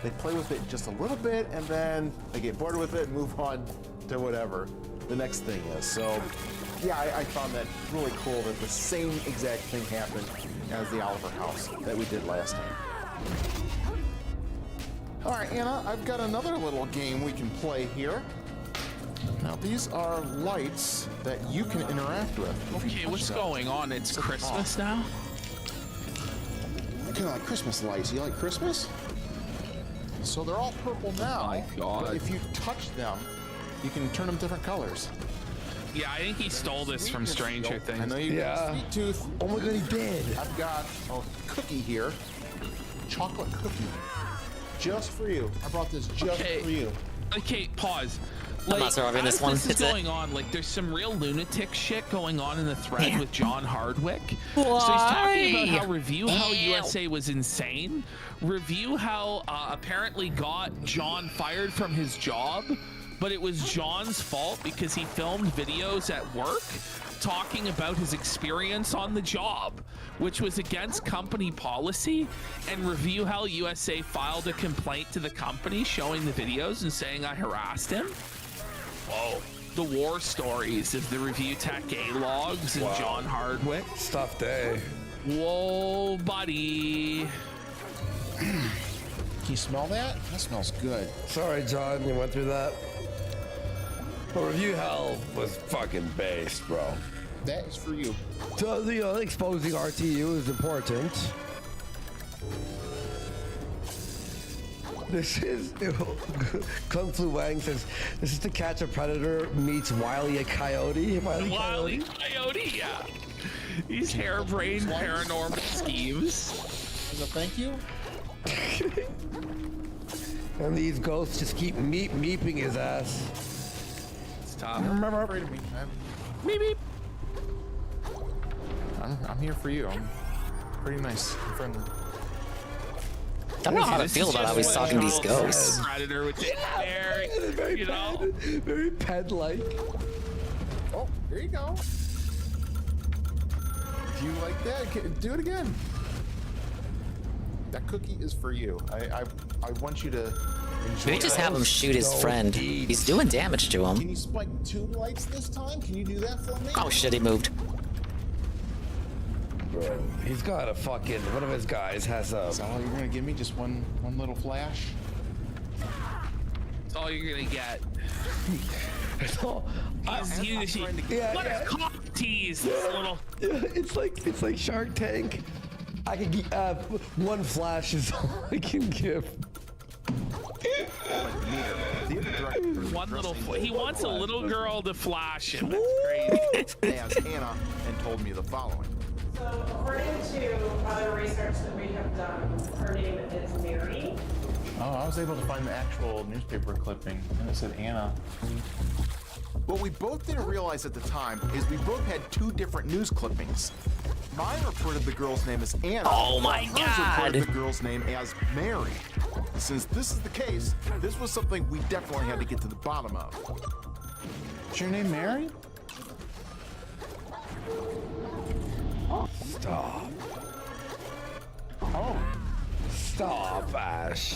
They play with it just a little bit, and then they get bored with it and move on to whatever the next thing is. So, yeah, I found that really cool that the same exact thing happened as the Oliver House that we did last time. All right, Anna, I've got another little game we can play here. Now, these are lights that you can interact with. okay, what's going on? It's Christmas now? Kind of like Christmas lights. You like Christmas? So they're all purple now. Oh my God. But if you touch them, you can turn them different colors. Yeah, I think he stole this from Stranger Things. I know you got Sweet Tooth. Oh my God, he did. I've got a cookie here. Chocolate cookie. Just for you. I brought this just for you. Okay, pause. I'm not surviving this one. This is It's it. going on. Like, there's some real lunatic shit going on in the thread with John Hardwick. So he's Why? talking about how Review How Ew. USA was insane. Review How apparently got John fired from his job, but it was John's fault because he filmed videos at work talking about his experience on the job, which was against company policy. And Review How USA filed a complaint to the company showing the videos and saying I harassed him. Whoa. The war stories of the Review Tech A logs and John Hardwick. Stuffed A. Whoa, buddy. Can you smell that? That smells good. Sorry, John, you went through that. But Review Hell was fucking based, bro. That is for you. So, you know, exposing RTU is important. This is Kung Flu Wang says this is To Catch a Predator meets Wile E. Coyote. Wile E. Coyote, yeah. These harebrained paranormal schemes. Is a thank you? And these ghosts just keep meeping his ass. Stop. Remember, afraid of me. Meep, meep. I'm here for you. I'm pretty nice and friendly. I don't know how to feel about how he's talking to these ghosts. Predator with it there, you know. Very pet-like. Oh, there you go. Do you like that? Do it again. That cookie is for you. I want you to enjoy. Maybe just have him shoot his friend. He's doing damage to Can him. you spike 2 lights this time? Can you do that for me? Oh shit, he moved. Bro, he's got a fucking, one of his guys has a... Is that all you're gonna give me? Just one little flash? That's all you're gonna get. So, Let's cock tease this little. It's like Shark Tank. I can give one flash is all I can give. One little. He wants a little girl to flash him. That's crazy. As Anna and told me the following. So according to other research that we have done, her name is Mary. Oh, I was able to find the actual newspaper clipping, and it said Anna. What we both didn't realize at the time is we both had 2 different news clippings. Mine reported the girl's name as Anna. Oh my hers God. reported the girl's name as Mary. Since this is the case, this was something we definitely had to get to the bottom of. Is your name Mary? Stop. Oh. Stop, Ash.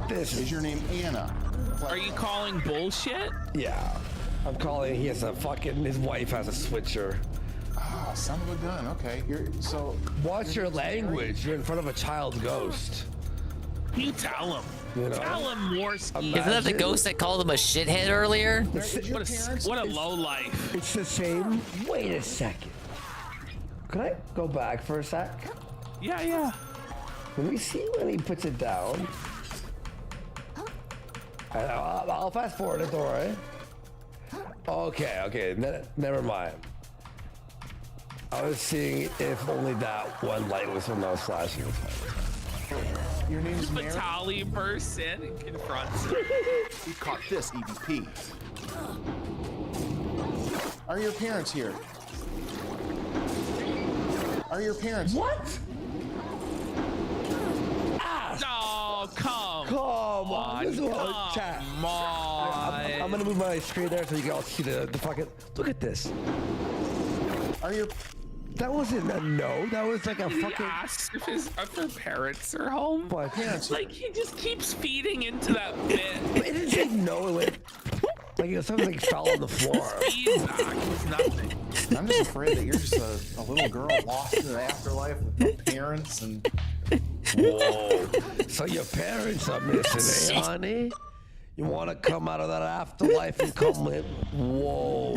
This is your name Anna. Are you calling bullshit? Yeah. I'm calling, he has a fucking, his wife has a switcher. Ah, son of a gun. Okay, so... Watch your language. You're in front of a child ghost. You tell him. You know? Tell him Morsky. Isn't that the ghost that called him a shithead earlier? What a low life. It's the same. Wait a second. Could I go back for a sec? Yeah. Let me see when he puts it down. I'll fast forward it, don't worry. Okay, never mind. I was seeing if only that one light was when I was flashing. Your name's Mary? Vitaly person and confronts him. We caught this, EVP. Are your parents here? Are your parents? What? Oh, come on. This is what chat. Come on. I'm gonna move my screen there so you can all see the fucking. Look at this. Are your? That wasn't a no. That was like a fucking. Asked if her parents are home. But parents. Like he just keeps feeding into that bit. It didn't say no. It went. Like something like fell on the floor. Feedback was nothing. I'm just afraid that you're just a little girl lost in the afterlife with no parents and. Whoa. So your parents are missing, eh, honey? You want to come out of that afterlife and come with? Whoa.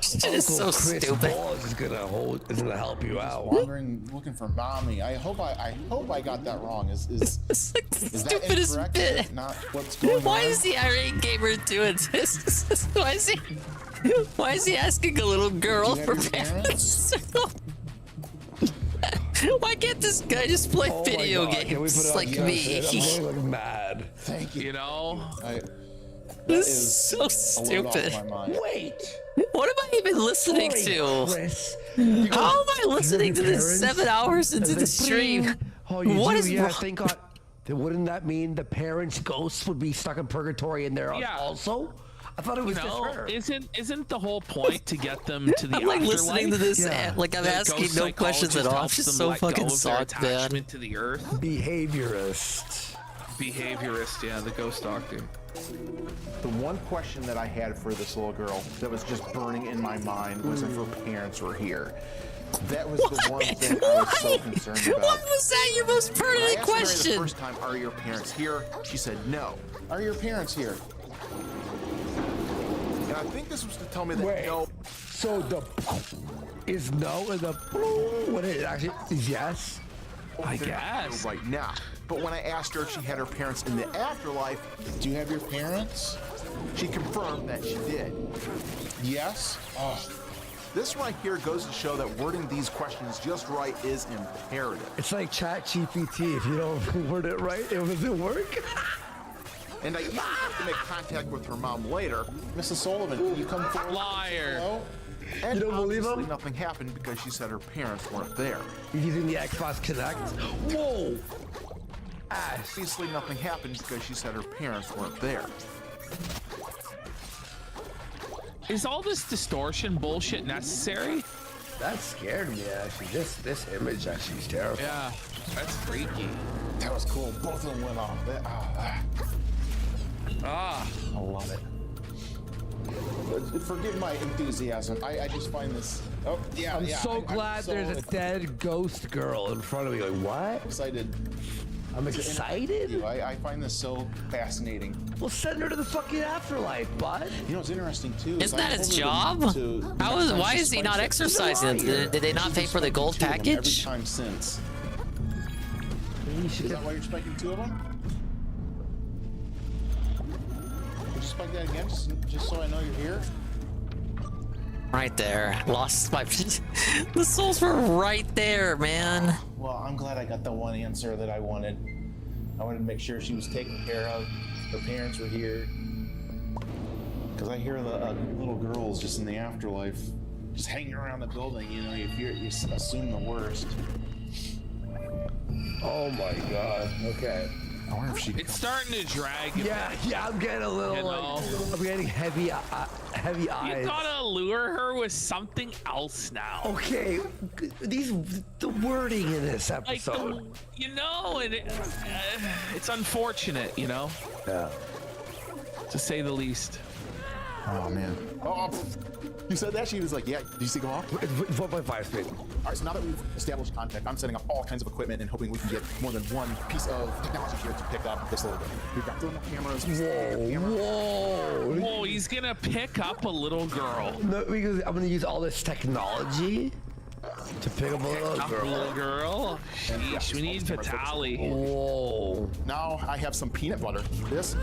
Shit is so Chris stupid. Balls is gonna help you out. Wandering, looking for mommy. I hope I got that wrong. Is that Stupidest incorrect? bit. Is that not what's going Why on? is the irate gamer doing this? Why is he asking a little girl Do you for have your parents? Why can't this guy just play video games like me? I'm going like mad. Thank you. You know, This is so stupid. Wait. What am I even listening to? Chris. How am I listening to this 7 hours into the stream? Oh, you What do? is Yeah, wrong? thank God. Then wouldn't that mean the parents' ghosts would be stuck in purgatory in there Yeah. also? I thought it was just no, her. isn't the whole point to get them to the I'm like afterlife? listening to this, Yeah. like I'm The asking ghost no questions at psychologist all. helps It's just them so let go fucking of their sucked, man. attachment to the earth. Behaviorist. Behaviorist, yeah, the ghost doctor. The one question that I had for this little girl that was just burning in my mind was if her parents were here. That was the one thing I was so concerned about. What was that your most When I pertinent asked Mary question? the first time, are your parents here? She said no. Are your parents here? And I think this was to tell me that Wait. no. So the is no and the what it actually is yes? I They're not guess. here right now. But when I asked her if she had her parents in the afterlife, do you have your parents? She confirmed that she did. Yes? Oh. This right here goes to show that wording these questions just right is imperative. It's like ChatGPT. If you don't word it right, it doesn't work. And I even have to make contact with her mom later. Mrs. Sullivan, can you come forward? Liar. Hello? And You don't believe obviously him? nothing happened because she said her parents weren't there. You're using the Xbox Connect. Whoa. Obviously nothing happened because she said her parents weren't there. Is all this distortion bullshit necessary? That scared me actually. This image actually is terrifying. Yeah, that's freaky. That was cool. Both of them went off. I love it. Forgive my enthusiasm. I just find this. Oh yeah, I'm yeah. so glad so there's a dead ghost girl in front of me. Like what? excited. I'm excited. I find this so fascinating. Well, send her to the fucking afterlife, bud. You know what's interesting too? Isn't that his job? Why is he not exercising? Did they not pay for the gold Every package? time since. Is that why you're spiking two of them? Would you spike that again, just so I know you're here? Right there. Lost my. The souls were right there, man. Well, I'm glad I got the one answer that I wanted. I wanted to make sure she was taken care of. Her parents were here. Because I hear the little girls just in the afterlife, just hanging around the building. You know, you assume the worst. Oh my god. Okay. I wonder if she. It's starting to drag. Yeah, I'm getting a little You know? I'm getting heavy eyes. You gotta lure her with something else now. Okay, the wording in this Like episode. you know, and it's unfortunate, you know, Yeah. to say the least. Oh man. Oh, you said that? She was like, yeah. Did you see go off? It's 1.5 speed. All right, so now that we've established contact, I'm setting up all kinds of equipment and hoping we can get more than one piece of technology here to pick up this little bit. We've got thermal cameras. Whoa, he's gonna pick up a little girl. No, because I'm gonna use all this technology to pick up a little girl. Sheesh, we need Vitaly. Whoa. Now I have some peanut butter. This.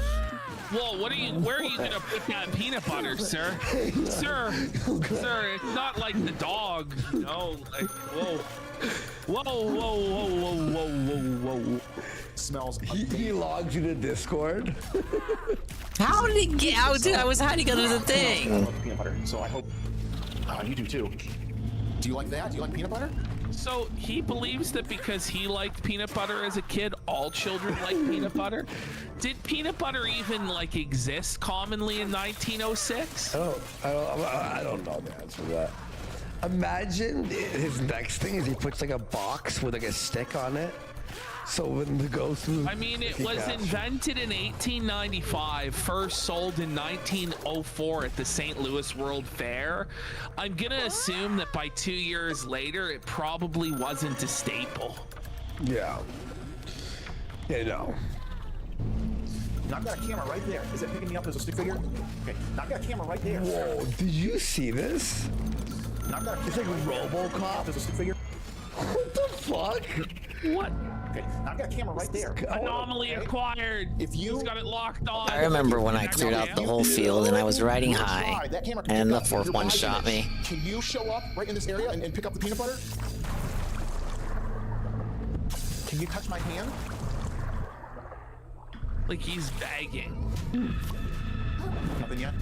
Whoa, where are you gonna pick that peanut butter, sir? Sir, it's not like the dog, you know, like, whoa. Whoa. Smells. He logs into Discord. How did he get out? Dude, I was hiding under the thing. I love peanut butter, so I hope you do too. Do you like that? Do you like peanut butter? So he believes that because he liked peanut butter as a kid, all children like peanut butter. Did peanut butter even like exist commonly in 1906? I don't know the answer to that. Imagine his next thing is he puts like a box with like a stick on it. So when the ghost moves, I mean, it was invented in 1895, first sold in 1904 at the St. Louis World Fair. I'm gonna assume that by 2 years later, it probably wasn't a staple. Yeah. You know. Now I've got a camera right there. Is it picking me up as a stick figure? Okay. Now I've got a camera right there. Whoa! Did you see this? Now I've got a it's like RoboCop as a stick figure. What the fuck? What? Okay, now I've got a camera right there. Anomaly acquired. If you got it locked on. I remember when I cleared out the whole field and I was riding high, and the fourth one shot me. Can you show up right in this area and pick up the peanut butter? Can you touch my hand? Like he's begging. Nothing yet?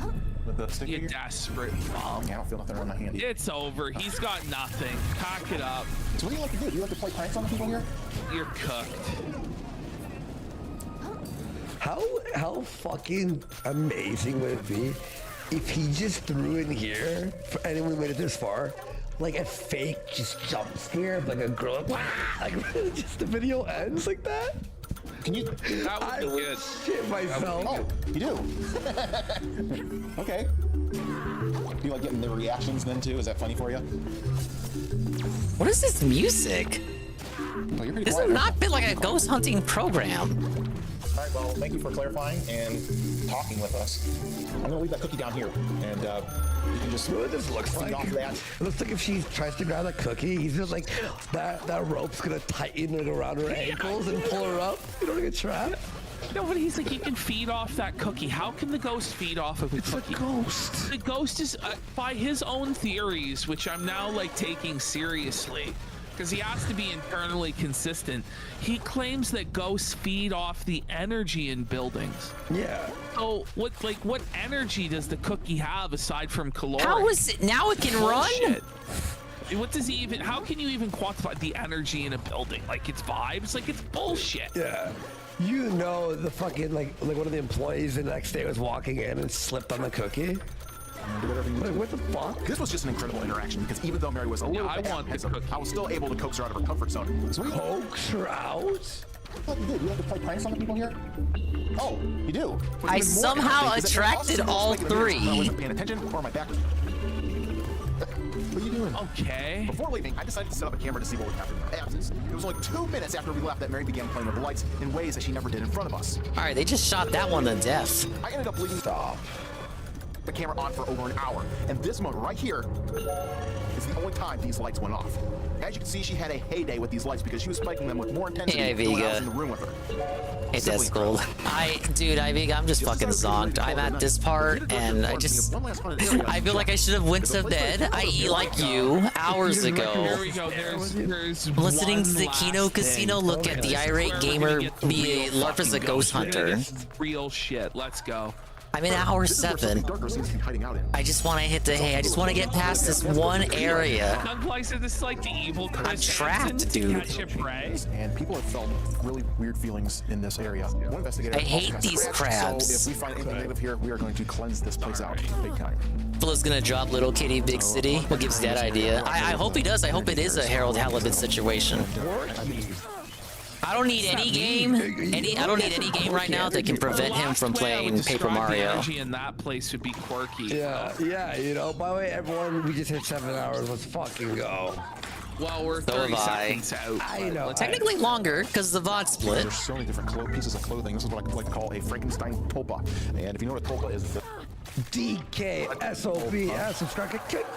With the stick You figure? desperate bum. Yeah, I don't feel nothing around my hand. It's over. He's got nothing. Cock it up. So what do you like to do? Do you like to play pranks on the people here? You're cooked. How fucking amazing would it be if he just threw in here for anyone who made it this far, like a fake just jump scare of like a girl, like just the video ends like that? Can you? That would be good. Shit myself. Oh, you do? Okay. Do you like getting the reactions then too? Is that funny for you? What is this music? Oh, you're pretty This quiet. has not been like a ghost hunting program. All right, well, thank you for clarifying and talking with us. I'm gonna leave that cookie down here, and you can just. What this looks feed like? off that. It looks like if she tries to grab that cookie, he's just like that rope's gonna tighten it around her ankles and pull her up. You don't get trapped. No, but he's like, he can feed off that cookie. How can the ghost feed off of a cookie? It's a ghost. The ghost is, by his own theories, which I'm now like taking seriously, because he has to be internally consistent. He claims that ghosts feed off the energy in buildings. Yeah. So what energy does the cookie have aside from caloric? How is it now? It can run. What does he even? How can you even quantify the energy in a building? Like it's vibes? Like it's bullshit. Yeah. You know the fucking like one of the employees the next day was walking in and slipped on the cookie. Do whatever you Like, what the fuck? This was just an incredible interaction because even though Mary was a little bit apprehensive, I was still able to coax her out of her comfort zone. Sweet. Coax her out? What you do? You like to play pranks on the people here? Oh, you do. I somehow attracted all three. I wasn't paying attention, or my back was. What are you doing? Okay. Before leaving, I decided to set up a camera to see what would happen in our absence. It was only 2 minutes after we left that Mary began playing with the lights in ways that she never did in front of us. All right, they just shot that one to death. I ended up leaving the camera on for over an hour, and this moment right here is the only time these lights went off. As you can see, she had a heyday with these lights because she was spiking them with more intensity than when I was in the room with her. Hey, that's cool. Dude, I'm just fucking zonked. I'm at this part, and I feel like I should have went to bed, i.e. like you, hours ago. Here we go. There's Listening to the one Kino last Casino thing. look at the irate gamer be LARP as a ghost hunter. This is real shit. Let's go. I'm in hour 7. I just want to hit the hay. I just want to get past this one area. Gunplace, is this like the evil Chris I'm trapped, Hansen to dude. catch a prey? And people have felt really weird feelings in this area. One investigator I hate these crabs. So if we find anything negative here, we are going to cleanse this place out big time. Fla's gonna drop Little Kitty Big City. What gives that idea? I hope he does. I hope it is a Harold Halibut situation. I don't need any game. I don't need any game right now that can prevent him from playing Paper Mario. The energy in that place would be quirky. Yeah, you know. By the way, everyone, we just hit 7 hours. Let's fucking go. Well, we're So 30 have I. seconds out. I know. Technically longer because the VOD split. There's so many different pieces of clothing. This is what I like to call a Frankenstein tulpa. And if you know what a tulpa is, DK, SOB, subscribe.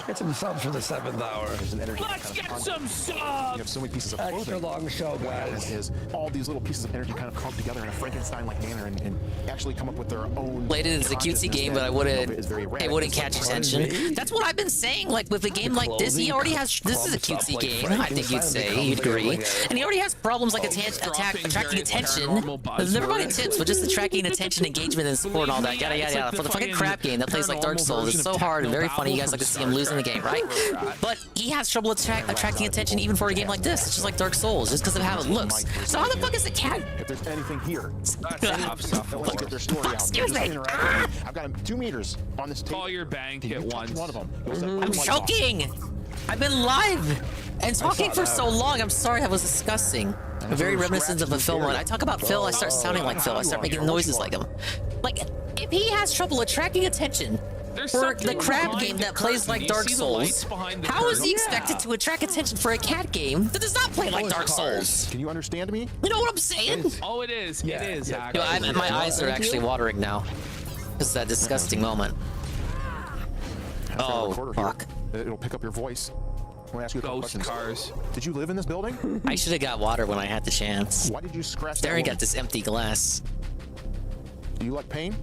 Get some subs for the 7th hour. There's an energy. Let's get some subs. You have so many pieces of clothing. Extra long show, guys. Is all these little pieces of energy kind of clumped together in a Frankenstein-like manner and actually come up with their own. Played it as a cutesy game, but it wouldn't catch attention. That's what I've been saying. Like with a game like this, he already has. This is a cutesy game. I think you'd say, you'd agree, and he already has problems like attracting attention. Never mind tips, but just attracting attention, engagement, and support, and all that. Yada yada yada. For the fucking crap game that plays like Dark Souls, it's so hard and very funny. You guys like to see him losing the game, right? But he has trouble attracting attention even for a game like this. It's just like Dark Souls, just because of how it looks. So how the fuck is a cat? If there's anything here, let's get their story out. Excuse me. I've got 2 meters on this table. Call your bank at once. One of them. I'm choking. I've been live and talking for so long. I'm sorry, that was disgusting. Very reminiscent of a film. When I talk about Phil, I start sounding like Phil. I start making noises like him. Like, if he has trouble attracting attention for the crab game that plays like Dark Souls, how is he expected to attract attention for a cat game that does not play like Dark Souls? Can you understand me? You know what I'm saying? Oh, it is. It is. Yo, my eyes are actually watering now. It's that disgusting moment. Oh, fuck. It'll pick up your voice. I want to ask you a couple Ghost questions. cars. Did you live in this building? I should have got water when I had the chance. Why did you scratch that Staring woman? at this empty glass. Do you like pain?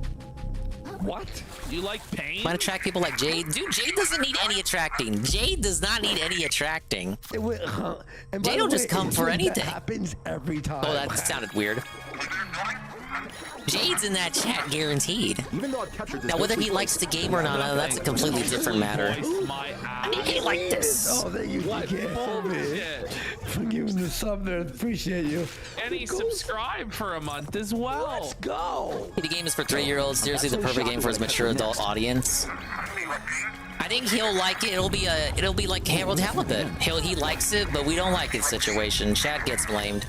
What? You like pain? Might attract people like Jade. Dude, Jade doesn't need any attracting. Jade does not need any attracting. Jade will just come for anything. That happens every time. Oh, that sounded weird. Jade's in that chat, guaranteed. Even though I've captured this, now, whether he likes the game or not, that's a completely different matter. I mean, he like this. Oh, thank you, for giving the sub there. Appreciate you. And he subscribed for a month as well. Let's go. The game is for 3-year-olds. Seriously, the perfect game for his mature adult audience. I think he'll like it. It'll be like Harold Halibut. He likes it, but we don't like it situation. Chat gets blamed.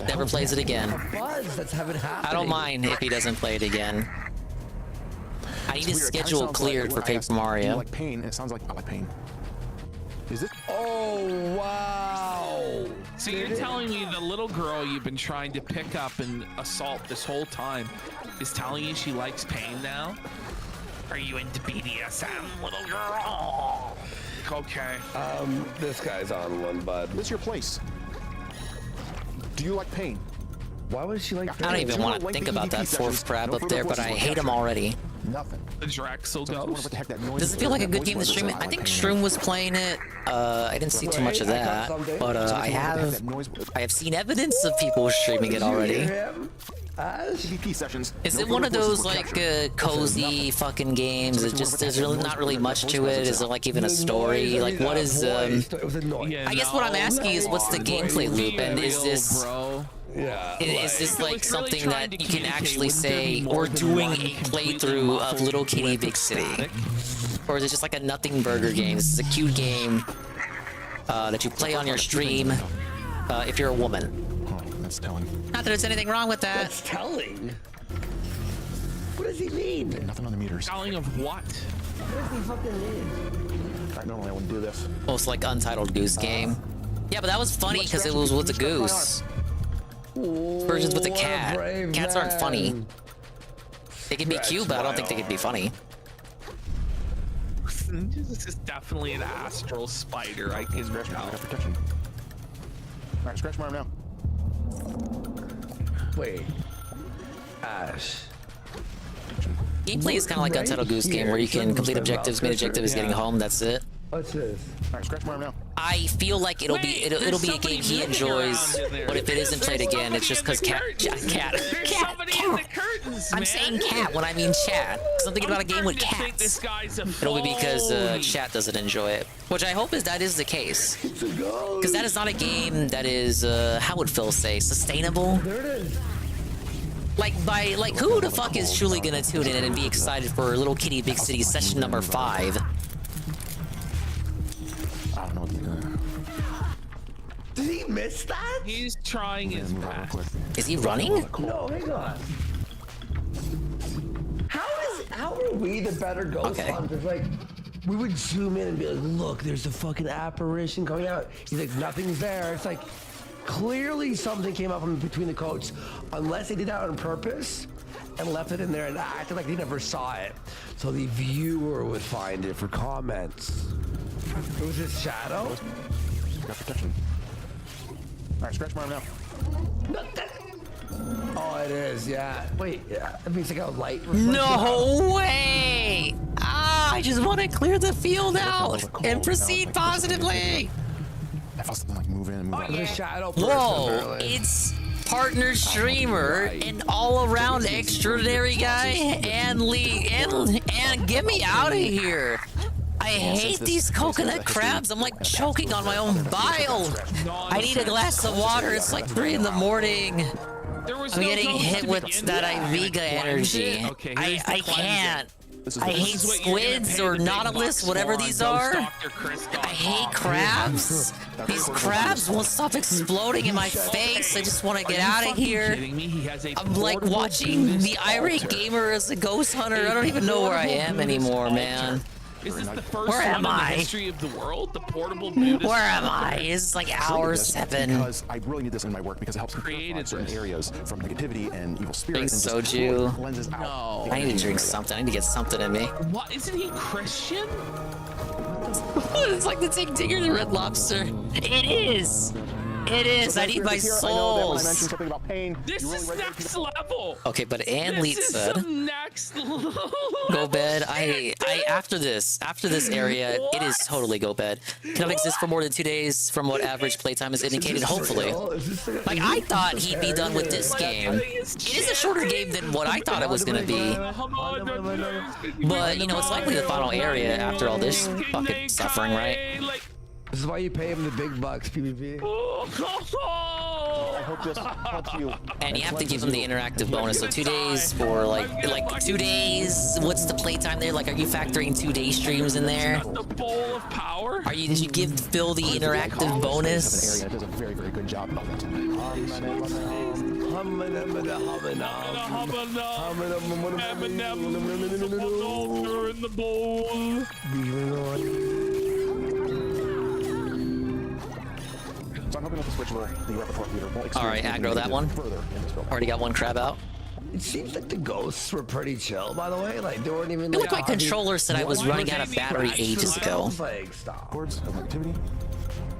Never plays it again. Buzz that's having happening. I don't mind if he doesn't play it again. I need his schedule cleared for Paper Mario. You like pain, and it sounds like I like pain. Is this? Oh, wow. So you're telling me the little girl you've been trying to pick up and assault this whole time is telling you she likes pain now? Are you into BDSM, little girl? Okay. This guy's on one, bud. This is your place. Do you like pain? Why would she like pain? I don't even want to think about that fourth crab up there, but I hate him already. Nothing. The Drexel Ghost. Does it feel like a good game to stream it? I think Shroom was playing it. I didn't see too much of that, but I have seen evidence of people streaming it already. PvP sessions. Is it one of those like cozy fucking games? It just there's really not really much to it. Is it like even a story? Like what is I guess what I'm asking is what's the gameplay loop, and is this is this like something that you can actually say we're doing a playthrough of Little Kitty Big City, or is it just like a nothing burger game? This is a cute game that you play on your stream if you're a woman. That's telling. Not that there's anything wrong with that. That's telling. What does he mean? Nothing on the meters. Telling of what? What does he fucking mean? Normally I wouldn't do this. Most like Untitled Goose Game. Yeah, but that was funny because it was with the goose. Versions with the cat. Cats aren't funny. They can be cute, but I don't think they can be funny. This is definitely an astral spider. I can tell. Protection. All right, scratch my arm now. Wait. Ash. Gameplay is kind of like Untitled Goose Game, where you can complete objectives. Main objective is getting home. That's it. What's this? All right, scratch my arm now. I feel like it'll be a game he enjoys, but if it isn't played again, it's just because cat. I'm saying cat when I mean chat, because I'm thinking about a game with cats. It'll be because chat doesn't enjoy it, which I hope that is the case, because that is not a game that is how would Phil say sustainable. There it is. Like who the fuck is truly gonna tune in and be excited for Little Kitty Big City session number 5? I don't know what Did he miss that? He's trying his best. Is he running? No, hang on. How are we the better ghost hunters? Like, we would zoom in and be like, look, there's a fucking apparition coming out. He's like, nothing's there. It's like, clearly something came up from between the coats, unless they did that on purpose and left it in there and acted like they never saw it. So the viewer would find it for comments. It was his shadow? Got protection. All right, scratch my arm now. Oh, it is, yeah. Wait, yeah. It means like a light. No way! Ah, I just want to clear the field out and proceed positively. Like move in and move out. Shadow. Whoa, it's partner streamer and all around extraordinary guy and Lee and get me out of here. I hate these coconut crabs. I'm like choking on my own bile. I need a glass of water. It's like 3 in the morning. I'm getting hit with that Iviga energy. I can't. I hate squids or nautilus, whatever these are. I hate crabs. These crabs won't stop exploding in my face. I just want to get out of here. I'm like watching the irate gamer as a ghost hunter. I don't even know where I am anymore, man. Is this the first Where am one in the I? history of the world? The portable Buddhist? Where am I? It's like hour 7. Because I really need this in my work because it helps create certain areas from negativity and evil spirits. Drink soju. Lenses out. No. I need to drink something. I need to get something in me. What? Isn't he Christian? It's like the Tig Digger, the Red Lobster. It is. It is. I need my souls. This is next level. Okay, but Ann Leet said, some next level. go bed. I after this area, it is totally go bed. Cannot exist for more than 2 days from what average playtime is indicated, hopefully. Like, I thought he'd be done with this game. It is a shorter game than what I thought it was gonna be. But, you know, it's likely the final area after all this fucking suffering, right? This is why you pay him the big bucks, PvP. I hope this helps you. And you have to give him the interactive bonus. So 2 days for like 2 days. What's the playtime there? Like, are you factoring 2-day streams in there? The bowl of power. Are you? Did you give Phil the interactive bonus? It does a very, very good job of it. In the bowl. So I'm hoping that the switch will, the repertoire theater will experience. All right, aggro that one. Already got one crab out. It seems like the ghosts were pretty chill, by the way. Like, they weren't even. It looked like controller said I was running out of battery ages ago. Like, stop. Boards of activity.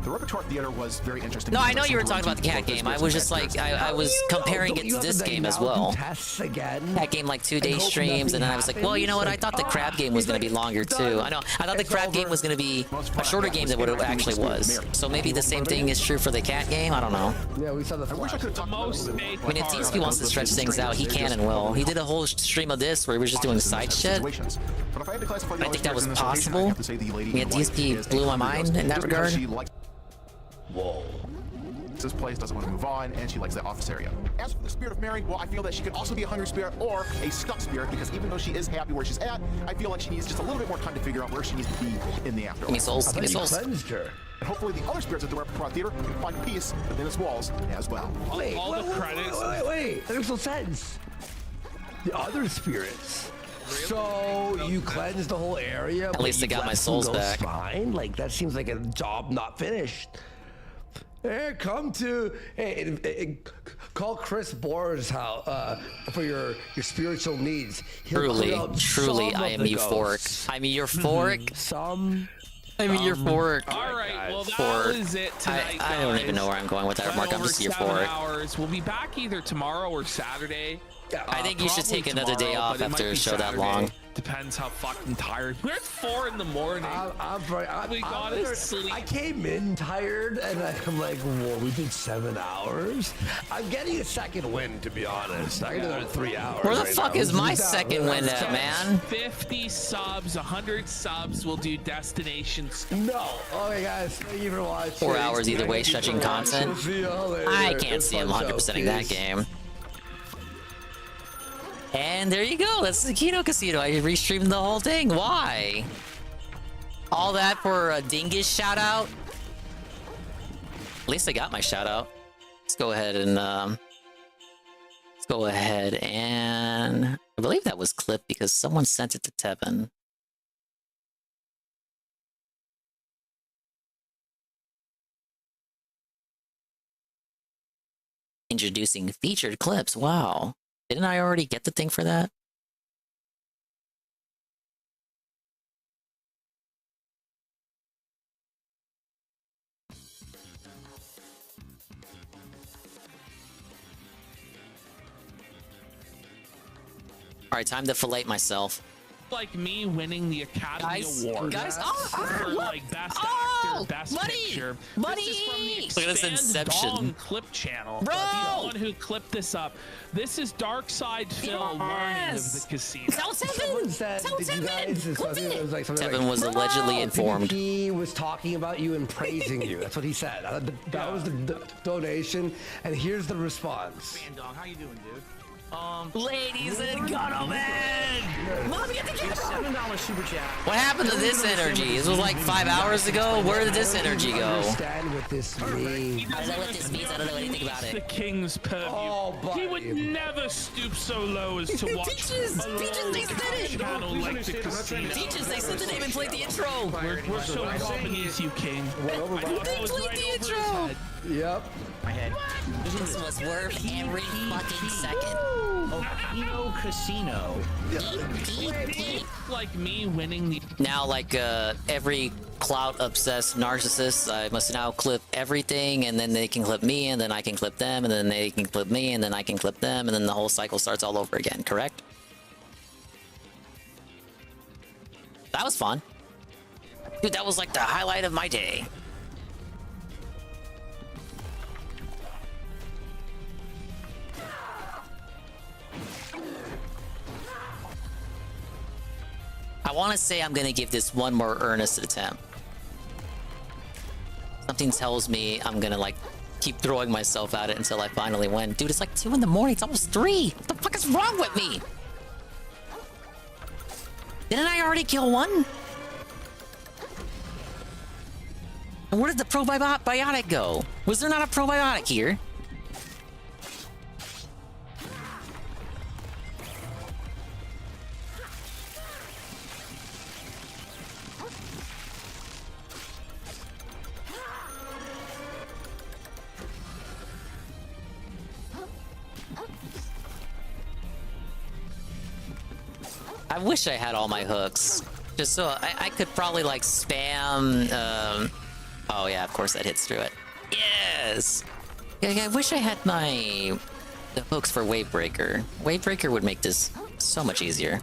The repertoire theater was very interesting. No, I know you were talking about the cat game. I was just like, I was comparing it to this game as well. That game like 2-day streams, and then I was like, well, you know what? I thought the crab game was going to be longer too. I know. I thought the crab game was going to be a shorter game than what it actually was. So maybe the same thing is true for the cat game. I don't know. Yeah, we saw the. I wish I could talk about I mean, if DSP wants to stretch things out, he can and will. He did a whole stream of this where he was just doing side shit. I think that was possible. Yeah, DSP blew my mind in that regard. Whoa. This place doesn't want to move on, and she likes that office area. As for the spirit of Mary, well, I feel that she could also be a hungry spirit or a stuck spirit, because even though she is happy where she's at, I feel like she needs just a little bit more time to figure out where she needs to be in the afterlife. Give me souls. Give me souls. Cleansed her. And hopefully the other spirits at the repertoire theater can find peace within its walls as well. Wait, all the credits. Wait. That makes no sense. The other spirits. So you cleansed the whole area. At least I got my souls back. Fine. Like, that seems like a job not finished. Hey, call Chris Boer's house for your spiritual needs. Truly, I am euphoric. I'm euphoric. I'm euphoric. All right, well that was it tonight. I don't even know where I'm going with that remark. I'm just euphoric. Hours. We'll be back either tomorrow or Saturday. I think you should take another day off after a show that long. Depends how fucking tired. We're at 4 in the morning. We gotta sleep. I came in tired, and I'm like, whoa, we did 7 hours? I'm getting a second win, to be honest. I can do another 3 hours. Where the fuck is my second win at, man? 50 subs, 100 subs, we'll do destinations. No. Okay, guys, thank you for watching. 4 hours either way, stretching content. I can't see him 100%ing that game. And there you go. That's the Kino Casino. I restreamed the whole thing. Why? All that for a dingus shout out? least I got my shout out. Let's go ahead and I believe that was clipped because someone sent it to Tevin. Introducing featured clips. Wow. Didn't I already get the thing for that? All right, time to fillet myself. Like me winning the Academy Award for like best actor, best picture. Buddy! This is from the Look at this Expand Inception. Dong clip channel. Bro! He's the one who clipped this up. This is Dark Side Phil learning of the casino. Someone said, did you guys, it was like something Tevin like, was allegedly informed. He was talking about you and praising you. That's what he said. That was the donation, and here's the response. Dong, how you doing, dude? Ladies and gentlemen! Mommy, get the camera! $7 super chat. What happened to this energy? This was like 5 hours ago. Where did this energy go? Understand what this means. I don't know what this means. I don't know anything about The it. king's purview. He would never stoop so low as to watch Peaches, they said it. channel like the casino. Teachers, they said the name and played the intro. We're so far beneath you, king. They played the intro. Yep. My head. This was worth every fucking second. Oh, Kino Casino. Like me winning the. Now, like every clout-obsessed narcissist, I must now clip everything, and then they can clip me, and then I can clip them, and then they can clip me, and then I can clip them, and then the whole cycle starts all over again, correct? That was fun. Dude, that was like the highlight of my day. I want to say I'm going to give this one more earnest attempt. Something tells me I'm going to like keep throwing myself at it until I finally win. Dude, it's like 2 in the morning. It's almost 3. What the fuck is wrong with me? Didn't I already kill one? And where did the probiotic go? Was there not a probiotic here? I wish I had all my hooks. Just so I could probably like spam. Oh yeah, of course that hits through it. Yes! Yeah, I wish I had the hooks for Wavebreaker. Wavebreaker would make this so much easier.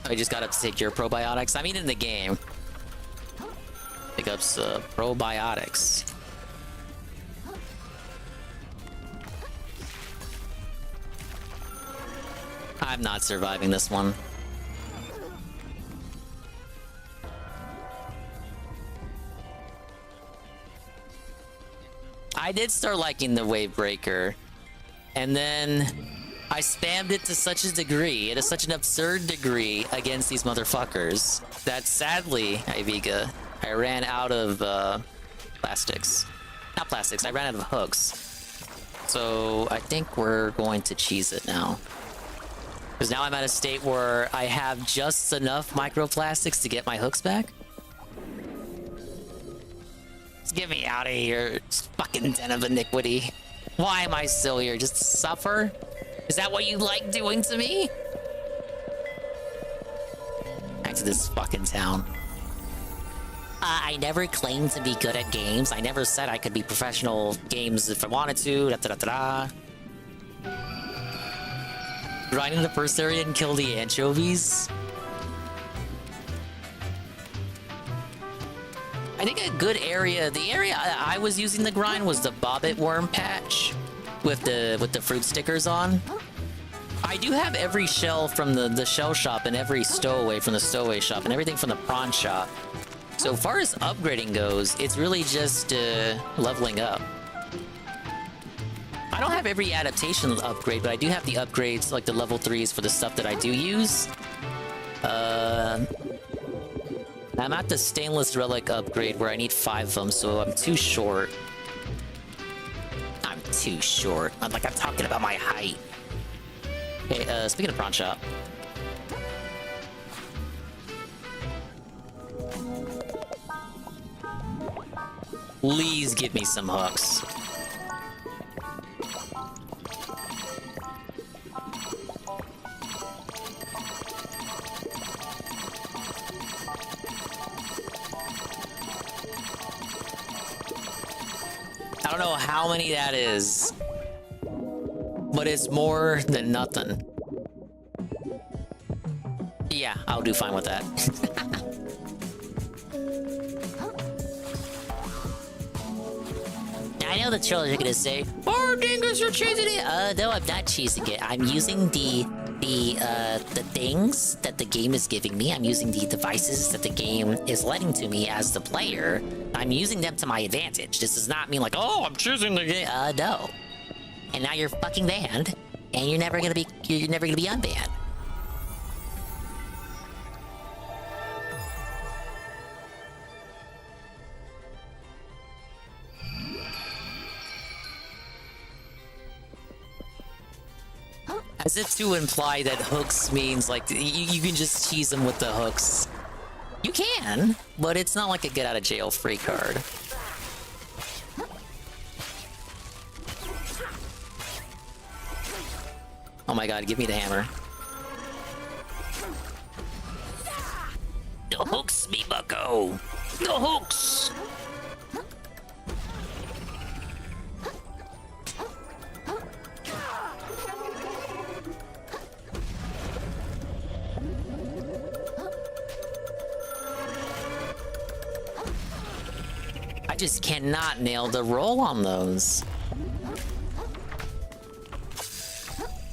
I just got up to take your probiotics. I mean in the game. Pick up some probiotics. I'm not surviving this one. I did start liking the Wavebreaker, and then I spammed it to such a degree, to such an absurd degree against these motherfuckers, that sadly, Iviga, I ran out of plastics. Not plastics, I ran out of hooks. So I think we're going to cheese it now. Because now I'm at a state where I have just enough microplastics to get my hooks back. Just get me out of here, fucking den of iniquity. Why am I still here? Just to suffer? Is that what you like doing to me? Back to this fucking town. I never claimed to be good at games. I never said I could be professional games if I wanted to. Grind in the first area and kill the anchovies. I think a good area, the area I was using the grind was the bobbit worm patch with the fruit stickers on. I do have every shell from the shell shop and every stowaway from the stowaway shop and everything from the prawn shop. So far as upgrading goes, it's really just leveling up. I don't have every adaptation upgrade, but I do have the upgrades, like the level 3s for the stuff that I do use. I'm at the stainless relic upgrade where I need 5 of them, so I'm too short. I'm too short. I'm talking about my height. Hey, speaking of prawn shop. Please give me some hooks. I don't know how many that is, but it's more than nothing. Yeah, I'll do fine with that. I know the trolls are gonna say, "Oh, dingus, you're cheesing it." No, I'm not cheesing it. I'm using the things that the game is giving me. I'm using the devices that the game is letting to me as the player. I'm using them to my advantage. This does not mean like, oh, I'm choosing the game. No. And now you're fucking banned, and you're never gonna be unbanned. As if to imply that hooks means like you can just tease them with the hooks. You can, but it's not like a get out of jail free card. Oh my god, give me the hammer. The hooks, me bucko! The hooks! I just cannot nail the roll on those.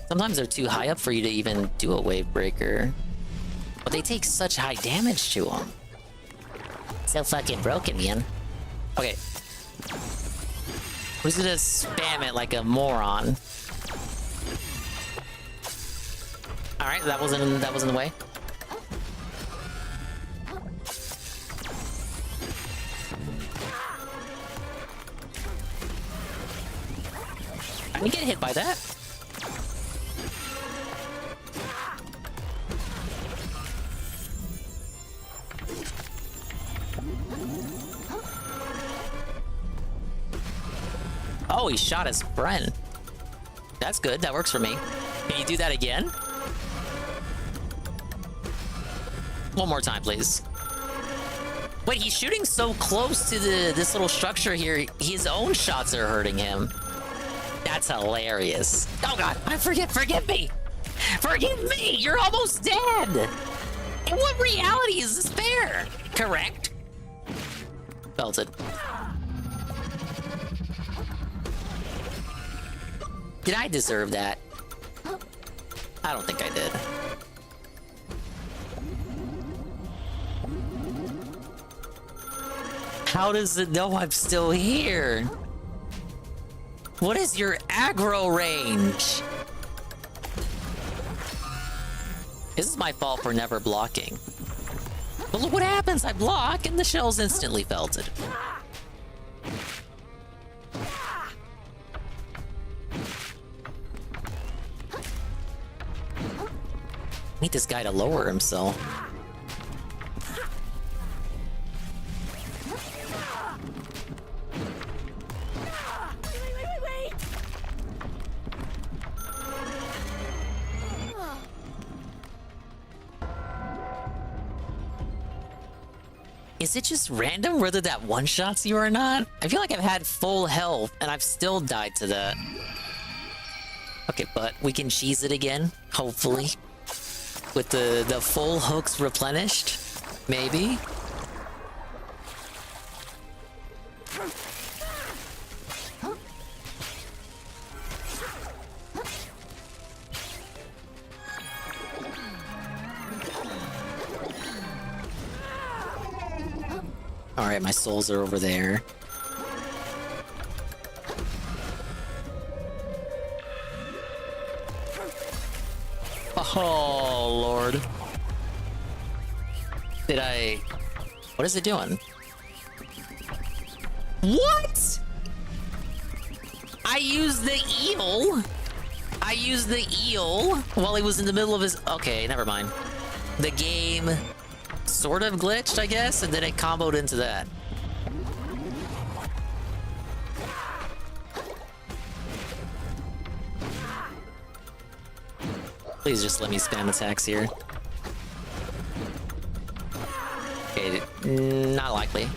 Sometimes they're too high up for you to even do a wave breaker. But they take such high damage to them. So fucking broken, man. Okay. Who's gonna spam it like a moron? Alright, that was in the way. I didn't get hit by that. Oh, he shot his friend. That's good. That works for me. Can you do that again? One more time, please. Wait, he's shooting so close to this little structure here. His own shots are hurting him. That's hilarious. Oh god, forgive me. Forgive me. You're almost dead. In what reality is this fair? Correct. Belted. Did I deserve that? I don't think I did. How does it know I'm still here? What is your aggro range? This is my fault for never blocking. But look what happens, I block and the shell's instantly felted. Need this guy to lower himself. Is it just random whether that one-shots you or not? I feel like I've had full health and I've still died to that. Okay, but we can cheese it again, hopefully. With the full hooks replenished, maybe? Alright, my souls are over there. Oh, Lord. Did I... What is it doing? What? I used the eel. I used the eel while he was in the middle of his... Okay, never mind. The game sort of glitched, I guess, and then it comboed into that. Please just let me spam attacks here. Okay, not likely.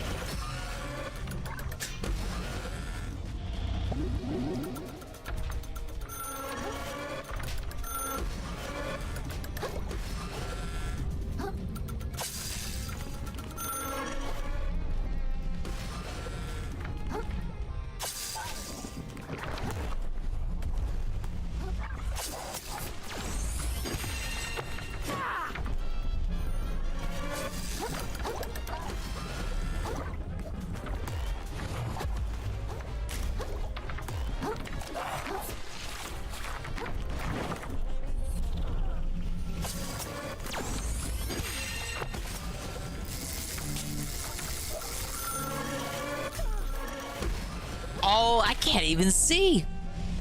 Oh, I can't even see.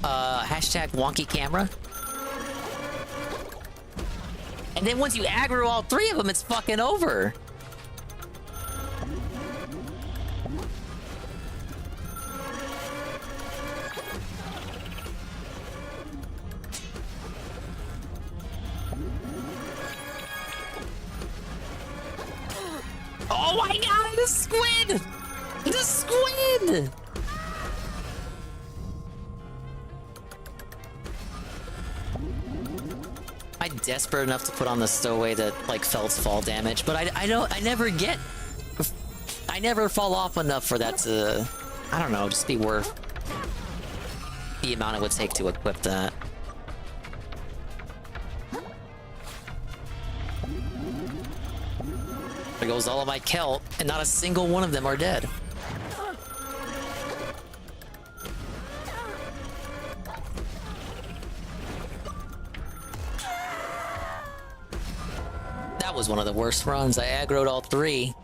Hashtag wonky camera. And then once you aggro all three of them, it's fucking over. Oh my god, the squid! The squid! I'm desperate enough to put on the stowaway that like felt fall damage, but I never fall off enough for that to, I don't know, just be worth the amount it would take to equip that. There goes all of my Kelt, and not a single one of them are dead. That was one of the worst runs. I aggroed all three.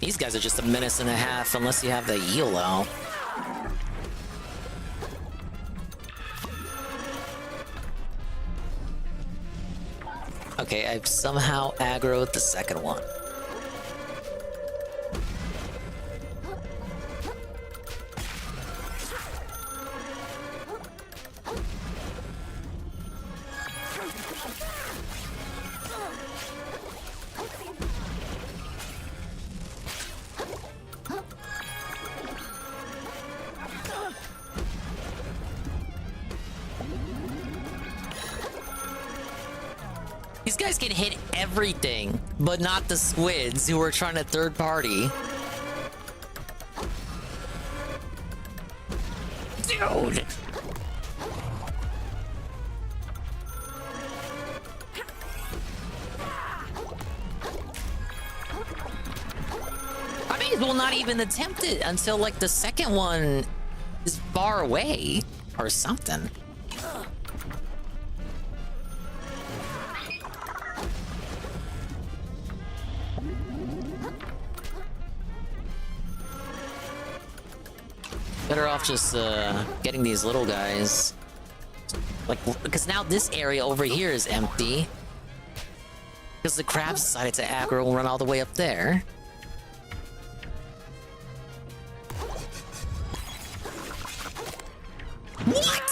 These guys are just a menace and a half unless you have the eel out. Okay, I've somehow aggroed the second one. These guys can hit everything, but not the squids who are trying to third party. Dude! I may as well not even attempt it until like the second one is far away or something. Better off just getting these little guys. Like, because now this area over here is empty. Because the crabs decided to aggro and run all the way up there. What?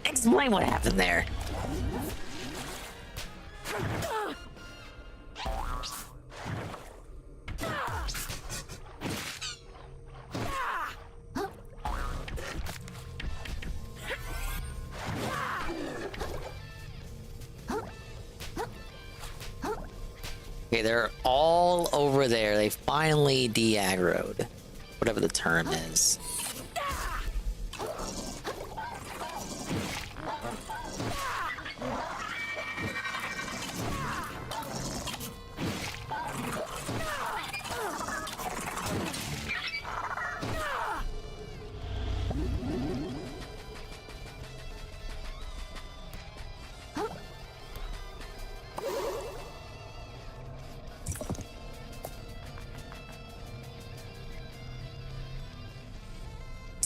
Explain what happened there. Okay, they're all over there. They finally de-aggroed. Whatever the term is.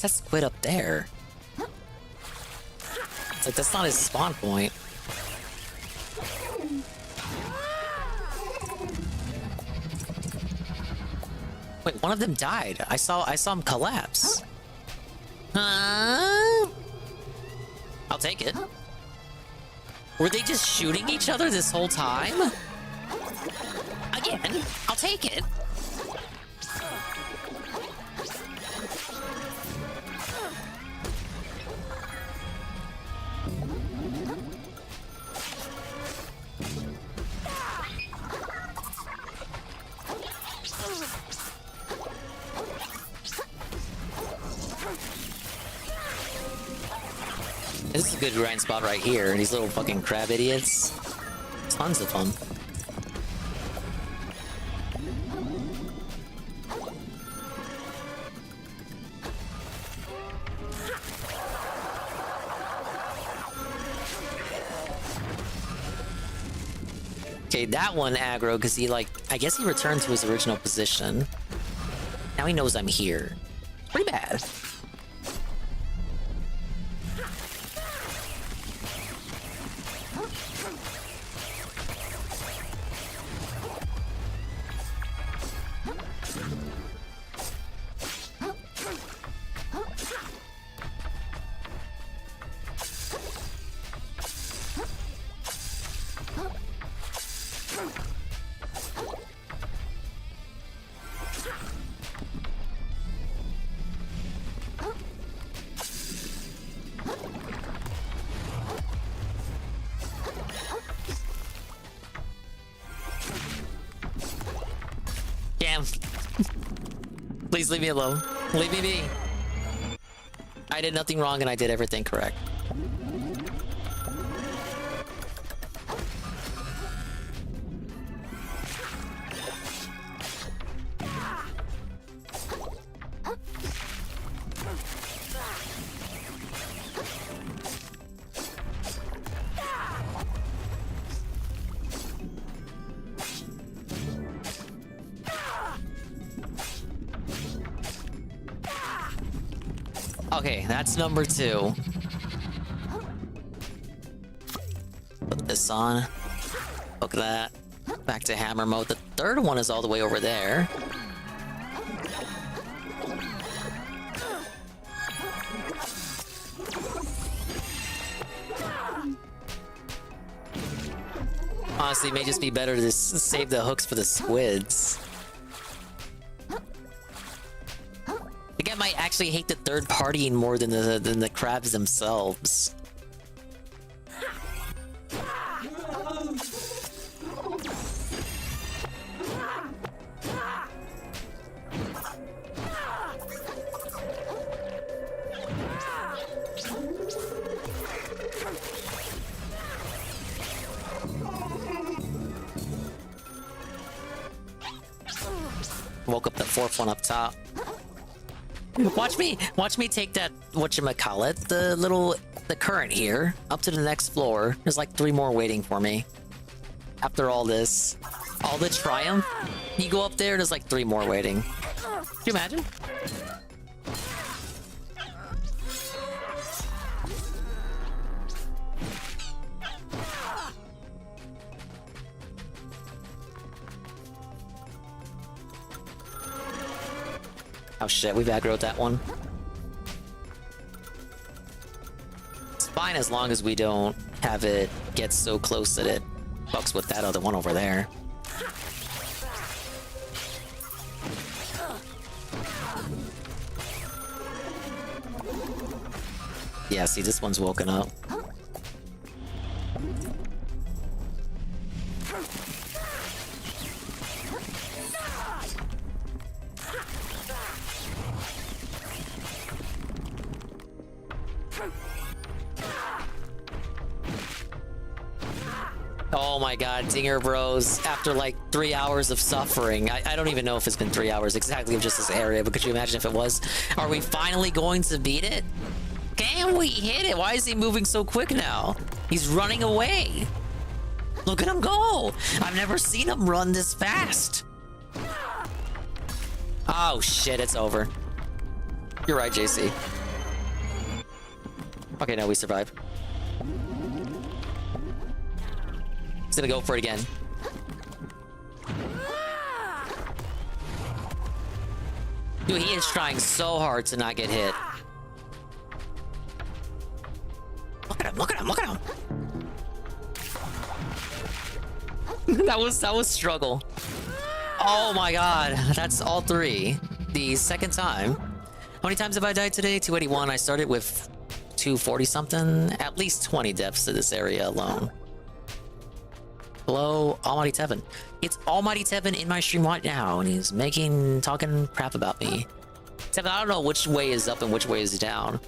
That squid up there. It's like that's not his spawn point. Wait, one of them died. I saw him collapse. Huh? I'll take it. Were they just shooting each other this whole time? Again, I'll take it. This is a good grind spot right here. These little fucking crab idiots. Tons of them. Okay, that one aggro because he I guess he returned to his original position. Now he knows I'm here. Pretty bad. Damn. Please leave me alone. Leave me be. I did nothing wrong and I did everything correct. Okay, that's number 2. Put this on. Hook that. Back to hammer mode. The third one is all the way over there. Honestly, it may just be better to just save the hooks for the squids. I think I might actually hate the third partying more than the crabs themselves. Woke up the fourth one up top. Watch me take that, whatchamacallit, the current here, up to the next floor. There's like 3 more waiting for me. After all this, all the triumph, you go up there, there's like 3 more waiting. Can you imagine? Oh shit, we've aggroed that one. It's fine as long as we don't have it get so close that it fucks with that other one over there. Yeah, see, this one's woken up. Oh my god, Dinger Bros. After like 3 hours of suffering. I don't even know if it's been 3 hours exactly of just this area, but could you imagine if it was? Are we finally going to beat it? Can we hit it? Why is he moving so quick now? He's running away. Look at him go. I've never seen him run this fast. Oh shit, it's over. You're right, JC. Okay, no, we survived. He's gonna go for it again. Dude, he is trying so hard to not get hit. Look at him, look at him, look at him. that was struggle. Oh my god, that's all three. The second time. How many times have I died today? 281. I started with 240 something. At least 20 deaths to this area alone. Hello, Almighty Tevin. It's Almighty Tevin in my stream right now, and he's talking crap about me. Tevin, I don't know which way is up and which way is down.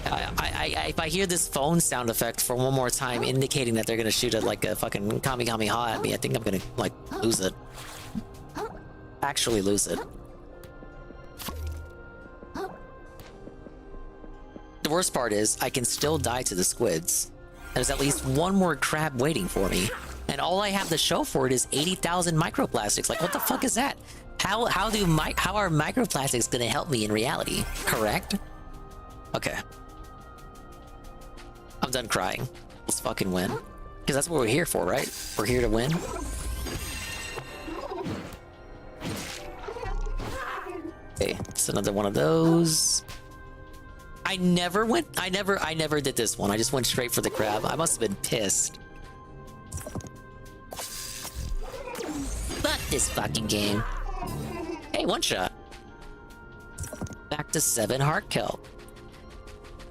If I hear this phone sound effect for one more time, indicating that they're gonna shoot at like a fucking Kamehameha at me, I think I'm gonna like lose it. Actually lose it. The worst part is I can still die to the squids. There's at least one more crab waiting for me. And all I have to show for it is 80,000 microplastics. Like, what the fuck is that? How are microplastics gonna help me in reality? Correct? Okay. I'm done crying. Let's fucking win. Because that's what we're here for, right? We're here to win. Okay, it's another one of those. I never did this one. I just went straight for the crab. I must have been pissed. Fuck this fucking game. Hey, one shot. Back to 7 heart kill.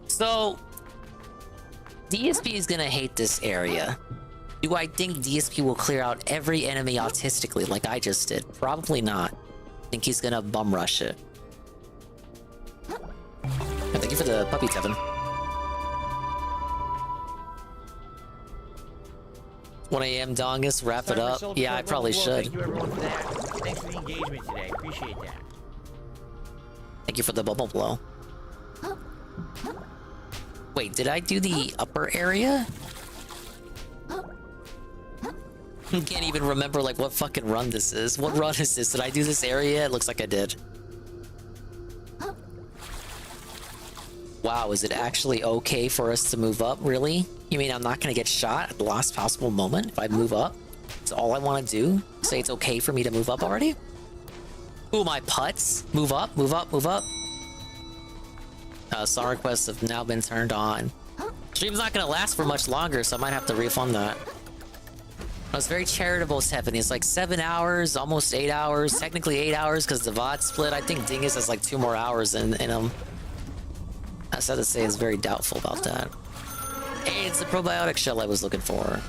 So, DSP is gonna hate this area. Do I think DSP will clear out every enemy autistically like I just did? Probably not. I think he's gonna bum rush it. And thank you for the puppy, Tevin. 1 a.m. Dongus, wrap it up. Yeah, I probably should. Thank you everyone for that. Thanks for the engagement today. Appreciate that. Thank you for the bubble blow. Wait, did I do the upper area? I can't even remember like what fucking run this is. What run is this? Did I do this area? It looks like I did. Wow, is it actually okay for us to move up? Really? You mean I'm not gonna get shot at the last possible moment if I move up? That's all I want to do? Say it's okay for me to move up already? Ooh, my putts. Move up, move up, move up. Song requests have now been turned on. Stream's not gonna last for much longer, so I might have to refund that. I was very charitable, Stephanie. It's like 7 hours, almost 8 hours. Technically 8 hours because the VOD split. I think Dingus has like 2 more hours in him. I sad to say is very doubtful about that. Hey, it's the probiotic shell I was looking for.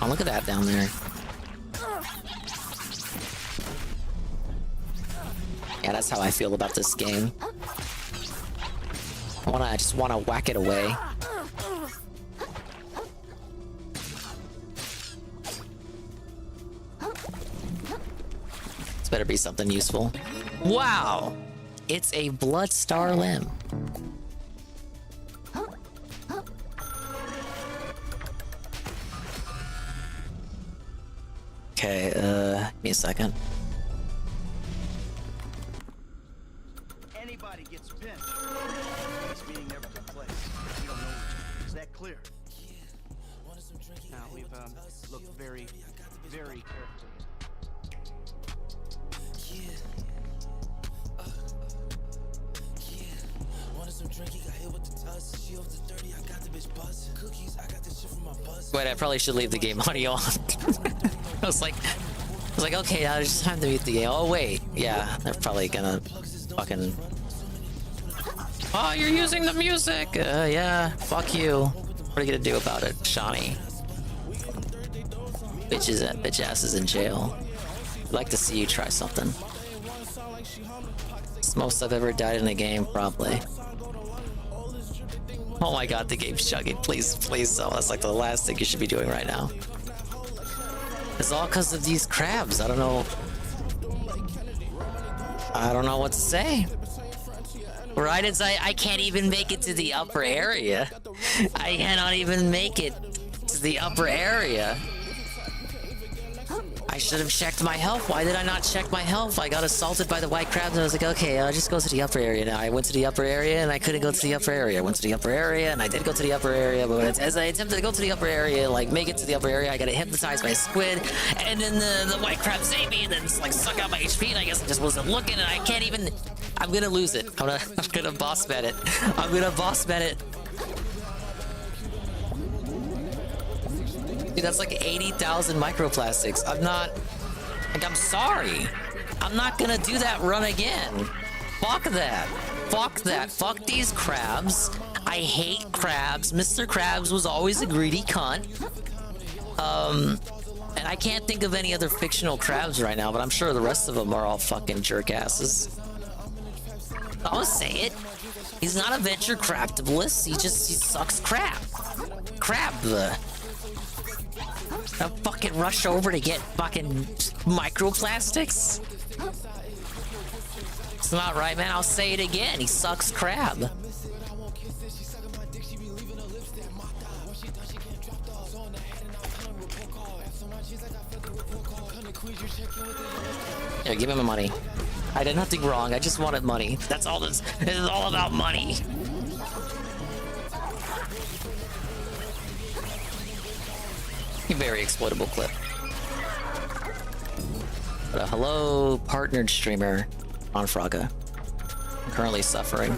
Oh, look at that down there. Yeah, that's how I feel about this game. I just wanna whack it away. This better be something useful. Wow! It's a blood star limb. Okay, give me a second. Anybody gets pinched. This meeting never took place. We don't know each other. Is that clear? Now we've looked very, very carefully. Wait, I probably should leave the game audio on. I was like, okay, now it's time to beat the game. Oh wait, yeah, they're probably gonna fucking. Oh, you're using the music. Yeah, fuck you. What are you gonna do about it, Shawnee? Bitch ass is in jail. I'd like to see you try something. It's the most I've ever died in a game, probably. Oh my god, the game's chugging. Please, please don't. That's like the last thing you should be doing right now. It's all because of these crabs. I don't know. I don't know what to say. Right, it's I can't even make it to the upper area. I cannot even make it to the upper area. I should have checked my health. Why did I not check my health? I got assaulted by the white crabs and I was like, okay, I'll just go to the upper area now. I went to the upper area and I couldn't go to the upper area. I went to the upper area and I did go to the upper area, but as I attempted to go to the upper area, like make it to the upper area, I got hypnotized by a squid, and then the white crabs ate me and then like suck out my HP, and I guess I just wasn't looking, and I can't even. I'm gonna lose it. I'm gonna boss bet it. I'm gonna boss bet it. Dude, that's like 80,000 microplastics. I'm sorry. I'm not gonna do that run again. Fuck that. Fuck that. Fuck these crabs. I hate crabs. Mr. Krabs was always a greedy cunt. And I can't think of any other fictional crabs right now, but I'm sure the rest of them are all fucking jerkasses. I'll say it. He's not a venture craftablist. He sucks crap. Crab. I'll fucking rush over to get fucking microplastics. It's not right, man. I'll say it again. He sucks crab. Here, give me my money. I did nothing wrong. I just wanted money. That's all this. This is all about money. Very exploitable clip. But hello, partnered streamer on Fraga. I'm currently suffering.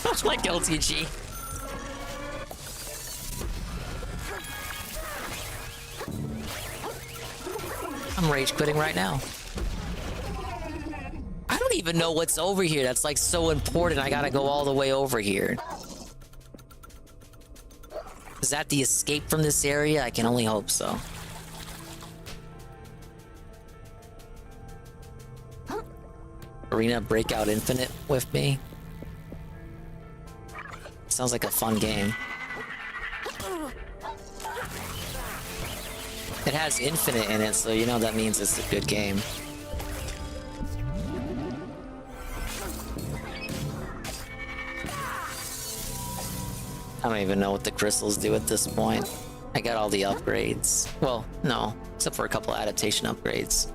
That's like LTG. I'm rage quitting right now. I don't even know what's over here that's like so important. I gotta go all the way over here. Is that the escape from this area? I can only hope so. Arena Breakout Infinite with me. Sounds like a fun game. It has infinite in it, so you know that means it's a good game. I don't even know what the crystals do at this point. I got all the upgrades. Well, no, except for a couple adaptation upgrades.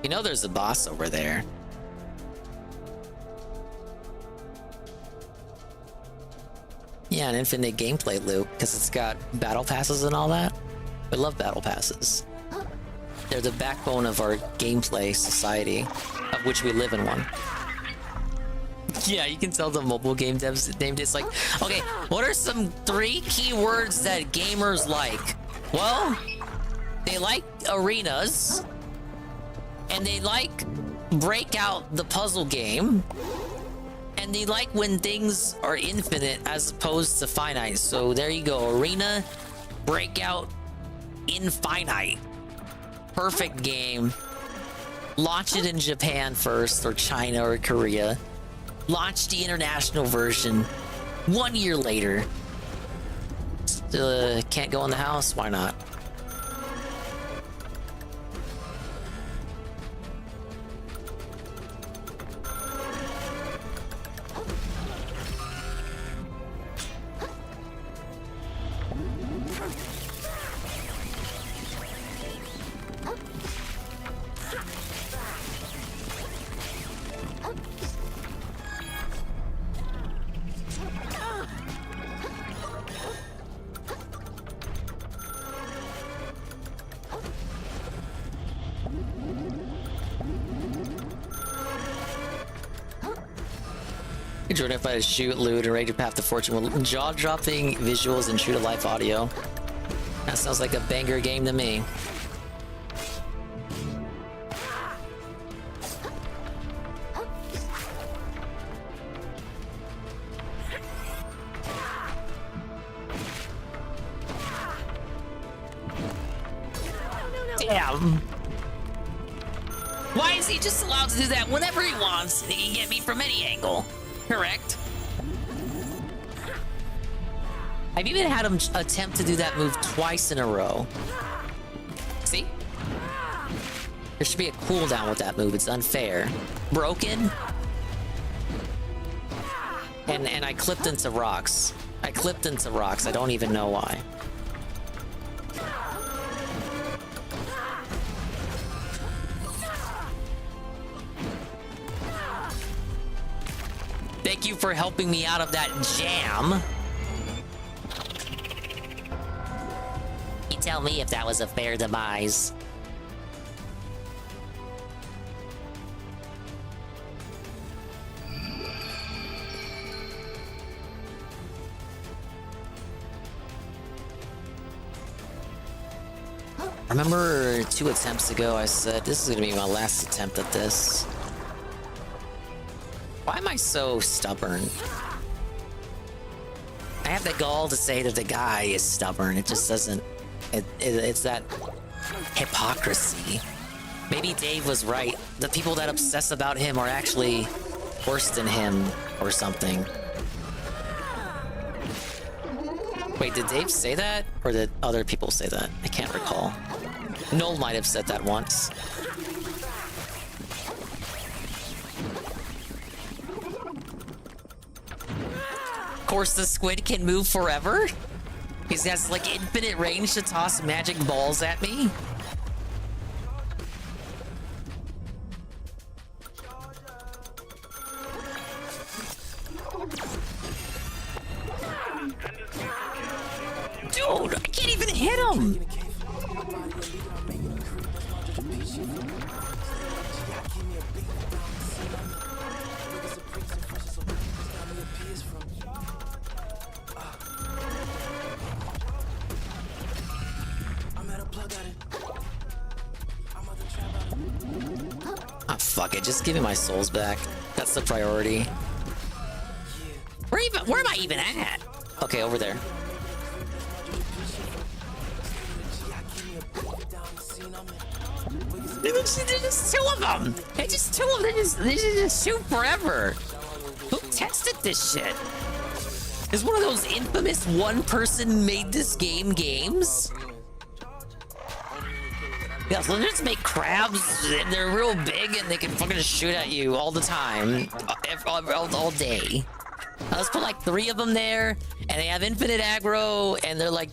You know there's a boss over there. Yeah, an infinite gameplay loop, because it's got battle passes and all that. I love battle passes. They're the backbone of our gameplay society, of which we live in one. Yeah, you can tell the mobile game devs named it's like, okay, what are some 3 keywords that gamers like? Well, they like arenas, and they like Breakout the puzzle game, and they like when things are infinite as opposed to finite. So there you go, Arena, Breakout, Infinite. Perfect game. Launch it in Japan first, or China, or Korea. Launch the international version 1 year later. Can't go in the house? Why not? Jordan, if I shoot, loot, and rage a path to fortune with jaw-dropping visuals and true-to-life audio. That sounds like a banger game to me. Damn. Why is he just allowed to do that whenever he wants? He can get me from any angle. Correct. I've even had him attempt to do that move twice in a row. See? There should be a cooldown with that move. It's unfair. Broken. And I clipped into rocks. I don't even know why. Thank you for helping me out of that jam. You tell me if that was a fair demise. Remember 2 attempts ago I said this is gonna be my last attempt at this. Why am I so stubborn? I have the gall to say that the guy is stubborn. It just doesn't... It's that hypocrisy. Maybe Dave was right. The people that obsess about him are actually worse than him or something. Wait, did Dave say that? Or did other people say that? I can't recall. Noel might have said that once. Of course, the squid can move forever. He has like infinite range to toss magic balls at me. Dude, I can't even hit him. Ah, fuck it. Just give me my souls back. That's the priority. Where am I even at? Okay, over there. There's just 2 of them. There's just 2 of them. They just shoot forever. Who tested this shit? It's one of those infamous one person made this game games. Yeah, so they just make crabs, and they're real big, and they can fucking shoot at you all the time, all day. Let's put like 3 of them there, and they have infinite aggro, and they're like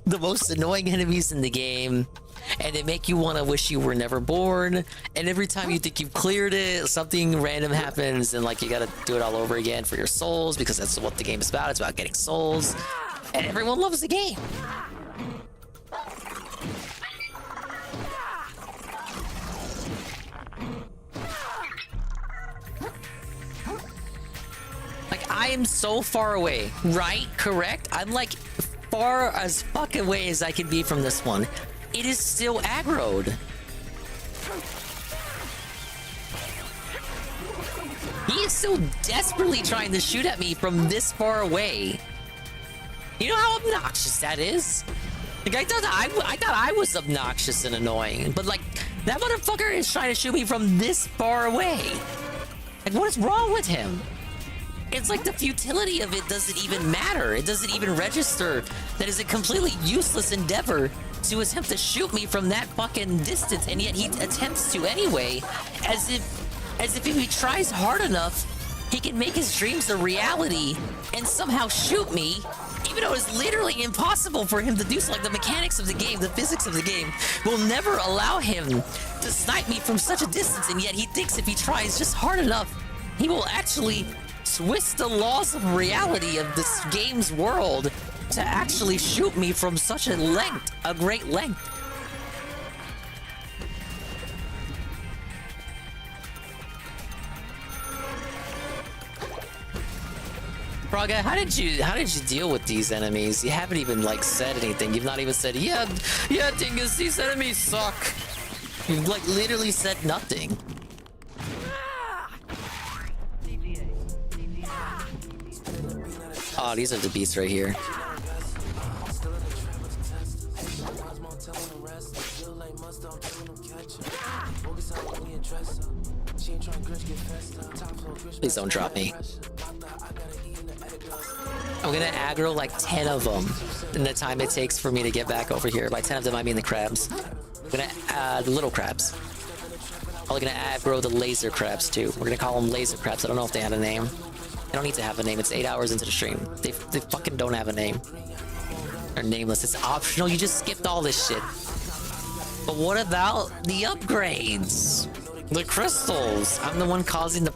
the most annoying enemies in the game, and they make you want to wish you were never born. And every time you think you've cleared it, something random happens, and like you gotta do it all over again for your souls, because that's what the game is about. It's about getting souls, and everyone loves the game. Like, I am so far away, right? Correct? I'm like far as fuck away as I can be from this one. It is still aggroed. He is still desperately trying to shoot at me from this far away. You know how obnoxious that is? Like, I thought I was obnoxious and annoying, but like, that motherfucker is trying to shoot me from this far away. Like, what is wrong with him? It's like the futility of it doesn't even matter. It doesn't even register that it's a completely useless endeavor to attempt to shoot me from that fucking distance, and yet he attempts to anyway, as if he tries hard enough, he can make his dreams a reality and somehow shoot me, even though it's literally impossible for him to do so. Like, the mechanics of the game, the physics of the game will never allow him to snipe me from such a distance, and yet he thinks if he tries just hard enough, he will actually twist the laws of reality of this game's world to actually shoot me from such a great length. Braga, how did you deal with these enemies? You haven't even like said anything. You've not even said, yeah, Dingus, these enemies suck. You've like literally said nothing. Oh, these are the beats right here. Please don't drop me. I'm gonna aggro like 10 of them in the time it takes for me to get back over here. By 10 of them, I mean the crabs. I'm gonna the little crabs. Probably gonna aggro the laser crabs too. We're gonna call them laser crabs. I don't know if they have a name. They don't need to have a name. It's 8 hours into the stream. They fucking don't have a name. They're nameless. It's optional. You just skipped all this shit. But what about the upgrades? The crystals. I'm the one causing the...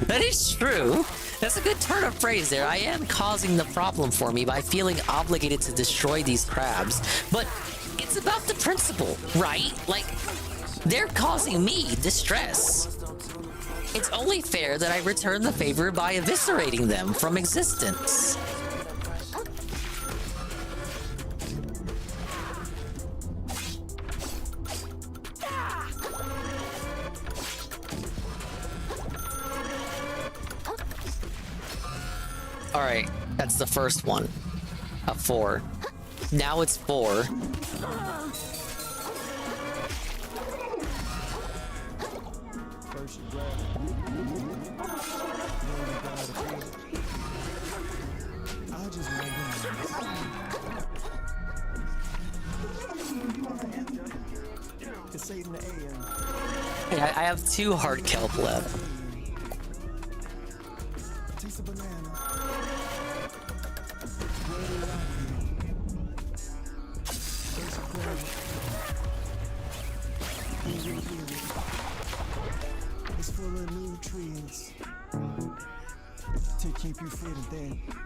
That is true. That's a good turn of phrase there. I am causing the problem for me by feeling obligated to destroy these crabs. But it's about the principle, right? Like, they're causing me distress. It's only fair that I return the favor by eviscerating them from existence. Alright, that's the first one. A 4. Now it's 4. Hey, I have 2 hard kelp left.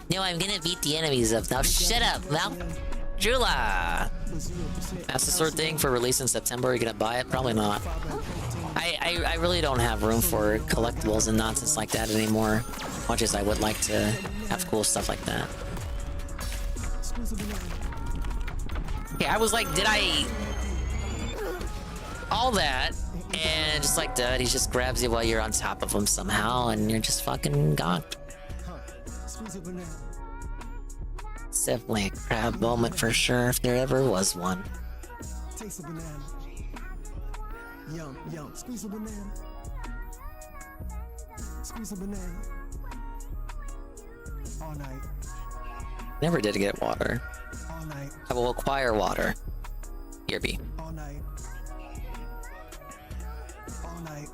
No, I'm gonna beat the enemies up. Now shut up, Mal. Jula! That's the sort of thing for release in September. Are you gonna buy it? Probably not. I really don't have room for collectibles and nonsense like that anymore. Much as I would like to have cool stuff like that. Yeah, I was like, did I... All that, and just like that, he just grabs you while you're on top of him somehow, and you're just fucking gone. It's definitely a crab moment for sure, if there ever was one. Taste a banana. Yum, yum. Squeeze a banana. Squeeze a banana. All night. Never did get water. All night. I will acquire water. Here be. All night. All night.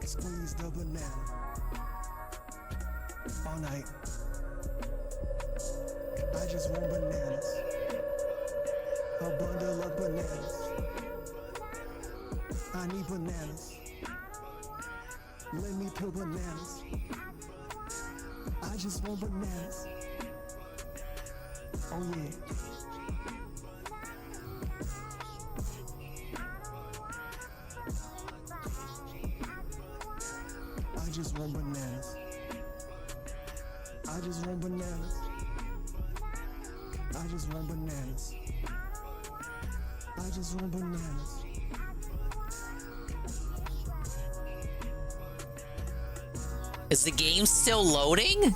Squeeze the banana. All night. I just want bananas. A bundle of bananas. I need bananas. Let me peel bananas. I just want bananas. Oh yeah. I just want bananas. I just want bananas. I just want bananas. I just want bananas. Is the game still loading?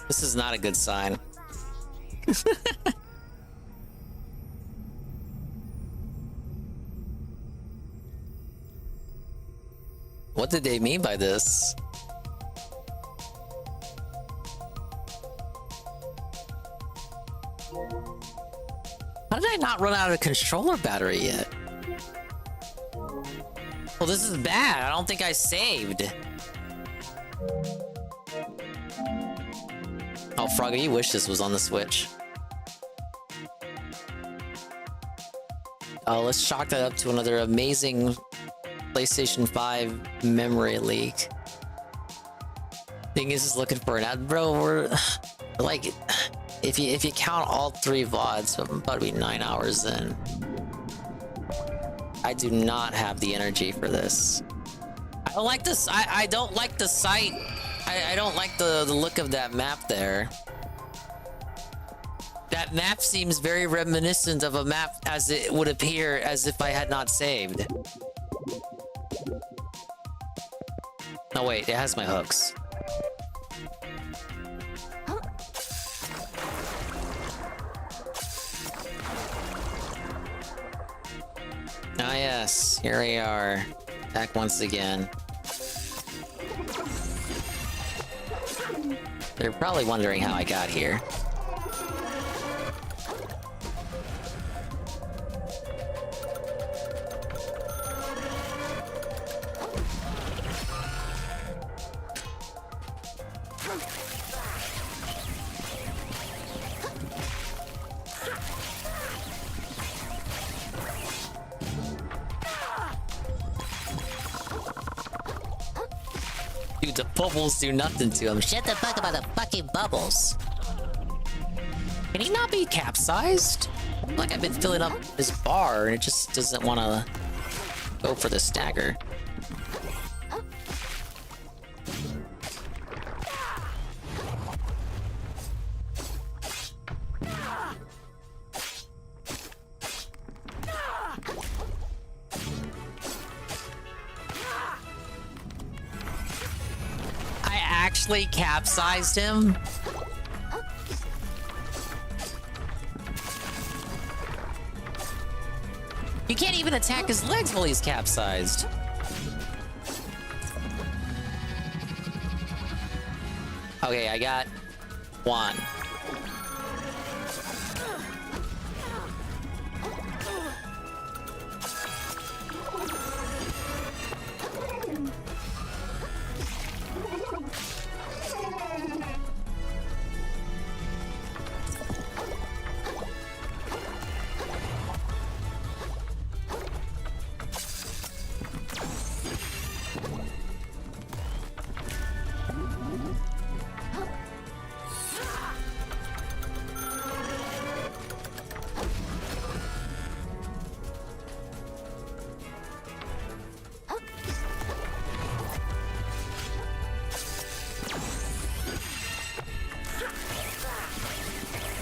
This is not a good sign. What did they mean by this? How did I not run out of controller battery yet? Well, this is bad. I don't think I saved. Oh, Frogger, you wish this was on the Switch. Oh, let's chalk that up to another amazing PlayStation 5 memory leak. Thing is looking for an ad, bro. We're like, if you count all 3 VODs, I'm about to be 9 hours in. I do not have the energy for this. I don't like this. I don't like the sight. I don't like the look of that map there. That map seems very reminiscent of a map as it would appear as if I had not saved. No, wait, it has my hooks. Yes, here we are. Back once again. They're probably wondering how I got here. Dude, the bubbles do nothing to him. Shut the fuck about the fucking bubbles. Can he not be capsized? Like, I've been filling up his bar and it just doesn't want to go for the stagger. Actually capsized him. You can't even attack his legs while he's capsized. Okay, I got one.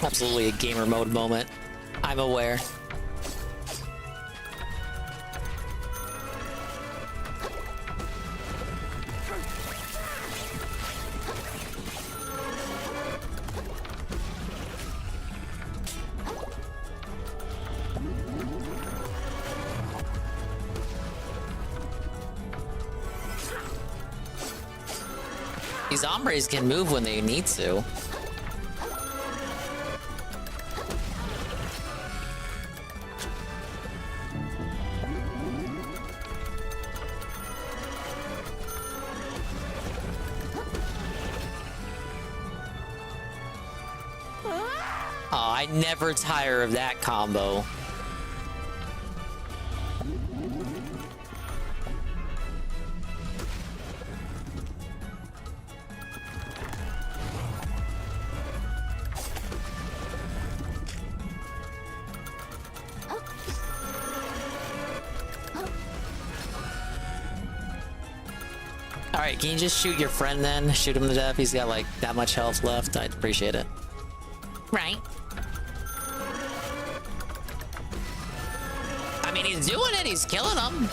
Absolutely a gamer mode moment. I'm aware. These hombres can move when they need to. I never tire of that combo. Alright, can you just shoot your friend then? Shoot him to death? He's got like that much health left. I'd appreciate it. Right. I mean, he's doing it. He's killing them.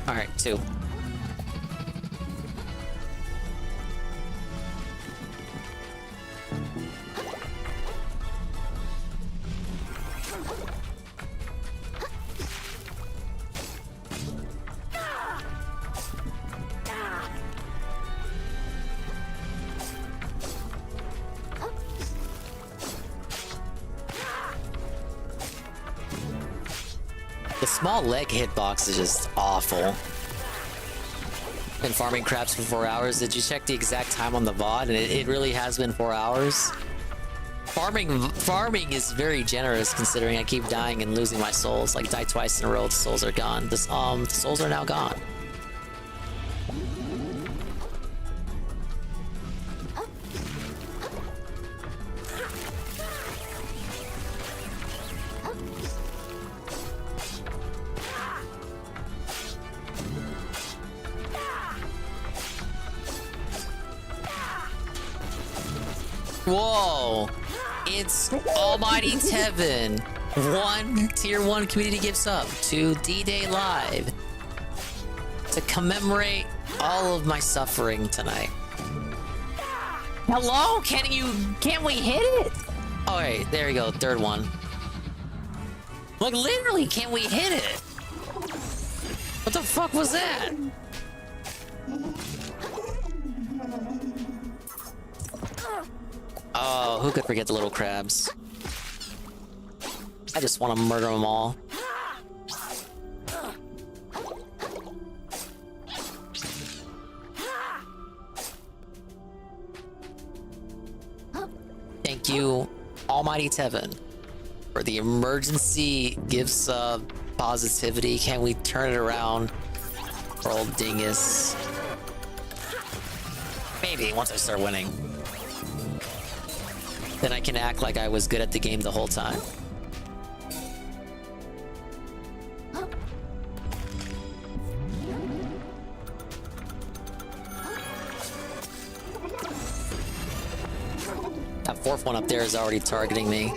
All right, 2. The small leg hitbox is just awful. Been farming crabs for 4 hours. Did you check the exact time on the VOD? And it really has been 4 hours. Farming is very generous considering I keep dying and losing my souls. Like, die twice in a row, the souls are gone. The souls are now gone. Whoa! It's Almighty Tevin. 1 Tier 1 community gives up to D-Day Live to commemorate all of my suffering tonight. Hello? Can't we hit it? All right, there we go. 3rd one. Like, literally, can we hit it? What the fuck was that? Oh, who could forget the little crabs? I just want to murder them all. Thank you, Almighty Tevin, for the emergency gift sub positivity. Can we turn it around for old dingus? Maybe once I start winning. Then I can act like I was good at the game the whole time. That fourth one up there is already targeting me.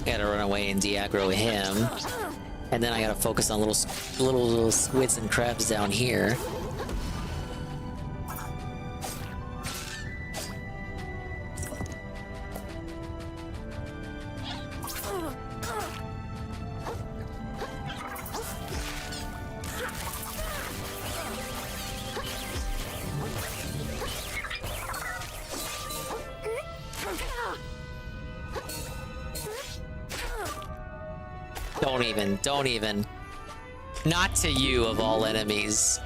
Gotta run away and de-aggro him. And then I gotta focus on little squids and crabs down here. Don't even. Not to you of all enemies.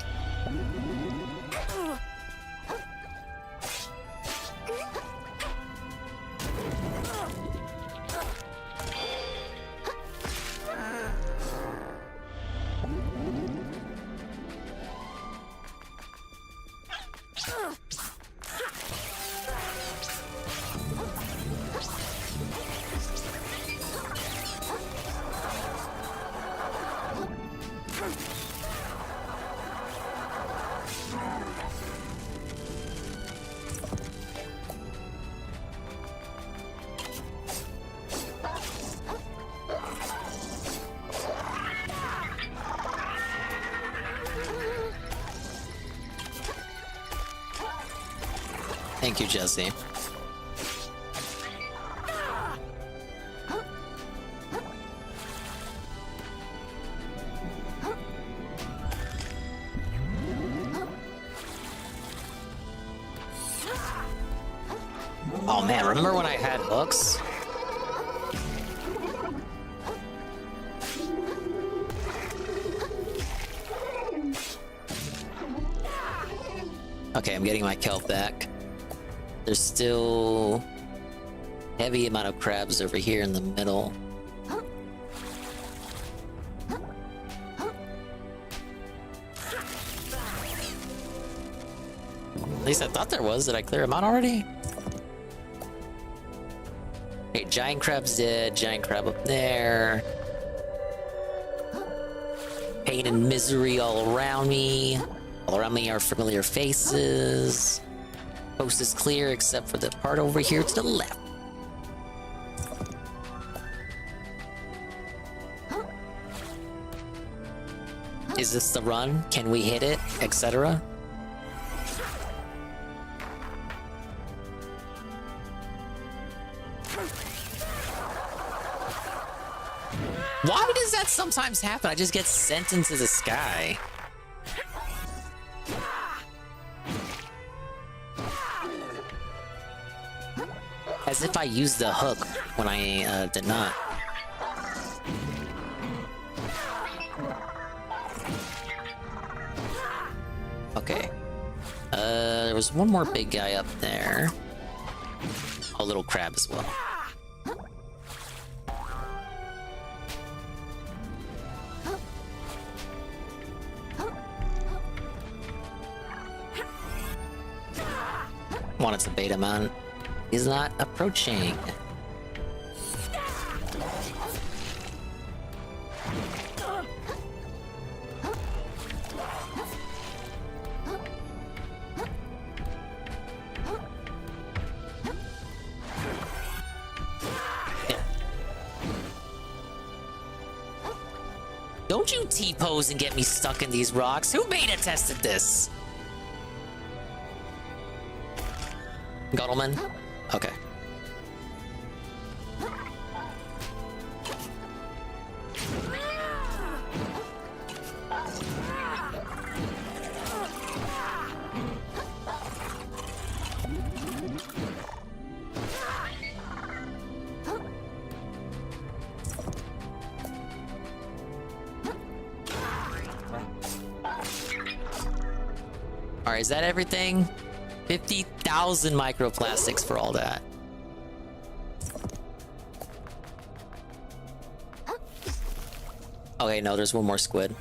Thank you, Jesse. Oh man, remember when I had hooks? Okay, I'm getting my kelp back. There's still heavy amount of crabs over here in the middle. At least I thought there was. Did I clear them out already? Okay, giant crab's dead. Giant crab up there. Pain and misery all around me. All around me are familiar faces. Coast is clear except for the part over here to the left. Is this the run? Can we hit it? Etc. Why does that sometimes happen? I just get sent into the sky. As if I used the hook when I did not. Okay. There was one more big guy up there. A little crab as well. Wanted to bait him on. He's not approaching. Yeah. Don't you T-pose and get me stuck in these rocks. Who beta tested this? Guttleman? Okay. Alright, is that everything? 50,000 microplastics for all that. Okay, no, there's one more squid.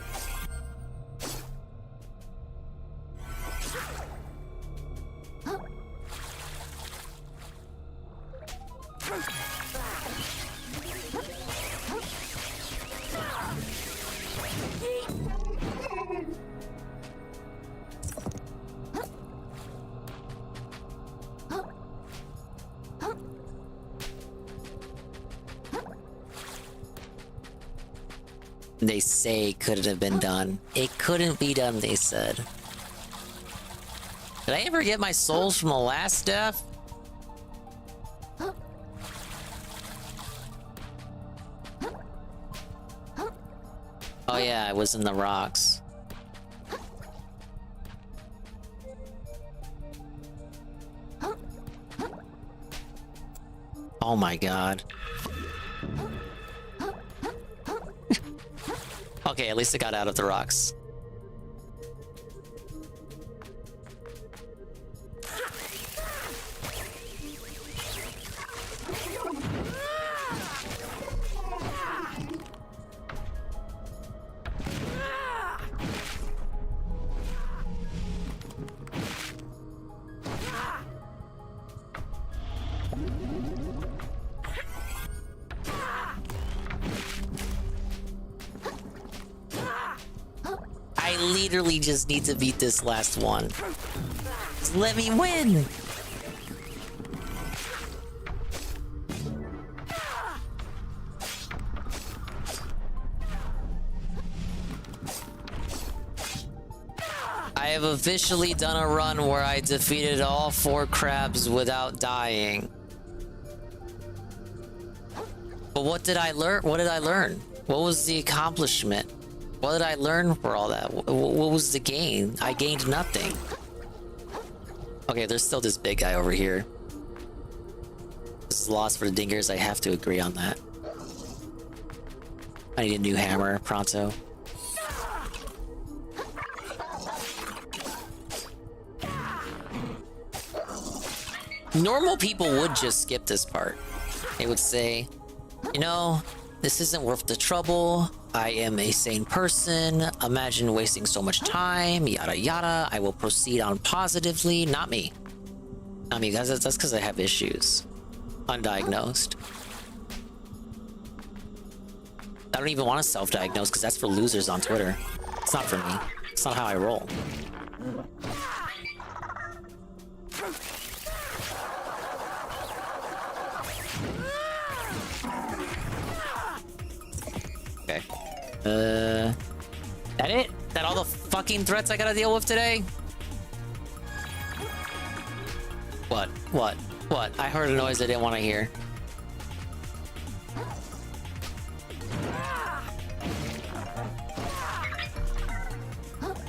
They say it couldn't have been done. It couldn't be done, they said. Did I ever get my souls from the last death? Oh yeah, I was in the rocks. Oh my god. Okay, at least I got out of the rocks. I literally just need to beat this last one. Just let me win! I have officially done a run where I defeated all 4 crabs without dying. But what did I learn? What did I learn? What was the accomplishment? What did I learn for all that? What was the gain? I gained nothing. Okay, there's still this big guy over here. This is lost for the dingers. I have to agree on that. I need a new hammer, pronto. Normal people would just skip this part. They would say, you know, this isn't worth the trouble. I am a sane person. Imagine wasting so much time, yada yada. I will proceed on positively. Not me. Not me, guys. That's because I have issues. Undiagnosed. I don't even want to self-diagnose because that's for losers on Twitter. It's not for me. It's not how I roll. Okay. That it? That all the fucking threats I gotta deal with today? What? What? What? I heard a noise I didn't want to hear.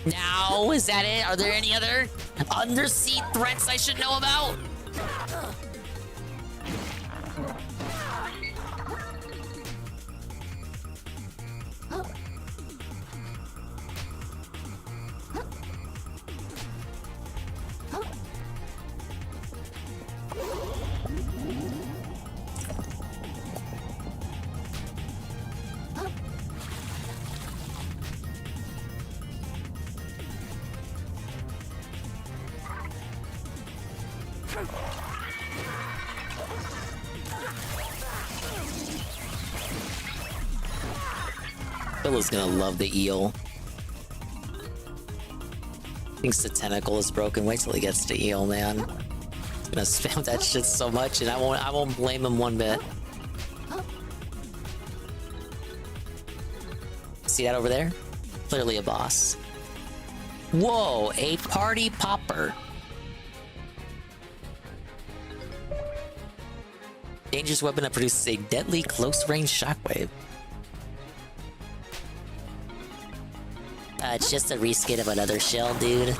Now, is that it? Are there any other undersea threats I should know about? Billa's gonna love the eel. Thinks the tentacle is broken. Wait till he gets to eel, man. He's gonna spam that shit so much, and I won't blame him one bit. See that over there? Clearly a boss. Whoa, a party popper. Dangerous weapon that produces a deadly close-range shockwave. It's just a reskin of another shell, dude.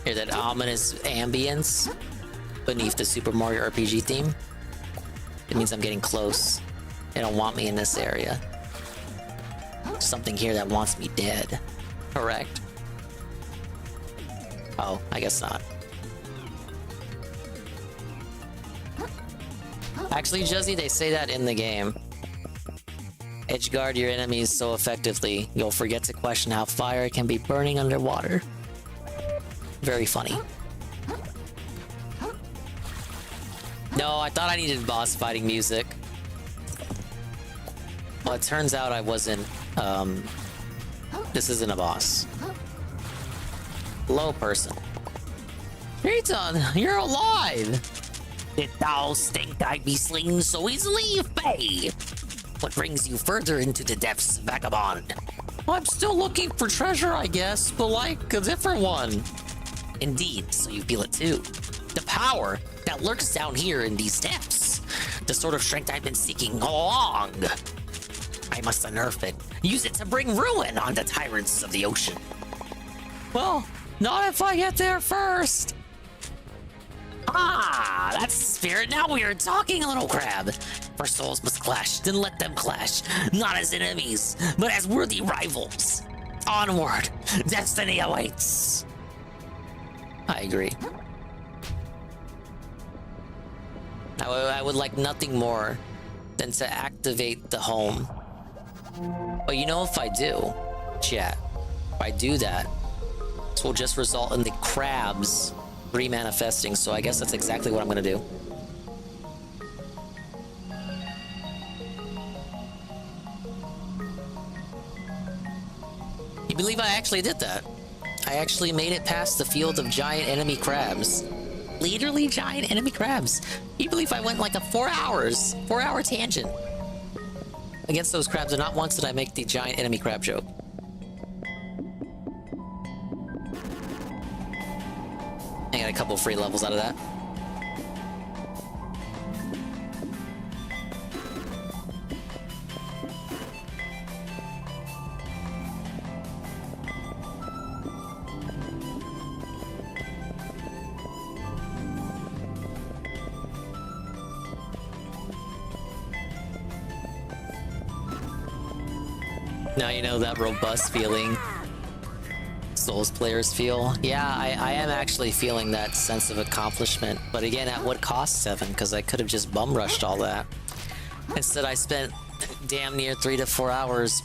Hear that ominous ambience beneath the Super Mario RPG theme? It means I'm getting close. They don't want me in this area. There's something here that wants me dead. Correct? Oh, I guess not. Actually, Juzzy, they say that in the game. Edgeguard your enemies so effectively, you'll forget to question how fire can be burning underwater. Very funny. No, I thought I needed boss fighting music. Well, it turns out I wasn't, this isn't a boss. Hello, person. Triton, you're alive! Did thou think I'd be slain so easily, Faye? What brings you further into the depths, vagabond? I'm still looking for treasure, I guess, but like a different one. Indeed, so you feel it too. The power that lurks down here in these depths. The sort of strength I've been seeking all along. I must unearth it. Use it to bring ruin on the tyrants of the ocean. Well, not if I get there first. Ah, that's the spirit. Now we are talking, little crab. For souls must clash, then let them clash. Not as enemies, but as worthy rivals. Onward, destiny awaits. I agree. I would like nothing more than to activate the home. But you know, if I do, chat, if I do that, this will just result in the crabs remanifesting, so I guess that's exactly what I'm gonna do. You believe I actually did that? I actually made it past the field of giant enemy crabs. Literally giant enemy crabs. You believe I went like a 4-hour tangent against those crabs, and not once did I make the giant enemy crab joke. I got a couple free levels out of that. Now you know that robust feeling Souls players feel. Yeah, I am actually feeling that sense of accomplishment. But again, at what cost, 7? Because I could have just bum rushed all that. Instead, I spent damn near 3 to 4 hours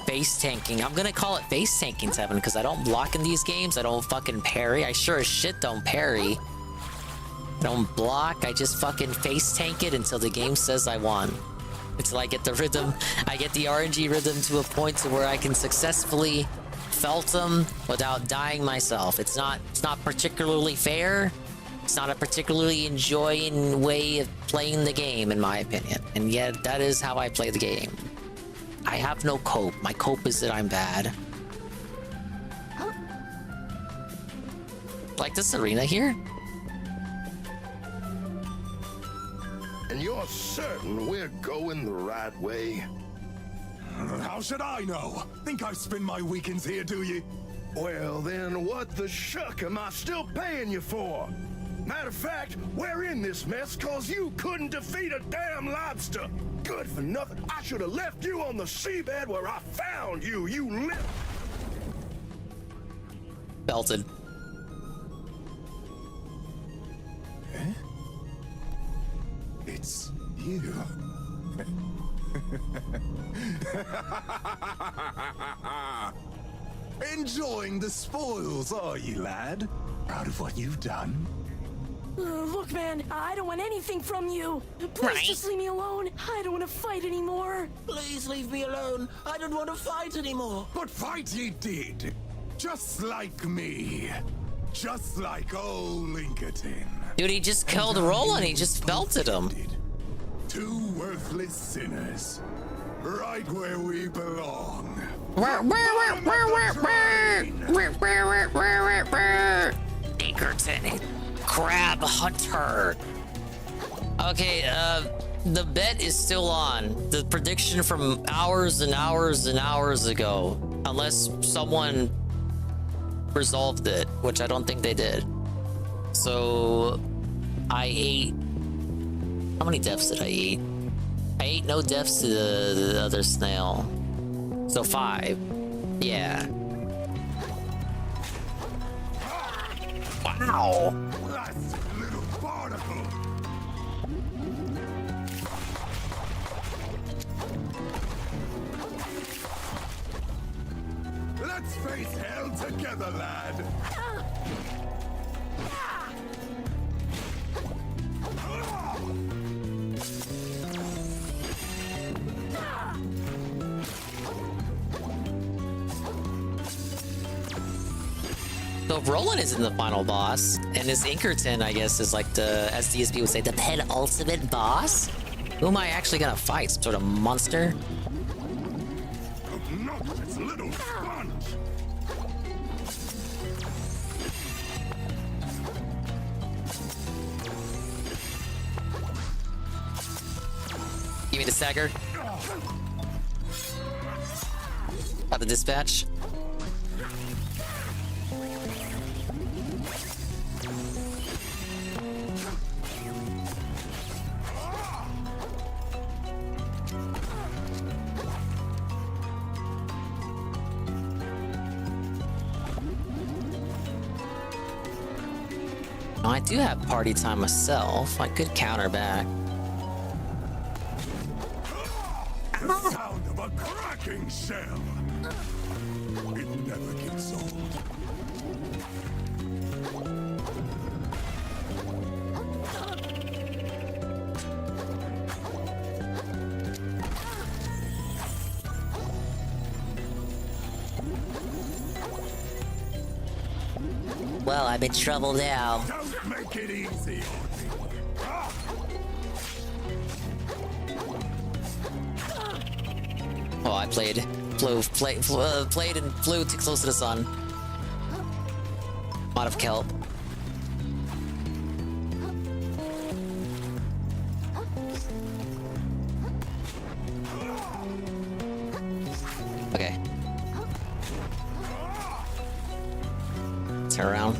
face tanking. I'm gonna call it face tanking, 7, because I don't block in these games. I don't fucking parry. I sure as shit don't parry. I don't block. I just fucking face tank it until the game says I won. Until I get the rhythm, I get the RNG rhythm to a point to where I can successfully felt them without dying myself. It's not particularly fair. It's not a particularly enjoying way of playing the game, in my opinion. And yet, that is how I play the game. I have no cope. My cope is that I'm bad. Like this arena here? And you're certain we're going the right way? How should I know? Think I spend my weekends here, do you? Well, then what the shuck am I still paying you for? Matter of fact, we're in this mess cause you couldn't defeat a damn lobster. Good for nothing. I should have left you on the seabed where I found you. You live. Belted. Eh? It's you. Enjoying the spoils, are you, lad? Proud of what you've done? Look, man, I don't want anything from you. Please just leave me alone. I don't want to fight anymore. Please leave me alone. I don't want to fight anymore. But fight ye did. Just like me. Just like old Lincoln. Dude, he just killed Roland. He just belted him. Two worthless sinners. Right where we belong. Pinkerton, Crab Hunter. Okay, the bet is still on. The prediction from hours and hours and hours ago. Unless someone resolved it, which I don't think they did. So, I ate... How many deaths did I eat? I ate no deaths to the other snail. So 5. Yeah. Wow. Last little barnacle. Let's face hell together, lad. So Roland is in the final boss, and his Inkerton, I guess, is like the, as DSP would say, the penultimate boss? Who am I actually gonna fight? Some sort of monster? Obnoxious little sponge. Give me the stagger. Got the dispatch. I do have party time myself. I could counter back. The sound of a cracking shell. It never gets old. Well, I'm in trouble now. Don't make it easy on me. Oh, I played and flew too close to the sun. Out of kelp. Okay. Turn around.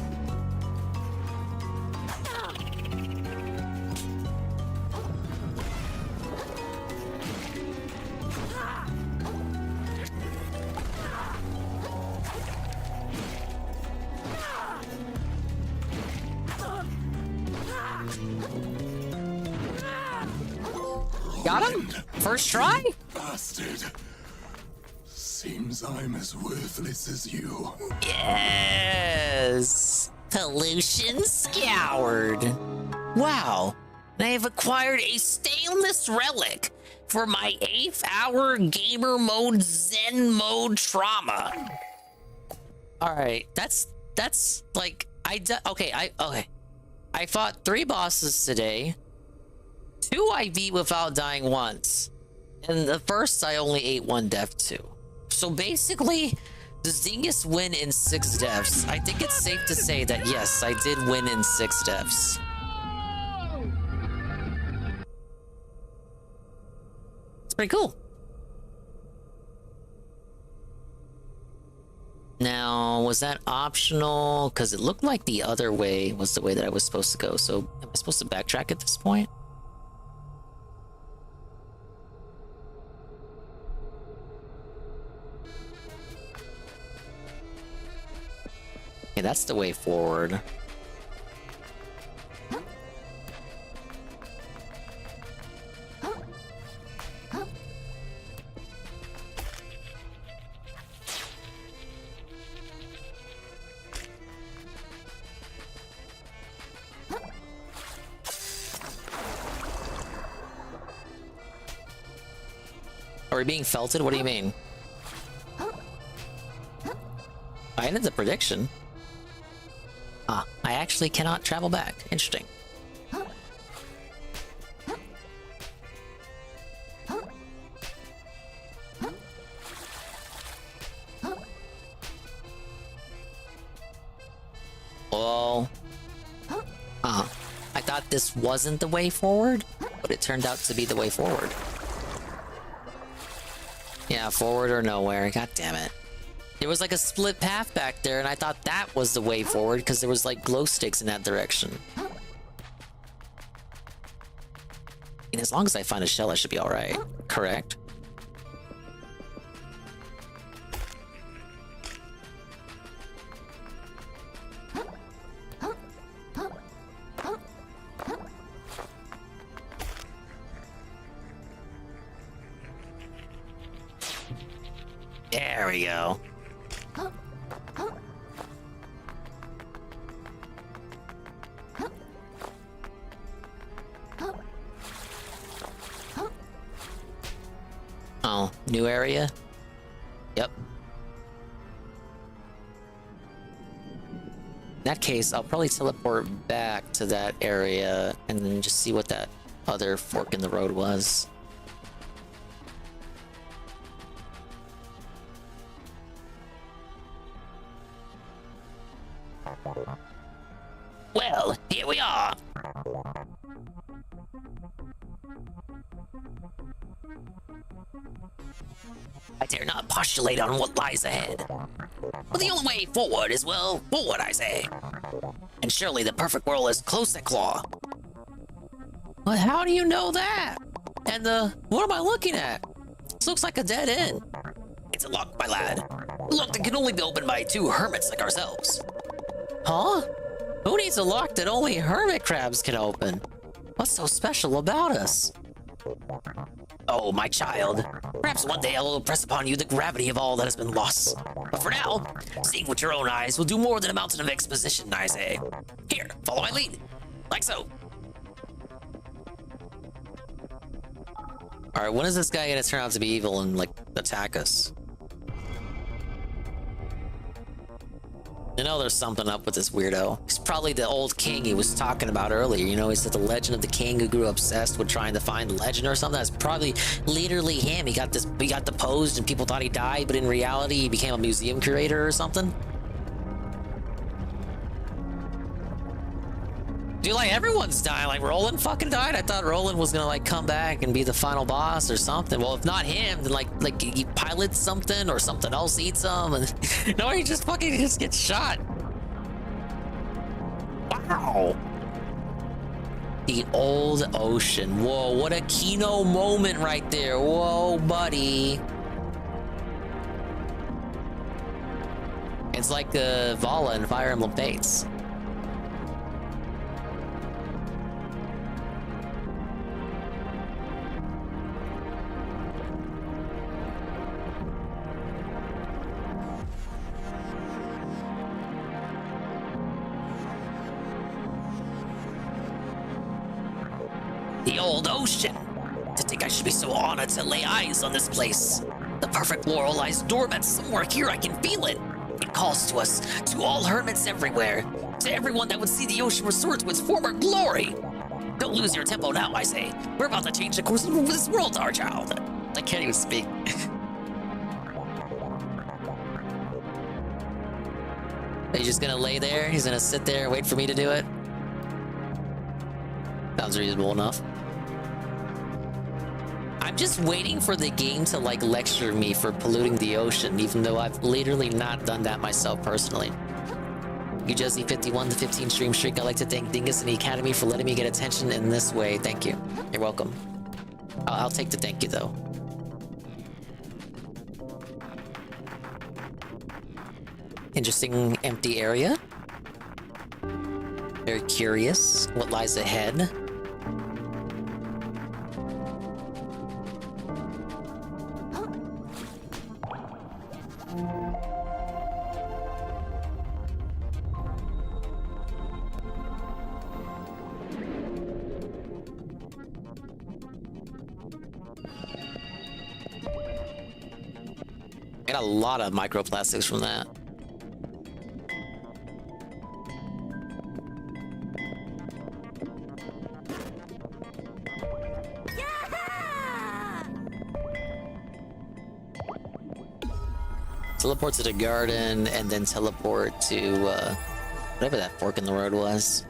Got him? First try? Bastard. Seems I'm as worthless as you. Yes! Pollution scoured. Wow. I have acquired a stainless relic for my 8th hour gamer mode Zen mode trauma. Alright, that's like okay. I fought 3 bosses today. 2 I beat without dying once. And the first I only ate 1 death to. So basically, does Dingus win in 6 deaths? I think it's safe to say that yes, I did win in 6 deaths. It's pretty cool. Now, was that optional? Because it looked like the other way was the way that I was supposed to go. So, am I supposed to backtrack at this point? Okay, that's the way forward. Are we being felted? What do you mean? I ended the prediction. actually cannot travel back. Interesting. Well, I thought this wasn't the way forward, but it turned out to be the way forward. Yeah, forward or nowhere. God damn it. There was like a split path back there, and I thought that was the way forward because there was like glow sticks in that direction. And as long as I find a shell, I should be alright. Correct? There we go. Oh, new area? Yep. In that case, I'll probably teleport back to that area and then just see what that other fork in the road was. Well, here we are. I dare not postulate on what lies ahead. But the only way forward is, well, forward, I say. And surely the perfect world is close at claw. But how do you know that? And what am I looking at? This looks like a dead end. It's a lock, my lad. A lock that can only be opened by two hermits like ourselves. Huh? Who needs a lock that only hermit crabs can open? What's so special about us? Oh, my child. Perhaps one day I will impress upon you the gravity of all that has been lost. But for now, seeing with your own eyes will do more than a mountain of exposition, I say. Here, follow my lead. Like so. Alright, when is this guy gonna turn out to be evil and, like, attack us? You know there's something up with this weirdo. He's probably the old king he was talking about earlier. You know, he said the legend of the king who grew obsessed with trying to find legend or something. That's probably literally him. He got deposed and people thought he died, but in reality he became a museum curator or something. Dude, like, everyone's dying. Like, Roland fucking died. I thought Roland was gonna, like, come back and be the final boss or something. Well, if not him, then, like he pilots something or something else eats him. And no, he just fucking gets shot. Wow. The old ocean. Whoa, what a Kino moment right there. Whoa, buddy. It's like Vala in Fire Emblem Fates. The old ocean. To think I should be so honored to lay eyes on this place. The perfect laurel lies dormant somewhere here. I can feel it. It calls to us, to all hermits everywhere, to everyone that would see the ocean restore to its former glory. Don't lose your tempo now, I say. We're about to change the course of this world, our child. I can't even speak. Are you just gonna lay there? He's gonna sit there and wait for me to do it? Sounds reasonable enough. I'm just waiting for the game to, like, lecture me for polluting the ocean, even though I've literally not done that myself personally. You Josie 51 to 15 stream streak. I'd like to thank Dingus and the Academy for letting me get attention in this way. Thank you. You're welcome. I'll take the thank you, though. Interesting empty area. Very curious what lies ahead. Got a lot of microplastics from that. Teleport to the garden and then teleport to whatever that fork in the road was.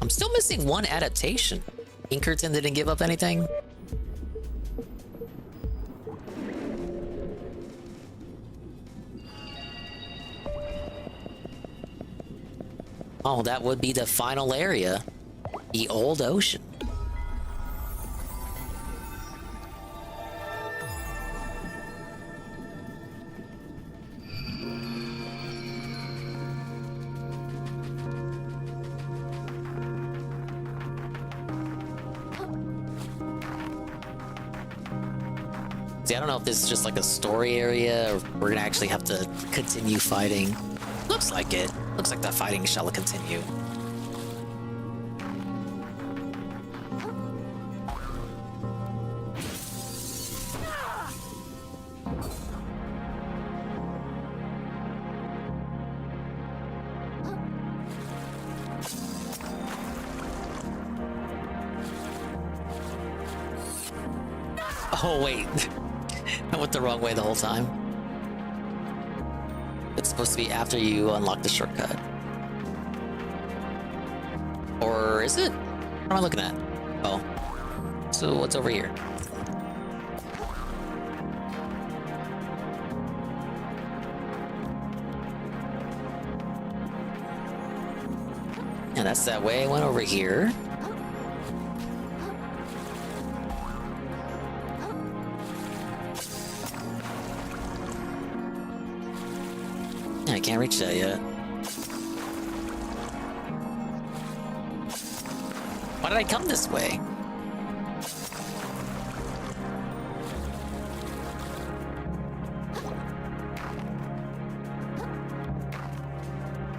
I'm still missing one adaptation. Pinkerton didn't give up anything. Oh, that would be the final area. The old ocean. See, I don't know if this is just like a story area or we're gonna actually have to continue fighting. Looks like it. Looks like that fighting shall continue. Oh, wait. I went the wrong way the whole time. It's supposed to be after you unlock the shortcut. Or is it? What am I looking at? Oh. So what's over here? And that's that way I went over here. I can't reach that yet. Why did I come this way?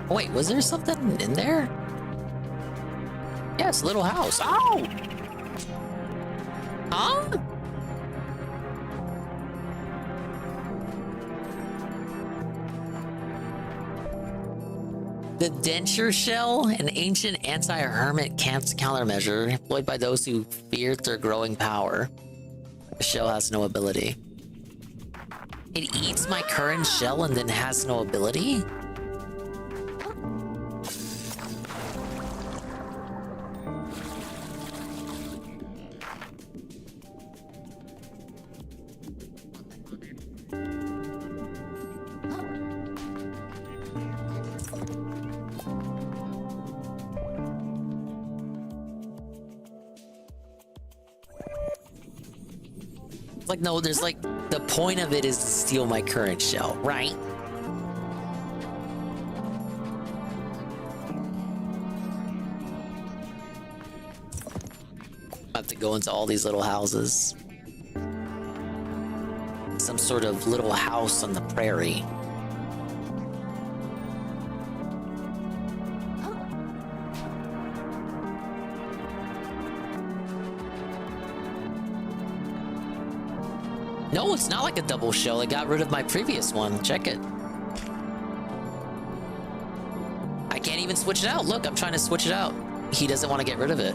Wait, was there something in there? Yes, little house. Oh! Huh? The denture shell, an ancient anti-hermit countermeasure employed by those who feared their growing power. The shell has no ability. It eats my current shell and then has no ability? Like, no, there's like, the point of it is to steal my current shell, right? I have to go into all these little houses. Some sort of little house on the prairie. No, it's not like a double shell. I got rid of my previous one. Check it. I can't even switch it out. Look, I'm trying to switch it out. He doesn't want to get rid of it.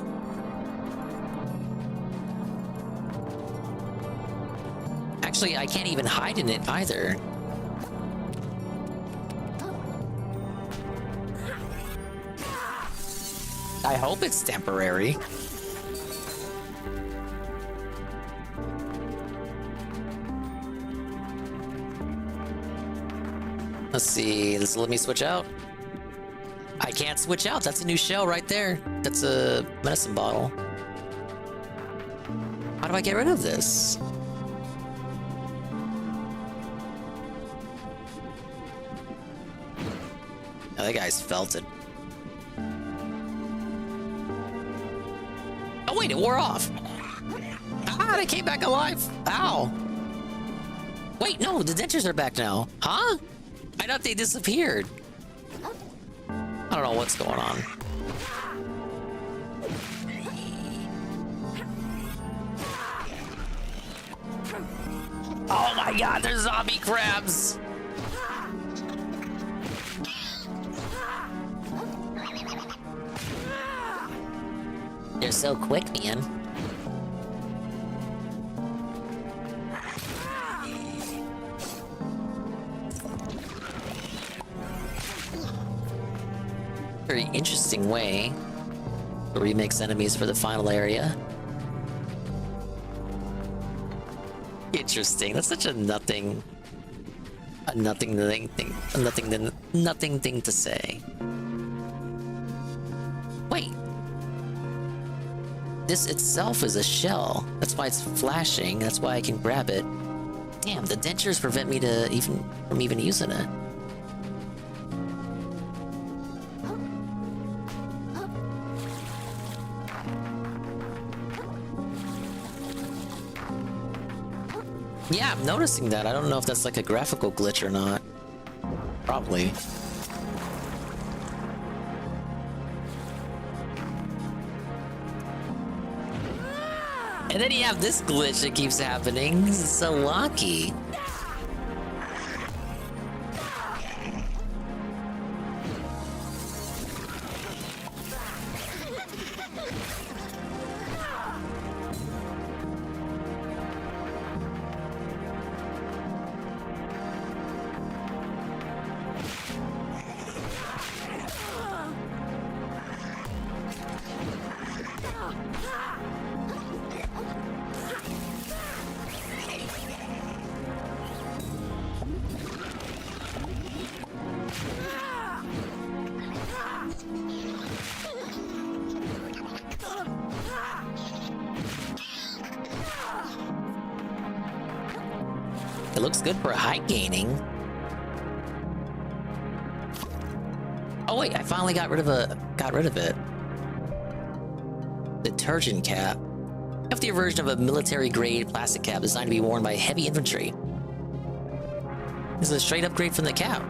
Actually, I can't even hide in it either. I hope it's temporary. Let's see, does it let me switch out? I can't switch out, that's a new shell right there. That's a medicine bottle. How do I get rid of this? Oh, that guy's felt it. Oh wait, it wore off. Ah, they came back alive. Ow. Wait, no, the dentures are back now. Huh? I thought they disappeared. I don't know what's going on. Oh my god, there's zombie crabs! They're so quick, man. Very interesting way to remix enemies for the final area. Interesting. That's such a nothing thing to say. Wait. This itself is a shell. That's why it's flashing. That's why I can grab it. Damn, the dentures prevent me from even using it. Yeah, I'm noticing that. I don't know if that's like a graphical glitch or not. Probably. And then you have this glitch that keeps happening. This is so lucky. It looks good for height gaining. Oh wait, I finally got rid of it. Detergent cap. Heftier version of a military-grade plastic cap designed to be worn by heavy infantry. This is a straight upgrade from the cap.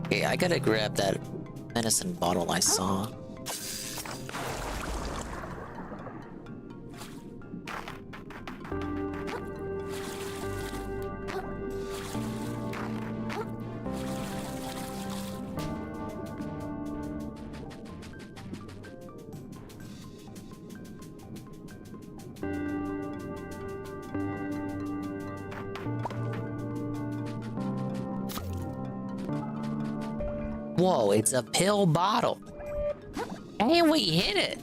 Okay, I gotta grab that medicine bottle I saw. Whoa, it's a pill bottle. And we hit it.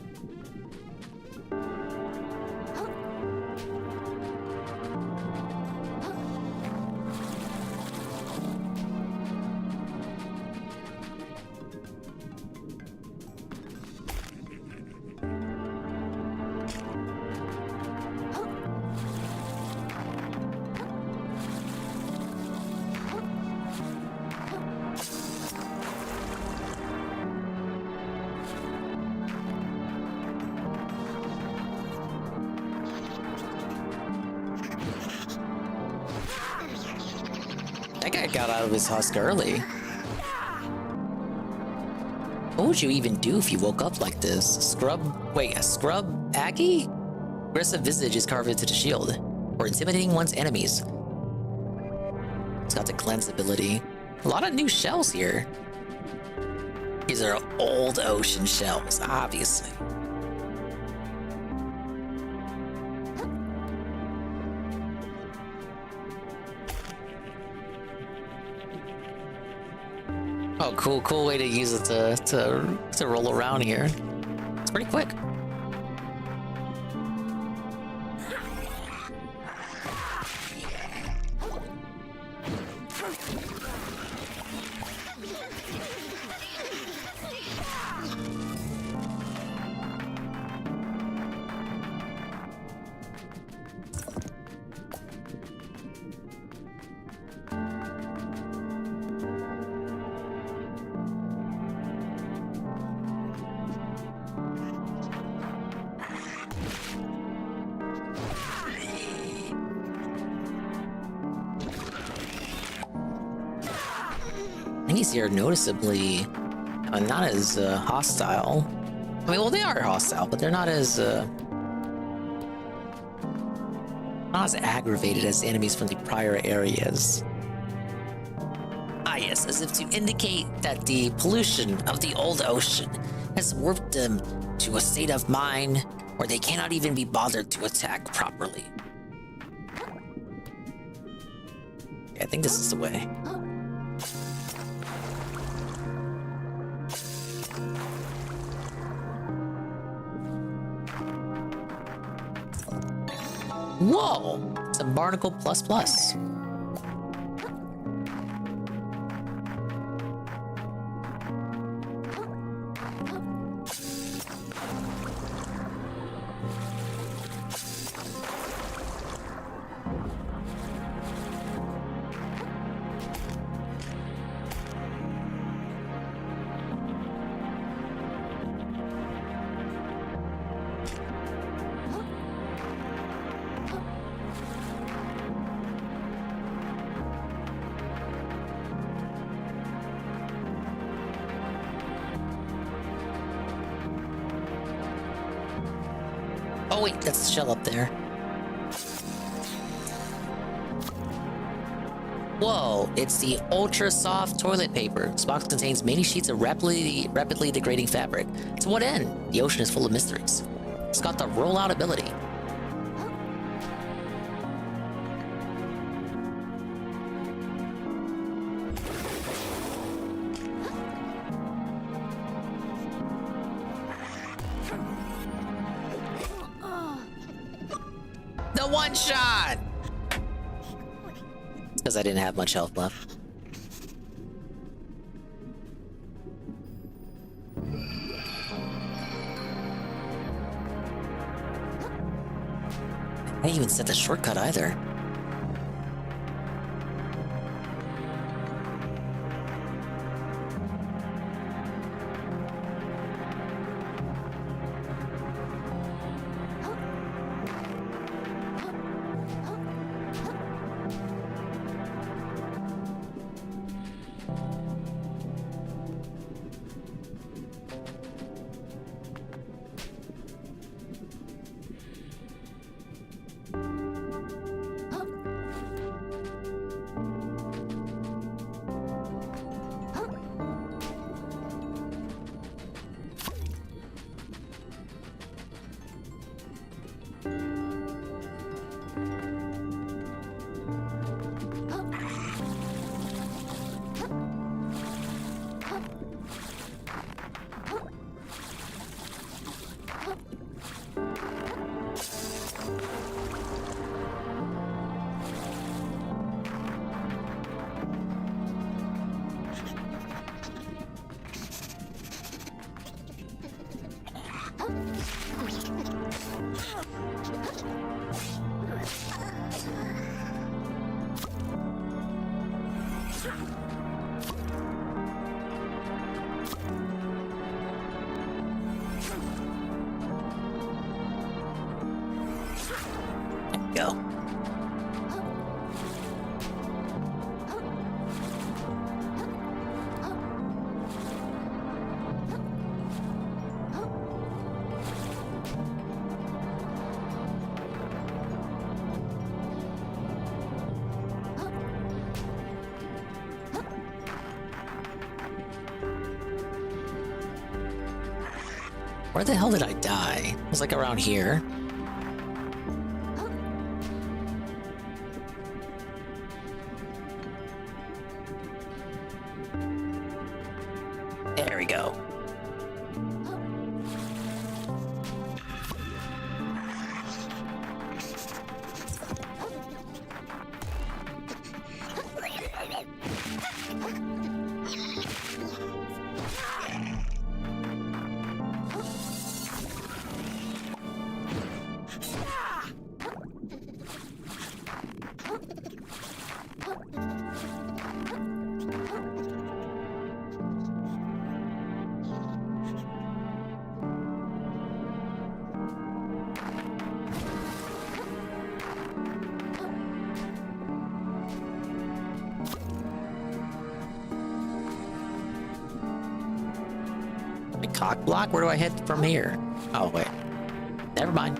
That guy got out of his husk early. What would you even do if you woke up like this? A scrub Aggie? Aggressive visage is carved into the shield, for intimidating one's enemies. It's got the cleanse ability. A lot of new shells here. These are old ocean shells, obviously. Oh, cool way to use it to roll around here. It's pretty quick. These here are noticeably not as hostile. I mean, well, they are hostile, but they're not as aggravated as enemies from the prior areas. yes, as if to indicate that the pollution of the old ocean has warped them to a state of mind where they cannot even be bothered to attack properly. I think this is the way. Whoa! It's a barnacle plus plus. Oh wait, that's the shell up there. Whoa, it's the ultra soft toilet paper. This box contains many sheets of rapidly degrading fabric. To what end? The ocean is full of mysteries. It's got the rollout ability. The one shot! Because I didn't have much health left. I didn't even set the shortcut either. Go. Where the hell did I die? It was like around here. There we go. Cock block? Where do I head from here? Oh, wait. Never mind.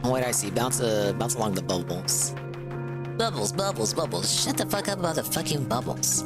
What I see? Bounce along the bubbles. Bubbles, bubbles, bubbles. Shut the fuck up about the fucking bubbles.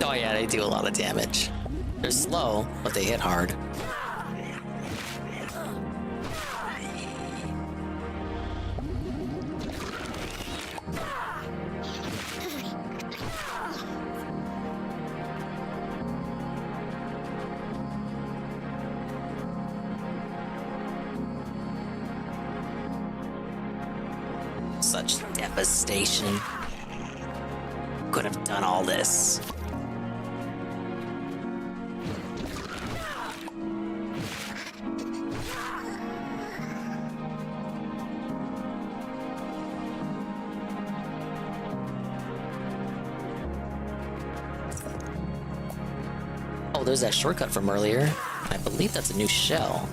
Oh yeah, they do a lot of damage. They're slow, but they hit hard. Such devastation. Could have done all this. Oh, there's that shortcut from earlier. I believe that's a new shell.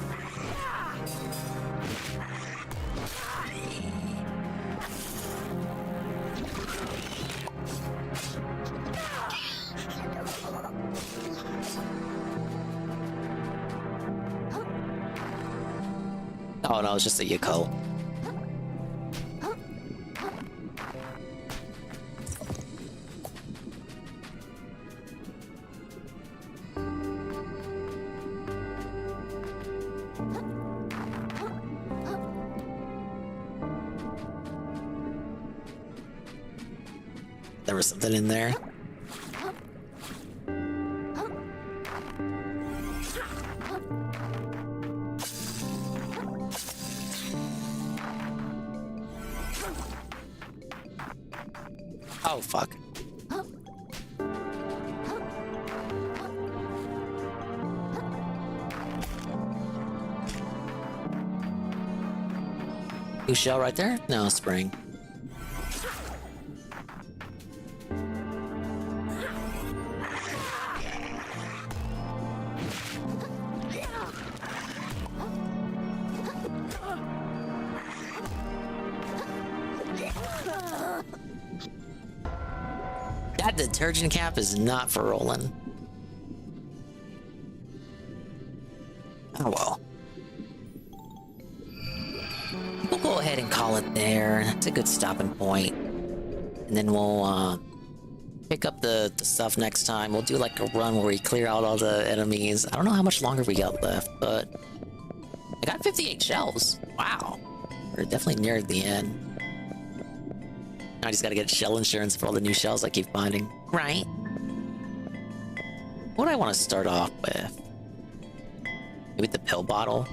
Oh no, it's just a Yako. There was something in there. Oh, fuck. New shell right there? No, spring. That detergent cap is not for rolling. Oh well. We'll go ahead and call it there. It's a good stopping point. And then we'll pick up the stuff next time. We'll do like a run where we clear out all the enemies. I don't know how much longer we got left, but I got 58 shells. Wow. We're definitely near the end. I just gotta get shell insurance for all the new shells I keep finding. Right. What do I want to start off with? Maybe the pill bottle?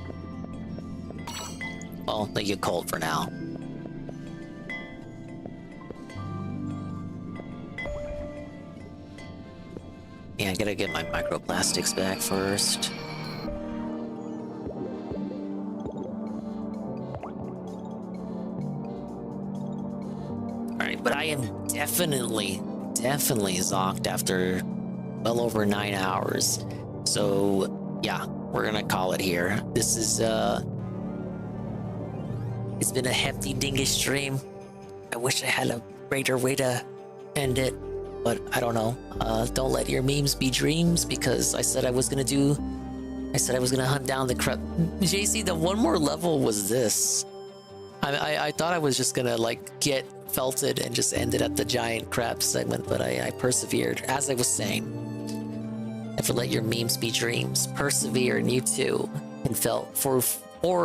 Well, they get cold for now. Yeah, I gotta get my microplastics back first. Alright, but I am definitely zonked after well over 9 hours. So, yeah, we're gonna call it here. This is, it's been a hefty dingus stream. I wish I had a greater way to end it, but I don't know. Don't let your memes be dreams, because I said I was gonna hunt down the crab. JC, the one more level was this. I thought I was just gonna, like, get felted and just ended at the giant crab segment, but I persevered. As I was saying, never let your memes be dreams. Persevere, and you too can felt for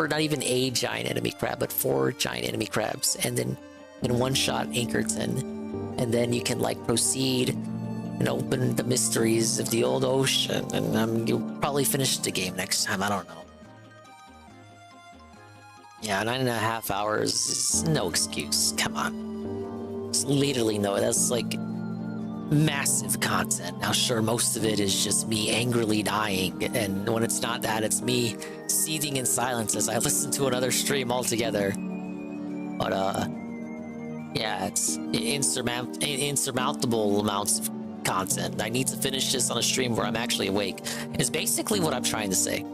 not even a giant enemy crab, but 4 giant enemy crabs, and then in one shot Anchorton, and then you can like proceed and open the mysteries of the old ocean, and you'll probably finish the game next time. I don't know. Yeah, 9.5 hours is no excuse. Come on. It's literally no, that's like massive content. Now, sure, most of it is just me angrily dying, and when it's not that, it's me seething in silence as I listen to another stream altogether. But yeah, it's insurmountable amounts of content. I need to finish this on a stream where I'm actually awake. It's basically what I'm trying to say.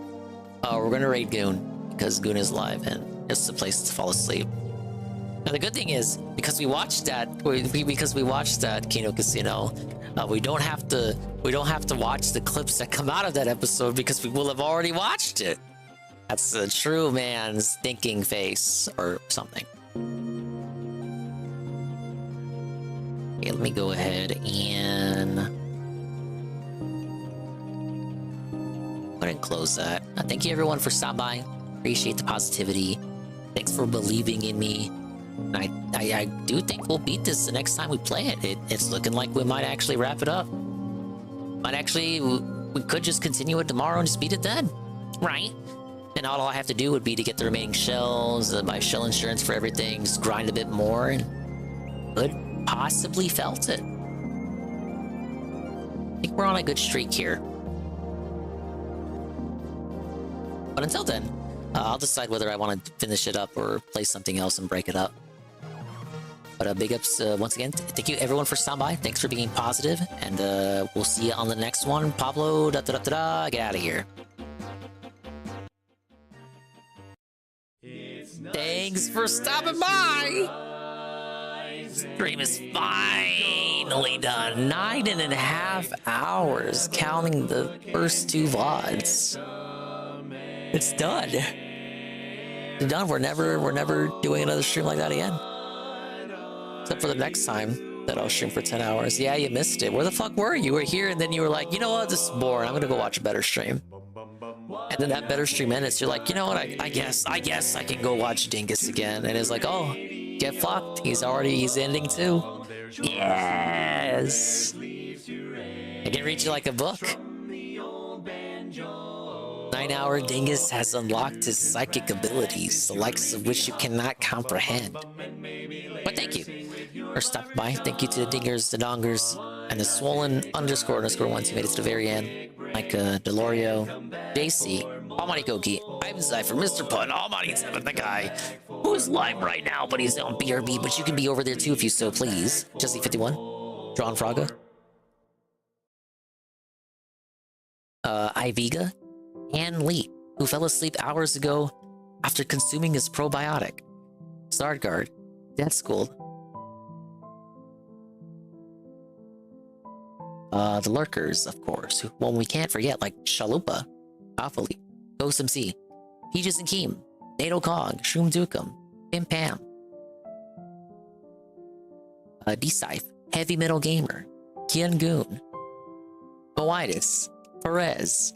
We're gonna raid Goon because Goon is live and it's a place to fall asleep. Now the good thing is because we watched that Kino Casino, we don't have to watch the clips that come out of that episode because we will have already watched it. That's a true man's thinking face or something. Okay, let me go ahead and go ahead and close that. Thank you everyone for stopping by. Appreciate the positivity. Thanks for believing in me. I do think we'll beat this the next time we play it. It's looking like we might actually wrap it up. We could just continue it tomorrow and just beat it then. Right? And all I have to do would be to get the remaining shells, buy shell insurance for everything, just grind a bit more, and could possibly felt it. I think we're on a good streak here. But until then, I'll decide whether I want to finish it up or play something else and break it up. But big ups once again. Thank you everyone for stopping by. Thanks for being positive, and we'll see you on the next one. Pablo, get out of here. Thanks for stopping by. Stream is finally done. 9.5 hours, counting the first 2 VODs. It's done. It's done. We're never doing another stream like that again. Except for the next time that I'll stream for 10 hours. Yeah, you missed it. Where the fuck were you? You were here and then you were like, you know what? This is boring. I'm gonna go watch a better stream. And then that better stream ends. So you're like, you know what? I guess I can go watch Dingus again. And it's like, oh, get fucked. He's ending too. Yes. I can read you like a book. 9-hour Dingus has unlocked his psychic abilities, the likes of which you cannot comprehend. But thank you for stopping by. Thank you to the Dingers, the Dongers, and the swollen __1 who made it to the very end. Like Delorio, JC, Almighty Goki, I'm Cypher, Mr. Pun, Almighty 7, the guy who is live right now, but he's on BRB, but you can be over there too if you so please. Jesse51, Drawn Fraga, Iviga, and Lee, who fell asleep hours ago after consuming his probiotic. Zardguard, Death School. The lurkers, of course, one we can't forget, like Shalupa, Awfully, Ghost MC, Peaches and Keem, Nato Cog, Shroom Dukum, Pim Pam, D-Scythe, Heavy Metal Gamer, Kian Goon, Moitis, Perez,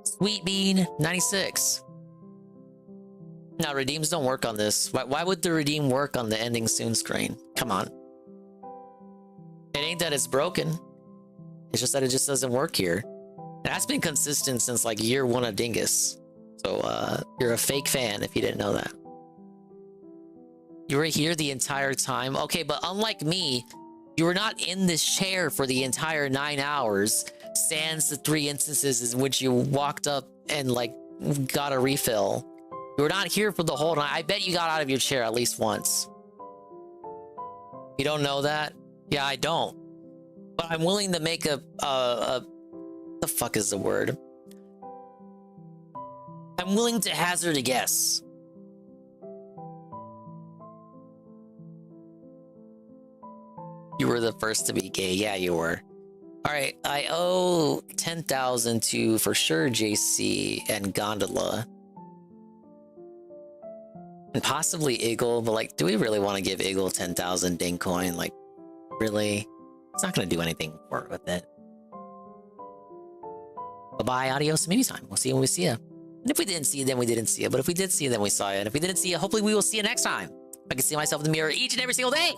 Sweet Bean 96. Now, redeems don't work on this. Why would the redeem work on the ending soon screen? Come on. It ain't that it's broken. It's just that it just doesn't work here. That's been consistent since like year 1 of Dingus. So you're a fake fan if you didn't know that. You were here the entire time. Okay, but unlike me, you were not in this chair for the entire 9 hours, sans the 3 instances in which you walked up and like got a refill. You were not here for the whole night. I bet you got out of your chair at least once. You don't know that? Yeah, I don't. But I'm willing to make the fuck is the word? I'm willing to hazard a guess. You were the first to be gay. Yeah, you were. All right, I owe 10,000 to for sure JC and Gondola. And possibly Eagle, but like, do we really want to give Eagle 10,000 ding coin? Like, really? It's not going to do anything with it. Bye-bye, adios, maybe time. We'll see you when we see you. And if we didn't see you, then we didn't see you. But if we did see you, then we saw you. And if we didn't see you, hopefully we will see you next time. I can see myself in the mirror each and every single day.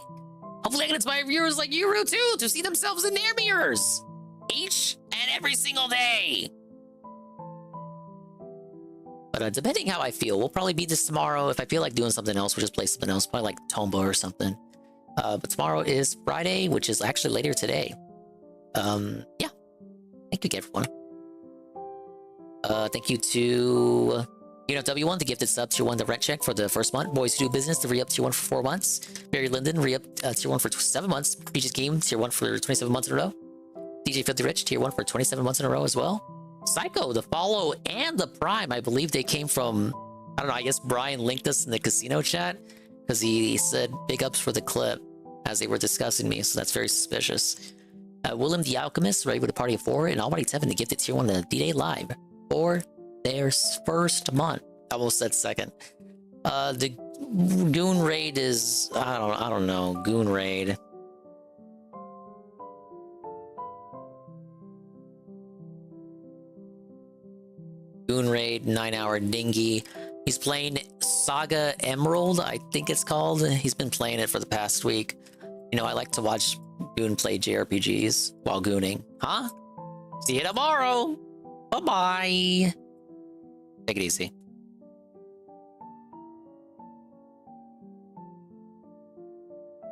Hopefully I can inspire viewers like you too to see themselves in their mirrors. Each and every single day. But depending how I feel, we'll probably beat this tomorrow. If I feel like doing something else, we'll just play something else. Probably like Tomba or something. But tomorrow is Friday, which is actually later today. Yeah. Thank you, everyone. Thank you to You know, W1, the gifted sub, tier 1, the rent check for the first month. Boys Who Do Business, the re-up tier 1 for 4 months. Barry Linden, re-up tier 1 for 7 months. Peaches Game, tier 1 for 27 months in a row. DJ Filthy Rich, tier 1 for 27 months in a row as well. Psycho, the follow, and the prime. I believe they came from, I don't know, I guess Brian linked us in the casino chat because he said big ups for the clip as they were discussing me, so that's very suspicious. Willem the Alchemist, ready with a party of 4, and Almighty Tevin to gift it tier 1 to D-Day Live for their first month. I almost said second. The Goon Raid is, I don't know, Goon Raid. Goon Raid, 9-hour dinghy. He's playing Saga Emerald, I think it's called. He's been playing it for the past week. You know, I like to watch Goon play JRPGs while gooning. Huh? See you tomorrow. Bye-bye. Take it easy.